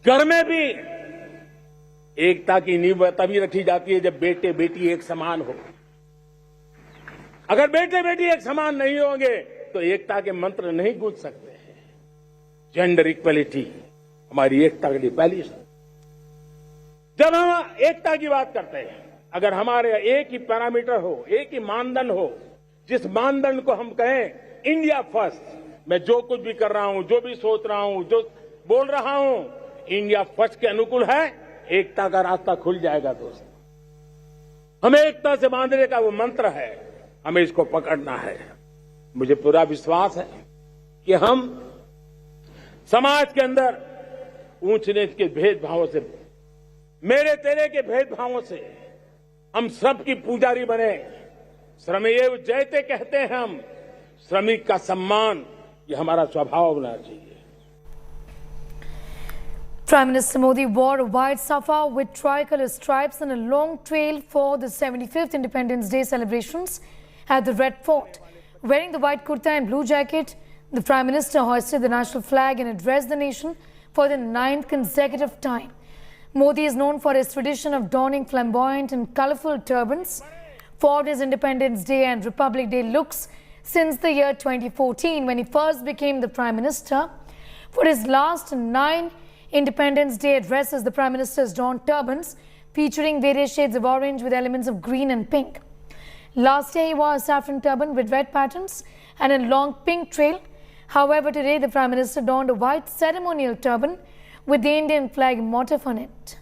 S20: घर में भी एकता की नींव तभी रखी जाती है जब बेटे बेटी एक समान हो। अगर बेटे बेटी एक समान नहीं होंगे तो एकता के मंत्र नहीं गूंज सकते हैं। जेंडर इक्वलिटी हमारी एकता के लिए पहली जब हम एकता की बात करते हैं, अगर हमारे एक ही पैरामीटर हो, एक ही मानदंड हो, जिस मानदंड को हम कहें इंडिया फर्स्ट, मैं जो कुछ भी कर रहा हूं, जो भी सोच रहा हूं, जो बोल रहा हूं, इंडिया फर्स्ट के अनुकूल है, एकता का रास्ता खुल जाएगा दोस्त। हमें एकता से बांधने का वो मंत्र है, हमें इसको पकड़ना है। मुझे पूरा विश्वास है कि हम समाज के अंदर ऊंच नीच के भेदभावों से, मेरे तेरे के भेदभावों से हम सबकी पुजारी बने। श्रमेव जयते कहते हैं हम, श्रमिक का सम्मान, ये हमारा स्वभाव होना चाहिए।
S11: Prime Minister Modi wore a white safa with tricolour stripes and a long trail for the 75th Independence Day celebrations at the Red Fort. Wearing the white kurta and blue jacket, the Prime Minister hoisted the national flag and addressed the nation for the 9th consecutive time. Modi is known for his tradition of donning flamboyant and colourful turbans for his Independence Day and Republic Day looks since the year 2014 when he first became the Prime Minister. For his last 9 Independence Day addresses, the Prime Minister's donned turbans featuring various shades of orange with elements of green and pink. Last year he wore a saffron turban with red patterns and a long pink trail. However, today the Prime Minister donned a white ceremonial turban with the Indian flag motif on it.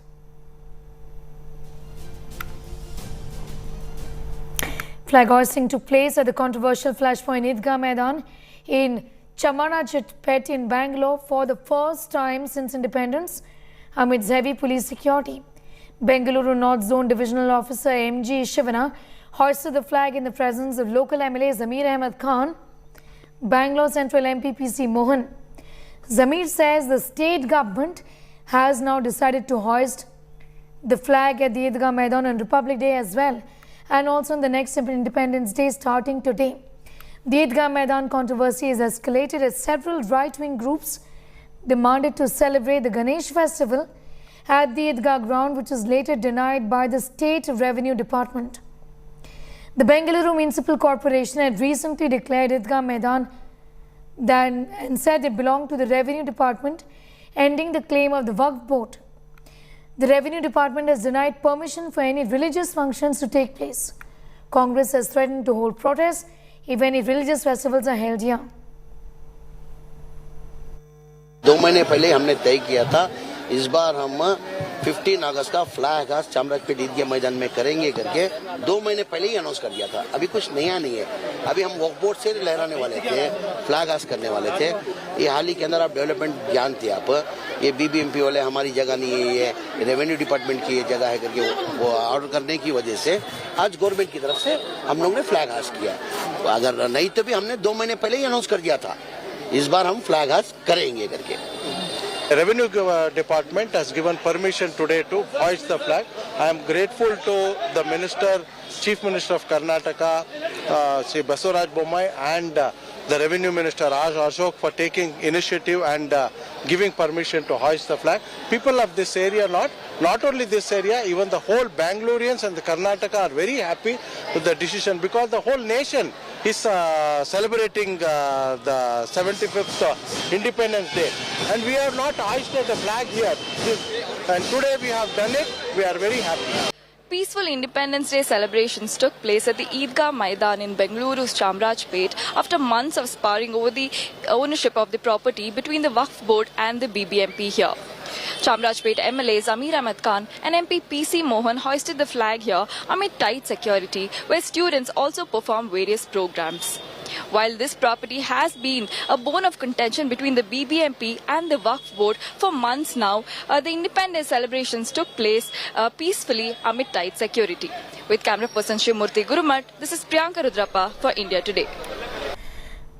S11: Flag hoisting took place at the controversial Flashpoint Eidgah Maidan in Chamanajitpet in Bangalore for the first time since independence amidst heavy police security. Bengaluru North Zone Divisional Officer M.G. Shivana hoisted the flag in the presence of local MLA Zamir Ahmed Khan, Bangalore Central MP P.C. Mohan. Zamir says the state government has now decided to hoist the flag at the Eidgah Maidan on Republic Day as well, and also on the next Independence Day starting today. The Eidgah Maidan controversy has escalated as several right-wing groups demanded to celebrate the Ganesh festival at the Eidgah ground, which was later denied by the State Revenue Department. The Bengaluru Municipal Corporation had recently declared Eidgah Maidan and said it belonged to the Revenue Department, ending the claim of the Waqf Board. The Revenue Department has denied permission for any religious functions to take place. Congress has threatened to hold protests if any religious festivals are held here.
S7: 2 महीने पहले हमने तय किया था इस बार हम 15 अगस्त का flag house Chamrajpet ईदगाह मैदान में करेंगे करके 2 महीने पहले ही अनाउंस कर दिया था। अभी कुछ नया नहीं है, अभी हम वॉक बोर्ड से लहराने वाले थे, फ्लैग हाउस करने वाले थे। ये हाल ही के अंदर आप डेवलपमेंट जानते हैं आप, ये बीबीएमपी वाले हमारी जगह नहीं है, ये रेवेन्यू डिपार्टमेंट की ये जगह है करके वो ऑर्डर करने की वजह से आज गवर्नमेंट की तरफ से हम लोग ने फ्लैग हाउस किया। अगर नहीं तो भी हमने 2 महीने पहले ही अनाउंस कर दिया था, इस बार हम फ्लैग हाउस करेंगे करके।
S8: Revenue Department has given permission today to hoist the flag. I am grateful to the Minister, Chief Minister of Karnataka, Sri Basuraj Bommai, and the Revenue Minister Raj Ashok for taking initiative and giving permission to hoist the flag. People of this area, not only this area, even the whole Bangaloreans and the Karnataka are very happy with the decision because the whole nation is celebrating the 75th Independence Day, and we have not hoisted the flag here, and today we have done it. We are very happy.
S21: Peaceful Independence Day celebrations took place at the Eidgah Maidan in Bengaluru's Chamrajpet after months of sparring over the ownership of the property between the Waqf Board and the BBMP here. Chamrajpet MLA Zamir Ahmed Khan and MP P.C. Mohan hoisted the flag here amid tight security, where students also performed various programs. While this property has been a bone of contention between the BBMP and the Waqf Board for months now, the independence celebrations took place peacefully amid tight security. With camera person Shrimurthy Gurumat, this is Priyanka Rudrappa for India Today.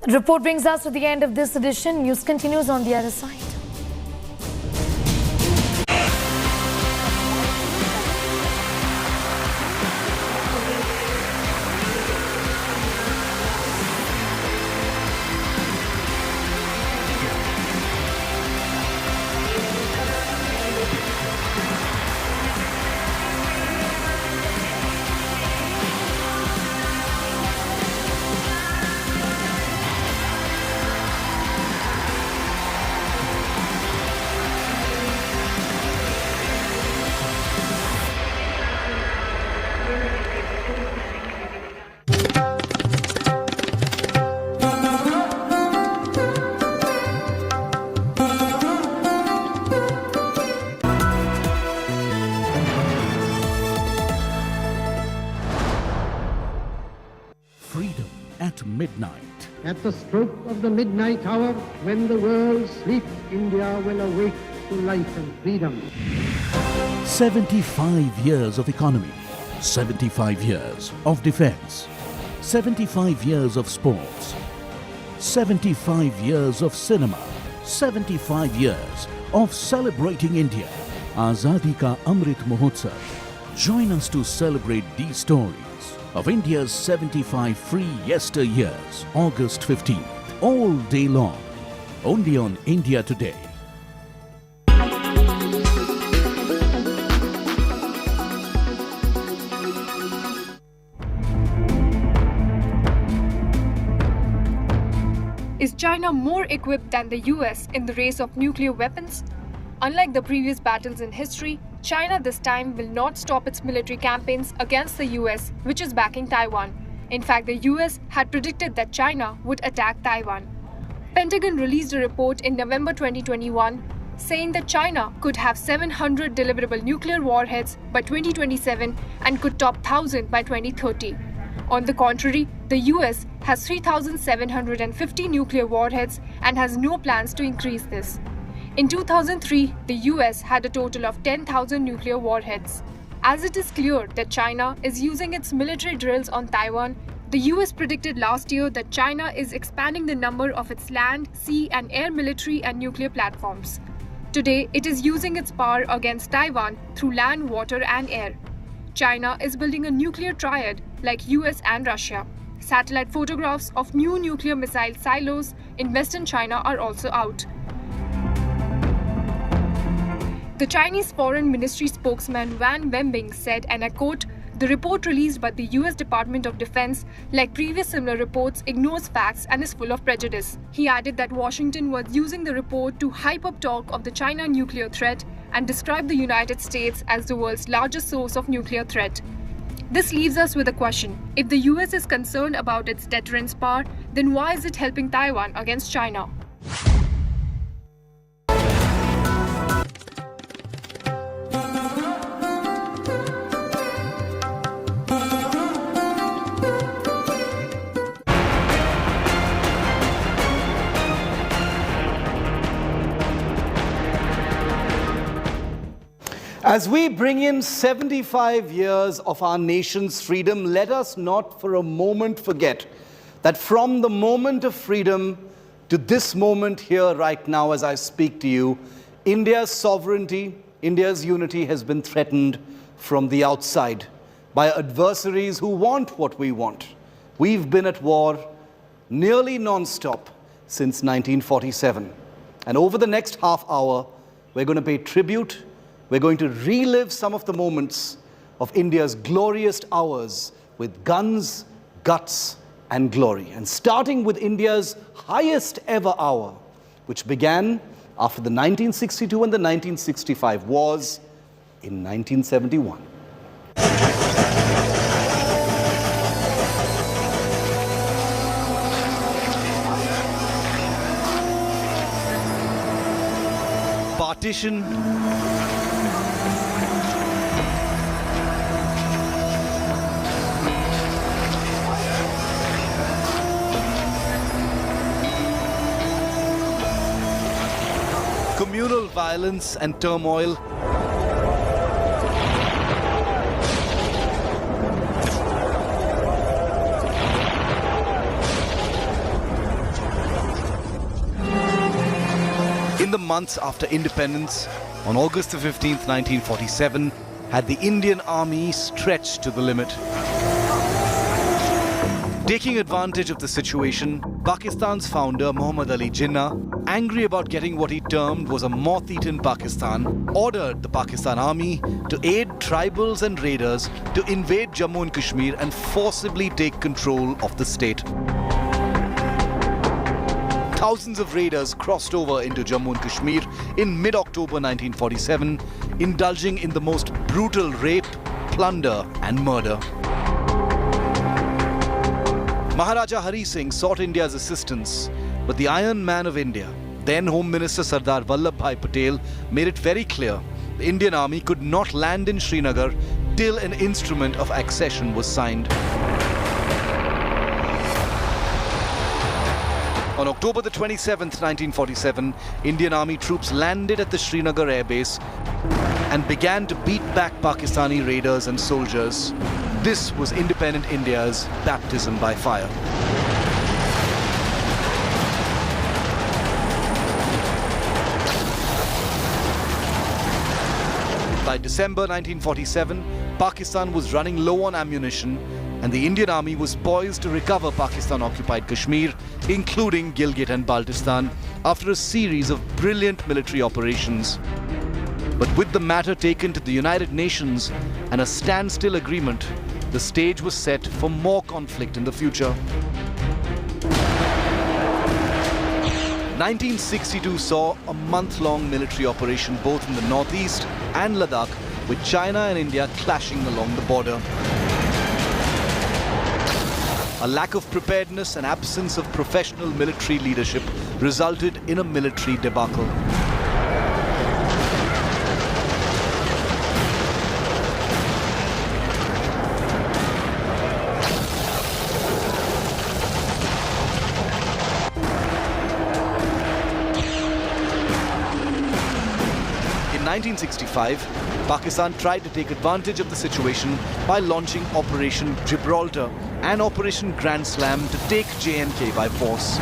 S11: The report brings us to the end of this edition. News continues on the other side.
S15: At the stroke of the midnight hour, when the world sleeps, India will awake to life and freedom.
S17: 75 years of economy, 75 years of defense, 75 years of sports, 75 years of cinema, 75 years of celebrating India. Azadi ka Amrit Mahotsav. Join us to celebrate these stories of India's 75 free yesteryears, August 15th, all day long, only on India Today.
S18: Is China more equipped than the US in the race of nuclear weapons? Unlike the previous battles in history, China this time will not stop its military campaigns against the US, which is backing Taiwan. In fact, the US had predicted that China would attack Taiwan. Pentagon released a report in November 2021 saying that China could have 700 deliverable nuclear warheads by 2027 and could top 1,000 by 2030. On the contrary, the US has 3,750 nuclear warheads and has no plans to increase this. In 2003, the US had a total of 10,000 nuclear warheads. As it is clear that China is using its military drills on Taiwan, the US predicted last year that China is expanding the number of its land, sea and air military and nuclear platforms. Today, it is using its power against Taiwan through land, water and air. China is building a nuclear triad like US and Russia. Satellite photographs of new nuclear missile silos in western China are also out. The Chinese Foreign Ministry spokesman Wang Wenbing said, and I quote, "The report released by the US Department of Defense, like previous similar reports, ignores facts and is full of prejudice." He added that Washington was using the report to hype up talk of the China nuclear threat and describe the United States as the world's largest source of nuclear threat. This leaves us with a question. If the US is concerned about its deterrence power, then why is it helping Taiwan against China?
S22: As we bring in 75 years of our nation's freedom, let us not for a moment forget that from the moment of freedom to this moment here right now as I speak to you, India's sovereignty, India's unity has been threatened from the outside by adversaries who want what we want. We've been at war nearly non-stop since 1947. And over the next half hour, we're going to pay tribute. We're going to relive some of the moments of India's glorious hours with guns, guts, and glory. And starting with India's highest ever hour, which began after the 1962 and the 1965 wars in 1971. Partition, communal violence and turmoil, in the months after independence, on August the 15th, 1947, had the Indian Army stretched to the limit. Taking advantage of the situation, Pakistan's founder Muhammad Ali Jinnah, angry about getting what he termed was a moth-eaten Pakistan, ordered the Pakistan Army to aid tribals and raiders to invade Jammu and Kashmir and forcibly take control of the state. Thousands of raiders crossed over into Jammu and Kashmir in mid-October 1947, indulging in the most brutal rape, plunder and murder. Maharaja Hari Singh sought India's assistance, but the Iron Man of India, then Home Minister Sardar Vallabhbhai Patel, made it very clear the Indian Army could not land in Srinagar till an instrument of accession was signed. On October the 27th, 1947, Indian Army troops landed at the Srinagar Air Base and began to beat back Pakistani raiders and soldiers. This was independent India's baptism by fire. By December 1947, Pakistan was running low on ammunition and the Indian Army was poised to recover Pakistan-occupied Kashmir, including Gilgit and Baltistan, after a series of brilliant military operations. But with the matter taken to the United Nations and a standstill agreement, the stage was set for more conflict in the future. 1962 saw a month-long military operation both in the northeast and Ladakh, with China and India clashing along the border. A lack of preparedness and absence of professional military leadership resulted in a military debacle. In 1965, Pakistan tried to take advantage of the situation by launching Operation Gibraltar and Operation Grand Slam to take J&K by force.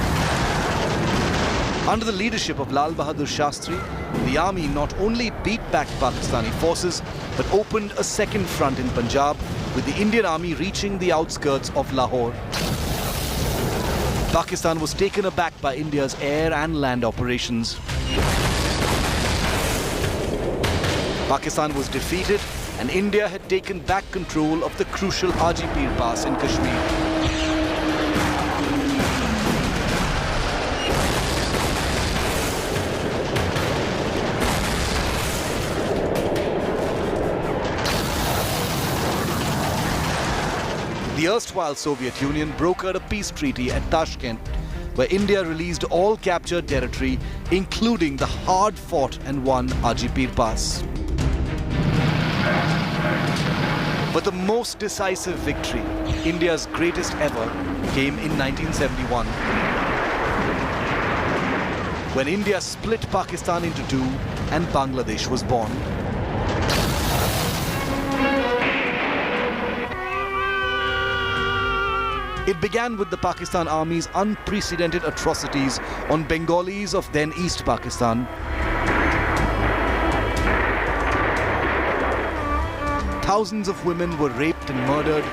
S22: Under the leadership of Lal Bahadur Shastri, the army not only beat back Pakistani forces, but opened a second front in Punjab, with the Indian army reaching the outskirts of Lahore. Pakistan was taken aback by India's air and land operations. Pakistan was defeated and India had taken back control of the crucial Ajipir Pass in Kashmir. The erstwhile Soviet Union brokered a peace treaty at Tashkent, where India released all captured territory, including the hard-fought and won Ajipir Pass. But the most decisive victory, India's greatest ever, came in 1971, when India split Pakistan into two and Bangladesh was born. It began with the Pakistan Army's unprecedented atrocities on Bengalis of then East Pakistan. Thousands of women were raped and murdered.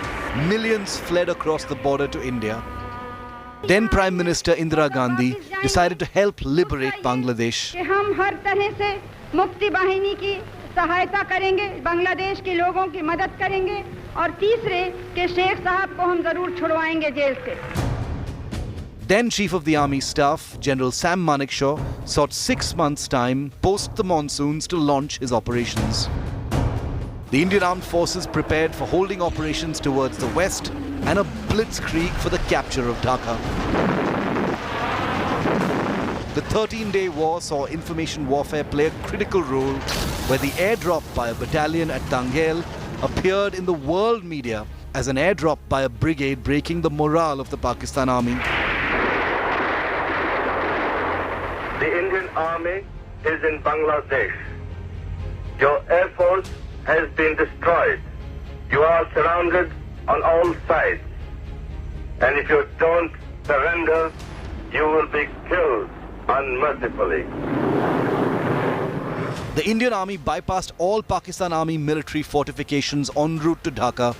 S22: Millions fled across the border to India. Then Prime Minister Indira Gandhi decided to help liberate Bangladesh.
S4: हम हर तरह से मुक्ति वाहिनी की सहायता करेंगे, बांग्लादेश के लोगों की मदद करेंगे और तीसरे के शेख साहब को हम जरूर छुड़वाएंगे जेल से.
S22: Then Chief of the Army Staff, General Sam Manekshaw, sought 6 months' time post the monsoons to launch his operations. The Indian Armed Forces prepared for holding operations towards the west and a blitzkrieg for the capture of Dhaka. The 13-day war saw information warfare play a critical role, where the airdrop by a battalion at Danghel appeared in the world media as an airdrop by a brigade, breaking the morale of the Pakistan Army.
S13: The Indian Army is in Bangladesh. Your Air Force has been destroyed. You are surrounded on all sides. And if you don't surrender, you will be killed unmercifully.
S22: The Indian Army bypassed all Pakistan Army military fortifications en route to Dhaka,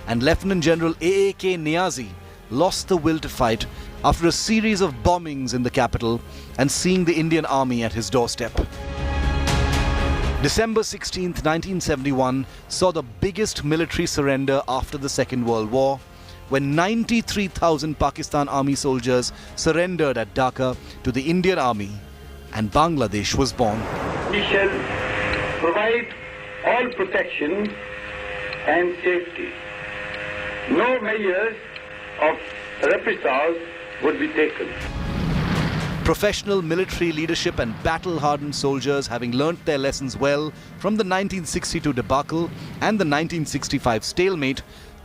S22: and Lieutenant General A.A.K. Niazi lost the will to fight after a series of bombings in the capital and seeing the Indian Army at his doorstep. December 16, 1971 saw the biggest military surrender after the Second World War, when 93,000 Pakistan Army soldiers surrendered at Dhaka to the Indian Army, and Bangladesh was born.
S23: We shall provide all protection and safety. No measures of reprisals would be taken.
S22: Professional military leadership and battle-hardened soldiers, having learnt their lessons well from the 1962 debacle and the 1965 stalemate,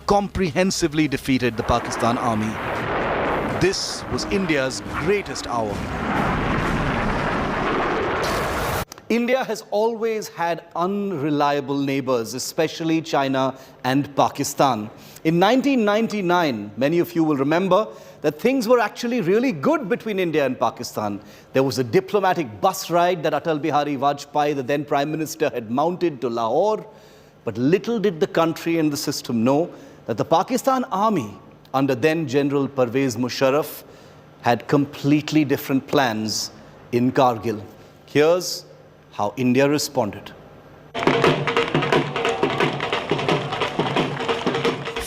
S22: comprehensively defeated the Pakistan Army. This was India's greatest hour. India has always had unreliable neighbors, especially China and Pakistan. In 1999, many of you will remember that things were actually really good between India and Pakistan. There was a diplomatic bus ride that Atal Bihari Vajpayee, the then Prime Minister, had mounted to Lahore. But little did the country and the system know that the Pakistan army, under then General Pervez Musharraf, had completely different plans in Kargil. Here's how India responded.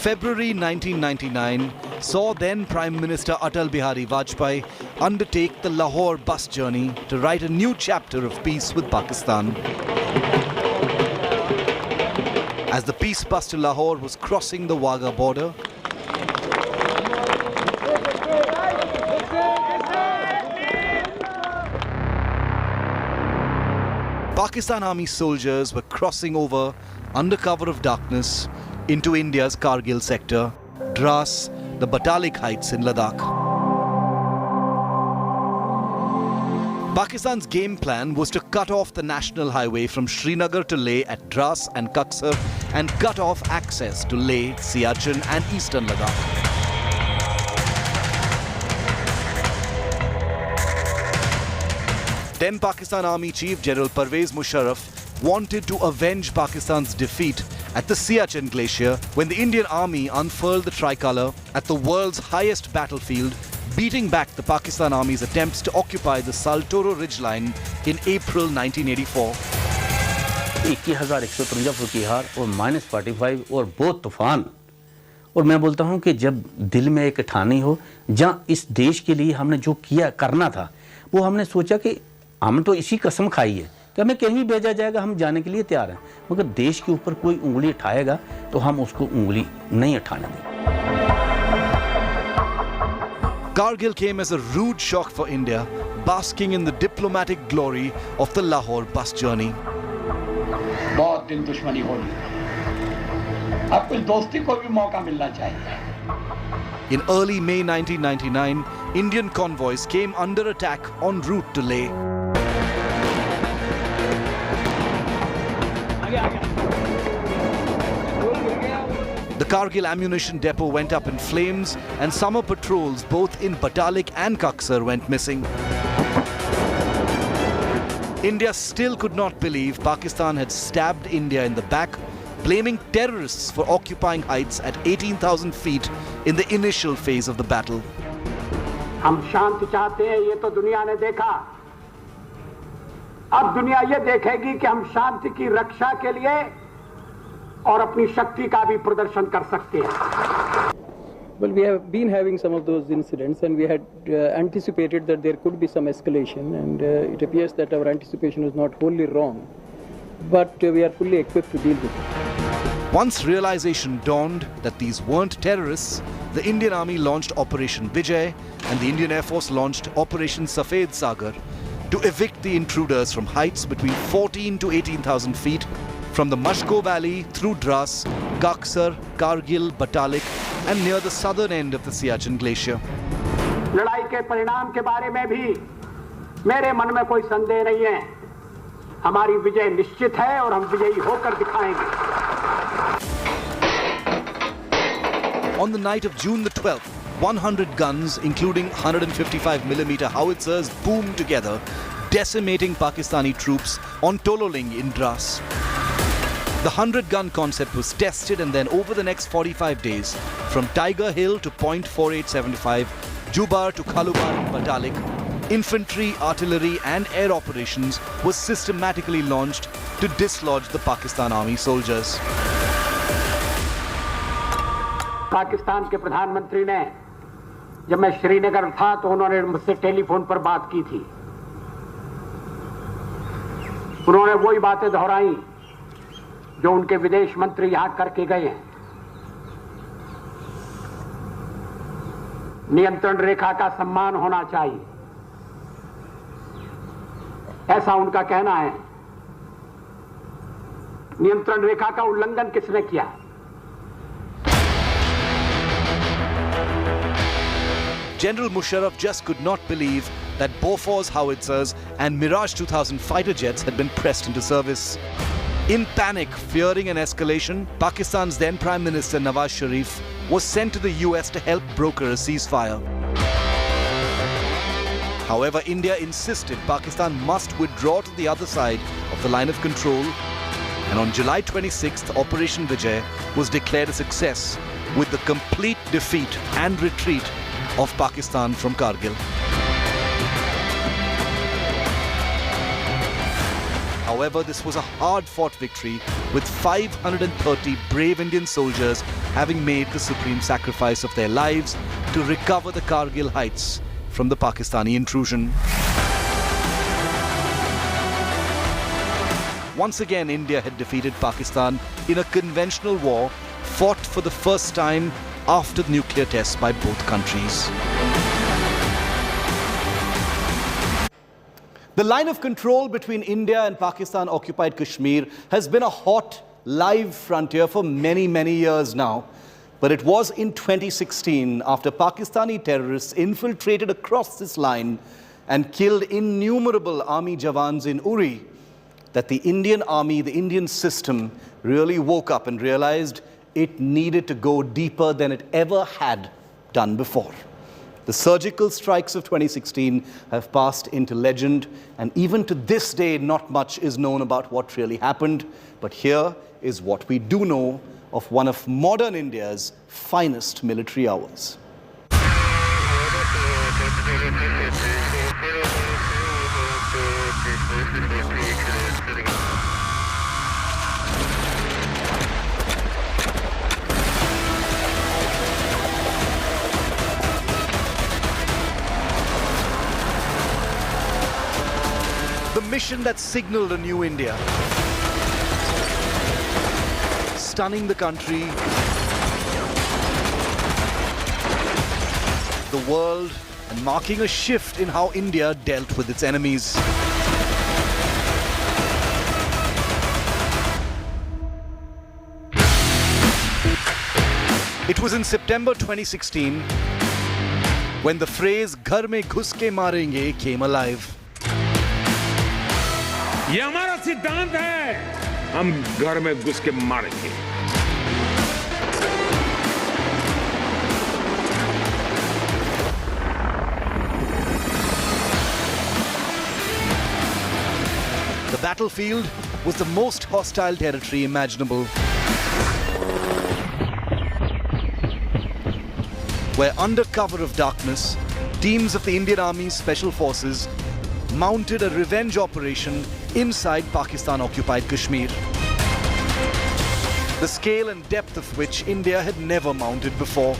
S22: February 1999 saw then Prime Minister Atal Bihari Vajpayee undertake the Lahore bus journey to write a new chapter of peace with Pakistan. As the peace bus to Lahore was crossing the Wagah border, Pakistan Army soldiers were crossing over under cover of darkness into India's Kargil sector, Dras, the Batalik Heights in Ladakh. Pakistan's game plan was to cut off the national highway from Srinagar to Leh at Dras and Kaksar and cut off access to Leh, Siachen and eastern Ladakh. Then Pakistan Army Chief General Pervez Musharraf wanted to avenge Pakistan's defeat at the Siachen Glacier when the Indian Army unfurled the tricolour at the world's highest battlefield, beating back the Pakistan Army's attempts to occupy the Saltoro ridgeline in April 1984.
S1: 21,153 foot की हार और -45 और बहुत तूफान। और मैं बोलता हूं कि जब दिल में एक ठानी हो, जहां इस देश के लिए हमने जो किया करना था, वो हमने सोचा कि हम तो इसी कसम खाई है कि हमें कहीं भी भेजा जाएगा, हम जाने के लिए तैयार हैं, मगर देश के ऊपर कोई उंगली उठाएगा तो हम उसको उंगली नहीं उठाने देंगे।
S22: Kargil came as a rude shock for India, basking in the diplomatic glory of the Lahore bus journey.
S23: बहुत दिन दुश्मनी हो ली, अब कुछ दोस्ती को भी मौका मिलना चाहिए।
S22: In early May 1999, Indian convoys came under attack en route to Leh. The Kargil ammunition depot went up in flames and summer patrols both in Batalik and Kaksar went missing. India still could not believe Pakistan had stabbed India in the back, blaming terrorists for occupying heights at 18,000 feet in the initial phase of the battle.
S23: हम शांति चाहते हैं, ये तो दुनिया ने देखा। अब दुनिया ये देखेगी कि हम शांति की रक्षा के लिए और अपनी शक्ति का भी प्रदर्शन कर सकते हैं।
S10: Well, we have been having some of those incidents, and we had anticipated that there could be some escalation, and it appears that our anticipation was not wholly wrong, but we are fully equipped to deal with it.
S22: Once realization dawned that these weren't terrorists, the Indian Army launched Operation Vijay and the Indian Air Force launched Operation Safed Sagar to evict the intruders from heights between 14 to 18,000 feet from the Mashko Valley through Dras, Kaksar, Kargil, Batalik and near the southern end of the Siachen Glacier.
S23: लड़ाई के परिणाम के बारे में भी मेरे मन में कोई संदेह नहीं है। हमारी विजय निश्चित है और हम विजयी होकर दिखाएंगे।
S22: On the night of June the 12th, 100 guns, including 155mm howitzers, boomed together, decimating Pakistani troops on Tololing in Dras. The 100-gun concept was tested and then over the next 45 days, from Tiger Hill to Point 4875, Jubar to Khalubar and Batalik, infantry, artillery and air operations was systematically launched to dislodge the Pakistan Army soldiers.
S23: Pakistan के प्रधानमंत्री ने जब मैं श्रीनगर था तो उन्होंने मुझसे telephone पर बात की थी। उन्होंने वही बातें दोहराई जो उनके विदेश मंत्री यहां करके गए हैं। नियंत्रण रेखा का सम्मान होना चाहिए, ऐसा उनका कहना है। नियंत्रण रेखा का उल्लंघन किसने किया?
S22: General Musharraf just could not believe that Bofors howitzers and Mirage 2000 fighter jets had been pressed into service. In panic, fearing an escalation, Pakistan's then Prime Minister Nawaz Sharif was sent to the US to help broker a ceasefire. However, India insisted Pakistan must withdraw to the other side of the line of control, and on July 26th, Operation Vijay was declared a success with the complete defeat and retreat of Pakistan from Kargil. However, this was a hard-fought victory, with 530 brave Indian soldiers having made the supreme sacrifice of their lives to recover the Kargil heights from the Pakistani intrusion. Once again, India had defeated Pakistan in a conventional war fought for the first time after the nuclear tests by both countries. The line of control between India and Pakistan-occupied Kashmir has been a hot, live frontier for many, many years now. But it was in 2016, after Pakistani terrorists infiltrated across this line and killed innumerable army jawans in Uri, that the Indian army, the Indian system, really woke up and realized it needed to go deeper than it ever had done before. The surgical strikes of 2016 have passed into legend, and even to this day, not much is known about what really happened. But here is what we do know of one of modern India's finest military hours. The mission that signaled a new India. Stunning the country, the world, and marking a shift in how India dealt with its enemies. It was in September 2016 when the phrase "Ghar mein ghus ke marenge" came alive.
S2: ये हमारा सिद्धांत है, हम घर में घुस के मारेंगे।
S22: The battlefield was the most hostile territory imaginable, where under cover of darkness, teams of the Indian Army's Special Forces mounted a revenge operation inside Pakistan-occupied Kashmir, the scale and depth of which India had never mounted before.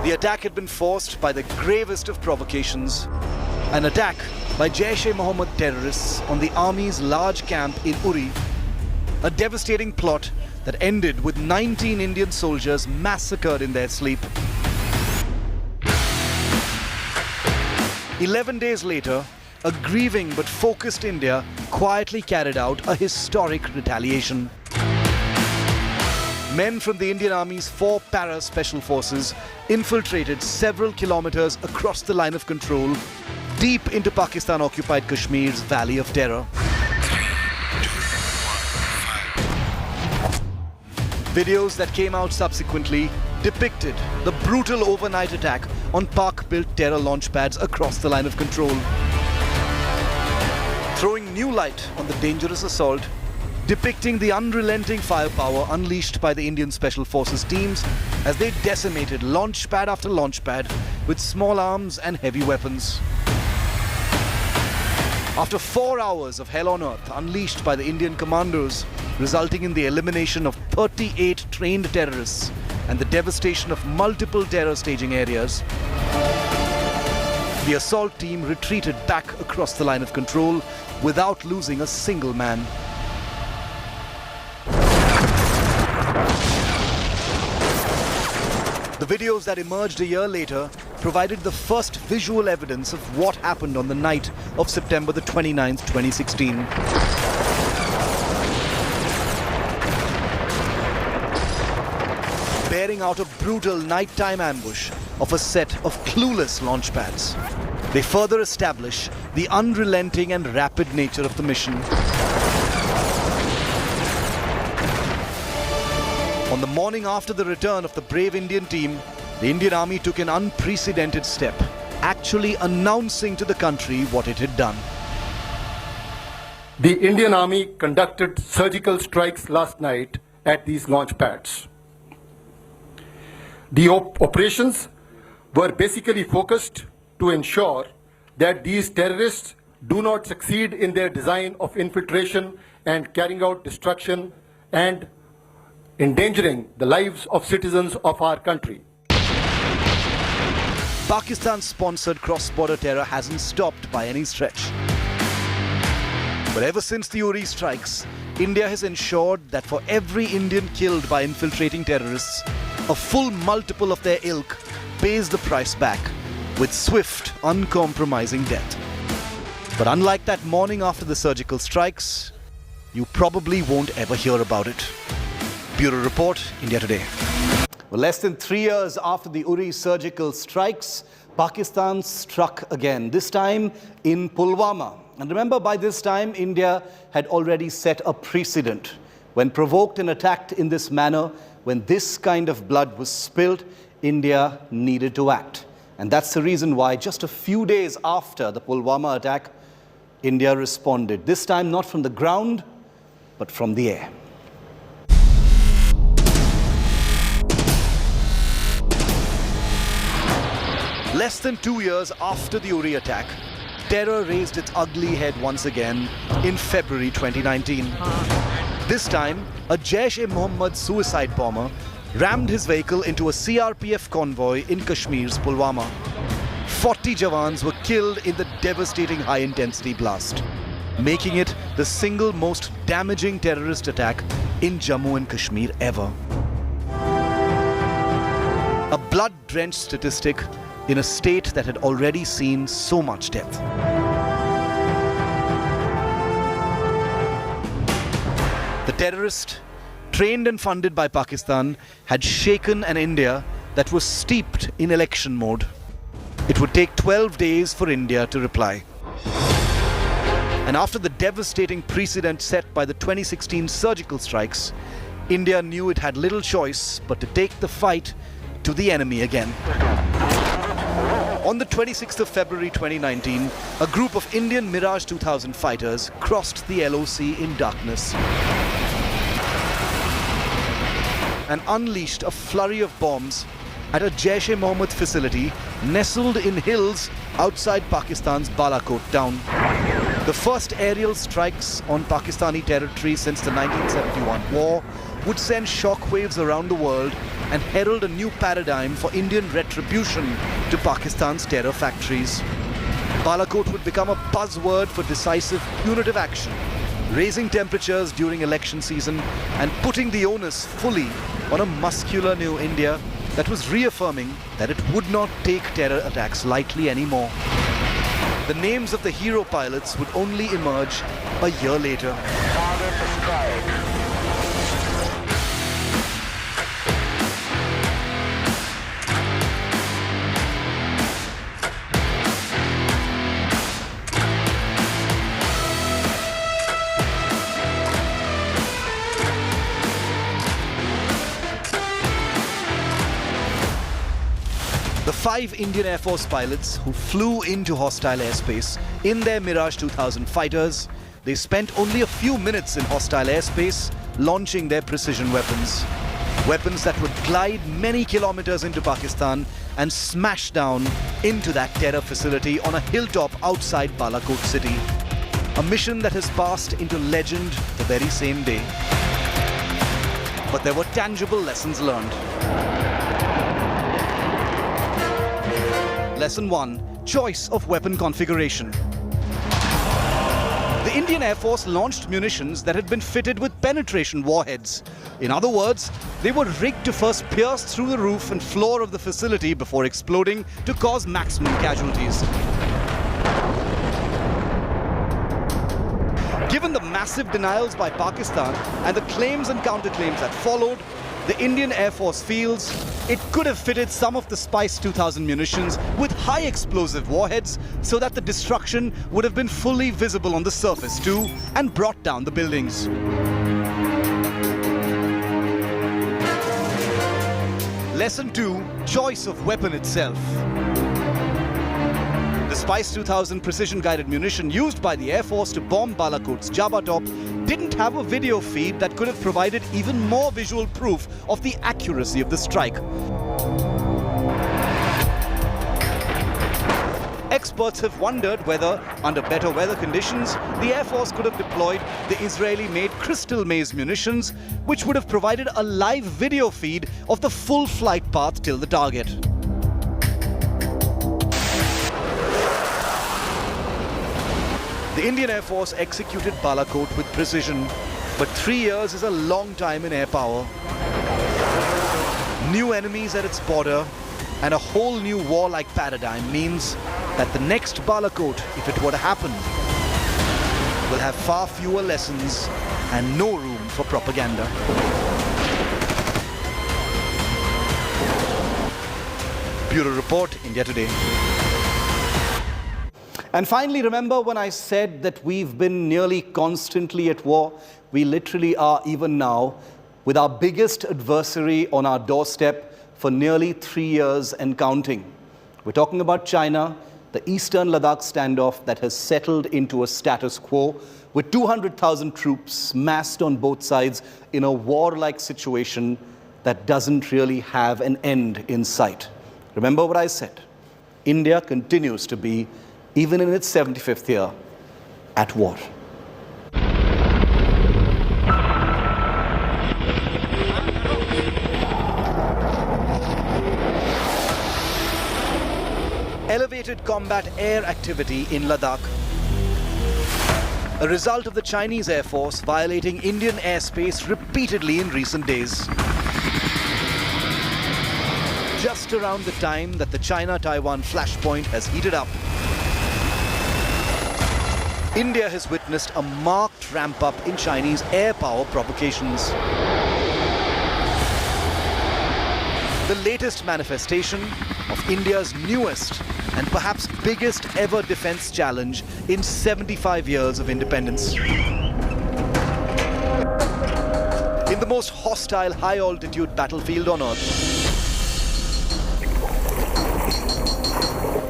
S22: The attack had been forced by the gravest of provocations, an attack by Jaish-e-Mohammed terrorists on the army's large camp in Uri, a devastating plot that ended with 19 Indian soldiers massacred in their sleep. 11 days later, a grieving but focused India quietly carried out a historic retaliation. Men from the Indian Army's 4 para-special forces infiltrated several kilometers across the line of control, deep into Pakistan-occupied Kashmir's Valley of Terror. Videos that came out subsequently depicted the brutal overnight attack on Pak-built terror launch pads across the line of control, throwing new light on the dangerous assault, depicting the unrelenting firepower unleashed by the Indian Special Forces teams as they decimated launch pad after launch pad with small arms and heavy weapons. After 4 hours of hell on earth unleashed by the Indian commandos, resulting in the elimination of 38 trained terrorists and the devastation of multiple terror staging areas, the assault team retreated back across the line of control without losing a single man. The videos that emerged a year later provided the first visual evidence of what happened on the night of September the 29th, 2016. bearing out a brutal nighttime ambush of a set of clueless launch pads. They further establish the unrelenting and rapid nature of the mission. On the morning after the return of the brave Indian team, the Indian Army took an unprecedented step, actually announcing to the country what it had done.
S5: The Indian Army conducted surgical strikes last night at these launch pads. The operations were basically focused to ensure that these terrorists do not succeed in their design of infiltration and carrying out destruction and endangering the lives of citizens of our country.
S22: Pakistan-sponsored cross-border terror hasn't stopped by any stretch. But ever since the Uri strikes, India has ensured that for every Indian killed by infiltrating terrorists, a full multiple of their ilk pays the price back with swift, uncompromising death. But unlike that morning after the surgical strikes, you probably won't ever hear about it. Bureau Report, India Today. Well, less than 3 years after the Uri surgical strikes, Pakistan struck again, this time in Pulwama. And remember, by this time, India had already set a precedent. When provoked and attacked in this manner, when this kind of blood was spilled, India needed to act. And that's the reason why just a few days after the Pulwama attack, India responded. This time not from the ground, but from the air. Less than 2 years after the Uri attack, terror raised its ugly head once again in February 2019. This time, a Jaish-e-Mohammed suicide bomber rammed his vehicle into a CRPF convoy in Kashmir's Pulwama. 40 Jawans were killed in the devastating high-intensity blast, making it the single most damaging terrorist attack in Jammu and Kashmir ever. A blood-drenched statistic in a state that had already seen so much death. The terrorist, trained and funded by Pakistan, had shaken an India that was steeped in election mode. It would take 12 days for India to reply. And after the devastating precedent set by the 2016 surgical strikes, India knew it had little choice but to take the fight to the enemy again. On the 26th of February 2019, a group of Indian Mirage 2000 fighters crossed the LOC in darkness and unleashed a flurry of bombs at a Jaish-e-Mohammed facility nestled in hills outside Pakistan's Balakot town. The first aerial strikes on Pakistani territory since the 1971 war would send shockwaves around the world and herald a new paradigm for Indian retribution to Pakistan's terror factories. Balakot would become a buzzword for decisive punitive action, raising temperatures during election season and putting the onus fully on a muscular new India that was reaffirming that it would not take terror attacks lightly anymore. The names of the hero pilots would only emerge a year later. The 5 Indian Air Force pilots who flew into hostile airspace in their Mirage 2000 fighters, they spent only a few minutes in hostile airspace launching their precision weapons. Weapons that would glide many kilometers into Pakistan and smash down into that terror facility on a hilltop outside Balakot city. A mission that has passed into legend the very same day. But there were tangible lessons learned. Lesson 1. Choice of weapon configuration. The Indian Air Force launched munitions that had been fitted with penetration warheads. In other words, they were rigged to first pierce through the roof and floor of the facility before exploding to cause maximum casualties. Given the massive denials by Pakistan and the claims and counterclaims that followed, the Indian Air Force feels it could have fitted some of the Spice 2000 munitions with high explosive warheads so that the destruction would have been fully visible on the surface too and brought down the buildings. Lesson 2, choice of weapon itself. The Spice 2000 precision-guided munition used by the Air Force to bomb Balakot's Jabba Top didn't have a video feed that could have provided even more visual proof of the accuracy of the strike. Experts have wondered whether, under better weather conditions, the Air Force could have deployed the Israeli-made Crystal Maze munitions, which would have provided a live video feed of the full flight path till the target. The Indian Air Force executed Balakot with precision, but 3 years is a long time in air power. New enemies at its border and a whole new warlike paradigm means that the next Balakot, if it were to happen, will have far fewer lessons and no room for propaganda. Bureau Report, India Today. And finally, remember when I said that we've been nearly constantly at war? We literally are even now, with our biggest adversary on our doorstep for nearly 3 years and counting. We're talking about China, the Eastern Ladakh standoff that has settled into a status quo with 200,000 troops massed on both sides in a war-like situation that doesn't really have an end in sight. Remember what I said? India continues to be, even in its 75th year, at war. Elevated combat air activity in Ladakh. A result of the Chinese Air Force violating Indian airspace repeatedly in recent days. Just around the time that the China-Taiwan flashpoint has heated up, India has witnessed a marked ramp-up in Chinese air power provocations. The latest manifestation of India's newest and perhaps biggest ever defense challenge in 75 years of independence. In the most hostile high-altitude battlefield on Earth.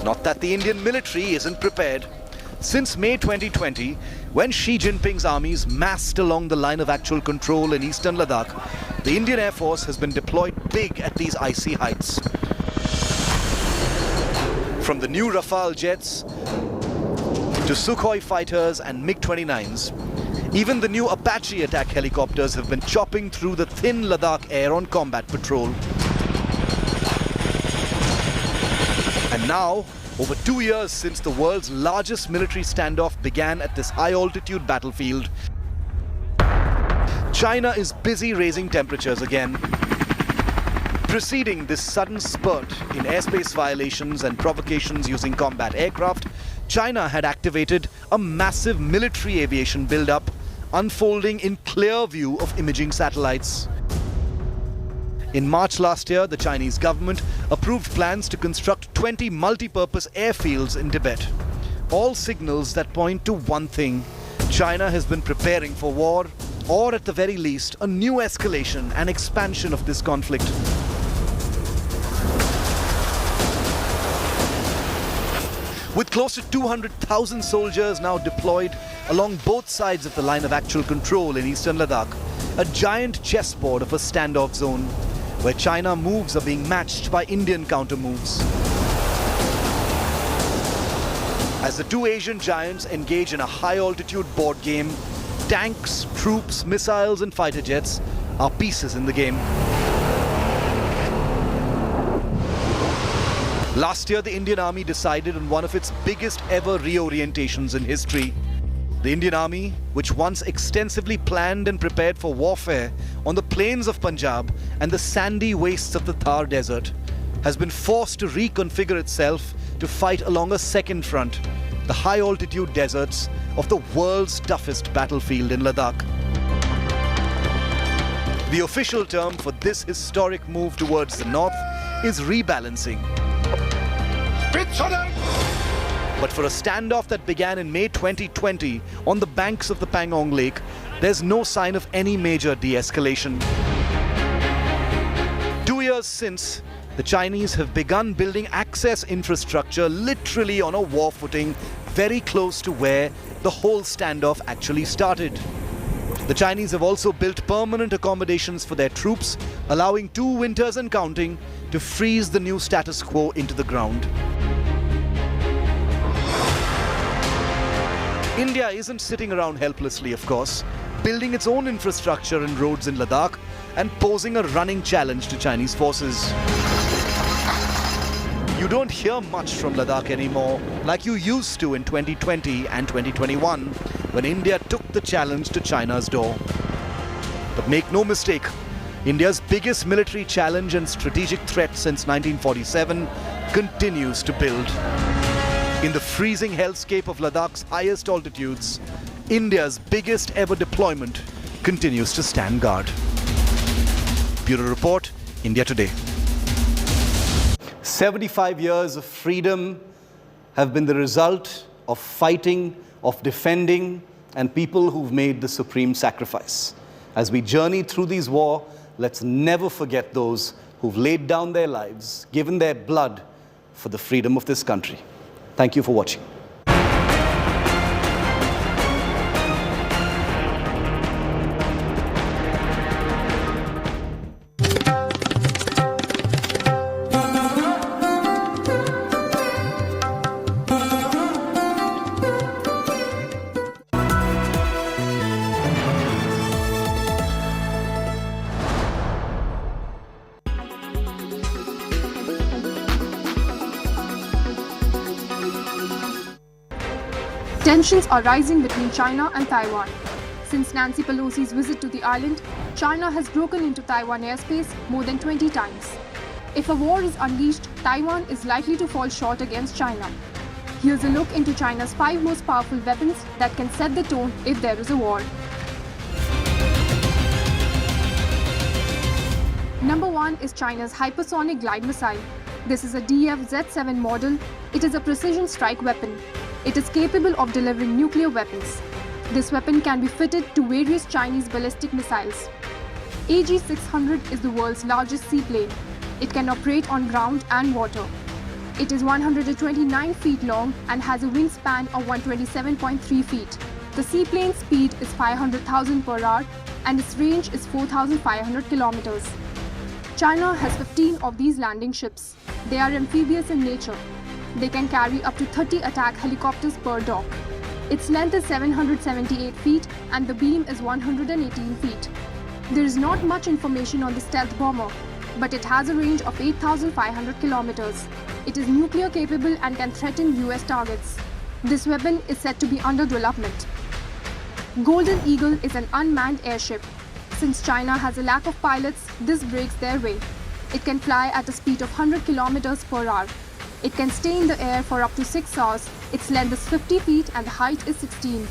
S22: Not that the Indian military isn't prepared. Since May 2020, when Xi Jinping's armies massed along the line of actual control in eastern Ladakh, the Indian Air Force has been deployed big at these icy heights. From the new Rafale jets to Sukhoi fighters and MiG-29s, even the new Apache attack helicopters have been chopping through the thin Ladakh air on combat patrol. And now, over 2 years since the world's largest military standoff began at this high-altitude battlefield, China is busy raising temperatures again. Preceding this sudden spurt in airspace violations and provocations using combat aircraft, China had activated a massive military aviation build-up, unfolding in clear view of imaging satellites. In March last year, the Chinese government approved plans to construct 20 multi-purpose airfields in Tibet. All signals that point to one thing: China has been preparing for war, or at the very least, a new escalation and expansion of this conflict. With close to 200,000 soldiers now deployed along both sides of the line of actual control in eastern Ladakh, a giant chessboard of a standoff zone, where China moves are being matched by Indian counter-moves. As the two Asian giants engage in a high-altitude board game, tanks, troops, missiles and fighter jets are pieces in the game. Last year, the Indian Army decided on one of its biggest ever reorientations in history. The Indian Army, which once extensively planned and prepared for warfare on the plains of Punjab and the sandy wastes of the Thar Desert, has been forced to reconfigure itself to fight along a second front, the high-altitude deserts of the world's toughest battlefield in Ladakh. The official term for this historic move towards the north is rebalancing. But for a standoff that began in May 2020 on the banks of the Pangong Lake, there's no sign of any major de-escalation. 2 years since, the Chinese have begun building access infrastructure literally on a war footing, very close to where the whole standoff actually started. The Chinese have also built permanent accommodations for their troops, allowing 2 winters and counting to freeze the new status quo into the ground. India isn't sitting around helplessly, of course, building its own infrastructure and roads in Ladakh and posing a running challenge to Chinese forces. You don't hear much from Ladakh anymore, like you used to in 2020 and 2021, when India took the challenge to China's door. But make no mistake, India's biggest military challenge and strategic threat since 1947 continues to build. In the freezing hellscape of Ladakh's highest altitudes, India's biggest ever deployment continues to stand guard. Bureau Report, India Today. 75 years of freedom have been the result of fighting, of defending, and people who've made the supreme sacrifice. As we journey through these wars, let's never forget those who've laid down their lives, given their blood for the freedom of this country. Thank you for watching.
S18: Tensions are rising between China and Taiwan. Since Nancy Pelosi's visit to the island, China has broken into Taiwan airspace more than 20 times. If a war is unleashed, Taiwan is likely to fall short against China. Here's a look into China's 5 most powerful weapons that can set the tone if there is a war. Number 1 is China's hypersonic glide missile. This is a DF-Z7 model. It is a precision strike weapon. It is capable of delivering nuclear weapons. This weapon can be fitted to various Chinese ballistic missiles. AG-600 is the world's largest seaplane. It can operate on ground and water. It is 129 feet long and has a wingspan of 127.3 feet. The seaplane's speed is 500,000 per hour and its range is 4,500 kilometers. China has 15 of these landing ships. They are amphibious in nature. They can carry up to 30 attack helicopters per dock. Its length is 778 feet and the beam is 118 feet. There is not much information on the stealth bomber, but it has a range of 8,500 kilometers. It is nuclear capable and can threaten US targets. This weapon is said to be under development. Golden Eagle is an unmanned airship. Since China has a lack of pilots, this breaks their way. It can fly at a speed of 100 kilometers per hour. It can stay in the air for up to 6 hours. Its length is 50 feet and the height is 16.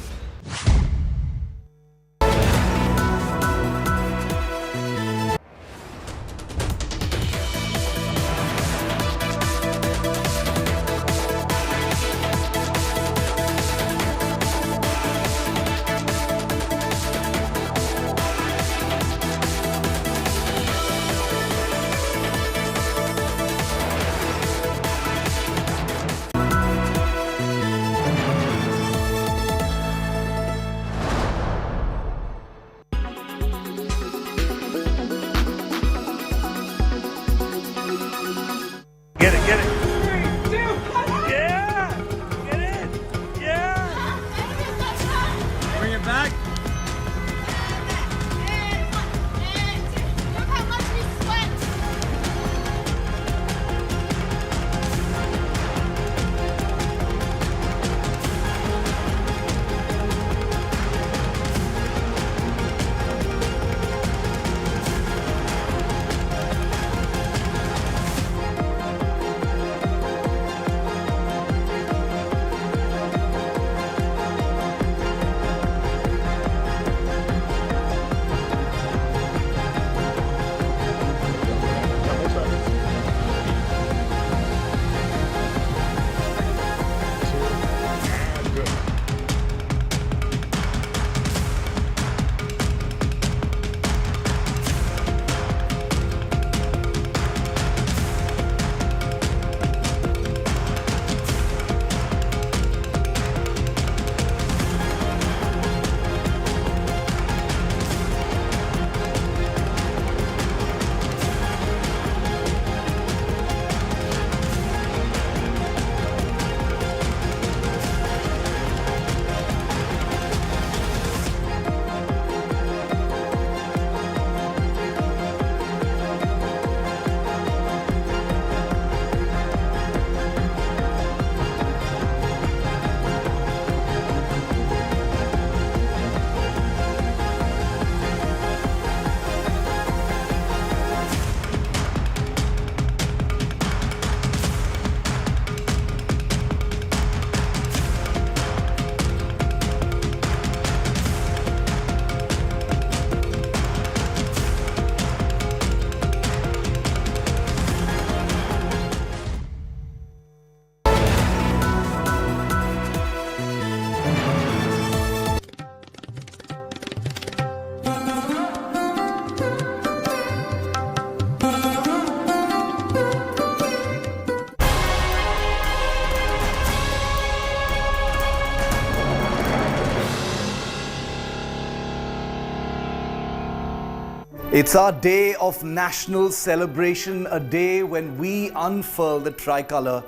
S22: It's our day of national celebration, a day when we unfurl the tricolour,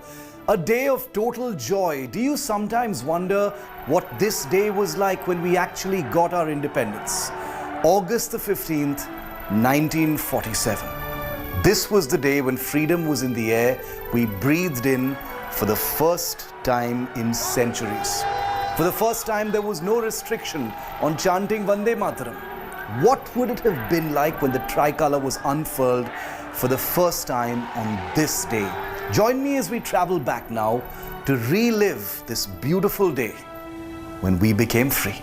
S22: a day of total joy. Do you sometimes wonder what this day was like when we actually got our independence? August the 15th, 1947. This was the day when freedom was in the air. We breathed in for the first time in centuries. For the first time, there was no restriction on chanting Vande Bharat. What would it have been like when the tricolour was unfurled for the first time on this day? Join me as we travel back now to relive this beautiful day when we became free.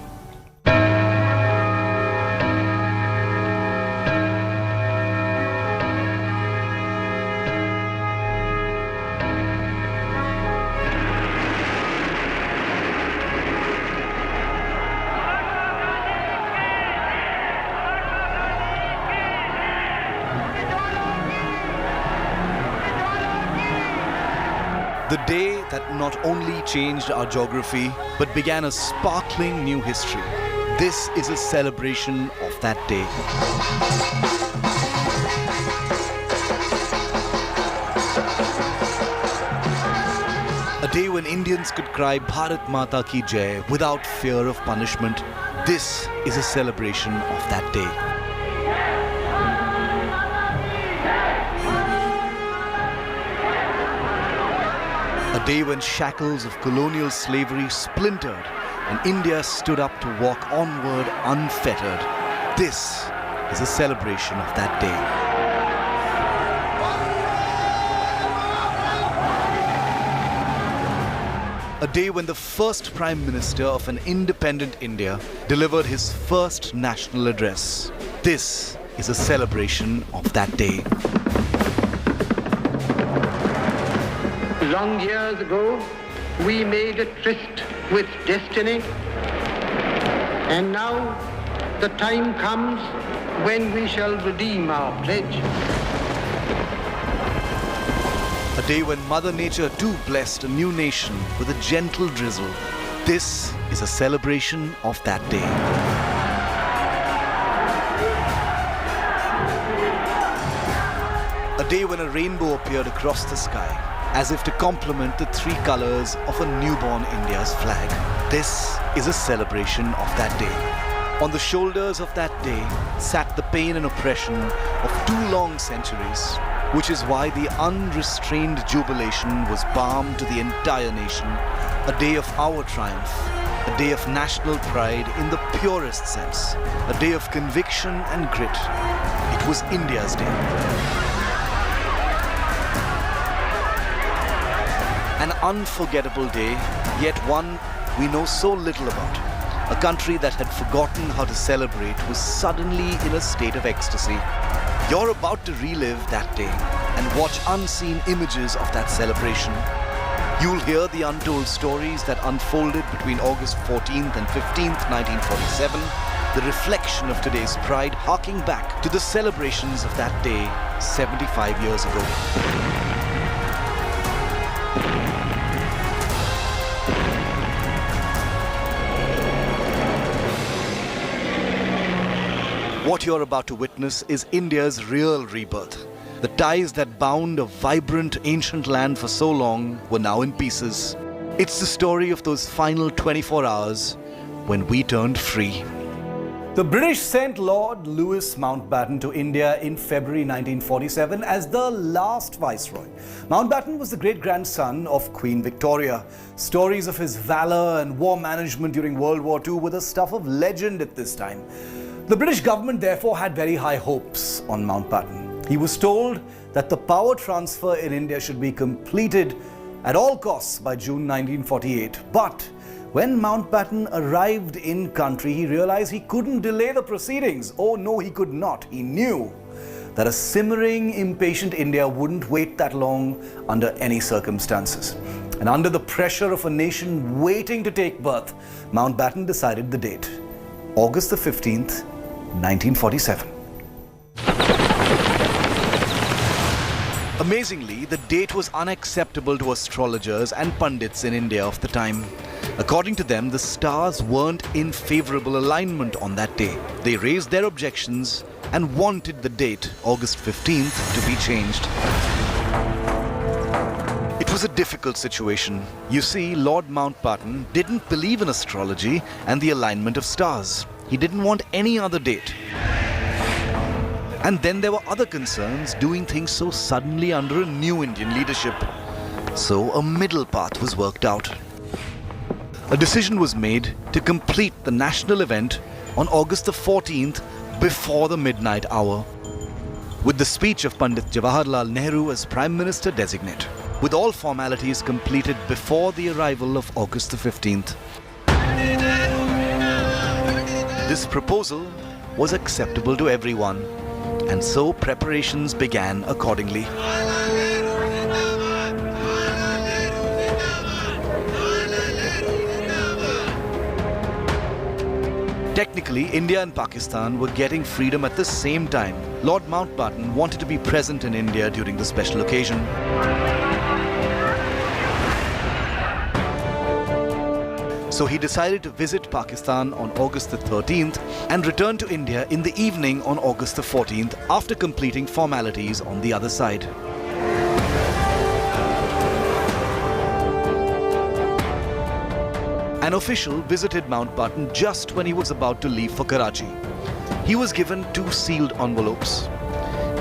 S22: The day that not only changed our geography, but began a sparkling new history. This is a celebration of that day. A day when Indians could cry Bharat Mata Ki Jai without fear of punishment. This is a celebration of that day. A day when shackles of colonial slavery splintered and India stood up to walk onward unfettered. This is a celebration of that day. A day when the first Prime Minister of an independent India delivered his first national address. This is a celebration of that day.
S15: Long years ago, we made a tryst with destiny, and now the time comes when we shall redeem our pledge.
S22: A day when Mother Nature too blessed a new nation with a gentle drizzle. This is a celebration of that day. A day when a rainbow appeared across the sky, as if to complement the three colours of a newborn India's flag. This is a celebration of that day. On the shoulders of that day sat the pain and oppression of 2 long centuries, which is why the unrestrained jubilation was balm to the entire nation. A day of our triumph, a day of national pride in the purest sense, a day of conviction and grit. It was India's day. An unforgettable day, yet one we know so little about. A country that had forgotten how to celebrate was suddenly in a state of ecstasy. You're about to relive that day and watch unseen images of that celebration. You'll hear the untold stories that unfolded between August 14th and 15th, 1947, the reflection of today's pride harking back to the celebrations of that day 75 years ago. What you're about to witness is India's real rebirth. The ties that bound a vibrant ancient land for so long were now in pieces. It's the story of those final 24 hours when we turned free. The British sent Lord Louis Mountbatten to India in February 1947 as the last Viceroy. Mountbatten was the great-grandson of Queen Victoria. Stories of his valour and war management during World War II were the stuff of legend at this time. The British government therefore had very high hopes on Mountbatten. He was told that the power transfer in India should be completed at all costs by June 1948. But when Mountbatten arrived in country, he realized he couldn't delay the proceedings. Oh no, he could not. He knew that a simmering, impatient India wouldn't wait that long under any circumstances. And under the pressure of a nation waiting to take birth, Mountbatten decided the date, August the 15th, 1947. Amazingly, the date was unacceptable to astrologers and pundits in India of the time. According to them, the stars weren't in favorable alignment on that day. They raised their objections and wanted the date, August 15th, to be changed. It was a difficult situation. You see, Lord Mountbatten didn't believe in astrology and the alignment of stars. He didn't want any other date. And then there were other concerns doing things so suddenly under a new Indian leadership. So a middle path was worked out. A decision was made to complete the national event on August the 14th before the midnight hour, with the speech of Pandit Jawaharlal Nehru as Prime Minister designate, with all formalities completed before the arrival of August the 15th. This proposal was acceptable to everyone, and so preparations began accordingly. Technically, India and Pakistan were getting freedom at the same time. Lord Mountbatten wanted to be present in India during the special occasion. So he decided to visit Pakistan on August the 13th and return to India in the evening on August the 14th after completing formalities on the other side. An official visited Mountbatten just when he was about to leave for Karachi. He was given 2 sealed envelopes.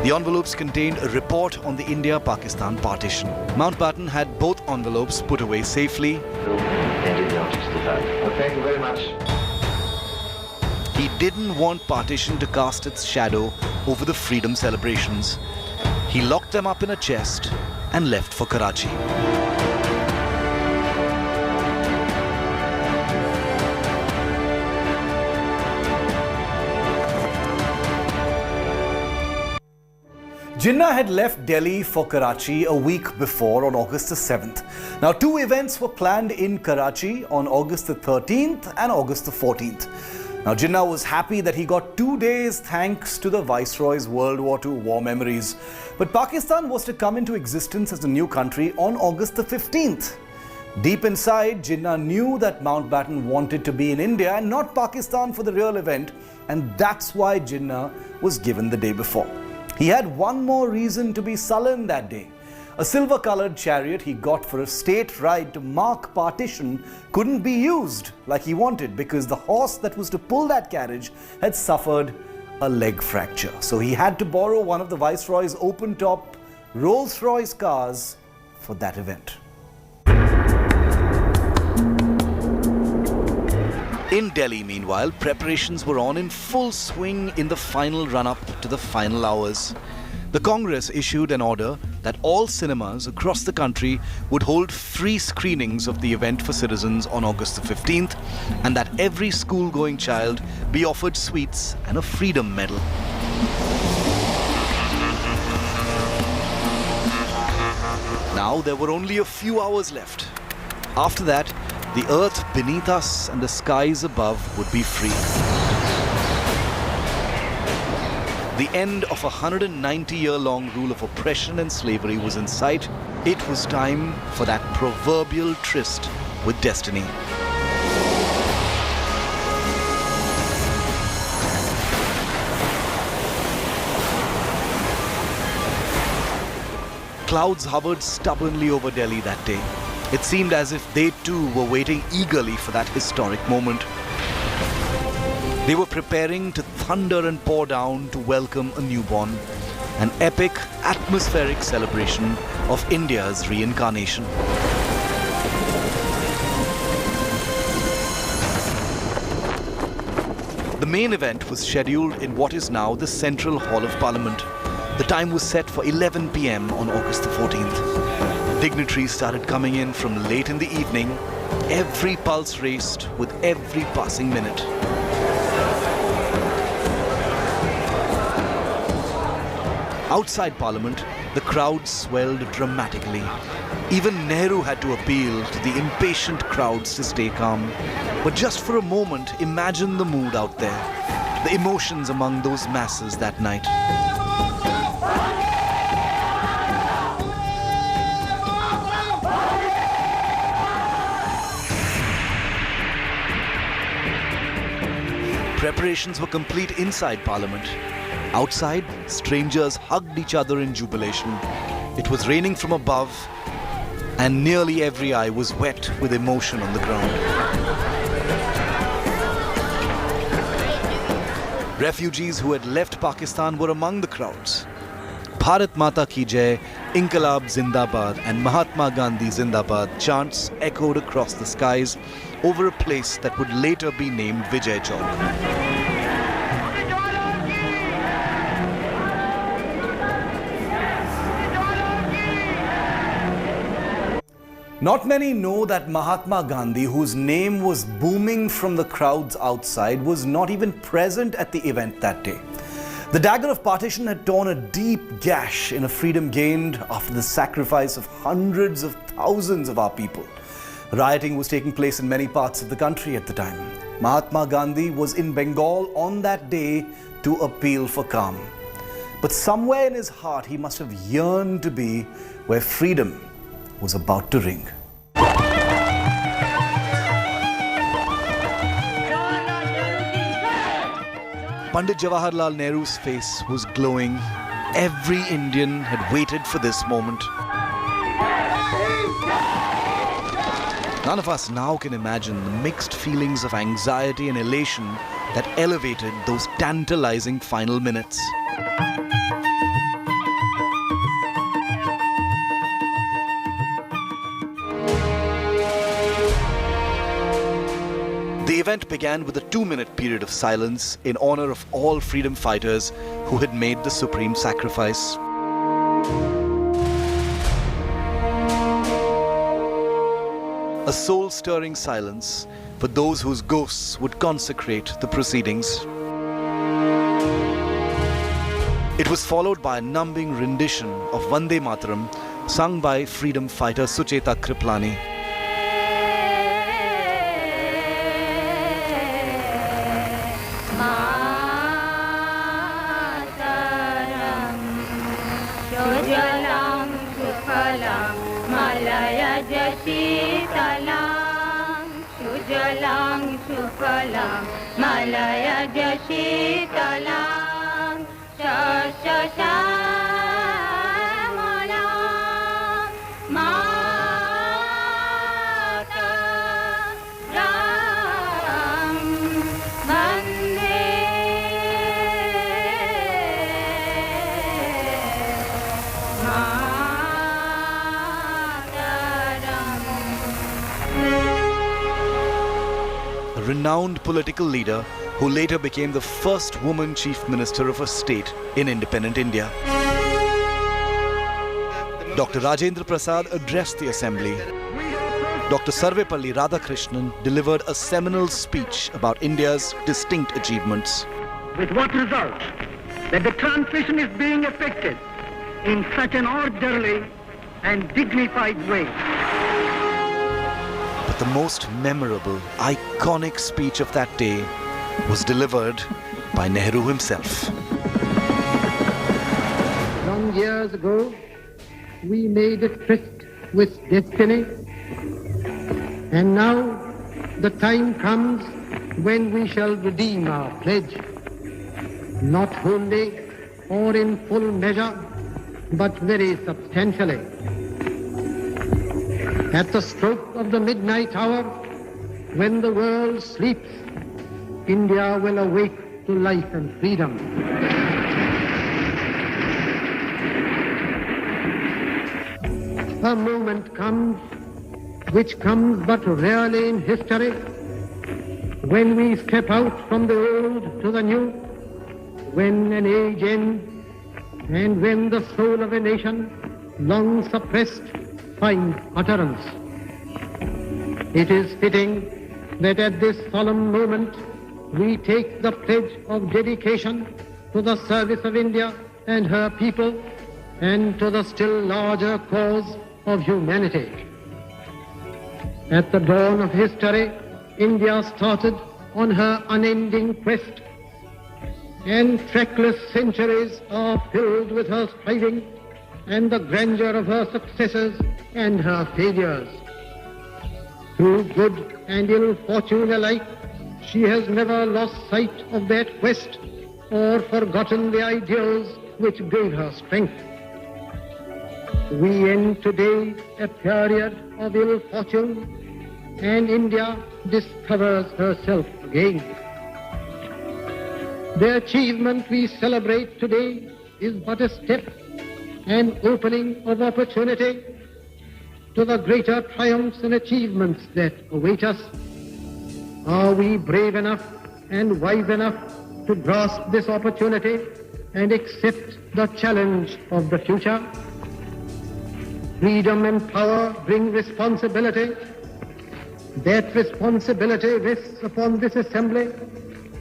S22: The envelopes contained a report on the India-Pakistan partition. Mountbatten had both envelopes put away safely.
S3: Thank you very much.
S22: He didn't want partition to cast its shadow over the freedom celebrations. He locked them up in a chest and left for Karachi. Jinnah had left Delhi for Karachi a week before on August the 7th. Now, 2 events were planned in Karachi on August the 13th and August the 14th. Now, Jinnah was happy that he got 2 days thanks to the Viceroy's World War II war memories. But Pakistan was to come into existence as a new country on August the 15th. Deep inside, Jinnah knew that Mountbatten wanted to be in India and not Pakistan for the real event, and that's why Jinnah was given the day before. He had one more reason to be sullen that day. A silver-colored chariot he got for a state ride to mark partition couldn't be used like he wanted because the horse that was to pull that carriage had suffered a leg fracture. So he had to borrow one of the Viceroy's open-top Rolls-Royce cars for that event. In Delhi, meanwhile, preparations were on in full swing in the final run-up to the final hours. The Congress issued an order that all cinemas across the country would hold free screenings of the event for citizens on August the 15th, and that every school-going child be offered sweets and a Freedom Medal. Now there were only a few hours left. After that, the earth beneath us and the skies above would be free. The end of a 190-year-long rule of oppression and slavery was in sight. It was time for that proverbial tryst with destiny. Clouds hovered stubbornly over Delhi that day. It seemed as if they too were waiting eagerly for that historic moment. They were preparing to thunder and pour down to welcome a newborn, an epic, atmospheric celebration of India's reincarnation. The main event was scheduled in what is now the Central Hall of Parliament. The time was set for 11 p.m. on August the 14th. Dignitaries started coming in from late in the evening. Every pulse raced with every passing minute. Outside Parliament, the crowd swelled dramatically. Even Nehru had to appeal to the impatient crowds to stay calm. But just for a moment, imagine the mood out there, the emotions among those masses that night. Preparations were complete inside Parliament. Outside, strangers hugged each other in jubilation. It was raining from above, and nearly every eye was wet with emotion on the ground. Refugees who had left Pakistan were among the crowds. Bharat Mata Ki Jai, Inqilab Zindabad and Mahatma Gandhi Zindabad chants echoed across the skies over a place that would later be named Vijay Chowk. Not many know that Mahatma Gandhi, whose name was booming from the crowds outside, was not even present at the event that day. The dagger of partition had torn a deep gash in a freedom gained after the sacrifice of hundreds of thousands of our people. Rioting was taking place in many parts of the country at the time. Mahatma Gandhi was in Bengal on that day to appeal for calm. But somewhere in his heart, he must have yearned to be where freedom was about to ring. Pandit Jawaharlal Nehru's face was glowing. Every Indian had waited for this moment. None of us now can imagine the mixed feelings of anxiety and elation that elevated those tantalizing final minutes. The event began with a 2-minute period of silence in honor of all freedom fighters who had made the supreme sacrifice. A soul-stirring silence for those whose ghosts would consecrate the proceedings. It was followed by a numbing rendition of Vande Mataram sung by freedom fighter Sucheta Kriplani.
S3: Malaya Jasitalang Shashamalang Mataram Vande
S22: A renowned political leader who later became the first woman chief minister of a state in independent India. Dr. Rajendra Prasad addressed the assembly. Dr. Sarvepalli Radhakrishnan delivered a seminal speech about India's distinct achievements.
S23: With what result? That the transition is being effected in such an orderly and dignified way.
S22: But the most memorable, iconic speech of that day was delivered by Nehru himself.
S15: Long years ago, we made a tryst with destiny, and now the time comes when we shall redeem our pledge, not wholly or in full measure, but very substantially. At the stroke of the midnight hour, when the world sleeps, India will awake to life and freedom. A moment comes, which comes but rarely in history, when we step out from the old to the new, when an age ends, and when the soul of a nation, long suppressed, finds utterance. It is fitting that at this solemn moment, we take the pledge of dedication to the service of India and her people, and to the still larger cause of humanity. At the dawn of history, India started on her unending quest, and trackless centuries are filled with her striving and the grandeur of her successes and her failures. Through good and ill fortune alike, She has never lost sight of that quest or forgotten the ideals which gave her strength. We end today a period of ill fortune, and India discovers herself again. The achievement we celebrate today is but a step, an opening of opportunity to the greater triumphs and achievements that await us. Are we brave enough and wise enough to grasp this opportunity and accept the challenge of the future? Freedom and power bring responsibility. That responsibility rests upon this assembly,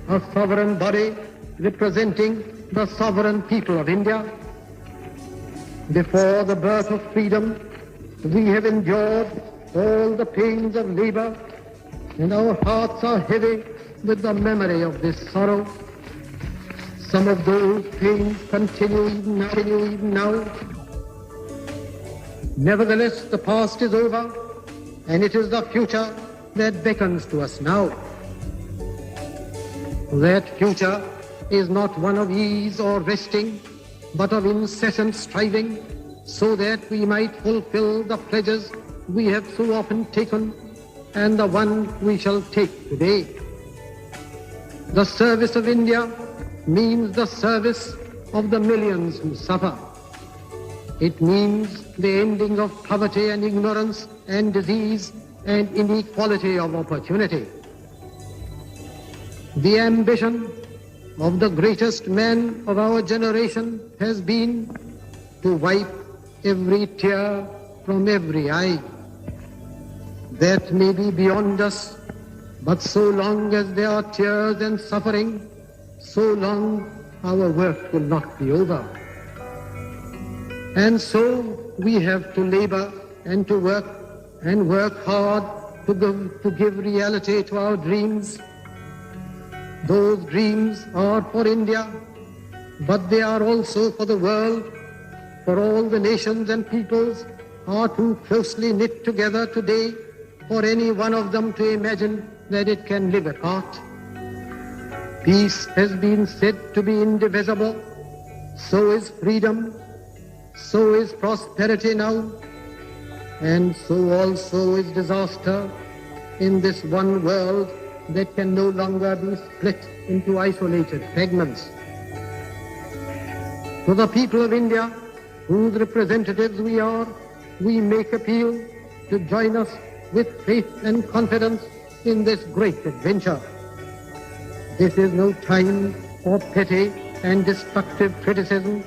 S15: a sovereign body representing the sovereign people of India. Before the birth of freedom, we have endured all the pains of labor, and our hearts are heavy with the memory of this sorrow. Some of those pains continue even now. Nevertheless, the past is over, and it is the future that beckons to us now. That future is not one of ease or resting, but of incessant striving, so that we might fulfill the pledges we have so often taken and the one we shall take today. The service of India means the service of the millions who suffer. It means the ending of poverty and ignorance and disease and inequality of opportunity. The ambition of the greatest man of our generation has been to wipe every tear from every eye. That may be beyond us, but so long as there are tears and suffering, so long our work will not be over. And so we have to labor and to work hard to give reality to our dreams. Those dreams are for India, but they are also for the world, for all the nations and peoples are too closely knit together today for any one of them to imagine that it can live apart. Peace has been said to be indivisible, so is freedom, so is prosperity now, and so also is disaster in this one world that can no longer be split into isolated fragments. To the people of India, whose representatives we are, we make appeal to join us with faith and confidence in this great adventure. This is no time for petty and destructive criticism,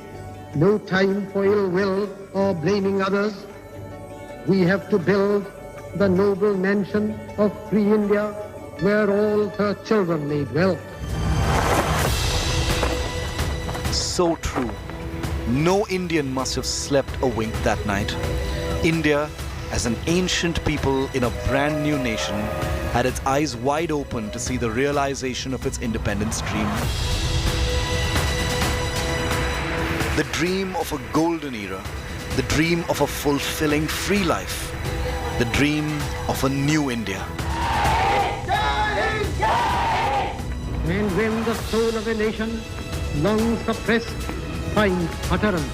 S15: no time for ill will or blaming others. We have to build the noble mansion of free India where all her children may dwell.
S22: So true. No Indian must have slept a wink that night. India, as an ancient people in a brand new nation, had its eyes wide open to see the realization of its independence dream. The dream of a golden era, the dream of a fulfilling free life, the dream of a new India.
S15: And when the soul of a nation, long suppressed, finds utterance.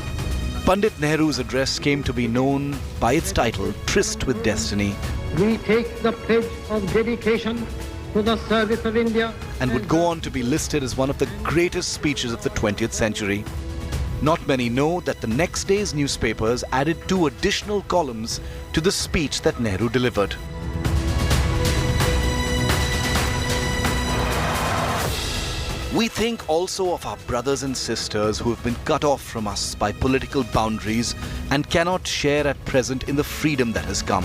S22: Pandit Nehru's address came to be known by its title, Tryst with Destiny.
S15: We take the pledge of dedication to the service of India
S22: and would go on to be listed as one of the greatest speeches of the 20th century. Not many know that the next day's newspapers added 2 additional columns to the speech that Nehru delivered. We think also of our brothers and sisters who have been cut off from us by political boundaries and cannot share at present in the freedom that has come.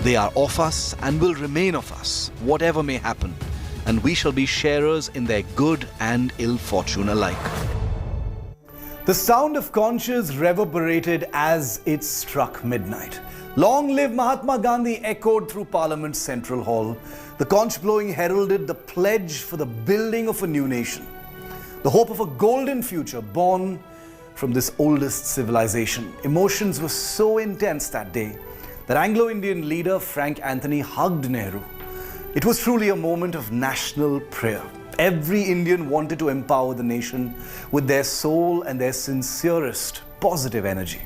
S22: They are of us and will remain of us, whatever may happen, and we shall be sharers in their good and ill fortune alike. The sound of conches reverberated as it struck midnight. Long live Mahatma Gandhi echoed through Parliament's Central Hall. The conch blowing heralded the pledge for the building of a new nation. The hope of a golden future born from this oldest civilization. Emotions were so intense that day that Anglo-Indian leader Frank Anthony hugged Nehru. It was truly a moment of national prayer. Every Indian wanted to empower the nation with their soul and their sincerest positive energy.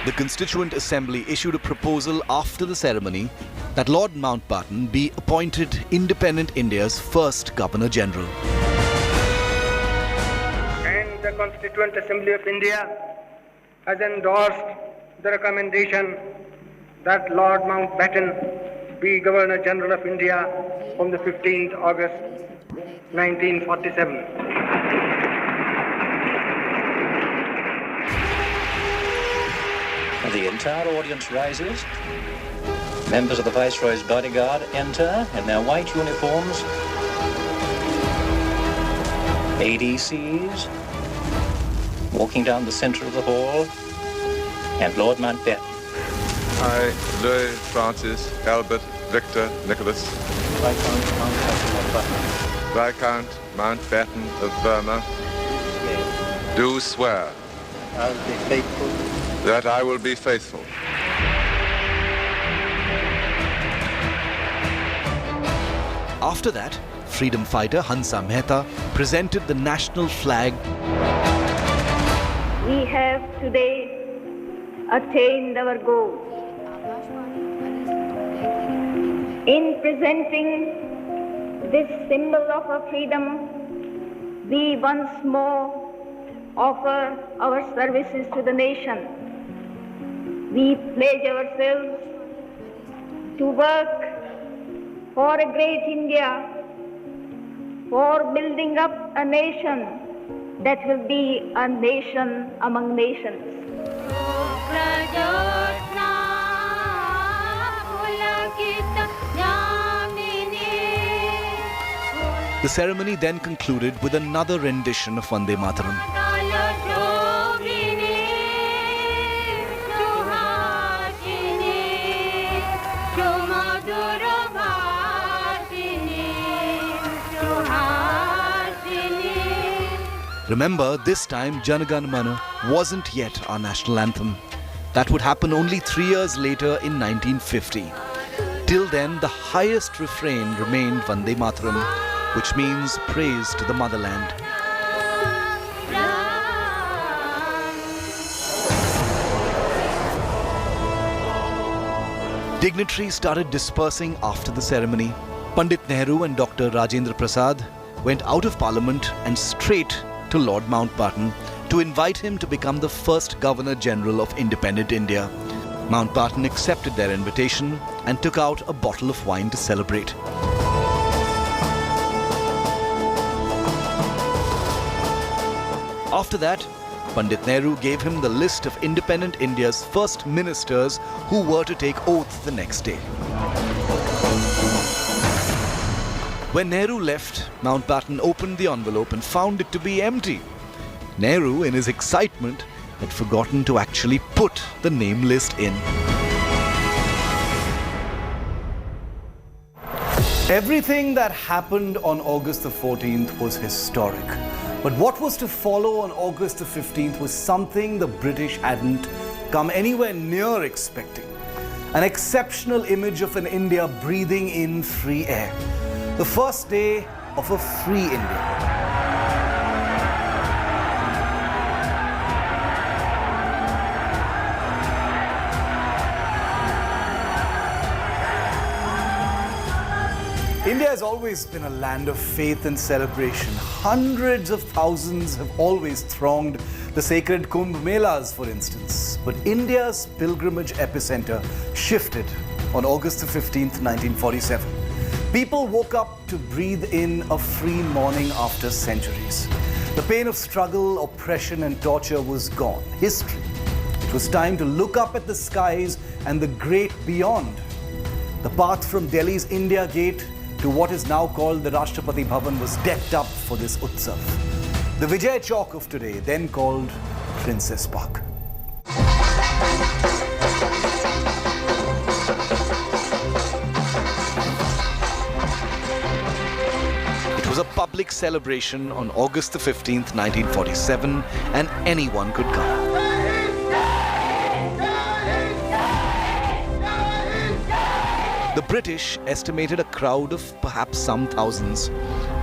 S6: The Constituent Assembly issued a proposal after the ceremony that Lord Mountbatten be appointed independent India's first Governor General.
S23: And the Constituent Assembly of India has endorsed the recommendation that Lord Mountbatten be Governor General of India on the 15th August 1947.
S9: The entire audience rises. Members of the Viceroy's bodyguard enter in their white uniforms. ADCs walking down the centre of the hall, and Lord Mountbatten.
S12: I, Louis Francis Albert Victor Nicholas, Viscount Mountbatten of Burma, do swear
S9: I'll be faithful.
S12: that I will be faithful.
S6: After that, freedom fighter Hansa Mehta presented the national flag.
S4: We have today attained our goal. In presenting this symbol of our freedom, we once more offer our services to the nation. We pledge ourselves to work for a great India, for building up a nation that will be a nation among nations.
S6: The ceremony then concluded with another rendition of Vande Mataram. Remember, this time Jana Gana Mana wasn't yet our national anthem. That would happen only 3 years later in 1950. Till then, the highest refrain remained Vande Mataram, which means praise to the motherland. Dignitaries started dispersing after the ceremony. Pandit Nehru and Dr. Rajendra Prasad went out of Parliament and straight to Lord Mountbatten to invite him to become the first Governor General of independent India. Mountbatten accepted their invitation and took out a bottle of wine to celebrate. After that, Pandit Nehru gave him the list of independent India's first ministers who were to take oath the next day. When Nehru left, Mountbatten opened the envelope and found it to be empty. Nehru, in his excitement, had forgotten to actually put the name list in.
S22: Everything that happened on August the 14th was historic. But what was to follow on August the 15th was something the British hadn't come anywhere near expecting. An exceptional image of an India breathing in free air. The first day of a free India. India has always been a land of faith and celebration. Hundreds of thousands have always thronged the sacred Kumbh Melas, for instance. But India's pilgrimage epicenter shifted on August the 15th, 1947. People woke up to breathe in a free morning after centuries. The pain of struggle, oppression and torture was gone. History. It was time to look up at the skies and the great beyond. The path from Delhi's India Gate to what is now called the Rashtrapati Bhavan was decked up for this Utsav. The Vijay Chowk of today, then called Princess Park. It
S6: public celebration on August the 15th, 1947, and anyone could come. The British estimated a crowd of perhaps some thousands.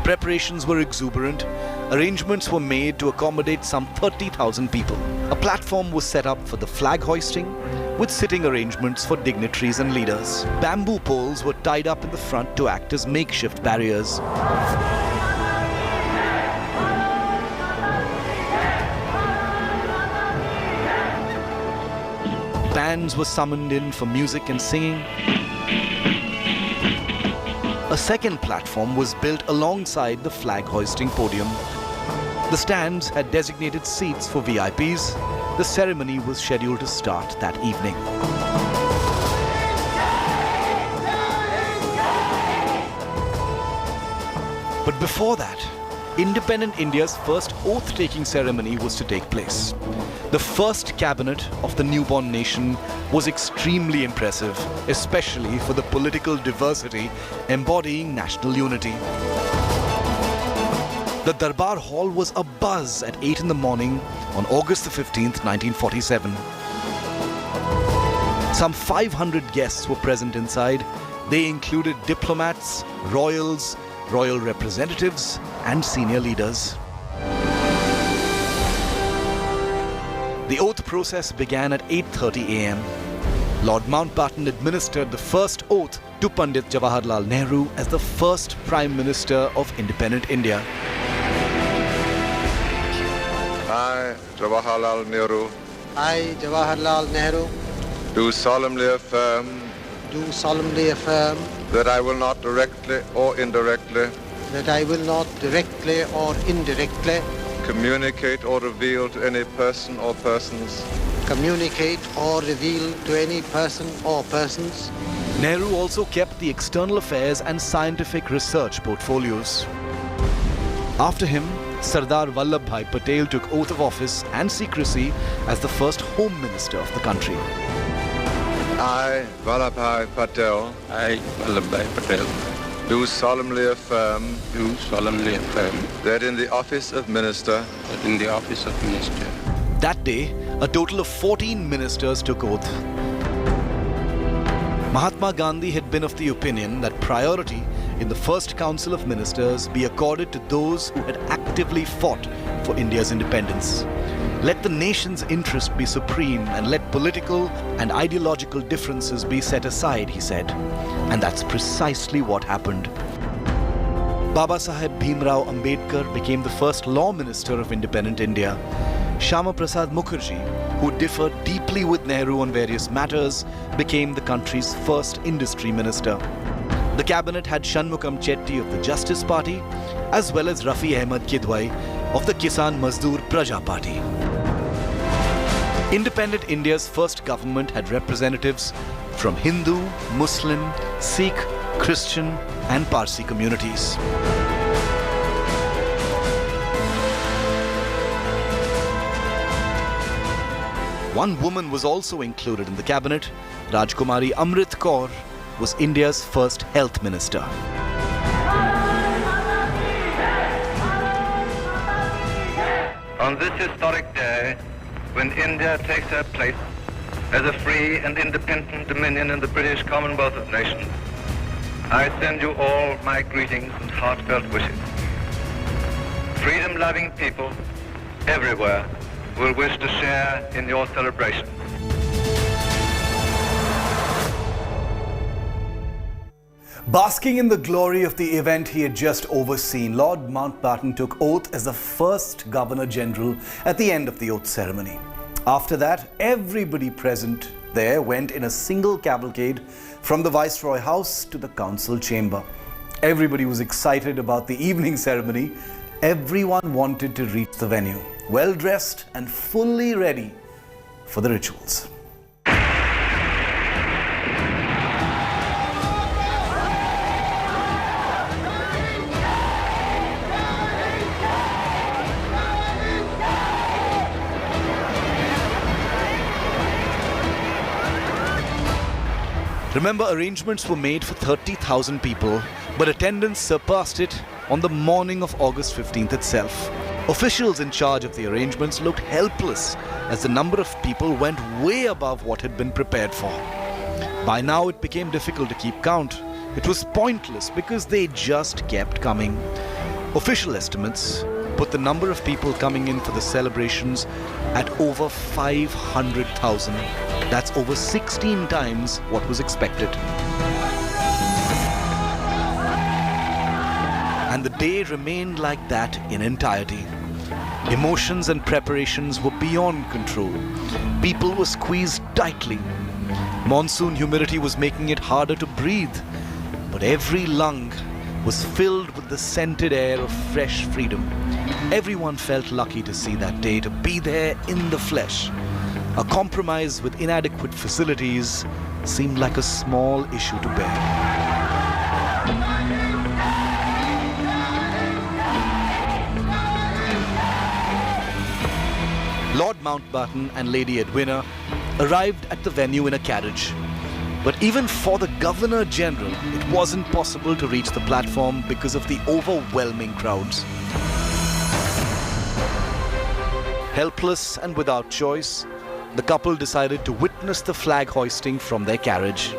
S6: Preparations were exuberant. Arrangements were made to accommodate some 30,000 people. A platform was set up for the flag hoisting, with sitting arrangements for dignitaries and leaders. Bamboo poles were tied up in the front to act as makeshift barriers. Bands were summoned in for music and singing. A second platform was built alongside the flag hoisting podium. The stands had designated seats for VIPs. The ceremony was scheduled to start that evening. But before that, independent India's first oath-taking ceremony was to take place. The first cabinet of the newborn nation was extremely impressive, especially for the political diversity embodying national unity. The Darbar Hall was abuzz at 8 in the morning on August the 15th, 1947. Some 500 guests were present inside. They included diplomats, royals, royal representatives, and senior leaders. The oath process began at 8:30 a.m. Lord Mountbatten administered the first oath to Pandit Jawaharlal Nehru as the first Prime Minister of independent India.
S12: I, Jawaharlal Nehru,
S15: I, Jawaharlal Nehru,
S12: do solemnly affirm that I will not directly or indirectly communicate or reveal to any person or persons
S6: Nehru also kept the external affairs and scientific research portfolios. After him, Sardar Vallabhbhai Patel took oath of office and secrecy as the first Home Minister of the country.
S12: I, Vallabhbhai Patel, do solemnly affirm that in the office of Minister,
S6: That day, a total of 14 ministers took oath. Mahatma Gandhi had been of the opinion that priority in the first Council of Ministers be accorded to those who had actively fought for India's independence. Let the nation's interest be supreme and let political and ideological differences be set aside, he said. And that's precisely what happened. Baba Saheb Bhimrao Ambedkar became the first law minister of independent India. Shama Prasad Mukherjee, who differed deeply with Nehru on various matters, became the country's first industry minister. The cabinet had Shanmugam Chetty of the Justice Party, as well as Rafi Ahmed Kidwai of the Kisan Mazdoor Praja Party. Independent India's first government had representatives from Hindu, Muslim, Sikh, Christian, and Parsi communities. One woman was also included in the cabinet. Rajkumari Amrit Kaur was India's first health minister.
S13: On this historic day, when India takes her place as a free and independent dominion in the British Commonwealth of Nations, I send you all my greetings and heartfelt wishes. Freedom-loving people everywhere will wish to share in your celebration.
S22: Basking in the glory of the event he had just overseen, Lord Mountbatten took oath as the first Governor-General at the end of the oath ceremony. After that, everybody present there went in a single cavalcade from the Viceroy House to the Council Chamber. Everybody was excited about the evening ceremony. Everyone wanted to reach the venue, well-dressed and fully ready for the rituals.
S6: Remember, arrangements were made for 30,000 people, but attendance surpassed it on the morning of August 15th itself. Officials in charge of the arrangements looked helpless as the number of people went way above what had been prepared for. By now it became difficult to keep count. It was pointless because they just kept coming. Official estimates put the number of people coming in for the celebrations at over 500,000. That's over 16 times what was expected. And the day remained like that in entirety. Emotions and preparations were beyond control. People were squeezed tightly. Monsoon humidity was making it harder to breathe, but every lung was filled with the scented air of fresh freedom. Everyone felt lucky to see that day, to be there in the flesh. A compromise with inadequate facilities seemed like a small issue to bear. Lord Mountbatten and Lady Edwina arrived at the venue in a carriage. But even for the Governor-General, it wasn't possible to reach the platform because of the overwhelming crowds. Helpless and without choice, the couple decided to witness the flag hoisting from their carriage.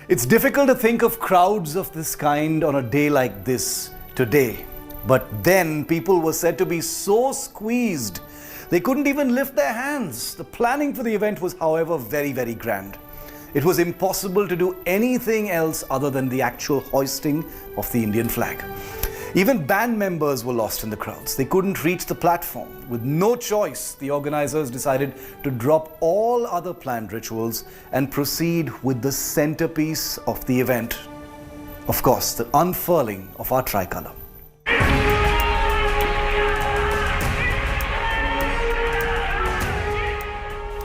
S22: It's difficult to think of crowds of this kind on a day like this today. But then people were said to be so squeezed, they couldn't even lift their hands. The planning for the event was, however, very, very grand. It was impossible to do anything else other than the actual hoisting of the Indian flag. Even band members were lost in the crowds. They couldn't reach the platform. With no choice, the organizers decided to drop all other planned rituals and proceed with the centerpiece of the event. Of course, the unfurling of our tricolour.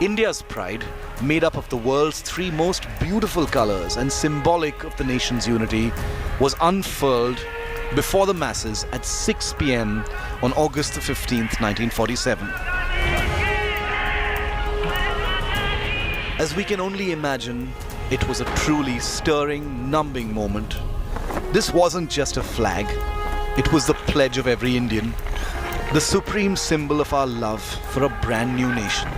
S22: India's pride, made up of the world's three most beautiful colors and symbolic of the nation's unity, was unfurled before the masses at 6 p.m. on August the 15th, 1947. As we can only imagine, it was a truly stirring, numbing moment. This wasn't just a flag, it was the pledge of every Indian, the supreme symbol of our love for a brand new nation.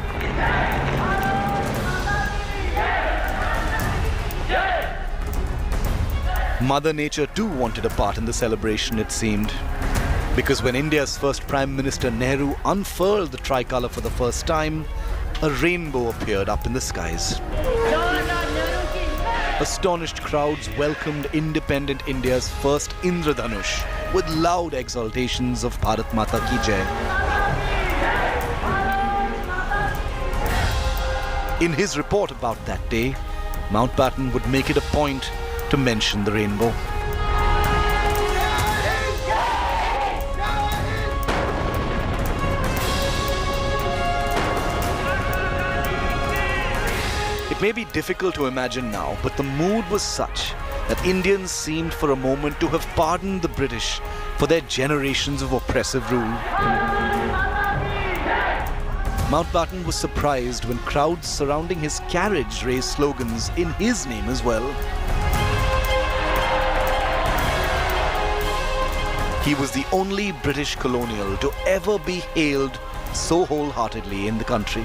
S22: Mother Nature too wanted a part in the celebration, it seemed. Because when India's first Prime Minister Nehru unfurled the tricolour for the first time, a rainbow appeared up in the skies. Astonished crowds welcomed independent India's first Indradhanush with loud exultations of Bharat Mata Ki Jai. In his report about that day, Mountbatten would make it a point to mention the rainbow. It may be difficult to imagine now, but the mood was such that Indians seemed for a moment to have pardoned the British for their generations of oppressive rule. Mountbatten was surprised when crowds surrounding his carriage raised slogans in his name as well. He was the only British colonial to ever be hailed so wholeheartedly in the country.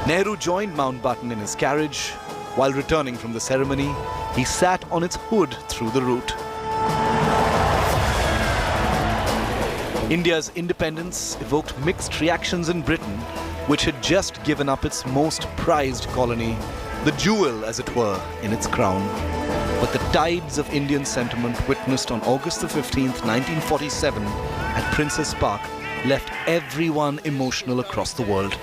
S22: Nehru joined Mountbatten in his carriage. While returning from the ceremony, he sat on its hood through the route. India's independence evoked mixed reactions in Britain, which had just given up its most prized colony, the jewel, as it were, in its crown. But the tides of Indian sentiment witnessed on August the 15th, 1947, at Prince's Park, left everyone emotional across the world.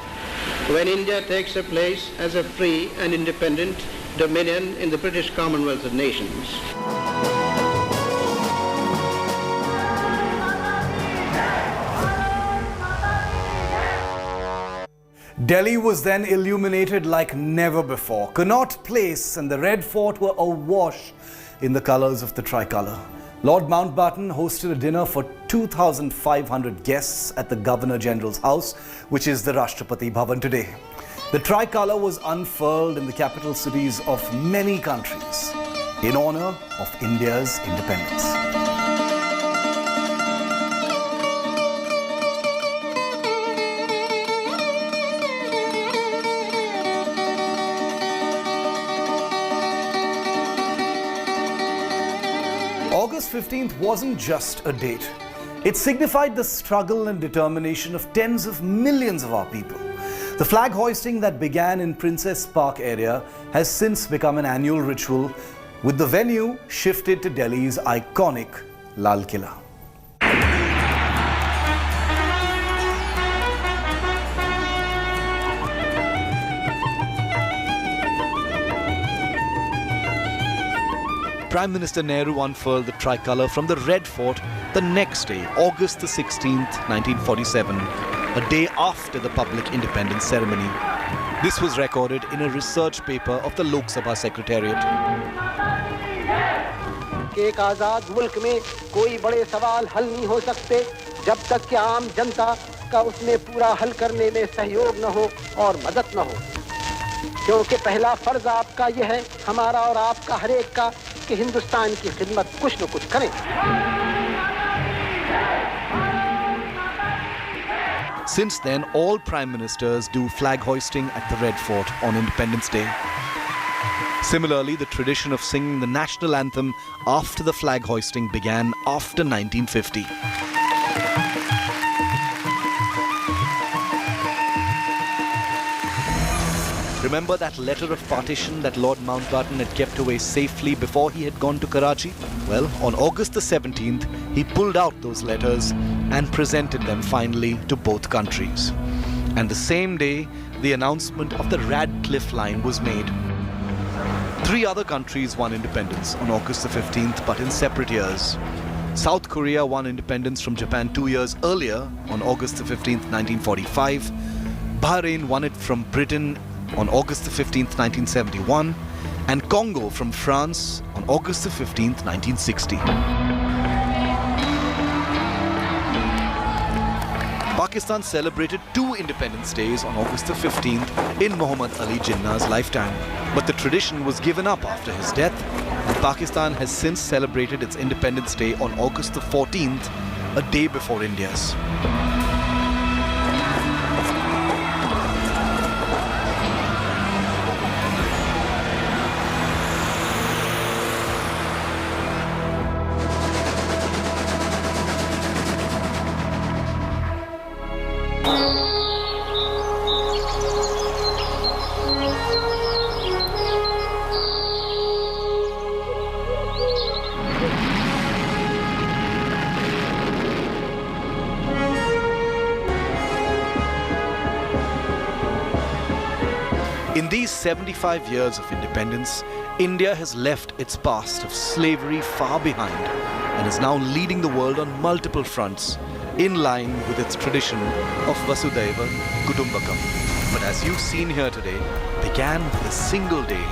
S15: When India takes a place as a free and independent dominion in the British Commonwealth of Nations.
S22: Delhi was then illuminated like never before. Connaught Place and the Red Fort were awash in the colors of the tricolour. Lord Mountbatten hosted a dinner for 2,500 guests at the Governor General's house, which is the Rashtrapati Bhavan today. The tricolour was unfurled in the capital cities of many countries in honour of India's independence. August 15th wasn't just a date. It signified the struggle and determination of tens of millions of our people. The flag hoisting that began in Princess Park area has since become an annual ritual, with the venue shifted to Delhi's iconic Lal Killa.
S6: Prime Minister Nehru unfurled the tricolour from the Red Fort the next day, August the 16th, 1947, a day after the public independence ceremony. This was recorded in a research paper of the Lok Sabha Secretariat.
S14: एक आजाद मुल्क में कोई बड़े सवाल हल नहीं हो सकते जब तक कि आम जनता का उसमें पूरा हल करने में सहयोग न हो और मदद न हो, क्योंकि पहला फर्ज आपका यह है, हमारा और आपका हर एक का, कि हिंदुस्तान की खिदमत कुछ न कुछ करें.
S6: Since then, all prime ministers do flag hoisting at the Red Fort on Independence Day. Similarly, the tradition of singing the national anthem after the flag hoisting began after 1950. Remember that letter of partition that Lord Mountbatten had kept away safely before he had gone to Karachi? Well, on August the 17th, he pulled out those letters and presented them finally to both countries. And the same day, the announcement of the Radcliffe Line was made. 3 other countries won independence on August the 15th, but in separate years. South Korea won independence from Japan 2 years earlier, on August the 15th, 1945. Bahrain won it from Britain on August the 15th, 1971, and Congo from France on August the 15th, 1960. Pakistan celebrated 2 Independence Days on August the 15th in Muhammad Ali Jinnah's lifetime. But the tradition was given up after his death, and Pakistan has since celebrated its Independence Day on August the 14th, a day before India's. In these 75 years of independence, India has left its past of slavery far behind and is now leading the world on multiple fronts, in line with its tradition of Vasudhaiva Kutumbakam. But as you've seen here today, began with a single day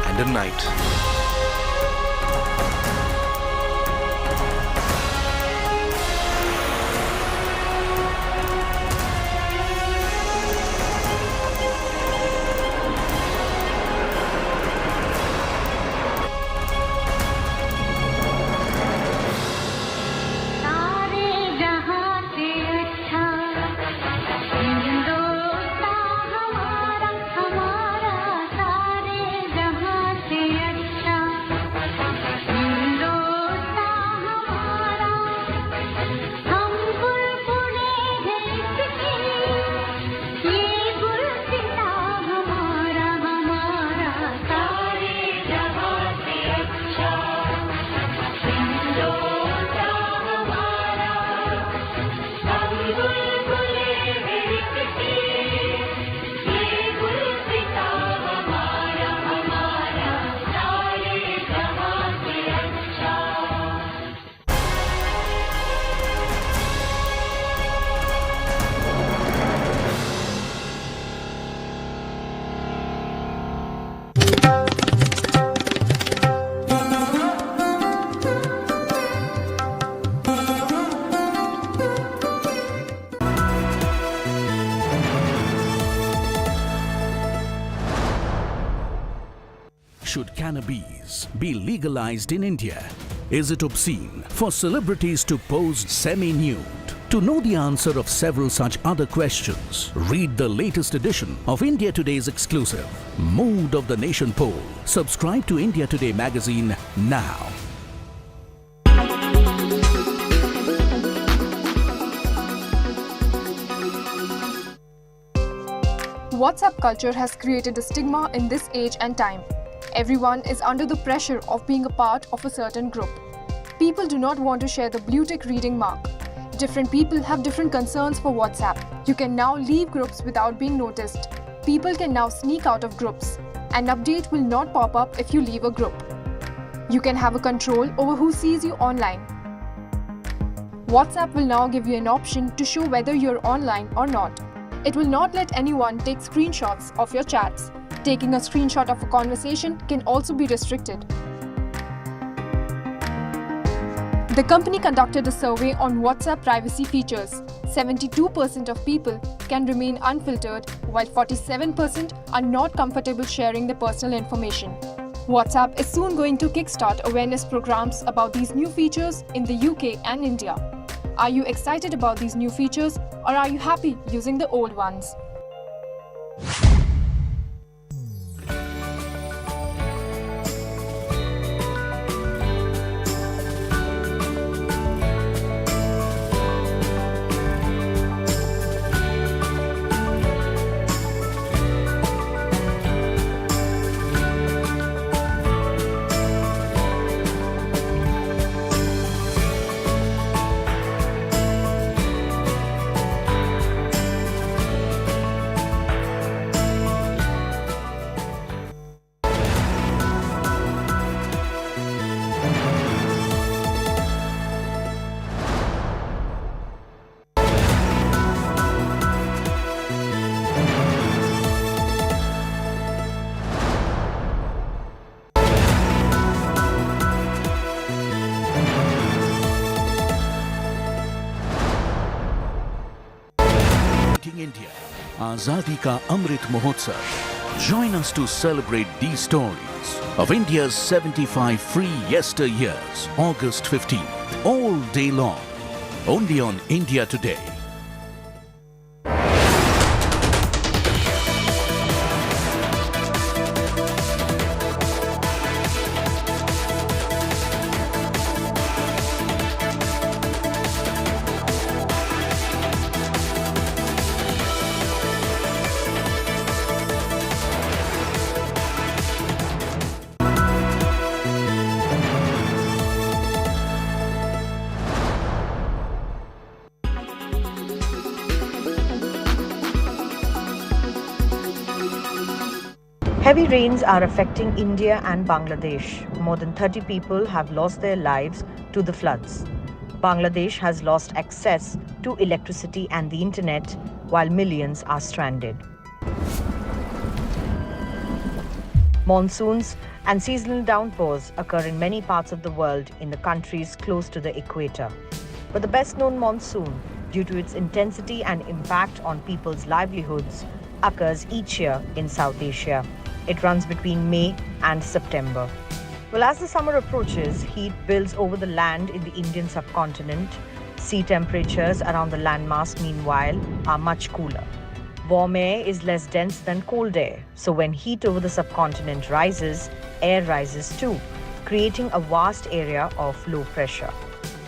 S6: and a night.
S17: Should cannabis be legalized in India? Is it obscene for celebrities to pose semi-nude? To know the answer of several such other questions, read the latest edition of India Today's exclusive Mood of the Nation poll. Subscribe to India Today magazine now.
S18: WhatsApp culture has created a stigma in this age and time. Everyone is under the pressure of being a part of a certain group. People do not want to share the blue tick reading mark. Different people have different concerns for WhatsApp. You can now leave groups without being noticed. People can now sneak out of groups. An update will not pop up if you leave a group. You can have a control over who sees you online. WhatsApp will now give you an option to show whether you're online or not. It will not let anyone take screenshots of your chats. Taking a screenshot of a conversation can also be restricted. The company conducted a survey on WhatsApp privacy features. 72% of people can remain unfiltered, while 47% are not comfortable sharing their personal information. WhatsApp is soon going to kickstart awareness programs about these new features in the UK and India. Are you excited about these new features, or are you happy using the old ones?
S17: India, Azadi ka Amrit Mahotsav. Join us to celebrate these stories of India's 75 free yesteryears, August 15th, all day long, only on India Today.
S16: Heavy rains are affecting India and Bangladesh. More than 30 people have lost their lives to the floods. Bangladesh has lost access to electricity and the internet, while millions are stranded. Monsoons and seasonal downpours occur in many parts of the world in the countries close to the equator. But the best-known monsoon, due to its intensity and impact on people's livelihoods, occurs each year in South Asia. It runs between May and September. Well, as the summer approaches, heat builds over the land in the Indian subcontinent. Sea temperatures around the landmass, meanwhile, are much cooler. Warm air is less dense than cold air, so when heat over the subcontinent rises, air rises too, creating a vast area of low pressure.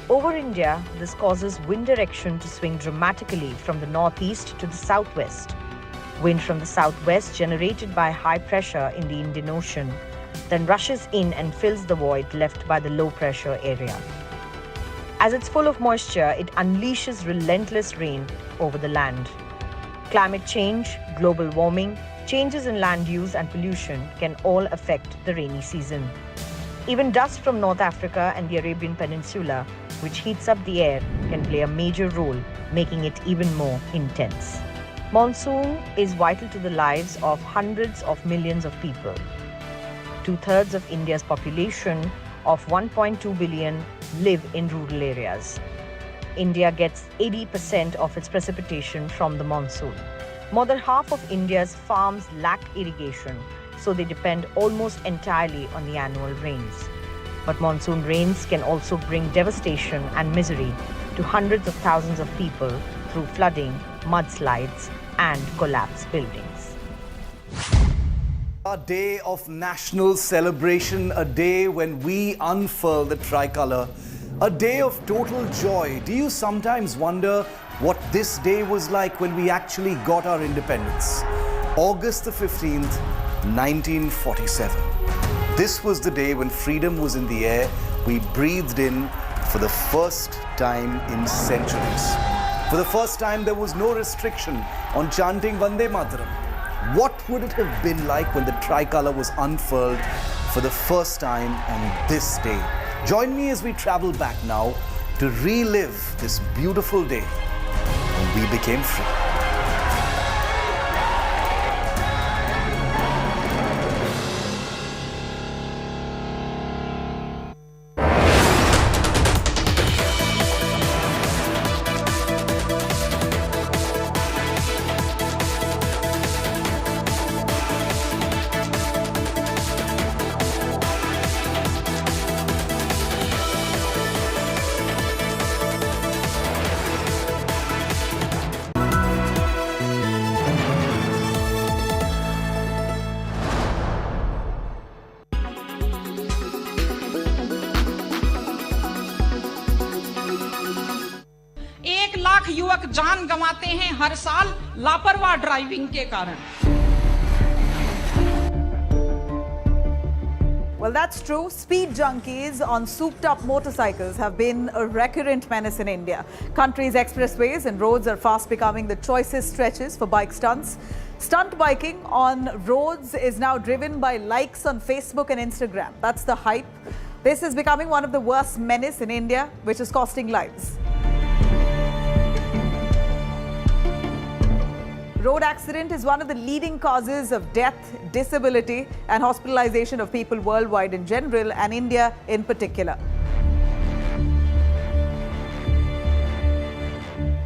S16: Over India, this causes wind direction to swing dramatically from the northeast to the southwest. Wind from the southwest, generated by high pressure in the Indian Ocean, then rushes in and fills the void left by the low pressure area. As it's full of moisture, it unleashes relentless rain over the land. Climate change, global warming, changes in land use and pollution can all affect the rainy season. Even dust from North Africa and the Arabian Peninsula, which heats up the air, can play a major role, making it even more intense. Monsoon is vital to the lives of hundreds of millions of people. 2/3 of India's population of 1.2 billion live in rural areas. India gets 80% of its precipitation from the monsoon. More than half of India's farms lack irrigation, so they depend almost entirely on the annual rains. But monsoon rains can also bring devastation and misery to hundreds of thousands of people through flooding, mudslides, and collapsed buildings.
S22: A day of national celebration, a day when we unfurl the tricolour, a day of total joy. Do you sometimes wonder what this day was like when we actually got our independence? August the 15th, 1947. This was the day when freedom was in the air. We breathed in for the first time in centuries. For the first time, there was no restriction on chanting Vande Bharat. What would it have been like when the tricolour was unfurled for the first time on this day? Join me as we travel back now to relive this beautiful day when we became free.
S7: युवक जान गंवाते हैं हर साल लापरवाह driving के कारण।
S19: Well, that's true. Speed junkies on souped-up motorcycles have been a recurrent menace in India. Country's expressways and roads are fast becoming the choicest stretches for bike stunts. Stunt biking on roads is now driven by likes on Facebook and Instagram. That's the hype. This is becoming one of the worst menace in India, which is costing lives. Road accident is one of the leading causes of death, disability and hospitalization of people worldwide in general and India in particular.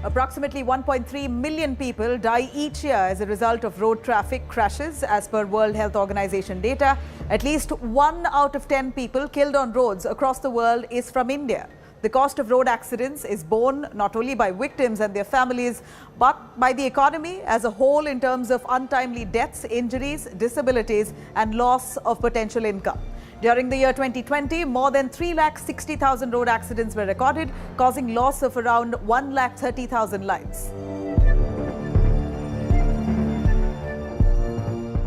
S19: Approximately 1.3 million people die each year as a result of road traffic crashes. As per World Health Organization data, at least 1 out of 10 people killed on roads across the world is from India. The cost of road accidents is borne not only by victims and their families, but by the economy as a whole in terms of untimely deaths, injuries, disabilities and loss of potential income. During the year 2020, more than 360,000 road accidents were recorded, causing loss of around 130,000 lives.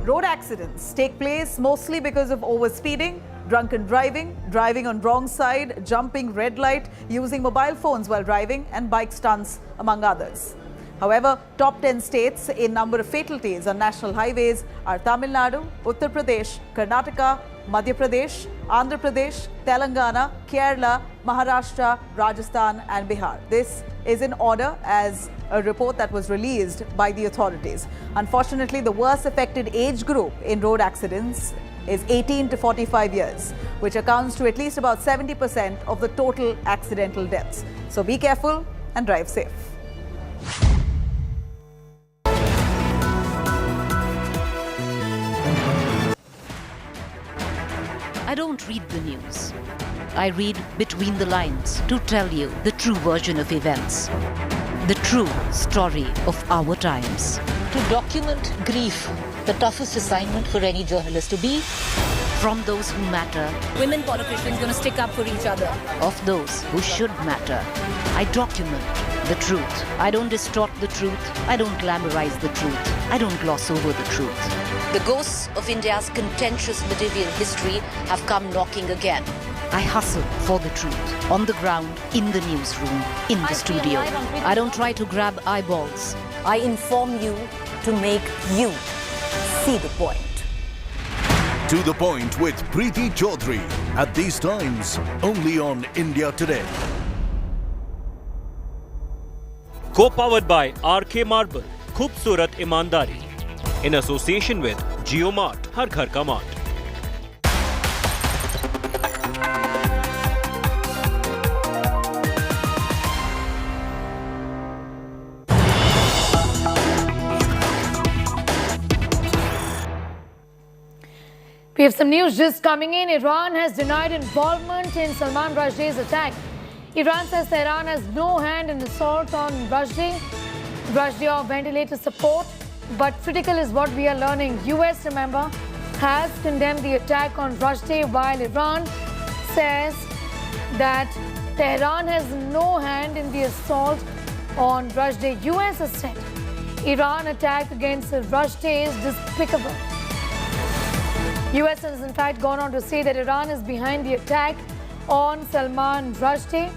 S19: Road accidents take place mostly because of overspeeding, drunken driving, driving on wrong side, jumping red light, using mobile phones while driving and bike stunts, among others. However, top 10 states in number of fatalities on national highways are Tamil Nadu, Uttar Pradesh, Karnataka, Madhya Pradesh, Andhra Pradesh, Telangana, Kerala, Maharashtra, Rajasthan and Bihar. This is in order as a report that was released by the authorities. Unfortunately, the worst affected age group in road accidents is 18 to 45 years, which accounts to at least about 70% of the total accidental deaths. So be careful and drive safe.
S20: I don't read the news. I read between the lines to tell you the true version of events, the true story of our times.
S24: To document grief, the toughest assignment for any journalist to be.
S20: From those who matter.
S24: Women politicians going to stick up for each other.
S20: Of those who should matter. I document the truth. I don't distort the truth. I don't glamorize the truth. I don't gloss over the truth.
S24: The ghosts of India's contentious medieval history have come knocking again.
S20: I hustle for the truth. On the ground, in the newsroom, in the studio. I don't try to grab eyeballs.
S24: I inform you to make you see the point.
S25: To the Point with Preeti Chaudhary. At these times, only on India Today.
S26: Co-powered by RK Marble, Khoobsurat Imandari. In association with JioMart, Har Ghar Ka Mart.
S1: We have some news just coming in. Iran has denied involvement in Salman Rushdie's attack. Iran says Tehran has no hand in the assault on Rushdie of ventilator support. But critical is what we are learning. US, remember, has condemned the attack on Rushdie, while Iran says that Tehran has no hand in the assault on Rushdie. US has said Iran attack against Rushdie is despicable. US has in fact gone on to say that Iran is behind the attack on Salman Rushdie.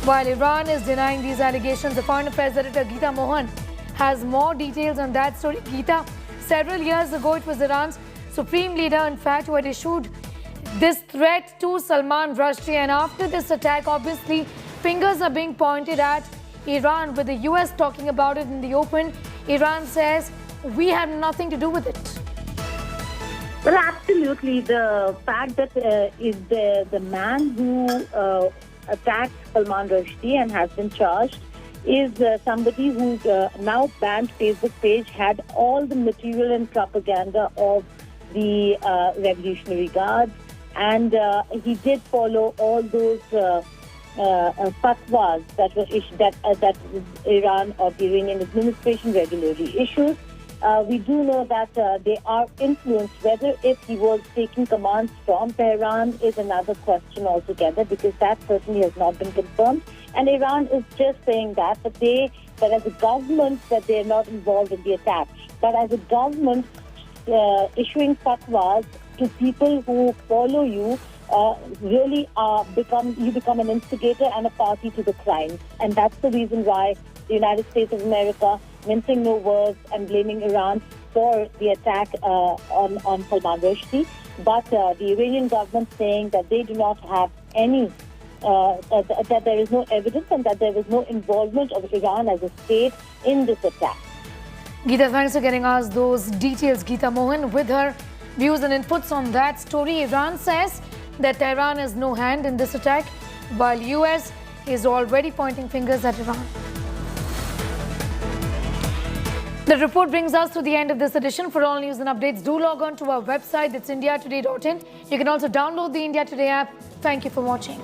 S1: While Iran is denying these allegations, the Foreign Affairs editor Geeta Mohan has more details on that story. Geeta, several years ago it was Iran's supreme leader, in fact, who had issued this threat to Salman Rushdie, and after this attack, obviously, fingers are being pointed at Iran, with the US talking about it in the open. Iran says, we had nothing to do with it.
S2: Well, absolutely. The fact that is the man who attacked Salman Rushdie and has been charged is somebody who's now banned Facebook page, had all the material and propaganda of the Revolutionary Guards, and he did follow all those fatwas that were issued, that Iran or the Iranian administration regularly issues. We do know that they are influenced. Whether if he was taking commands from Tehran is another question altogether, because that certainly has not been confirmed. And Iran is just saying that as a government, that they are not involved in the attack. But as a government, issuing fatwas to people who follow you really become an instigator and a party to the crime. And that's the reason why the United States of America, mincing no words and blaming Iran for the attack on Salman Rushdie, but the Iranian government saying that they do not have any, that there is no evidence and that there was no involvement of Iran as a state in this attack.
S1: Geeta, thanks for getting us those details. Geeta Mohan with her views and inputs on that story. Iran says that Tehran has no hand in this attack, while US is already pointing fingers at Iran. The report brings us to the end of this edition. For all news and updates, do log on to our website, that's indiatoday.in. You can also download the India Today app. Thank you for watching.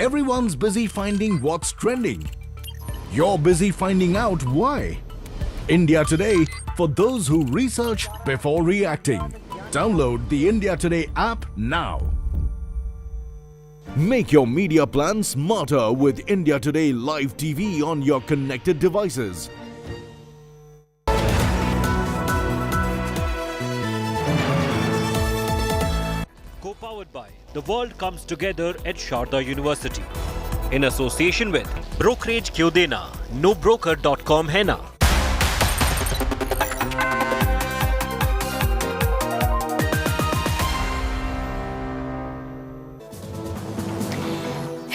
S25: Everyone's busy finding what's trending. You're busy finding out why. India Today, for those who research before reacting. Download the India Today app now. Make your media plan smarter with India Today Live TV on your connected devices.
S26: Co-powered by The World Comes Together at Sharda University. In association with Brokerage Kyun Dena, nobroker.com hai na.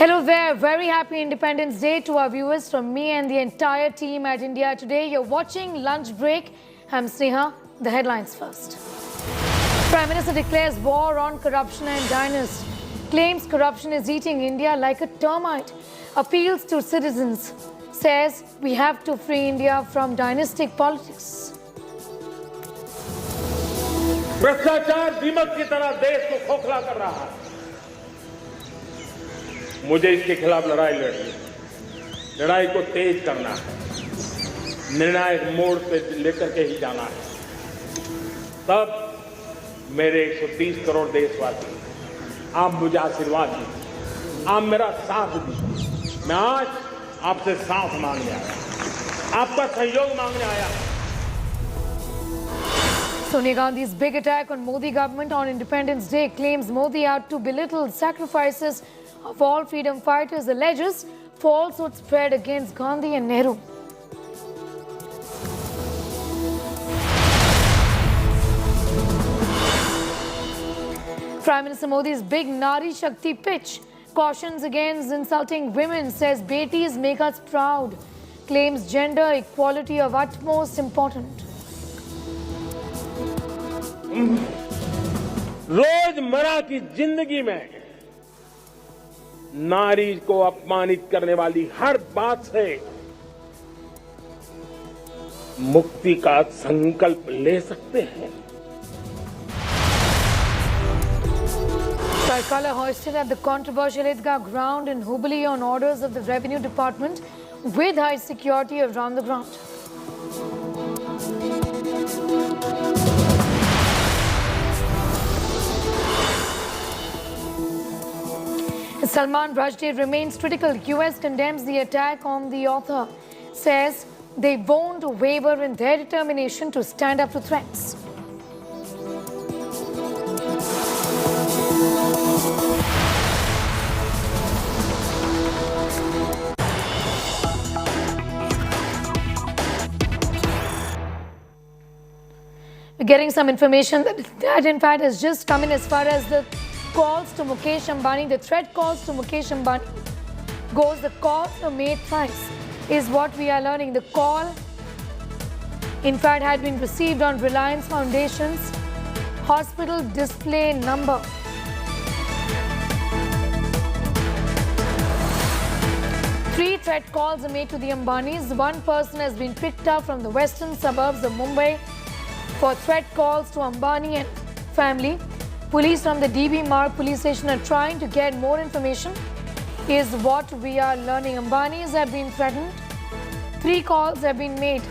S1: Hello there, very happy Independence Day to our viewers from me and the entire team at India Today. You're watching Lunch Break. I'm Sneha. The headlines first. Prime Minister declares war on corruption and dynasty. Claims corruption is eating India like a termite. Appeals to citizens. Says we have to free India from dynastic politics.
S3: भ्रष्टाचार दीमक की तरह देश को खोखला कर रहा है। मुझे इसके खिलाफ लड़ाई लड़नी है। लड़ाई को तेज करना है। निर्णायक मोड़ पे लेकर के ही जाना है। तब मेरे 130 करोड़ देशवासी आप मुझे आशीर्वाद दीजिए, आप मेरा साथ दीजिए। मैं आज आपसे साथ मांगने आया, आपका सहयोग मांगने आया।
S1: Sonia Gandhi's big attack on Modi government on Independence Day claims Modi out to belittle sacrifices of all freedom fighters, alleges falsehood spread against Gandhi and Nehru. Prime Minister Modi's big Nari Shakti pitch cautions against insulting women, says Betis make us proud, claims gender equality of utmost importance.
S3: रोजमर्रा की जिंदगी में नारी को अपमानित करने वाली हर बात से मुक्ति का संकल्प ले सकते हैं।
S1: Tricolor hoisted at the controversial Har Ghar ground in Hubli on orders of the Revenue Department with high security around the ground. Salman Rushdie remains critical. US condemns the attack on the author, says they won't waver in their determination to stand up to threats. We're getting some information that in fact has just come in as far as the calls to Mukesh Ambani, the threat calls to Mukesh Ambani goes. The calls were made twice, is what we are learning. The call, in fact, had been received on Reliance Foundation's hospital display number. Three threat calls are made to the Ambanis. One person has been picked up from the western suburbs of Mumbai for threat calls to Ambani and family. Police from the DB Marg police station are trying to get more information, is what we are learning. Ambanis have been threatened. 3 calls have been made.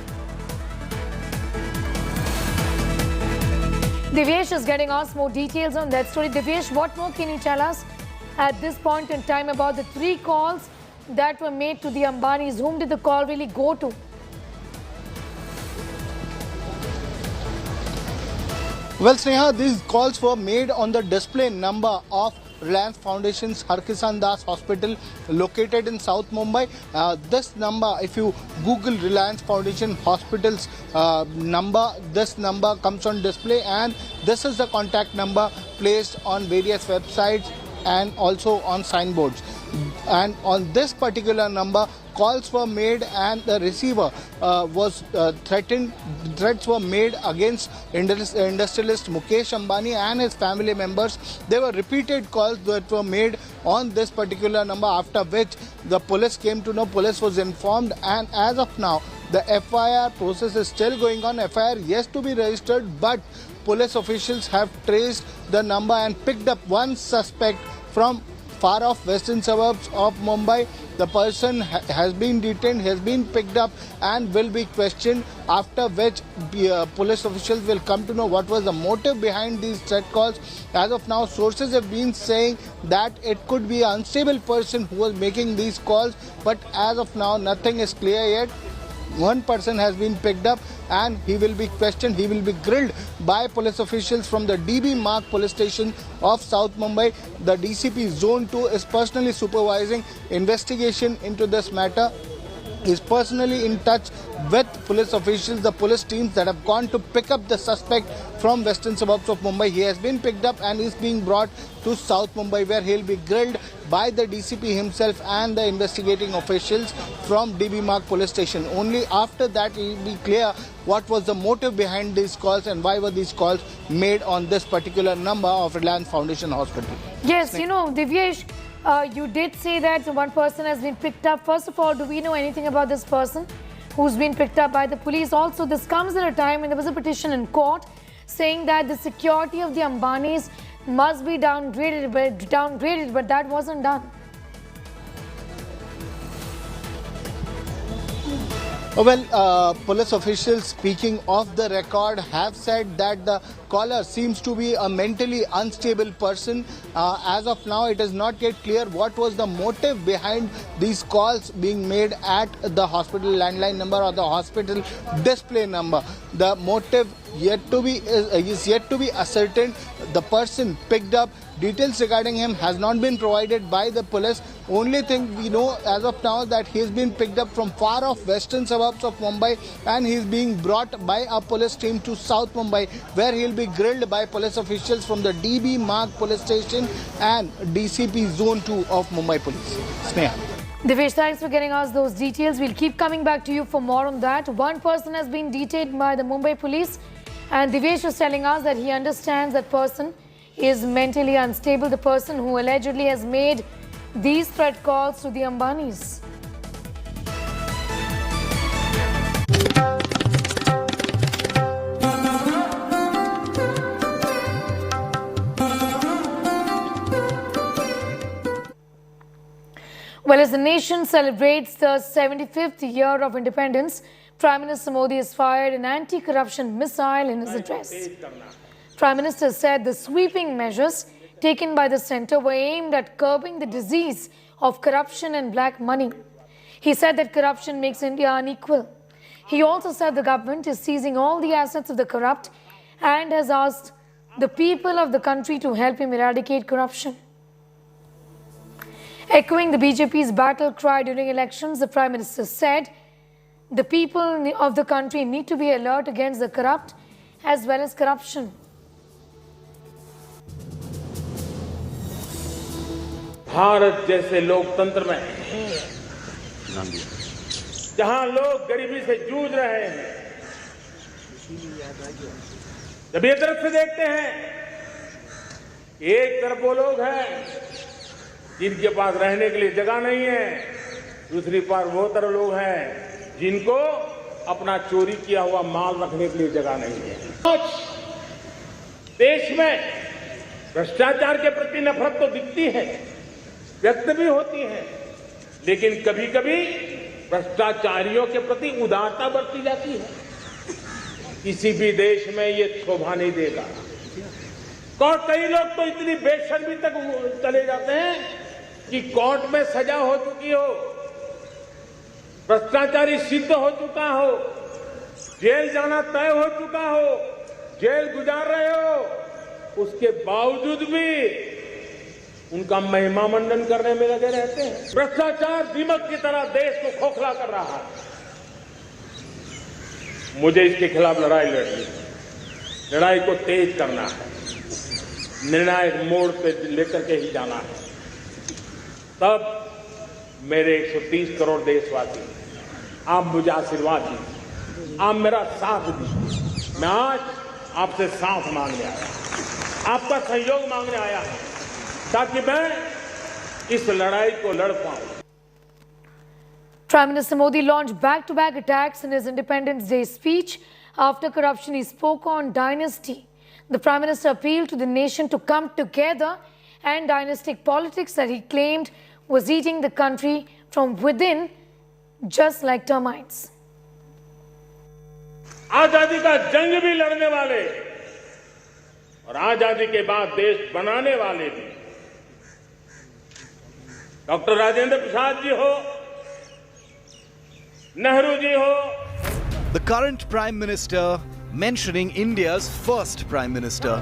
S1: Divyesh is getting us more details on that story. Divyesh, what more can you tell us at this point in time about the 3 calls that were made to the Ambanis? Whom did the call really go to?
S5: Well, Sneha, these calls were made on the display number of Reliance Foundation's Har Kisan Das Hospital located in South Mumbai. This number, if you Google Reliance Foundation Hospital's number, this number comes on display, and this is the contact number placed on various websites and also on signboards. And on this particular number, calls were made and the receiver was threatened. Threats were made against industrialist Mukesh Ambani and his family members. There were repeated calls that were made on this particular number, after which the police came to know, police was informed, and as of now, the FIR process is still going on. FIR yet to be registered, but police officials have traced the number and picked up one suspect from far-off western suburbs of Mumbai. The person has been detained, has been picked up and will be questioned, after which police officials will come to know what was the motive behind these threat calls. As of now, sources have been saying that it could be an unstable person who was making these calls, but as of now nothing is clear yet. One person has been picked up and he will be questioned. He will be grilled by police officials from the DB Marg police station of South Mumbai. The DCP Zone 2 is personally supervising investigation into this matter. He is personally in touch with police officials, the police teams that have gone to pick up the suspect from western suburbs of Mumbai. He has been picked up and is being brought to South Mumbai, where he will be grilled by the DCP himself and the investigating officials from DB Marg police station. Only after that it will be clear what was the motive behind these calls and why were these calls made on this particular number of Reliance Foundation Hospital.
S1: Yes, you know, Divyesh, you did say that one person has been picked up. First of all, do we know anything about this person who's been picked up by the police? Also, this comes at a time when there was a petition in court saying that the security of the Ambanis must be downgraded, but that wasn't done.
S5: Well, police officials, speaking off the record, have said that the caller seems to be a mentally unstable person. As of now, it is not yet clear what was the motive behind these calls being made at the hospital landline number or the hospital display number. The motive is yet to be ascertained. The person picked up, details regarding him has not been provided by the police. Only thing we know as of now that he has been picked up from far off western suburbs of Mumbai and he is being brought by a police team to South Mumbai, where he will be grilled by police officials from the DB Marg police station and DCP Zone 2 of Mumbai Police. Sneha.
S1: Divyesh, thanks for getting us those details. We'll keep coming back to you for more on that. One person has been detained by the Mumbai police, and Divyesh was telling us that he understands that person is mentally unstable, the person who allegedly has made these threat calls to the Ambanis. Well, as the nation celebrates the 75th year of independence, Prime Minister Modi has fired an anti-corruption missile in his address. Prime Minister said the sweeping measures taken by the centre were aimed at curbing the disease of corruption and black money. He said that corruption makes India unequal. He also said the government is seizing all the assets of the corrupt and has asked the people of the country to help him eradicate corruption. Echoing the BJP's battle cry during elections, the Prime Minister said the people of the country need to be alert against the corrupt as well as corruption.
S3: Bharat जैसे लोकतंत्र में जहां लोग गरीबी से जूझ रहे हैं, जब ये तरफ से देखते हैं, एक तरफ वो लोग हैं जिनके पास रहने के लिए जगह नहीं है, दूसरी तरफ वो तरह लोग हैं जिनको अपना चोरी किया हुआ माल रखने के लिए जगह नहीं है। देश में भ्रष्टाचार के प्रति नफरत तो दिखती है, व्यक्त भी होती है, लेकिन कभी कभी भ्रष्टाचारियों के प्रति उदारता बरती जाती है। किसी भी देश में ये शोभा नहीं देगा। और कई लोग तो इतनी बेशर्मी तक चले जाते हैं कि कोर्ट में सजा हो चुकी हो, भ्रष्टाचारी सिद्ध हो चुका हो, जेल जाना तय हो चुका हो, जेल गुजार रहे हो, उसके बावजूद भी उनका महिमा मंडन करने में लगे रहते हैं। भ्रष्टाचार दीमक की तरह देश को खोखला कर रहा है। मुझे इसके खिलाफ लड़ाई लड़नी है, लड़ाई को तेज करना है, निर्णायक मोड़ पे लेकर के ही जाना है। तब मेरे 130 करोड़ देशवासी, आप मुझे आशीर्वाद दीजिए, आप मेरा साथ दीजिए। मैं आज आपसे साथ मांगने आया, आपका सहयोग मांगने आया है, ताकि मैं इस लड़ाई को लड़ पाऊं।
S1: Prime Minister Modi launched back-to-back attacks in his Independence Day speech. After corruption, he spoke on dynasty. The Prime Minister appealed to the nation to come together and dynastic politics that he claimed was eating the country from within, just like termites.
S3: आजादी का जंग भी लड़ने वाले और आजादी के बाद देश बनाने वाले भी डॉक्टर राजेंद्र प्रसाद जी हो, नेहरू जी हो.
S6: The current Prime Minister mentioning India's first Prime Minister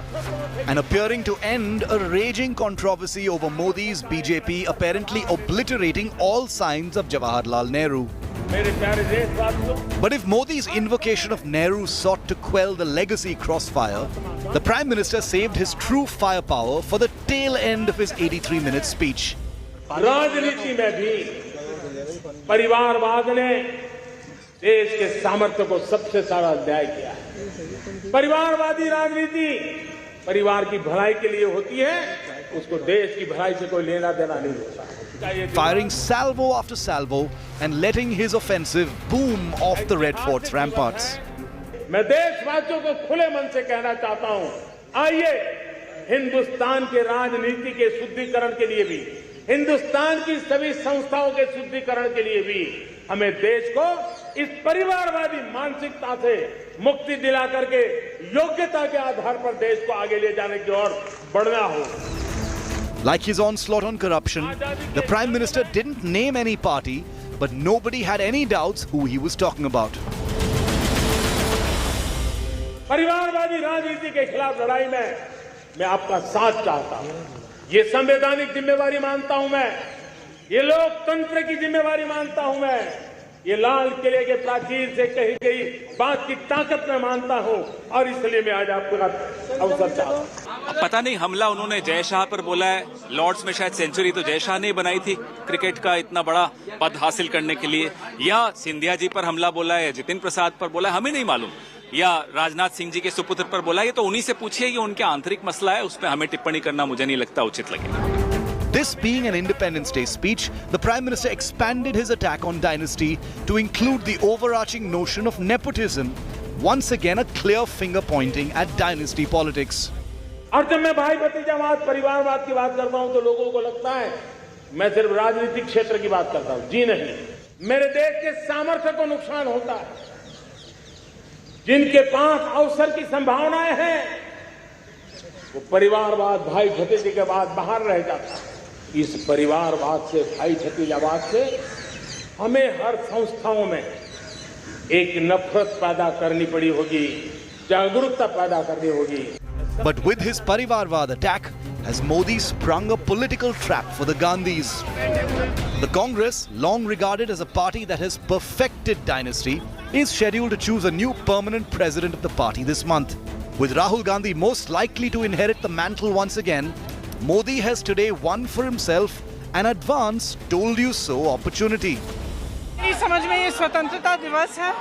S6: and appearing to end a raging controversy over Modi's BJP apparently obliterating all signs of Jawaharlal Nehru. But if Modi's invocation of Nehru sought to quell the legacy crossfire, the Prime Minister saved his true firepower for the tail end of his 83-minute speech.
S3: राजनीति में भी परिवारवाद ने देश के सामर्थ्य को सबसे सारा अध्याय किया है. परिवारवादी राजनीति परिवार की भलाई के लिए होती है, उसको देश की भलाई से कोई लेना देना नहीं होता.
S6: Firing salvo after salvo and letting his offensive boom off the Red Fort's ramparts.
S3: मैं देशवासियों को खुले मन से कहना चाहता हूं, आइए हिंदुस्तान के राजनीति के शुद्धिकरण के लिए भी, हिंदुस्तान की सभी संस्थाओं के शुद्धिकरण के लिए भी हमें देश को इस परिवारवादी मानसिकता से मुक्ति दिला करके योग्यता के आधार पर देश को आगे ले जाने की ओर बढ़ना हो.
S6: Like his onslaught on corruption, the Prime Minister didn't name any party, but nobody had any doubts who he was talking about.
S3: परिवारवादी राजनीति के खिलाफ लड़ाई में मैं आपका साथ चाहता हूं. ये संवैधानिक जिम्मेवारी मानता हूं मैं, ये लोकतंत्र की जिम्मेवारी मानता हूं मैं, ये लाल किले के प्राचीर से कही गई बात की ताकत में मानता हूं और इसलिए मैं आज आपका अवसर चाहता हूं.
S8: पता नहीं हमला उन्होंने जय शाह पर बोला है, लॉर्ड्स में शायद सेंचुरी तो जय शाह ने बनाई थी क्रिकेट का इतना बड़ा पद हासिल करने के लिए, या सिंधिया जी पर हमला बोला है, जितिन प्रसाद पर बोला है, हमें नहीं मालूम, या राजनाथ सिंह जी के सुपुत्र पर बोला है. ये तो उन्हीं से पूछिए, ये उनके आंतरिक मसला है, उस पर हमें टिप्पणी करना मुझे नहीं लगता उचित लगेगा.
S6: This being an Independence Day speech, the Prime Minister expanded his attack on dynasty to include the overarching notion of nepotism, once again a clear finger pointing at dynasty politics.
S3: और जब मैं भाई भतीजावाद परिवारवाद की बात करता हूं तो लोगों को लगता है मैं सिर्फ राजनीतिक क्षेत्र की बात करता हूं. जी नहीं, मेरे देश के सामर्थ्य को नुकसान होता है. जिनके पास अवसर की संभावनाएं हैं वो परिवारवाद भाई भतीजे के बाद बाहर रह जाता है. इस परिवारवाद से भाई भतीजावाद से हमें हर संस्थाओं में एक नफरत पैदा करनी पड़ी होगी, जागरूकता पैदा करनी होगी.
S6: But with his Parivarvad attack, has Modi sprung a political trap for the Gandhis? The Congress, long regarded as a party that has perfected dynasty, is scheduled to choose a new permanent president of the party this month. With Rahul Gandhi most likely to inherit the mantle once again, Modi has today won for himself an advance told you so opportunity.
S9: मेरी समझ में ये स्वतंत्रता दिवस है,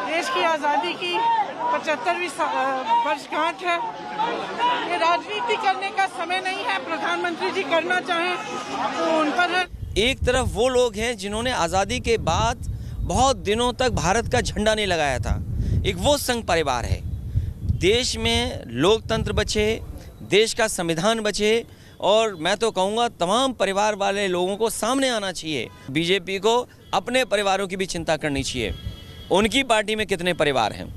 S9: देश की आज़ादी की 75वीं वर्षगांठ है. ये राजनीति करने का समय नहीं है, प्रधानमंत्री जी करना चाहें तो उन पर है.
S10: एक तरफ वो लोग हैं जिन्होंने आज़ादी के बाद बहुत दिनों तक भारत का झंडा नहीं लगाया था, एक वो संघ परिवार है. देश में लोकतंत्र बचे, देश का संविधान बचे, और मैं तो कहूँगा तमाम परिवार वाले लोगों को सामने आना चाहिए. बीजेपी को अपने परिवारों की भी चिंता करनी चाहिए. उनकी पार्टी में कितने परिवार हैं,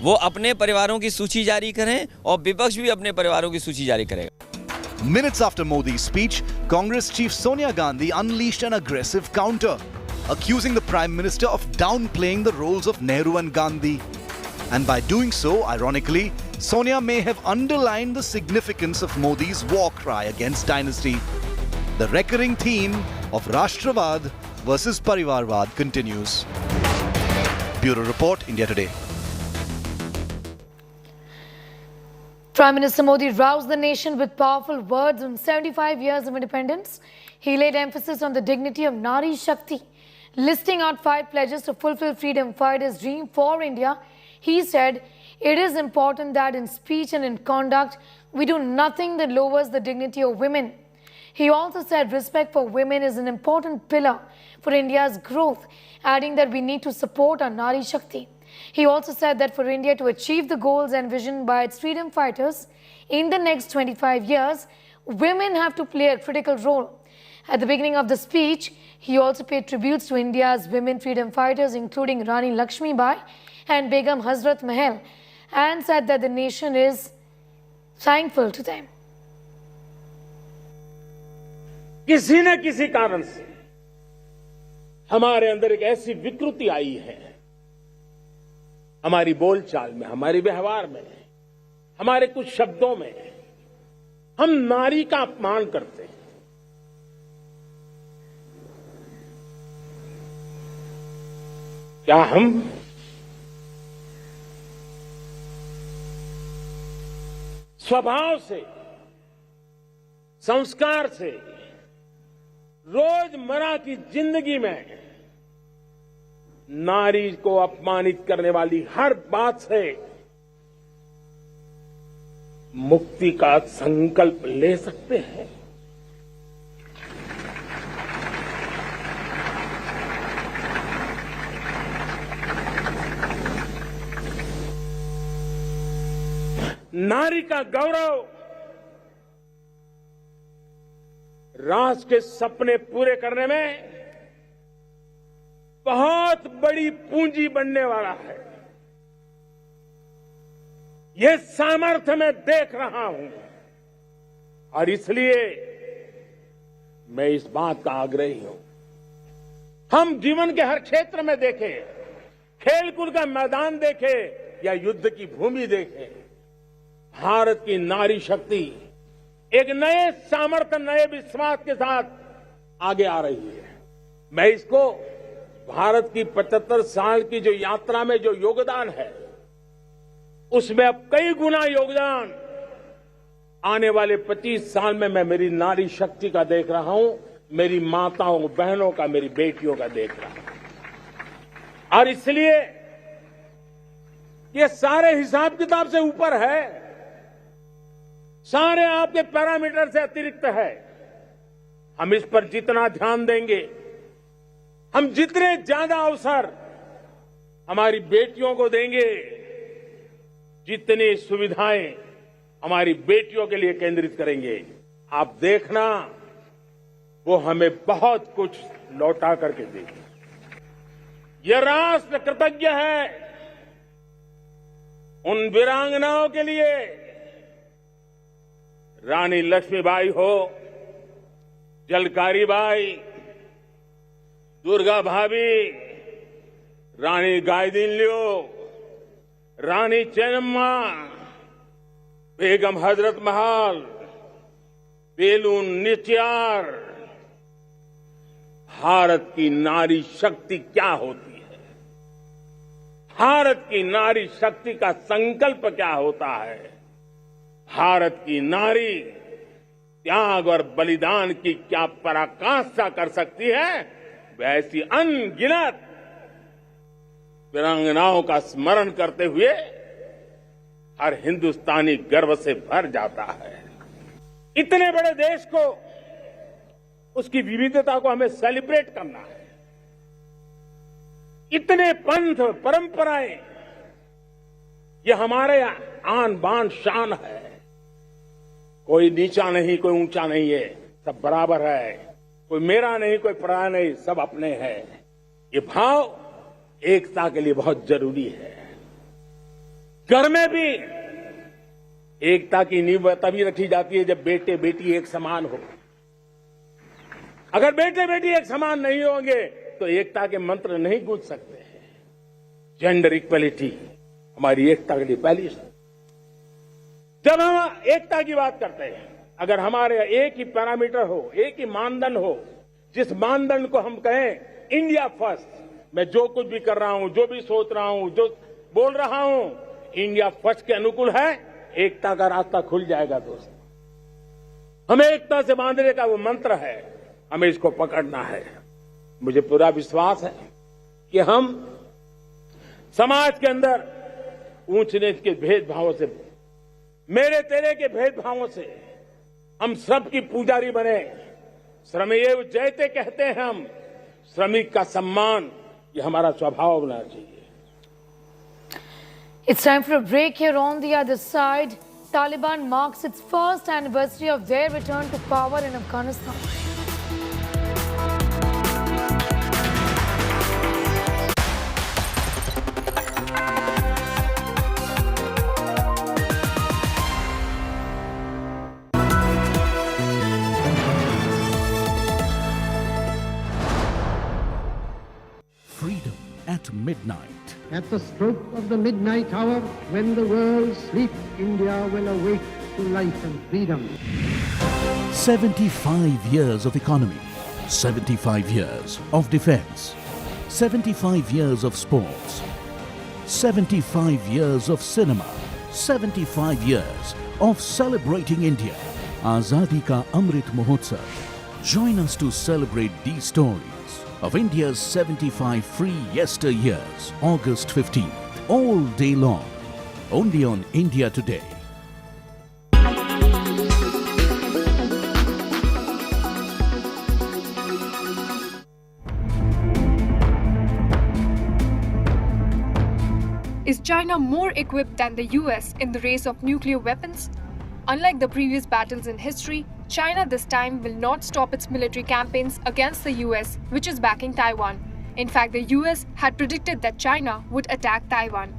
S10: वो अपने परिवारों की सूची जारी करें और विपक्ष भी अपने परिवारों की सूची जारी करेगा.
S6: Minutes after Modi's speech, Congress chief Sonia Gandhi unleashed an aggressive counter, accusing the Prime Minister of downplaying the roles of Nehru and Gandhi. And by doing so, ironically, Sonia may have underlined the significance of Modi's war cry against dynasty. The recurring theme of Rashtravad versus Parivarvad continues. Bureau Report, India Today.
S1: Prime Minister Modi roused the nation with powerful words on 75 years of independence. He laid emphasis on the dignity of Nari Shakti, listing out 5 pledges to fulfill freedom fighters' dream for India. He said, it is important that in speech and in conduct, we do nothing that lowers the dignity of women. He also said respect for women is an important pillar for India's growth, adding that we need to support our Nari Shakti. He also said that for India to achieve the goals envisioned by its freedom fighters in the next 25 years, women have to play a critical role. At the beginning of the speech, he also paid tributes to India's women freedom fighters, including Rani Lakshmibai and Begum Hazrat Mahal, and said that the nation is thankful to them.
S3: किसी न किसी कारण से हमारे अंदर एक ऐसी विकृति आई है, हमारी बोलचाल में, हमारे व्यवहार में, हमारे कुछ शब्दों में, हम नारी का अपमान करते हैं। क्या हम स्वभाव से, संस्कार से, रोजमर्रा की जिंदगी में नारी को अपमानित करने वाली हर बात से मुक्ति का संकल्प ले सकते हैं? नारी का गौरव राष्ट्र के सपने पूरे करने में बहुत बड़ी पूंजी बनने वाला है। ये सामर्थ्य मैं देख रहा हूं और इसलिए मैं इस बात का आग्रही हूं, हम जीवन के हर क्षेत्र में देखें, खेलकूद का मैदान देखें या युद्ध की भूमि देखें, भारत की नारी शक्ति एक नए सामर्थ्य, नए विश्वास के साथ आगे आ रही है। मैं इसको भारत की 75 साल की जो यात्रा में जो योगदान है, उसमें अब कई गुना योगदान आने वाले 25 साल में मैं मेरी नारी शक्ति का देख रहा हूं, मेरी माताओं बहनों का, मेरी बेटियों का देख रहा हूं। और इसलिए ये सारे हिसाब किताब से ऊपर है, सारे आपके पैरामीटर से अतिरिक्त है। हम इस पर जितना ध्यान देंगे, हम जितने ज्यादा अवसर हमारी बेटियों को देंगे, जितनी सुविधाएं हमारी बेटियों के लिए केंद्रित करेंगे, आप देखना वो हमें बहुत कुछ लौटा करके देगी। यह राष्ट्र कृतज्ञ है उन वीरांगनाओं के लिए, रानी लक्ष्मीबाई हो, जलकारी बाई, दुर्गा भाभी, रानी गायदिन्लियो, रानी चेन्नम्मा, बेगम हजरत महल, बेलून निचियार। भारत की नारी शक्ति क्या होती है, भारत की नारी शक्ति का संकल्प क्या होता है, भारत की नारी त्याग और बलिदान की क्या पराकाष्ठा कर सकती है, वैसी अनगिनत वीरांगनाओं का स्मरण करते हुए हर हिंदुस्तानी गर्व से भर जाता है। इतने बड़े देश को, उसकी विविधता को हमें सेलिब्रेट करना है। इतने पंथ परंपराएं, ये हमारे आन बान शान है। कोई नीचा नहीं, कोई ऊंचा नहीं है, सब बराबर है। कोई मेरा नहीं, कोई पराया नहीं, सब अपने हैं। ये भाव एकता के लिए बहुत जरूरी है। घर में भी एकता की नींव तभी रखी जाती है जब बेटे बेटी एक समान हो। अगर बेटे बेटी एक समान नहीं होंगे तो एकता के मंत्र नहीं गूंज सकते हैं। जेंडर इक्वलिटी हमारी एकता के लिए पहली शर्त। जब हम एकता की बात करते हैं, अगर हमारे एक ही पैरामीटर हो, एक ही मानदंड हो, जिस मानदंड को हम कहें इंडिया फर्स्ट, मैं जो कुछ भी कर रहा हूं, जो भी सोच रहा हूं, जो बोल रहा हूं, इंडिया फर्स्ट के अनुकूल है, एकता का रास्ता खुल जाएगा। दोस्तों, हमें एकता से बांधने का वो मंत्र है, हमें इसको पकड़ना है। मुझे पूरा विश्वास है कि हम समाज के अंदर ऊंच नीच के भेदभावों से, मेरे तेरे के भेदभावों से हम सबकी पुजारी बने। श्रमेव जयते कहते हैं हम, श्रमिक का सम्मान, ये हमारा स्वभाव होना चाहिए।
S1: It's time for a break here. On the other side, Taliban marks its first anniversary of their return to power in Afghanistan.
S17: Freedom at midnight.
S15: At the stroke of the midnight hour, when the world sleeps, India will awake to life and freedom.
S17: 75 years of economy, 75 years of defense, 75 years of sports, 75 years of cinema, 75 years of celebrating India. Azadi ka Amrit Mahotsav. Join us to celebrate these stories of India's 75 free yesteryears, August 15th, all day long, only on India Today.
S18: Is China more equipped than the US in the race of nuclear weapons? Unlike the previous battles in history, China this time will not stop its military campaigns against the US, which is backing Taiwan. In fact, the US had predicted that China would attack Taiwan.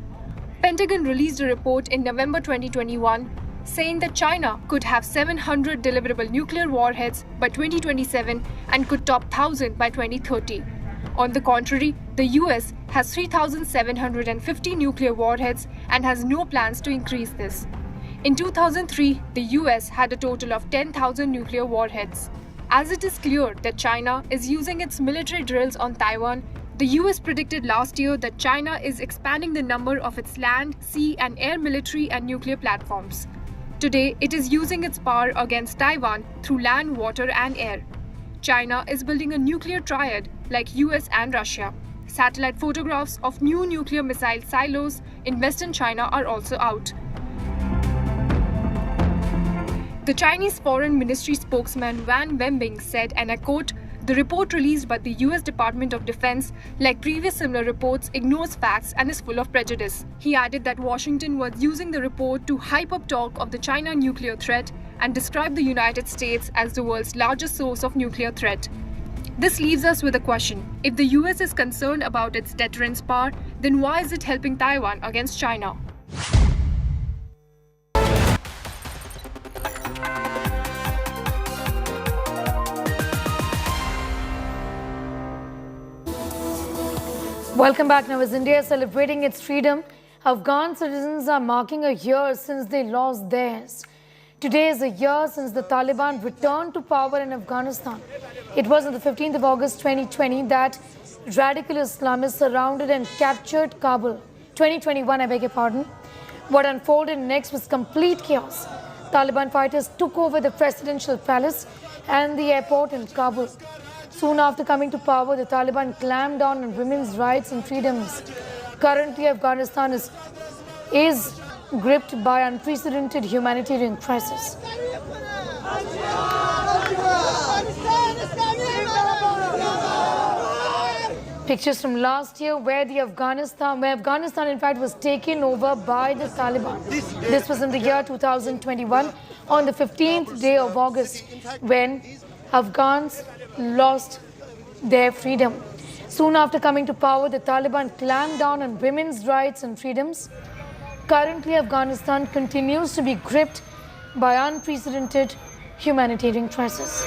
S18: Pentagon released a report in November 2021 saying that China could have 700 deliverable nuclear warheads by 2027 and could top 1,000 by 2030. On the contrary, the US has 3,750 nuclear warheads and has no plans to increase this. In 2003, the US had a total of 10,000 nuclear warheads. As it is clear that China is using its military drills on Taiwan, the US predicted last year that China is expanding the number of its land, sea, and air military and nuclear platforms. Today, it is using its power against Taiwan through land, water, and air. China is building a nuclear triad like US and Russia. Satellite photographs of new nuclear missile silos in western China are also out. The Chinese Foreign Ministry spokesman Wang Wenbing said, and I quote, "The report released by the US Department of Defense, like previous similar reports, ignores facts and is full of prejudice." He added that Washington was using the report to hype up talk of the China nuclear threat and describe the United States as the world's largest source of nuclear threat. This leaves us with a question. If the US is concerned about its deterrence power, then why is it helping Taiwan against China?
S1: Welcome back. Now, as India is celebrating its freedom, Afghan citizens are marking a year since they lost theirs. Today is a year since the Taliban returned to power in Afghanistan. It was on the 15th of August 2020 that radical Islamists surrounded and captured Kabul. 2021, I beg your pardon. What unfolded next was complete chaos. Taliban fighters took over the presidential palace and the airport in Kabul. Soon after coming to power, the Taliban clamped down on women's rights and freedoms. Currently, Afghanistan is gripped by unprecedented humanitarian crisis. Pictures from last year where Afghanistan in fact was taken over by the Taliban. This was in the year 2021 on the 15th day of August when Afghans lost their freedom. Soon after coming to power, the Taliban clamped down on women's rights and freedoms. Currently, Afghanistan continues to be gripped by unprecedented humanitarian crisis.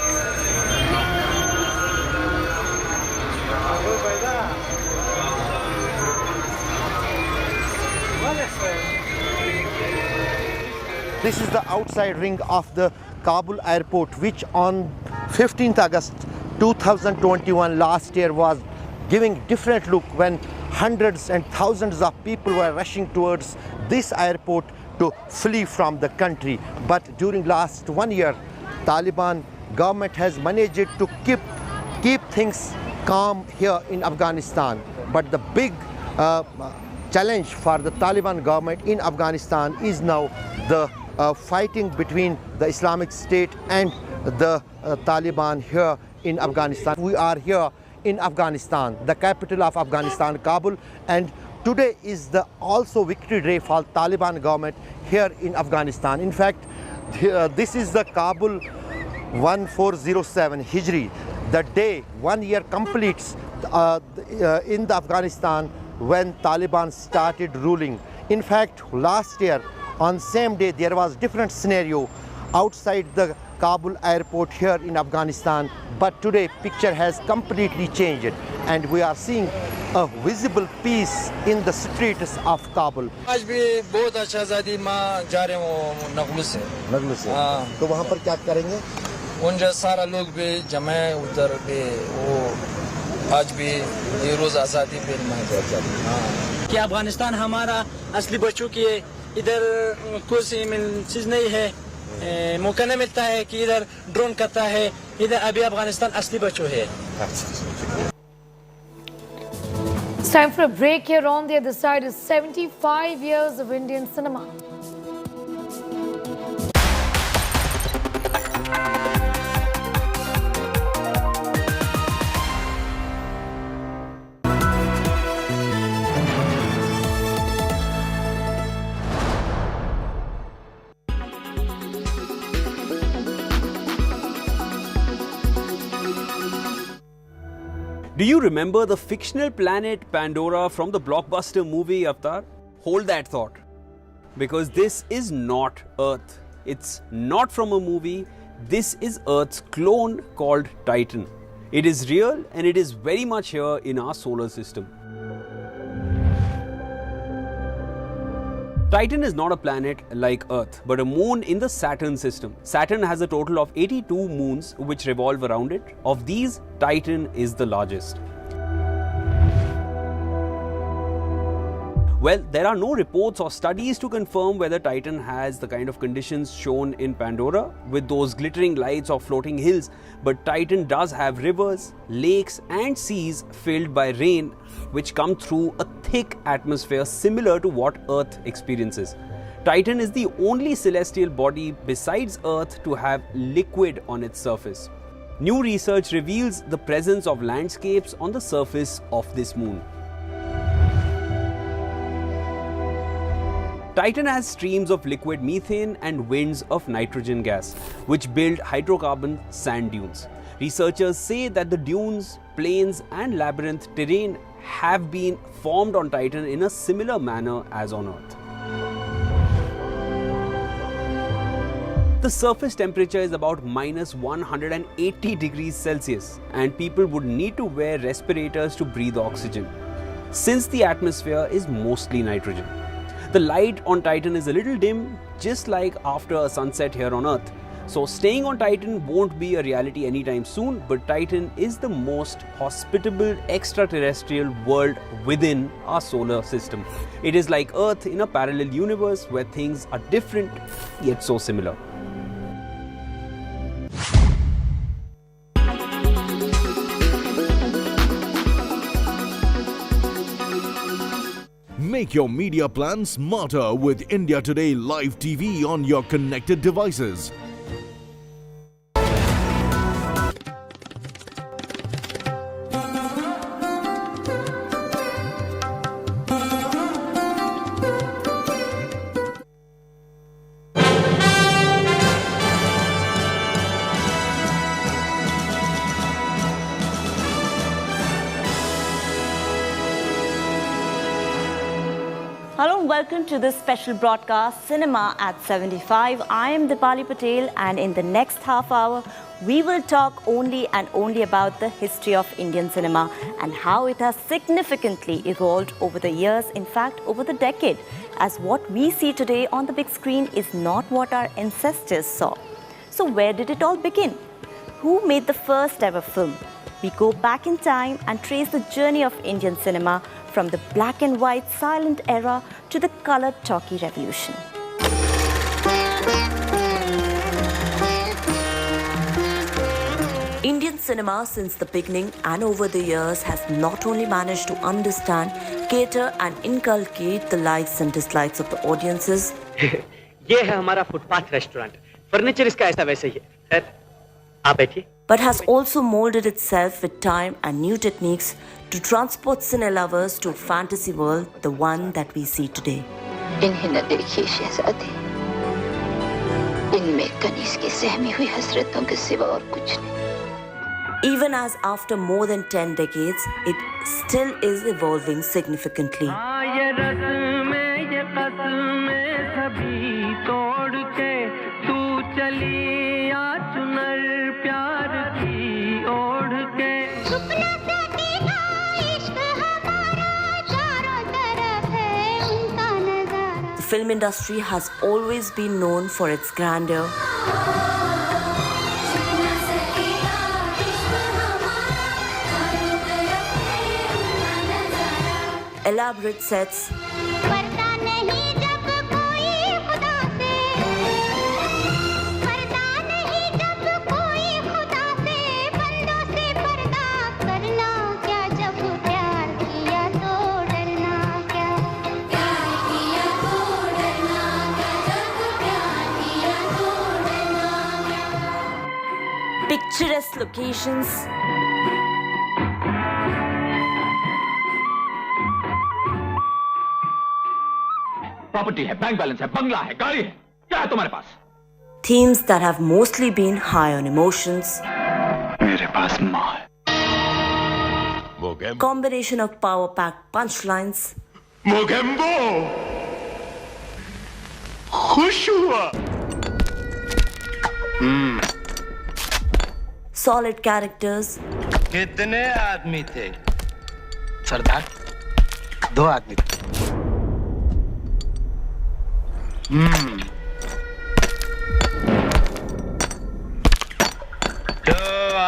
S4: This is the outside ring of the Kabul airport, which on 15th August 2021 last year was giving different look when hundreds and thousands of people were rushing towards this airport to flee from the country. But during last 1 year, Taliban government has managed to keep things calm here in Afghanistan. But the big challenge for the Taliban government in Afghanistan is now the fighting between the Islamic State and the Taliban here in Afghanistan. We are here in Afghanistan, the capital of Afghanistan, Kabul, and today is the also victory day for Taliban government here in Afghanistan. In fact, this is the Kabul 1407 Hijri, the day 1 year completes in the Afghanistan when Taliban started ruling. In fact, last year on same day there was different scenario outside the Kabul airport here in Afghanistan, but today picture has completely changed and we are seeing a visible peace in the streets of Kabul.
S11: आज भी बहुत अच्छा आजादी माँ जा रहे हो नगलू से
S4: तो वहाँ पर क्या करेंगे?
S11: उनके सारा लोग भी जमा उधर भी वो आज भी ये रोज आजादी पे
S12: कि अफगानिस्तान हमारा असली बच्चों की इधर कुछ चीज नहीं है मौका नहीं मिलता है कि इधर ड्रोन करता है इधर अभी अफगानिस्तान असली बच्चों है.
S1: It's time for a break. Here on the other side is 75 years of Indian cinema.
S13: Do you remember the fictional planet Pandora from the blockbuster movie Avatar? Hold that thought. Because this is not Earth. It's not from a movie. This is Earth's clone called Titan. It is real and it is very much here in our solar system. Titan is not a planet like Earth, but a moon in the Saturn system. Saturn has a total of 82 moons which revolve around it. Of these, Titan is the largest. Well, there are no reports or studies to confirm whether Titan has the kind of conditions shown in Pandora with those glittering lights or floating hills, but Titan does have rivers, lakes and seas filled by rain which come through a thick atmosphere similar to what Earth experiences. Titan is the only celestial body besides Earth to have liquid on its surface. New research reveals the presence of landscapes on the surface of this moon. Titan has streams of liquid methane and winds of nitrogen gas, which build hydrocarbon sand dunes. Researchers say that the dunes, plains and labyrinth terrain have been formed on Titan in a similar manner as on Earth. The surface temperature is about minus 180 degrees Celsius and people would need to wear respirators to breathe oxygen, since the atmosphere is mostly nitrogen. The light on Titan is a little dim, just like after a sunset here on Earth. So staying on Titan won't be a reality anytime soon, but Titan is the most hospitable extraterrestrial world within our solar system. It is like Earth in a parallel universe where things are different yet so similar.
S25: Make your media plan smarter with India Today Live TV on your connected devices.
S14: Hello and welcome to this special broadcast, Cinema at 75. I am Dipali Patel and in the next half hour, we will talk only and only about the history of Indian cinema and how it has significantly evolved over the years, in fact, over the decade, as what we see today on the big screen is not what our ancestors saw. So where did it all begin? Who made the first ever film? We go back in time and trace the journey of Indian cinema from the black and white silent era to the colored talkie revolution.
S24: Indian cinema since the beginning and over the years has not only managed to understand, cater and inculcate the likes and dislikes of the audiences.
S21: ये है हमारा footpath restaurant. Furniture इसका ऐसा वैसा ही है. आप बैठिए.
S24: but has also molded itself with time and new techniques to transport cine lovers to a fantasy world, the one that we see today.
S7: इन्हें न देखिए शहजादी, इनमें कनीज की सहमी हुई हसरतों के सिवा और कुछ नहीं.
S24: Even as after more than 10 decades, it still is evolving significantly. The film industry has always been known for its grandeur, elaborate sets, picturesque locations,
S16: property है, बैंक बैलेंस है, बंगला है, गाड़ी है, क्या है तुम्हारे पास?
S24: themes that have mostly been high on emotions,
S16: मेरे पास माँ है.
S24: combination of power-packed punchlines,
S16: Mogambo खुश हुआ.
S24: solid characters,
S16: कितने आदमी थे? सरदार, 2 आदमी थे.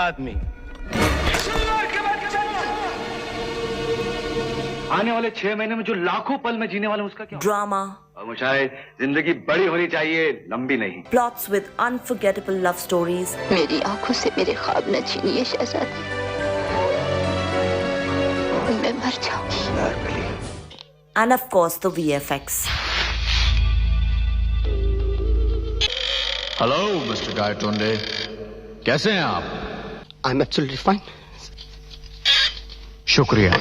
S16: आदमी. आने वाले 6 महीने में जो लाखों पल में जीने वाले हैं उसका क्या?
S24: drama,
S16: मुशाहिद, जिंदगी बड़ी होनी चाहिए, लंबी नहीं.
S24: plots with unforgettable love stories,
S7: मेरी आंखों से मेरे ख्वाब न छीनिए शहजादी, मैं मर जाऊंगी.
S24: and of course the VFX.
S25: Hello mister Gaitonde, कैसे हैं आप?
S16: I am absolutely fine.
S25: शुक्रिया.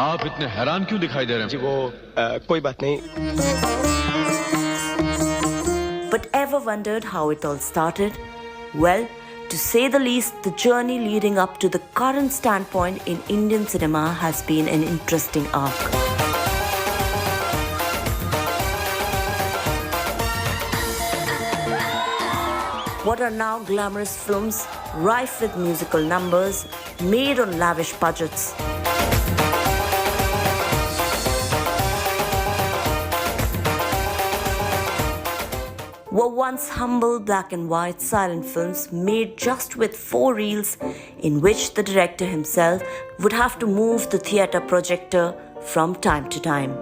S25: आप इतने हैरान क्यों दिखाई दे रहे हैं?
S16: जी वो कोई बात नहीं.
S24: But ever wondered how it all started? Well, to say the least, the journey leading up to the current standpoint in Indian cinema has been an interesting arc. What are now glamorous films, rife with musical numbers, made on lavish budgets, were once humble black and white silent films made just with 4 reels, in which the director himself would have to move the theatre projector from time to time.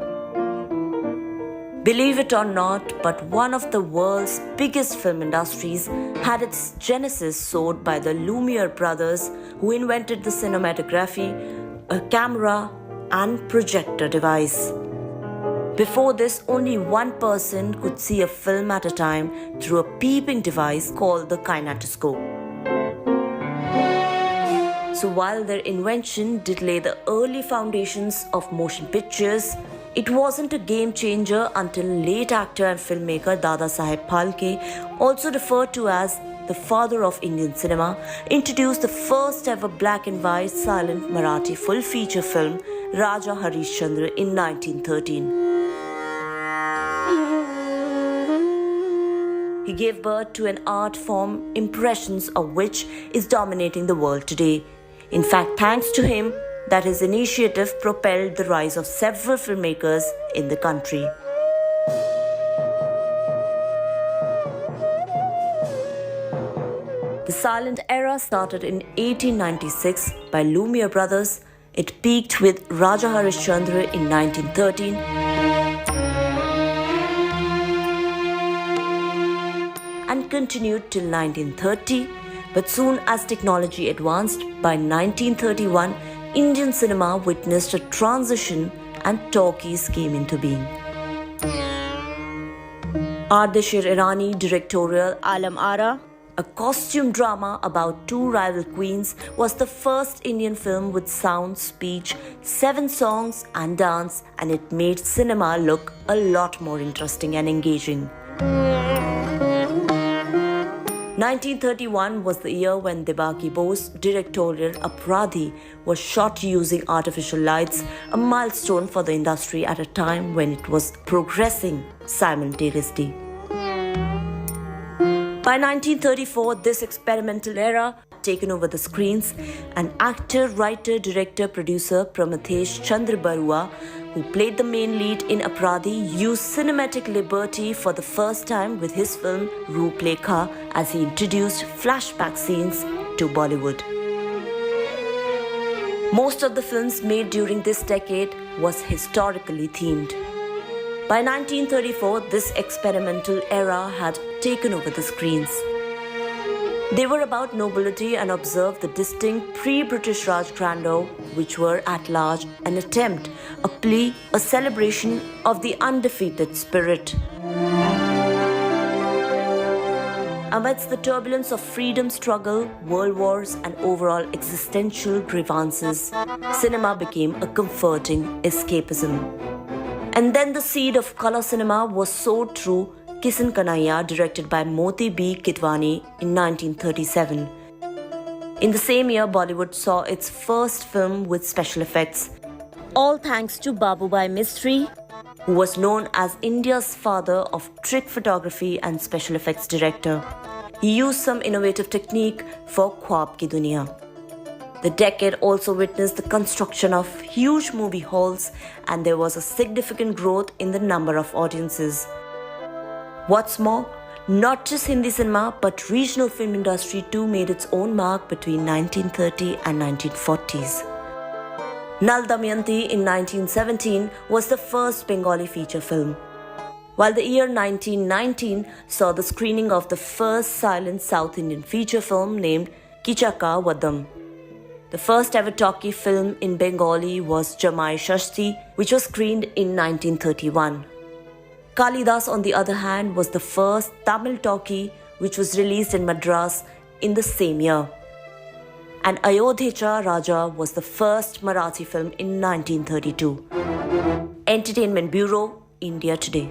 S24: Believe it or not, but one of the world's biggest film industries had its genesis soared by the Lumiere brothers, who invented the cinematography, a camera and projector device. Before this, only one person could see a film at a time through a peeping device called the kinetoscope. So while their invention did lay the early foundations of motion pictures, it wasn't a game changer until late actor and filmmaker Dada Saheb Phalke, also referred to as the father of Indian cinema, introduced the first ever black and white silent Marathi full feature film Raja Harishchandra in 1913. He gave birth to an art form, impressions of which is dominating the world today. In fact, thanks to him, that his initiative propelled the rise of several filmmakers in the country. The silent era started in 1896 by Lumiere brothers. It peaked with Raja Harishchandra in 1913. And continued till 1930, but soon as technology advanced, by 1931, Indian cinema witnessed a transition and talkies came into being. Ardeshir Irani directorial Alam Ara, a costume drama about two rival queens, was the first Indian film with sound, speech, 7 songs and dance, and it made cinema look a lot more interesting and engaging. 1931 was the year when Debaki Bose directorial Apradhi was shot using artificial lights, a milestone for the industry at a time when it was progressing simultaneously. By 1934, this experimental era had taken over the screens, and actor, writer, director, producer Pramathesh Chandra Barua, who played the main lead in Apradhi, used cinematic liberty for the first time with his film Roop Lekha as he introduced flashback scenes to Bollywood. Most of the films made during this decade was historically themed. By 1934, this experimental era had taken over the screens. They were about nobility and observed the distinct pre-British Raj grandeur, which were at large an attempt, a plea, a celebration of the undefeated spirit. Amidst the turbulence of freedom struggle, world wars, and overall existential grievances, cinema became a comforting escapism. And then the seed of color cinema was sowed through Kisan Kanhaiya, directed by Moti B. Kidwani in 1937. In the same year, Bollywood saw its first film with special effects, all thanks to Babubhai Mistry, who was known as India's father of trick photography and special effects director. He used some innovative technique for Khwab Ki Duniya. The decade also witnessed the construction of huge movie halls, and there was a significant growth in the number of audiences. What's more, not just Hindi cinema but regional film industry too made its own mark between 1930 and 1940s. Nal Damayanti in 1917 was the first Bengali feature film, while the year 1919 saw the screening of the first silent South Indian feature film named Kichaka Vadam. The first ever talkie film in Bengali was Jamai Shashti, which was screened in 1931. Kalidas, on the other hand, was the first Tamil talkie which was released in Madras in the same year. And Ayodhya Raja was the first Marathi film in 1932. Entertainment Bureau, India Today.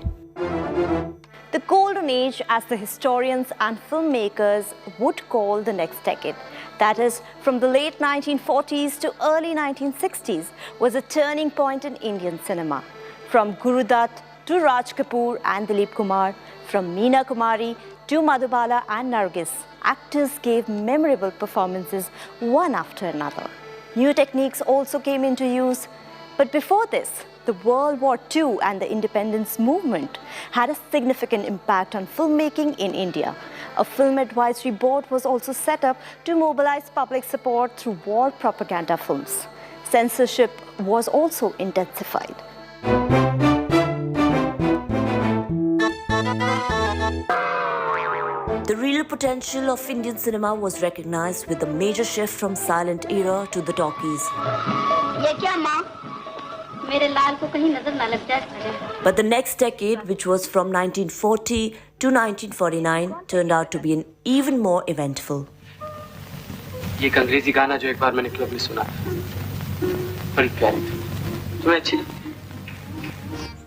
S14: The golden age, as the historians and filmmakers would call the next decade, that is, from the late 1940s to early 1960s, was a turning point in Indian cinema. From Guru Dutt to Raj Kapoor and Dilip Kumar, from Meena Kumari to Madhubala and Nargis, actors gave memorable performances one after another. New techniques also came into use. But before this, the World War II and the independence movement had a significant impact on filmmaking in India. A film advisory board was also set up to mobilize public support through war propaganda films. Censorship was also intensified.
S24: The real potential of Indian cinema was recognized with a major shift from silent era to the talkies. But the next decade, which was from 1940 to 1949, turned out to be an even more eventful.
S2: ये एक अंग्रेजी गाना जो एक बार मैंने club में सुना बड़ी प्यारी थी तुम्हें अच्छी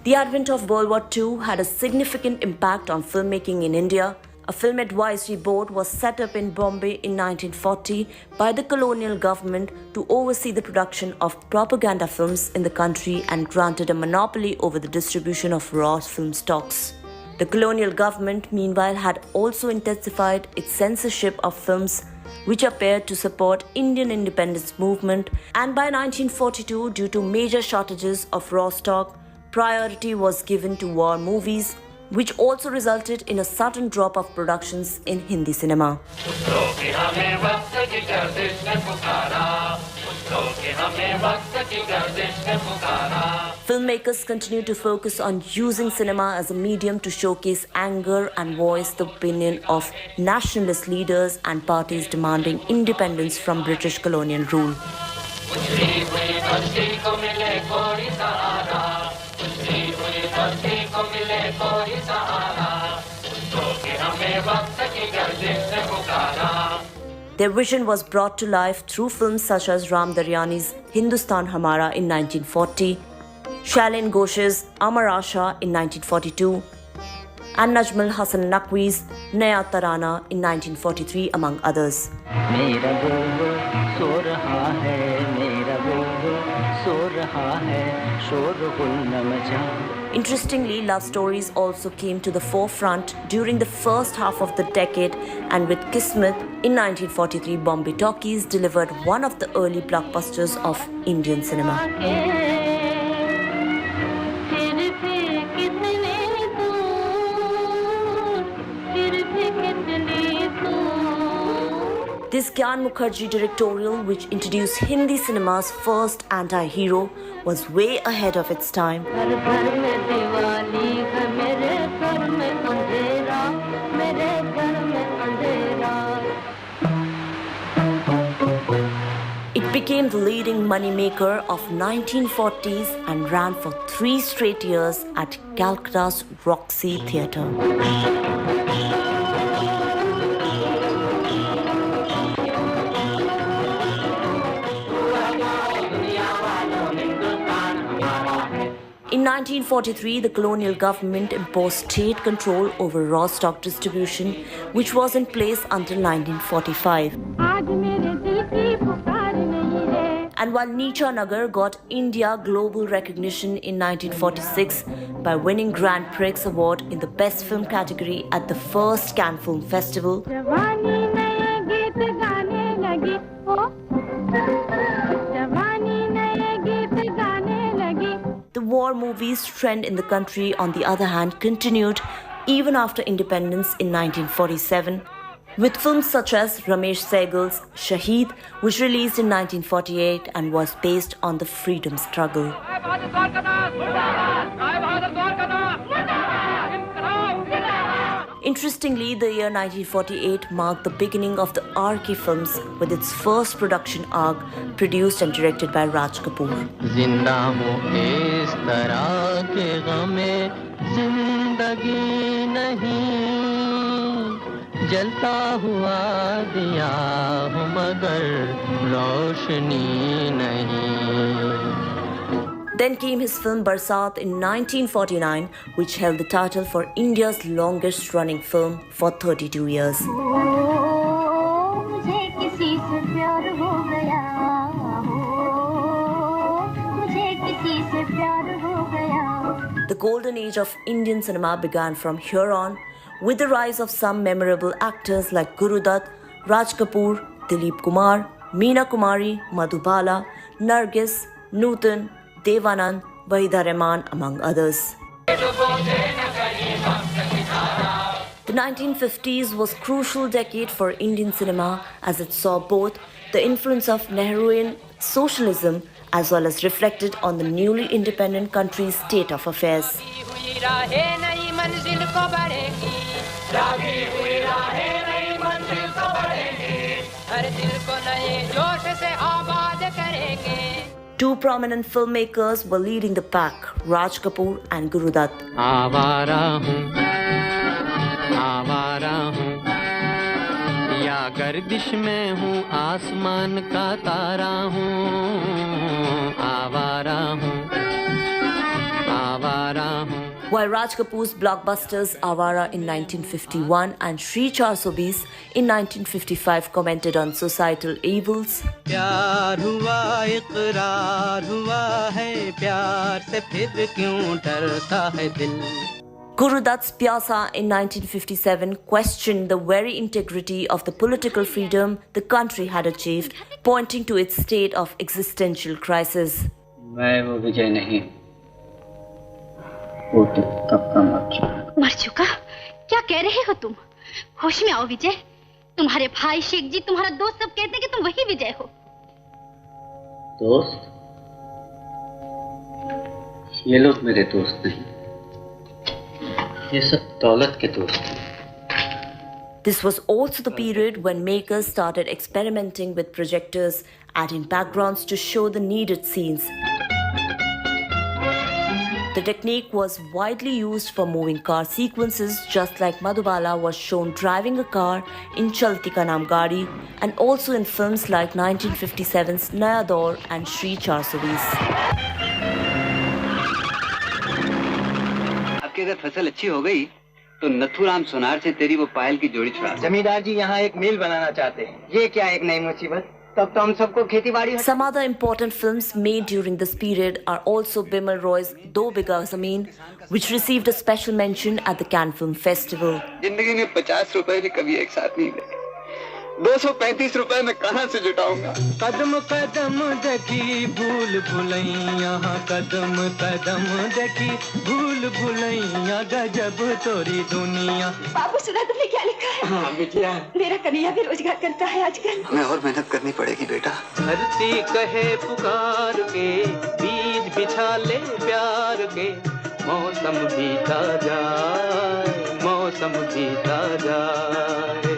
S24: The advent of World War II had a significant impact on filmmaking in India. A film advisory board was set up in Bombay in 1940 by the colonial government to oversee the production of propaganda films in the country and granted a monopoly over the distribution of raw film stocks. The colonial government, meanwhile, had also intensified its censorship of films which appeared to support Indian independence movement, and by 1942, due to major shortages of raw stock, priority was given to war movies, which also resulted in a sudden drop of productions in Hindi cinema. Filmmakers continue to focus on using cinema as a medium to showcase anger and voice the opinion of nationalist leaders and parties demanding independence from British colonial rule. Their vision was brought to life through films such as Ram Daryani's Hindustan Hamara in 1940, Shailin Ghosh's Amar Asha in 1942, and Najmul Hasan Naqvi's Naya Tarana in 1943, among others. Interestingly, love stories also came to the forefront during the first half of the decade, and with Kismet in 1943, Bombay Talkies delivered one of the early blockbusters of Indian cinema. This Gyan Mukherjee directorial, which introduced Hindi cinema's first anti-hero, was way ahead of its time. It became the leading moneymaker of 1940s and ran for 3 straight years at Calcutta's Roxy Theatre. In 1943, the colonial government imposed state control over raw stock distribution, which was in place until 1945. And while Neecha Nagar got India global recognition in 1946 by winning Grand Prix Award in the Best Film category at the first Cannes Film Festival, the war movies trend in the country, on the other hand, continued even after independence in 1947, with films such as Ramesh Sehgal's Shaheed, which released in 1948 and was based on the freedom struggle. Interestingly, the year 1948 marked the beginning of the RK films, with its first production arc produced and directed by Raj Kapoor. Then came his film Barsat in 1949, which held the title for India's longest running film for 32 years. The golden age of Indian cinema began from here on, with the rise of some memorable actors like Guru Dutt, Raj Kapoor, Dilip Kumar, Meena Kumari, Madhubala, Nargis, Nutan, Devanand, Wahida Rehman, among others. The 1950s was a crucial decade for Indian cinema, as it saw both the influence of Nehruian socialism as well as reflected on the newly independent country's state of affairs. Two prominent filmmakers were leading the pack, Raj Kapoor and Guru Dutt.
S19: गर्दिश में हूँ आसमान का तारा हूँ आवारा हूँ आवारा हूँ.
S24: While Raj Kapoor's blockbusters Awara in 1951 and Shri 420 in 1955 commented on societal evils,
S19: प्यार हुआ इकरार हुआ है प्यार से फिर क्यों डरता है दिल.
S24: Guru Dutt's Pyasa in 1957 questioned the very integrity of the political freedom the country had achieved, pointing to its state of existential crisis.
S20: मैं वो विजय नहीं, वो तो कब का मर चुका.
S21: मर चुका? क्या कह रहे हो तुम? होश में आओ विजय. तुम्हारे भाई शेख जी, तुम्हारा दोस्त सब कहते हैं कि तुम वही विजय हो.
S20: दोस्त? ये लोग मेरे दोस्त नहीं.
S24: This was also the period when makers started experimenting with projectors, adding backgrounds to show the needed scenes. The technique was widely used for moving car sequences, just like Madhubala was shown driving a car in Chalti Ka Naam Gaadi and also in films like 1957's Naya Daur and Shri 420.
S20: आपकी अगर फसल अच्छी हो गई तो नथुराम सोनार से तेरी वो पायल की जोड़ी छुड़ा।
S19: जमींदार जी यहाँ एक मिल बनाना चाहते हैं। ये क्या एक नई मुसीबत? तब तो हम सबको खेती-बाड़ी।
S24: Some other important films made during this period are also Bimal Roy's Do Bigha Zameen, which received a special mention at the Cannes Film Festival.
S20: जिंदगी में 50 रुपए भी कभी एक साथ नहीं मिले। 235 रुपए मैं कहाँ से जुटाऊंगा?
S19: कदम कदम देखी भूल भुलैया, कदम कदम देखी भूल भुलैया, गजब तोरी दुनिया।
S21: बाबू सुना तुमने क्या लिखा है?
S19: हाँ बिटिया।
S21: मेरा कन्हैया भी रोजगार करता है आजकल।
S20: हमें और मेहनत करनी पड़ेगी बेटा।
S19: धरती कहे पुकार के, बीज बिछा ले प्यार के, मौसम बीता जाए, मौसम बीता जाए।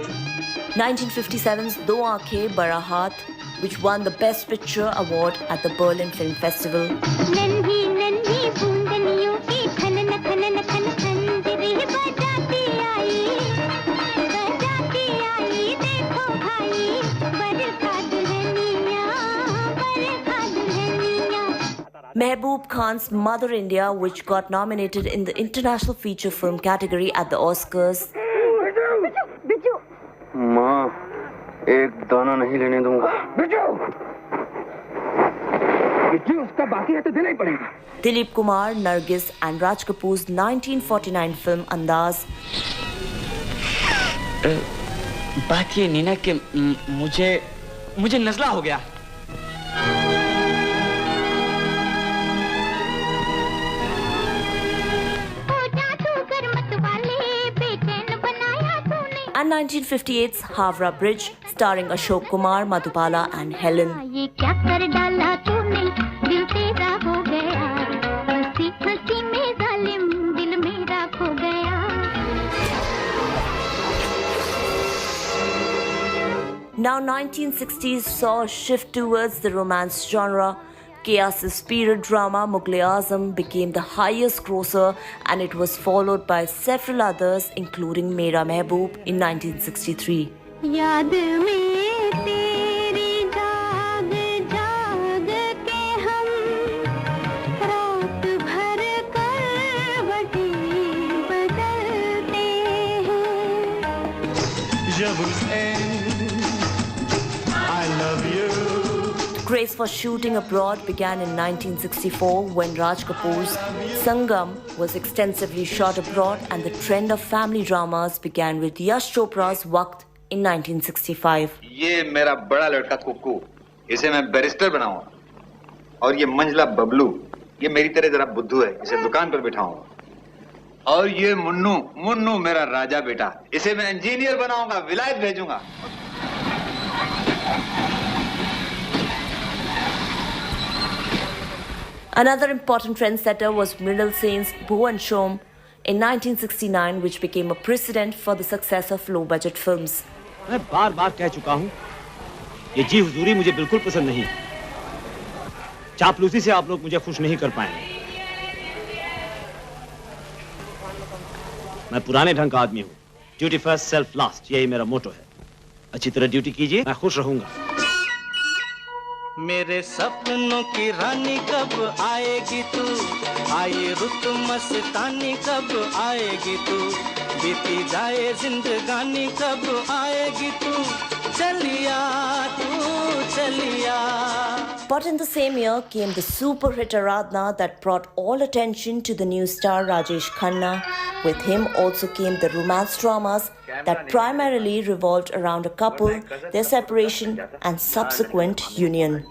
S24: 1957's Do Aankhein Bada Haath, which won the Best Picture award at the Berlin Film Festival.
S21: नन्ही नन्ही बूंदनियों की खनन खनन खन खंजरी बजाती आई, देखो भाई बरखा दुल्हनिया, बरखा Dulhania.
S24: Mehboob Khan's Mother India, which got nominated in the International Feature Film category at the Oscars.
S20: माँ, एक दाना नहीं लेने दूंगा।
S19: बिट्टू उसका बाकी है तो देना ही पड़ेगा।
S24: Dilip Kumar, Nargis and Raj Kapoor's 1949 film Andaz.
S10: बात ये नीना कि मुझे नज़ला हो गया।
S24: And 1958's Havra Bridge, starring Ashok Kumar, Madhubala and Helen.
S21: ये क्या कर डाला तूने, दिल तेरा हो गया, हंसी हंसी में जालिम दिल मेरा खो गया।
S24: Now 1960s saw a shift towards the romance genre. Chaos's period drama Mughal-e-Azam became the highest grosser, and it was followed by several others including Mera Mehboob in 1963.
S21: याद में तेरी जाग जाग के हम रात भर करवटें बदलते हैं।
S19: जब I love you।
S24: The craze for shooting abroad began in 1964 when Raj Kapoor's Sangam was extensively shot abroad, and the trend of family dramas began with Yash Chopra's Waqt in 1965.
S5: ये मेरा बड़ा लड़का कुक्कू, इसे मैं बैरिस्टर बनाऊंगा, और ये मंजला बबलू, ये मेरी तरह जरा बुद्धू है, इसे दुकान पर बिठाऊंगा, और ये मुन्नू मुन्नू मेरा राजा बेटा, इसे मैं इंजीनियर बनाऊंगा, विलायत भेजूंगा।
S24: Another important trendsetter was Mridal Sen's Bhuvan Shom in 1969, which became a precedent for the success of low-budget films.
S8: मैं बार-बार कह चुका हूँ, ये जी हुजूरी मुझे बिल्कुल पसंद नहीं। चापलूसी से आप लोग मुझे खुश नहीं कर पाएंगे। मैं पुराने ढंग का आदमी हूँ। ड्यूटी फर्स्ट, सेल्फ लास्ट, यही मेरा मोटो है। अच्छी तरह ड्यूटी कीजिए, मैं खुश रहूंगा।
S19: मेरे सपनों की रानी कब आएगी तू, आई रुत मस्तानी कब आएगी तू, बीती जाए जिंदगानी कब आएगी तू, चलिया तू चलिया।
S24: But in the same year came the super hit Aradhna that brought all attention to the new star Rajesh Khanna. With him also came the romance dramas that primarily revolved around a couple, their separation and subsequent union.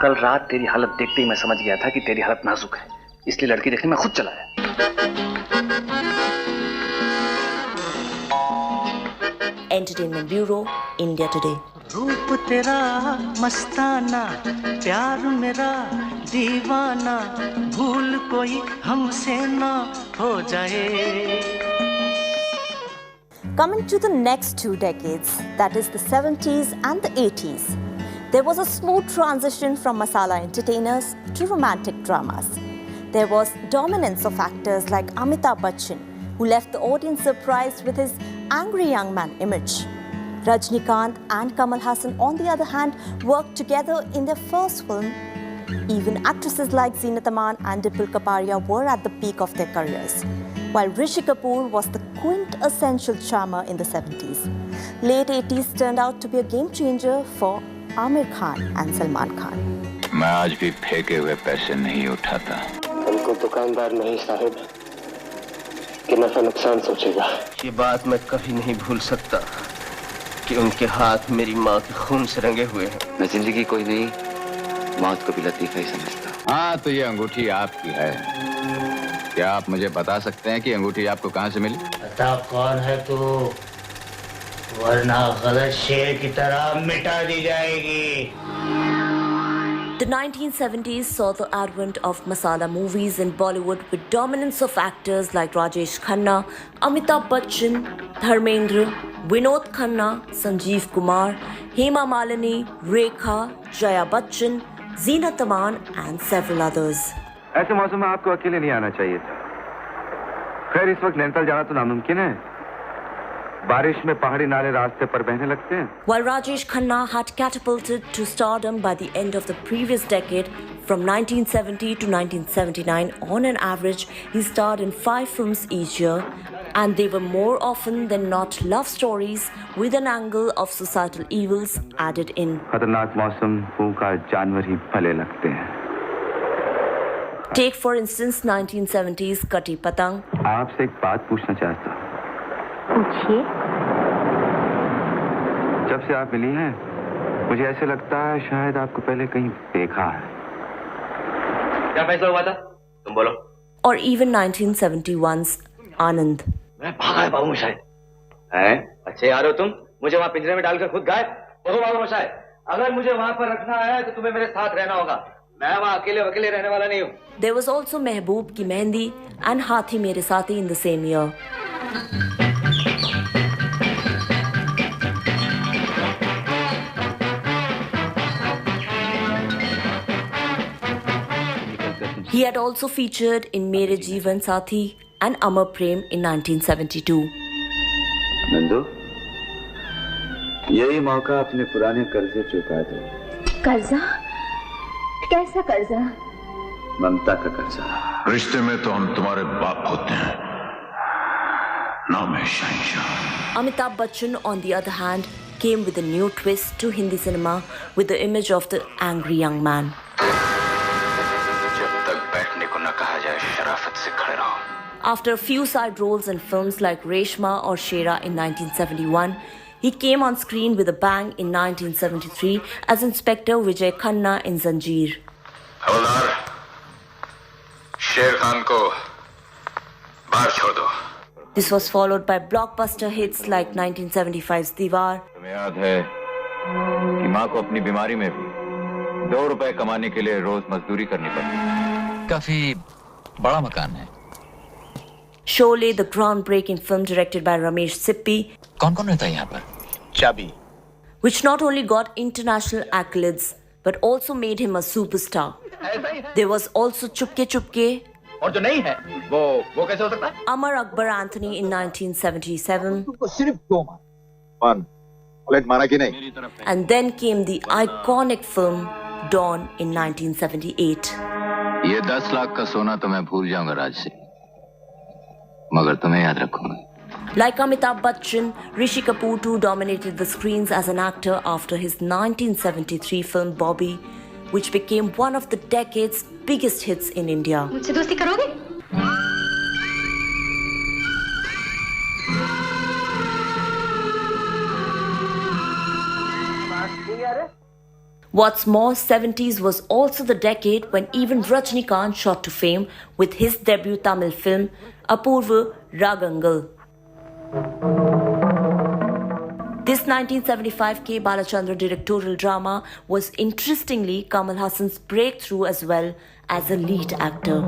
S2: कल रात तेरी हालत देखते ही मैं समझ गया था कि तेरी हालत नाजुक है, इसलिए लड़की देखने मैं खुद चला आया।
S24: Entertainment Bureau, India Today.
S19: रूप तेरा मस्ताना, प्यार मेरा दीवाना, भूल कोई हमसे ना हो जाए।
S14: Coming to the next 2 decades, that is the 70s and the 80s, there was a smooth transition from masala entertainers to romantic dramas. There was dominance of actors like Amitabh Bachchan, who left the audience surprised with his angry young man image. Rajnikant and Kamal Haasan, on the other hand, worked together in their first film. Even actresses like Zeenat Aman and Dipal Kapadia were at the peak of their careers, while Rishi Kapoor was the quintessential charmer in the 70s. Late 80s turned out to be a game changer for Amir Khan and Salman Khan.
S5: मैं आज भी फेंके हुए पैसे नहीं उठाता।
S2: उनको दुकानदार नहीं साहिब कि नफा नुकसान सोचेगा।
S3: ये बात मैं कभी नहीं भूल सकता कि उनके हाथ मेरी माँ के खून से रंगे हुए हैं।
S2: मैं जिंदगी कोई नहीं, मौत को भी लतीफ़ा ही समझता।
S5: हाँ, तो ये अंगूठी आपकी है। क्या आप मुझे बता सकते हैं कि अंगूठी आपको कहाँ से मिली?
S3: बता कौन है तू, वरना गलत शेर की तरह मिटा दी जाएगी।
S24: The 1970s saw the advent of masala movies in Bollywood with dominance of actors like Rajesh Khanna, Amitabh Bachchan, Dharmendra, Vinod Khanna, Sanjeev Kumar, Hema Malini, Rekha, Jaya Bachchan, Zeenat Aman and several others.
S6: ऐसे मौसम में आपको अकेले नहीं आना चाहिए था। खैर इस वक्त नैनीताल जाना तो नामुमकिन है। बारिश में पहाड़ी नाले रास्ते पर बहने लगते हैं।
S24: While Rajesh Khanna had catapulted to stardom by the end of the previous decade, from 1970 to 1979, on an average, he starred in 5 films each year, and they were more often than not love stories with an angle of societal evils added in.
S6: खतरनाक मौसम फूंका जानवर ही भले लगते हैं।
S24: Take for instance 1970s Kati Patang.
S6: आपसे एक बात पूछना चाहता हूँ।
S24: पूछिए।
S6: जब से आप मिली हैं, मुझे ऐसे लगता है शायद आपको पहले कहीं देखा है।
S2: क्या फैसला हुआ था? तुम बोलो।
S24: Or even 1971's Anand.
S2: मैं भागा है बाबू मोशाय। हैं? अच्छे यार हो तुम? मुझे वहाँ पिंजरे में डालकर खुद गायब? देखो बाबू मोशाय, अगर मुझे वहाँ पर रखना है तो तुम्हें मेरे साथ रहना होगा। मैं वहाँ अकेले रहने वाला नहीं हूँ।
S24: There was also Mehboob Ki Mehndi and Hathi Mere Saathi in the same year. He had also featured in Mere Jeevan Saathi and Amar Prem in 1972.
S5: Nandu, यही मौका अपने पुराने कर्जे चुका दो।
S7: कर्जा? कैसा कर्जा?
S5: ममता का कर्जा।
S9: रिश्ते में तो हम तुम्हारे बाप होते हैं, नाम है शहंशाह।
S24: Amitabh Bachchan, on the other hand, came with a new twist to Hindi cinema with the image of the angry young man. After a few side roles in films like Reshma or Shera in 1971, he came on screen with a bang in 1973 as Inspector Vijay Khanna in Zanjeer.
S9: हवलदार, शेर खान को बाहर छोड़ दो।
S24: This was followed by blockbuster hits like 1975's Diwar.
S5: तुम्हें याद है कि माँ को अपनी बीमारी में भी 2 रुपए कमाने के लिए रोज मजदूरी करनी पड़ती। काफी बड़ा मकान है।
S24: Sholay, the groundbreaking film directed by Ramesh Sippy.
S5: कौन-कौन रहता है यहाँ पर? चाबी।
S24: Which not only got international accolades but also made him a superstar. There was also Chupke Chupke.
S5: और जो नहीं है, वो कैसे हो सकता है?
S24: Amar Akbar Anthony in 1977.
S5: तुमको सिर्फ 2 मार। 1. बुलेट मारा कि नहीं?
S24: And then came the iconic film Dawn in 1978.
S5: ये 10 लाख का सोना तो मैं भूल जाऊंगा राज से, मगर तुम्हें याद रखूंगा।
S24: Like Amitabh Bachchan, Rishi Kapoor too dominated the screens as an actor after his 1973 film Bobby, which became one of the decade's biggest hits in India.
S21: मुझसे दोस्ती करोगे?
S24: What's more, 70s was also the decade when even Rajnikant shot to fame with his debut Tamil film Apurva Ragangal. This 1975 K. Balachandra directorial drama was interestingly Kamal Haasan's breakthrough as well as a lead actor.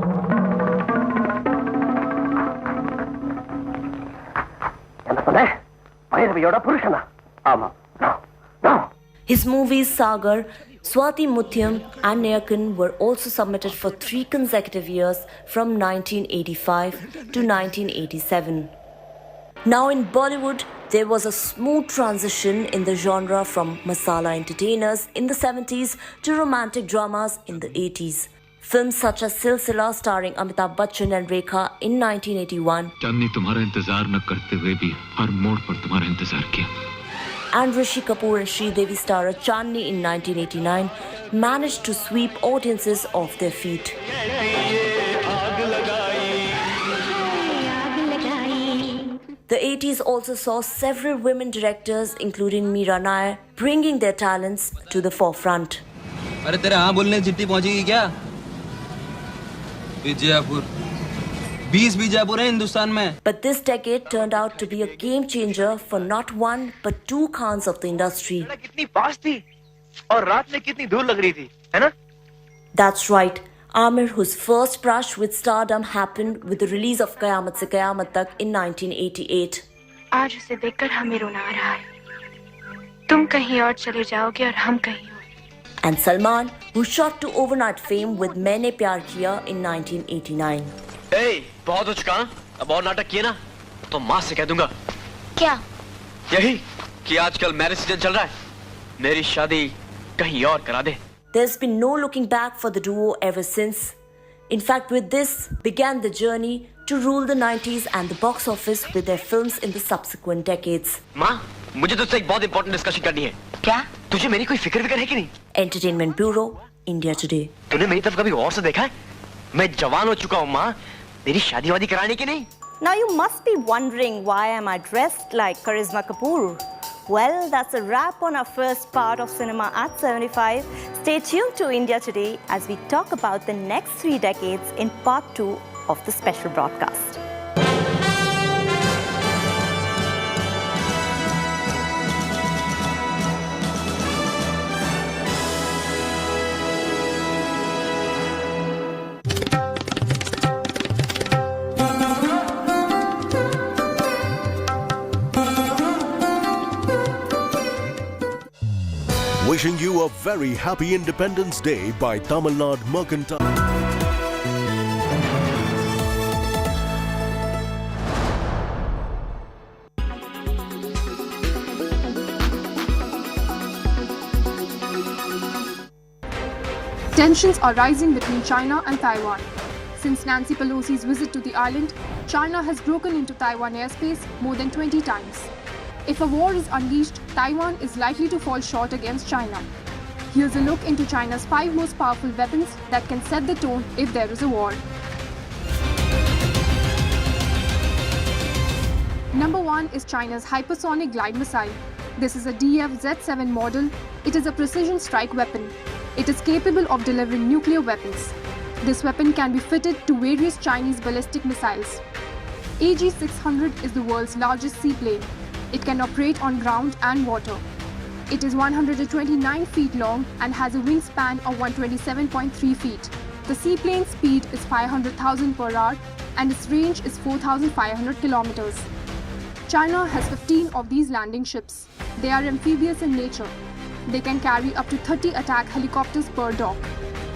S24: His movies Sagar, Swati Mutyam and Nayakkan were also submitted for 3 consecutive years from 1985 to 1987. Now in Bollywood, there was a smooth transition in the genre from masala entertainers in the 70s to romantic dramas in the 80s. Films such as Silsila starring Amitabh Bachchan and Rekha in 1981
S16: चांदनी तुम्हारा इंतजार न करते हुए भी हर मोड़ पर तुम्हारा इंतजार किया
S24: and Rishi Kapoor and Sridevi star Chandni in 1989 managed to sweep audiences off their feet. The 80s also saw several women directors including Meera Nair bringing their talents to the forefront.
S15: अरे तेरे हाँ बोलने चिट्ठी पहुंचेगी क्या? बीजापुर 20 बीजापुर है हिंदुस्तान में.
S24: But this decade turned out to be a game changer for not one but 2 Khans of the industry.
S2: कितनी पास थी और रात में कितनी दूर लग रही थी, है ना?
S24: That's right. Amir, whose first brush with stardom happened with the release of Qayamat Se Qayamat Tak in 1988.
S17: आज उसे देखकर हमें रोना आ रहा है. तुम कहीं और चले जाओगे और हम कहीं और.
S24: And Salman, who shot to overnight fame with Maine Pyar Kiya in 1989.
S2: Hey, बहुत हो चुका. अब और नाटक किए ना तो माँ से कह दूंगा.
S17: क्या?
S2: यही कि आजकल मैरिज सीजन चल रहा है. मेरी शादी कहीं और करा दे.
S24: There's been no looking back for the duo ever since. In fact, with this began the journey to rule the 90s and the box office with their films in the subsequent decades.
S2: माँ, मुझे तुझसे एक बहुत important discussion करनी है. क्या? तुझे मेरी कोई फिक्र है कि नहीं?
S24: Entertainment Bureau, India Today.
S2: तूने मेरी तरफ कभी गौर से देखा है? मैं जवान हो चुका हूँ माँ. मेरी शादी वादी कराने की नहीं.
S14: Now you must be wondering why am I dressed like Karisma Kapoor? Well, that's a wrap on our first part of Cinema at 75. Stay tuned to India Today as we talk about the next 3 decades in part 2 of the special broadcast.
S25: Wishing you a very happy Independence Day by Tamil Nadu Mercantile.
S18: Tensions are rising between China and Taiwan. Since Nancy Pelosi's visit to the island, China has broken into Taiwan airspace more than 20 times. If a war is unleashed, Taiwan is likely to fall short against China. Here's a look into China's 5 most powerful weapons that can set the tone if there is a war. Number 1 is China's hypersonic glide missile. This is a DF-Z7 model. It is a precision strike weapon. It is capable of delivering nuclear weapons. This weapon can be fitted to various Chinese ballistic missiles. AG-600 is the world's largest seaplane. It can operate on ground and water. It is 129 feet long and has a wingspan of 127.3 feet. The seaplane's speed is 500,000 per hour and its range is 4,500 kilometers. China has 15 of these landing ships. They are amphibious in nature. They can carry up to 30 attack helicopters per dock.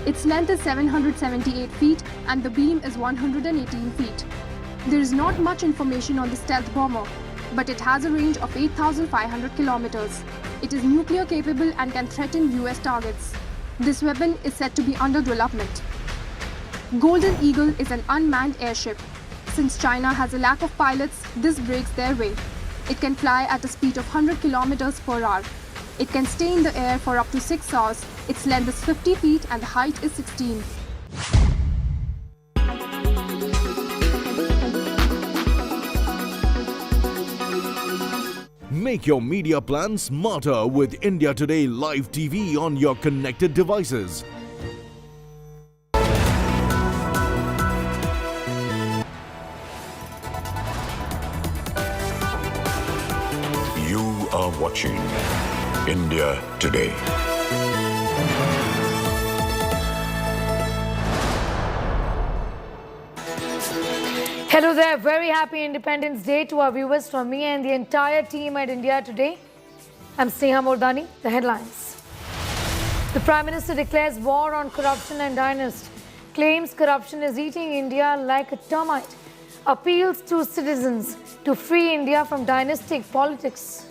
S18: Its length is 778 feet and the beam is 118 feet. There is not much information on the stealth bomber, but it has a range of 8,500 kilometers. It is nuclear capable and can threaten US targets. This weapon is said to be under development. Golden Eagle is an unmanned airship. Since China has a lack of pilots, this breaks their way. It can fly at a speed of 100 kilometers per hour. It can stay in the air for up to 6 hours. Its length is 50 feet and the height is 16.
S25: Make your media plan smarter with India Today Live TV on your connected devices.
S9: You are watching India Today.
S1: Hello there, very happy Independence Day to our viewers from me and the entire team at India Today. I'm Sneha Mordani, the headlines. The Prime Minister declares war on corruption and dynasty, claims corruption is eating India like a termite, appeals to citizens to free India from dynastic politics.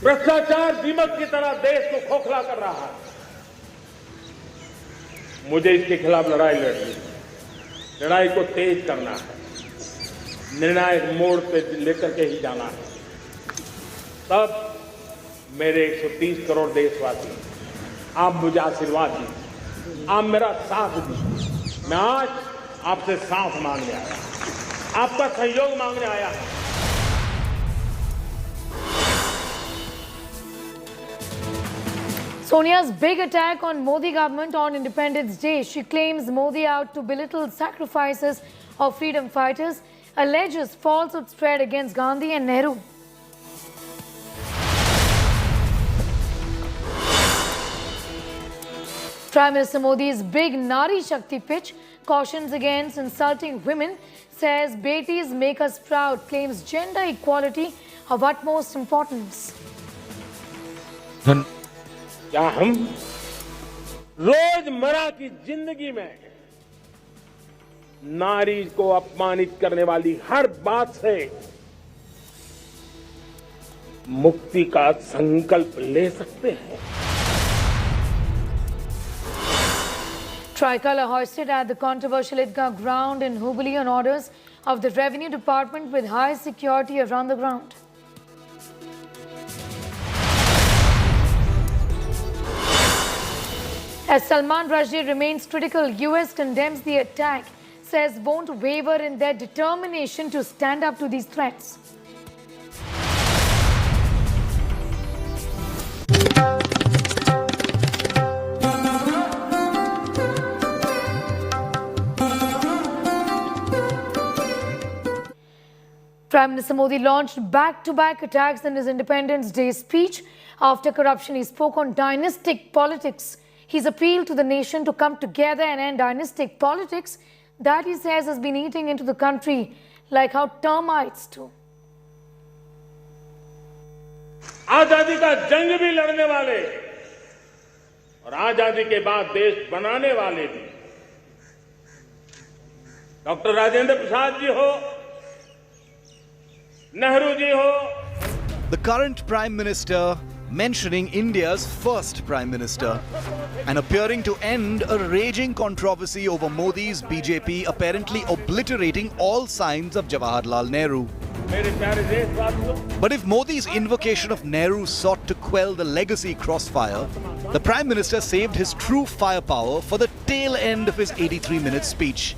S4: भ्रष्टाचार दीमक की तरह देश को खोखला कर रहा है। मुझे इसके खिलाफ लड़ाई लड़नी है, लड़ाई को तेज करना है, निर्णायक मोड़ पे लेकर के ही जाना है। तब मेरे 130 करोड़ देशवासी, आप मुझे आशीर्वाद दीजिए, आप मेरा साथ दीजिए। मैं आज आपसे साथ मांगने आया, आपका सहयोग मांगने आया।
S1: Sonia's big attack on Modi government on Independence Day. She claims Modi out to belittle sacrifices of freedom fighters, alleges falsehood spread against Gandhi and Nehru. Prime Minister Modi's big Nari Shakti pitch cautions against insulting women, says Betis make us proud, claims gender equality of utmost importance.
S4: क्या हम रोजमर्रा की जिंदगी में नारी को अपमानित करने वाली हर बात से मुक्ति का संकल्प ले सकते हैं?
S1: Tricolor hoisted at the controversial Idgah ground in Hubli on orders of the Revenue Department with high security around the ground. As Salman Rushdie remains critical, US condemns the attack, says won't waver in their determination to stand up to these threats. Prime Minister Modi launched back-to-back attacks in his Independence Day speech. After corruption, he spoke on dynastic politics. He's appealed to the nation to come together and end dynastic politics that he says has been eating into the country like how termites do.
S4: आजादी का जंग भी लड़ने वाले और आजादी के बाद देश बनाने वाले भी डॉक्टर राजेंद्र प्रसाद जी हो, नेहरू जी हो.
S11: The current Prime Minister mentioning India's first Prime Minister and appearing to end a raging controversy over Modi's BJP apparently obliterating all signs of Jawaharlal Nehru. But if Modi's invocation of Nehru sought to quell the legacy crossfire, the Prime Minister saved his true firepower for the tail end of his 83-minute speech.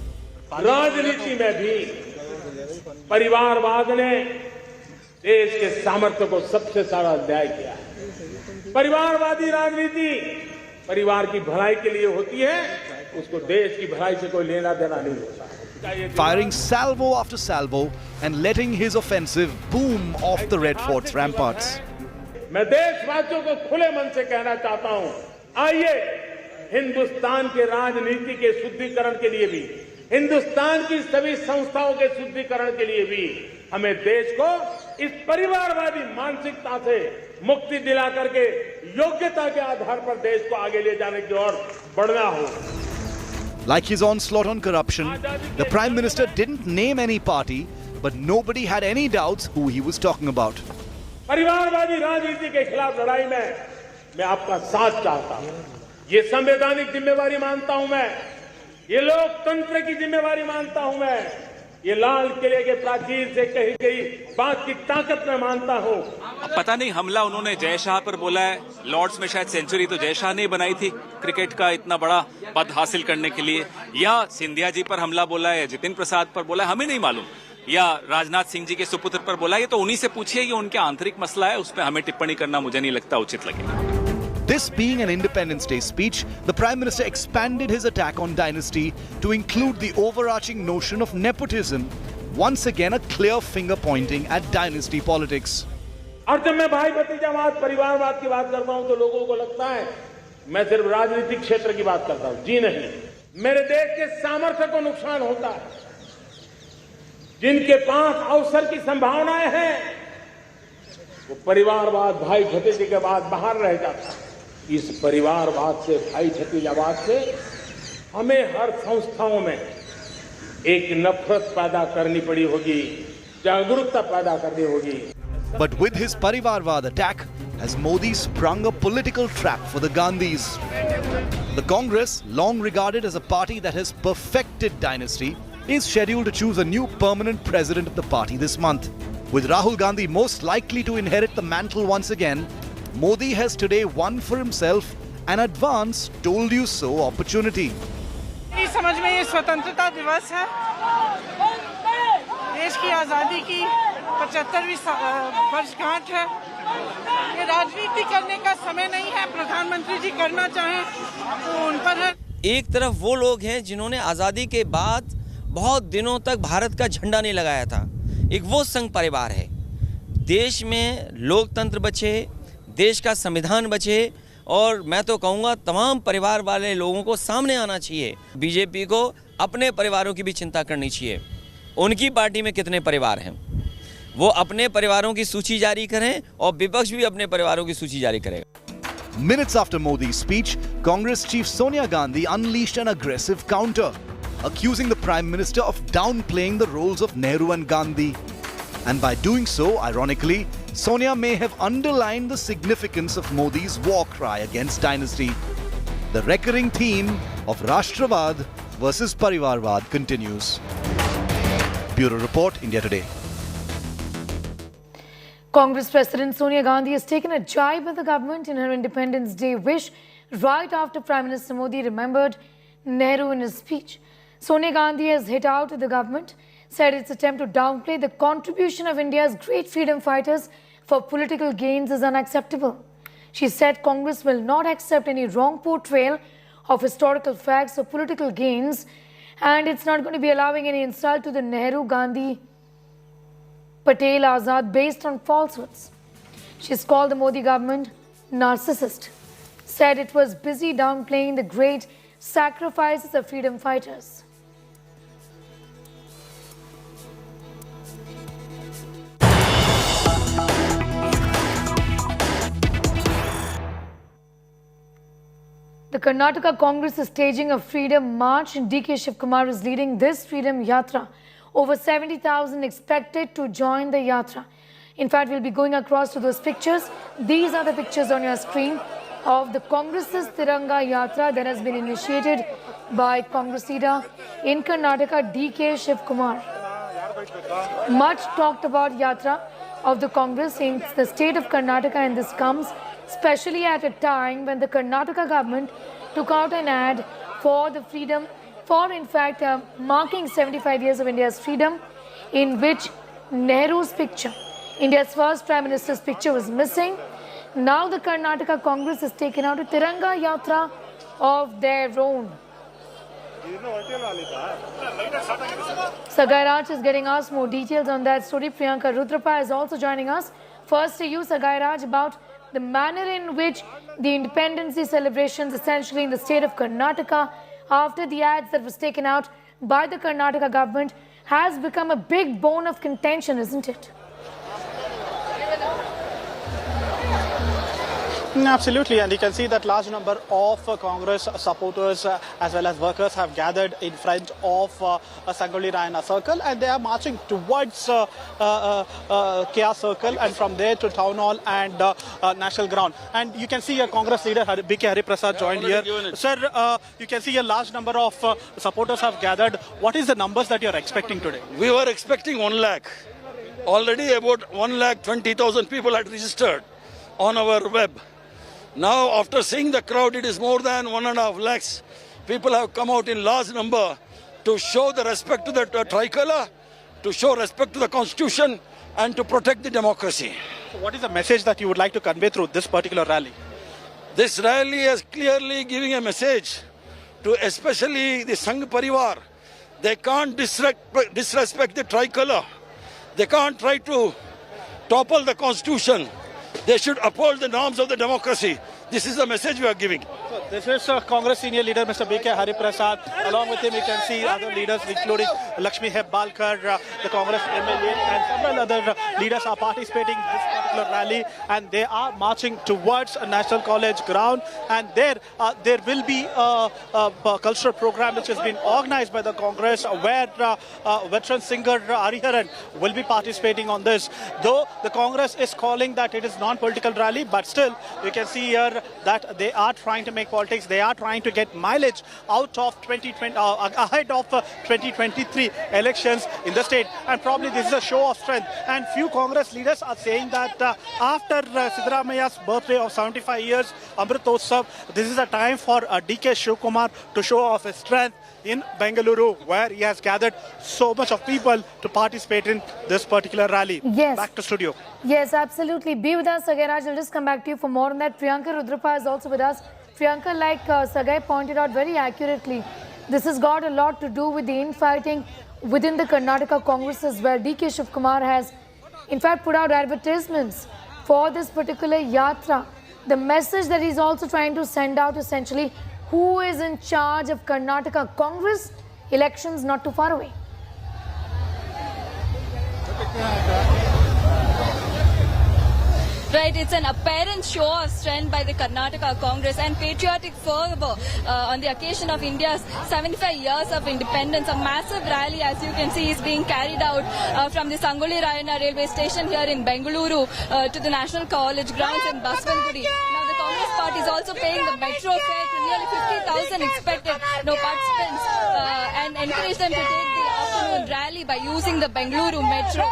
S4: राजनीति में भी परिवारवाद ने देश के सामर्थ्य को सबसे सारा अध्याय किया है. परिवारवादी राजनीति परिवार की भलाई के लिए होती है, उसको देश की भलाई से कोई लेना देना नहीं होता.
S11: Firing salvo after salvo and letting his offensive boom off the Red Fort's ramparts.
S4: मैं देशवासियों को खुले मन से कहना चाहता हूं, आइए हिंदुस्तान के राजनीति के शुद्धिकरण के लिए भी, हिंदुस्तान की सभी संस्थाओं के शुद्धिकरण के लिए भी हमें देश को इस परिवारवादी मानसिकता से मुक्ति दिला करके योग्यता के आधार पर देश को आगे ले जाने की ओर बढ़ना हो.
S11: Like his onslaught on corruption, the Prime Minister didn't name any party, but nobody had any doubts who he was talking about.
S4: परिवारवादी राजनीति के खिलाफ लड़ाई में मैं आपका साथ चाहता हूं. ये संवैधानिक जिम्मेवारी मानता हूं मैं, ये लोकतंत्र की जिम्मेवारी मानता हूं मैं, ये लाल किले के प्राचीर से कही गई बात की ताकत में मानता हूं.
S12: पता नहीं हमला उन्होंने जय शाह पर बोला है, लॉर्ड्स में शायद सेंचुरी तो जय शाह ने बनाई थी क्रिकेट का इतना बड़ा पद हासिल करने के लिए, या सिंधिया जी पर हमला बोला है, जितिन प्रसाद पर बोला है, हमें नहीं मालूम, या राजनाथ सिंह जी के सुपुत्र पर बोला है. ये तो उन्हीं से पूछिए, ये उनके आंतरिक मसला है, उस पर हमें टिप्पणी करना मुझे नहीं लगता उचित लगेगा.
S11: This being an Independence Day speech, the Prime Minister expanded his attack on dynasty to include the overarching notion of nepotism, once again a clear finger pointing at dynasty politics.
S4: और जब मैं भाई भतीजावाद परिवारवाद की बात करता हूं तो लोगों को लगता है मैं सिर्फ राजनीतिक क्षेत्र की बात करता हूं. जी नहीं, मेरे देश के सामर्थ्य को नुकसान होता है. जिनके पास अवसर की संभावनाएं हैं वो परिवारवाद भाई भतीजे के बाद बाहर रह जाता है. इस परिवारवाद से, भाई भतीजावाद से हमें हर संस्थाओं में एक नफरत पैदा करनी पड़ी होगी, जागरूकता पैदा करनी होगी।
S11: But with his Parivarvad attack, has Modi sprung a political trap for the Gandhis? The Congress, long regarded as a party that has perfected dynasty, is scheduled to choose a new permanent president of the party this month. With Rahul Gandhi most likely to inherit the mantle once again, Modi has today won for himself an advance told you so opportunity.
S10: इस समझ में ये स्वतंत्रता दिवस है, देश की आज़ादी की 75वीं वर्षगांठ है। ये राजनीति करने का समय नहीं है, प्रधानमंत्री जी करना चाहें तो उन पर है।
S15: एक तरफ वो लोग हैं जिन्होंने आज़ादी के बाद बहुत दिनों तक भारत का झंडा नहीं लगाया था, एक वो संघ परिवार है। देश में लोकतंत्र बचे, देश का संविधान बचे, और मैं तो कहूँगा तमाम परिवार वाले लोगों को सामने आना चाहिए। बीजेपी को अपने परिवारों की भी चिंता करनी चाहिए। उनकी पार्टी में कितने परिवार हैं, वो अपने परिवारों की सूची जारी करें और विपक्ष भी अपने परिवारों की सूची जारी करेगा।
S11: Minutes after Modi's speech, Congress chief Sonia Gandhi unleashed an aggressive counter, accusing the Prime Minister of downplaying the roles of Nehru and Gandhi. And by doing so, ironically, Sonia may have underlined the significance of Modi's war cry against dynasty. The recurring theme of Rashtravad versus Parivarvad continues. Bureau Report, India Today.
S1: Congress President Sonia Gandhi has taken a jibe with the government in her Independence Day wish right after Prime Minister Modi remembered Nehru in his speech. Sonia Gandhi has hit out at the government, said its attempt to downplay the contribution of India's great freedom fighters for political gains is unacceptable. She said Congress will not accept any wrong portrayal of historical facts for political gains, and it's not going to be allowing any insult to the Nehru, Gandhi, Patel, Azad based on falsehoods. She's called the Modi government narcissist, said it was busy downplaying the great sacrifices of freedom fighters. The Karnataka Congress is staging a freedom march and DK Shiv Kumar is leading this freedom yatra. Over 70,000 expected to join the yatra. In fact, we'll be going across to those pictures. These are the pictures on your screen of the Congress's Tiranga Yatra that has been initiated by Congress leader in Karnataka, DK Shiv Kumar. Much talked about yatra of the Congress in the state of Karnataka, and this comes especially at a time when the Karnataka government took out an ad for the freedom, for in fact marking 75 years of India's freedom, in which Nehru's picture, India's first Prime Minister's picture, was missing. Now the Karnataka Congress has taken out a Tiranga Yatra of their own. Sagai Raj is getting us more details on that story. Priyanka Rudrapa is also joining us. First to you, Sagai Raj, about the manner in which the Independence Day celebrations essentially in the state of Karnataka, after the ads that was taken out by the Karnataka government, has become a big bone of contention, isn't it?
S13: Absolutely, and you can see that large number of Congress supporters as well as workers have gathered in front of Sangoli Rayana Circle, and they are marching towards Kia Circle, and from there to Town Hall and National Ground. And you can see a Congress leader, B.K. Hari Prasad, joined here. Sir, you can see a large number of supporters have gathered. What is the numbers that you are expecting today?
S20: We were expecting 1 lakh. Already about 1,20,000 people had registered on our web. Now, after seeing the crowd, it is more than 1.5 lakhs. People have come out in large number to show the respect to the tricolor, to show respect to the constitution, and to protect the democracy.
S13: So what is the message that you would like to convey through this particular rally?
S20: This rally is clearly giving a message to especially the Sangh Parivar. They can't disrespect the tricolor. They can't try to topple the constitution. They should uphold the norms of the democracy. This is the message we are giving.
S13: So this is Congress senior leader Mr. B.K. Hari Prasad. Along with him, you can see other leaders, including Lakshmi Hebbalkar, the Congress MLA, and several other leaders are participating in this particular particular rally, and they are marching towards a National College ground. And there will be a cultural program which has been organized by the Congress, where veteran singer Hariharan will be participating on this. Though the Congress is calling that it is non-political rally, but still you can see here that they are trying to make politics. They are trying to get mileage out of 2020 ahead of 2023 elections in the state, and probably this is a show of strength. And few Congress leaders are saying that after Siddaramaia's birthday of 75 years, Mahotsav, this is a time for DK Shivkumar to show off his strength in Bengaluru, where he has gathered so much of people to participate in this particular rally.
S1: Yes.
S13: Back to studio.
S1: Yes, absolutely. Be with us, Sagai. I'll just come back to you for more on that. Priyanka Rudrapa is also with us. Priyanka, like Sagai pointed out very accurately, this has got a lot to do with the infighting within the Karnataka Congress as well. DK Shivkumar has, in fact, put out advertisements for this particular yatra. The message that he's also trying to send out, essentially, who is in charge of Karnataka Congress? Elections not too far away.
S3: Right, it's an apparent show of strength by the Karnataka Congress and patriotic fervour on the occasion of India's 75 years of independence. A massive rally, as you can see, is being carried out from the Sangoli Rayana railway station here in Bengaluru to the National College grounds in Baswangudi. Now, the Congress party is also paying the metro fare to nearly 50,000 expected participants and encourage them to take the afternoon rally by using the Bengaluru metro.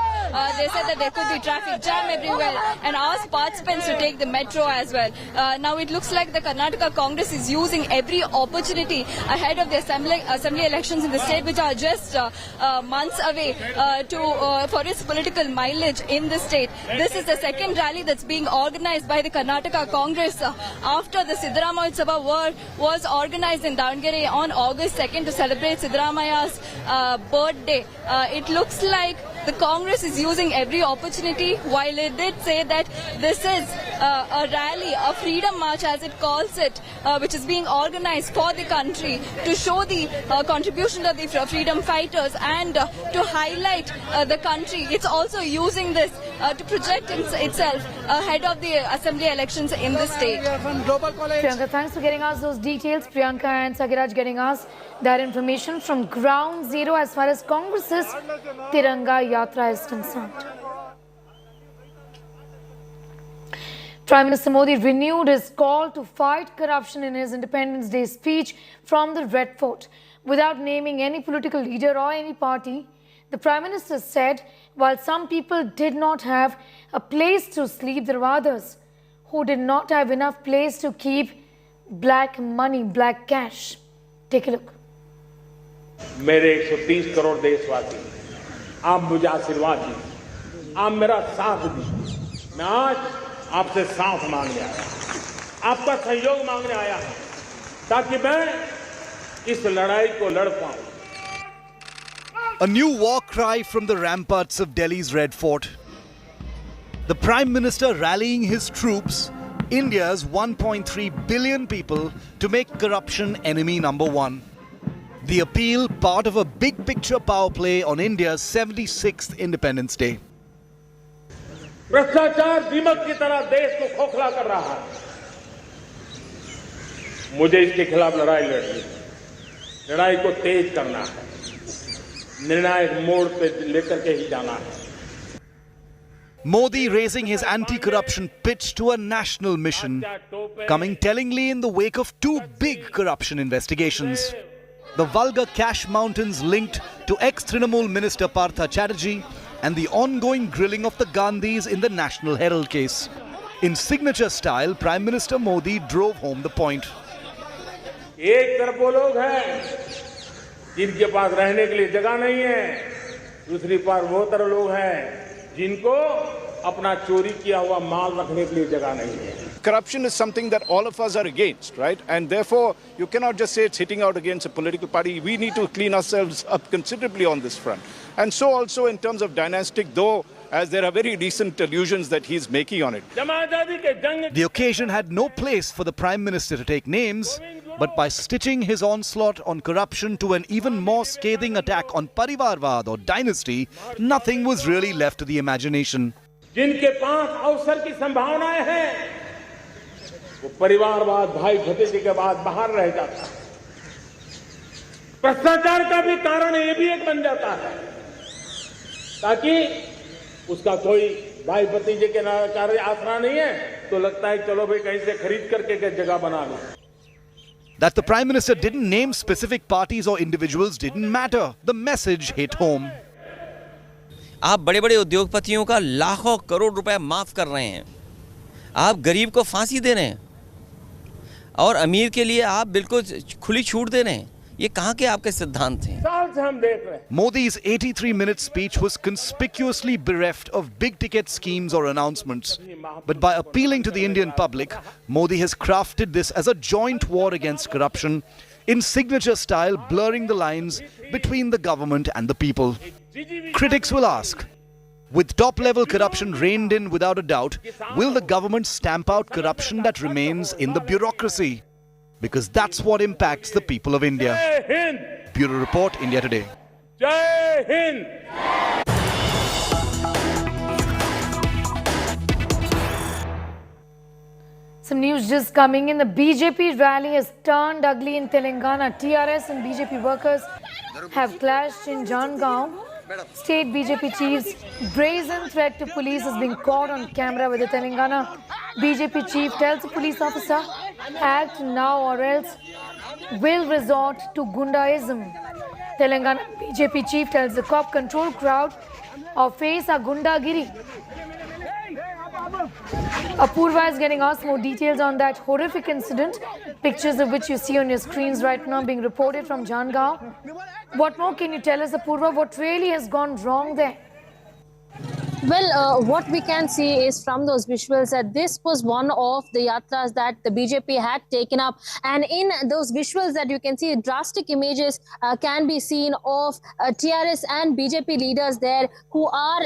S3: They said that there could be traffic jam everywhere and asked participants to take the metro as well. Now it looks like the Karnataka Congress is using every opportunity ahead of the assembly elections in the state, which are just months away for its political mileage in the state. This is the second rally that's being organized by the Karnataka Congress after the Siddaramaiah was organized in Davangere on August 2nd to celebrate Siddaramaia's birthday. It looks like the Congress is using every opportunity, while it did say that this is a rally, a freedom march as it calls it, which is being organized for the country to show the contribution of the freedom fighters and to highlight the country. It's also using this to project itself ahead of the assembly elections in the state.
S1: Priyanka, thanks for getting us those details. Priyanka and Sagiraj getting us that information from ground zero as far as Congress's Tiranga Yatra is concerned. Prime Minister Modi renewed his call to fight corruption in his Independence Day speech from the Red Fort. Without naming any political leader or any party, the Prime Minister said while some people did not have a place to sleep, there were others who did not have enough place to keep black money, black cash. Take a look.
S4: मेरे 130 करोड़ देशवासी, आप मुझे आशीर्वाद दीजिए, आप मेरा साथ दीजिए। मैं आज आपसे साथ मांगने आया, आपका सहयोग मांगने आया, ताकि मैं इस लड़ाई को लड़ पाऊं।
S11: A new war cry from the ramparts of Delhi's Red Fort. The Prime Minister rallying his troops, India's 1.3 billion people, to make corruption enemy number one. The appeal part of a big picture power play on India's 76th Independence Day.
S4: भ्रष्टाचार दीमक की तरह देश को खोखला कर रहा है। मुझे इसके खिलाफ लड़ाई लड़नी है, लड़ाई को तेज करना है, निर्णायक मोड़ पे लेकर के ही जाना है।
S11: Modi raising his anti-corruption pitch to a national mission, coming tellingly in the wake of two big corruption investigations. The vulgar cash mountains linked to ex-Trinamool Minister Partha Chatterjee and the ongoing grilling of the Gandhis in the National Herald case. In signature style, Prime Minister Modi drove home the point.
S4: एक तरफ वो लोग हैं जिनके पास रहने के लिए जगह नहीं है, दूसरी तरफ वो तरह लोग हैं जिनको अपना चोरी किया हुआ माल रखने के लिए जगह नहीं है।
S8: Corruption is something that all of us are against, right? And therefore, you cannot just say it's hitting out against a political party. We need to clean ourselves up considerably on this front. And so also in terms of dynastic, though, as there are very recent allusions that he's making on it.
S11: The occasion had no place for the Prime Minister to take names, but by stitching his onslaught on corruption to an even more scathing attack on Parivarvad or dynasty, nothing was really left to the imagination.
S4: जिनके पास अवसर की संभावनाएं हैं, वो परिवारवाद, भाई भतीजे के बाद बाहर रह जाता है। भ्रष्टाचार का भी कारण ये भी एक बन जाता है, ताकि उसका कोई भाई भतीजे के कार्य आसरा नहीं है, तो लगता है चलो भाई कहीं से खरीद करके जगह बना लो।
S11: That the Prime Minister didn't name specific parties or individuals didn't matter. The message hit home.
S15: आप बड़े बड़े उद्योगपतियों का लाखों करोड़ रुपए माफ कर रहे हैं, आप गरीब को फांसी दे रहे हैं और अमीर के लिए आप बिल्कुल खुली छूट दे रहे हैं। ये कहाँ के आपके सिद्धांत हैं?
S4: साल से हम देख रहे हैं।
S11: Modi's 83-minute speech was conspicuously bereft of big-ticket schemes or announcements. But by appealing to the Indian public, Modi has crafted this as a joint war against corruption, in signature style blurring the lines between the government and the people. Critics will ask, with top-level corruption reined in without a doubt, will the government stamp out corruption that remains in the bureaucracy? Because that's what impacts the people of India.
S4: Jai Hind!
S11: Bureau Report, India Today.
S4: Jai Hind!
S1: Some news just coming in. The BJP rally has turned ugly in Telangana. TRS and BJP workers have clashed in Jangaon. State BJP chief's brazen threat to police is being caught on camera, where the Telangana BJP chief tells a police officer, act now or else will resort to Gundaism. Telangana BJP chief tells the cop control crowd or face a Gundagiri. Apurva is getting us more details on that horrific incident, pictures of which you see on your screens right now being reported from Jangaon. What more can you tell us, Apurva? What really has gone wrong there?
S6: Well, what we can see is from those visuals that this was one of the yatras that the BJP had taken up, and in those visuals that you can see, drastic images can be seen of TRS and BJP leaders there who are,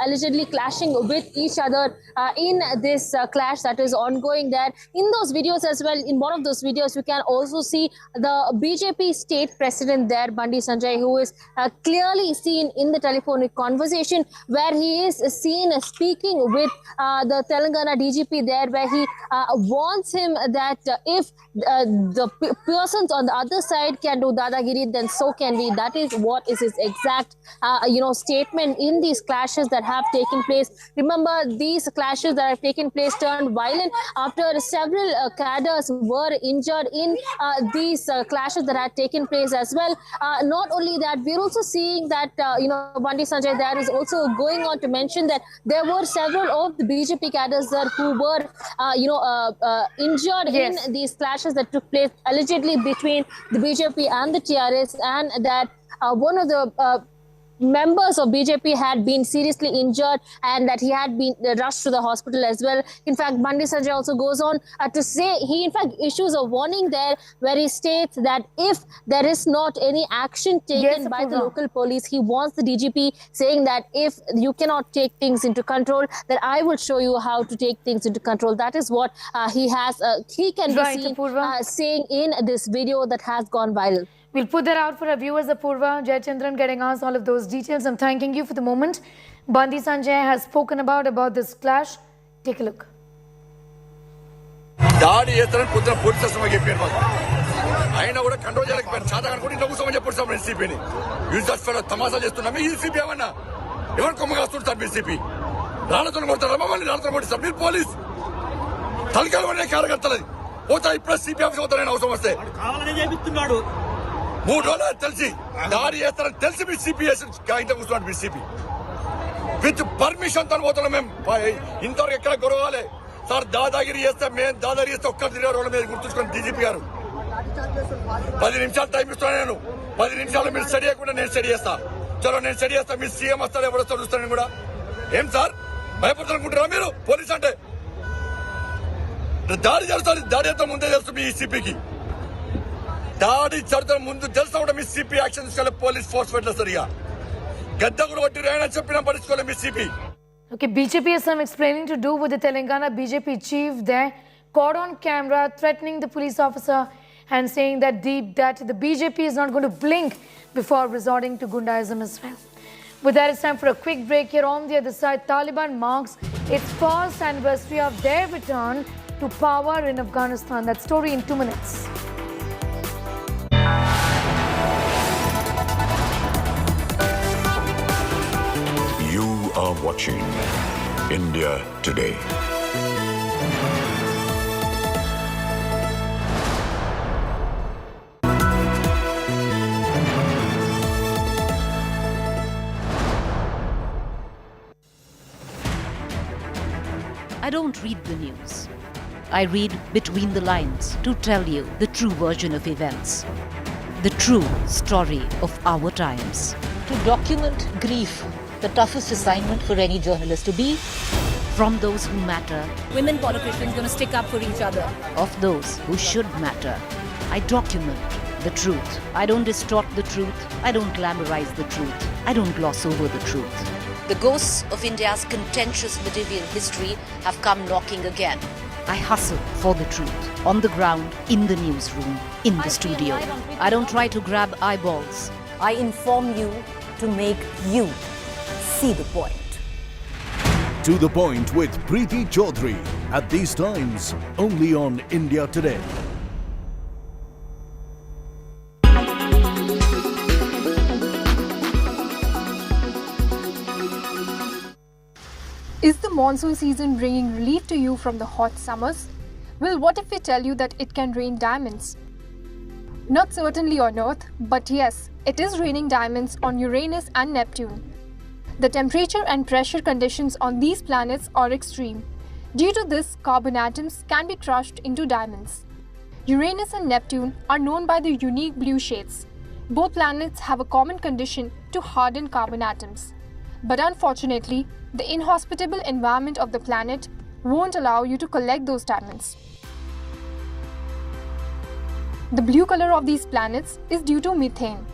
S6: allegedly clashing with each other in this clash that is ongoing there. In those videos as well, in one of those videos, you can also see the BJP state president there, Bandi Sanjay, who is clearly seen in the telephonic conversation where he is seen speaking with the Telangana DGP there, where he warns him that if the persons on the other side can do dadagiri, then so can we. That is what is his exact, statement in these clashes that have taken place. Remember, these clashes that have taken place turned violent after several cadres were injured in these clashes that had taken place as well. Not only that, we're also seeing that, Bandi Sanjay there is also going on to mention that there were several of the BJP cadres there who were, injured in these clashes that took place allegedly between the BJP and the TRS, and that one of the members of BJP had been seriously injured and that he had been rushed to the hospital as well. In fact, Bandi Sanjay also goes on to say, he in fact issues a warning there where he states that if there is not any action taken by the local police, he warns the DGP, saying that if you cannot take things into control, then I will show you how to take things into control. That is what he can be seen saying in this video that has gone viral.
S1: We'll put that out for our viewers, Apurva. Jayachandran getting us all of those details. I'm thanking you for the moment. Bandi Sanjay has spoken about this clash. Take a look.
S7: దాడి చేస్తారని పొద్దున police station చెప్పారు మాకు. అయినా కూడా control చేయలేకపోయారు. చాత కనుకుంటే ఇంట్లో కూర్చోమని చెప్పారు సార్ ఎన్సీపీని. యూజ్ తమాషా చేస్తున్నాం. ఈ సిపి ఏమన్నా ఎవరు కొమ్మ కాస్తుంది సార్ బీసీపీ. రాళ్ళతో కొడతారు, మమ్మల్ని రాళ్ళతో కొట్టిస్తారు. మీరు పోలీస్ తలకాలు పడిన కార్యకర్తలది పోతా ఇప్పుడు సిపి ఆఫీస్ అవుతారని అవసరం వస్తే కావాలని చేపిస్తున్నాడు. 3 రోజులు తెలిసి దాడి చేస్తారని తెలిసి మీ సిపి ఇంట్లో కూర్చున్నాడు. మీ సిపి విత్ పర్మిషన్ తో పోతున్నాం మేము. ఇంతవరకు ఎక్కడ గొడవాలి సార్. దాదాగిరి చేస్తే మేము దాదాగిరి చేస్తే ఒక్కరు తిరిగారు వాళ్ళ మీద గుర్తుంచుకొని డీజీపీ గారు 10 నిమిషాలు టైం ఇస్తాను. నేను 10 నిమిషాలు మీరు స్టడీ చేయకుండా నేను స్టడీ చేస్తా. చలో నేను స్టడీ చేస్తా. మీరు సీఎం వస్తాడు, ఎవరు వస్తాడు చూస్తాను నేను కూడా. ఏం సార్ భయపడుతున్నారా మీరు? పోలీస్ అంటే దాడి చేస్తారు. దాడి చేస్తా ముందే తెలుసు మీ సిపికి. దాడి జరుగుతున్న ముందు తెలుసా కూడా మీ సిపి యాక్షన్ తీసుకోవాలి. పోలీస్ ఫోర్స్ పెట్టలేదు సరిగా. గద్ద కూడా కొట్టి రాయన చెప్పినా పట్టించుకోవాలి మీ CP.
S1: Okay, BJP has some explaining to do with the Telangana BJP chief there, caught on camera threatening the police officer and saying that the BJP is not going to blink before resorting to Gundaism as well. With that, it's time for a quick break. Here on the other side, Taliban marks its first anniversary of their return to power in Afghanistan. That story in 2 minutes.
S9: You are watching India Today.
S5: I don't read the news. I read between the lines to tell you the true version of events, the true story of our times.
S19: To document grief, the toughest assignment for any journalist to be.
S5: From those who matter,
S21: women politicians going to stick up for each other.
S5: Of those who should matter, I document the truth. I don't distort the truth. I don't glamorize the truth. I don't gloss over the truth.
S19: The ghosts of India's contentious medieval history have come knocking again.
S5: I hustle for the truth, on the ground, in the newsroom, in the studio. I don't try to grab eyeballs.
S19: I inform you to make you see the point.
S25: To the Point with Preeti Chaudhary. At these times, only on India Today.
S18: Is the monsoon season bringing relief to you from the hot summers? Well, what if we tell you that it can rain diamonds? Not certainly on Earth, but yes, it is raining diamonds on Uranus and Neptune. The temperature and pressure conditions on these planets are extreme. Due to this, carbon atoms can be crushed into diamonds. Uranus and Neptune are known by their unique blue shades. Both planets have a common condition to harden carbon atoms. But unfortunately, the inhospitable environment of the planet won't allow you to collect those diamonds. The blue color of these planets is due to methane.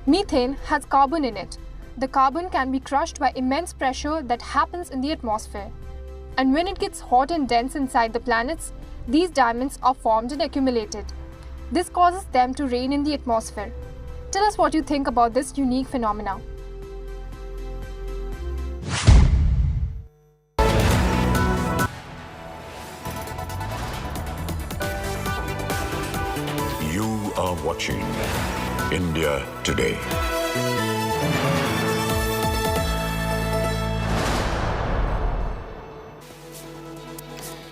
S18: Methane has carbon in it. The carbon can be crushed by immense pressure that happens in the atmosphere. And when it gets hot and dense inside the planets, these diamonds are formed and accumulated. This causes them to rain in the atmosphere. Tell us what you think about this unique phenomena.
S9: You are watching India Today.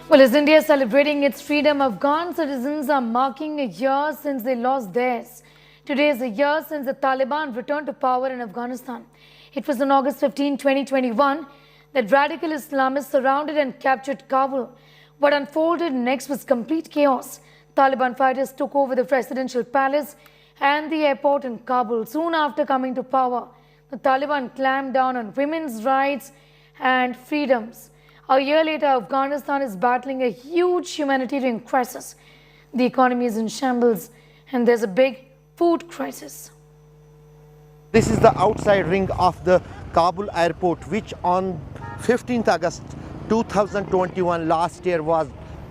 S1: Well, as India is celebrating its freedom, Afghan citizens are marking a year since they lost theirs. Today is a year since the Taliban returned to power in Afghanistan. It was on August 15, 2021 that radical Islamists surrounded and captured Kabul. What unfolded next was complete chaos. Taliban fighters took over the presidential palace and the airport in Kabul. Soon after coming to power, the Taliban clamped down on women's rights and freedoms. A year later, Afghanistan is battling a huge humanitarian crisis. The economy is in shambles and there's a big food crisis.
S22: This is the outside ring of the Kabul airport, which on 15th August 2021 last year was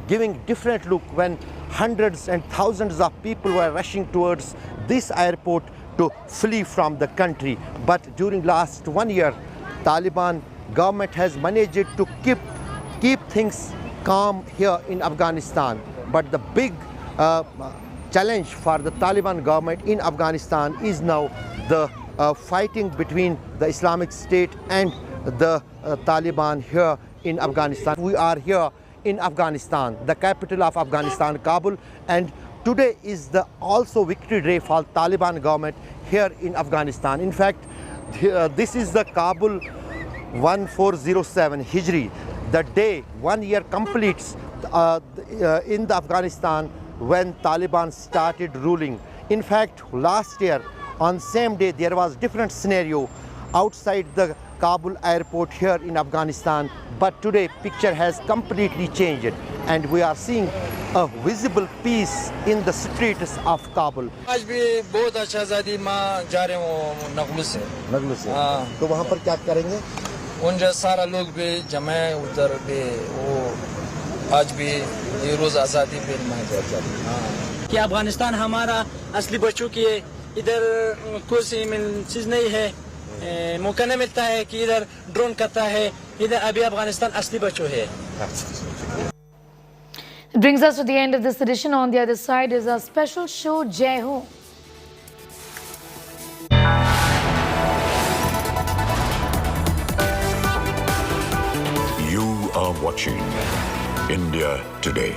S22: giving different look when hundreds and thousands of people were rushing towards this airport to flee from the country. But during last 1 year, Taliban government has managed to keep things calm here in Afghanistan. But the big challenge for the Taliban government in Afghanistan is now the fighting between the Islamic State and the Taliban here in Afghanistan. We are here in Afghanistan, the capital of Afghanistan, Kabul, and today is the also victory day for Taliban government here in Afghanistan. In fact, this is the Kabul 1407 Hijri, the day 1 year completes in the Afghanistan when Taliban started ruling. In fact, last year on same day there was different scenario outside the Kabul airport here in Afghanistan, but today picture has completely changed and we are seeing a visible peace in the streets of Kabul.
S23: आज भी बहुत अच्छा आजादी माँ जा रहे हैं नगलू से
S22: तो वहाँ पर क्या करेंगे?
S23: उन सारा लोग भी जमा उधर भी वो आज भी ये रोज आजादी पे मनाया
S26: कि अफगानिस्तान हमारा असली बच्चों की इधर कोई चीज नहीं है
S2: मौका नहीं मिलता है कि इधर ड्रोन करता है, इधर अभी अफगानिस्तान असली बच्चों है।
S1: It brings us to the end of this edition. On the other side is our special show, Jai Ho.
S9: You are watching India Today.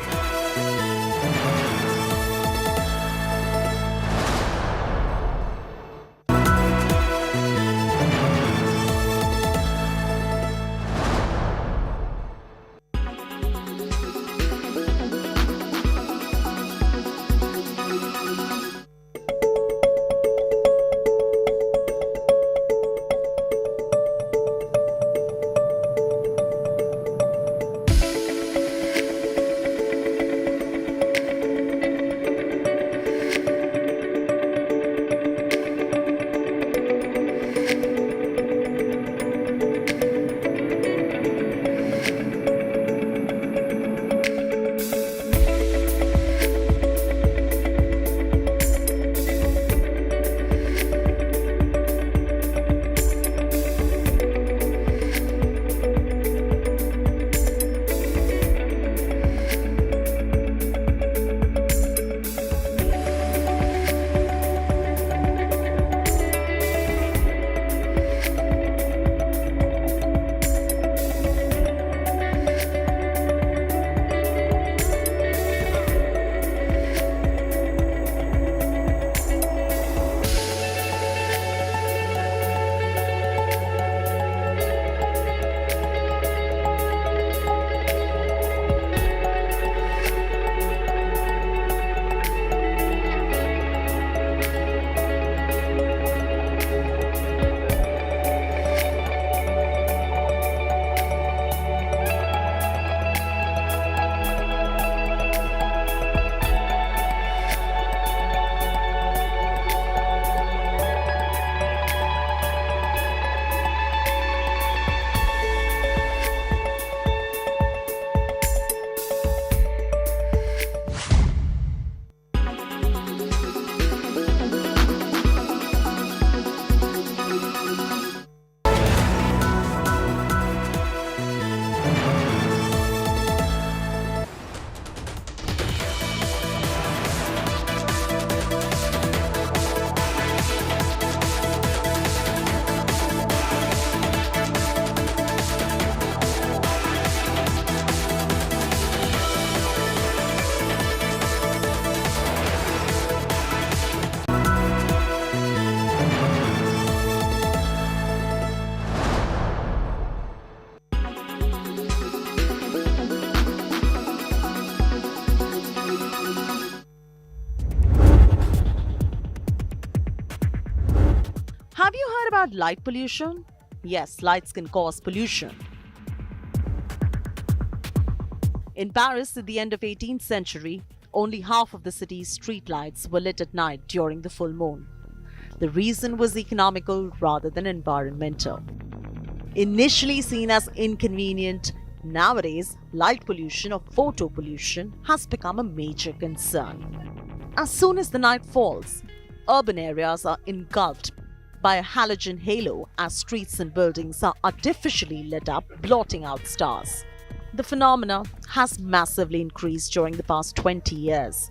S14: Have you heard about light pollution? Yes, lights can cause pollution. In Paris, at the end of 18th century, only half of the city's street lights were lit at night during the full moon. The reason was economical rather than environmental. Initially seen as inconvenient, nowadays light pollution or photo pollution has become a major concern. As soon as the night falls, urban areas are engulfed by a halogen halo as streets and buildings are artificially lit up, blotting out stars. The phenomena has massively increased during the past 20 years.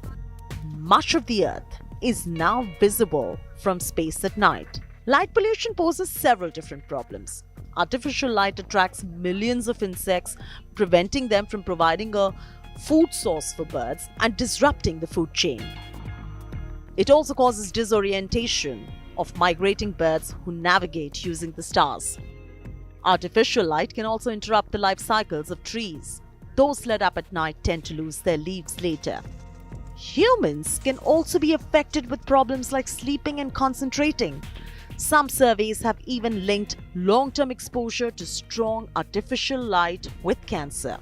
S14: Much of the Earth is now visible from space at night. Light pollution poses several different problems. Artificial light attracts millions of insects, preventing them from providing a food source for birds and disrupting the food chain. It also causes disorientation of migrating birds who navigate using the stars. Artificial light can also interrupt the life cycles of trees. Those lit up at night tend to lose their leaves later. Humans can also be affected with problems like sleeping and concentrating. Some surveys have even linked long-term exposure to strong artificial light with cancer.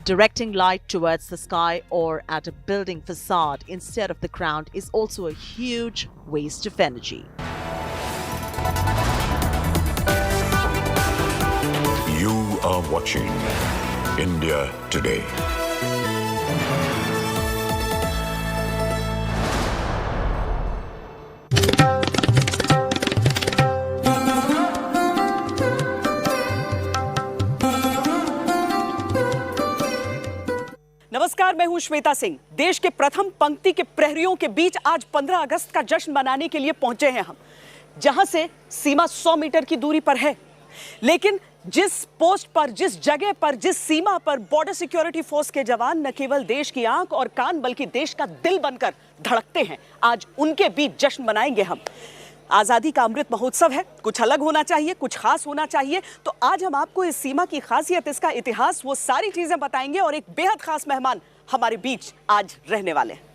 S14: Directing light towards the sky or at a building facade instead of the ground is also a huge waste of energy.
S9: You are watching India Today.
S10: मैं हूं श्वेता सिंह। देश के प्रथम पंक्ति के प्रहरियों के बीच आज 15 अगस्त का जश्न मनाने के लिए पहुंचे हैं हम, जहां से सीमा 100 मीटर की दूरी पर है। लेकिन जिस पोस्ट पर, जिस जगह पर, जिस सीमा पर बॉर्डर सिक्योरिटी फोर्स के जवान न केवल देश की आंख और कान बल्कि देश का दिल बनकर धड़कते हैं, आज उनके बीच जश्न मनाएंगे हम। आज़ादी का अमृत महोत्सव है, कुछ अलग होना चाहिए, कुछ खास होना चाहिए। तो आज हम आपको इस सीमा की खासियत, इसका इतिहास, वो सारी चीजें बताएंगे और एक बेहद खास मेहमान हमारे बीच आज रहने वाले हैं।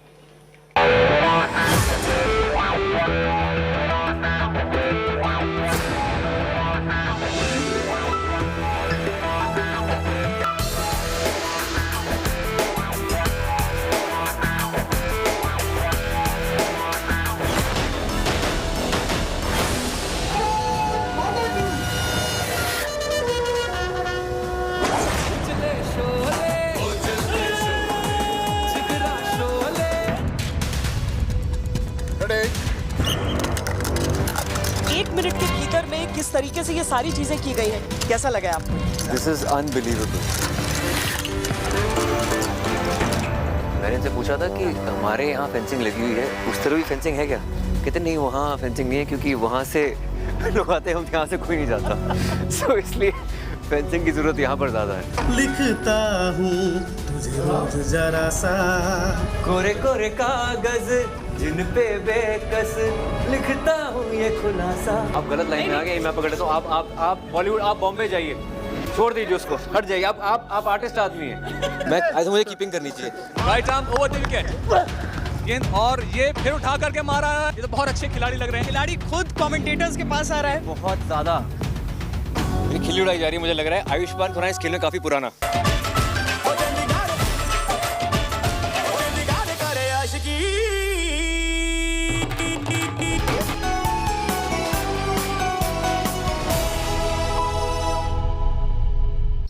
S10: एक मिनट के भीतर में किस तरीके से ये सारी चीजें की गई है, कैसा लगा आपको?
S12: This is unbelievable. मैंने इनसे पूछा था कि हमारे यहाँ फेंसिंग लगी हुई है, उस तरह भी फेंसिंग है क्या? कहते नहीं, वहाँ फेंसिंग नहीं है क्योंकि वहाँ से लोग आते हैं, हम यहाँ से कोई नहीं जाता। सो इसलिए फेंसिंग की जरूरत यहाँ पर ज्यादा है।
S16: लिखता हूँ तुझे रोज जरा सा,
S12: कोरे कोरे कागज जिन पे बेकस, लिखता हूँ ये खुलासा। आप गलत लाइन में आ गए, मैं पकड़ लेता हूँ। आप बॉलीवुड, आप बॉम्बे जाइए, छोड़ दीजिए उसको, हट जाइए। आप आर्टिस्ट आदमी हैं। मैं ऐसे, मुझे कीपिंग करनी चाहिए।
S17: Right arm over the wicket, गेंद, और ये फिर उठा करके मारा है। ये तो बहुत अच्छे खिलाड़ी लग रहे हैं। खिलाड़ी खुद कमेंटेटर्स के पास आ रहा है।
S12: बहुत ज्यादा खिल्ली उड़ाई जा रही है, मुझे लग रहा है आयुष्मान खुराना इस खेल में काफी पुराना।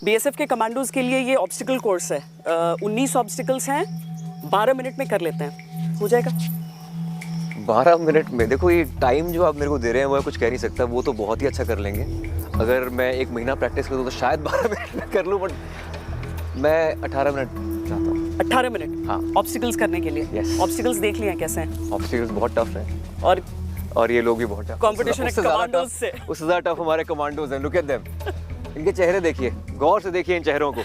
S10: बीएसएफ के कमांडोज के लिए ये ऑब्स्टिकल कोर्स है। 19 ऑब्स्टिकल्स हैं, 12 मिनट में कर लेते हैं, हो जाएगा।
S12: 12 मिनट में? देखो, ये टाइम जो आप मेरे को दे रहे हैं वो कुछ कह नहीं सकता, वो तो बहुत ही अच्छा कर लेंगे। अगर मैं 1 महीना प्रैक्टिस करूँ तो शायद 12 मिनट में कर लूँ, बट मैं 18 मिनट चाहता हूँ।
S10: 18 मिनट? हाँ, ऑब्स्टिकल्स करने के लिए।
S12: यस।
S10: ऑब्स्टिकल्स देख लिए कैसे हैं?
S12: ऑब्स्टिकल्स बहुत टफ है, और ये लोग भी बहुत टफ।
S10: कंपटीशन है कमांडोज से।
S12: उससे ज्यादा टफ हमारे कमांडोज हैं। लुक एट देम, इनके चेहरे देखिए, गौर से देखिए इन चेहरों को।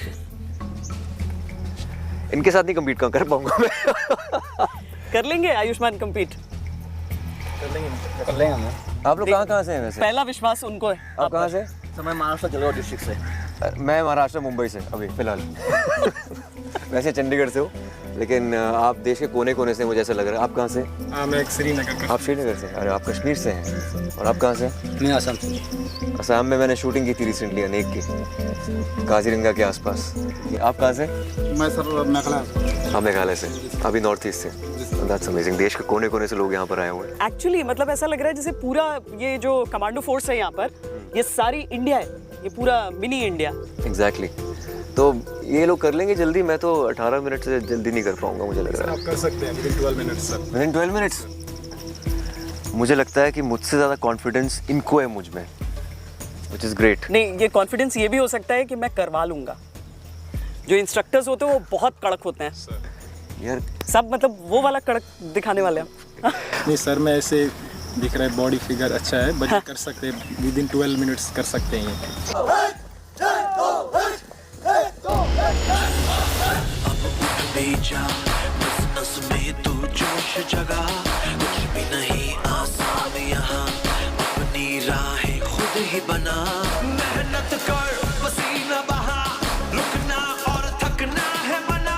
S12: इनके साथ नहीं कम्पीट कर पाऊंगा मैं।
S10: कर लेंगे आयुष्मान कम्पीट?
S12: कर लेंगे हम। आप लोग कहाँ से हैं वैसे?
S10: पहला विश्वास उनको है।
S12: आप कहाँ से?
S16: मैं महाराष्ट्र जलगांव डिस्ट्रिक्ट से।
S12: मैं महाराष्ट्र मुंबई से अभी फिलहाल। वैसे चंडीगढ़ से हो, लेकिन आप देश के कोने कोने से, मुझे ऐसा लग रहा है। आप कहाँ से?
S16: मैं श्रीनगर का।
S12: आप श्रीनगर से? अरे आप कश्मीर से हैं। और आप कहाँ से?
S16: मैं असम से।
S12: असम में मैंने शूटिंग की थी रिसेंटली अनेक की, काजीरंगा के आसपास। आप कहाँ से?
S16: मैं सर मेघालय।
S12: हाँ, मेघालय से, अभी नॉर्थ ईस्ट से। That's amazing. देश के कोने कोने से लोग यहाँ पर आए हुए हैं।
S10: एक्चुअली मतलब ऐसा लग रहा है जैसे पूरा ये जो कमांडो फोर्स है यहाँ पर, ये सारी इंडिया है, ये पूरा मिनी इंडिया।
S12: Exactly. तो ये लोग कर लेंगे जल्दी, मैं तो 18 मिनट से जल्दी नहीं कर पाऊंगा, मुझे लग रहा है।
S16: आप कर सकते हैं within 12 minutes sir.
S12: Within 12 minutes? मुझे लगता है कि मुझसे ज़्यादा कॉन्फिडेंस इनको है मुझ में, which is great.
S10: नहीं, ये कॉन्फिडेंस ये भी हो सकता है कि मैं करवा लूंगा। जो इंस्ट्रक्टर्स होते हैं वो बहुत कड़क होते हैं
S12: यार,
S10: सब मतलब वो वाला कड़क दिखाने वाले हैं।
S16: नहीं सर, मैं ऐसे दिख रहा है, बॉडी फिगर अच्छा है, बट कर सकते हैं विदिन 12 मिनट्स कर सकते हैं
S24: मेहनत कर, पसीना बहा, रुकना और थकना है मना,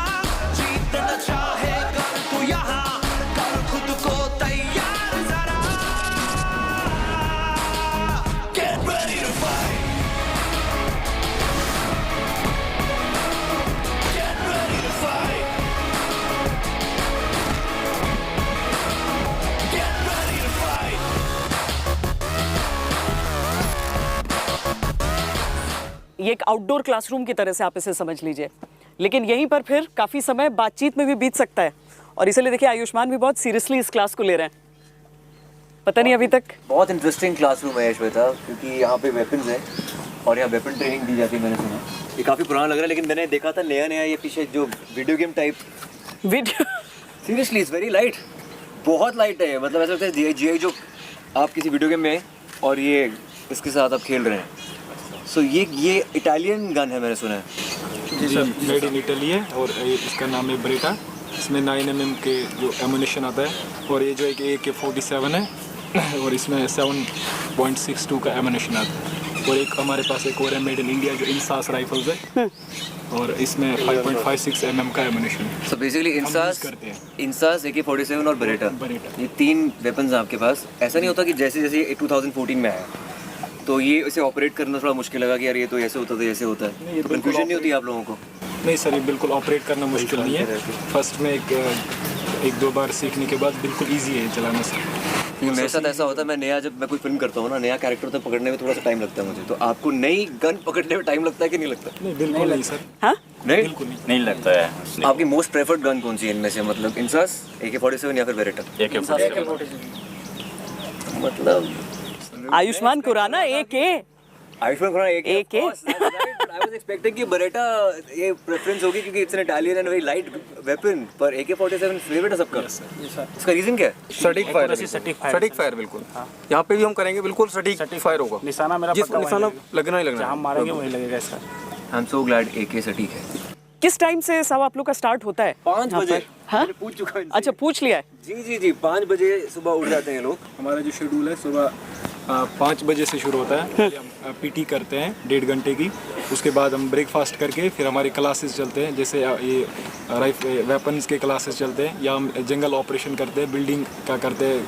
S24: जीतना चाहे कर तू यहाँ, कर खुद को तैयार जरा, get ready to fight, get ready to fight, get ready to fight.
S10: ये एक आउटडोर क्लासरूम की तरह से आप इसे समझ लीजिए, लेकिन यहीं पर फिर काफ़ी समय बातचीत में भी बीत सकता है, और इसीलिए देखिए आयुष्मान भी बहुत सीरियसली इस क्लास को ले रहे हैं। पता नहीं अभी तक
S12: बहुत इंटरेस्टिंग क्लासरूम है श्वेता, क्योंकि यहाँ पे वेपन्स हैं और यहाँ वेपन ट्रेनिंग दी जाती है, मैंने सुना। ये काफ़ी पुराना लग रहा है, लेकिन मैंने देखा था नया नया ये पीछे जो video game type
S10: video.
S12: Seriously it's very light, बहुत लाइट है। मतलब ऐसा लगता है जीआई जो आप किसी वीडियो गेम में हैं और ये इसके साथ आप खेल रहे हैं। सो ये इटालियन गन है, मैंने सुना है।
S16: जी सर, मेड इन इटली है और इसका नाम है ब्रेटा। इसमें 9mm के जो एमुनेशन आता है और ये जो एक AK-47 है और इसमें 7.62 का एमुनेशन आता है। और एक हमारे पास एक और है मेड इन इंडिया जो इंसास राइफल्स है और इसमें 5.56 mm का एमुनेशन है।
S12: सो बेसिकली इंसास AK-47 और बरेटा, ये 3 वेपन्स हैं आपके पास। ऐसा नहीं होता कि जैसे जैसे 2014 में आया तो ये इसे ऑपरेट करना थोड़ा मुश्किल लगा कि यार ये तो ऐसे होता था, ऐसे होता है, तो कंफ्यूजन नहीं होती आप लोगों को?
S16: नहीं सर, ये बिल्कुल ऑपरेट करना मुश्किल नहीं है। फर्स्ट में एक दो बार सीखने के बाद बिल्कुल ईजी है चलाना सर।
S12: मेरे साथ ऐसा होता है, मैं नया जब मैं कोई फिल्म करता हूँ ना, नया कैरेक्टर तो पकड़ने में थोड़ा सा टाइम लगता है मुझे। तो आपको नई गन पकड़ने में टाइम लगता है कि नहीं लगता?
S16: नहीं, बिल्कुल नहीं सर।
S10: हाँ?
S12: नहीं,
S16: बिल्कुल
S12: नहीं लगता है। आपकी मोस्ट प्रेफर्ड गन कौन सी है इनमें से? मतलब इंसास, AK-47 या फिर बेरेटा?
S23: AK-47।
S12: मतलब
S10: Ayushman Khurana
S12: Ayushman Khurana AK। I was expecting कि बरेटा ये प्रेफरेंस होगी क्योंकि it's an Italian and very light weapon, पर AK-47 फेवरेट है सबका। इसका रीजन क्या है?
S16: सटीक फायर, सटीक फायर बिल्कुल। यहाँ पे भी हम करेंगे बिल्कुल सटीक फायर होगा। निशाना मेरा पक्का निशाना लगना ही लगना, हम मारेंगे वही लगेगा इसका।
S12: I am so glad AK सटीक है।
S10: किस टाइम से सब आप लोग का स्टार्ट होता है?
S12: 5 बजे।
S10: हाँ?
S12: पूछ चुका हूं।
S10: अच्छा, पूछ लिया है?
S12: जी 5 बजे सुबह उठ जाते हैं लोग।
S16: हमारा जो शेड्यूल है सुबह 5 बजे से शुरू होता है। हम PT करते हैं 1.5 घंटे की, उसके बाद हम ब्रेकफास्ट करके फिर हमारी क्लासेस चलते हैं। जैसे ये वेपन्स के क्लासेस चलते हैं, या हम जंगल ऑपरेशन करते हैं, बिल्डिंग का करते हैं।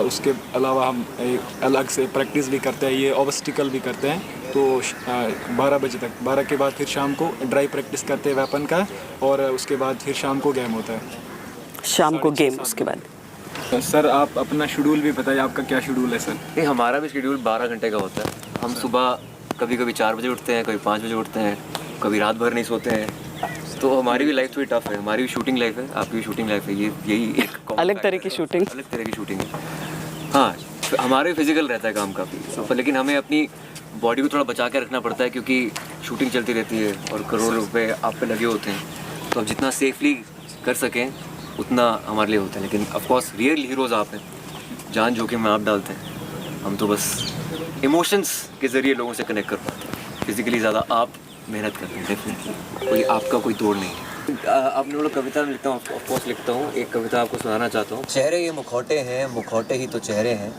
S16: उसके अलावा हम एक अलग से प्रैक्टिस भी करते हैं, ये ऑब्स्टिकल भी करते हैं। तो 12 बजे तक, 12 के बाद फिर शाम को ड्राई प्रैक्टिस करते हैं वेपन का, और उसके बाद फिर शाम को गेम होता है।
S10: शाम को गेम, उसके बाद
S16: सर आप अपना शेड्यूल भी बताइए, आपका क्या शेड्यूल है सर?
S12: नहीं, हमारा भी शेड्यूल 12 घंटे का होता है। हम सुबह कभी 4 बजे उठते हैं, कभी 5 बजे उठते हैं, कभी रात भर नहीं सोते हैं। तो हमारी भी लाइफ थोड़ी टफ है, हमारी भी शूटिंग लाइफ है, आपकी भी शूटिंग लाइफ है। यही एक
S10: अलग तरह की शूटिंग,
S12: अलग तरह की शूटिंग है। हाँ, हमारे भी फिजिकल रहता है काम काफ़ी, लेकिन हमें अपनी बॉडी को थोड़ा बचा के रखना पड़ता है क्योंकि शूटिंग चलती रहती है और करोड़ों रुपए आप पे लगे होते हैं। तो आप जितना सेफली कर सकें उतना हमारे लिए होता है। लेकिन ऑफ कोर्स रियल हीरोज़ आप हैं, जान जोखिम में आप डालते हैं। हम तो बस इमोशंस के ज़रिए लोगों से कनेक्ट कर पाते हैं। फिजिकली ज़्यादा आप मेहनत करते हैं, डेफिनेटली कोई आपका कोई तोड़ नहीं है। आपने बोला कविता में लिखता हूँ, ऑफ कोर्स लिखता हूँ। एक कविता आपको सुनाना चाहता हूँ। चेहरे ये मुखौटे हैं, मुखौटे ही तो चेहरे हैं,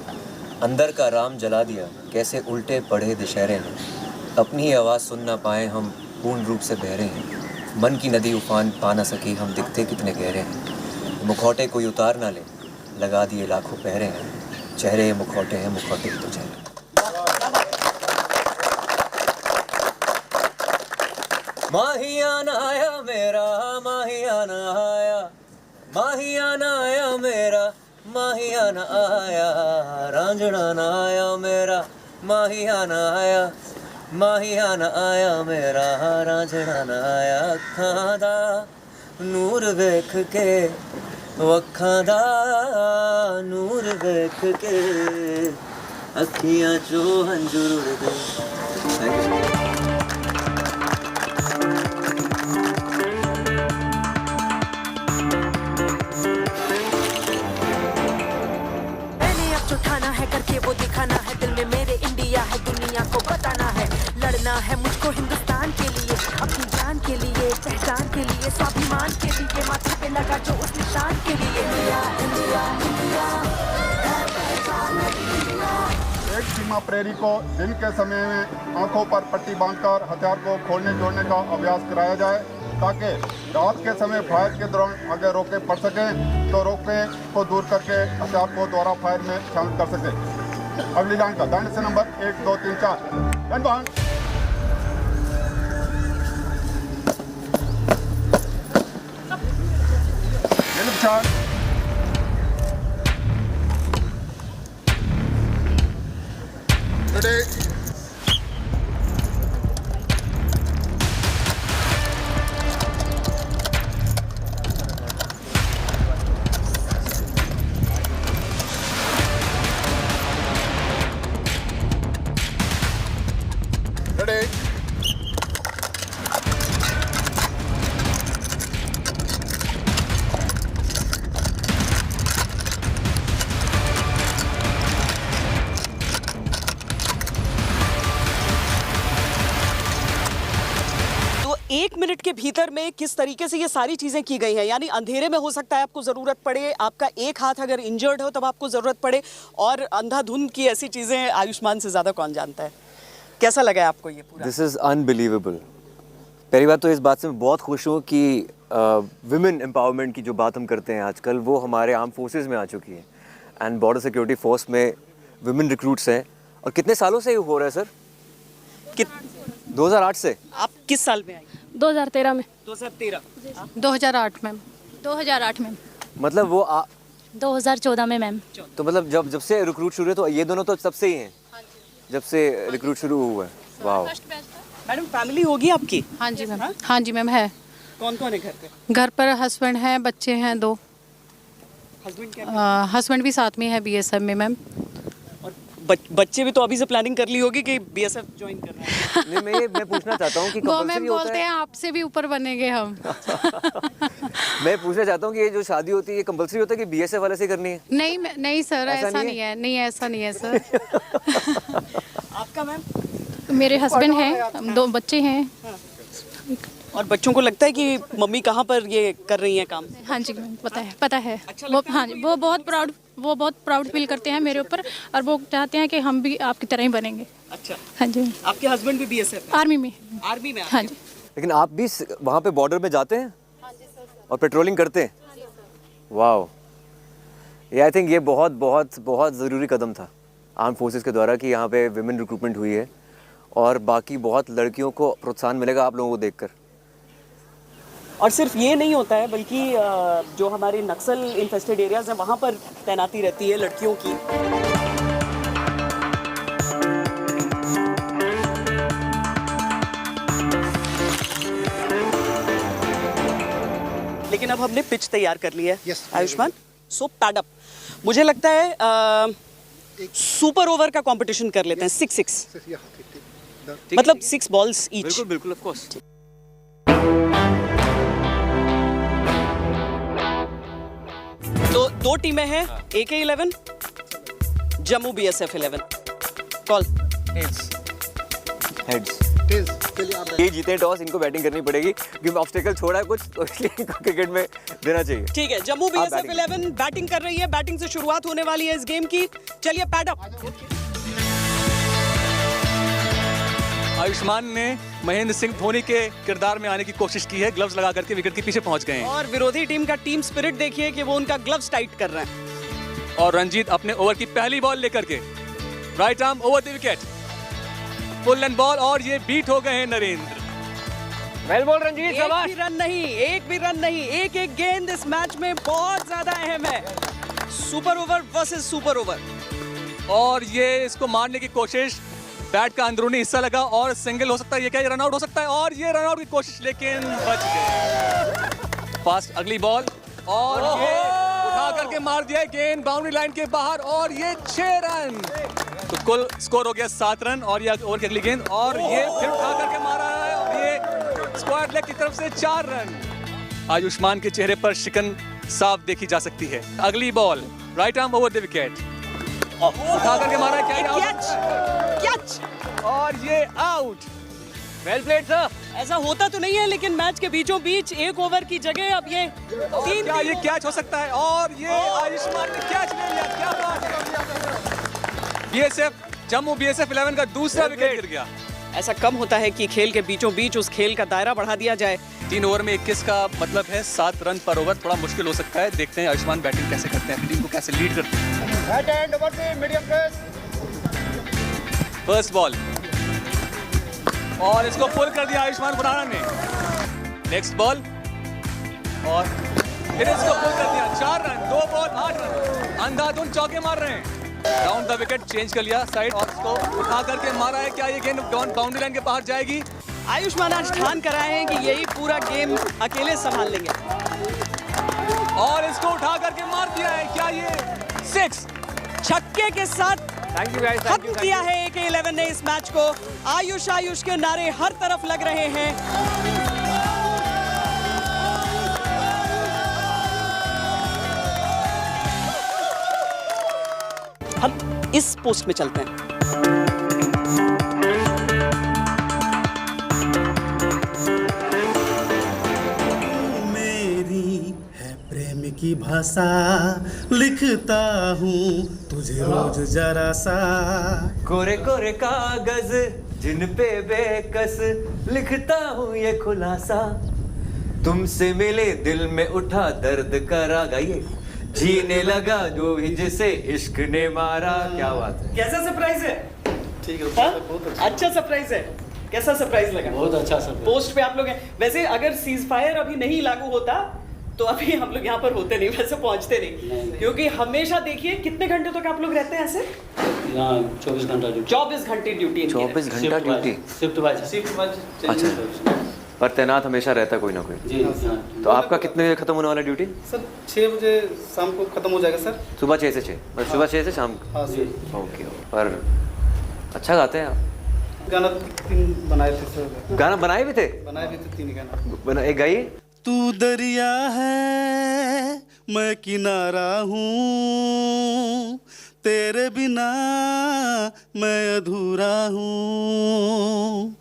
S12: अंदर का राम जला दिया, कैसे उल्टे पड़े दशहरे हैं। अपनी ही आवाज़ सुन ना पाए हम, पूर्ण रूप से बहरे हैं। मन की नदी उफान पा ना सकी, हम दिखते कितने गहरे हैं। मुखौटे कोई उतार ना ले, लगा दिए लाखों पहरे हैं। चेहरे मुखौटे हैं, मुखौटे ही तो चेहरे। माहियाना आया मेरा, माहियाना आया, माहियाना आया मेरा, माहियाना आया, रांझना ना आया मेरा, माहियाना आया, माहियाना आया मेरा, रांझना ना आया। अखां दा नूर वेख के, अखां दा नूर वेख के, अखियां चो हंझू रुड़दे।
S3: उठाना है करके वो दिखाना है, दिल में मेरे इंडिया है, दुनिया को बताना है। लड़ना है मुझको हिंदुस्तान के लिए, अपनी जान के लिए, पहचान के लिए, स्वाभिमान के लिए, माथे पे लगा जो उस निशान के लिए। इंडिया, इंडिया, इंडिया,
S8: एक सीमा प्रेरी को दिन के समय में आंखों पर पट्टी बांधकर हथियार को खोलने जोड़ने का अभ्यास कराया जाए, ताकि रात के समय फायर के दौरान अगर रोके पड़ सकें तो रोके को दूर करके हथियार को दोबारा फायर में शामिल कर सकें। अगली लाइन का दंड से नंबर 1, 2, 3, 4 दंड बहान। खड़े।
S10: एक मिनट के भीतर में किस तरीके से ये सारी चीजें की गई हैं, यानी अंधेरे में हो सकता है आपको जरूरत पड़े, आपका एक हाथ अगर इंजर्ड हो तब आपको जरूरत पड़े, और अंधाधुंध की ऐसी चीजें आयुष्मान से ज्यादा कौन जानता है। कैसा लगा है आपको ये पूरा?
S12: This is unbelievable. पहली बात तो इस बात से मैं बहुत खुश हूँ कि विमेन एम्पावरमेंट की जो बात हम करते हैं आजकल वो हमारे आर्म फोर्सेज में आ चुकी है, एंड बॉर्डर सिक्योरिटी फोर्स में विमेन रिक्रूट्स हैं। और कितने सालों से ये हो रहा है सर? 2008 से।
S10: आप किस साल में आई?
S4: 2013 में।
S10: 2013?
S4: 2008 मैम। 2008 में।
S12: मतलब वो
S4: 2014 में मैम।
S12: तो मतलब जब से रिक्रूट शुरू है तो ये दोनों तो तब से ही हैं, जब से रिक्रूट शुरू हुआ है। वाह।
S10: मैडम फैमिली होगी आपकी?
S4: हाँ जी मैम। हाँ जी मैम है।
S10: कौन कौन है घर पे?
S4: घर पर हस्बैंड है, बच्चे हैं 2। हस्बैंड भी साथ में है बीएसएफ में मैम।
S10: बच्चे भी तो अभी से प्लानिंग कर ली होगी कि बीएसएफ ज्वाइन कर रहे हैं।
S12: नहीं, मैं पूछना चाहता हूँ कि
S4: वो मैम बोलते हैं आपसे भी ऊपर बनेंगे हम।
S12: मैं पूछना चाहता हूँ कि ये जो शादी होती है ये कंपलसरी होता है कि बीएसएफ वाले से करनी है?
S4: नहीं सर, ऐसा नहीं है। नहीं, ऐसा नहीं है सर।
S10: आपका मैम?
S4: मेरे हस्बैंड हैं, 2 बच्चे हैं।
S10: और बच्चों को लगता है कि मम्मी कहाँ पर ये कर रही हैं काम?
S4: हाँ जी मैम, पता है। अच्छा हाँ जी, वो बहुत प्राउड फील करते हैं मेरे ऊपर, और वो चाहते हैं कि हम भी आपकी तरह ही बनेंगे।
S10: अच्छा।
S4: हाँ जी।
S10: आपके हस्बैंड भी बीएसएफ?
S4: आर्मी में।
S10: आर्मी में?
S4: हाँ जी।
S12: लेकिन आप भी वहाँ पे बॉर्डर में जाते हैं और पेट्रोलिंग करते हैं? वाह, ये आई थिंक ये बहुत बहुत बहुत ज़रूरी कदम था आर्म फोर्सेस के द्वारा कि यहाँ पे विमेन रिक्रूटमेंट हुई है, और बाकी बहुत लड़कियों को प्रोत्साहन मिलेगा आप लोगों को देखकर।
S10: और सिर्फ ये नहीं होता है, बल्कि जो हमारे नक्सल इन्फेस्टेड एरियाज हैं वहाँ पर तैनाती रहती है लड़कियों की। लेकिन अब हमने पिच तैयार कर ली है आयुष्मान, सो पैड अप। मुझे लगता है सुपर ओवर का कंपटीशन कर लेते हैं। 6-6 मतलब 6 बॉल्स ईच।
S12: बिल्कुल बिल्कुल, ऑफ कोर्स।
S10: तो 2 टीमें हैं, AK-11, Jammu BSF 11। Call. Heads.
S12: ये जीते टॉस, इनको बैटिंग करनी पड़ेगी क्योंकि ऑब्स्टेकल छोड़ा है कुछ, तो इसलिए इनको क्रिकेट में देना चाहिए।
S10: ठीक है, जम्मू BSF 11 बैटिंग कर रही है। बैटिंग से शुरुआत होने वाली है इस गेम की। चलिए पैड अप।
S17: आयुष्मान ने महेंद्र सिंह धोनी के किरदार में आने की कोशिश की है, ग्लव्स लगा करके विकेट के पीछे पहुंच गए हैं।
S10: और विरोधी टीम का टीम स्पिरिट देखिए कि वो उनका ग्लव्स टाइट कर रहे हैं।
S17: और रंजीत अपने ओवर की पहली बॉल लेकर के right arm over the wicket, full and ball, और ये बीट हो गए हैं नरेंद्र।
S12: वेल बॉल रंजीत,
S10: शाबाश। एक भी रन नहीं। एक गेंद इस मैच में बहुत ज्यादा अहम है। Super over versus super over.
S17: और ये इसको मारने की कोशिश, बैट का अंदरूनी हिस्सा लगा और सिंगल हो सकता है। ये क्या रन आउट हो सकता है? और ये रन आउट की कोशिश, लेकिन बच गए। फास्ट अगली बॉल, और ये उठा करके मार दिया गेंद बाउंड्री लाइन के बाहर, और ये 6 रन। तो कुल स्कोर हो गया 7 रन। और ये ओवर की अगली गेंद, और ये फिर उठा करके मारा है, और ये स्क्वायर लेग की तरफ से 4 रन। आयुष्मान के चेहरे पर शिकन साफ देखी जा सकती है। अगली ball right arm over the wicket, उठा करके मारा है,
S10: कैच,
S17: और ये आउट।
S12: Well played sir.
S10: ऐसा होता तो नहीं है, लेकिन मैच के बीचों बीच 1 ओवर की जगह अब ये 3।
S17: क्या ये कैच हो सकता है? और ये आयुष्मान ने कैच ले लिया। क्या बात है। BSF जम्मू BSF 11 का दूसरा विकेट गिर गया।
S10: ऐसा कम होता है कि खेल के बीचों बीच उस खेल का दायरा बढ़ा दिया जाए।
S17: 3 ओवर में 21 का मतलब है 7 रन पर ओवर। थोड़ा मुश्किल हो सकता है। देखते हैं आयुष्मान बैटिंग कैसे करते हैं, टीम को कैसे लीड करते हैं।
S8: Right hand over the medium pace.
S17: First ball, और इसको पुल कर दिया आयुष्मान खुराना ने। नेक्स्ट बॉल, और फिर इसको पुल कर दिया। 4 रन, 2 बॉल 8 रन। अंधाधुंध चौके मार रहे हैं। राउंड द विकेट चेंज कर लिया साइड, और इसको उठा करके मारा है। क्या ये गेंद बाउंड्री लाइन के बाहर जाएगी?
S10: आयुष्मान आज ठान कर आए हैं कि यही पूरा गेम अकेले संभाल लेंगे,
S17: और इसको उठा करके मार दिया है। क्या ये 6?
S10: छक्के के साथ
S12: थैंक यू गाइस,
S10: खत्म किया है AK11 ने इस मैच को। आयुष आयुष के नारे हर तरफ लग रहे हैं। हम इस पोस्ट में चलते हैं।
S6: की भाषा लिखता हूँ तुझे रोज जरा सा।
S12: कोरे कोरे कागज जिन पे बेकस लिखता हूँ ये खुलासा। तुमसे मिले दिल में उठा दर्द करा गाइए। जीने लगा जो ही जिसे इश्क ने मारा। क्या बात है,
S10: कैसा सरप्राइज है?
S6: ठीक है, बहुत
S10: अच्छा सरप्राइज है। कैसा सरप्राइज लगा?
S6: बहुत अच्छा सरप्राइज।
S10: पोस्ट पे आप लोग हैं। वैसे अगर सीज फायर अभी नहीं लागू होता तो अभी हम लोग यहाँ पर होते नहीं, वैसे पहुँचते नहीं, क्योंकि हमेशा देखिए कितने घंटे तक आप लोग रहते हैं ऐसे?
S6: यहाँ 24 घंटा ड्यूटी।
S10: 24 घंटे ड्यूटी।
S12: 24 घंटा ड्यूटी।
S6: Shift wise.
S12: अच्छा, पर तैनात हमेशा रहता कोई ना कोई।
S6: जी।
S12: तो आपका कितने बजे खत्म होने वाला ड्यूटी?
S6: सर 6 बजे शाम को खत्म हो जाएगा सर।
S12: सुबह 6 से 6, मतलब सुबह 6 से शाम।
S6: हाँ जी।
S12: ओके, पर अच्छा गाते हैं आप।
S6: गाना 3 बनाए थे सर।
S12: गाना बनाए भी थे?
S6: बनाए भी थे 3 गाना।
S12: एक गाइए।
S6: तू दरिया है मैं किनारा हूँ, तेरे बिना मैं अधूरा हूँ।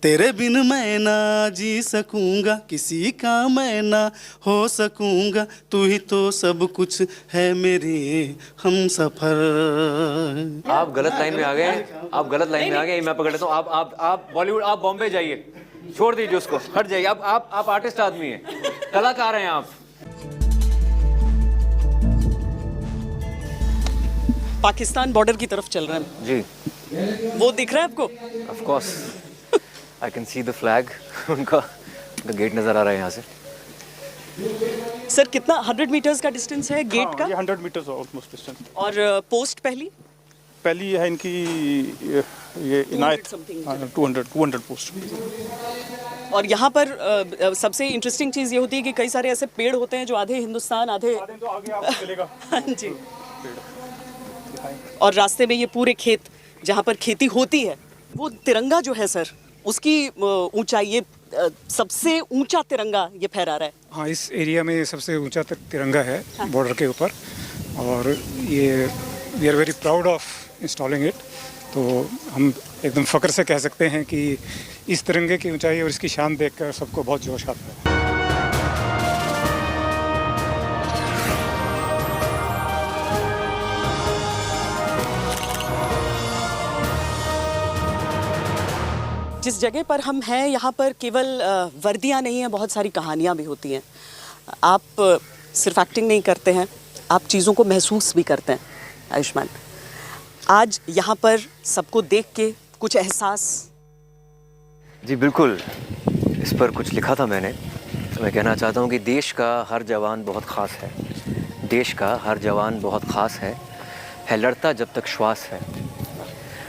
S6: तेरे बिन मैं ना जी सकूंगा, किसी का मैं ना हो सकूंगा। तू ही तो सब कुछ है मेरे हम सफर।
S12: आप गलत लाइन में आ गए, आप गलत लाइन में आ गए। मैं पकड़ लेता हूँ। आप बॉलीवुड, आप बॉम्बे जाइए, छोड़ दीजिए उसको, हट जाइए। आप आर्टिस्ट आदमी हैं, कलाकार हैं आप।
S10: पाकिस्तान बॉर्डर की तरफ चल रहे हैं
S12: जी।
S10: वो दिख रहा है आपको?
S12: Of course, I can see the flag. उनका गेट नजर आ रहा है यहाँ से।
S10: सर कितना 100 मीटर्स का डिस्टेंस है गेट का?
S6: 100 मीटर्स ऑलमोस्ट डिस्टेंस।
S10: और पोस्ट पहली
S6: है इनकी ये इनायत 200 पोस्ट।
S10: और यहाँ पर सबसे इंटरेस्टिंग चीज़ ये होती है कि कई सारे ऐसे पेड़ होते हैं जो आधे हिंदुस्तान आधे
S6: तो आगे आपको चलेगा।
S10: हाँ जी। और रास्ते में ये पूरे खेत जहाँ पर खेती होती है, वो तिरंगा जो है सर, उसकी ऊंचाई, ये सबसे ऊंचा तिरंगा ये फहरा रहा है।
S11: हाँ, इस एरिया में सबसे ऊंचा तिरंगा है बॉर्डर के ऊपर। और ये we are very proud of installing it. तो हम एकदम फ़ख्र से कह सकते हैं कि इस तिरंगे की ऊंचाई और इसकी शान देखकर सबको बहुत जोश आता है।
S10: जिस जगह पर हम हैं यहाँ पर केवल वर्दियाँ नहीं हैं, बहुत सारी कहानियाँ भी होती हैं। आप सिर्फ एक्टिंग नहीं करते हैं, आप चीज़ों को महसूस भी करते हैं आयुष्मान। आज यहाँ पर सबको देख के कुछ एहसास?
S12: जी बिल्कुल, इस पर कुछ लिखा था मैंने। तो मैं कहना चाहता हूँ कि देश का हर जवान बहुत ख़ास है। देश का हर जवान बहुत ख़ास है लड़ता जब तक श्वास है।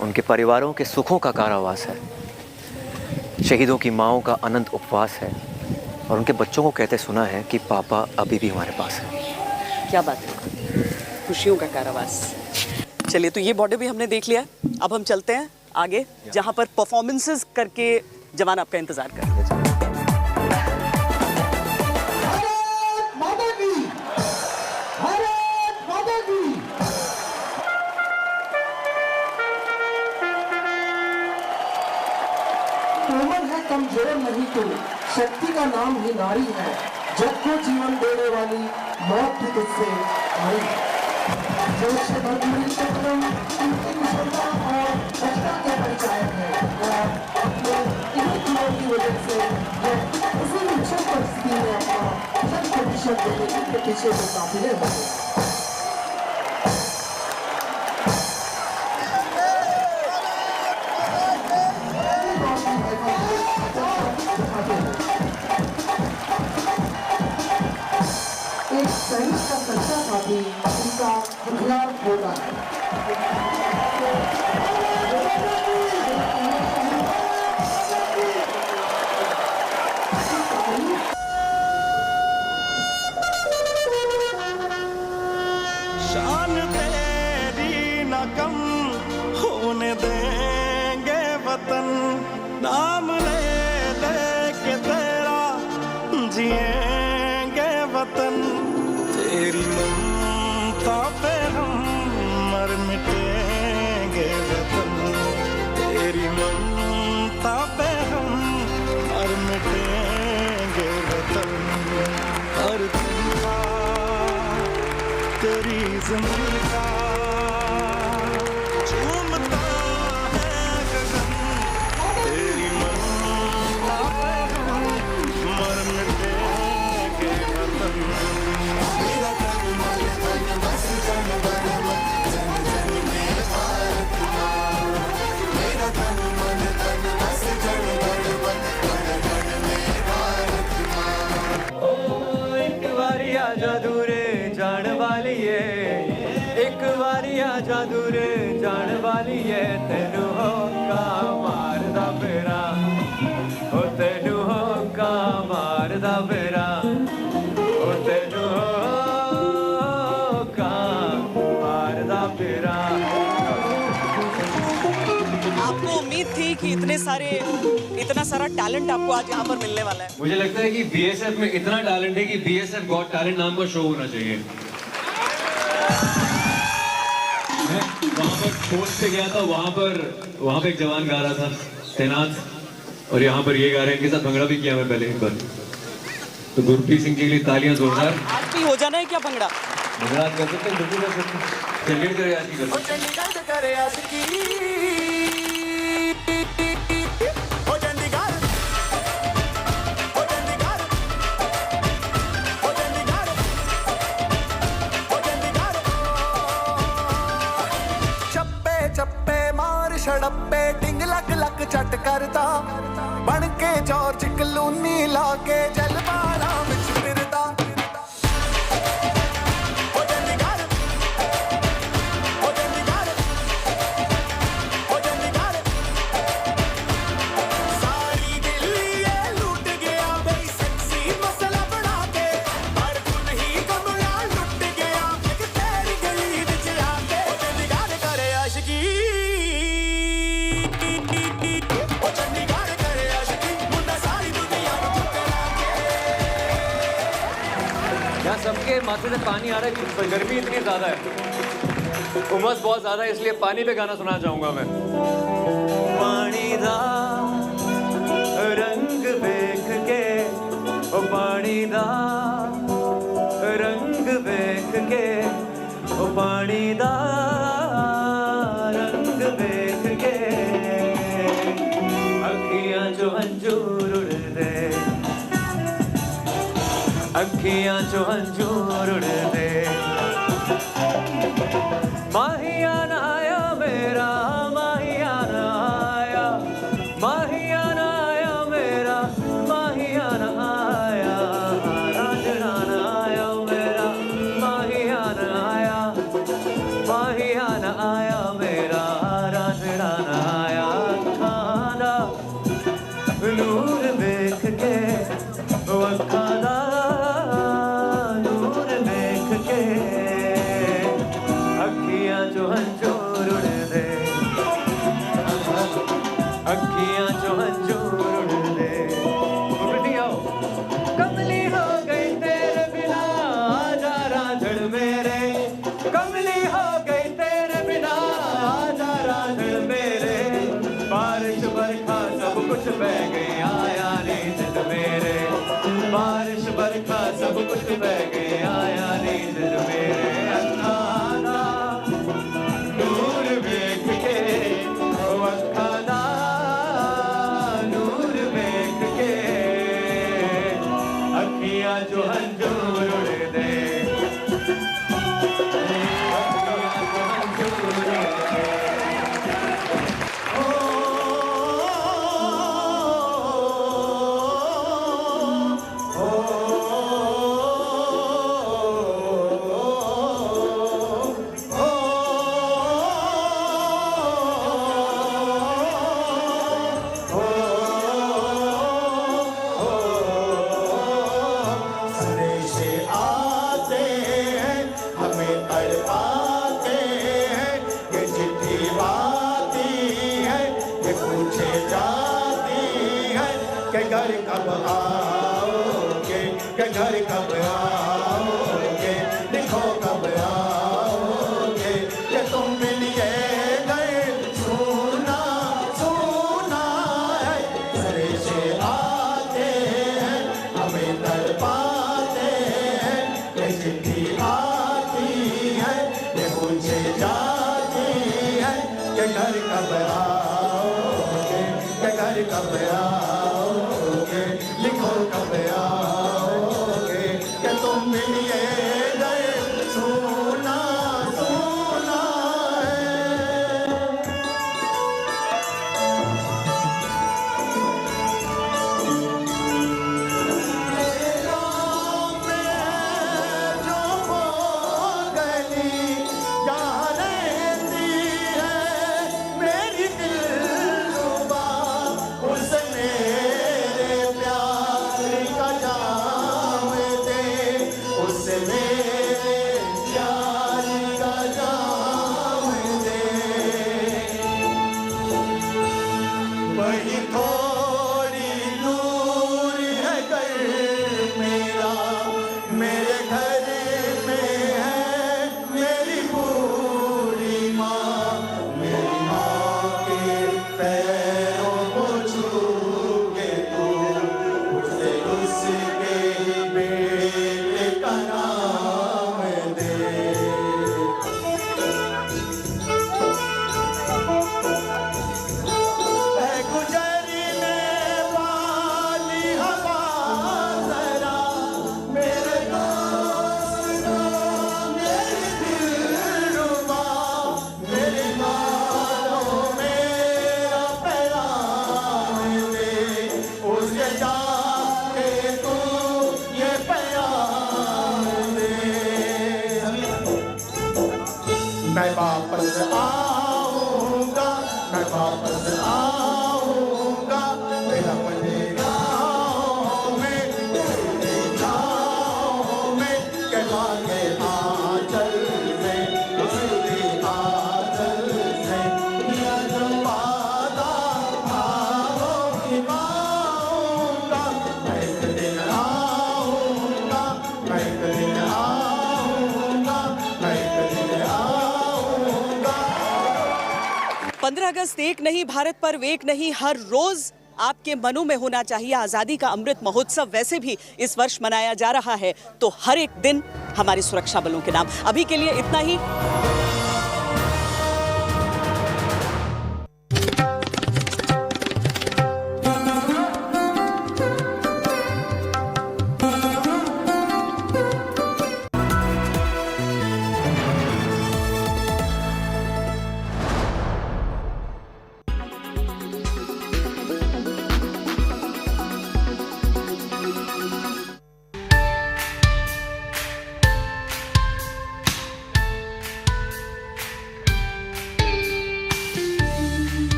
S12: उनके परिवारों के सुखों का कारावास है। शहीदों की माओं का अनंत उपवास है। और उनके बच्चों को कहते सुना है कि पापा अभी भी हमारे पास है।
S10: क्या बात है, खुशियों का कारावास। चलिए, तो ये बॉर्डर भी हमने देख लिया। अब हम चलते हैं आगे, जहाँ पर परफॉर्मेंसेस करके जवान आपका इंतजार कर रहे हैं।
S13: कमजोर नहीं तू, शक्ति का नाम ही नारी है। जग को जीवन देने वाली मौत भी तुझसे आई है। जोश से भरपूर चक्रों उनकी कुशलता और दक्षता के परिचायक है। और अपने इन्हीं गुणों की वजह से यह उसी विक्षण परिस्थिति में अपना 100% देने के पीछे जो काफिले होते। एक सैनिक का सच्चा साथी उनका हथियार होता है।
S6: शान तेरी न कम
S24: नाम ले लेके तेरा जिएंगे वतन, तेरी ममता पे हम मर मिटेंगे वतन, तेरी ममता पे हम मर मिटेंगे वतन। हर तिनका तेरी ज़मीन का झूमता है गगन, तेरी ममता पे हम मर मिटेंगे वतन। मेरा तन मन धन बस जन गण मन, जन जन में भारत माँ। मेरा तन मन धन बस जन गण मन, गण गण में भारत माँ।
S12: ओ एक बारी आजा दूरे जान वाली है, एक बारी आजा दूरे जान वाली है, तेनू होका मारदा फेरा, ओ तेनू होका मारदा फेरा, ओ तेनू होका मारदा फेरा।
S10: आपको उम्मीद थी कि इतना सारा टैलेंट आपको आज यहाँ पर मिलने वाला है?
S12: मुझे लगता है कि बीएसएफ में इतना टैलेंट है कि बीएसएफ गॉट टैलेंट नाम का शो होना चाहिए। मैं वहाँ पर पोस्ट पे गया था, वहाँ पे एक जवान गा रहा था तैनात, और यहाँ पर ये गा रहे हैं, इनके साथ भंगड़ा भी किया मैं पहले एक बार। तो गुरप्रीत सिंह के लिए तालियां जोरदार।
S10: आज भी हो जाना है क्या भंगड़ा?
S12: भंगड़ा कर सकते हैं, बिल्कुल कर सकते हैं। चंडीगढ़ करे आशिकी कर सकते हैं।
S24: छड़प्पे टिंग लग लग चट करता, बन के जॉर्ज कलूनी लाके जलवारा विच फिरदा। सारी दिल्ली ये लूट गया बई सेक्सी मसला बना के, हर गुन ही कमला लुट गया एक तेरी गली विच आके। चंडीगढ़ करे आशिकी,
S12: यहाँ सबके माथे से पानी आ रहा है, पर गर्मी इतनी ज्यादा है, उमस बहुत ज्यादा है, इसलिए पानी पे गाना सुनाना चाहूंगा मैं। पानी दा रंग देख के, ओ पानी दा रंग देख के, ओ पानी दा रंग देख के, अखियां जो हंजूर उड़दे, अखियां जो हंजूर उड़दे। माहिया ना आया मेरा, माहिया ना आया, माहिया ना आया मेरा, माहिया ना आया, राजना ना आया मेरा, माहिया ना आया, माहिया ना आया मेरा, राजना ना आया। खाना नूर देख के, खाना नूर देख के, अखियां जो हंजूर उड़दे, अखियां जो हंजूर उड़दे। आओ कमली हो गई तेरे बिना, आजा रांझड़ मेरे, कमली हो गई तेरे बिना, आजा रांझड़ मेरे, बारिश बरखा सब कुछ बह गई, आया नींद मेरे, बारिश बरखा सब कुछ बह गई, आया नींद मेरे। अखाना नूर देख के, अखाना नूर देख के, अखियां जो हंजूर उड़दे, अखियां जो हंजूर उड़दे।
S24: पूछे जाती
S5: घर कब आओगे, के घर कब आओगे, लिखो कब आओगे, के तुम मिलिए गए सुना सुना है, सरे से आते हैं हमें दर पाते हैं, ये चिट्ठी आती है ये मुझे जाती है, के घर कब आओगे, के घर कब आओगे, लिखो कब आओगे, के तुम मिलिए गए सुना सुना है। जो वो गली जहाँ रहती है मेरी दिलरुबा, उस मेरे प्यार का जाम दे, उस मेरे प्यार का जाम दे। वही थोड़ी दूर है घर मेरा, मेरे घर में है मेरी बूढ़ी माँ, मेरी माँ के पैरों को छू के तू उसे उसके बेटे का नाम दे। है गुजरने वाली हवा जरा मेरे दोस्त, मेरी दिलरुबा, मेरी मानो मेरा पैगाम दे, उसे जाके तू ये पैगाम दे। मैं वापस आऊंगा, मैं वापस आऊंगा, मेरा अपने गाँव में, तेरे गाँव में, कहवा के आंचल में, उसके आंचल से, या जो वादा था वो निभाऊंगा। मैं एक दिन आऊंगा, मैं एक दिन आऊंगा, मैं एक दिन आऊंगा।
S10: 15 अगस्त एक नहीं, भारत पर्व एक नहीं, हर रोज आपके मनों में होना चाहिए। आजादी का अमृत महोत्सव वैसे भी इस वर्ष मनाया जा रहा है, तो हर एक दिन हमारे सुरक्षा बलों के नाम। अभी के लिए इतना ही।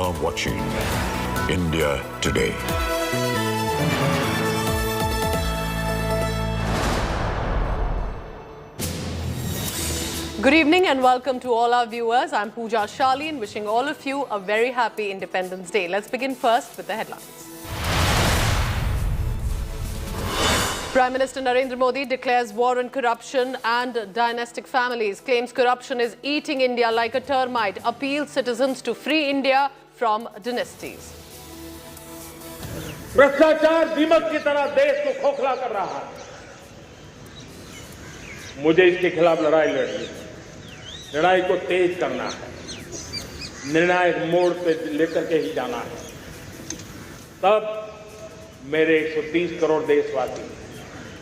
S9: are watching India Today.
S7: Good evening and welcome to all our viewers. I'm Pooja Shaleen, wishing all of you a very happy Independence Day. Let's begin first with the headlines. Prime Minister Narendra Modi declares war on corruption and dynastic families, claims corruption is eating India like a termite, appeals citizens to free India from dynasties.
S15: भ्रष्टाचार दीमक की तरह देश को खोखला कर रहा है। मुझे इसके खिलाफ लड़ाई लड़नी है, लड़ाई को तेज करना है, निर्णायक मोड़ पे लेकर के ही जाना है। तब मेरे 130 करोड़ देशवासी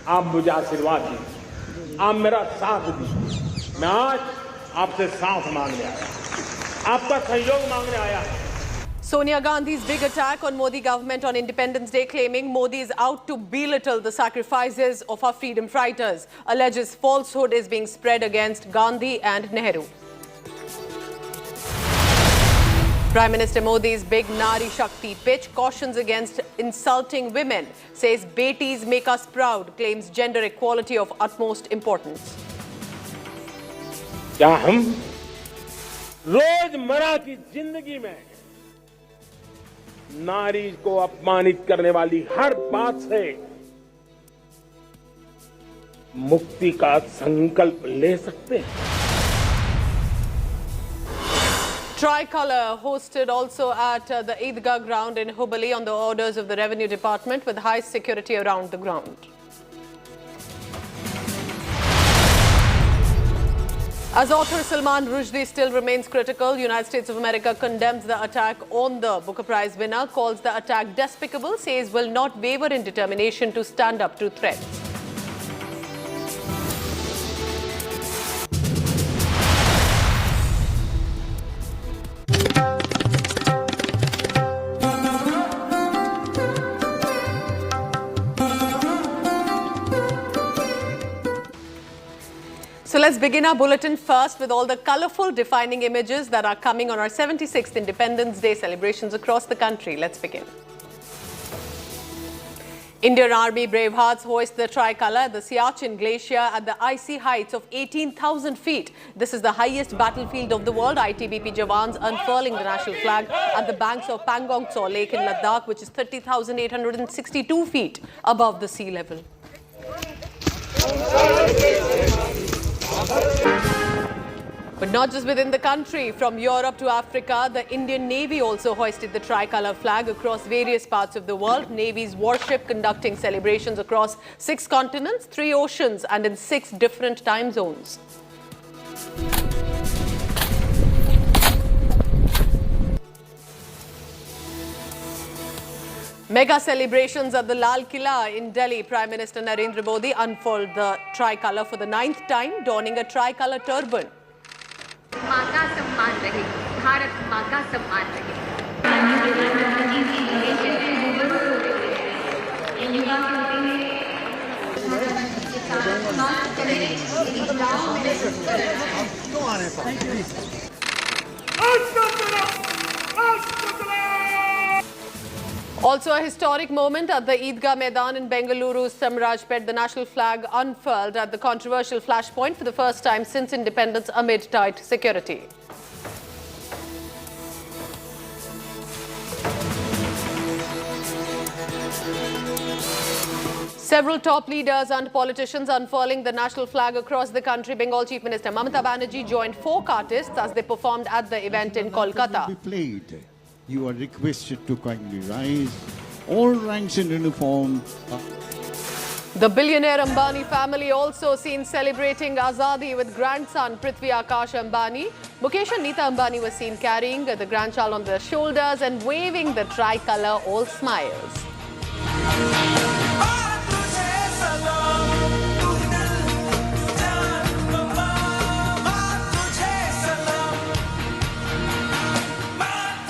S15: आप मुझे आशीर्वाद दीजिए, आप मेरा साथ दीजिए। मैं आज आपसे साथ मांगने आया, आपका सहयोग मांगने आया।
S7: Sonia Gandhi's big attack on Modi government on Independence Day, claiming Modi is out to belittle the sacrifices of our freedom fighters, alleges falsehood is being spread against Gandhi and Nehru. Prime Minister Modi's big Nari Shakti pitch, cautions against insulting women, says Betis make us proud, claims gender equality of utmost importance.
S15: क्या हम रोजमर्रा की जिंदगी में नारी को अपमानित करने वाली हर बात से मुक्ति का संकल्प ले सकते हैं?
S7: Tricolor hosted also at the Eidgah ground in Hubballi on the orders of the Revenue Department with high security around the ground. As author Salman Rushdie still remains critical, United States of America condemns the attack on the Booker Prize winner, calls the attack despicable, says will not waver in determination to stand up to threats. So let's begin our bulletin first with all the colourful defining images that are coming on our 76th Independence Day celebrations across the country. Let's begin. Indian Army bravehearts hoist the tricolour at the Siachen Glacier at the icy heights of 18,000 feet. This is the highest battlefield of the world. ITBP jawans unfurling the national flag at the banks of Pangong Tso Lake in Ladakh, which is 30,862 feet above the sea level. But not just within the country, from Europe to Africa, the Indian Navy also hoisted the tricolour flag across various parts of the world. Navy's warship conducting celebrations across 6 continents, 3 oceans and in 6 different time zones. Mega celebrations at the Lal Killa in Delhi. Prime Minister Narendra Modi unfurled the tricolour for the 9th time, donning a tricolour turban.
S19: माँ का सम्मान रहे, भारत माँ का सम्मान रहे।
S7: Also a historic moment at the Eidgah Maidan in Bengaluru's Samrajpet. The national flag unfurled at the controversial flashpoint for the first time since independence amid tight security. Several top leaders and politicians unfurling the national flag across the country. Bengal Chief Minister Mamata Banerjee joined folk artists as they performed at the event in Kolkata.
S20: You are requested to kindly rise. All ranks in uniform.
S7: The billionaire Ambani family also seen celebrating Azadi with grandson Prithvi Akash Ambani. Mukesh and Neeta Ambani were seen carrying the grandchild on their shoulders and waving the tricolour, all smiles.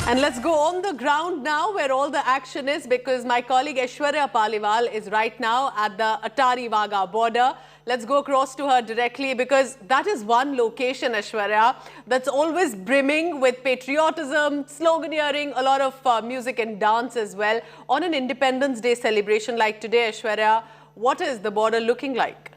S7: And let's go on the ground now where all the action is, because my colleague Aishwarya Paliwal is right now at the Attari Wagah border. Let's go across to her directly, because that is one location, Aishwarya, that's always brimming with patriotism, sloganeering, a lot of music and dance as well. On an Independence Day celebration like today, Aishwarya, what is the border looking like?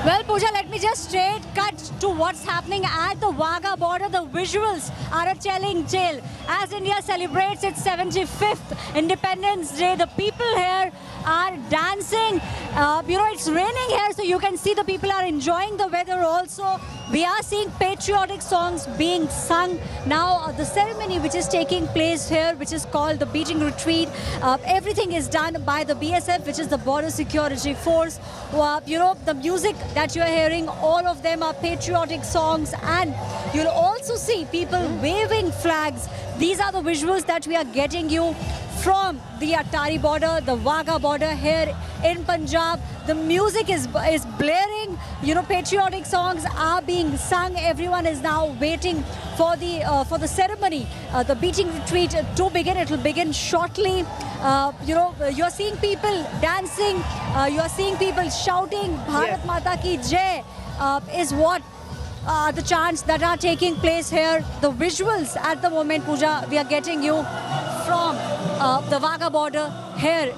S2: Well, Pooja, let me just straight cut to what's happening at the Wagah border. The visuals are a telling tale. As India celebrates its 75th Independence Day, the people here are dancing. It's raining here, so you can see the people are enjoying the weather also. We are seeing patriotic songs being sung. Now, the ceremony which is taking place here, which is called the beating retreat, everything is done by the BSF, which is the Border Security Force. The music that you are hearing, all of them are patriotic songs, and you'll also see people waving flags. These are the visuals that we are getting you from the Attari border, the Wagah border here in Punjab. The music is blaring, patriotic songs are being sung. Everyone is now waiting for the ceremony, the beating retreat to begin. It will begin shortly. You're seeing people dancing, you're seeing people shouting, Bharat Mata Ki Jai is what the chants that are taking place here. The visuals at the moment, Pooja, we are getting you from the Wagah border here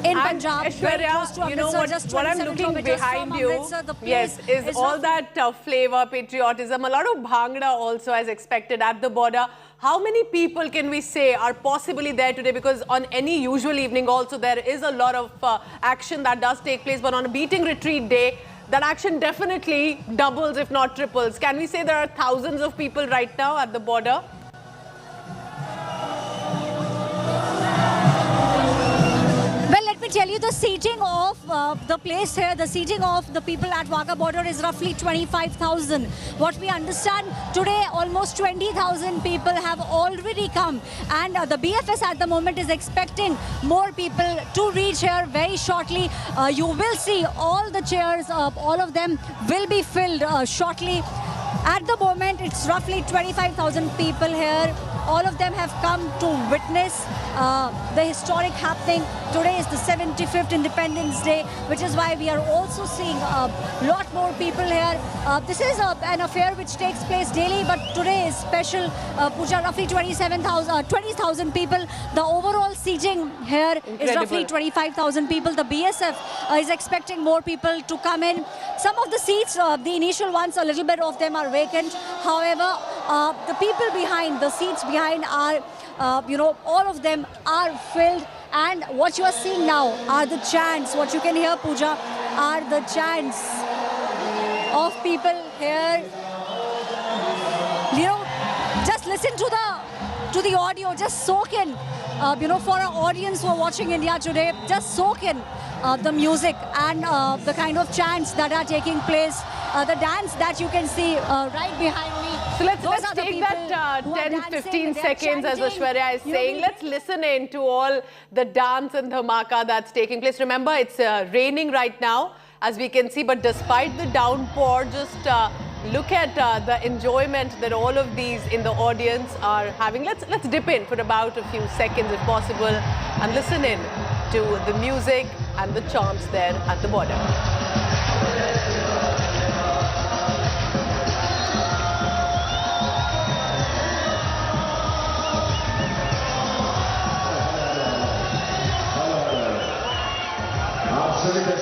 S2: in Punjab.
S7: Aishwarya, what I'm looking behind you, yes, is all that flavor, patriotism, a lot of bhangra also as expected at the border. How many people can we say are possibly there today? Because on any usual evening also there is a lot of action that does take place, but on a beating retreat day, that action definitely doubles if not triples. Can we say there are thousands of people right now at the border?
S2: Well, let me tell you, the seating of the place here, the seating of the people at Wagah border is roughly 25,000. What we understand today, almost 20,000 people have already come, and the BFS at the moment is expecting more people to reach here very shortly. You will see all the chairs, all of them will be filled shortly. At the moment, it's roughly 25,000 people here. All of them have come to witness the historic happening. Today is the 75th Independence Day, which is why we are also seeing a lot more people here. This is an affair which takes place daily, but today is special. Pooja, roughly 20,000 people. The overall seating here is roughly 25,000 people. The BSF is expecting more people to come in. Some of the seats, the initial ones, a little bit of them are vacant. However, the people behind, the seats behind are, all of them are filled. And what you are seeing now are the chants. What you can hear, Pooja, are the chants of people here. Just listen to the audio. Just soak in. For our audience who are watching India today, just soak in the music and the kind of chants that are taking place. The dance that you can see right behind me.
S7: So let's take that 10-15 seconds, as Aishwarya is saying. Let's listen in to all the dance and dhamaka that's taking place. Remember, it's raining right now, as we can see, but despite the downpour, just look at the enjoyment that all of these in the audience are having. Let's dip in for about a few seconds, if possible, and listen in to the music and the chants there at the border.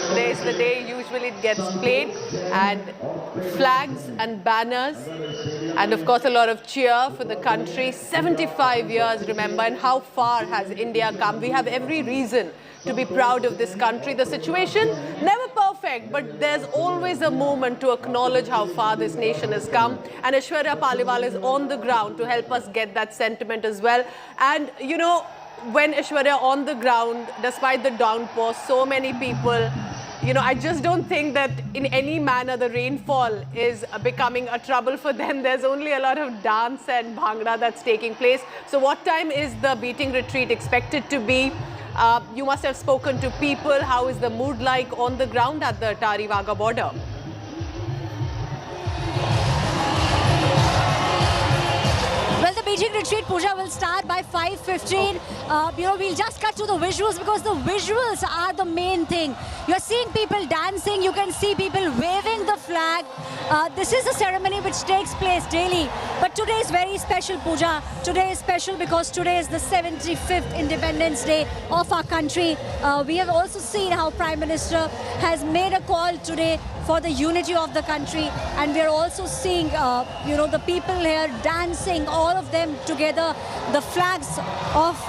S7: Today is the day usually it gets played, and flags and banners, and of course a lot of cheer for the country. 75 years, remember, and how far has India come? We have every reason to be proud of this country. The situation, never perfect, but there's always a moment to acknowledge how far this nation has come. And Aishwarya Paliwal is on the ground to help us get that sentiment as well. And when Aishwarya on the ground, despite the downpour, so many people, I just don't think that in any manner the rainfall is becoming a trouble for them. There's only a lot of dance and bhangra that's taking place. So what time is the beating retreat expected to be? You must have spoken to people. How is the mood like on the ground at the Attari Wagah border?
S2: Well, the beaching retreat, Pooja, will start by 5:15. We'll just cut to the visuals because the visuals are the main thing. You're seeing people dancing. You can see people waving the flag. This is a ceremony which takes place daily. But today is very special, Pooja. Today is special because today is the 75th Independence Day of our country. We have also seen how Prime Minister has made a call today for the unity of the country, and we are also seeing the people here dancing, all of them together, the flags of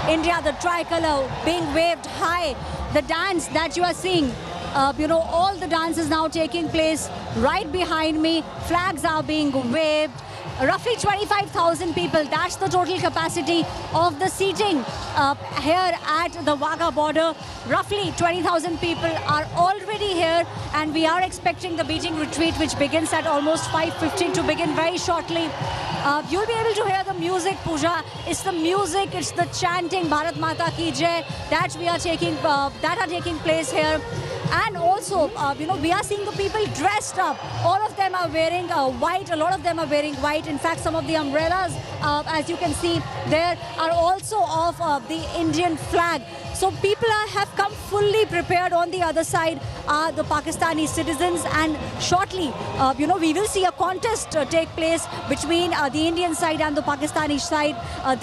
S2: India, the tricolour being waved high. The dance that you are seeing, all the dance is now taking place right behind me. Flags are being waved. Roughly 25,000 people, that's the total capacity of the seating here at the Wagah border. Roughly 20,000 people are already here, and we are expecting the beaching retreat, which begins at almost 5:15, to begin very shortly. You'll be able to hear the music, Pooja. It's the music, it's the chanting, Bharat Mata Ki Jai, that are taking place here. And also, we are seeing the people dressed up. All of them are wearing white. A lot of them are wearing white. In fact, some of the umbrellas, as you can see there, are also of the Indian flag. So people have come fully prepared. On the other side are the Pakistani citizens, and shortly, we will see a contest take place between the Indian side and the Pakistani side.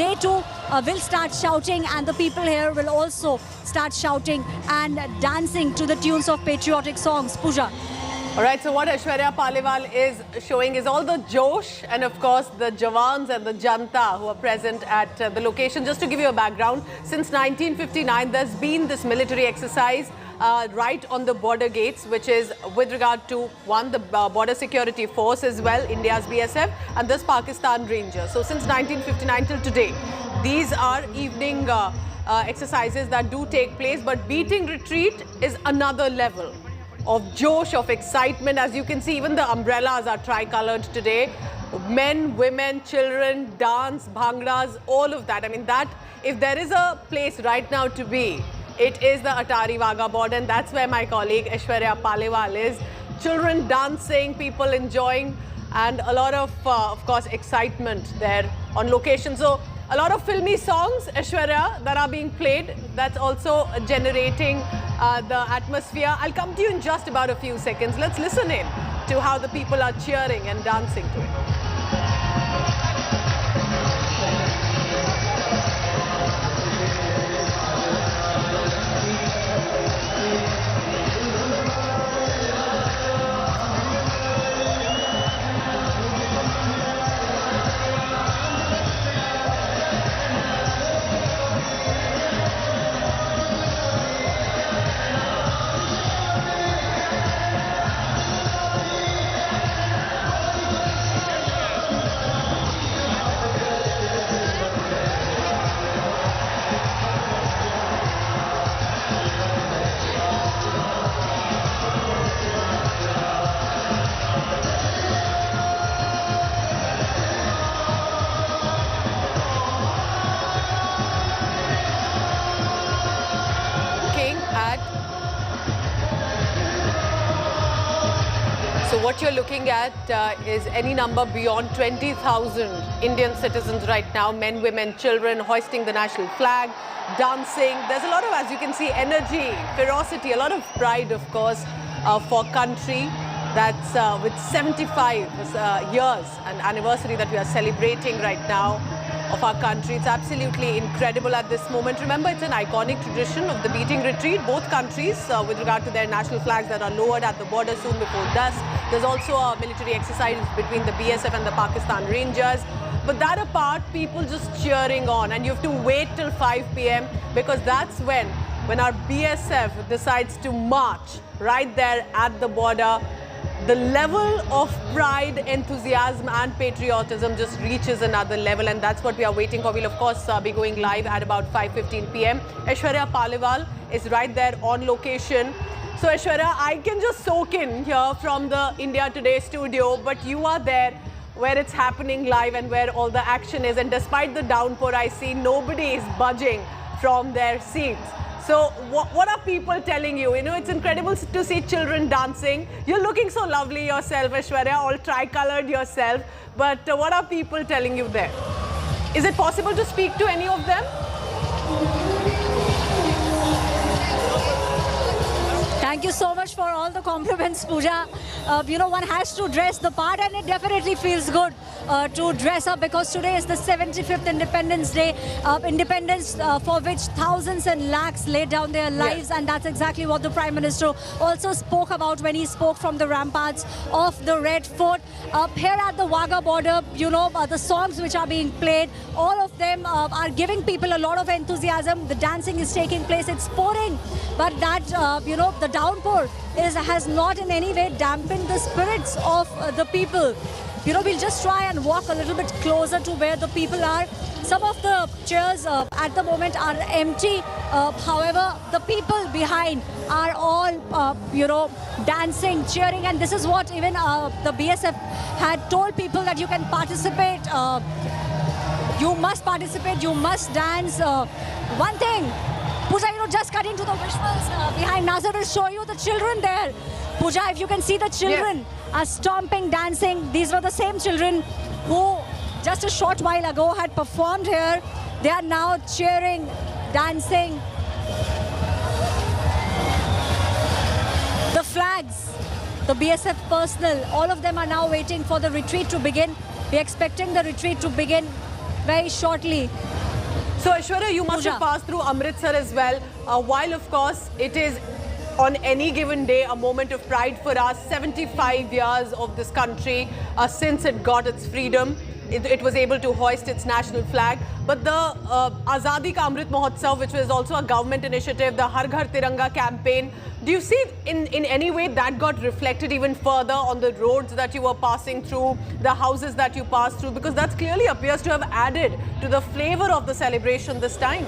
S2: They too will start shouting, and the people here will also start shouting and dancing to the tunes of patriotic songs. Pooja.
S7: All right, so what Aishwarya Paliwal is showing is all the josh and, of course, the Jawans and the Janta who are present at the location. Just to give you a background, since 1959, there's been this military exercise right on the border gates, which is with regard to, one, the border security force as well, India's BSF, and this Pakistan Ranger. So since 1959 till today, these are evening exercises that do take place, but beating retreat is another level of josh, of excitement. As you can see, even the umbrellas are tricolored today. Men, women, children, dance, bhangras, all of that. I mean, that, if there is a place right now to be, it is the Atari Wagah border, and that's where my colleague Aishwarya Paliwal is. Children dancing, people enjoying, and a lot of course, excitement there on location. So a lot of filmy songs, Aishwarya, that are being played. That's also generating the atmosphere. I'll come to you in just about a few seconds. Let's listen in to how the people are cheering and dancing to it. What you're looking at is any number beyond 20,000 Indian citizens right now, men, women, children, hoisting the national flag, dancing. There's a lot of, as you can see, energy, ferocity, a lot of pride, of course, for country. That's with 75 years, an anniversary that we are celebrating right now of our country. It's absolutely incredible at this moment. Remember, it's an iconic tradition of the beating retreat. Both countries, with regard to their national flags that are lowered at the border soon before dusk. There's also a military exercise between the BSF and the Pakistan Rangers. But that apart, people just cheering on. And you have to wait till 5 p.m. because that's when our BSF decides to march right there at the border. The level of pride, enthusiasm and patriotism just reaches another level, and that's what we are waiting for. We'll of course be going live at about 5:15 p.m. Aishwarya Paliwal is right there on location. So Aishwarya, I can just soak in here from the India Today studio, but you are there where it's happening live and where all the action is, and despite the downpour, I see nobody is budging from their seats. So what are people telling you? You know, it's incredible to see children dancing. You're looking so lovely yourself, Aishwarya, all tricolored yourself. But what are people telling you there? Is it possible to speak to any of them?
S2: Thank you so much for all the compliments, Pooja. One has to dress the part, and it definitely feels good to dress up, because today is the 75th Independence Day, independence for which thousands and lakhs laid down their lives, and that's exactly what the Prime Minister also spoke about when he spoke from the ramparts of the Red Fort. Here at the Wagah border, the songs which are being played, all of them are giving people a lot of enthusiasm. The dancing is taking place, it's pouring, but that, the downpour has not in any way dampened the spirits of the people. We'll just try and walk a little bit closer to where the people are. Some of the chairs at the moment are empty. However, the people behind are all, dancing, cheering, and this is what even the BSF had told people, that you can participate. You must participate, you must dance. One thing, Pooja, just cutting to the visuals behind, Nazar will show you the children there. Pooja, if you can see the children are stomping, dancing. These were the same children who just a short while ago had performed here. They are now cheering, dancing. The flags, the BSF personnel, all of them are now waiting for the retreat to begin. We're expecting the retreat to begin very shortly.
S7: So Aishwarya, you must have passed through Amritsar as well. While of course it is on any given day a moment of pride for us, 75 years of this country since it got its freedom. It was able to hoist its national flag. But the Azadi ka Amrit Mahotsav, which was also a government initiative, the Har Ghar Tiranga campaign, do you see in any way that got reflected even further on the roads that you were passing through, the houses that you passed through? Because that clearly appears to have added to the flavor of the celebration this time.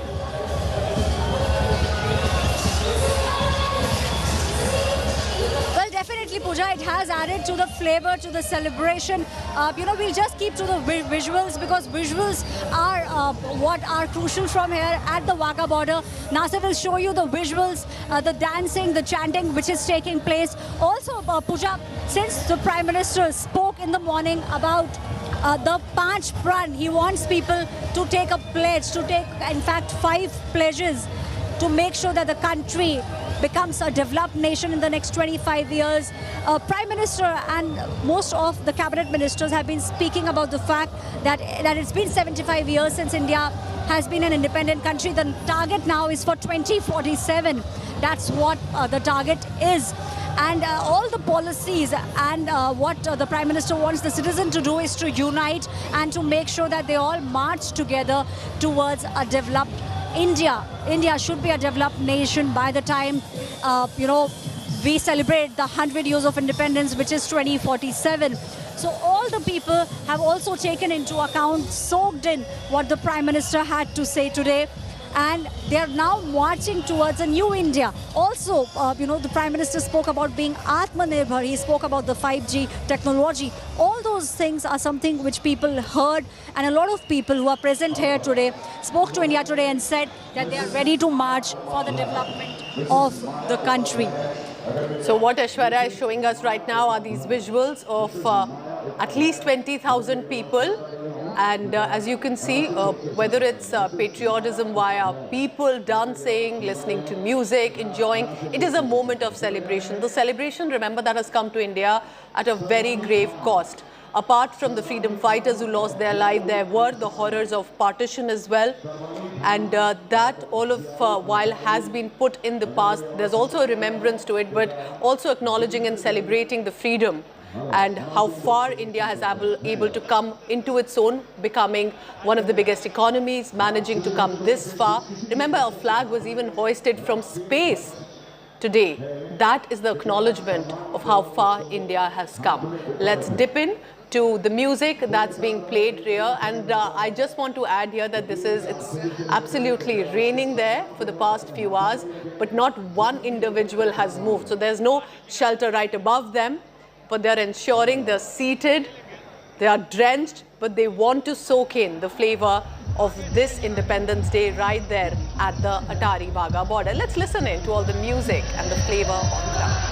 S2: Well, definitely, Pooja, it has added to the flavor, to the celebration. We'll just keep to the visuals, because visuals are what are crucial from here at the Wagah border. Nasir will show you the visuals, the dancing, the chanting which is taking place. Also, Pooja, since the Prime Minister spoke in the morning about the Panch Pran, he wants people to take a pledge, to take, in fact, 5 pledges to make sure that the country becomes a developed nation in the next 25 years. Prime Minister and most of the cabinet ministers have been speaking about the fact that it's been 75 years since India has been an independent country. The target now is for 2047. That's what the target is. And all the policies and what the Prime Minister wants the citizen to do is to unite and to make sure that they all march together towards a developed India. India should be a developed nation by the time, we celebrate the 100 years of independence, which is 2047. So all the people have also taken into account, soaked in what the Prime Minister had to say today. And they are now marching towards a new India. Also, the Prime Minister spoke about being Atmanirbhar. He spoke about the 5G technology. All those things are something which people heard. And a lot of people who are present here today spoke to India Today and said that they are ready to march for the development of the country.
S7: So what Aishwarya is showing us right now are these visuals of at least 20,000 people. And as you can see, whether it's patriotism via people dancing, listening to music, enjoying, it is a moment of celebration. The celebration, remember, that has come to India at a very grave cost. Apart from the freedom fighters who lost their life, there were the horrors of partition as well. And that all of while has been put in the past, there's also a remembrance to it, but also acknowledging and celebrating the freedom and how far India has able to come into its own, becoming one of the biggest economies, managing to come this far. Remember, our flag was even hoisted from space today. That is the acknowledgement of how far India has come. Let's dip in to the music that's being played here, and I just want to add here that it's absolutely raining there for the past few hours, but not one individual has moved. So there's no shelter right above them, but they're ensuring they're seated, they are drenched, but they want to soak in the flavor of this Independence Day right there at the Atari Wagah border. Let's listen in to all the music and the flavor on ground.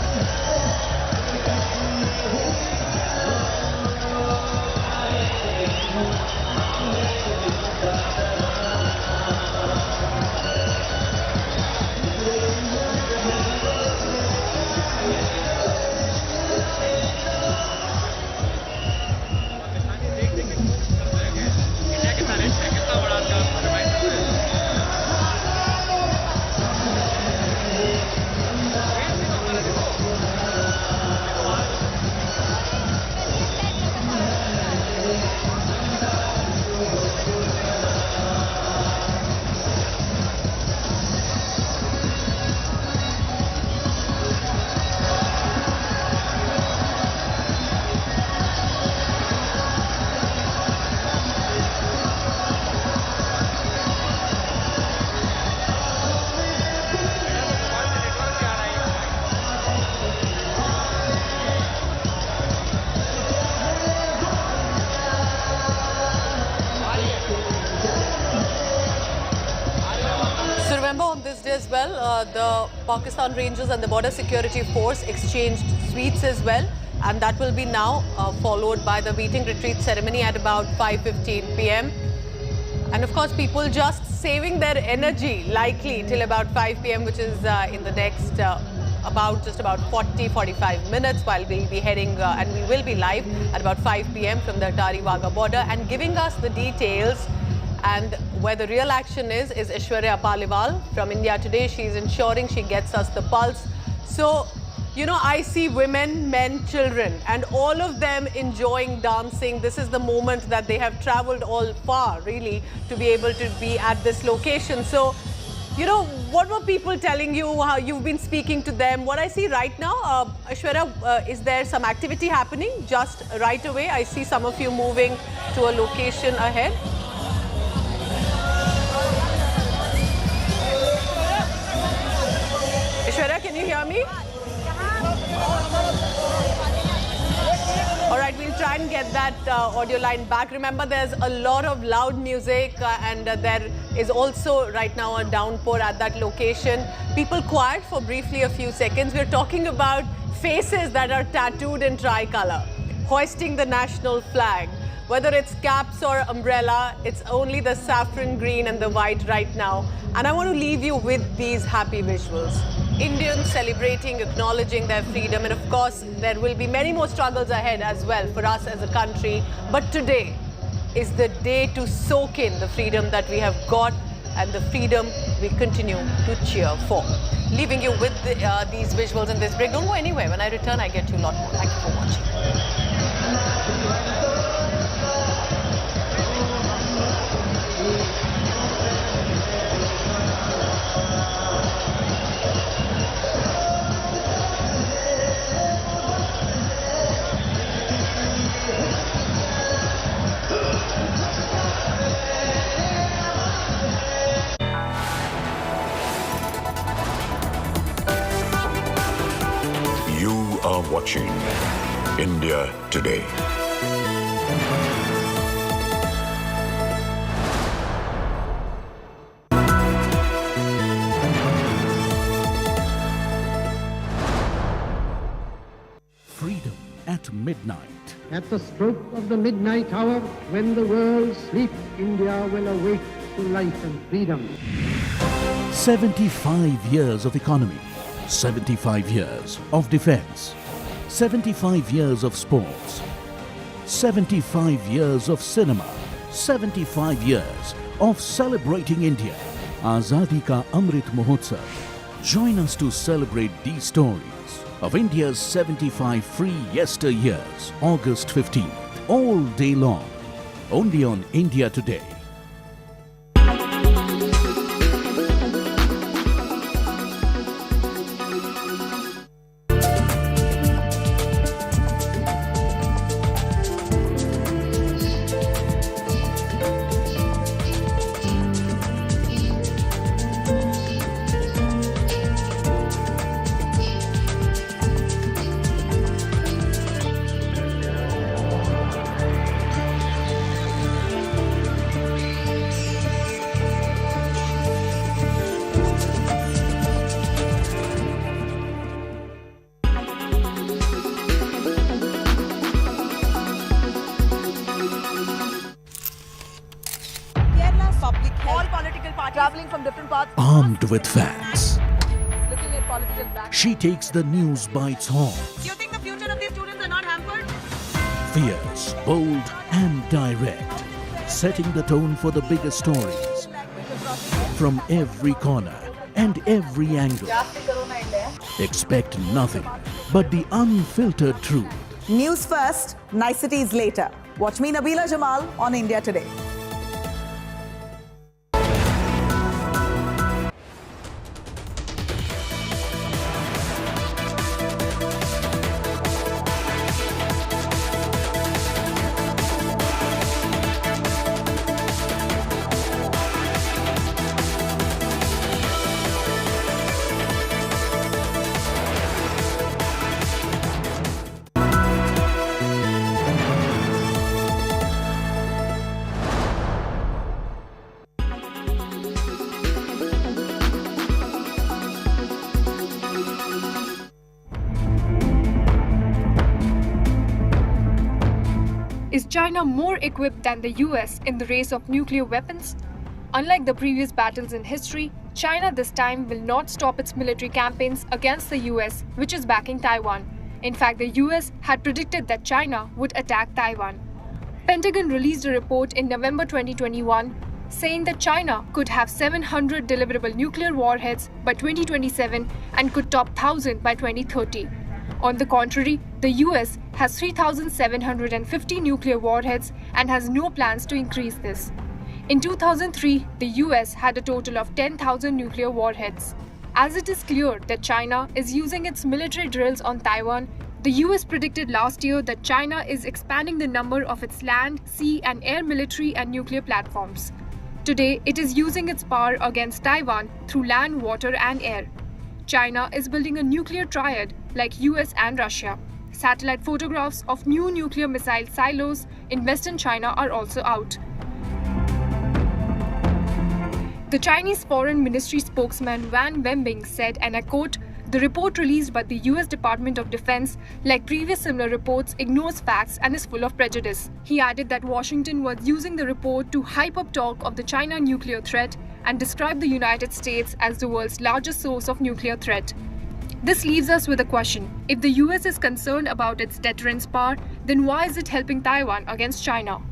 S7: well. The Pakistan Rangers and the Border Security Force exchanged sweets as well. And that will be now followed by the meeting retreat ceremony at about 5:15 p.m. And of course, people just saving their energy likely till about 5 p.m., which is in the next just about 40-45 minutes, while we'll be heading and we will be live at about 5 p.m. from the Attari-Wagah border, and giving us the details and where the real action is Aishwarya Paliwal from India Today. She's ensuring she gets us the pulse. So, you know, I see women, men, children, and all of them enjoying dancing. This is the moment that they have traveled all far, really, to be able to be at this location. So, you know, what were people telling you, how you've been speaking to them? What I see right now, Aishwarya, is there some activity happening just right away? I see some of you moving to a location ahead. Aishwarya, can you hear me? All right, we'll try and get that audio line back. Remember, there's a lot of loud music and there is also right now a downpour at that location. People quiet for briefly a few seconds. We're talking about faces that are tattooed in tricolour, hoisting the national flag. Whether it's caps or umbrella, it's only the saffron green and the white right now. And I want to leave you with these happy visuals. Indians celebrating, acknowledging their freedom, and of course, there will be many more struggles ahead as well for us as a country. But today is the day to soak in the freedom that we have got and the freedom we continue to cheer for. Leaving you with these visuals in this break. Don't go anywhere. When I return, I get you a lot more. Thank you for watching.
S9: You are watching India Today.
S20: Freedom at midnight.
S1: At the stroke of the midnight hour, when the world sleeps, India will awake to life and freedom.
S20: 75 years of economy, 75 years of defense, 75 years of sports, 75 years of cinema, 75 years of celebrating India. Azadi ka Amrit Mahotsav. Join us to celebrate these stories of India's 75 free yesteryears, August 15th, all day long, only on India Today.
S10: Traveling from different parts.
S20: Armed with facts,
S10: Looking at political back.
S20: she takes the news by its horns.
S10: Do you think the future of these students are not hampered?
S20: Fierce, bold and direct, setting the tone for the biggest stories from every corner and every angle. Expect nothing but the unfiltered truth.
S10: News first, niceties later. Watch me, Nabila Jamal, on India Today.
S14: Is China more equipped than the US in the race of nuclear weapons? Unlike the previous battles in history, China this time will not stop its military campaigns against the US, which is backing Taiwan. In fact, the US had predicted that China would attack Taiwan. Pentagon released a report in November 2021 saying that China could have 700 deliverable nuclear warheads by 2027 and could top 1,000 by 2030. On the contrary, the US has 3,750 nuclear warheads and has no plans to increase this. In 2003, the US had a total of 10,000 nuclear warheads. As it is clear that China is using its military drills on Taiwan, the US predicted last year that China is expanding the number of its land, sea, and air military and nuclear platforms. Today, it is using its power against Taiwan through land, water, and air. China is building a nuclear triad like US and Russia. Satellite photographs of new nuclear missile silos in western China are also out. The Chinese Foreign Ministry spokesman Wang Wenbing said, and I quote, "The report released by the US Department of Defense, like previous similar reports, ignores facts and is full of prejudice." He added that Washington was using the report to hype up talk of the China nuclear threat and describe the United States as the world's largest source of nuclear threat. This leaves us with a question. If the US is concerned about its deterrence power, then why is it helping Taiwan against China?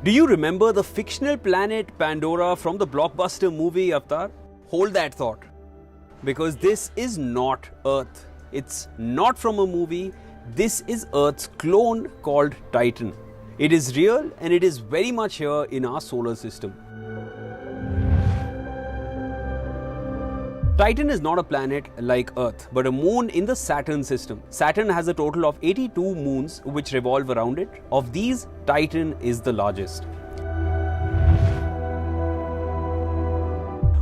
S18: Do you remember the fictional planet Pandora from the blockbuster movie Avatar? Hold that thought. Because this is not Earth. It's not from a movie. This is Earth's clone called Titan. It is real and it is very much here in our solar system. Titan is not a planet like Earth, but a moon in the Saturn system. Saturn has a total of 82 moons which revolve around it. Of these, Titan is the largest.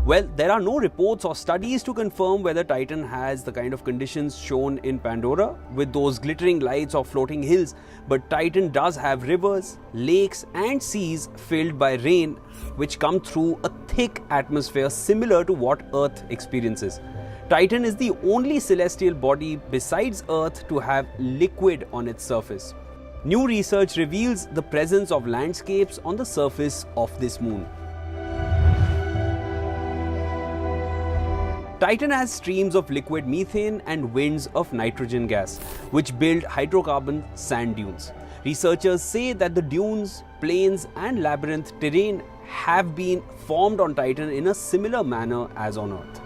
S18: Well, there are no reports or studies to confirm whether Titan has the kind of conditions shown in Pandora with those glittering lights or floating hills, but Titan does have rivers, lakes and seas filled by rain which come through a thick atmosphere similar to what Earth experiences. Titan is the only celestial body besides Earth to have liquid on its surface. New research reveals the presence of landscapes on the surface of this moon. Titan has streams of liquid methane and winds of nitrogen gas, which build hydrocarbon sand dunes. Researchers say that the dunes, plains and labyrinth terrain have been formed on Titan in a similar manner as on Earth.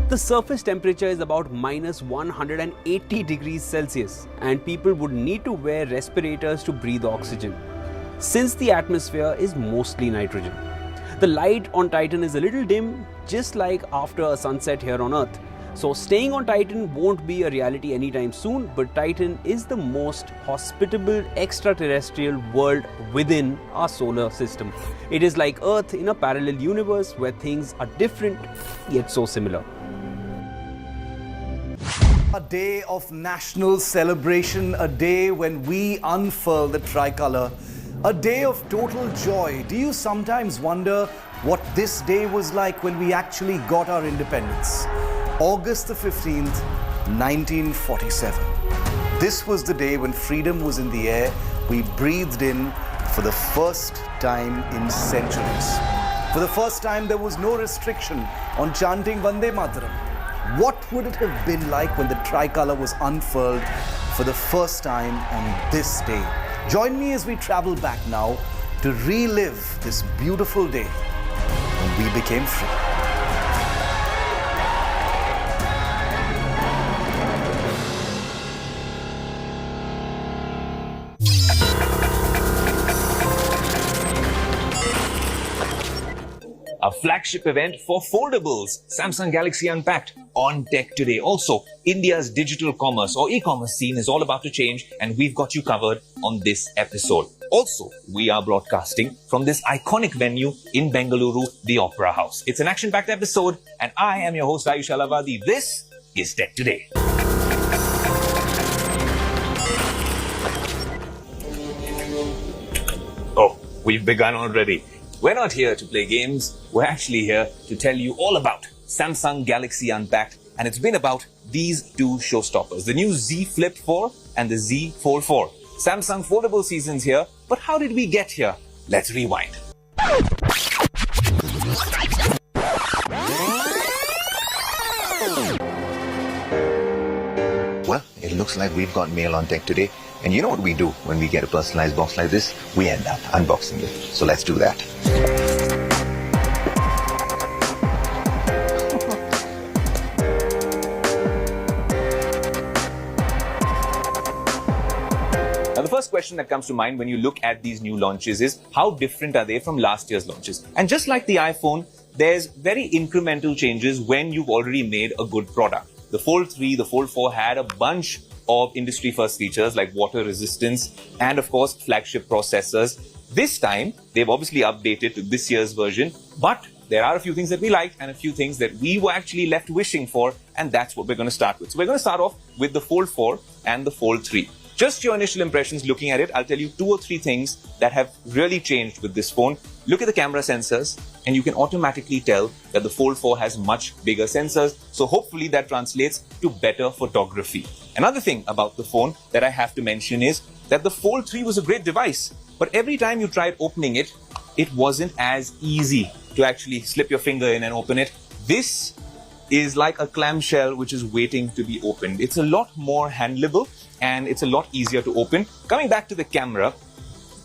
S18: The surface temperature is about minus 180 degrees Celsius and people would need to wear respirators to breathe oxygen, since the atmosphere is mostly nitrogen. The light on Titan is a little dim, just like after a sunset here on Earth. So staying on Titan won't be a reality anytime soon, but Titan is the most hospitable extraterrestrial world within our solar system. It is like Earth in a parallel universe where things are different yet so similar.
S21: A day of national celebration, a day when we unfurl the tricolour. A day of total joy. Do you sometimes wonder what this day was like when we actually got our independence? August the 15th, 1947. This was the day when freedom was in the air. We breathed in for the first time in centuries. For the first time, there was no restriction on chanting Vande Bharat. What would it have been like when the tricolour was unfurled for the first time on this day? Join me as we travel back now to relive this beautiful day when we became free.
S12: a flagship event for foldables. Samsung Galaxy Unpacked on tech today. Also, India's digital commerce or e-commerce scene is all about to change, and we've got you covered on this episode. Also, we are broadcasting from this iconic venue in Bengaluru, the Opera House. It's an action-packed episode, and I am your host, Ayush Alavadi. This is Tech Today. Oh, we've begun already. We're not here to play games. We're actually here to tell you all about Samsung Galaxy Unpacked, and it's been about these two showstoppers, the new Z Flip 4 and the Z Fold 4. Samsung foldable season's here, but how did we get here? Let's rewind.
S3: Well, it looks like we've got mail on Tech Today. And you know what we do when we get a personalized box like this? We end up unboxing it. So let's do that.
S12: Now, the first question that comes to mind when you look at these new launches is, how different are they from last year's launches? And just like the iPhone, there's very incremental changes when you've already made a good product. The Fold 3, the Fold 4 had a bunch of industry first features like water resistance and of course flagship processors. This time, they've obviously updated to this year's version, but there are a few things that we liked and a few things that we were actually left wishing for, and that's what we're going to start with. So we're going to start off with the Fold 4 and the Fold 3. Just your initial impressions looking at it, I'll tell you 2 or 3 things that have really changed with this phone. Look at the camera sensors, and you can automatically tell that the Fold 4 has much bigger sensors. So hopefully that translates to better photography. Another thing about the phone that I have to mention is that the Fold 3 was a great device, but every time you tried opening it, it wasn't as easy to actually slip your finger in and open it. This is like a clamshell which is waiting to be opened. It's a lot more handleable and it's a lot easier to open. Coming back to the camera,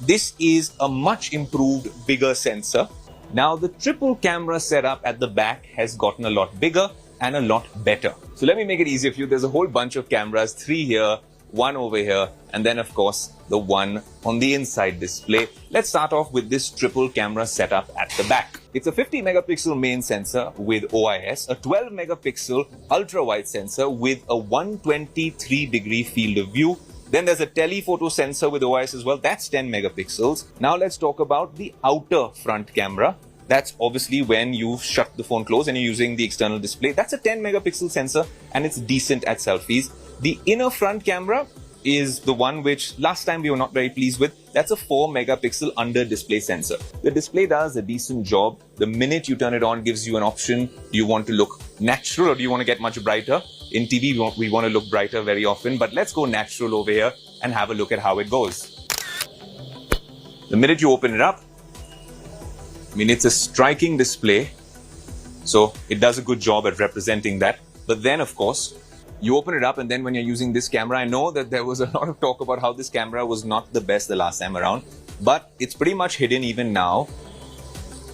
S12: this is a much improved, bigger sensor. Now the triple camera setup at the back has gotten a lot bigger and a lot better. So let me make it easier for you. There's a whole bunch of cameras, 3 here, 1 over here, and then of course the one on the inside display. Let's start off with this triple camera setup at the back. It's a 50 megapixel main sensor with OIS, a 12 megapixel ultra wide sensor with a 123 degree field of view. Then there's a telephoto sensor with OIS as well. That's 10 megapixels. Now let's talk about the outer front camera. That's obviously when you shut the phone closed and you're using the external display. That's a 10 megapixel sensor and it's decent at selfies. The inner front camera is the one which last time we were not very pleased with. That's a 4 megapixel under display sensor. The display does a decent job. The minute you turn it on, gives you an option. Do you want to look natural or do you want to get much brighter? In TV, we want to look brighter very often, but let's go natural over here and have a look at how it goes. The minute you open it up, I mean, it's a striking display. So it does a good job at representing that. But then, of course, you open it up and then when you're using this camera, I know that there was a lot of talk about how this camera was not the best the last time around, but it's pretty much hidden even now.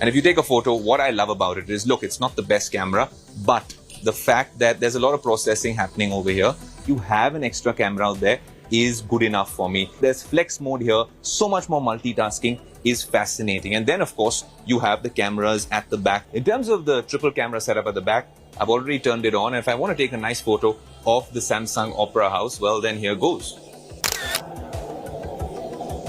S12: And if you take a photo, what I love about it is, look, it's not the best camera, but the fact that there's a lot of processing happening over here, you have an extra camera out there, is good enough for me. There's flex mode here, so much more multitasking is fascinating. And then of course, you have the cameras at the back. In terms of the triple camera setup at the back, I've already turned it on. And if I want to take a nice photo of the Samsung Opera House, well then here goes.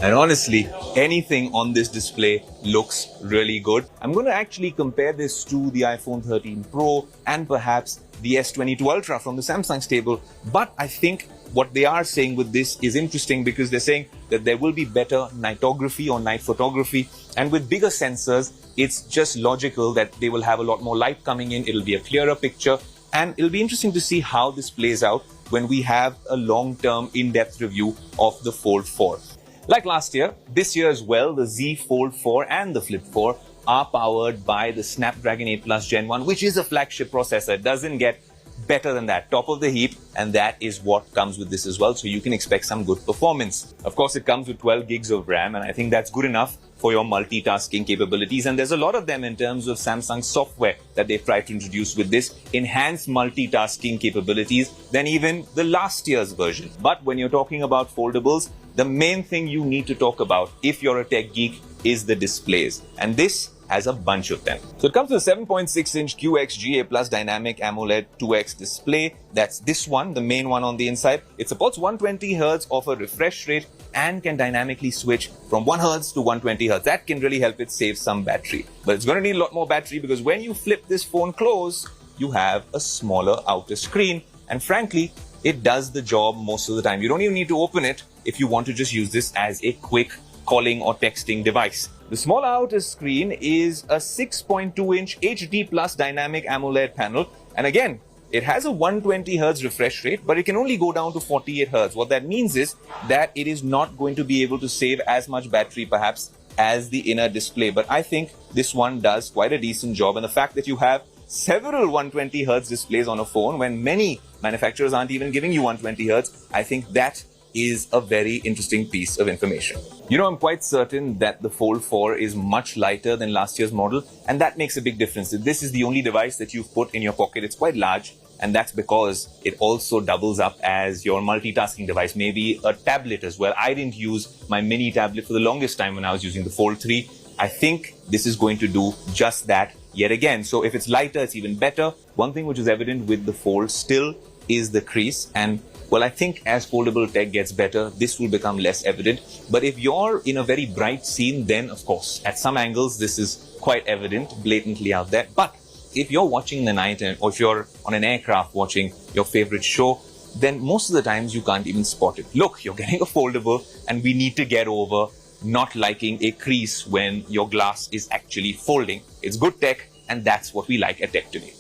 S12: And honestly, anything on this display looks really good. I'm going to actually compare this to the iPhone 13 Pro and perhaps the S22 Ultra from the Samsung stable. But I think what they are saying with this is interesting because they're saying that there will be better nightography or night photography. And with bigger sensors, it's just logical that they will have a lot more light coming in. It'll be a clearer picture. And it'll be interesting to see how this plays out when we have a long-term in-depth review of the Fold 4. Like last year, this year as well, the Z Fold 4 and the Flip 4 are powered by the Snapdragon 8 Plus Gen 1, which is a flagship processor. It doesn't get better than that, top of the heap, and that is what comes with this as well. So you can expect some good performance. Of course, it comes with 12 gigs of RAM, and I think that's good enough for your multitasking capabilities. And there's a lot of them in terms of Samsung software that they've tried to introduce with this enhanced multitasking capabilities than even the last year's version. But when you're talking about foldables, the main thing you need to talk about if you're a tech geek is the displays. And this
S3: has a bunch of them. So it comes with a 7.6-inch QXGA Plus Dynamic AMOLED 2X display. That's this one, the main one on the inside. It supports 120 Hz of a refresh rate and can dynamically switch from 1 Hz to 120 Hz. That can really help it save some battery. But it's going to need a lot more battery because when you flip this phone close, you have a smaller outer screen. And frankly, it does the job most of the time. You don't even need to open it if you want to just use this as a quick calling or texting device. The smaller outer screen is a 6.2-inch HD Plus Dynamic AMOLED panel. And again, it has a 120 Hz refresh rate, but it can only go down to 48 Hz. What that means is that it is not going to be able to save as much battery perhaps as the inner display. But I think this one does quite a decent job. And the fact that you have several 120 Hz displays on a phone when many manufacturers aren't even giving you 120 Hz, I think that is a very interesting piece of information. You know, I'm quite certain that the Fold 4 is much lighter than last year's model, and that makes a big difference. This is the only device that you've put in your pocket. It's quite large, and that's because it also doubles up as your multitasking device, maybe a tablet as well. I didn't use my mini tablet for the longest time when I was using the Fold 3. I think this is going to do just that yet again. So if it's lighter, it's even better. One thing which is evident with the Fold still is the crease, and well, I think as foldable tech gets better, this will become less evident. But if you're in a very bright scene, then of course, at some angles, this is quite evident, blatantly out there. But if you're watching the night, or if you're on an aircraft watching your favorite show, then most of the times you can't even spot it. Look, you're getting a foldable, and we need to get over not liking a crease when your glass is actually folding. It's good tech, and that's what we like at Tech Today.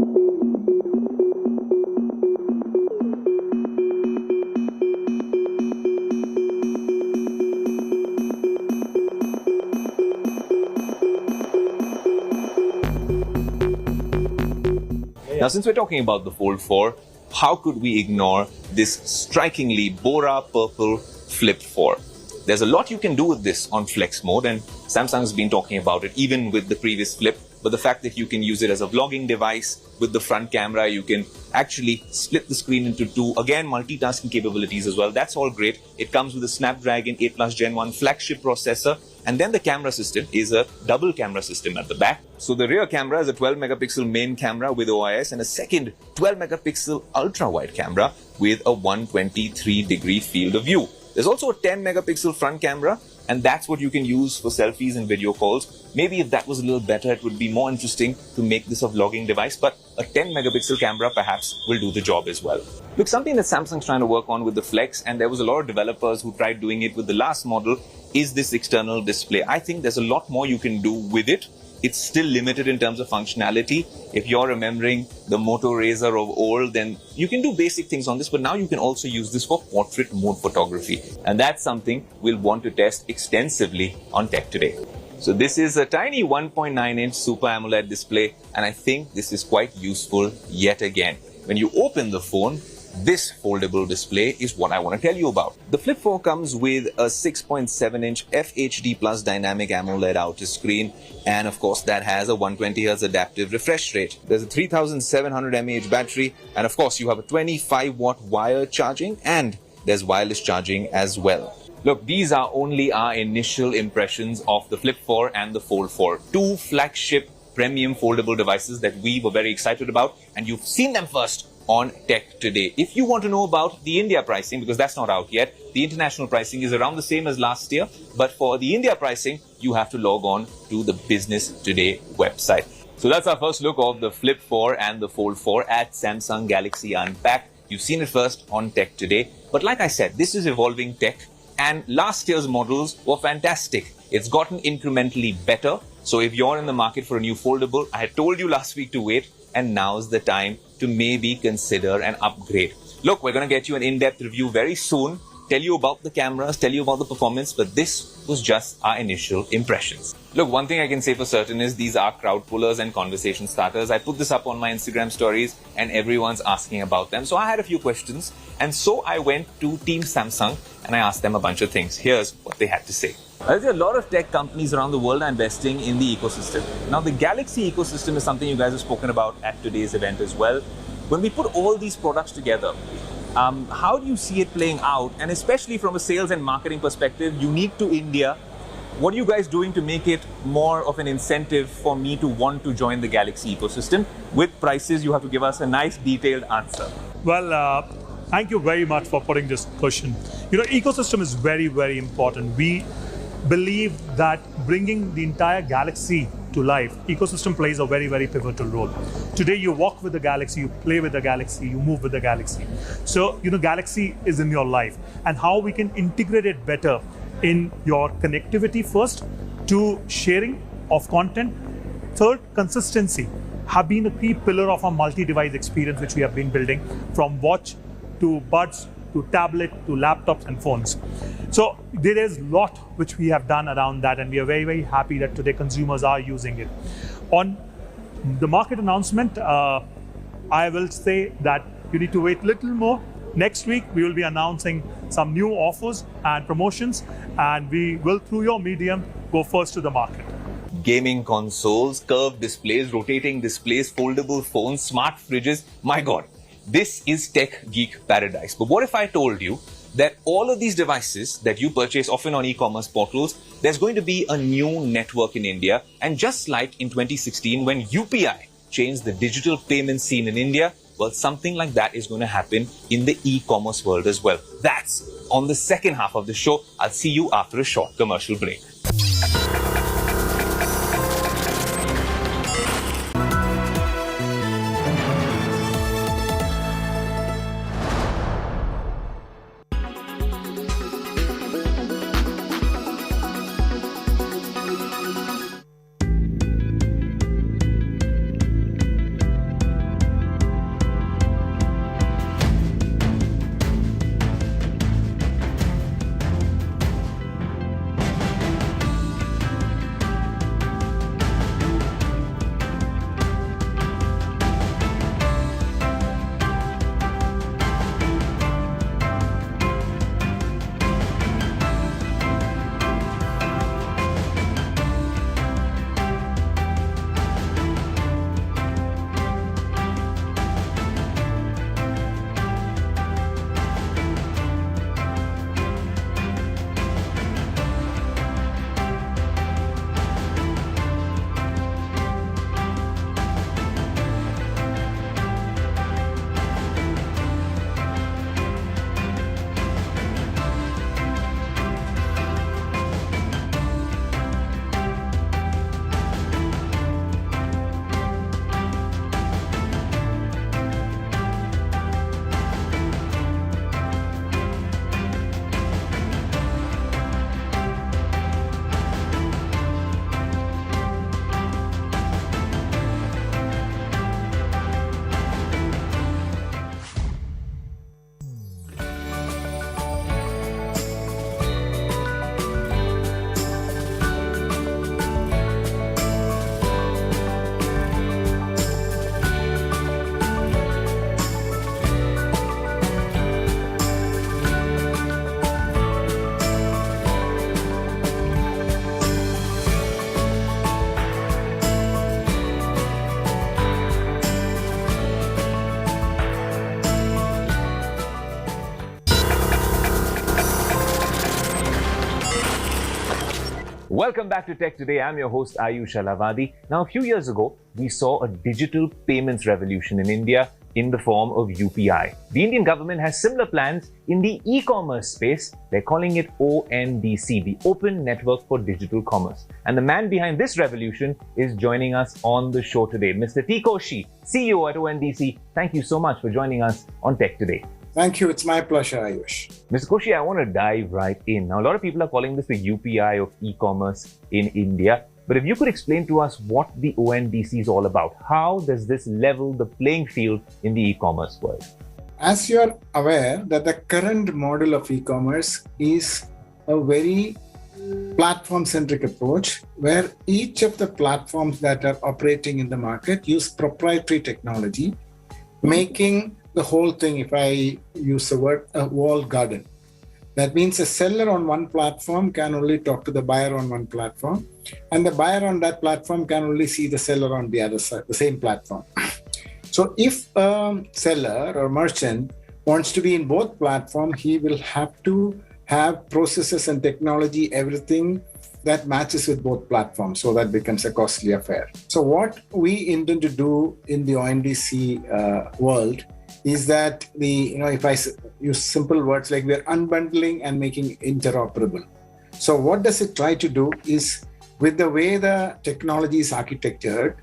S3: Now, since we're talking about the Fold 4, how could we ignore this strikingly Bora purple Flip 4? There's a lot you can do with this on flex mode, and Samsung's been talking about it even with the previous Flip. But the fact that you can use it as a vlogging device with the front camera, you can actually split the screen into two. Again, multitasking capabilities as well. That's all great. It comes with a Snapdragon 8 Plus Gen 1 flagship processor. And then the camera system is a double camera system at the back. So the rear camera is a 12 megapixel main camera with OIS and a second 12 megapixel ultra wide camera with a 123-degree field of view. There's also a 10 megapixel front camera, and that's what you can use for selfies and video calls. Maybe if that was a little better, it would be more interesting to make this a vlogging device, but a 10 megapixel camera perhaps will do the job as well. Look, something that Samsung's trying to work on with the Flex, and there was a lot of developers who tried doing it with the last model, is this external display. I think there's a lot more you can do with it. It's still limited in terms of functionality. If you're remembering the Moto Razr of old, then you can do basic things on this, but now you can also use this for portrait mode photography. And that's something we'll want to test extensively on Tech Today. So this is a tiny 1.9-inch Super AMOLED display, and I think this is quite useful yet again. When you open the phone, this foldable display is what I want to tell you about. The Flip 4 comes with a 6.7-inch FHD Plus Dynamic AMOLED outer screen, and of course that has a 120Hz adaptive refresh rate. There's a 3700 mAh battery, and of course you have a 25-watt wire charging, and there's wireless charging as well. Look, these are only our initial impressions of the Flip 4 and the Fold 4, two flagship premium foldable devices that we were very excited about, and you've seen them first on Tech Today. If you want to know about the India pricing, because that's not out yet, the international pricing is around the same as last year, but for the India pricing, you have to log on to the Business Today website. So that's our first look of the Flip 4 and the Fold 4 at Samsung Galaxy Unpacked. You've seen it first on Tech Today, but like I said, this is evolving tech, and last year's models were fantastic. It's gotten incrementally better, so if you're in the market for a new foldable, I had told you last week to wait, and now's the time to maybe consider an upgrade. Look, we're going to get you an in-depth review very soon, tell you about the cameras, tell you about the performance, but this was just our initial impressions. Look, one thing I can say for certain is these are crowd pullers and conversation starters. I put this up on my Instagram stories and everyone's asking about them. So I had a few questions, and so I went to Team Samsung and I asked them a bunch of things. Here's what they had to say. There's a lot of tech companies around the world are investing in the ecosystem. Now, the Galaxy ecosystem is something you guys have spoken about at today's event as well. When we put all these products together, how do you see it playing out? And especially from a sales and marketing perspective, unique to India, what are you guys doing to make it more of an incentive for me to want to join the Galaxy ecosystem? With prices, you have to give us a nice detailed answer.
S4: Well, thank you very much for putting this question. Ecosystem is very, very important. We believe that bringing the entire Galaxy to life, ecosystem plays a very, very pivotal role. Today, you walk with the Galaxy, you play with the Galaxy, you move with the Galaxy. So, Galaxy is in your life, and how we can integrate it better in your connectivity first, to sharing of content. Third, consistency have been a key pillar of our multi-device experience, which we have been building, from watch to buds to tablet to laptops and phones. So there is a lot which we have done around that, and we are very, very happy that today consumers are using it. On the market announcement, I will say that you need to wait a little more. Next week, we will be announcing some new offers and promotions, and we will, through your medium, go first to the market.
S3: Gaming consoles, curved displays, rotating displays, foldable phones, smart fridges. My God, this is tech geek paradise. But what if I told you that all of these devices that you purchase often on e-commerce portals, there's going to be a new network in India. And just like in 2016, when UPI changed the digital payment scene in India, well, something like that is going to happen in the e-commerce world as well. That's on the second half of the show. I'll see you after a short commercial break. Welcome back to Tech Today. I'm your host Ayush Alavadi. Now, a few years ago, we saw a digital payments revolution in India in the form of UPI. The Indian government has similar plans in the e-commerce space. They're calling it ONDC, the Open Network for Digital Commerce. And the man behind this revolution is joining us on the show today, Mr. T. Koshi, CEO at ONDC. Thank you so much for joining us on Tech Today.
S16: Thank you. It's my pleasure, Ayush.
S3: Mr. Koshi, I want to dive right in. Now, a lot of people are calling this the UPI of e-commerce in India. But if you could explain to us what the ONDC is all about, how does this level the playing field in the e-commerce world?
S16: As you're aware that the current model of e-commerce is a very platform-centric approach where each of the platforms that are operating in the market use proprietary technology, making the whole thing, if I use the word, a walled garden. That means a seller on one platform can only talk to the buyer on one platform, and the buyer on that platform can only see the seller on the other side, the same platform. So if a seller or merchant wants to be in both platforms, he will have to have processes and technology, everything that matches with both platforms, so that becomes a costly affair. So what we intend to do in the ONDC world is that if I use simple words like we're unbundling and making interoperable. So what does it try to do is, with the way the technology is architectured,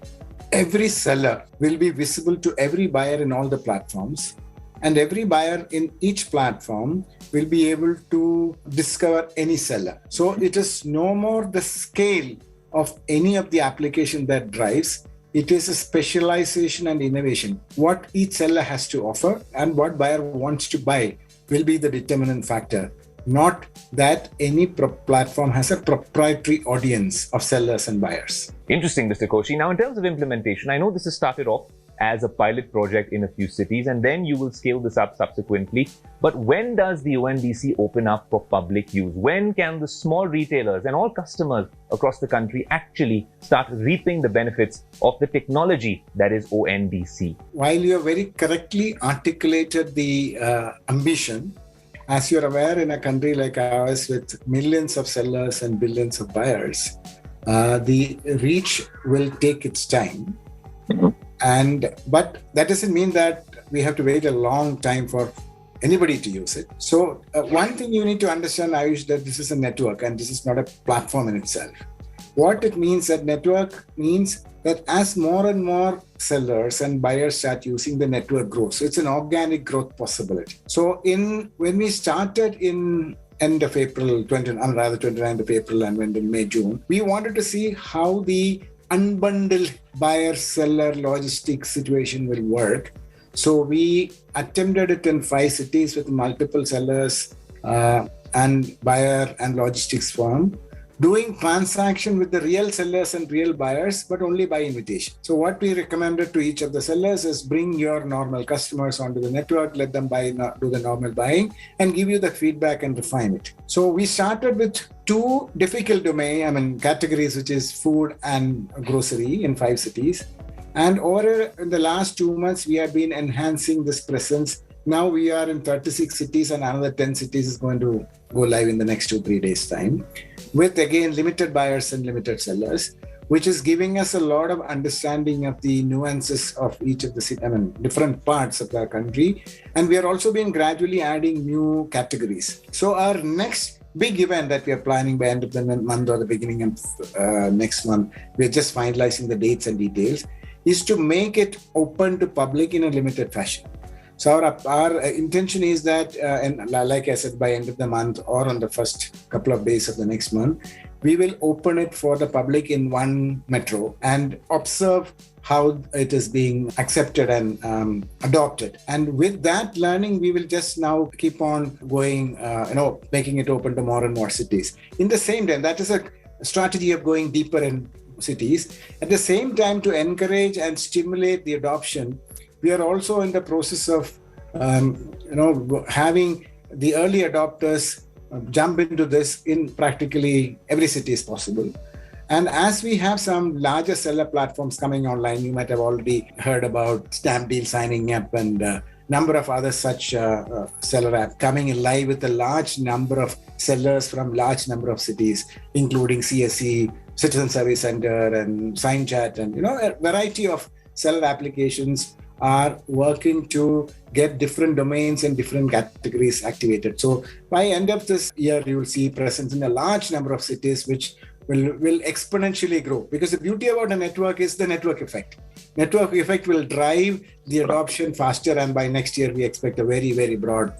S16: every seller will be visible to every buyer in all the platforms, and every buyer in each platform will be able to discover any seller. So it is no more the scale of any of the application that drives. It is a specialization and innovation. What each seller has to offer and what buyer wants to buy will be the determinant factor, not that any platform has a proprietary audience of sellers and buyers.
S3: Interesting, Mr. Koshi. Now, in terms of implementation, I know this has started off as a pilot project in a few cities, and then you will scale this up subsequently. But when does the ONDC open up for public use? When can the small retailers and all customers across the country actually start reaping the benefits of the technology that is ONDC?
S16: While you have very correctly articulated the ambition, as you're aware, in a country like ours with millions of sellers and billions of buyers, the reach will take its time. But that doesn't mean that we have to wait a long time for anybody to use it. So one thing you need to understand, Ayush, that this is a network and this is not a platform in itself. What it means, that network means that as more and more sellers and buyers start using, the network grows. So it's an organic growth possibility. So when we started in end of April, 29th of April and went in May, June, we wanted to see how the unbundled buyer-seller logistics situation will work. So we attempted it in 5 cities with multiple sellers and buyer and logistics firm, doing transaction with the real sellers and real buyers, but only by invitation. So what we recommended to each of the sellers is bring your normal customers onto the network, let them do the normal buying and give you the feedback and refine it. So we started with 2 difficult categories, which is food and grocery in 5 cities. And over the last 2 months, we have been enhancing this presence. Now we are in 36 cities and another 10 cities is going to go live in the next 2-3 days time, with again limited buyers and limited sellers, which is giving us a lot of understanding of the nuances of each of the different parts of the country. And we are also been gradually adding new categories. So our next big event that we are planning by end of the month or the beginning of next month, we're just finalizing the dates and details, is to make it open to public in a limited fashion. So our intention is that, and like I said, by end of the month or on the first couple of days of the next month, we will open it for the public in one metro and observe how it is being accepted and adopted. And with that learning, we will just now keep on going, making it open to more and more cities. In the same time, that is a strategy of going deeper in cities. At the same time, to encourage and stimulate the adoption, we are also in the process of, having the early adopters jump into this in practically every city is possible. And as we have some larger seller platforms coming online, you might have already heard about Stamp Deal signing up and number of other such seller apps coming in live with a large number of sellers from large number of cities, including CSC, Citizen Service Center and SignChat, and a variety of seller applications are working to get different domains and different categories activated. So by end of this year, you will see presence in a large number of cities, which will exponentially grow. Because the beauty about a network is the network effect. Network effect will drive the adoption faster, and by next year, we expect a very, very broad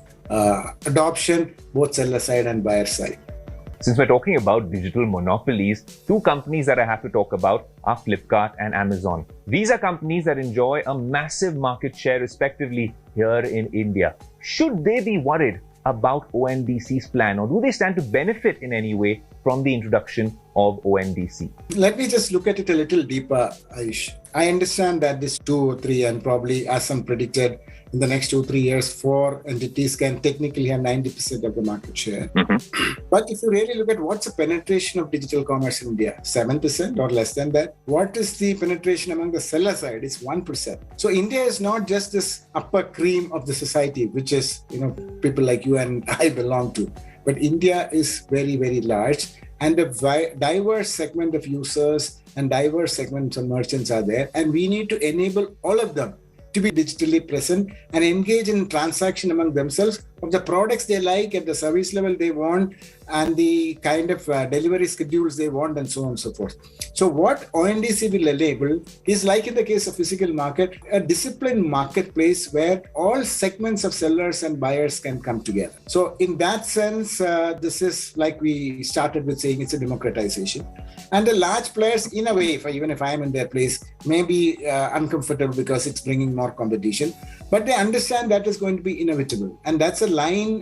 S16: adoption, both seller side and buyer side.
S3: Since we're talking about digital monopolies, 2 companies that I have to talk about are Flipkart and Amazon. These are companies that enjoy a massive market share respectively here in India. Should they be worried about ONDC's plan, or do they stand to benefit in any way from the introduction of ONDC?
S16: Let me just look at it a little deeper, Ayush. I understand that this 2 or 3 and probably as some predicted in the next 2-3 years, 4 entities can technically have 90% of the market share. But if you really look at what's the penetration of digital commerce in India, 7% or less than that. What is the penetration among the seller side? It's 1%. So India is not just this upper cream of the society, which is, people like you and I belong to. But India is very, very large. and a diverse segment of users and diverse segments of merchants are there, and we need to enable all of them to be digitally present and engage in transaction among themselves of the products they like at the service level they want and the kind of delivery schedules they want and so on and so forth. So what ONDC will enable is, like in the case of physical market, a disciplined marketplace where all segments of sellers and buyers can come together. So in that sense, this is like we started with saying, it's a democratization. And the large players, in a way, even if I am in their place, may be uncomfortable because it's bringing more competition, but they understand that is going to be inevitable. And that's a line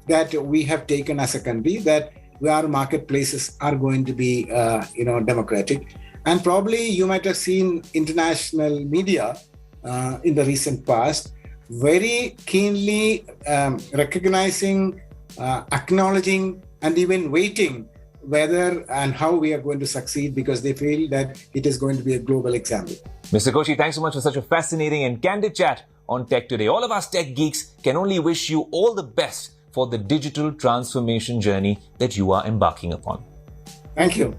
S16: that we have taken as a country, that our marketplaces are going to be, democratic. And probably you might have seen international media in the recent past very keenly recognizing, acknowledging, and even waiting whether and how we are going to succeed, because they feel that it is going to be a global example.
S3: Mr. Koshi, thanks so much for such a fascinating and candid chat on Tech Today. All of us tech geeks can only wish you all the best for the digital transformation journey that you are embarking upon.
S16: Thank you.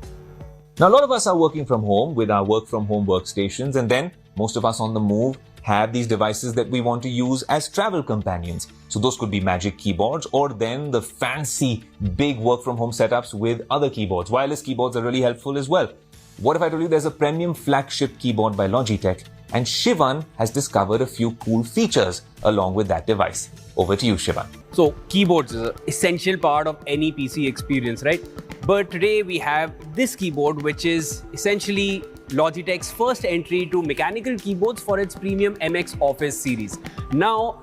S3: Now, a lot of us are working from home with our work from home workstations, and then most of us on the move have these devices that we want to use as travel companions. So those could be magic keyboards, or then the fancy big work from home setups with other keyboards. Wireless keyboards are really helpful as well. What if I told you there's a premium flagship keyboard by Logitech, and Shivan has discovered a few cool features along with that device? Over to you, Shivan.
S18: So keyboards is an essential part of any PC experience, right? But today we have this keyboard, which is essentially Logitech's first entry to mechanical keyboards for its premium MX Office series. Now,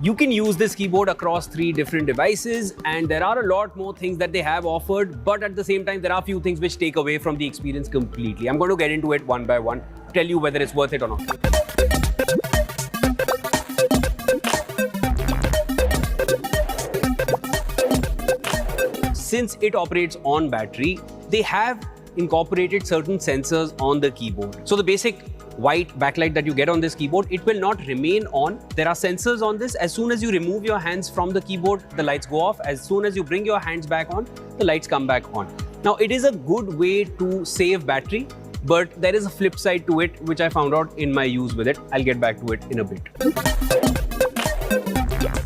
S18: you can use this keyboard across 3 different devices, and there are a lot more things that they have offered, but at the same time, there are a few things which take away from the experience completely. I'm going to get into it one by one, tell you whether it's worth it or not. Since it operates on battery, they have incorporated certain sensors on the keyboard. So the basic white backlight that you get on this keyboard, it will not remain on. There are sensors on this. As soon as you remove your hands from the keyboard, the lights go off. As soon as you bring your hands back on, the lights come back on. Now, it is a good way to save battery, but there is a flip side to it, which I found out in my use with it. I'll get back to it in a bit.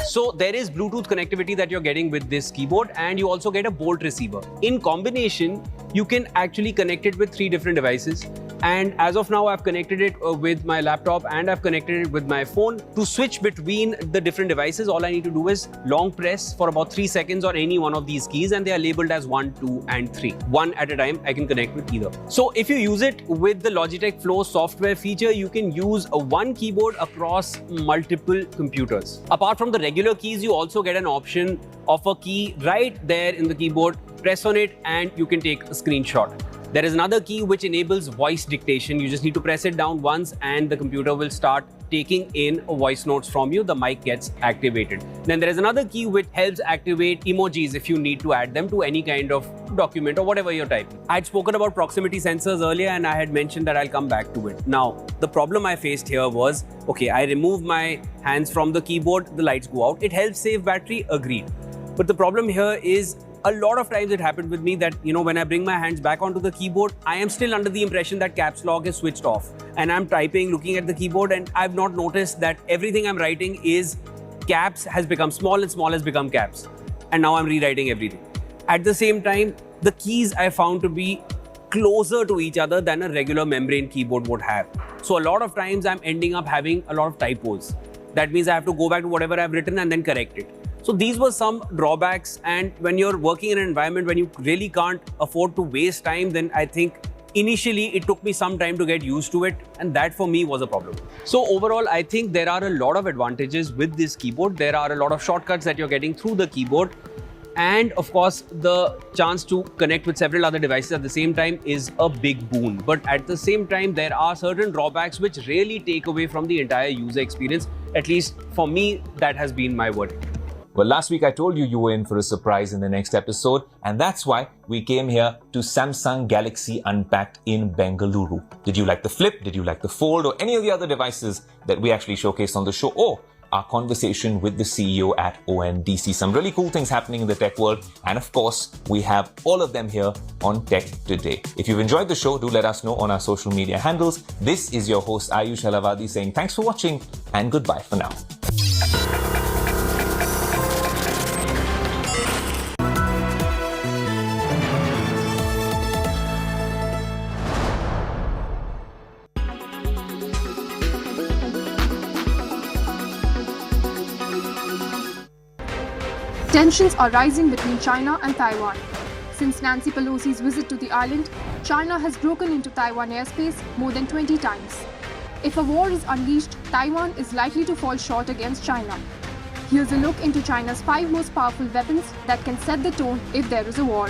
S18: So there is Bluetooth connectivity that you're getting with this keyboard, and you also get a Bolt receiver. In combination, you can actually connect it with 3 different devices. And as of now, I've connected it with my laptop and I've connected it with my phone. To switch between the different devices, all I need to do is long press for about 3 seconds on any one of these keys, and they are labeled as 1, 2, and 3. One at a time, I can connect with either. So if you use it with the Logitech Flow software feature, you can use one keyboard across multiple computers. Apart from the regular keys, you also get an option of a key right there in the keyboard. Press on it and you can take a screenshot. There is another key which enables voice dictation. You just need to press it down once and the computer will start taking in voice notes from you. The mic gets activated. Then there is another key which helps activate emojis if you need to add them to any kind of document or whatever you're typing. I had spoken about proximity sensors earlier and I had mentioned that I'll come back to it. Now, the problem I faced here was, okay, I remove my hands from the keyboard, the lights go out. It helps save battery, agreed. But the problem here is, a lot of times it happened with me that, when I bring my hands back onto the keyboard, I am still under the impression that caps lock is switched off. And I'm typing, looking at the keyboard, and I've not noticed that everything I'm writing is caps has become small and small has become caps. And now I'm rewriting everything. At the same time, the keys I found to be closer to each other than a regular membrane keyboard would have. So a lot of times I'm ending up having a lot of typos. That means I have to go back to whatever I've written and then correct it. So these were some drawbacks, and when you're working in an environment when you really can't afford to waste time, then I think initially it took me some time to get used to it, and that for me was a problem. So overall, I think there are a lot of advantages with this keyboard. There are a lot of shortcuts that you're getting through the keyboard, and of course the chance to connect with several other devices at the same time is a big boon. But at the same time, there are certain drawbacks which really take away from the entire user experience. At least for me, that has been my verdict.
S3: Well, last week I told you were in for a surprise in the next episode, and that's why we came here to Samsung Galaxy Unpacked in Bengaluru. Did you like the Flip? Did you like the Fold? Or any of the other devices that we actually showcased on the show? Or our conversation with the CEO at ONDC. Some really cool things happening in the tech world. And of course, we have all of them here on Tech Today. If you've enjoyed the show, do let us know on our social media handles. This is your host, Ayush Alavadi, saying thanks for watching and goodbye for now.
S14: Tensions are rising between China and Taiwan. Since Nancy Pelosi's visit to the island, China has broken into Taiwan airspace more than 20 times. If a war is unleashed, Taiwan is likely to fall short against China. Here's a look into China's 5 most powerful weapons that can set the tone if there is a war.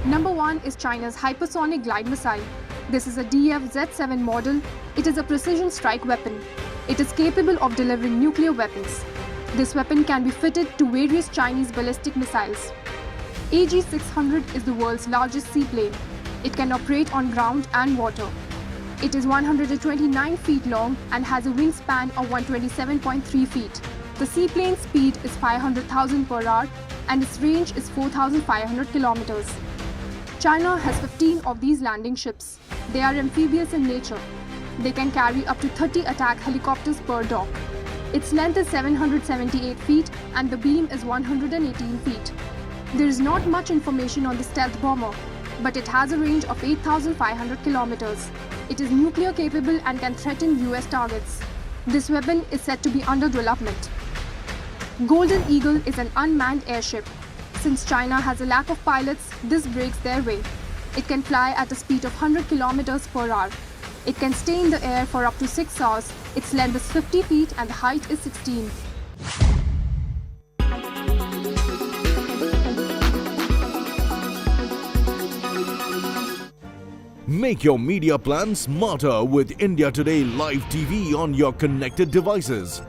S14: Number 1 is China's hypersonic glide missile. This is a DF-Z7 model. It is a precision strike weapon. It is capable of delivering nuclear weapons. This weapon can be fitted to various Chinese ballistic missiles. AG-600 is the world's largest seaplane. It can operate on ground and water. It is 129 feet long and has a wingspan of 127.3 feet. The seaplane's speed is 500,000 per hour and its range is 4,500 kilometers. China has 15 of these landing ships. They are amphibious in nature. They can carry up to 30 attack helicopters per dock. Its length is 778 feet and the beam is 118 feet. There is not much information on the stealth bomber, but it has a range of 8,500 kilometers. It is nuclear capable and can threaten US targets. This weapon is said to be under development. Golden Eagle is an unmanned airship. Since China has a lack of pilots, this breaks their way. It can fly at a speed of 100 kilometers per hour. It can stay in the air for up to 6 hours. Its length is 50 feet and the height is 16.
S20: Make your media plan smarter with India Today Live TV on your connected devices.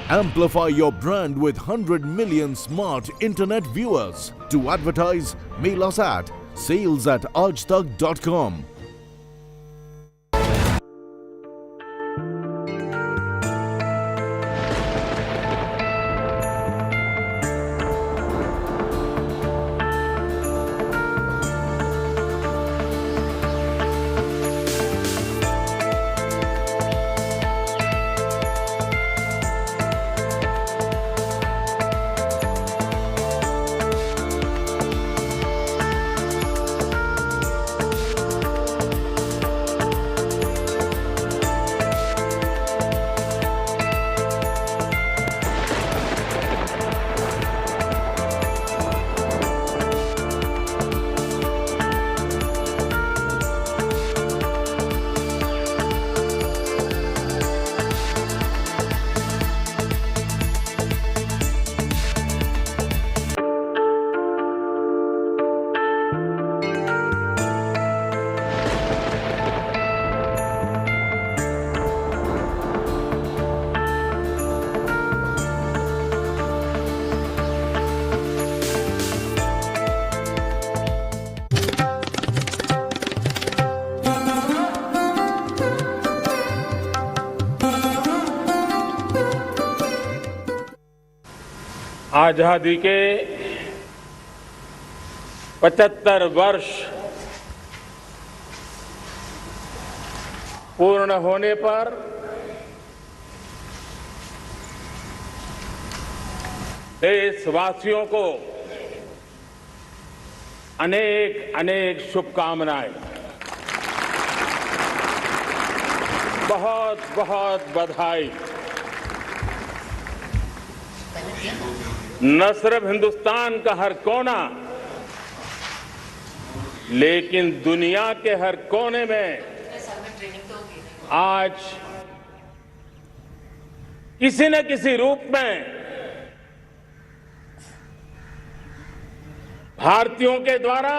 S20: Amplify your brand with 100 million smart internet viewers. To advertise, mail us at sales@aajtak.com.
S15: आजादी के 75 वर्ष पूर्ण होने पर देशवासियों को अनेक अनेक शुभकामनाएं, बहुत बहुत बधाई। न सिर्फ हिंदुस्तान का हर कोना, लेकिन दुनिया के हर कोने में आज किसी न किसी रूप में भारतीयों के द्वारा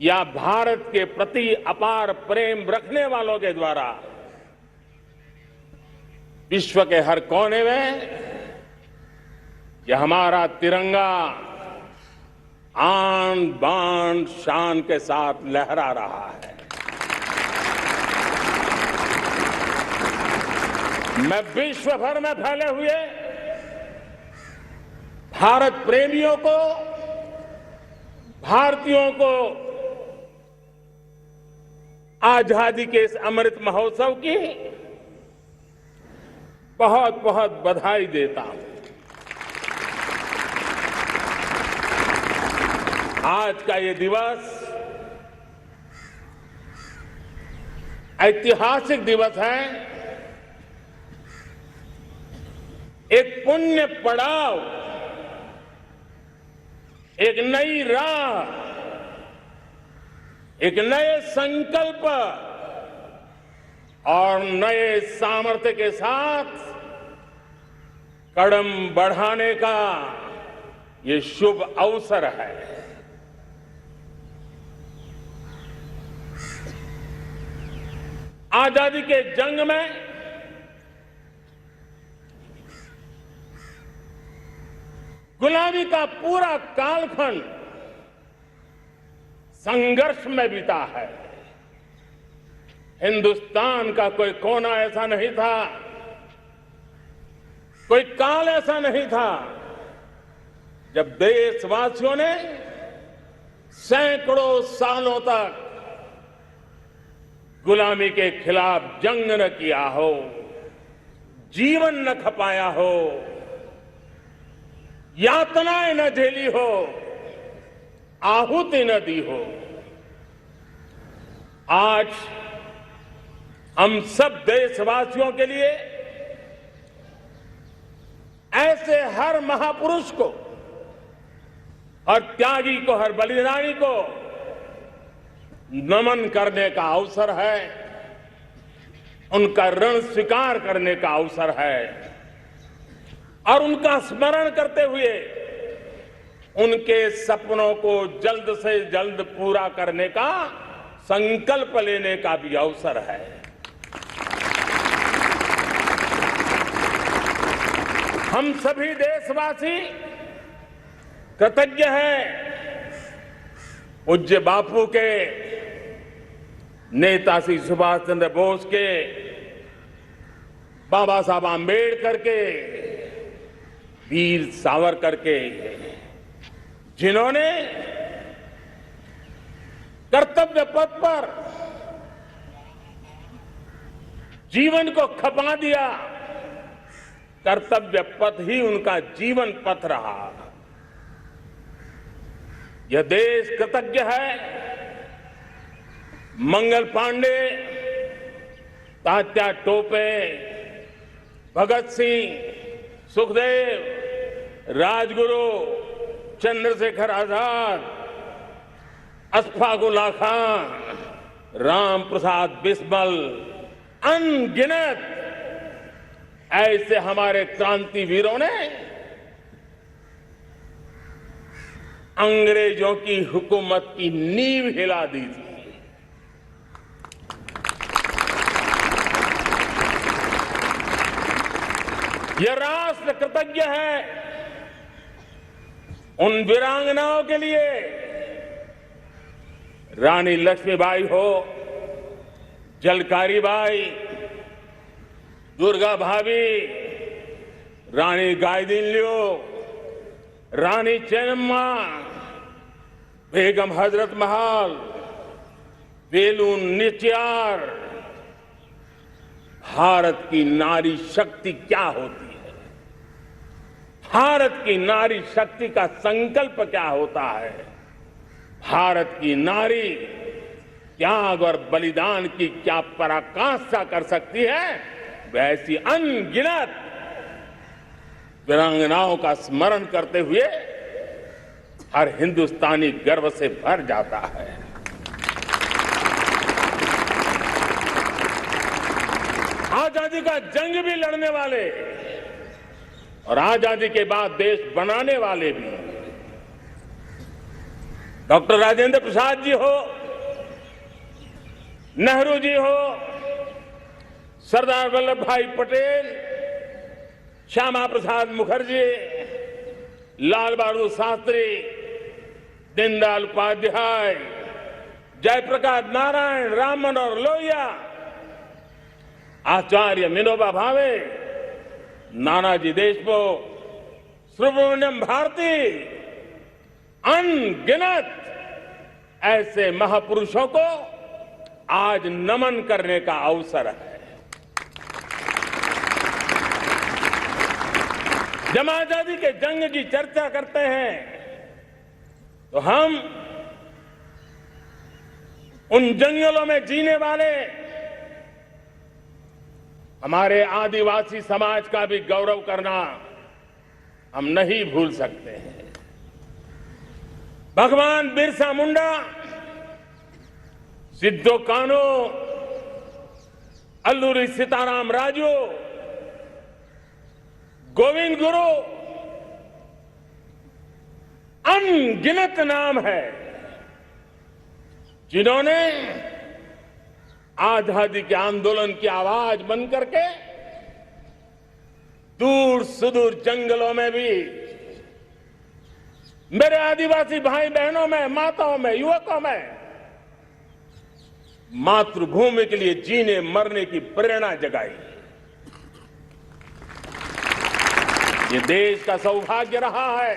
S15: या भारत के प्रति अपार प्रेम रखने वालों के द्वारा विश्व के हर कोने में यह हमारा तिरंगा आन बान शान के साथ लहरा रहा है। मैं विश्व भर में फैले हुए भारत प्रेमियों को, भारतीयों को आजादी के इस अमृत महोत्सव की बहुत बहुत बधाई देता हूं। आज का ये दिवस ऐतिहासिक दिवस है। एक पुण्य पड़ाव, एक नई राह, एक नए संकल्प और नए सामर्थ्य के साथ कदम बढ़ाने का ये शुभ अवसर है। आजादी के जंग में गुलामी का पूरा कालखंड संघर्ष में बीता है। हिंदुस्तान का कोई कोना ऐसा नहीं था, कोई काल ऐसा नहीं था जब देशवासियों ने सैकड़ों सालों तक गुलामी के खिलाफ जंग न किया हो, जीवन न खपाया हो, यातनाएं न झेली हो, आहुति न दी हो। आज हम सब देशवासियों के लिए ऐसे हर महापुरुष को, हर त्यागी को, हर बलिदानी को नमन करने का अवसर है, उनका ऋण स्वीकार करने का अवसर है और उनका स्मरण करते हुए उनके सपनों को जल्द से जल्द पूरा करने का संकल्प लेने का भी अवसर है। हम सभी देशवासी कृतज्ञ हैं पूज्य बापू के, नेता श्री सुभाष चंद्र बोस के, बाबा साहब आम्बेडकर के, वीर सावरकर के, जिन्होंने कर्तव्य पथ पर जीवन को खपा दिया। कर्तव्य पथ ही उनका जीवन पथ रहा। यह देश कृतज्ञ है मंगल पांडे, तात्या टोपे, भगत सिंह, सुखदेव, राजगुरु, चंद्रशेखर आजाद, अशफाक उल्लाह खान, राम प्रसाद बिस्मिल, अनगिनत ऐसे हमारे क्रांतिवीरों ने अंग्रेजों की हुकूमत की नींव हिला दी थी। यह राष्ट्र कृतज्ञ है उन वीरांगनाओं के लिए, रानी लक्ष्मीबाई हो, झलकारी बाई, दुर्गा भाभी, रानी गायदिन्लियो, रानी चेन्नम्मा, बेगम हजरत महल, वेलू निचियार। भारत की नारी शक्ति क्या होती है, भारत की नारी शक्ति का संकल्प क्या होता है, भारत की नारी त्याग और बलिदान की क्या पराकाष्ठा कर सकती है, वैसी अनगिनत वीरांगनाओं का स्मरण करते हुए हर हिंदुस्तानी गर्व से भर जाता है। आजादी का जंग भी लड़ने वाले और आजादी के बाद देश बनाने वाले भी, डॉक्टर राजेंद्र प्रसाद जी हो, नेहरू जी हो, सरदार वल्लभ भाई पटेल, श्यामा प्रसाद मुखर्जी, लाल बहादुर शास्त्री, दीनदयाल उपाध्याय, जयप्रकाश नारायण, राम मनोहर लोहिया, आचार्य विनोबा भावे, नानाजी देशमुख, सुब्रमण्यम भारती, अनगिनत ऐसे महापुरुषों को आज नमन करने का अवसर है। जब आजादी के जंग की चर्चा करते हैं तो हम उन जंगलों में जीने वाले हमारे आदिवासी समाज का भी गौरव करना हम नहीं भूल सकते हैं। भगवान बिरसा मुंडा, सिद्धो कान्हू, अल्लूरी सीताराम राजू, गोविंद गुरु, अनगिनत नाम है जिन्होंने आजादी के आंदोलन की आवाज बन करके दूर सुदूर जंगलों में भी मेरे आदिवासी भाई बहनों में, माताओं में, युवकों में मातृभूमि के लिए जीने मरने की प्रेरणा जगाई। ये देश का सौभाग्य रहा है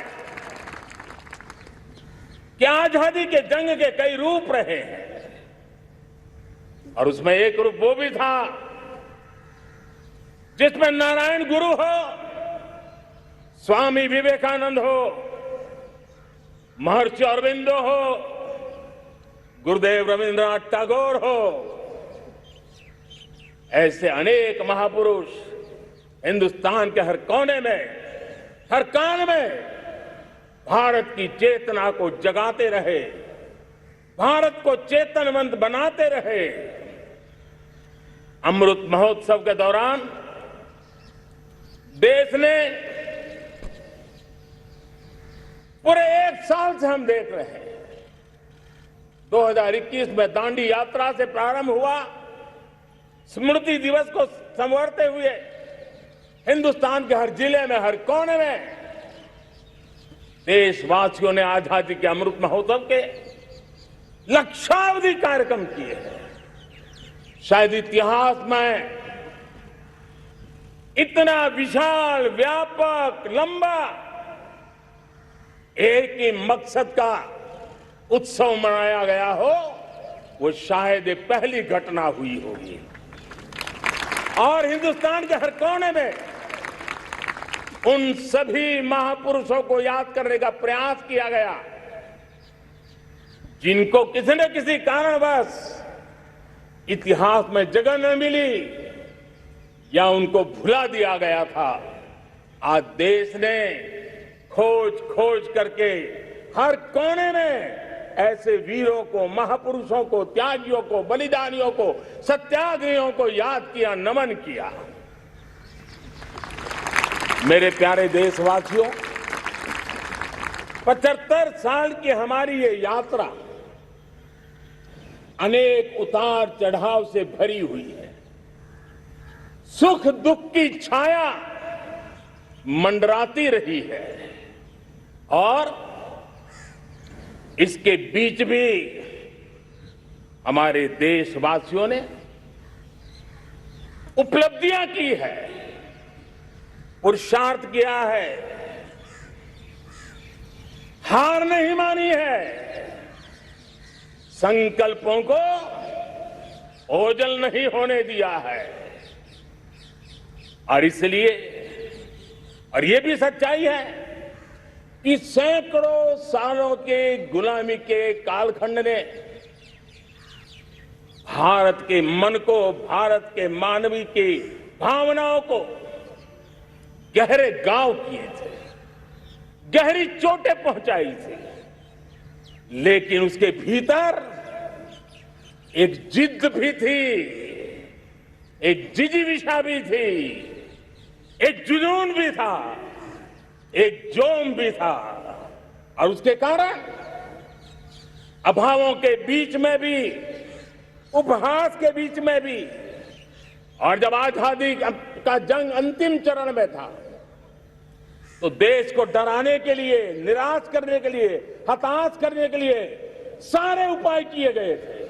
S15: कि आजादी के जंग के कई रूप रहे हैं और उसमें एक रूप वो भी था जिसमें नारायण गुरु हो, स्वामी विवेकानंद हो, महर्षि अरविंदो हो, गुरुदेव रविंद्रनाथ टैगोर हो, ऐसे अनेक महापुरुष हिंदुस्तान के हर कोने में, हर कान में भारत की चेतना को जगाते रहे, भारत को चेतनवंत बनाते रहे। अमृत महोत्सव के दौरान देश ने पूरे एक साल से हम देख रहे हैं, 2021 में दांडी यात्रा से प्रारंभ हुआ, स्मृति दिवस को संवरते हुए हिंदुस्तान के हर जिले में, हर कोने में देशवासियों ने आजादी के अमृत महोत्सव के लक्षावधि कार्यक्रम किए हैं। शायद इतिहास में इतना विशाल, व्यापक, लंबा एक ही मकसद का उत्सव मनाया गया हो, वो शायद एक पहली घटना हुई होगी। और हिंदुस्तान के हर कोने में उन सभी महापुरुषों को याद करने का प्रयास किया गया जिनको किसी न किसी कारणवश इतिहास में जगह न मिली या उनको भुला दिया गया था। आज देश ने खोज करके हर कोने में ऐसे वीरों को, महापुरुषों को, त्यागियों को, बलिदानियों को, सत्याग्रहियों को याद किया, नमन किया। मेरे प्यारे देशवासियों, 75 साल की हमारी ये यात्रा अनेक उतार चढ़ाव से भरी हुई है। सुख दुख की छाया मंडराती रही है और इसके बीच भी हमारे देशवासियों ने उपलब्धियां की है, पुरुषार्थ किया है, हार नहीं मानी है, संकल्पों को ओझल नहीं होने दिया है। और इसलिए, और ये भी सच्चाई है कि सैकड़ों सालों के गुलामी के कालखंड ने भारत के मन को, भारत के मानवीय की भावनाओं को गहरे घाव किए थे, गहरी चोटें पहुंचाई थी। लेकिन उसके भीतर एक जिद भी थी, एक जिजीविषा भी थी, एक जुनून भी था, एक जोम भी था। और उसके कारण अभावों के बीच में भी, उपहास के बीच में भी, और जब आजादी का जंग अंतिम चरण में था तो देश को डराने के लिए, निराश करने के लिए, हताश करने के लिए सारे उपाय किए गए थे।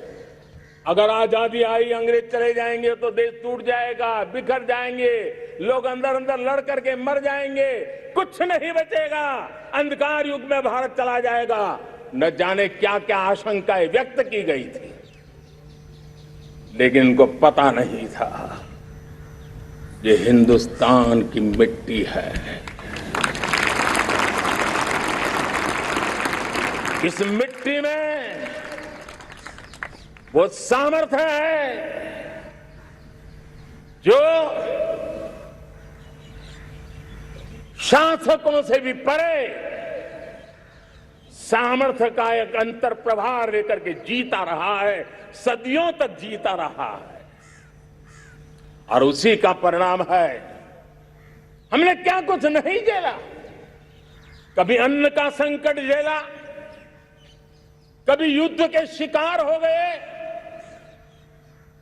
S15: अगर आजादी आई, अंग्रेज चले जाएंगे तो देश टूट जाएगा, बिखर जाएंगे, लोग अंदर अंदर लड़ करके मर जाएंगे, कुछ नहीं बचेगा, अंधकार युग में भारत चला जाएगा। न जाने क्या क्या आशंकाएं व्यक्त की गई थी, लेकिन इनको पता नहीं था ये हिंदुस्तान की मिट्टी है। इस मिट्टी में वो सामर्थ्य है जो शासकों से भी परे सामर्थ्य का एक अंतर प्रभार लेकर के जीता रहा है, सदियों तक जीता रहा है। और उसी का परिणाम है हमने क्या कुछ नहीं झेला। कभी अन्न का संकट झेला, कभी युद्ध के शिकार हो गए,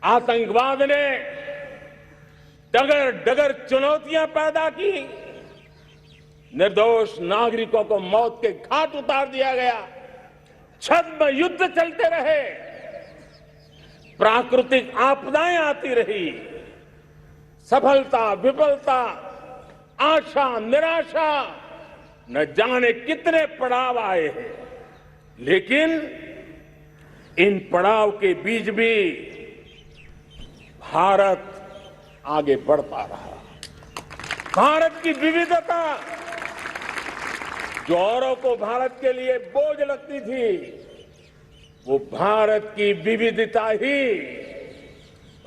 S15: आतंकवाद ने डगर डगर चुनौतियां पैदा की, निर्दोष नागरिकों को मौत के घाट उतार दिया गया, छद्म युद्ध चलते रहे, प्राकृतिक आपदाएं आती रही, सफलता विफलता, आशा निराशा, न जाने कितने पड़ाव आए हैं। लेकिन इन पड़ाव के बीच भी भारत आगे बढ़ता रहा। भारत की विविधता जो औरों को भारत के लिए बोझ लगती थी, वो भारत की विविधता ही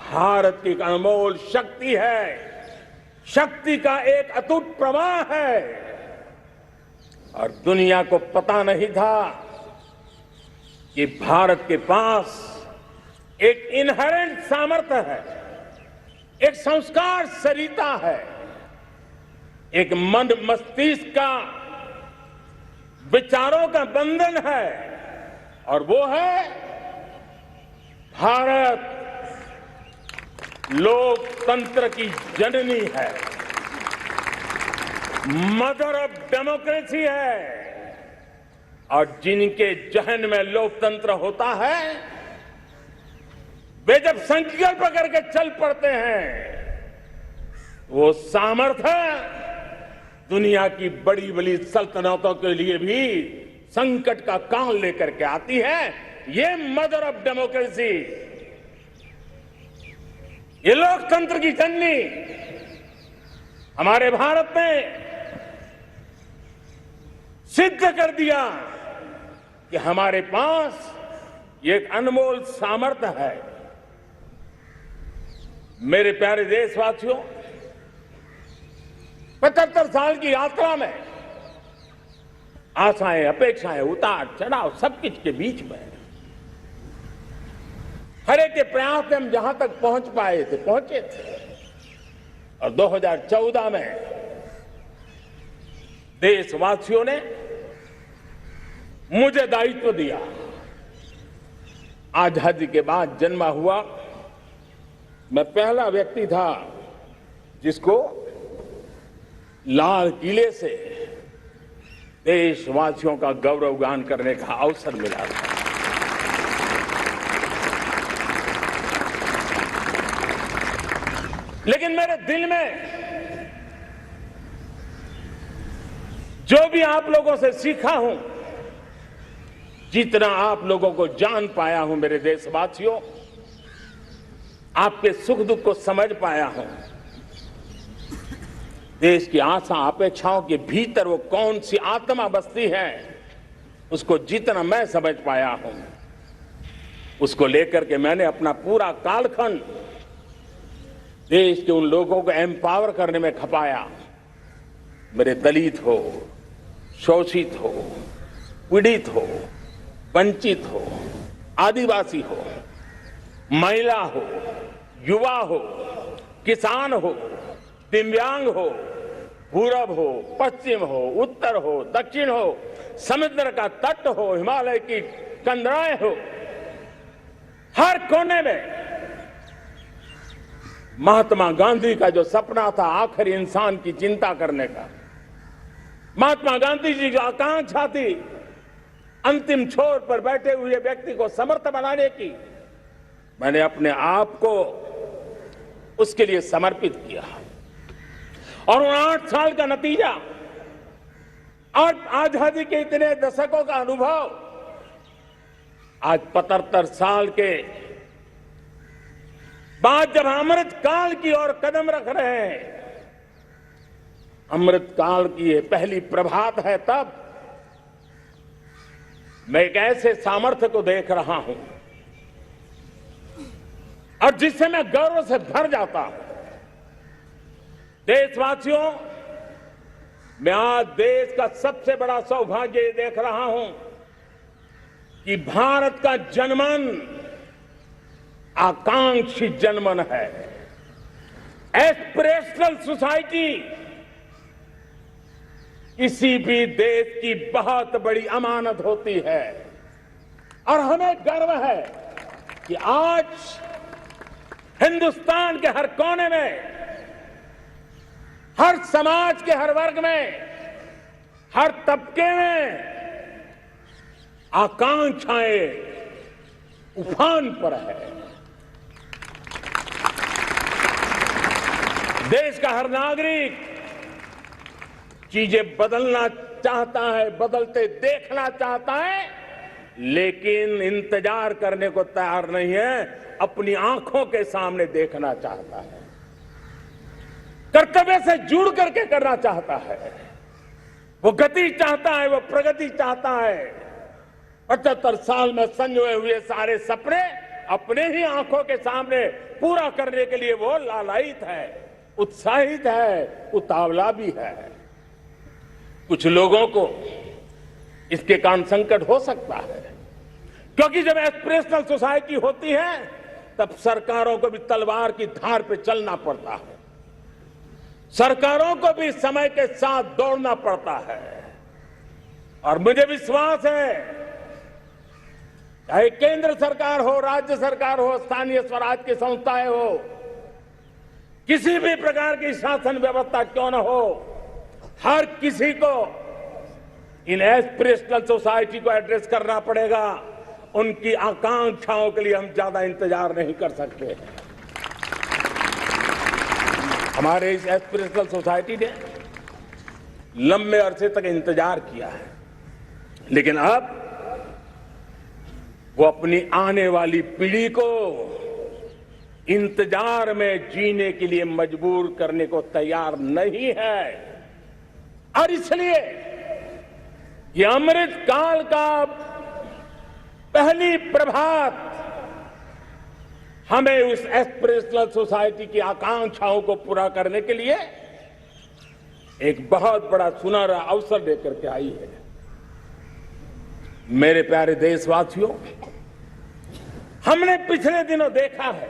S15: भारत की एक अनमोल शक्ति है, शक्ति का एक अटूट प्रवाह है। और दुनिया को पता नहीं था कि भारत के पास एक इनहेरेंट सामर्थ्य है, एक संस्कार सरिता है, एक मन मस्तिष्क का विचारों का बंधन है, और वो है भारत लोकतंत्र की जननी है, मदर ऑफ डेमोक्रेसी है। और जिनके जहन में लोकतंत्र होता है, वे जब संकल्प करके चल पड़ते हैं, वो सामर्थ्य दुनिया की बड़ी बड़ी सल्तनतों के लिए भी संकट का काल लेकर के आती है। ये मदर ऑफ डेमोक्रेसी, ये लोकतंत्र की जननी हमारे भारत ने सिद्ध कर दिया कि हमारे पास ये एक अनमोल सामर्थ्य है। मेरे प्यारे देशवासियों, 75 साल की यात्रा में आशाएं, अपेक्षाएं, उतार चढ़ाव सब कुछ के बीच में हर एक के प्रयास से हम जहां तक पहुंच पाए थे, पहुंचे थे। और 2014 में देशवासियों ने मुझे दायित्व दिया। आजादी के बाद जन्मा हुआ मैं पहला व्यक्ति था जिसको लाल किले से देशवासियों का गौरवगान करने का अवसर मिला था। लेकिन मेरे दिल में जो भी आप लोगों से सीखा हूं, जितना आप लोगों को जान पाया हूं मेरे देशवासियों, आपके सुख दुख को समझ पाया हूं, देश की आशा अपेक्षाओं के भीतर वो कौन सी आत्मा बसती है, उसको जितना मैं समझ पाया हूं, उसको लेकर के मैंने अपना पूरा कालखंड देश के उन लोगों को एम्पावर करने में खपाया। मेरे दलित हो, शोषित हो, पीड़ित हो, वंचित हो, आदिवासी हो, महिला हो, युवा हो, किसान हो, दिव्यांग हो, पूरब हो, पश्चिम हो, उत्तर हो, दक्षिण हो, समुद्र का तट हो, हिमालय की कंदराएं हो, हर कोने में महात्मा गांधी का जो सपना था आखिर इंसान की चिंता करने का, महात्मा गांधी जी की आकांक्षा थी अंतिम छोर पर बैठे हुए व्यक्ति को समर्थ बनाने की, मैंने अपने आप को उसके लिए समर्पित किया और उन 8 साल का नतीजा और आजादी के इतने दशकों का अनुभव आज 75 साल के बाद जब अमृत काल की ओर कदम रख रहे हैं, अमृत काल की ये पहली प्रभात है, तब मैं एक ऐसे सामर्थ्य को देख रहा हूं और जिससे मैं गौरव से भर जाता हूं। देशवासियों, मैं आज देश का सबसे बड़ा सौभाग्य ये देख रहा हूं कि भारत का जनमन आकांक्षी जनमन है। एस्पिरेशनल सोसाइटी किसी भी देश की बहुत बड़ी अमानत होती है और हमें गर्व है कि आज हिंदुस्तान के हर कोने में, हर समाज के हर वर्ग में, हर तबके में आकांक्षाएं उफान पर है। देश का हर नागरिक चीजें बदलना चाहता है, बदलते देखना चाहता है, लेकिन इंतजार करने को तैयार नहीं है, अपनी आंखों के सामने देखना चाहता है, कर्तव्य से जुड़ करके करना चाहता है। वो गति चाहता है, वो प्रगति चाहता है। 75 साल में संजोए हुए सारे सपने अपने ही आंखों के सामने पूरा करने के लिए वो लालायित है, उत्साहित है, उतावला भी है। कुछ लोगों को इसके कारण संकट हो सकता है, क्योंकि जब एस्पिरेशनल सोसाइटी होती है तब सरकारों को भी तलवार की धार पे चलना पड़ता है, सरकारों को भी समय के साथ दौड़ना पड़ता है। और मुझे विश्वास है, चाहे केंद्र सरकार हो, राज्य सरकार हो, स्थानीय स्वराज की संस्थाएं हो, किसी भी प्रकार की शासन व्यवस्था क्यों न हो, हर किसी को इन एस्पिरेशनल सोसाइटी को एड्रेस करना पड़ेगा। उनकी आकांक्षाओं के लिए हम ज्यादा इंतजार नहीं कर सकते। हमारे इस एस्पिरेशनल सोसाइटी ने लंबे अरसे तक इंतजार किया है, लेकिन अब वो अपनी आने वाली पीढ़ी को इंतजार में जीने के लिए मजबूर करने को तैयार नहीं है। और इसलिए ये अमृत काल का पहली प्रभात हमें उस एस्पिरेशनल सोसाइटी की आकांक्षाओं को पूरा करने के लिए एक बहुत बड़ा सुनहरा अवसर लेकर के आई है। मेरे प्यारे देशवासियों, हमने पिछले दिनों देखा है,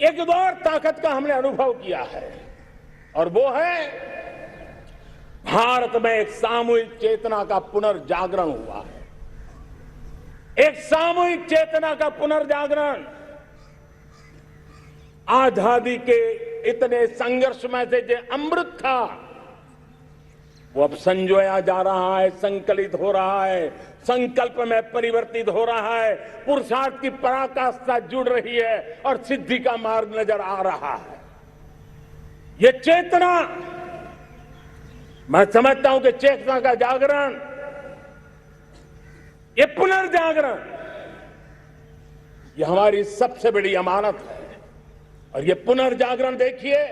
S15: एक और ताकत का हमने अनुभव किया है, और वो है भारत में एक सामूहिक चेतना का पुनर्जागरण हुआ है। एक सामूहिक चेतना का पुनर्जागरण आजादी के इतने संघर्ष में से जो अमृत था वो अब संजोया जा रहा है, संकलित हो रहा है, संकल्प में परिवर्तित हो रहा है, पुरुषार्थ की पराकाष्ठा जुड़ रही है और सिद्धि का मार्ग नजर आ रहा है। ये चेतना, मैं समझता हूं कि चेतना का जागरण, ये पुनर्जागरण, ये हमारी सबसे बड़ी अमानत है। और ये पुनर्जागरण देखिए,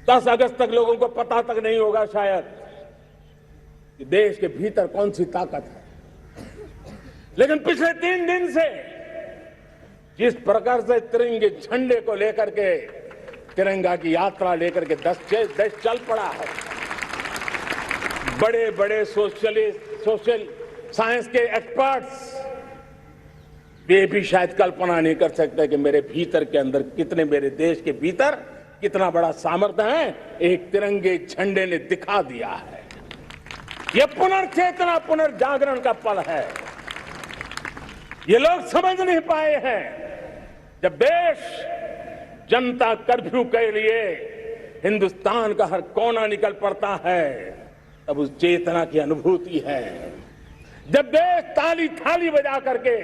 S15: 10 अगस्त तक लोगों को पता तक नहीं होगा शायद कि देश के भीतर कौन सी ताकत है, लेकिन पिछले 3 दिन से जिस प्रकार से तिरंगे झंडे को लेकर के, तिरंगा की यात्रा लेकर के देश चल पड़ा है, बड़े बड़े सोशल साइंस के एक्सपर्ट्स वे भी शायद कल्पना नहीं कर सकते कि मेरे भीतर के अंदर कितने, मेरे देश के भीतर कितना बड़ा सामर्थ्य है, एक तिरंगे झंडे ने दिखा दिया है। यह पुनर्चेतना, पुनर्जागरण का पल है। ये लोग समझ नहीं पाए हैं, जब देश जनता कर्फ्यू के लिए हिंदुस्तान का हर कोना निकल पड़ता है, तब उस चेतना की अनुभूति है। जब देश ताली थाली बजा करके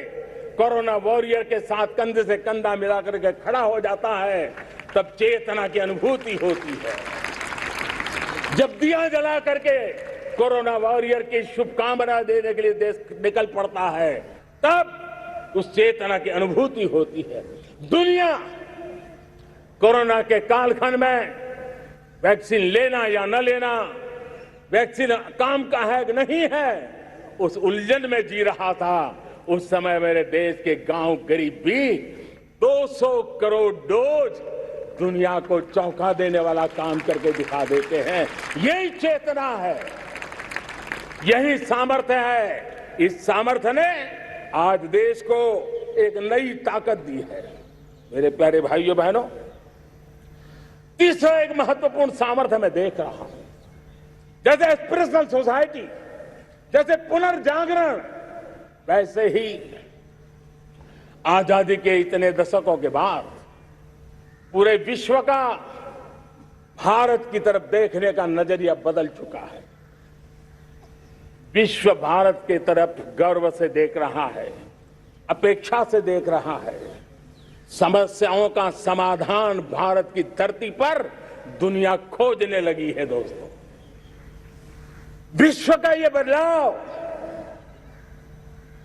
S15: कोरोना वॉरियर के साथ कंधे से कंधा मिला करके खड़ा हो जाता है, तब चेतना की अनुभूति होती है। जब दिया जला करके कोरोना वॉरियर की शुभकामना देने के लिए देश निकल पड़ता है, तब उस चेतना की अनुभूति होती है। दुनिया कोरोना के कालखंड में वैक्सीन लेना या न लेना, वैक्सीन काम का है कि नहीं है, उस उलझन में जी रहा था। उस समय मेरे देश के गांव गरीब भी 200 करोड़ डोज दुनिया को चौंका देने वाला काम करके दिखा देते हैं। यही चेतना है, यही सामर्थ्य है। इस सामर्थ्य ने आज देश को एक नई ताकत दी है। मेरे प्यारे भाइयों बहनों, तीसरा एक महत्वपूर्ण सामर्थ्य मैं देख रहा हूं। जैसे एस्पिरेशनल सोसाइटी, जैसे पुनर्जागरण, वैसे ही आजादी के इतने दशकों के बाद पूरे विश्व का भारत की तरफ देखने का नजरिया बदल चुका है। विश्व भारत की तरफ गर्व से देख रहा है, अपेक्षा से देख रहा है। समस्याओं का समाधान भारत की धरती पर दुनिया खोजने लगी है। दोस्तों, विश्व का ये बदलाव,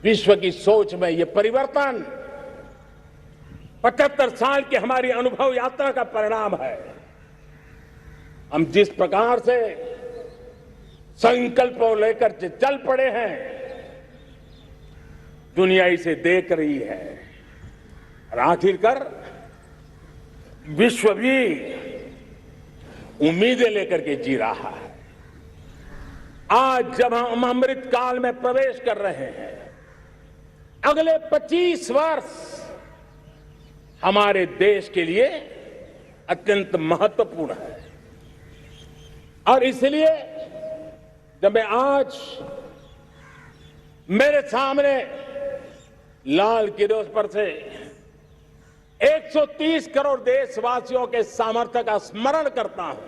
S15: विश्व की सोच में ये परिवर्तन 75 साल की हमारी अनुभव यात्रा का परिणाम है। हम जिस प्रकार से संकल्पों लेकर चल पड़े हैं, दुनिया इसे देख रही है और आखिरकार विश्व भी उम्मीदें लेकर के जी रहा है। आज जब हम अमृत काल में प्रवेश कर रहे हैं, अगले 25 वर्ष हमारे देश के लिए अत्यंत महत्वपूर्ण है। और इसलिए जब मैं आज मेरे सामने लाल किले पर से 130 करोड़ देशवासियों के सामर्थ्य का स्मरण करता हूं,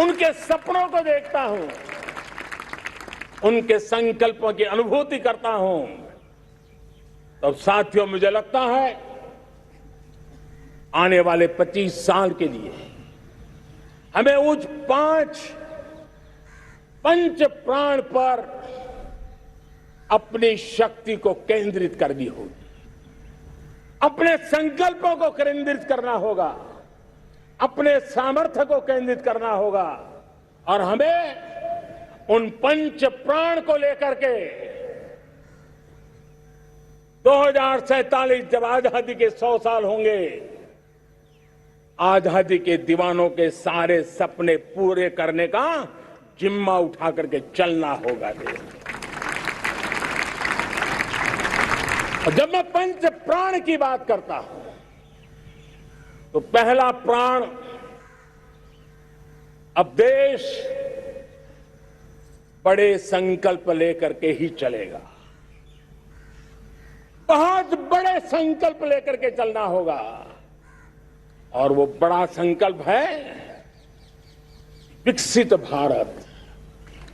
S15: उनके सपनों को देखता हूं, उनके संकल्पों की अनुभूति करता हूं, तब साथियों मुझे लगता है आने वाले 25 साल के लिए हमें उस 5 पंच प्राण पर अपनी शक्ति को केंद्रित करनी होगी, अपने संकल्पों को केंद्रित करना होगा, अपने सामर्थ्य को केंद्रित करना होगा और हमें उन पंच प्राण को लेकर के 2047 जब आजादी के 100 साल होंगे, आजादी के दीवानों के सारे सपने पूरे करने का जिम्मा उठा करके चलना होगा। और जब मैं पंच प्राण की बात करता हूं तो पहला प्राण, अब देश बड़े संकल्प लेकर के ही चलेगा, बहुत बड़े संकल्प लेकर के चलना होगा। और वो बड़ा संकल्प है विकसित भारत।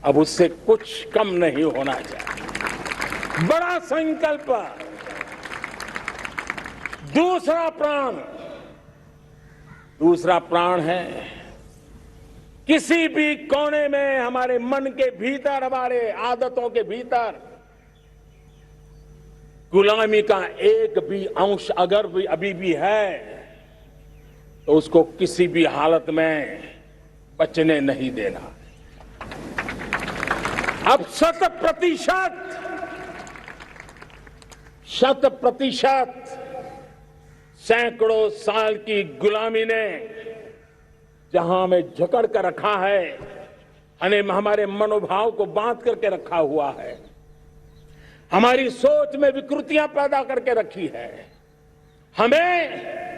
S15: अब उससे कुछ कम नहीं होना चाहिए, बड़ा संकल्प। दूसरा प्राण है किसी भी कोने में हमारे मन के भीतर, हमारे आदतों के भीतर गुलामी का एक भी अंश अगर भी अभी भी है तो उसको किसी भी हालत में बचने नहीं देना। अब 100% सैकड़ों साल की गुलामी ने जहां हमें जकड़ कर रखा है, हमारे मनोभाव को बांध करके रखा हुआ है, हमारी सोच में विकृतियां पैदा करके रखी है, हमें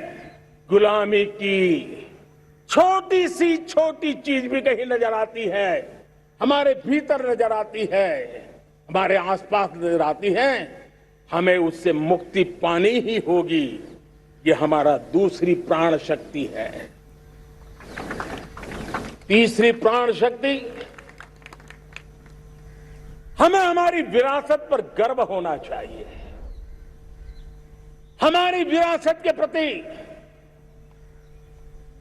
S15: गुलामी की छोटी सी छोटी चीज भी कहीं नजर आती है, हमारे भीतर नजर आती है, हमारे आसपास नजर आती है, हमें उससे मुक्ति पानी ही होगी। ये हमारा दूसरी प्राण शक्ति है। तीसरी प्राण शक्ति हमें हमारी विरासत पर गर्व होना चाहिए। हमारी विरासत के प्रति,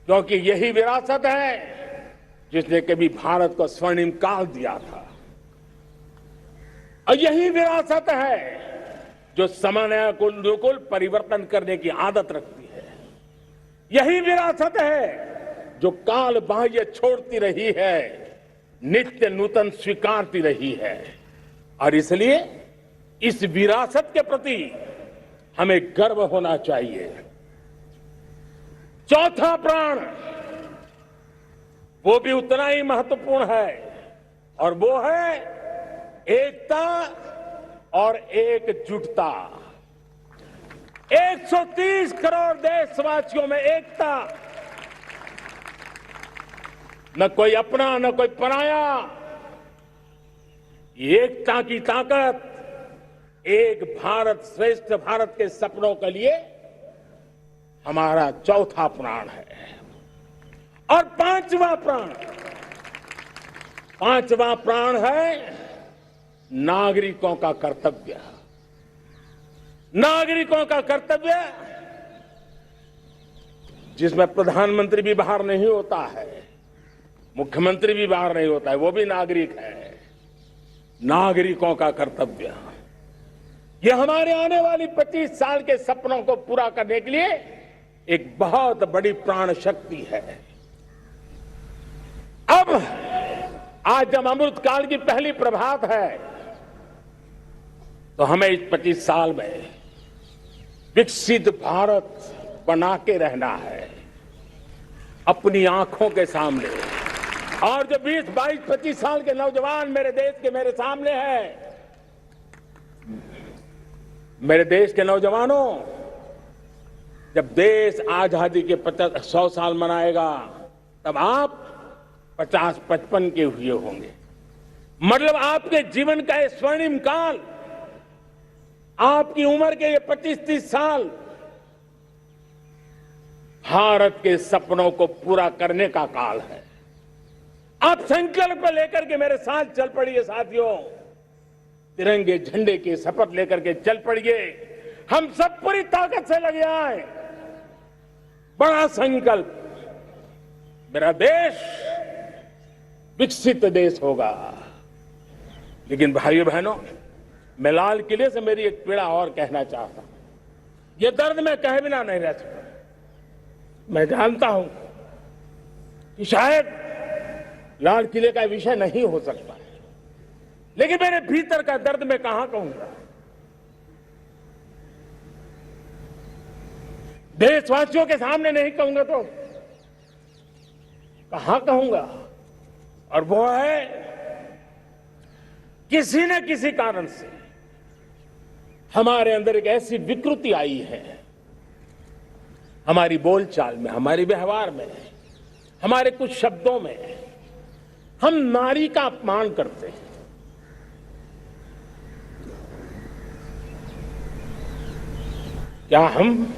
S15: क्योंकि यही विरासत है जिसने कभी भारत को स्वर्णिम काल दिया था, और यही विरासत है जो समय को अनुकूल परिवर्तन करने की आदत रखती है। यही विरासत है जो काल बाह्य छोड़ती रही है, नित्य नूतन स्वीकारती रही है। और इसलिए इस विरासत के प्रति हमें गर्व होना चाहिए। चौथा प्राण वो भी उतना ही महत्वपूर्ण है, और वो है एकता और एकजुटता। 130 करोड़ देशवासियों में एकता, न कोई अपना न कोई पराया। एकता की ताकत एक भारत श्रेष्ठ भारत के सपनों के लिए हमारा चौथा प्राण है। और पांचवा प्राण है नागरिकों का कर्तव्य। नागरिकों का कर्तव्य जिसमें प्रधानमंत्री भी बाहर नहीं होता है, मुख्यमंत्री भी बाहर नहीं होता है, वो भी नागरिक है। नागरिकों का कर्तव्य, ये हमारे आने वाली 25 साल के सपनों को पूरा करने के लिए एक बहुत बड़ी प्राण शक्ति है। अब आज जब अमृत काल की पहली प्रभात है, तो हमें इस 25 साल में विकसित भारत बना के रहना है अपनी आंखों के सामने। और जो 20, 22, 25 साल के नौजवान मेरे देश के मेरे सामने हैं, मेरे देश के नौजवानों, जब देश आजादी के 100 साल मनाएगा, तब आप 50-55 के हुए होंगे। मतलब आपके जीवन का ये स्वर्णिम काल, आपकी उम्र के ये 25-30 साल भारत के सपनों को पूरा करने का काल है। आप संकल्प लेकर के मेरे साथ चल पड़िए साथियों, तिरंगे झंडे की शपथ लेकर के चल पड़िए। हम सब पूरी ताकत से लगे आए। बड़ा संकल्प, मेरा देश विकसित देश होगा। लेकिन भाइयों बहनों, मैं लाल किले से मेरी एक पीड़ा और कहना चाहता हूं। ये दर्द मैं कह बिना नहीं रह सकता। मैं जानता हूं कि शायद लाल किले का विषय नहीं हो सकता, लेकिन मेरे भीतर का दर्द मैं कहां कहूंगा। देशवासियों के सामने नहीं कहूंगा तो कहां कहूंगा। और वो है, किसी न किसी कारण से हमारे अंदर एक ऐसी विकृति आई है, हमारी बोलचाल में, हमारे व्यवहार में, हमारे कुछ शब्दों में, हम नारी का अपमान करते हैं। क्या हम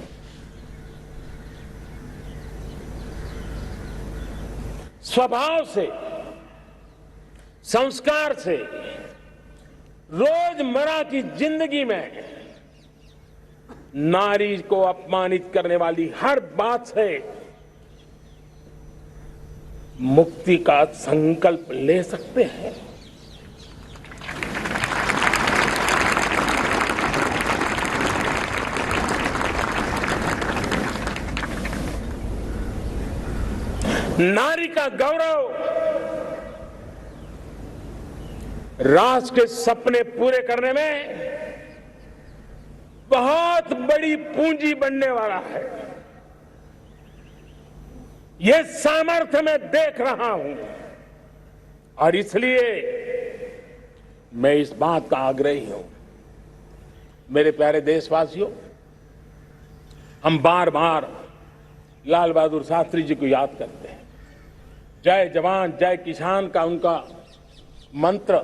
S15: स्वभाव से, संस्कार से, रोजमर्रा की जिंदगी में नारी को अपमानित करने वाली हर बात से मुक्ति का संकल्प ले सकते हैं? नारी का गौरव राष्ट्र के सपने पूरे करने में बहुत बड़ी पूंजी बनने वाला है। यह सामर्थ्य मैं देख रहा हूं, और इसलिए मैं इस बात का आग्रही हूं। मेरे प्यारे देशवासियों, हम बार बार लाल बहादुर शास्त्री जी को याद करते हैं। जय जवान जय किसान का उनका मंत्र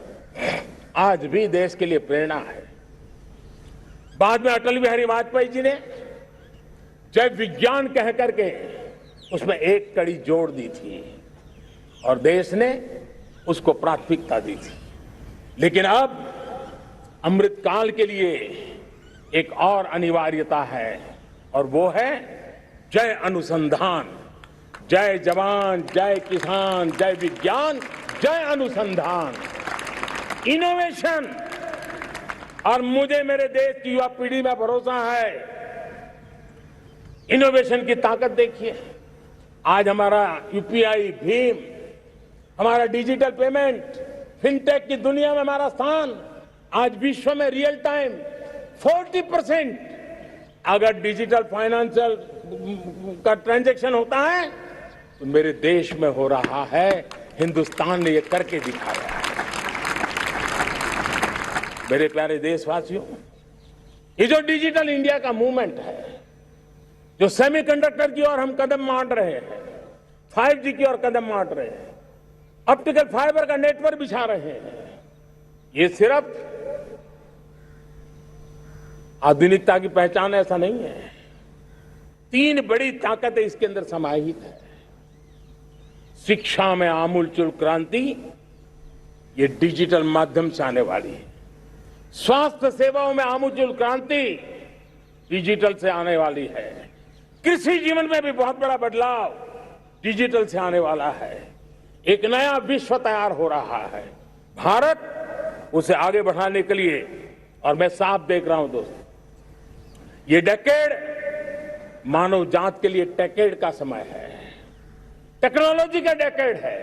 S15: आज भी देश के लिए प्रेरणा है। बाद में अटल बिहारी वाजपेयी जी ने जय विज्ञान कह करके उसमें एक कड़ी जोड़ दी थी, और देश ने उसको प्राथमिकता दी थी। लेकिन अब अमृत काल के लिए एक और अनिवार्यता है और वो है जय अनुसंधान, जय जवान, जय किसान, जय विज्ञान, जय अनुसंधान, इनोवेशन। और मुझे मेरे देश की युवा पीढ़ी में भरोसा है, इनोवेशन की ताकत देखिए। आज हमारा यूपीआई, भीम, हमारा डिजिटल पेमेंट, फिनटेक की दुनिया में हमारा स्थान, आज विश्व में रियल टाइम 40% अगर डिजिटल फाइनेंशियल का ट्रांजैक्शन होता है तो मेरे देश में हो रहा है। हिंदुस्तान ने ये करके दिखाया है। मेरे प्यारे देशवासियों, ये जो डिजिटल इंडिया का मूवमेंट है, जो सेमीकंडक्टर की ओर हम कदम मांड रहे हैं, 5G की ओर कदम मांड रहे हैं, ऑप्टिकल फाइबर का नेटवर्क बिछा रहे हैं, ये सिर्फ आधुनिकता की पहचान ऐसा नहीं है। 3 बड़ी ताकतें इसके अंदर समाहित है। शिक्षा में आमूलचूल क्रांति, ये डिजिटल माध्यम से आने वाली है। स्वास्थ्य सेवाओं में आमूलचूल क्रांति डिजिटल से आने वाली है। कृषि जीवन में भी बहुत बड़ा बदलाव डिजिटल से आने वाला है। एक नया विश्व तैयार हो रहा है। भारत उसे आगे बढ़ाने के लिए, और मैं साफ देख रहा हूं दोस्तों, ये डेकेड मानव जात के लिए टेकेड का समय है, टेक्नोलॉजी का डेकेड है।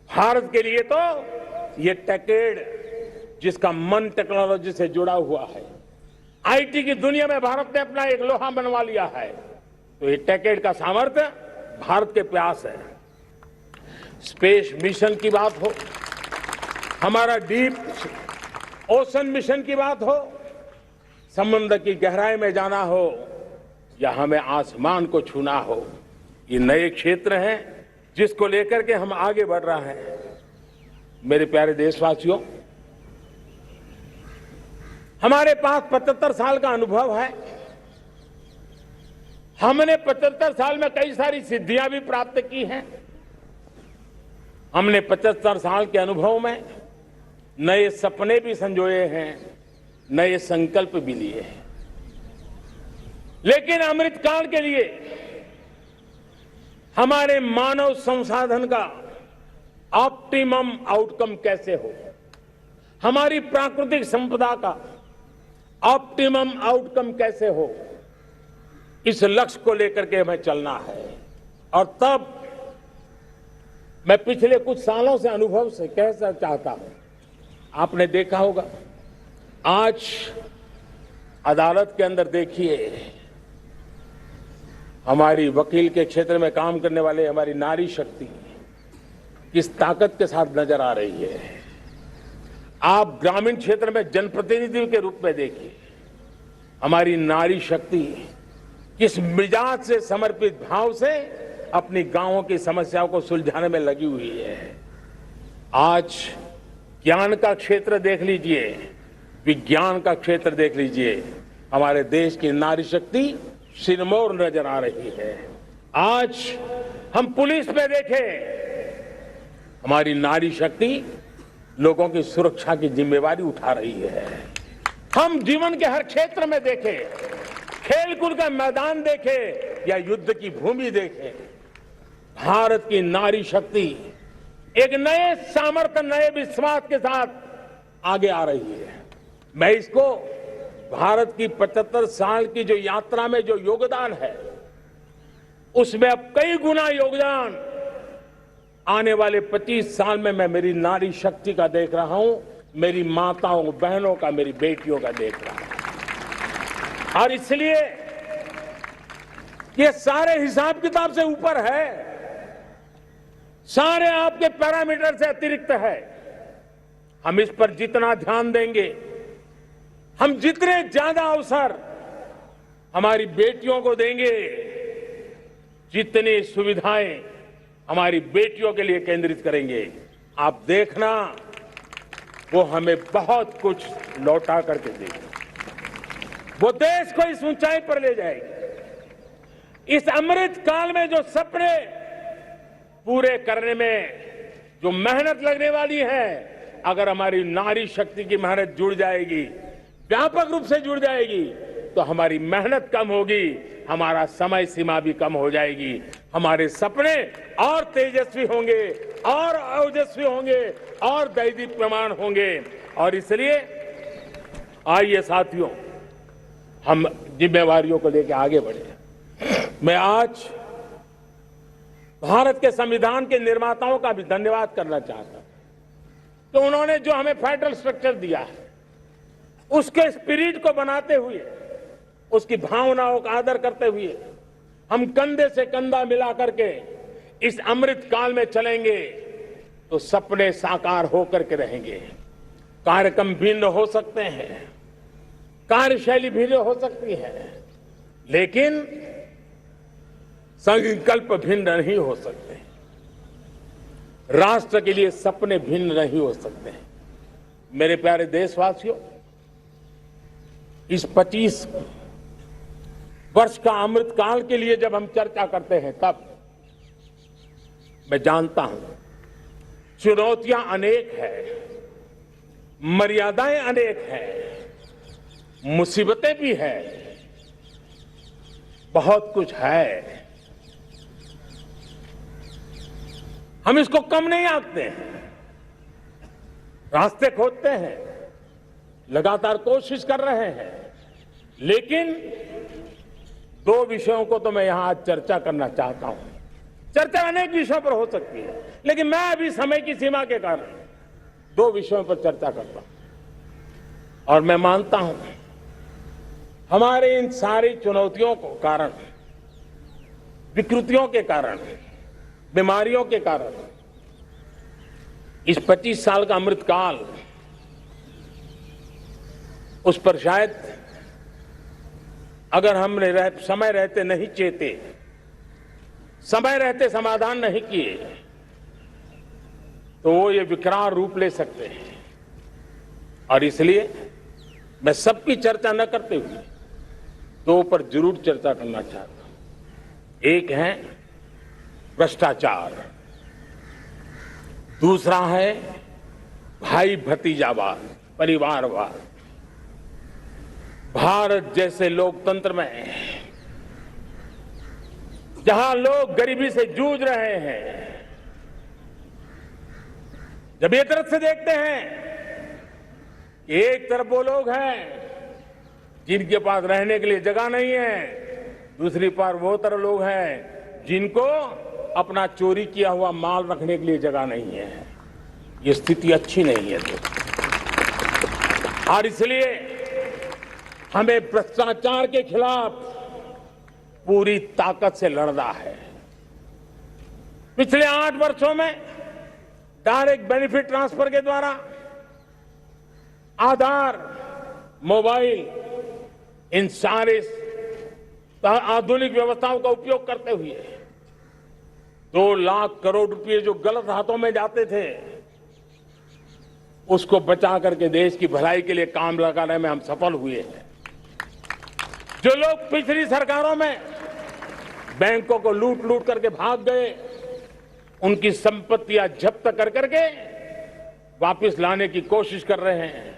S15: भारत के लिए तो ये टेकेड जिसका मन टेक्नोलॉजी से जुड़ा हुआ है, आईटी की दुनिया में भारत ने अपना एक लोहा बनवा लिया है, तो ये टेकेड का सामर्थ्य भारत के प्यास है। स्पेस मिशन की बात हो, हमारा डीप ओशन मिशन की बात हो, समुद्र की गहराई में जाना हो या हमें आसमान को छूना हो, ये नए क्षेत्र हैं जिसको लेकर के हम आगे बढ़ रहे हैं। मेरे प्यारे देशवासियों, हमारे पास 75 साल का अनुभव है। हमने 75 साल में कई सारी सिद्धियां भी प्राप्त की हैं। हमने 75 साल के अनुभव में नए सपने भी संजोए हैं, नए संकल्प भी लिए हैं। लेकिन अमृत काल के लिए हमारे मानव संसाधन का ऑप्टिमम आउटकम कैसे हो, हमारी प्राकृतिक संपदा का ऑप्टिमम आउटकम कैसे हो, इस लक्ष्य को लेकर के हमें चलना है। और तब मैं पिछले कुछ सालों से अनुभव से कह चाहता हूं, आपने देखा होगा आज अदालत के अंदर देखिए, हमारी वकील के क्षेत्र में काम करने वाले हमारी नारी शक्ति किस ताकत के साथ नजर आ रही है। आप ग्रामीण क्षेत्र में जनप्रतिनिधि के रूप में देखिए, हमारी नारी शक्ति किस मिजाज से, समर्पित भाव से अपनी गांवों की समस्याओं को सुलझाने में लगी हुई है। आज ज्ञान का क्षेत्र देख लीजिए, विज्ञान का क्षेत्र देख लीजिए, हमारे देश की नारी शक्ति सिरमौर नजर आ रही है। आज हम पुलिस में देखें, हमारी नारी शक्ति लोगों की सुरक्षा की जिम्मेवारी उठा रही है। हम जीवन के हर क्षेत्र में देखें, खेलकूद का मैदान देखें या युद्ध की भूमि देखें, भारत की नारी शक्ति एक नए सामर्थ्य, नए विश्वास के साथ आगे आ रही है। मैं इसको भारत की 75 साल की जो यात्रा में जो योगदान है, उसमें अब कई गुना योगदान आने वाले 25 साल में मैं मेरी नारी शक्ति का देख रहा हूं, मेरी माताओं, बहनों का, मेरी बेटियों का देख रहा हूं। और इसलिए ये सारे हिसाब किताब से ऊपर है, सारे आपके पैरामीटर से अतिरिक्त है। हम इस पर जितना ध्यान देंगे, हम जितने ज्यादा अवसर हमारी बेटियों को देंगे, जितनी सुविधाएं हमारी बेटियों के लिए केंद्रित करेंगे, आप देखना वो हमें बहुत कुछ लौटा करके देगी। वो देश को इस ऊंचाई पर ले जाएगी। इस अमृत काल में जो सपने पूरे करने में जो मेहनत लगने वाली है, अगर हमारी नारी शक्ति की मेहनत जुड़ जाएगी, व्यापक रूप से जुड़ जाएगी, तो हमारी मेहनत कम होगी, हमारा समय सीमा भी कम हो जाएगी, हमारे सपने और तेजस्वी होंगे और ओजस्वी होंगे और दैदीप्यमान होंगे। और इसलिए आइए साथियों, हम जिम्मेवारियों को लेकर आगे बढ़े। मैं आज भारत के संविधान के निर्माताओं का भी धन्यवाद करना चाहता हूं कि उन्होंने जो हमें फेडरल स्ट्रक्चर दिया है, उसके स्पिरिट को बनाते हुए, उसकी भावनाओं का आदर करते हुए हम कंधे से कंधा मिला करके इस अमृत काल में चलेंगे तो सपने साकार होकर के रहेंगे। कार्यक्रम भिन्न हो सकते हैं, कार्यशैली भिन्न हो सकती है, लेकिन संकल्प भिन्न नहीं हो सकते। राष्ट्र के लिए सपने भिन्न नहीं हो सकते। मेरे प्यारे देशवासियों, इस 25 वर्ष का अमृत काल के लिए जब हम चर्चा करते हैं, तब मैं जानता हूं चुनौतियां अनेक हैं, मर्यादाएं अनेक हैं, मुसीबतें भी हैं, बहुत कुछ है। हम इसको कम नहीं आंकते हैं, रास्ते खोजते हैं, लगातार कोशिश कर रहे हैं, लेकिन 2 विषयों को तो मैं यहां आज चर्चा करना चाहता हूं। चर्चा अनेक विषयों पर हो सकती है, लेकिन मैं अभी समय की सीमा के कारण 2 विषयों पर चर्चा करता हूं। और मैं मानता हूं हमारे इन सारी चुनौतियों को कारण, विकृतियों के कारण, बीमारियों के कारण इस 25 साल का अमृतकाल, उस पर शायद अगर हमने समय रहते नहीं चेते, समय रहते समाधान नहीं किए, तो वो ये विकराल रूप ले सकते हैं। और इसलिए मैं सबकी चर्चा न करते हुए 2 पर जरूर चर्चा करना चाहता हूं। एक है भ्रष्टाचार, दूसरा है भाई भतीजावाद, परिवारवाद। भारत जैसे लोकतंत्र में जहां लोग गरीबी से जूझ रहे हैं, जब एक तरफ से देखते हैं कि एक तरफ वो लोग हैं जिनके पास रहने के लिए जगह नहीं है, दूसरी तरफ वो तरफ लोग हैं जिनको अपना चोरी किया हुआ माल रखने के लिए जगह नहीं है, ये स्थिति अच्छी नहीं है। और इसलिए हमें भ्रष्टाचार के खिलाफ पूरी ताकत से लड़ना है। पिछले 8 वर्षों में डायरेक्ट बेनिफिट ट्रांसफर के द्वारा, आधार, मोबाइल, इन सारे आधुनिक व्यवस्थाओं का उपयोग करते हुए 2 लाख करोड़ रुपए जो गलत हाथों में जाते थे, उसको बचा करके देश की भलाई के लिए काम लगाने में हम सफल हुए हैं। जो लोग पिछली सरकारों में बैंकों को लूट लूट करके भाग गए, उनकी संपत्तियां जब्त कर करके वापस लाने की कोशिश कर रहे हैं।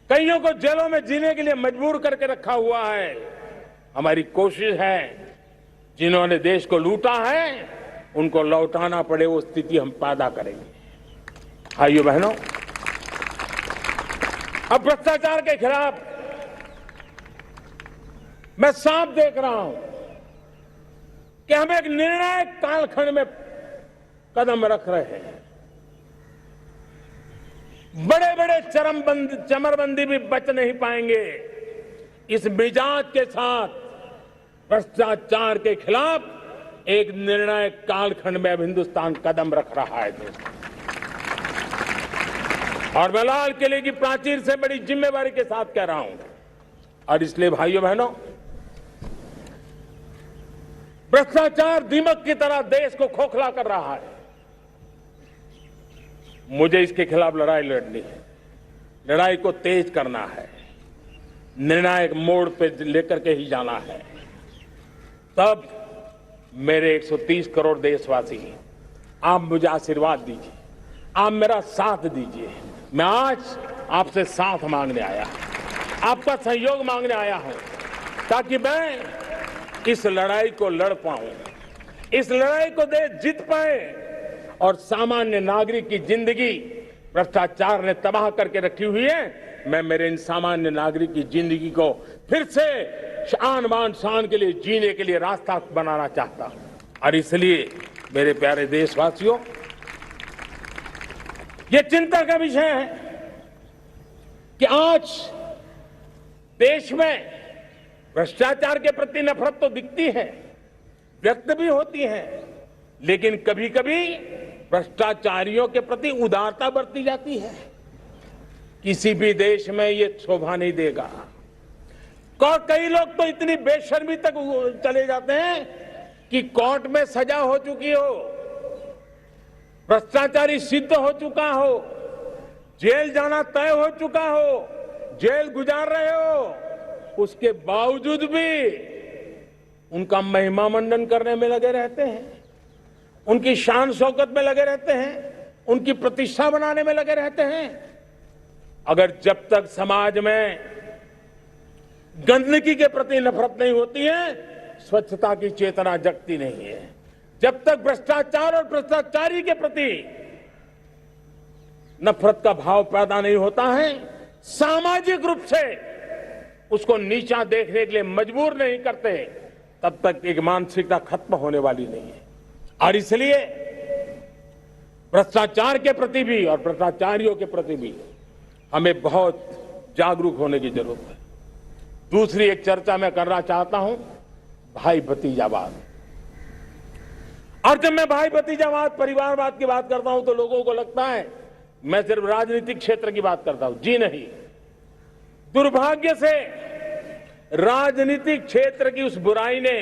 S15: कईयों को जेलों में जीने के लिए मजबूर करके रखा हुआ है। हमारी कोशिश है जिन्होंने देश को लूटा है उनको लौटाना पड़े, वो स्थिति हम पैदा करेंगे। भाइयों बहनों, अब भ्रष्टाचार के खिलाफ मैं साफ देख रहा हूं कि हम एक निर्णायक कालखंड में कदम रख रहे हैं। बड़े बड़े चमरबंदी भी बच नहीं पाएंगे। इस मिजाज के साथ भ्रष्टाचार के खिलाफ एक निर्णायक कालखंड में अब हिंदुस्तान कदम रख रहा है। और मैं लाल किले की प्राचीर से बड़ी जिम्मेवारी के साथ कह रहा हूं। और इसलिए भाइयों बहनों, भ्रष्टाचार दीमक की तरह देश को खोखला कर रहा है। मुझे इसके खिलाफ लड़ाई लड़नी है, लड़ाई को तेज करना है, निर्णायक मोड़ पे लेकर के ही जाना है। तब मेरे 130 करोड़ देशवासी, आप मुझे आशीर्वाद दीजिए, आप मेरा साथ दीजिए। मैं आज आपसे साथ मांगने आया, आपका सहयोग मांगने आया हूं, ताकि मैं इस लड़ाई को लड़ पाऊं, इस लड़ाई को देश जीत पाए और सामान्य नागरिक की जिंदगी भ्रष्टाचार ने तबाह करके रखी हुई है। मैं मेरे इन सामान्य नागरिक की जिंदगी को फिर से शान बान शान के लिए जीने के लिए रास्ता बनाना चाहता हूं। और इसलिए मेरे प्यारे देशवासियों, ये चिंता का विषय है कि आज देश में भ्रष्टाचार के प्रति नफरत तो दिखती है, व्यक्त भी होती है, लेकिन कभी कभी भ्रष्टाचारियों के प्रति उदारता बरती जाती है। किसी भी देश में ये शोभा नहीं देगा। कई लोग तो इतनी बेशर्मी तक चले जाते हैं कि कोर्ट में सजा हो चुकी हो, भ्रष्टाचारी सिद्ध हो चुका हो, जेल जाना तय हो चुका हो, जेल गुजार रहे हो, उसके बावजूद भी उनका महिमा मंडन करने में लगे रहते हैं, उनकी शान शौकत में लगे रहते हैं, उनकी प्रतिष्ठा बनाने में लगे रहते हैं। अगर जब तक समाज में गंदगी के प्रति नफरत नहीं होती है, स्वच्छता की चेतना जगती नहीं है। जब तक भ्रष्टाचार और भ्रष्टाचारी के प्रति नफरत का भाव पैदा नहीं होता है, सामाजिक रूप से उसको नीचा देखने के लिए मजबूर नहीं करते, तब तक एक मानसिकता खत्म होने वाली नहीं है। और इसलिए भ्रष्टाचार के प्रति भी और भ्रष्टाचारियों के प्रति भी हमें बहुत जागरूक होने की जरूरत है। दूसरी एक चर्चा मैं करना चाहता हूं, भाई भतीजावाद। और जब मैं भाई भतीजावाद, परिवारवाद की बात करता हूं तो लोगों को लगता है मैं सिर्फ राजनीतिक क्षेत्र की बात करता हूं। जी नहीं, दुर्भाग्य से राजनीतिक क्षेत्र की उस बुराई ने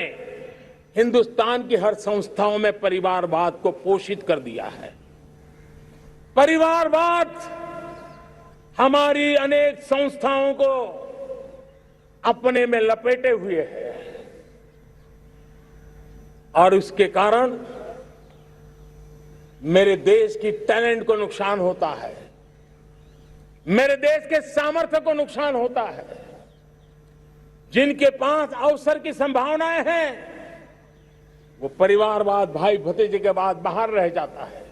S15: हिंदुस्तान की हर संस्थाओं में परिवारवाद को पोषित कर दिया है। परिवारवाद हमारी अनेक संस्थाओं को अपने में लपेटे हुए है और उसके कारण मेरे देश की टैलेंट को नुकसान होता है, मेरे देश के सामर्थ्य को नुकसान होता है। जिनके पास अवसर की संभावनाएं हैं वो परिवारवाद, भाई भतीजे के बाद बाहर रह जाता है।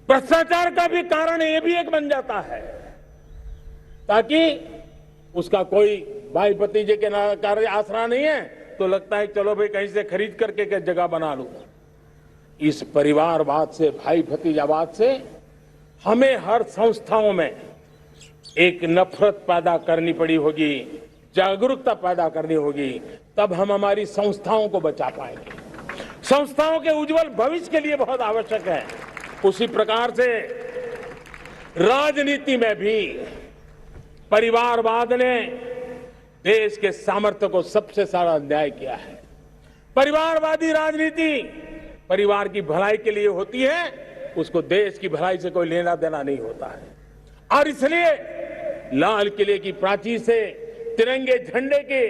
S15: भ्रष्टाचार का भी कारण ये भी एक बन जाता है ताकि उसका कोई भाई भतीजे के कार्य आसरा नहीं है तो लगता है चलो भाई कहीं से खरीद करके जगह बना लूं। इस परिवारवाद से, भाई भतीजावाद से हमें हर संस्थाओं में एक नफरत पैदा करनी पड़ी होगी, जागरूकता पैदा करनी होगी, तब हम हमारी संस्थाओं को बचा पाएंगे। संस्थाओं के उज्जवल भविष्य के लिए बहुत आवश्यक है। उसी प्रकार से राजनीति में भी परिवारवाद ने देश के सामर्थ्य को सबसे सारा अन्याय किया है। परिवारवादी राजनीति परिवार की भलाई के लिए होती है, उसको देश की भलाई से कोई लेना देना नहीं होता है। और इसलिए लाल किले की प्राचीर से तिरंगे झंडे के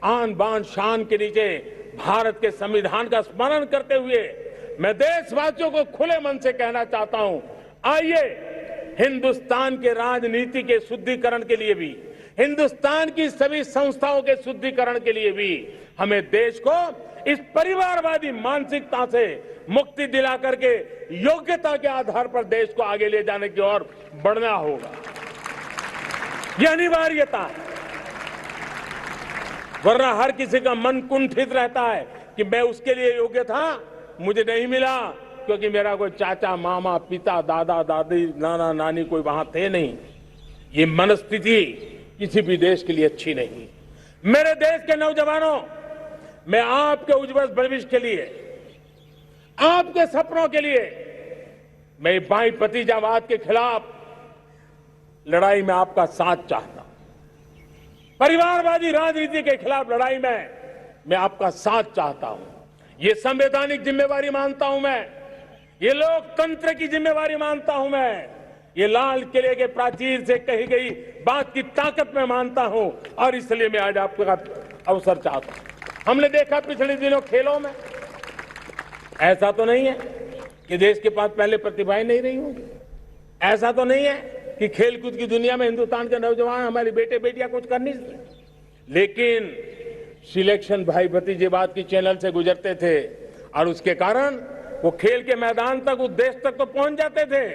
S15: आन बान शान के नीचे भारत के संविधान का स्मरण करते हुए मैं देशवासियों को खुले मन से कहना चाहता हूं, आइए हिंदुस्तान के राजनीति के शुद्धिकरण के लिए भी, हिंदुस्तान की सभी संस्थाओं के शुद्धिकरण के लिए भी हमें देश को इस परिवारवादी मानसिकता से मुक्ति दिला करके योग्यता के आधार पर देश को आगे ले जाने की ओर बढ़ना होगा। यह अनिवार्यता है, वरना हर किसी का मन कुंठित रहता है कि मैं उसके लिए योग्य था, मुझे नहीं मिला क्योंकि मेरा कोई चाचा, मामा, पिता, दादा, दादी, नाना, नानी कोई वहां थे नहीं। ये मनस्थिति किसी भी देश के लिए अच्छी नहीं। मेरे देश के नौजवानों, मैं आपके उज्जवल भविष्य के लिए, आपके सपनों के लिए, मैं भाई भतीजावाद के खिलाफ लड़ाई में आपका साथ चाहता हूं। परिवारवादी राजनीति के खिलाफ लड़ाई में मैं आपका साथ चाहता हूं। ये संवैधानिक जिम्मेवारी मानता हूं मैं, ये लोकतंत्र की जिम्मेवारी मानता हूं मैं, ये लाल किले के प्राचीर से कही गई बात की ताकत में मानता हूं और इसलिए मैं आज आपका अवसर चाहता हूं। हमने देखा पिछले दिनों खेलों में, ऐसा तो नहीं है कि देश के पास पहले प्रतिभाएं नहीं रही होंगी। ऐसा तो नहीं है कि खेलकूद की दुनिया में हिंदुस्तान के नौजवान हमारे बेटे बेटियां कुछ कर नहीं सकते, लेकिन सिलेक्शन भाई भतीजेबाद की चैनल से गुजरते थे और उसके कारण वो खेल के मैदान तक, उस देश तक तो पहुंच जाते थे।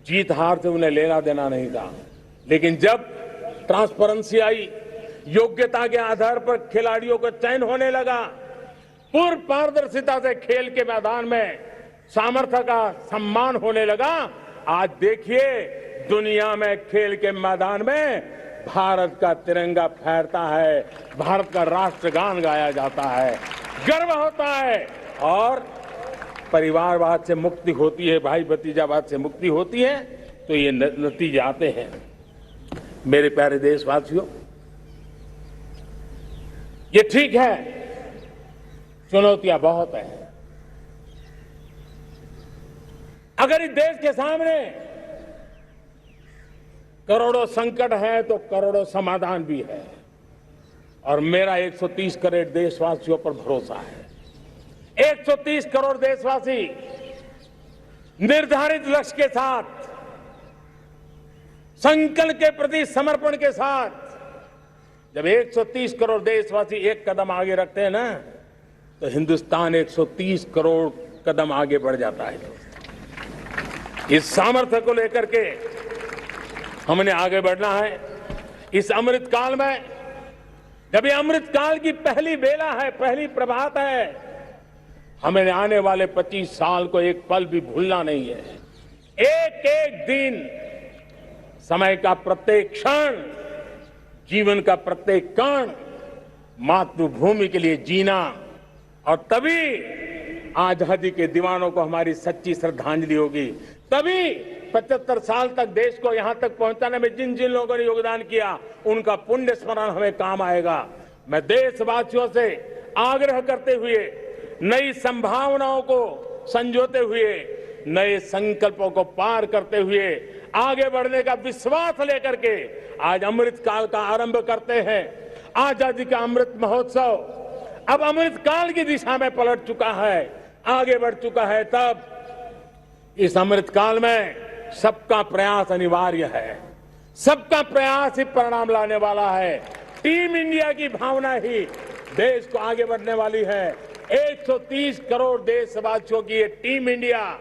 S15: जीत हार से उन्हें लेना देना नहीं था, लेकिन जब ट्रांसपेरेंसी आई, योग्यता के आधार पर खिलाड़ियों का चयन होने लगा, पूर्ण पारदर्शिता से खेल के मैदान में सामर्थ्य का सम्मान होने लगा, आज देखिए दुनिया में खेल के मैदान में भारत का तिरंगा फहरता है, भारत का राष्ट्रगान गाया जाता है, गर्व होता है और परिवारवाद से मुक्ति होती है, भाई भतीजावाद से मुक्ति होती है, तो ये नतीजे आते हैं। मेरे प्यारे देशवासियों, ये ठीक है, चुनौतियां बहुत हैं। अगर इस देश के सामने करोड़ों संकट है तो करोड़ों समाधान भी है, और मेरा 130 करोड़ देशवासियों पर भरोसा है। 130 करोड़ देशवासी निर्धारित लक्ष्य के साथ, संकल्प के प्रति समर्पण के साथ, जब 130 करोड़ देशवासी एक कदम आगे रखते हैं ना, तो हिंदुस्तान 130 करोड़ कदम आगे बढ़ जाता है। इस सामर्थ्य को लेकर के हमने आगे बढ़ना है। इस अमृत काल में, जब ये अमृत काल की पहली बेला है, पहली प्रभात है, हमें आने वाले 25 साल को एक पल भी भूलना नहीं है। एक एक दिन, समय का प्रत्येक क्षण, जीवन का प्रत्येक कण मातृभूमि के लिए जीना, और तभी आजादी के दीवानों को हमारी सच्ची श्रद्धांजलि होगी। तभी 75 साल तक देश को यहां तक पहुंचाने में जिन जिन लोगों ने योगदान किया, उनका पुण्य स्मरण हमें काम आएगा। मैं देशवासियों से आग्रह करते हुए, नई संभावनाओं को संजोते हुए, नए संकल्पों को पार करते हुए, आगे बढ़ने का विश्वास लेकर के आज अमृत काल का आरंभ करते हैं। आजादी का अमृत महोत्सव अब अमृत काल की दिशा में पलट चुका है, आगे बढ़ चुका है। तब इस अमृत काल में सबका प्रयास अनिवार्य है, सबका प्रयास ही परिणाम लाने वाला है। टीम इंडिया की भावना ही देश को आगे बढ़ने वाली है। 130 करोड़ देशवासियों की ये टीम इंडिया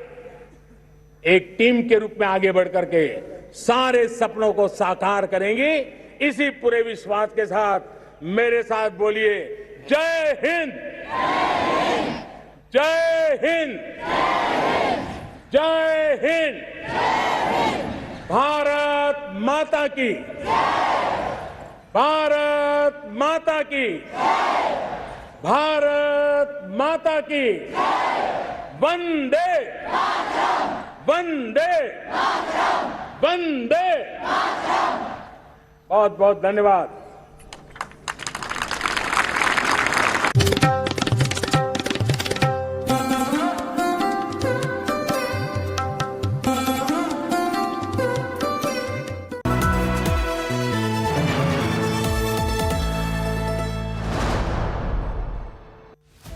S15: एक टीम के रूप में आगे बढ़ करके सारे सपनों को साकार करेंगे। इसी पूरे विश्वास के साथ मेरे साथ बोलिए, जय हिंद, जय हिंद, जय हिंद, भारत माता की, भारत माता की, भारत माता की, वंदे, वंदे, वंदे। बहुत बहुत धन्यवाद।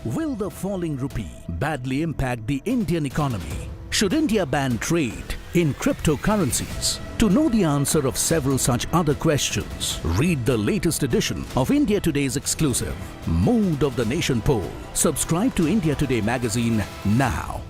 S20: Will the falling rupee badly impact the Indian economy? Should India ban trade in cryptocurrencies? To know the answer of several such other questions, read the latest edition of India Today's exclusive Mood of the Nation poll. Subscribe to India Today magazine now.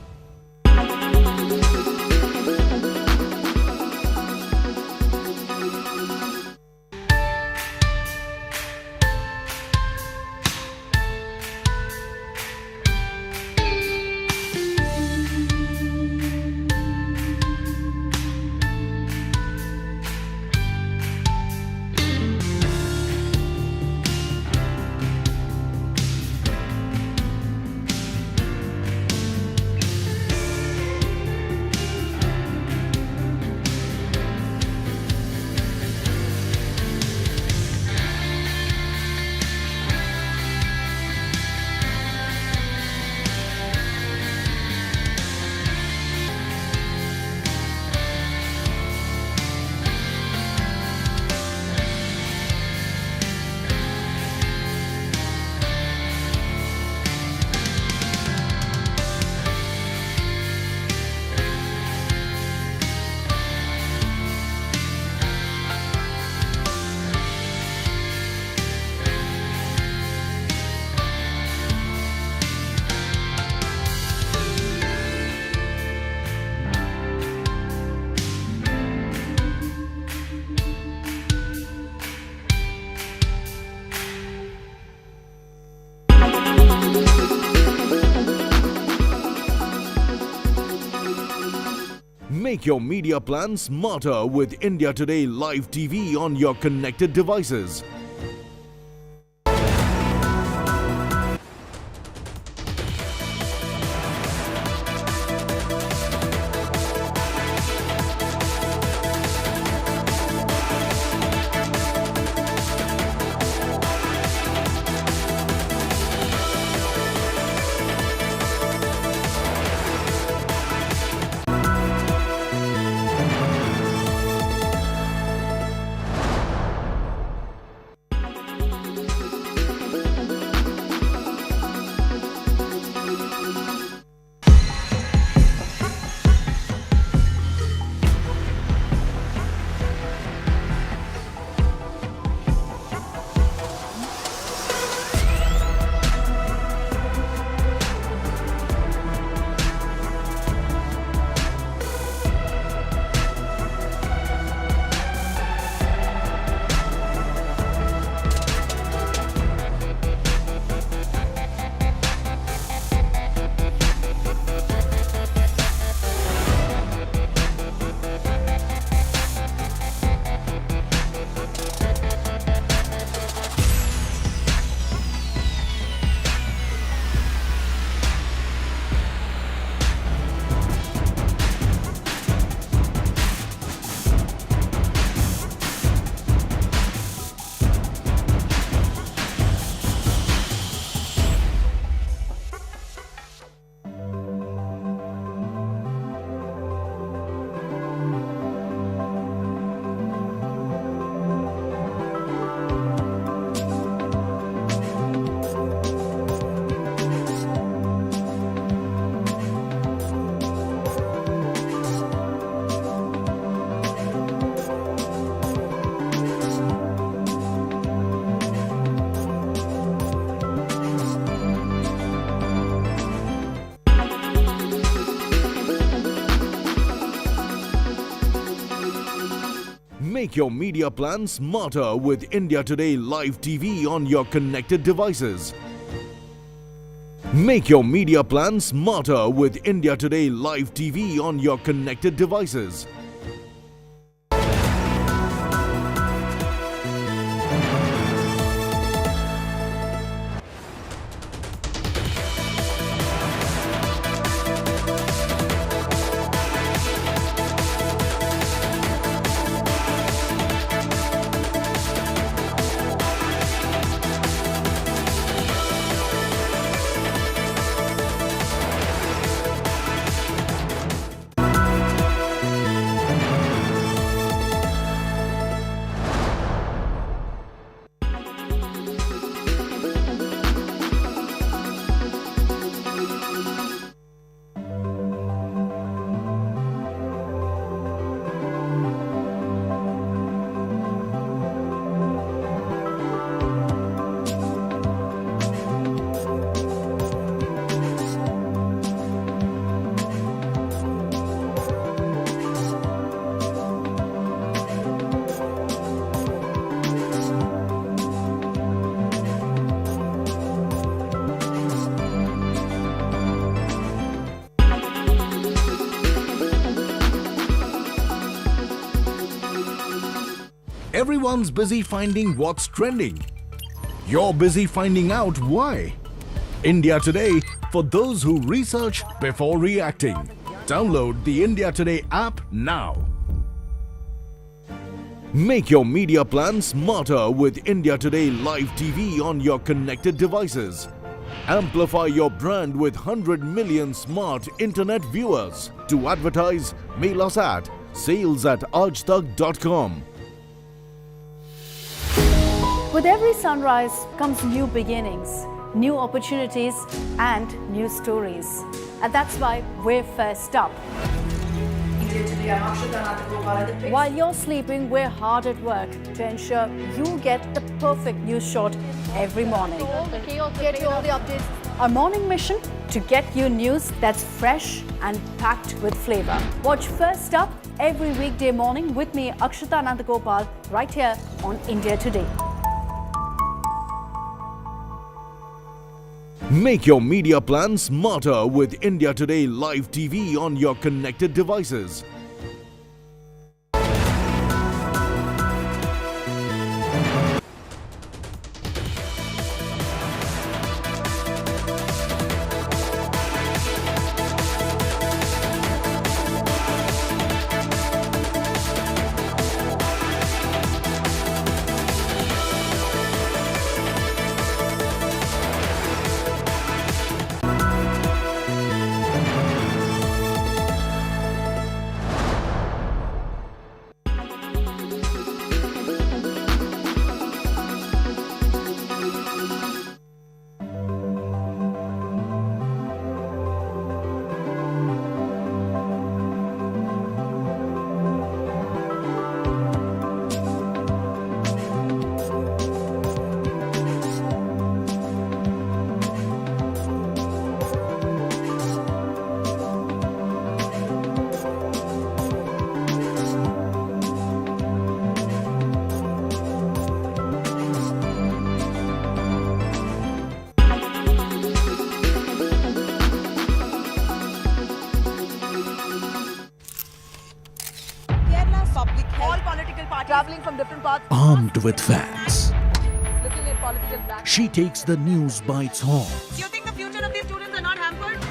S20: Make your media plan smarter with India Today Live TV on your connected devices. Make your media plan smarter with India Today Live TV on your connected devices. Make your media plan smarter with India Today Live TV on your connected devices. Everyone's busy finding what's trending. You're busy finding out why. India Today, for those who research before reacting. Download the India Today app now. Make your media plan smarter with India Today Live TV on your connected devices. Amplify your brand with 100 million smart internet viewers. To advertise, mail us at sales@aajtak.com.
S8: With every sunrise comes new beginnings, new opportunities and new stories. And that's why we're first up. While you're sleeping, we're hard at work to ensure you get the perfect news shot every morning. Get you all the updates. Our morning mission to get you news that's fresh and packed with flavor. Watch First Up every weekday morning with me, Akshita Nandagopal, right here on India Today.
S20: Make your media plan smarter with India Today Live TV on your connected devices.
S10: from different parts.
S20: Armed with facts,
S10: Looking at political back.
S20: she takes the news by its horns.
S10: Do you think the future of these students are not hampered?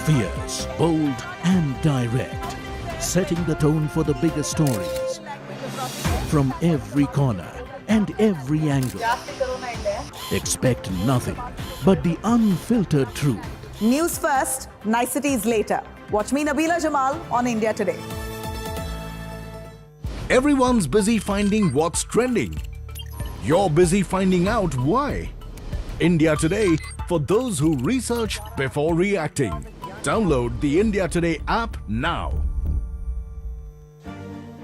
S20: Fierce, bold, and direct, setting the tone for the biggest stories from every corner and every angle. Expect nothing but the unfiltered truth.
S11: News first, niceties later. Watch me, Nabila Jamal, on India Today.
S17: Everyone's busy finding what's trending. You're busy finding out why. India Today, for those who research before reacting. Download the India Today app now.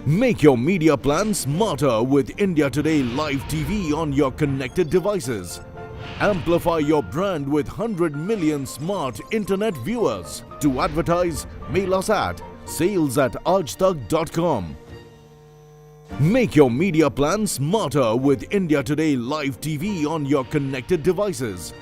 S17: Make your media plan smarter with India Today Live TV on your connected devices. Amplify your brand with 100 million smart internet viewers. To advertise, mail us at sales@aajtak.com. Make your media plan smarter with India Today Live TV on your connected devices.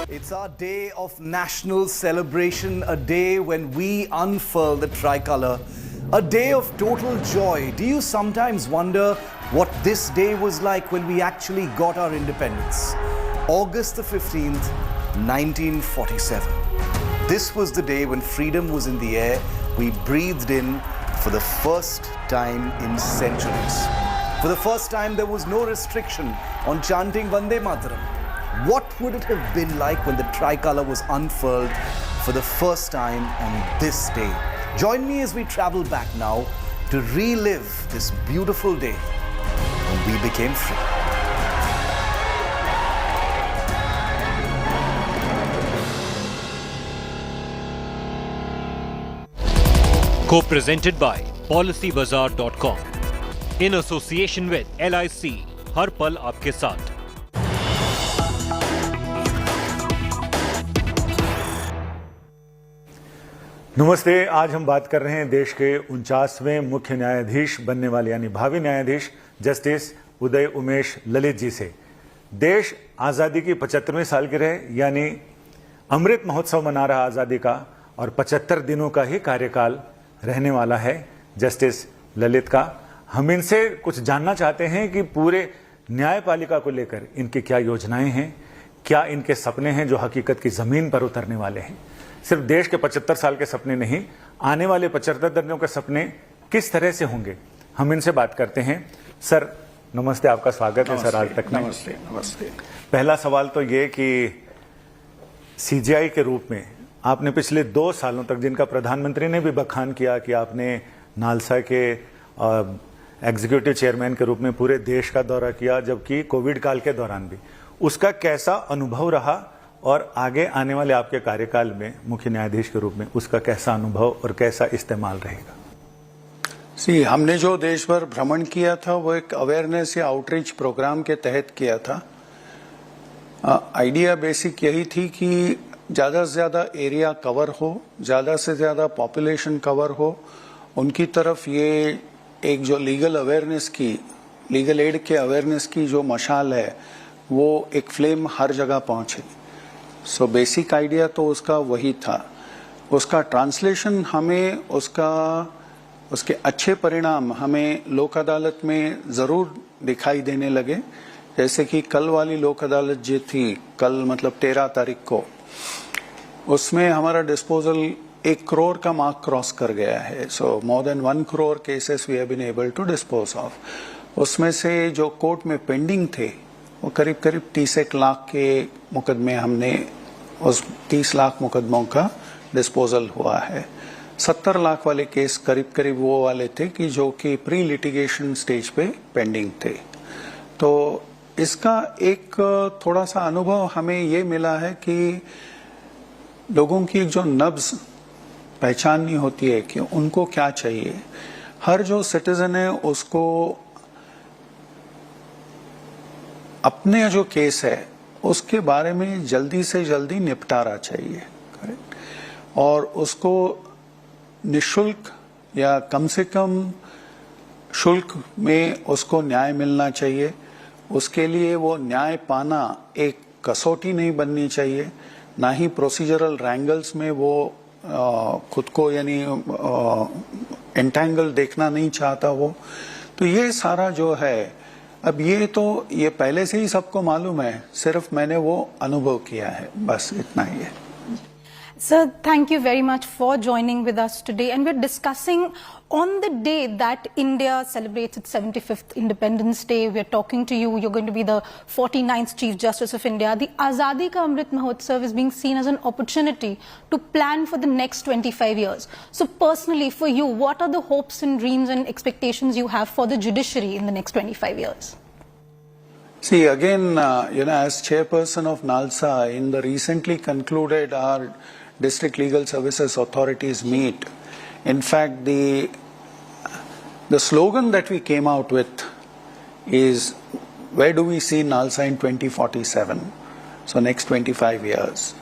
S21: It's our day of national celebration, a day when we unfurl the tricolour, a day of total joy. Do you sometimes wonder what this day was like when we actually got our independence? August the 15th, 1947. This was the day when freedom was in the air. We breathed in for the first time in centuries. For the first time, there was no restriction on chanting Vande Bharat. What would it have been like when the tricolour was unfurled for the first time on this day? Join me as we travel back now to relive this beautiful day when we became free.
S22: Co-presented by PolicyBazaar.com in association with LIC, हर पल आपके साथ।
S23: नमस्ते। आज हम बात कर रहे हैं देश के 49वें मुख्य न्यायाधीश बनने वाले यानी भावी न्यायाधीश जस्टिस उदय उमेश ललित जी से। देश आज़ादी की 75वें सालगिरह यानी अमृत महोत्सव मना रहा आज़ादी का और 75 दिनों का ही कार्यकाल रहने वाला है जस्टिस ललित का। हम इनसे कुछ जानना चाहते हैं कि पूरे न्यायपालिका को लेकर इनकी क्या योजनाएं हैं, क्या इनके सपने हैं जो हकीकत की ज़मीन पर उतरने वाले हैं। सिर्फ देश के 75 साल के सपने नहीं, आने वाले 75 दिनों के सपने किस तरह से होंगे, हम इनसे बात करते हैं। सर नमस्ते, आपका स्वागत है सर आज तक में।
S6: नमस्ते नमस्ते।
S23: पहला सवाल तो ये कि सीजीआई के रूप में आपने पिछले 2 सालों तक, जिनका प्रधानमंत्री ने भी बखान किया कि आपने नालसा के एग्जीक्यूटिव चेयरमैन के रूप में पूरे देश का दौरा किया, जबकि कोविड काल के दौरान भी, उसका कैसा अनुभव रहा और आगे आने वाले आपके कार्यकाल में मुख्य न्यायाधीश के रूप में उसका कैसा अनुभव और कैसा इस्तेमाल रहेगा?
S6: हमने जो देश भर भ्रमण किया था वो एक अवेयरनेस या आउटरीच प्रोग्राम के तहत किया था। आइडिया बेसिक यही थी कि ज़्यादा से ज़्यादा एरिया कवर हो, ज़्यादा से ज़्यादा पॉपुलेशन कवर हो, उनकी तरफ ये एक जो लीगल अवेयरनेस की, लीगल एड के अवेयरनेस की जो मशाल है वो एक फ्लेम हर जगह पहुंचे। सो बेसिक आइडिया तो उसका वही था। उसका ट्रांसलेशन हमें उसके अच्छे परिणाम हमें लोक अदालत में ज़रूर दिखाई देने लगे। जैसे कि कल वाली लोक अदालत जो थी, कल मतलब 13 तारीख को, उसमें हमारा डिस्पोजल 1 करोड़ का मार्क क्रॉस कर गया है। So more than 1 crore cases we have been able to dispose of. उसमें से जो कोर्ट में पेंडिंग थे वो करीब 30 लाख के मुकदमे हमने, उस 30 लाख मुकदमों का डिस्पोजल हुआ है। 70 लाख वाले केस करीब वो वाले थे कि जो कि प्री लिटिगेशन स्टेज पे पेंडिंग थे। तो इसका एक थोड़ा सा अनुभव हमें ये मिला है कि लोगों की जो नब्ज पहचाननी होती है कि उनको क्या चाहिए। हर जो सिटीजन है उसको अपने जो केस है उसके बारे में जल्दी से जल्दी निपटारा चाहिए, करेक्ट, और उसको निशुल्क या कम से कम शुल्क में उसको न्याय मिलना चाहिए। उसके लिए वो न्याय पाना एक कसौटी नहीं बननी चाहिए, ना ही प्रोसीजरल रैंगल्स में वो खुद को यानी एंटेंगल देखना नहीं चाहता वो। तो ये सारा जो है, अब ये पहले से ही सबको मालूम है, सिर्फ मैंने वो अनुभव किया है, बस इतना ही है।
S5: Sir, thank you very much for joining with us today. And we're discussing on the day that India celebrates its 75th Independence Day. We're talking to you. You're going to be the 49th Chief Justice of India. The Azadi ka Amrit Mahotsav is being seen as an opportunity to plan for the next 25 years. So personally, for you, what are the hopes and dreams and expectations you have for the judiciary in the next 25 years?
S6: See, again, as chairperson of NALSA, in the recently concluded our District Legal Services Authorities meet, in fact, the slogan that we came out with is, where do we see NALSA in 2047? So next 25 years.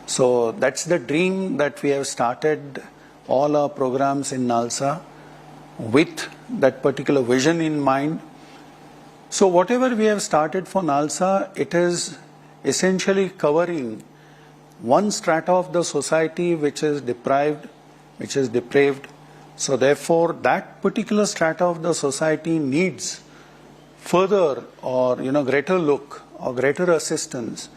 S6: So that's the dream that we have started all our programs in NALSA with that particular vision in mind. So whatever we have started for NALSA, it is essentially covering one strata of the society which is deprived, which is depraved. So therefore, that particular strata of the society needs further or greater look or greater assistance.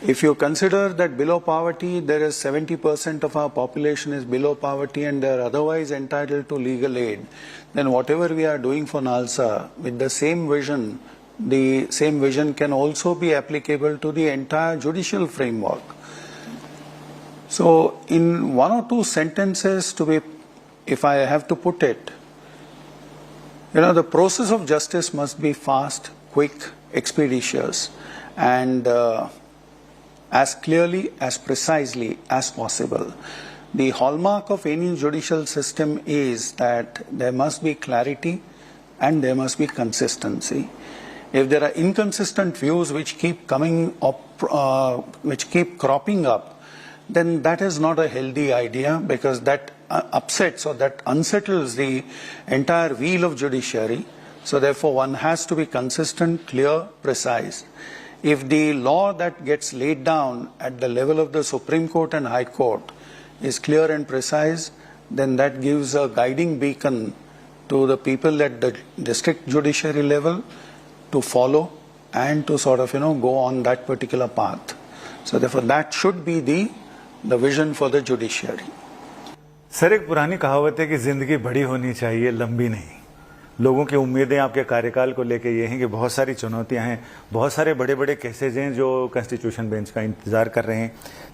S6: If you consider that below poverty, there is 70% of our population is below poverty and they are otherwise entitled to legal aid, then whatever we are doing for NALSA with the same vision can also be applicable to the entire judicial framework. So in one or two sentences, if I have to put it, the process of justice must be fast, quick, expeditious, and as clearly, as precisely as possible. The hallmark of any judicial system is that there must be clarity and there must be consistency. If there are inconsistent views which keep coming up, which keep cropping up, then that is not a healthy idea, because that upsets or that unsettles the entire wheel of judiciary. So therefore one has to be consistent, clear, precise. If the law that gets laid down at the level of the Supreme Court and High Court is clear and precise, then that gives a guiding beacon to the people at the district judiciary level to follow and to sort of go on that particular path. So therefore that should be the vision for the judiciary.
S23: Sir, एक पुरानी कहावत है कि जिंदगी बड़ी होनी चाहिए, लंबी नहीं। लोगों की उम्मीदें आपके कार्यकाल को लेके ये हैं कि बहुत सारी चुनौतियां हैं, बहुत सारे बड़े बड़े केसेज हैं जो कॉन्स्टिट्यूशन बेंच का इंतजार कर रहे हैं,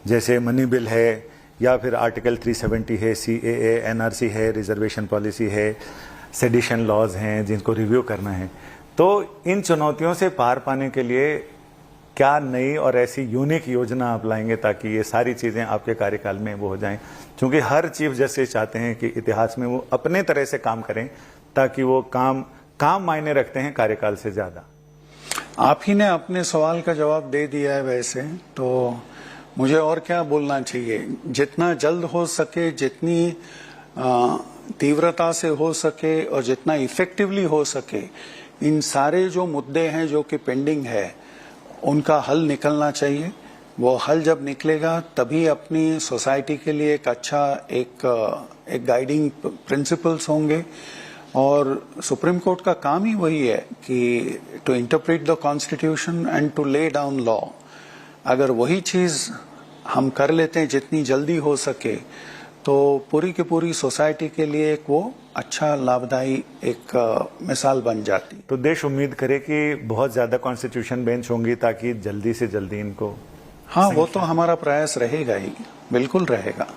S23: जैसे मनी बिल है या फिर आर्टिकल 370 है, CAA, NRC है, रिजर्वेशन पॉलिसी है, सेडिशन लॉज हैं जिनको रिव्यू करना है। तो इन चुनौतियों से पार पाने के लिए क्या नई और ऐसी यूनिक योजना आप लाएंगे ताकि ये सारी चीज़ें आपके कार्यकाल में वो हो जाएं? क्योंकि हर चीफ जस्टिस चाहते हैं कि इतिहास में वो अपने तरह से काम करें ताकि वो काम मायने रखते हैं कार्यकाल से ज़्यादा।
S6: आप ही ने अपने सवाल का जवाब दे दिया है वैसे, तो मुझे और क्या बोलना चाहिए। जितना जल्द हो सके, जितनी तीव्रता से हो सके और जितना इफेक्टिवली हो सके, इन सारे जो मुद्दे हैं जो कि पेंडिंग है उनका हल निकलना चाहिए। वो हल जब निकलेगा तभी अपनी सोसाइटी के लिए एक अच्छा एक गाइडिंग प्रिंसिपल्स होंगे। और सुप्रीम कोर्ट का काम ही वही है कि to interpret the constitution and to lay down law. अगर वही चीज हम कर लेते हैं जितनी जल्दी हो सके, तो पूरी की पूरी सोसाइटी के लिए एक वो अच्छा लाभदायी एक मिसाल बन जाती।
S23: तो देश उम्मीद करे कि बहुत ज्यादा कॉन्स्टिट्यूशन बेंच होंगी ताकि जल्दी से जल्दी इनको।
S6: हाँ, वो तो हमारा प्रयास रहेगा ही, बिल्कुल रहेगा।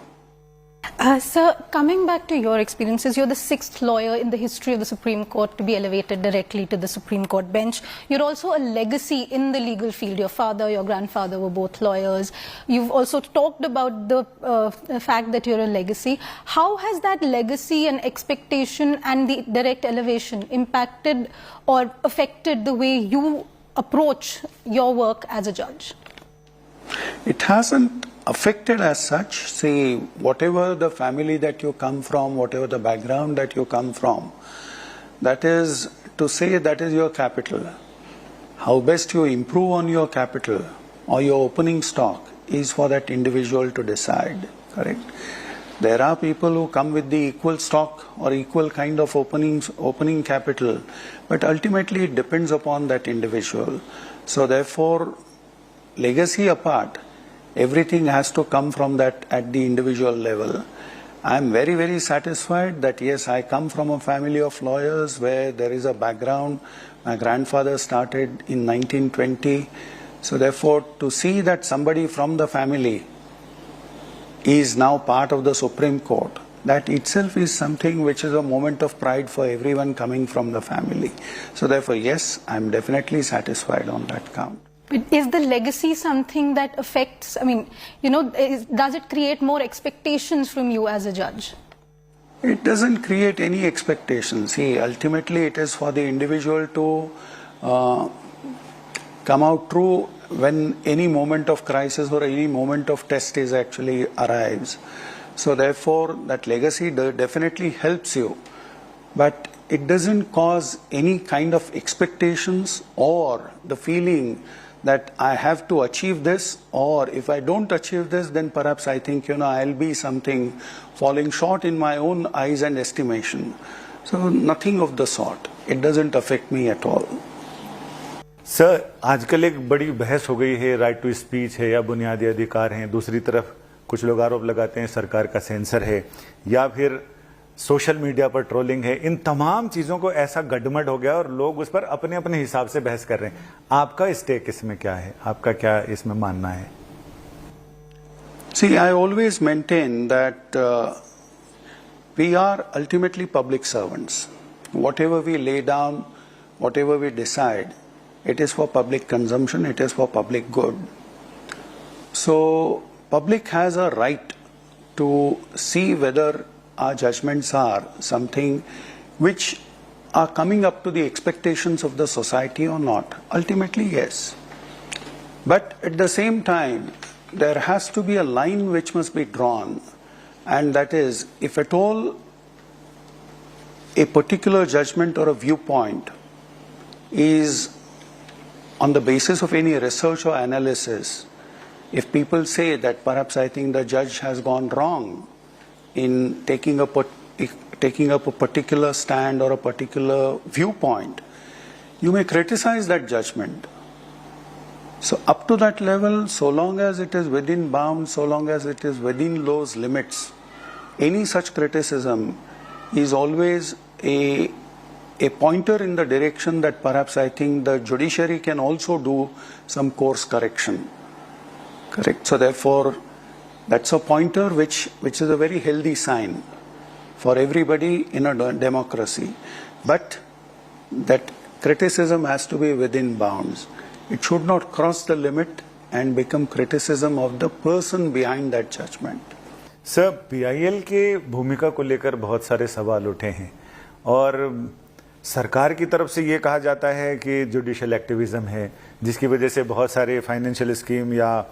S5: Sir, coming back to your experiences, you're the 6th lawyer in the history of the Supreme Court to be elevated directly to the Supreme Court bench. You're also a legacy in the legal field. Your father, your grandfather were both lawyers. You've also talked about the fact that you're a legacy. How has that legacy and expectation and the direct elevation impacted or affected the way you approach your work as a judge?
S6: It hasn't affected as such. See, whatever the family that you come from, whatever the background that you come from, that is to say that is your capital. how best you improve on your capital or your opening stock is for that individual to decide, correct? There are people who come with the equal stock or equal kind of opening capital, but ultimately it depends upon that individual. So therefore, legacy apart, everything has to come from that at the individual level. I am very, very satisfied that yes, I come from a family of lawyers where there is a background. My grandfather started in 1920. So therefore, to see that somebody from the family is now part of the Supreme Court, that itself is something which is a moment of pride for everyone coming from the family. So therefore, yes, I am definitely satisfied on that count.
S5: But is the legacy something that affects, I mean, does it create more expectations from you as a judge?
S6: It doesn't create any expectations. See, ultimately it is for the individual to come out true when any moment of crisis or any moment of test is actually arrives. So therefore, that legacy definitely helps you, but it doesn't cause any kind of expectations or the feeling that I have to achieve this, or if I don't achieve this, then perhaps I think, I'll be something falling short in my own eyes and estimation. So nothing of the sort. It doesn't affect me at all.
S23: Sir, आजकल एक बड़ी बहस हो गई है, right to speech है या बुनियादी अधिकार हैं। दूसरी तरफ कुछ लोग आरोप लगाते हैं सरकार का सेंसर है या फिर सोशल मीडिया पर ट्रोलिंग है। इन तमाम चीजों को ऐसा गडमड हो गया और लोग उस पर अपने अपने हिसाब से बहस कर रहे हैं। आपका स्टेक इसमें क्या है? आपका क्या इसमें मानना है?
S6: See, I always maintain that we are ultimately public servants. Whatever we lay down, whatever we decide, it is for public consumption, it is for public good. So, public has a right to see whether our judgments are something which are coming up to the expectations of the society or not. Ultimately, yes. But at the same time, there has to be a line which must be drawn, and that is, if at all a particular judgment or a viewpoint is on the basis of any research or analysis, if people say that perhaps I think the judge has gone wrong in taking up a particular stand or a particular viewpoint, you may criticize that judgment. So up to that level, so long as it is within bounds, so long as it is within those limits, any such criticism is always a pointer in the direction that perhaps I think the judiciary can also do some course correction. Correct. So therefore, that's a pointer which is a very healthy sign for everybody in a democracy. But that criticism has to be within bounds. It should not cross the limit and become criticism of the person behind that judgment.
S23: Sir, PIL के भूमिका को लेकर बहुत सारे सवाल उठे हैं और सरकार की तरफ से ये कहा जाता है कि जुडिशियल एक्टिविज्म है, जिसकी वजह से बहुत सारे फाइनेंशियल स्कीम या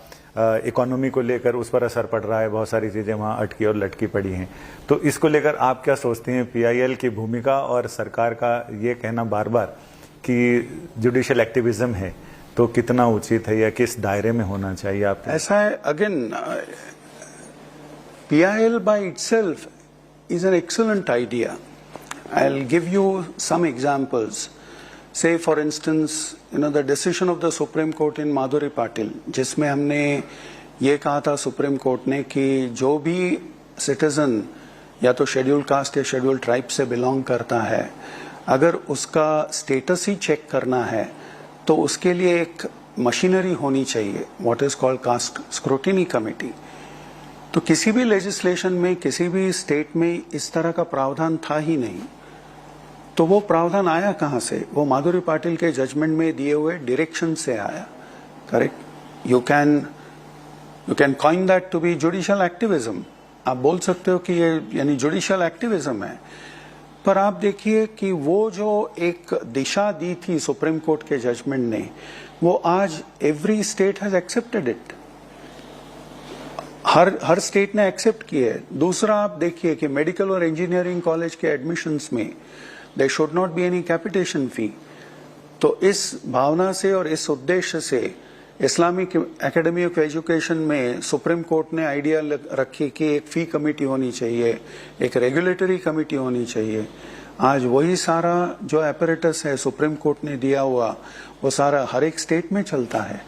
S23: इकोनॉमी को लेकर उस पर असर पड़ रहा है, बहुत सारी चीज़ें वहाँ अटकी और लटकी पड़ी हैं। तो इसको लेकर आप क्या सोचते हैं? पीआईएल की भूमिका और सरकार का ये कहना बार बार कि जुडिशियल एक्टिविज्म है, तो कितना उचित है या किस दायरे में होना चाहिए? आप
S6: ऐसा है, again PIL by itself is an excellent idea. I'll give you some examples. Say for instance, the decision of the Supreme Court in Madhuri Patil, जिसमें हमने ये कहा था सुप्रीम कोर्ट ने कि जो भी सिटीजन या तो शेड्यूल कास्ट या शेड्यूल ट्राइब से बिलोंग करता है, अगर उसका स्टेटस ही चेक करना है तो उसके लिए एक मशीनरी होनी चाहिए, what is called caste scrutiny committee. तो किसी भी लेजिस्लेशन में, किसी भी स्टेट में इस तरह का प्रावधान था ही नहीं। तो वो प्रावधान आया कहां से? वो माधुरी पाटिल के जजमेंट में दिए हुए डायरेक्शन से आया। Correct. You can coin that to be judicial activism. आप बोल सकते हो कि ये यानी जुडिशियल एक्टिविज्म है, पर आप देखिए कि वो जो एक दिशा दी थी सुप्रीम कोर्ट के जजमेंट ने, वो आज every state has accepted it. हर स्टेट ने एक्सेप्ट किया है। दूसरा आप देखिए कि मेडिकल और इंजीनियरिंग कॉलेज के एडमिशन्स में there should not be any capitation fee. तो इस भावना से और इस उद्देश्य से इस्लामिक एकेडमी ऑफ एजुकेशन में सुप्रीम कोर्ट ने आइडिया रखी कि एक फी कमेटी होनी चाहिए, एक रेगुलेटरी कमेटी होनी चाहिए। आज वही सारा जो एपरेटस है सुप्रीम कोर्ट ने दिया हुआ, वो सारा हर एक स्टेट में चलता है।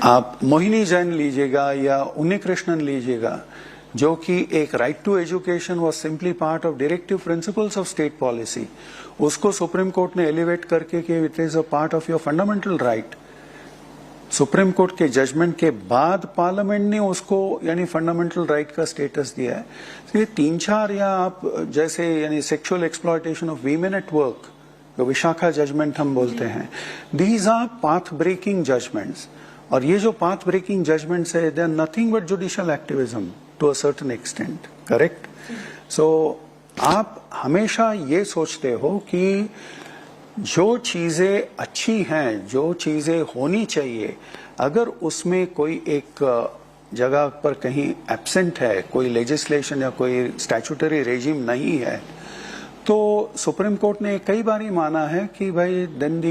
S6: आप मोहिनी जैन लीजिएगा या उन्नी कृष्णन लीजिएगा, जो कि एक right to education was simply part of directive principles of state policy, उसको सुप्रीम कोर्ट ने एलिवेट करके कि it is a part of your fundamental right. Supreme court के जजमेंट के बाद पार्लियामेंट ने उसको यानी फंडामेंटल राइट का स्टेटस दिया है। तो ये 3-4 या आप जैसे यानी sexual exploitation of women at work, जो विशाखा जजमेंट हम बोलते हैं, these are path breaking judgments. और ये जो पाथ ब्रेकिंग जजमेंट्स है, they are nothing but judicial activism to a certain extent, correct? So आप हमेशा ये सोचते हो कि जो चीजें अच्छी हैं, जो चीजें होनी चाहिए, अगर उसमें कोई एक जगह पर कहीं एब्सेंट है, कोई लेजिस्लेशन या कोई स्टैट्यूटरी रेजिम नहीं है, तो सुप्रीम कोर्ट ने कई बार माना है कि भाई then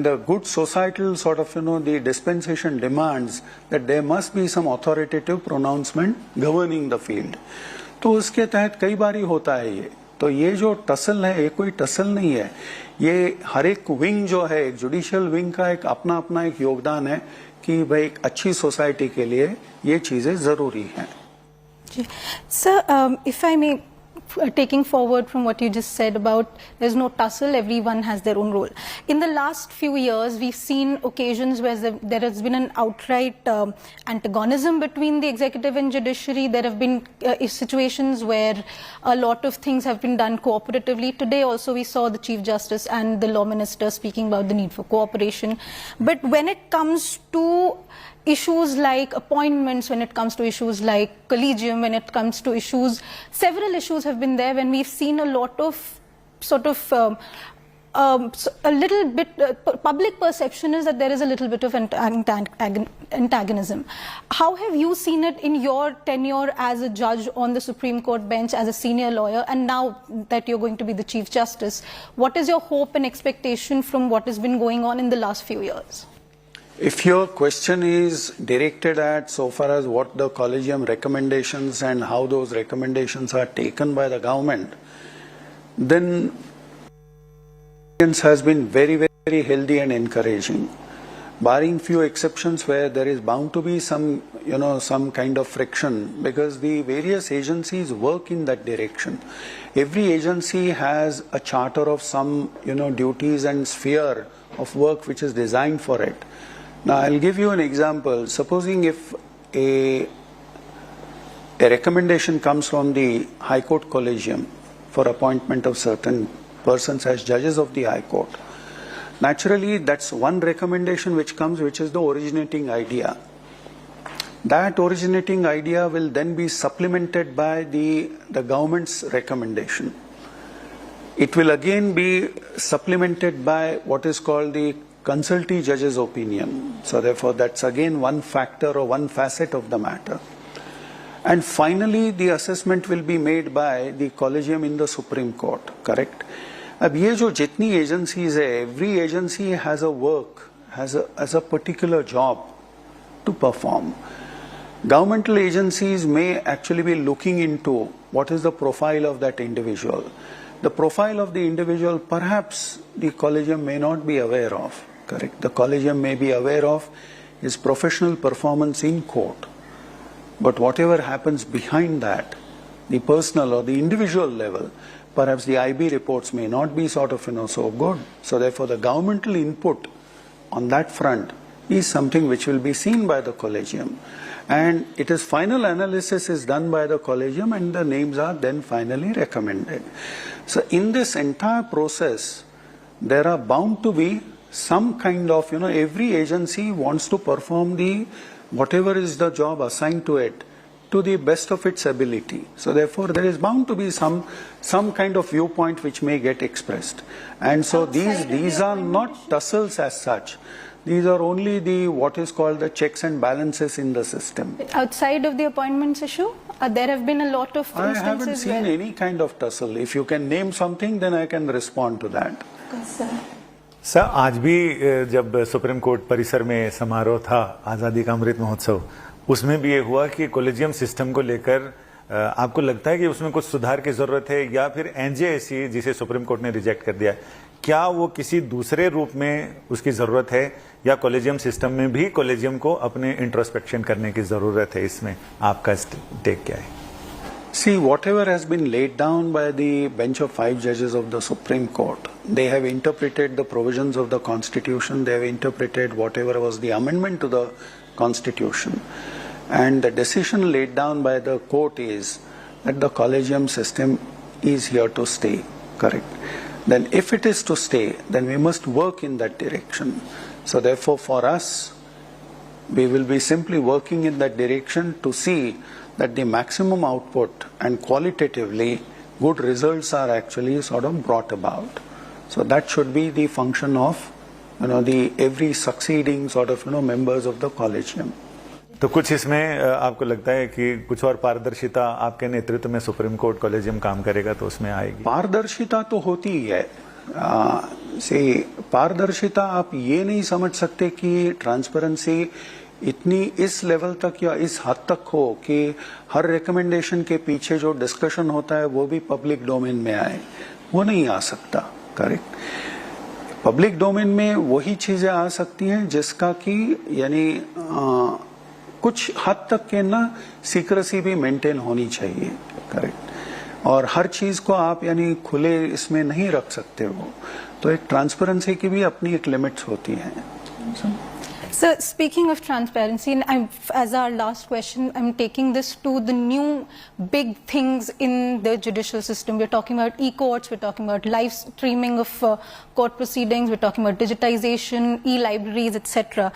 S6: the good societal sort of the dispensation demands that there must be some authoritative pronouncement governing the field. तो उसके तहत कई बार होता है ये। तो ये जो टसल है, ये कोई टसल नहीं है, ये हर एक विंग जो है, एक जुडिशियल विंग का एक अपना अपना एक योगदान है कि भाई एक अच्छी सोसाइटी के लिए ये चीजें जरूरी हैं।
S5: Sir, if I may, taking forward from what you just said about there's no tussle, everyone has their own role. In the last few years, we've seen occasions where there has been an outright antagonism between the executive and judiciary. There have been situations where a lot of things have been done cooperatively. Today also we saw the Chief Justice and the Law Minister speaking about the need for cooperation. But when it comes to issues like appointments, when it comes to issues like collegium, when it comes to issues, several issues have been there when we've seen a lot of sort of a little bit public perception is that there is a little bit of antagonism. How have you seen it in your tenure as a judge on the Supreme Court bench, as a senior lawyer, and now that you're going to be the Chief Justice? What is your hope and expectation from what has been going on in the last few years?
S6: If your question is directed at so far as what the collegium recommendations and how those recommendations are taken by the government, then has been very, very healthy and encouraging, barring few exceptions where there is bound to be some, some kind of friction, because the various agencies work in that direction. Every agency has a charter of some, duties and sphere of work which is designed for it. Now, I'll give you an example. Supposing if a recommendation comes from the High Court Collegium for appointment of certain persons as judges of the High Court, naturally that's one recommendation which comes, which is the originating idea. That originating idea will then be supplemented by the government's recommendation. It will again be supplemented by what is called the consultee judge's opinion. So therefore that's again one factor or one facet of the matter. And finally the assessment will be made by the collegium in the Supreme Court, correct? अब ये जो जितनी agencies है, every agency has a work, has a particular job to perform. Governmental agencies may actually be looking into what is the profile of that individual. The profile of the individual perhaps the collegium may not be aware of, correct? The collegium may be aware of his professional performance in court. But whatever happens behind that, the personal or the individual level, perhaps the IB reports may not be sort of, so good. So therefore the governmental input on that front is something which will be seen by the collegium. And it is final analysis is done by the collegium and the names are then finally recommended. So in this entire process, there are bound to be some kind of, every agency wants to perform whatever is the job assigned to it to the best of its ability. So therefore there is bound to be some kind of viewpoint which may get expressed. And so these are not tussles as such. These are only what is called the checks and balances in the system.
S5: Outside of the appointments issue, there have been a lot of instances
S6: I haven't seen any kind of tussle. If you can name something, then I can respond to that.
S23: Sir, आज भी जब supreme court परिसर में समारोह था आज़ादी का अमृत महोत्सव, उसमें भी ये हुआ कि कॉलेजियम सिस्टम को लेकर आपको लगता है कि उसमें कुछ सुधार की जरूरत है, या फिर एनजेएसी जिसे सुप्रीम कोर्ट ने रिजेक्ट कर दिया, क्या वो किसी दूसरे रूप में उसकी जरूरत है, या कॉलेजियम सिस्टम में भी कॉलेजियम को अपने इंट्रोस्पेक्शन करने की जरूरत है? इसमें आपका टेक क्या है?
S6: See, whatever has been laid down by the bench of 5 judges of the Supreme Court, they have interpreted the provisions of the Constitution, they have interpreted whatever was the amendment to the Constitution. And the decision laid down by the court is that the collegium system is here to stay, correct? Then if it is to stay, then we must work in that direction. So therefore for us, we will be simply working in that direction to see that the maximum output and qualitatively good results are actually sort of brought about. So that should be the function of, the every succeeding sort of, members of the collegium.
S23: तो कुछ इसमें आपको लगता है कि कुछ और पारदर्शिता आपके नेतृत्व में सुप्रीम कोर्ट कॉलेजियम काम करेगा तो उसमें आएगी?
S6: पारदर्शिता तो होती ही है। पारदर्शिता आप ये नहीं समझ सकते कि ट्रांसपेरेंसी इतनी इस लेवल तक या इस हद तक हो कि हर रिकमेंडेशन के पीछे जो डिस्कशन होता है वो भी पब्लिक डोमेन में आए, वो नहीं आ सकता, करेक्ट? पब्लिक डोमेन में वही चीजें आ सकती हैं जिसका कि यानी कुछ हद तक के ना सीक्रेसी भी मेंटेन होनी चाहिए, करेक्ट? और हर चीज को आप यानी खुले इसमें नहीं रख सकते हो, तो एक ट्रांसपेरेंसी की भी अपनी एक लिमिट्स होती हैं।
S5: So speaking of transparency, and as our last question, I'm taking this to the new big things in the judicial system. We're talking about e-courts, we're talking about live streaming of court proceedings, we're talking about digitization, e-libraries, etc.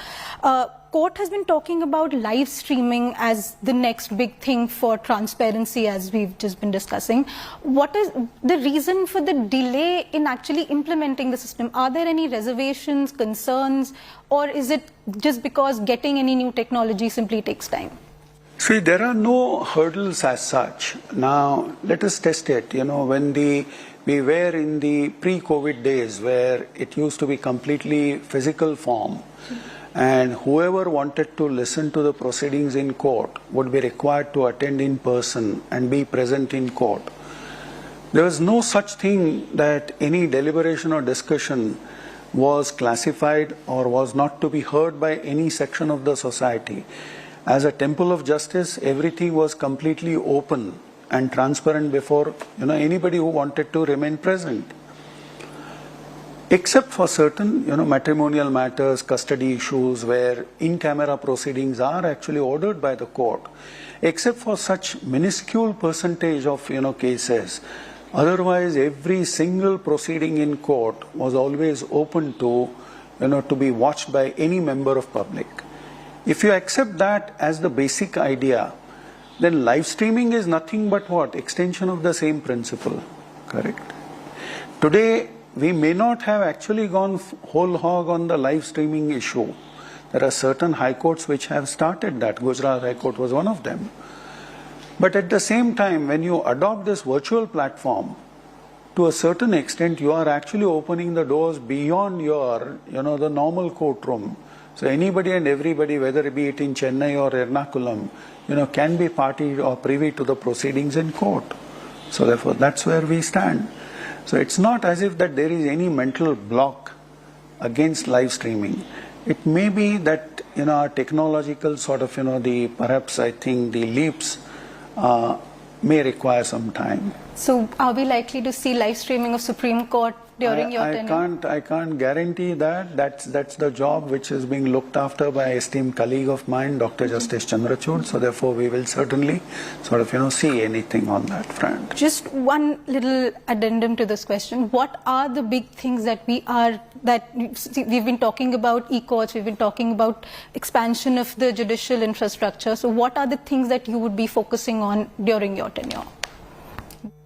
S5: Court has been talking about live streaming as the next big thing for transparency, as we've just been discussing. What is the reason for the delay in actually implementing the system? Are there any reservations, concerns, or is it just because getting any new technology simply takes time?
S6: See, there are no hurdles as such. Now, let us test it. When we were in the pre-COVID days where it used to be completely physical form, and whoever wanted to listen to the proceedings in court would be required to attend in person and be present in court. There was no such thing that any deliberation or discussion was classified or was not to be heard by any section of the society. As a temple of justice, everything was completely open and transparent before anybody who wanted to remain present. Except for certain matrimonial matters, custody issues where in-camera proceedings are actually ordered by the court. Except for such minuscule percentage of cases, otherwise every single proceeding in court was always open to to be watched by any member of public. If you accept that as the basic idea, then live streaming is nothing but what? Extension of the same principle, correct? Today, we may not have actually gone whole hog on the live streaming issue. There are certain high courts which have started that. Gujarat High Court was one of them. But at the same time, when you adopt this virtual platform, to a certain extent, you are actually opening the doors beyond your, the normal courtroom. So anybody and everybody, whether it be it in Chennai or Ernakulam, can be party or privy to the proceedings in court. So therefore, that's where we stand. So it's not as if that there is any mental block against live streaming. It may be that our technological sort of perhaps I think the leaps may require some time.
S5: So are we likely to see live streaming of Supreme Court during your tenure?
S6: I can't guarantee that. That's the job which is being looked after by an esteemed colleague of mine, Dr. Justice Chandrachud. So therefore, we will certainly sort of see anything on that front.
S5: Just one little addendum to this question: what are the big things that we've been talking about? E-courts, we've been talking about expansion of the judicial infrastructure. So what are the things that you would be focusing on during your tenure?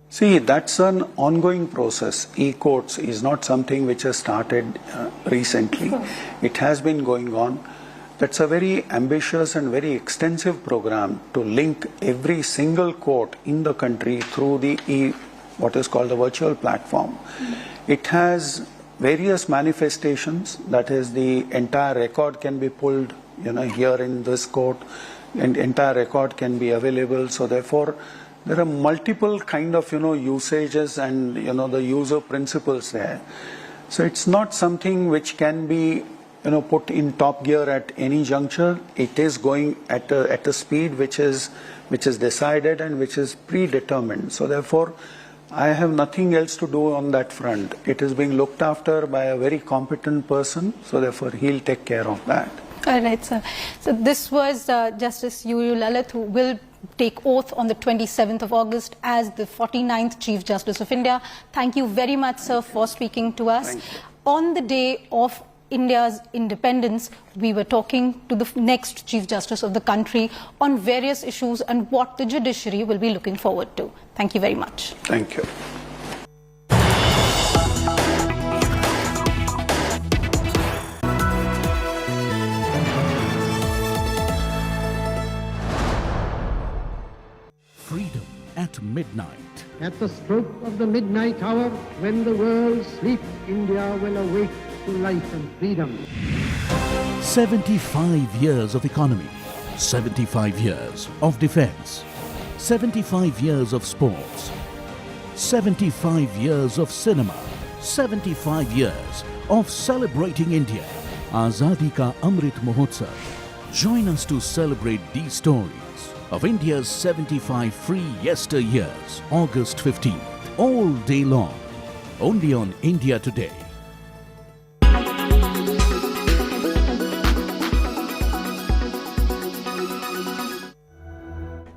S6: See, that's an ongoing process. E-courts is not something which has started recently. It has been going on. That's a very ambitious and very extensive program to link every single court in the country through the what is called the virtual platform. It has various manifestations. That is, the entire record can be pulled, here in this court, and entire record can be available. So therefore, there are multiple kind of, usages and, the user principles there. So it's not something which can be, put in top gear at any juncture. It is going at a speed which is decided and which is predetermined. So therefore, I have nothing else to do on that front. It is being looked after by a very competent person. So therefore, he'll take care of that.
S5: All right, sir. So this was Justice U.U. Lalit, who will take oath on the 27th of August as the 49th Chief Justice of India. Thank you very much, sir, for speaking to us. On the day of India's independence, we were talking to the next Chief Justice of the country on various issues and what the judiciary will be looking forward to. Thank you very much.
S6: Thank you.
S20: Freedom at midnight.
S1: At the stroke of the midnight hour, when the world sleeps, India will awake to life and freedom.
S20: 75 years of economy, 75 years of defense, 75 years of sports, 75 years of cinema, 75 years of celebrating India. Azadi ka Amrit Mahotsav. Join us to celebrate these stories of India's 75 free yesteryears, August 15th, all day long, only on India Today.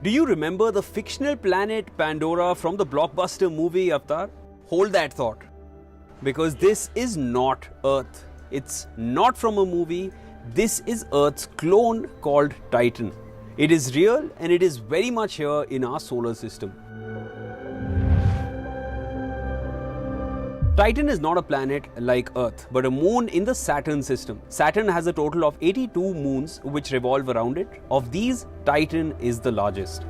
S18: Do you remember the fictional planet Pandora from the blockbuster movie Avatar? Hold that thought. Because this is not Earth. It's not from a movie. This is Earth's clone called Titan. It is real and it is very much here in our solar system. Titan is not a planet like Earth, but a moon in the Saturn system. Saturn has a total of 82 moons which revolve around it. Of these, Titan is the largest.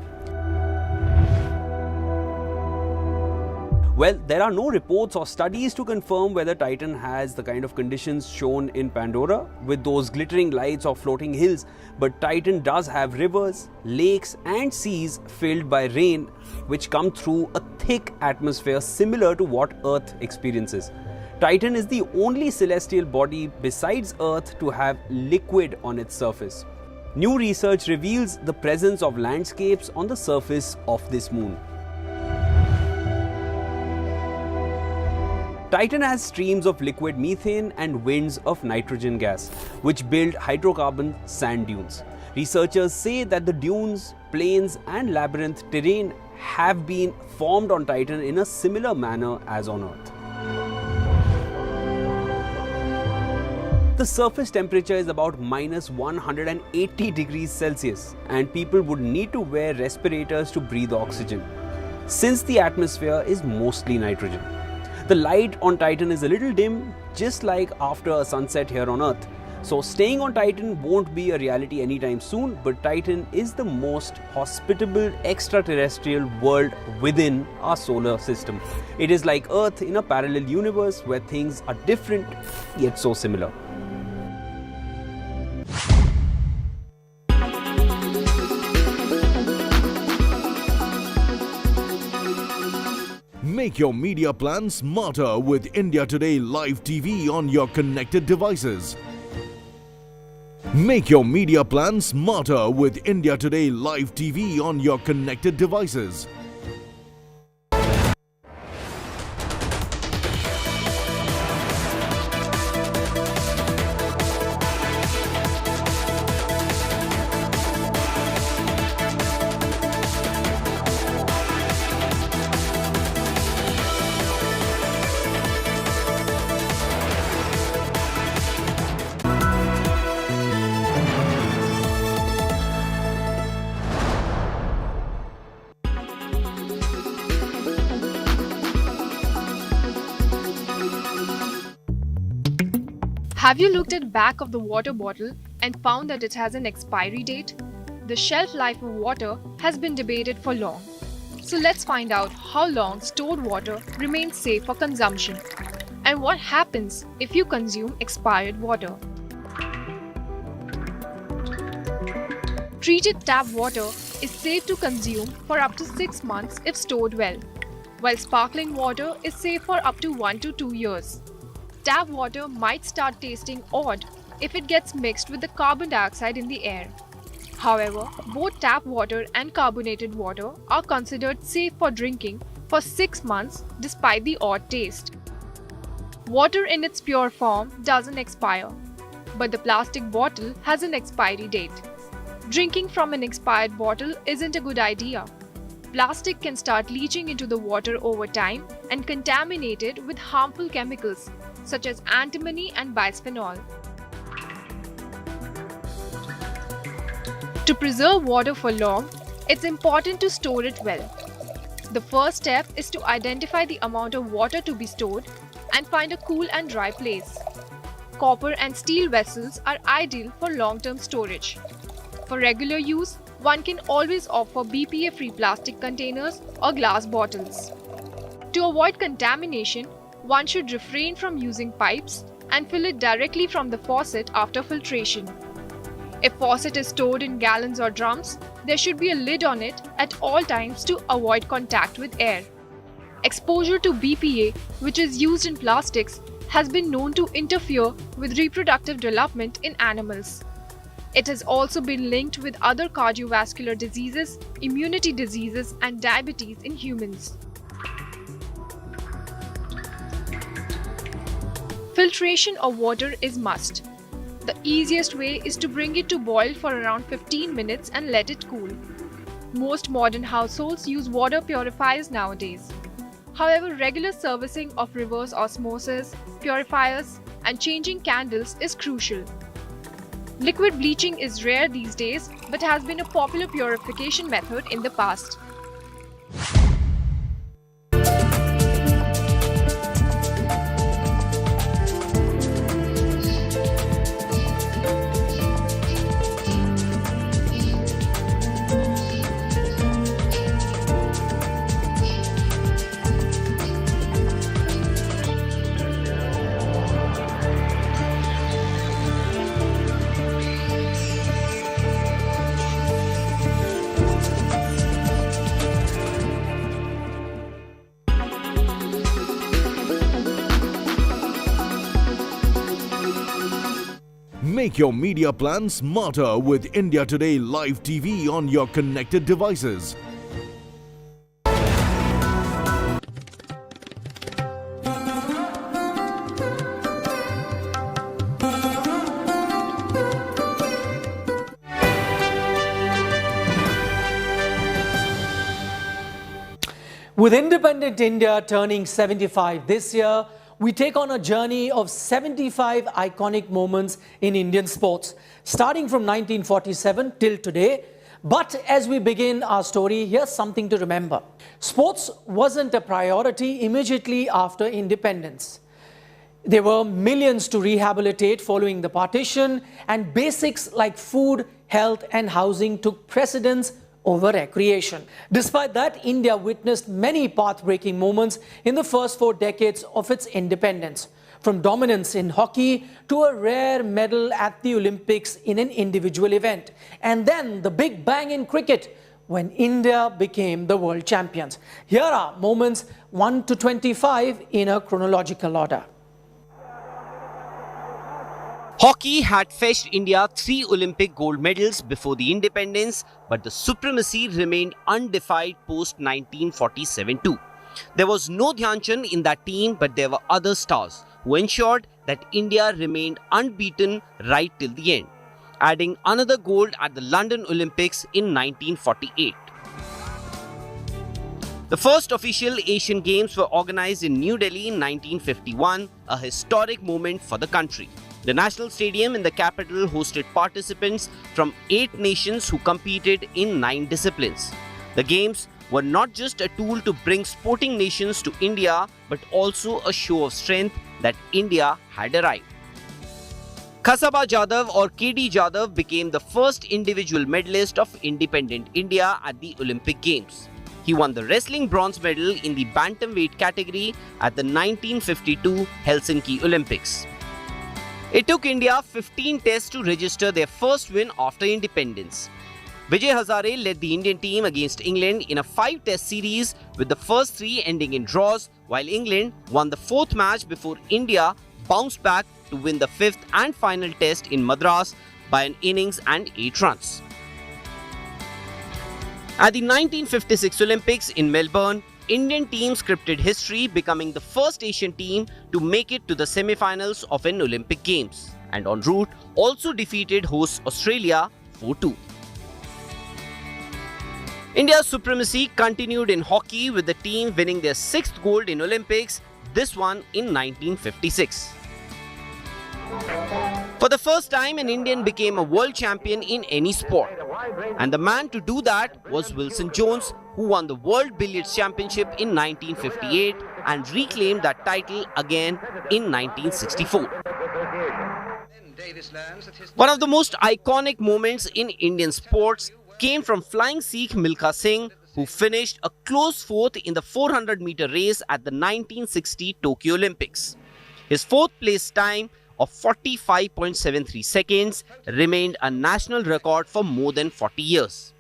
S18: Well, there are no reports or studies to confirm whether Titan has the kind of conditions shown in Pandora with those glittering lights or floating hills, but Titan does have rivers, lakes and seas filled by rain which come through a thick atmosphere similar to what Earth experiences. Titan is the only celestial body besides Earth to have liquid on its surface. New research reveals the presence of landscapes on the surface of this moon. Titan has streams of liquid methane and winds of nitrogen gas, which build hydrocarbon sand dunes. Researchers say that the dunes, plains and labyrinth terrain have been formed on Titan in a similar manner as on Earth. The surface temperature is about minus 180 degrees Celsius and people would need to wear respirators to breathe oxygen, since the atmosphere is mostly nitrogen. The light on Titan is a little dim, just like after a sunset here on Earth. So staying on Titan won't be a reality anytime soon, but Titan is the most hospitable extraterrestrial world within our solar system. It is like Earth in a parallel universe where things are different yet so similar.
S17: Make your media plan smarter with India Today Live TV on your connected devices. Make your media plan smarter with India Today Live TV on your connected devices.
S14: Have you looked at the back of the water bottle and found that it has an expiry date? The shelf life of water has been debated for long. So let's find out how long stored water remains safe for consumption. And what happens if you consume expired water? Treated tap water is safe to consume for up to 6 months if stored well, while sparkling water is safe for up to 1 to 2 years. Tap water might start tasting odd if it gets mixed with the carbon dioxide in the air. However, both tap water and carbonated water are considered safe for drinking for 6 months despite the odd taste. Water in its pure form doesn't expire, but the plastic bottle has an expiry date. Drinking from an expired bottle isn't a good idea. Plastic can start leaching into the water over time and contaminate it with harmful chemicals such as antimony and bisphenol. To preserve water for long, it's important to store it well. The first step is to identify the amount of water to be stored and find a cool and dry place. Copper and steel vessels are ideal for long-term storage. For regular use, one can always opt for BPA-free plastic containers or glass bottles. To avoid contamination, one should refrain from using pipes and fill it directly from the faucet after filtration. If faucet is stored in gallons or drums, there should be a lid on it at all times to avoid contact with air. Exposure to BPA, which is used in plastics, has been known to interfere with reproductive development in animals. It has also been linked with other cardiovascular diseases, immunity diseases, and diabetes in humans. Filtration of water is must. The easiest way is to bring it to boil for around 15 minutes and let it cool. Most modern households use water purifiers nowadays. However, regular servicing of reverse osmosis, purifiers, and changing candles is crucial. Liquid bleaching is rare these days but has been a popular purification method in the past.
S17: Make your media plan smarter with India Today Live TV on your connected devices.
S2: With independent India turning 75 this year, we take on a journey of 75 iconic moments in Indian sports, starting from 1947 till today. But as we begin our story, here's something to remember. Sports wasn't a priority immediately after independence. There were millions to rehabilitate following the partition, and basics like food, health and housing took precedence over recreation. Despite that, India witnessed many path-breaking moments in the first 4 decades of its independence, from dominance in hockey to a rare medal at the Olympics in an individual event, and then the big bang in cricket when India became the world champions. Here are moments 1 to 25 in a chronological order.
S18: Hockey had fetched India 3 Olympic gold medals before the independence, but the supremacy remained undefied post-1947 too. There was no Dhyan Chand in that team, but there were other stars who ensured that India remained unbeaten right till the end, adding another gold at the London Olympics in 1948. The first official Asian Games were organized in New Delhi in 1951, a historic moment for the country. The National Stadium in the capital hosted participants from 8 nations who competed in 9 disciplines. The Games were not just a tool to bring sporting nations to India, but also a show of strength that India had arrived. Khasaba Jadhav or KD Jadhav became the first individual medalist of independent India at the Olympic Games. He won the wrestling bronze medal in the bantamweight category at the 1952 Helsinki Olympics. It took India 15 tests to register their first win after independence. Vijay Hazare led the Indian team against England in a 5-test series, with the first 3 ending in draws, while England won the 4th match before India bounced back to win the 5th and final test in Madras by an innings and 8 runs. At the 1956 Olympics in Melbourne, Indian team scripted history, becoming the first Asian team to make it to the semi-finals of an Olympic Games, and en route also defeated hosts Australia 4-2. India's supremacy continued in hockey, with the team winning their 6th gold in Olympics, this one in 1956. For the first time, an Indian became a world champion in any sport. And the man to do that was Wilson Jones, who won the World Billiards Championship in 1958 and reclaimed that title again in 1964. One of the most iconic moments in Indian sports came from flying Sikh Milkha Singh, who finished a close 4th in the 400-meter race at the 1960 Tokyo Olympics. His 4th place time of 45.73 seconds remained a national record for more than 40 years.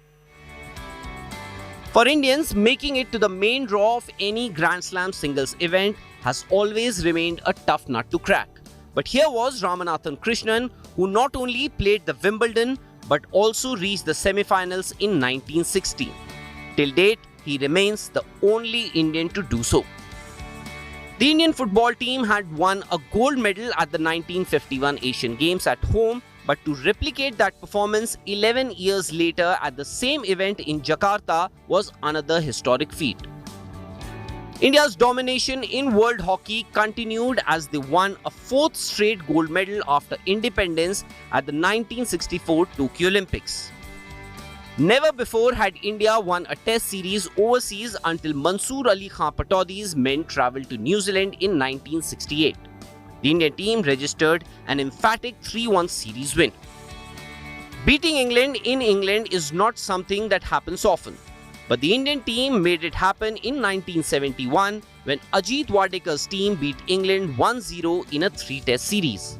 S18: For Indians, making it to the main draw of any Grand Slam singles event has always remained a tough nut to crack. But here was Ramanathan Krishnan, who not only played the Wimbledon but also reached the semi-finals in 1960. Till date, he remains the only Indian to do so. The Indian football team had won a gold medal at the 1951 Asian Games at home, but to replicate that performance 11 years later at the same event in Jakarta was another historic feat. India's domination in world hockey continued as they won a 4th straight gold medal after independence at the 1964 Tokyo Olympics. Never before had India won a test series overseas until Mansoor Ali Khan Pataudi's men travelled to New Zealand in 1968. The Indian team registered an emphatic 3-1 series win. Beating England in England is not something that happens often, but the Indian team made it happen in 1971 when Ajit Wadekar's team beat England 1-0 in a 3-test series.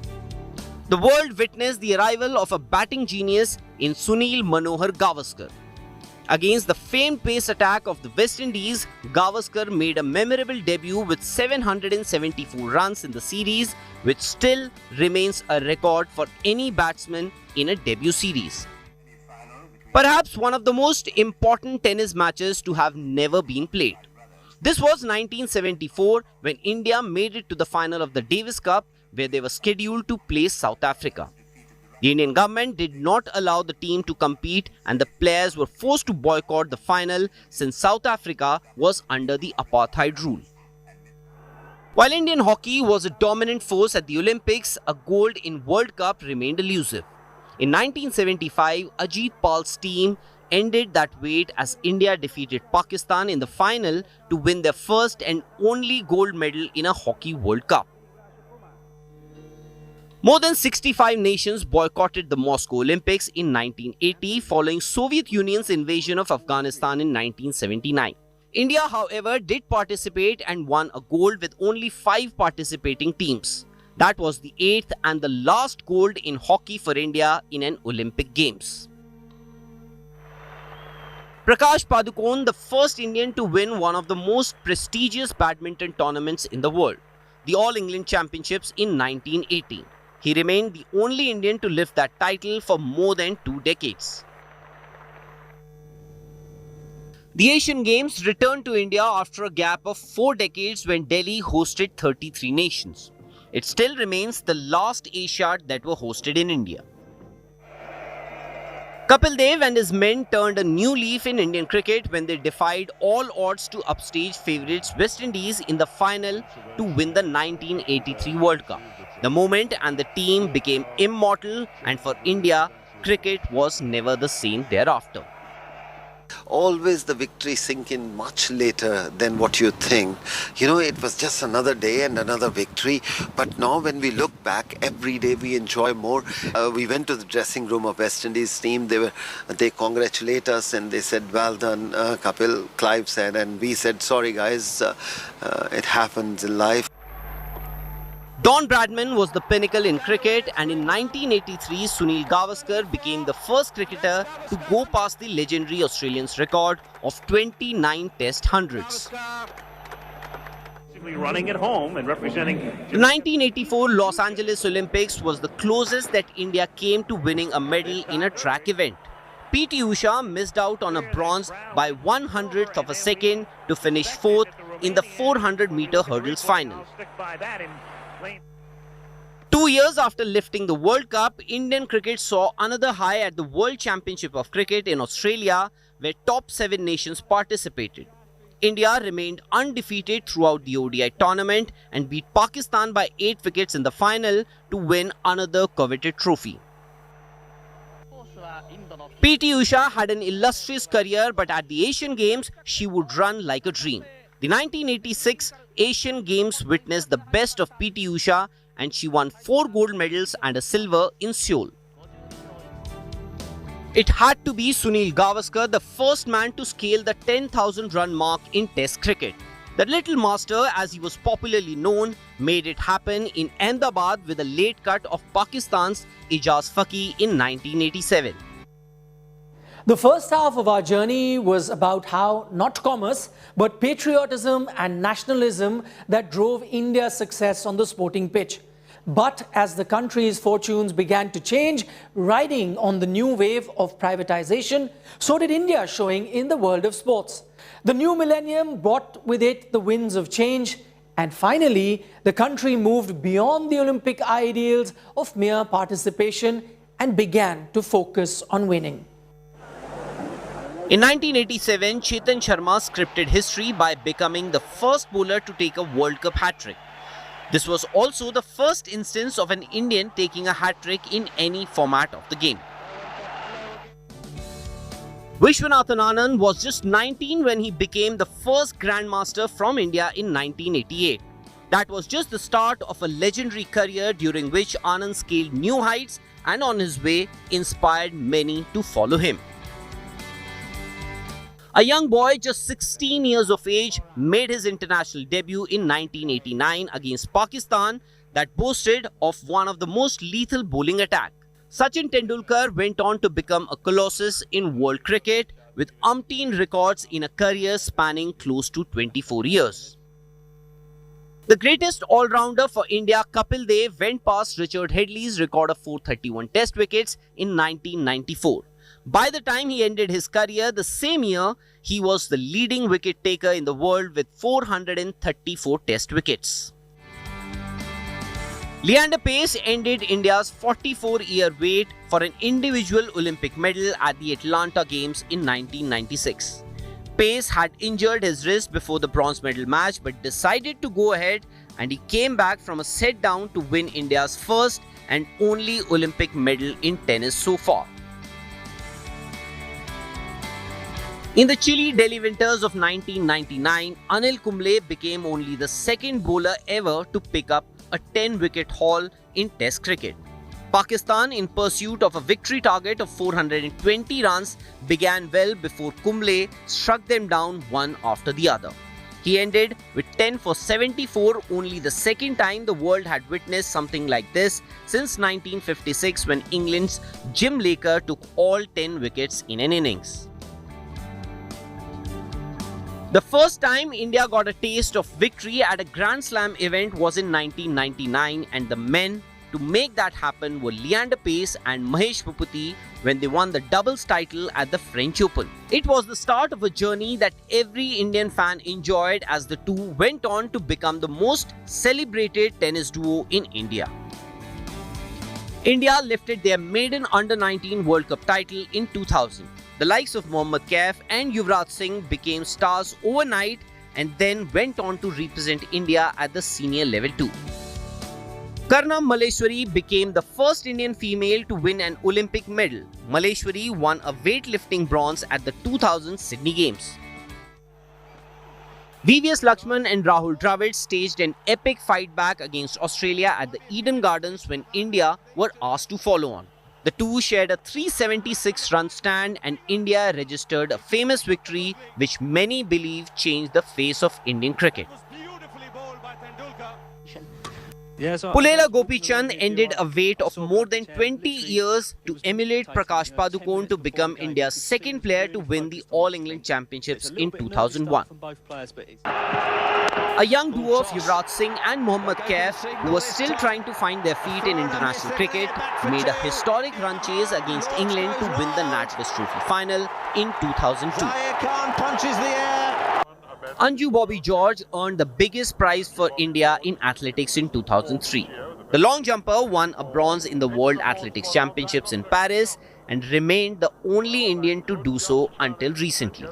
S18: The world witnessed the arrival of a batting genius in Sunil Manohar Gavaskar. Against the famed pace attack of the West Indies, Gavaskar made a memorable debut with 774 runs in the series, which still remains a record for any batsman in a debut series. Perhaps one of the most important tennis matches to have never been played. This was 1974 when India made it to the final of the Davis Cup, where they were scheduled to play South Africa. The Indian government did not allow the team to compete, and the players were forced to boycott the final since South Africa was under the apartheid rule. While Indian hockey was a dominant force at the Olympics, a gold in World Cup remained elusive. In 1975, Ajit Pal's team ended that wait as India defeated Pakistan in the final to win their first and only gold medal in a hockey World Cup. More than 65 nations boycotted the Moscow Olympics in 1980 following Soviet Union's invasion of Afghanistan in 1979. India, however, did participate and won a gold with only 5 participating teams. That was the 8th and the last gold in hockey for India in an Olympic Games. Prakash Padukone, the first Indian to win one of the most prestigious badminton tournaments in the world, the All England Championships in 1980. He remained the only Indian to lift that title for more than 2 decades. The Asian Games returned to India after a gap of 4 decades when Delhi hosted 33 nations. It still remains the last Asiad that were hosted in India. Kapil Dev and his men turned a new leaf in Indian cricket when they defied all odds to upstage favourites West Indies in the final to win the 1983 World Cup. The moment and the team became immortal, and for India, cricket was never the same thereafter.
S7: Always the victory sink in much later than what you think. You know, it was just another day and another victory. But now when we look back, every day we enjoy more. We went to the dressing room of West Indies team. They congratulate us and they said, well done, Kapil, Clive said. And we said, sorry guys, it happens in life.
S18: Don Bradman was the pinnacle in cricket, and in 1983, Sunil Gavaskar became the first cricketer to go past the legendary Australians record of 29 Test hundreds.
S13: Running at home and representing.
S18: The 1984 Los Angeles Olympics was the closest that India came to winning a medal in a track event. P.T. Usha missed out on a bronze by 1/100th of a second to finish 4th in the 400-meter hurdles final. 2 years after lifting the World Cup, Indian cricket saw another high at the World Championship of Cricket in Australia, where top 7 nations participated. India remained undefeated throughout the ODI tournament and beat Pakistan by 8 wickets in the final to win another coveted trophy. P.T. Usha had an illustrious career, but at the Asian Games, she would run like a dream. The 1986 Asian Games witnessed the best of P.T. Usha, and she won 4 gold medals and a silver in Seoul. It had to be Sunil Gavaskar, the first man to scale the 10,000 run mark in Test cricket. The Little Master, as he was popularly known, made it happen in Ahmedabad with a late cut of Pakistan's Ijaz Faki in 1987.
S2: The first half of our journey was about how not commerce, but patriotism and nationalism that drove India's success on the sporting pitch. But as the country's fortunes began to change, riding on the new wave of privatization, so did India, showing in the world of sports. The new millennium brought with it the winds of change, and finally, the country moved beyond the Olympic ideals of mere participation and began to focus on winning.
S18: In 1987, Chetan Sharma scripted history by becoming the first bowler to take a World Cup hat-trick. This was also the first instance of an Indian taking a hat-trick in any format of the game. Vishwanathan Anand was just 19 when he became the first Grandmaster from India in 1988. That was just the start of a legendary career during which Anand scaled new heights and on his way inspired many to follow him. A young boy just 16 years of age made his international debut in 1989 against Pakistan that boasted of one of the most lethal bowling attack. Sachin Tendulkar went on to become a colossus in world cricket with umpteen records in a career spanning close to 24 years. The greatest all-rounder for India, Kapil Dev, went past Richard Headley's record of 431 test wickets in 1994. By the time he ended his career the same year, he was the leading wicket taker in the world with 434 test wickets. Leander Paes ended India's 44-year wait for an individual Olympic medal at the Atlanta Games in 1996. Paes had injured his wrist before the bronze medal match but decided to go ahead, and he came back from a set down to win India's first and only Olympic medal in tennis so far. In the chilly Delhi winters of 1999, Anil Kumble became only the second bowler ever to pick up a 10-wicket haul in Test cricket. Pakistan, in pursuit of a victory target of 420 runs, began well before Kumble struck them down one after the other. He ended with 10 for 74, only the second time the world had witnessed something like this since 1956 when England's Jim Laker took all 10 wickets in an innings. The first time India got a taste of victory at a Grand Slam event was in 1999, and the men to make that happen were Leander Paes and Mahesh Bhupathi when they won the doubles title at the French Open. It was the start of a journey that every Indian fan enjoyed as the two went on to become the most celebrated tennis duo in India. India lifted their maiden Under-19 World Cup title in 2000. The likes of Mohammad Kaif and Yuvraj Singh became stars overnight and then went on to represent India at the senior level too. Karna Malleshwari became the first Indian female to win an Olympic medal. Malleshwari won a weightlifting bronze at the 2000 Sydney Games. VVS Lakshman and Rahul Dravid staged an epic fight back against Australia at the Eden Gardens when India were asked to follow on. The two shared a 376-run stand and India registered a famous victory which many believe changed the face of Indian cricket. Pulela Gopichand ended a wait of more than 20 years to emulate Prakash Padukone to become India's second player to win the All England Championships in 2001. A young duo of Yuvraj Singh and Mohammad Kaif, who were still trying to find their feet in international cricket, made a historic run chase against England to win the NatWest Trophy final in 2002. Anju Bobby George earned the biggest prize for India in athletics in 2003. The long jumper won a bronze in the World Athletics Championships in Paris and remained the only Indian to do so until recently.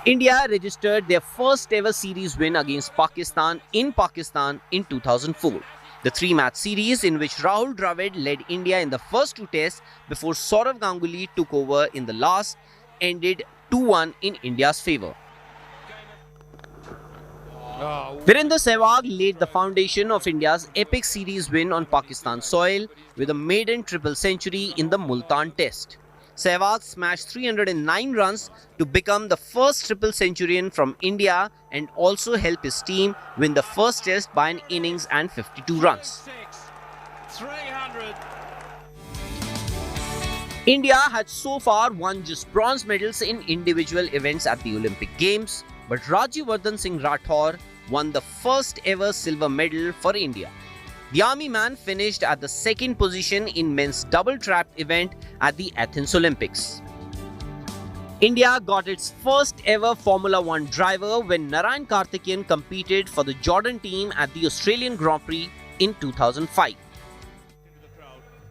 S18: India registered their first ever series win against Pakistan in 2004. The three-match series in which Rahul Dravid led India in the first two tests before Sourav Ganguly took over in the last ended 2-1 in India's favour. Virender Sehwag laid the foundation of India's epic series win on Pakistan soil with a maiden triple century in the Multan Test. Sehwag smashed 309 runs to become the first triple centurion from India and also help his team win the first test by an innings and 52 runs. 300. India had so far won just bronze medals in individual events at the Olympic Games, but Rajyavardhan Singh Rathore won the first ever silver medal for India. The army man finished at the second position in men's double trap event at the Athens Olympics. India got its first ever Formula One driver when Narayan Karthikeyan competed for the Jordan team at the Australian Grand Prix in 2005.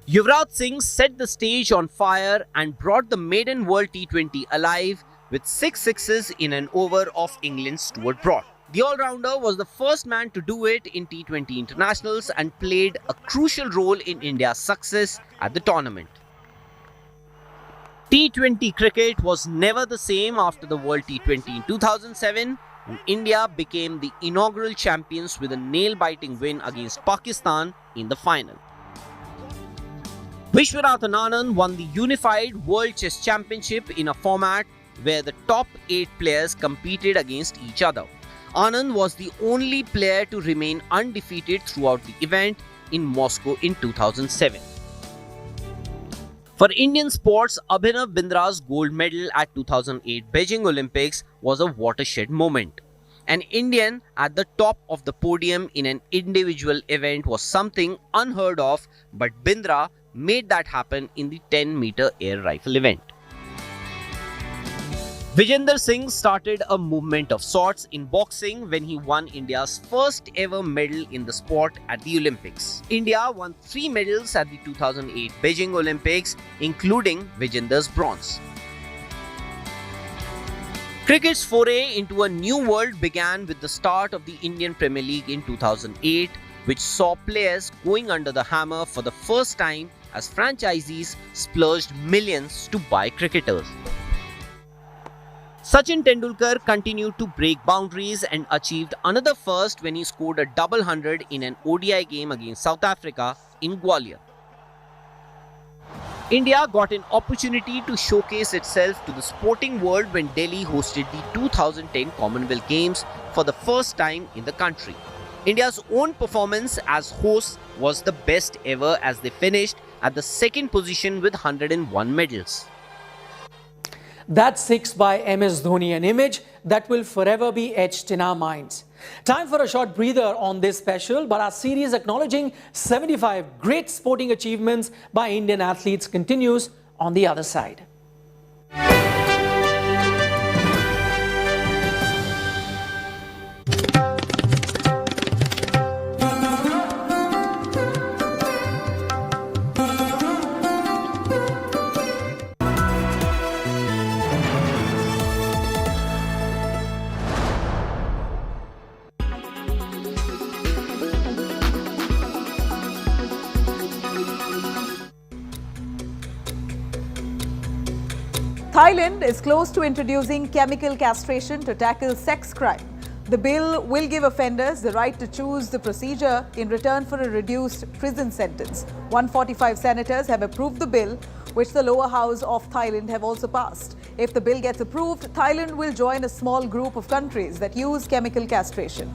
S18: Yuvraj Singh set the stage on fire and brought the maiden World T20 alive with 6 sixes in an over of England's Stuart Broad. The all-rounder was the first man to do it in T20 internationals and played a crucial role in India's success at the tournament. T20 cricket was never the same after the World T20 in 2007, when India became the inaugural champions with a nail-biting win against Pakistan in the final. Vishwanathan Anand won the Unified World Chess Championship in a format where the top 8 players competed against each other. Anand was the only player to remain undefeated throughout the event in Moscow in 2007. For Indian sports, Abhinav Bindra's gold medal at 2008 Beijing Olympics was a watershed moment. An Indian at the top of the podium in an individual event was something unheard of, but Bindra made that happen in the 10-meter air rifle event. Vijender Singh started a movement of sorts in boxing when he won India's first ever medal in the sport at the Olympics. India won 3 medals at the 2008 Beijing Olympics, including Vijender's bronze. Cricket's foray into a new world began with the start of the Indian Premier League in 2008, which saw players going under the hammer for the first time as franchisees splurged millions to buy cricketers. Sachin Tendulkar continued to break boundaries and achieved another first when he scored a double hundred in an ODI game against South Africa in Gwalior. India got an opportunity to showcase itself to the sporting world when Delhi hosted the 2010 Commonwealth Games for the first time in the country. India's own performance as hosts was the best ever as they finished at the second position with 101 medals.
S2: That's 6 by MS Dhoni, an image that will forever be etched in our minds. Time for a short breather on this special, but our series acknowledging 75 great sporting achievements by Indian athletes continues on the other side.
S11: Thailand is close to introducing chemical castration to tackle sex crime. The bill will give offenders the right to choose the procedure in return for a reduced prison sentence. 145 senators have approved the bill, which the lower house of Thailand have also passed. If the bill gets approved, Thailand will join a small group of countries that use chemical castration.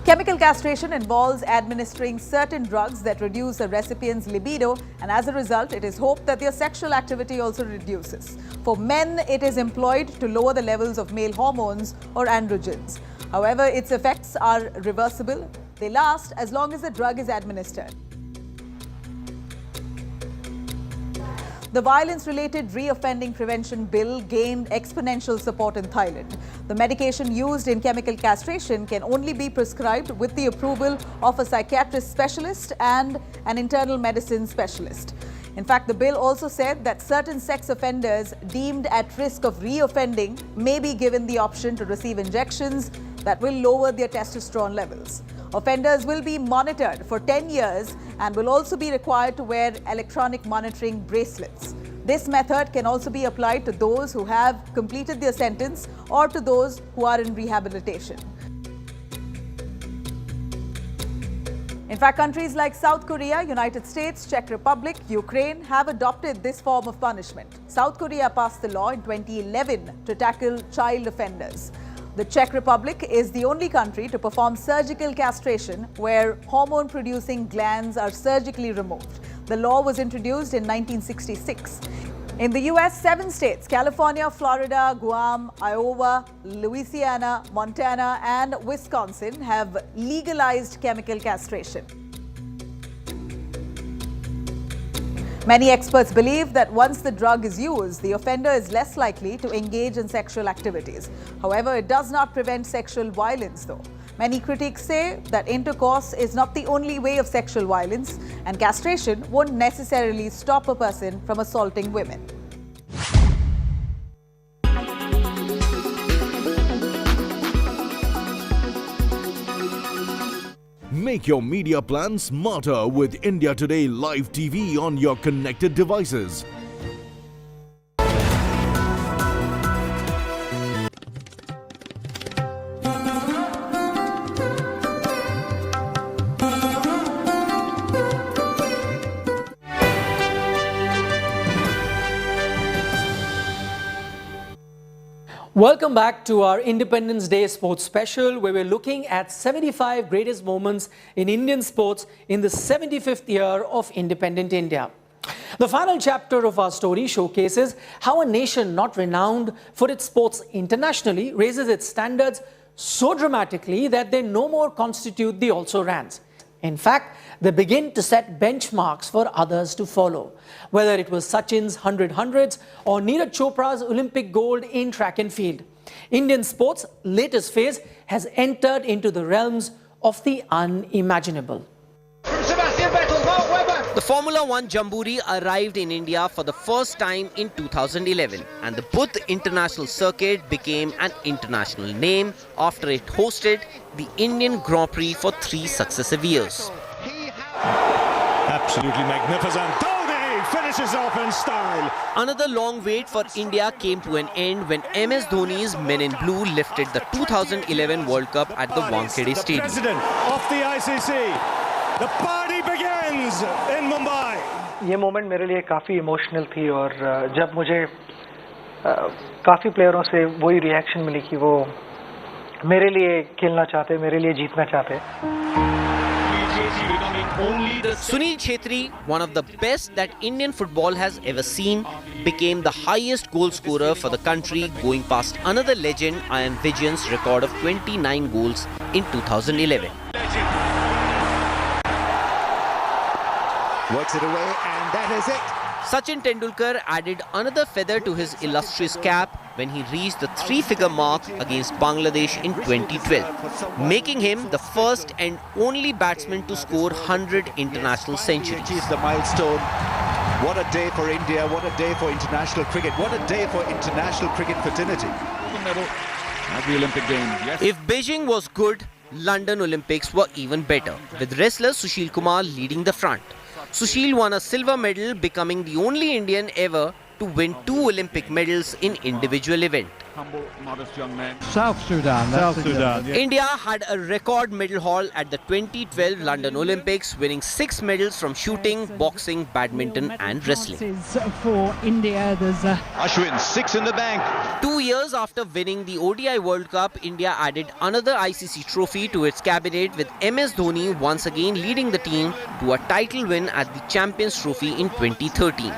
S11: Chemical castration involves administering certain drugs that reduce a recipient's libido, and as a result, it is hoped that their sexual activity also reduces. For men, it is employed to lower the levels of male hormones or androgens. However, its effects are reversible. They last as long as the drug is administered. The violence-related reoffending prevention bill gained exponential support in Thailand. The medication used in chemical castration can only be prescribed with the approval of a psychiatrist specialist and an internal medicine specialist. In fact, the bill also said that certain sex offenders deemed at risk of reoffending may be given the option to receive injections that will lower their testosterone levels. Offenders will be monitored for 10 years and will also be required to wear electronic monitoring bracelets. This method can also be applied to those who have completed their sentence or to those who are in rehabilitation. In fact, countries like South Korea, United States, Czech Republic, Ukraine have adopted this form of punishment. South Korea passed the law in 2011 to tackle child offenders. The Czech Republic is the only country to perform surgical castration where hormone-producing glands are surgically removed. The law was introduced in 1966. In the US, 7 states, California, Florida, Guam, Iowa, Louisiana, Montana, and Wisconsin have legalized chemical castration. Many experts believe that once the drug is used, the offender is less likely to engage in sexual activities. However, it does not prevent sexual violence, though. Many critics say that intercourse is not the only way of sexual violence, and castration won't necessarily stop a person from assaulting women.
S17: Make your media plan smarter with India Today Live TV on your connected devices.
S2: Welcome back to our Independence Day Sports Special, where we're looking at 75 greatest moments in Indian sports in the 75th year of independent India. The final chapter of our story showcases how a nation not renowned for its sports internationally raises its standards so dramatically that they no more constitute the also-rans. In fact, they begin to set benchmarks for others to follow. Whether it was Sachin's 100 hundreds or Neeraj Chopra's Olympic gold in track and field, Indian sports' latest phase has entered into the realms of the unimaginable.
S9: The Formula One Jamboree arrived in India for the first time in 2011, and the Buddh International Circuit became an international name after it hosted the Indian Grand Prix for 3 successive years.
S12: Absolutely magnificent. Dhoni finishes off in style.
S9: Another long wait for India came to an end when MS Dhoni's Men in Blue lifted the 2011 World Cup at the Wankhede Stadium.
S12: President of the ICC. The party begins in Mumbai.
S19: ये moment मेरे लिए काफ़ी emotional थी और जब मुझे काफ़ी प्लेयरों से वही रिएक्शन मिली कि वो मेरे लिए खेलना चाहते, मेरे लिए जीतना चाहते.
S9: Sunil Chhetri, one of the best that Indian football has ever seen, became the highest goal scorer for the country, going past another legend, Ian Vijayan's record of 29 goals in 2011.
S12: Works it away, and that is it.
S9: Sachin Tendulkar added another feather to his illustrious cap when he reached the 3-figure mark against Bangladesh in 2012, making him the first and only batsman to score 100 international centuries.
S12: It is the milestone. What a day for India, what a day for international cricket, what a day for international cricket fraternity. At the Olympic Games, yes.
S9: If Beijing was good, London Olympics were even better, with wrestler Sushil Kumar leading the front. Sushil won a silver medal, becoming the only Indian ever to win 2 Olympic medals in individual event.
S12: Humble, modest young man.
S3: South Sudan.
S12: Yeah.
S9: India had a record medal haul at the 2012 London Olympics, winning 6 medals from shooting, boxing, badminton and wrestling.
S3: For India, there's
S12: Ashwin, 6 in the bank.
S9: 2 years after winning the ODI World Cup, India added another ICC trophy to its cabinet, with MS Dhoni once again leading the team to a title win at the Champions Trophy in 2013.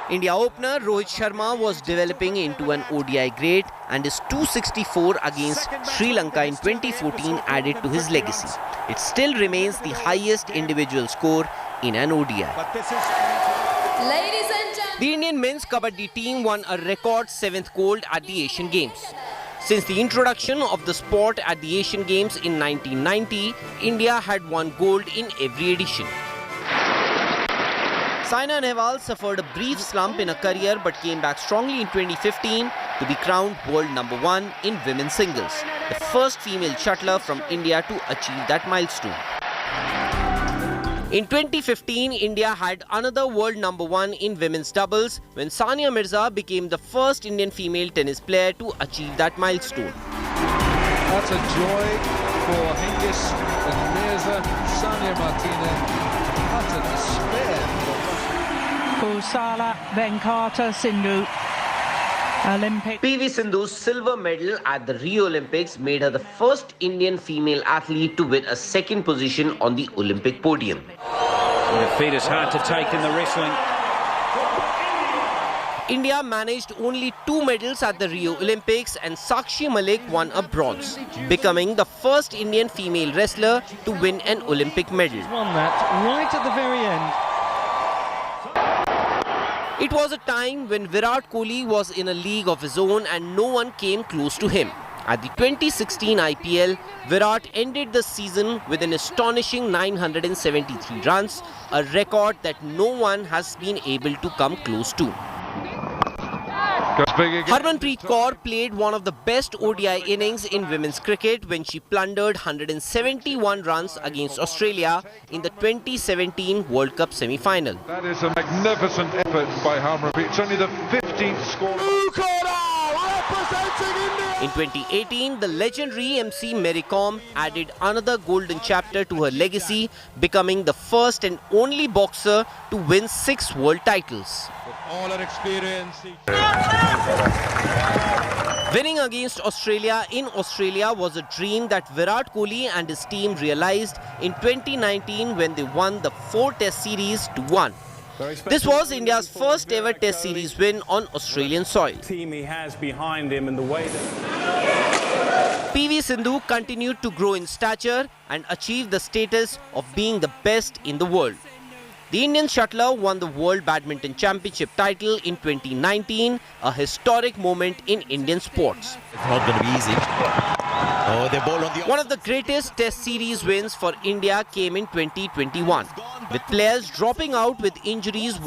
S9: India opener Rohit Sharma was developing into an ODI great, and his 264 against Sri Lanka in 2014 added to his legacy. It still remains the highest individual score in an ODI. The Indian men's kabaddi team won a record 7th gold at the Asian Games. Since the introduction of the sport at the Asian Games in 1990, India had won gold in every edition. Saina Nehwal suffered a brief slump in her career but came back strongly in 2015 to be crowned world number 1 in women's singles, the first female shuttler from India to achieve that milestone. In 2015, India had another world number 1 in women's doubles when Sania Mirza became the first Indian female tennis player to achieve that milestone.
S4: That's a joy for Hingis and Mirza. Sania Martina, utter despair.
S3: Kusala Venkata Sindhu. Olympic.
S9: PV Sindhu's silver medal at the Rio Olympics made her the first Indian female athlete to win a second position on the Olympic podium.
S4: The feat is hard to take in the wrestling.
S9: India managed only 2 medals at the Rio Olympics, and Sakshi Malik won a bronze, becoming the first Indian female wrestler to win an Olympic medal.
S3: Won that right at the very end.
S9: It was a time when Virat Kohli was in a league of his own and no one came close to him. At the 2016 IPL, Virat ended the season with an astonishing 973 runs, a record that no one has been able to come close to. Harmanpreet Kaur played one of the best ODI innings in women's cricket when she plundered 171 runs against Australia in the 2017 World Cup semi-final.
S12: That is a magnificent effort by Harmanpreet. It's only the 15th score.
S9: In 2018, the legendary MC Mary Kom added another golden chapter to her legacy, becoming the first and only boxer to win 6 world titles.
S4: All her experience.
S9: Winning against Australia in Australia was a dream that Virat Kohli and his team realized in 2019 when they won the 4 Test series to 1. This was India's first ever Test series win on Australian soil.
S16: Team he has behind him and the way that
S9: PV Sindhu continued to grow in stature and achieve the status of being the best in the world. The Indian shuttler won the World Badminton Championship title in 2019, a historic moment in Indian sports.
S24: It's not going to be easy. Oh, the ball on the...
S9: One of the greatest Test series wins for India came in 2021, with players dropping out with injuries.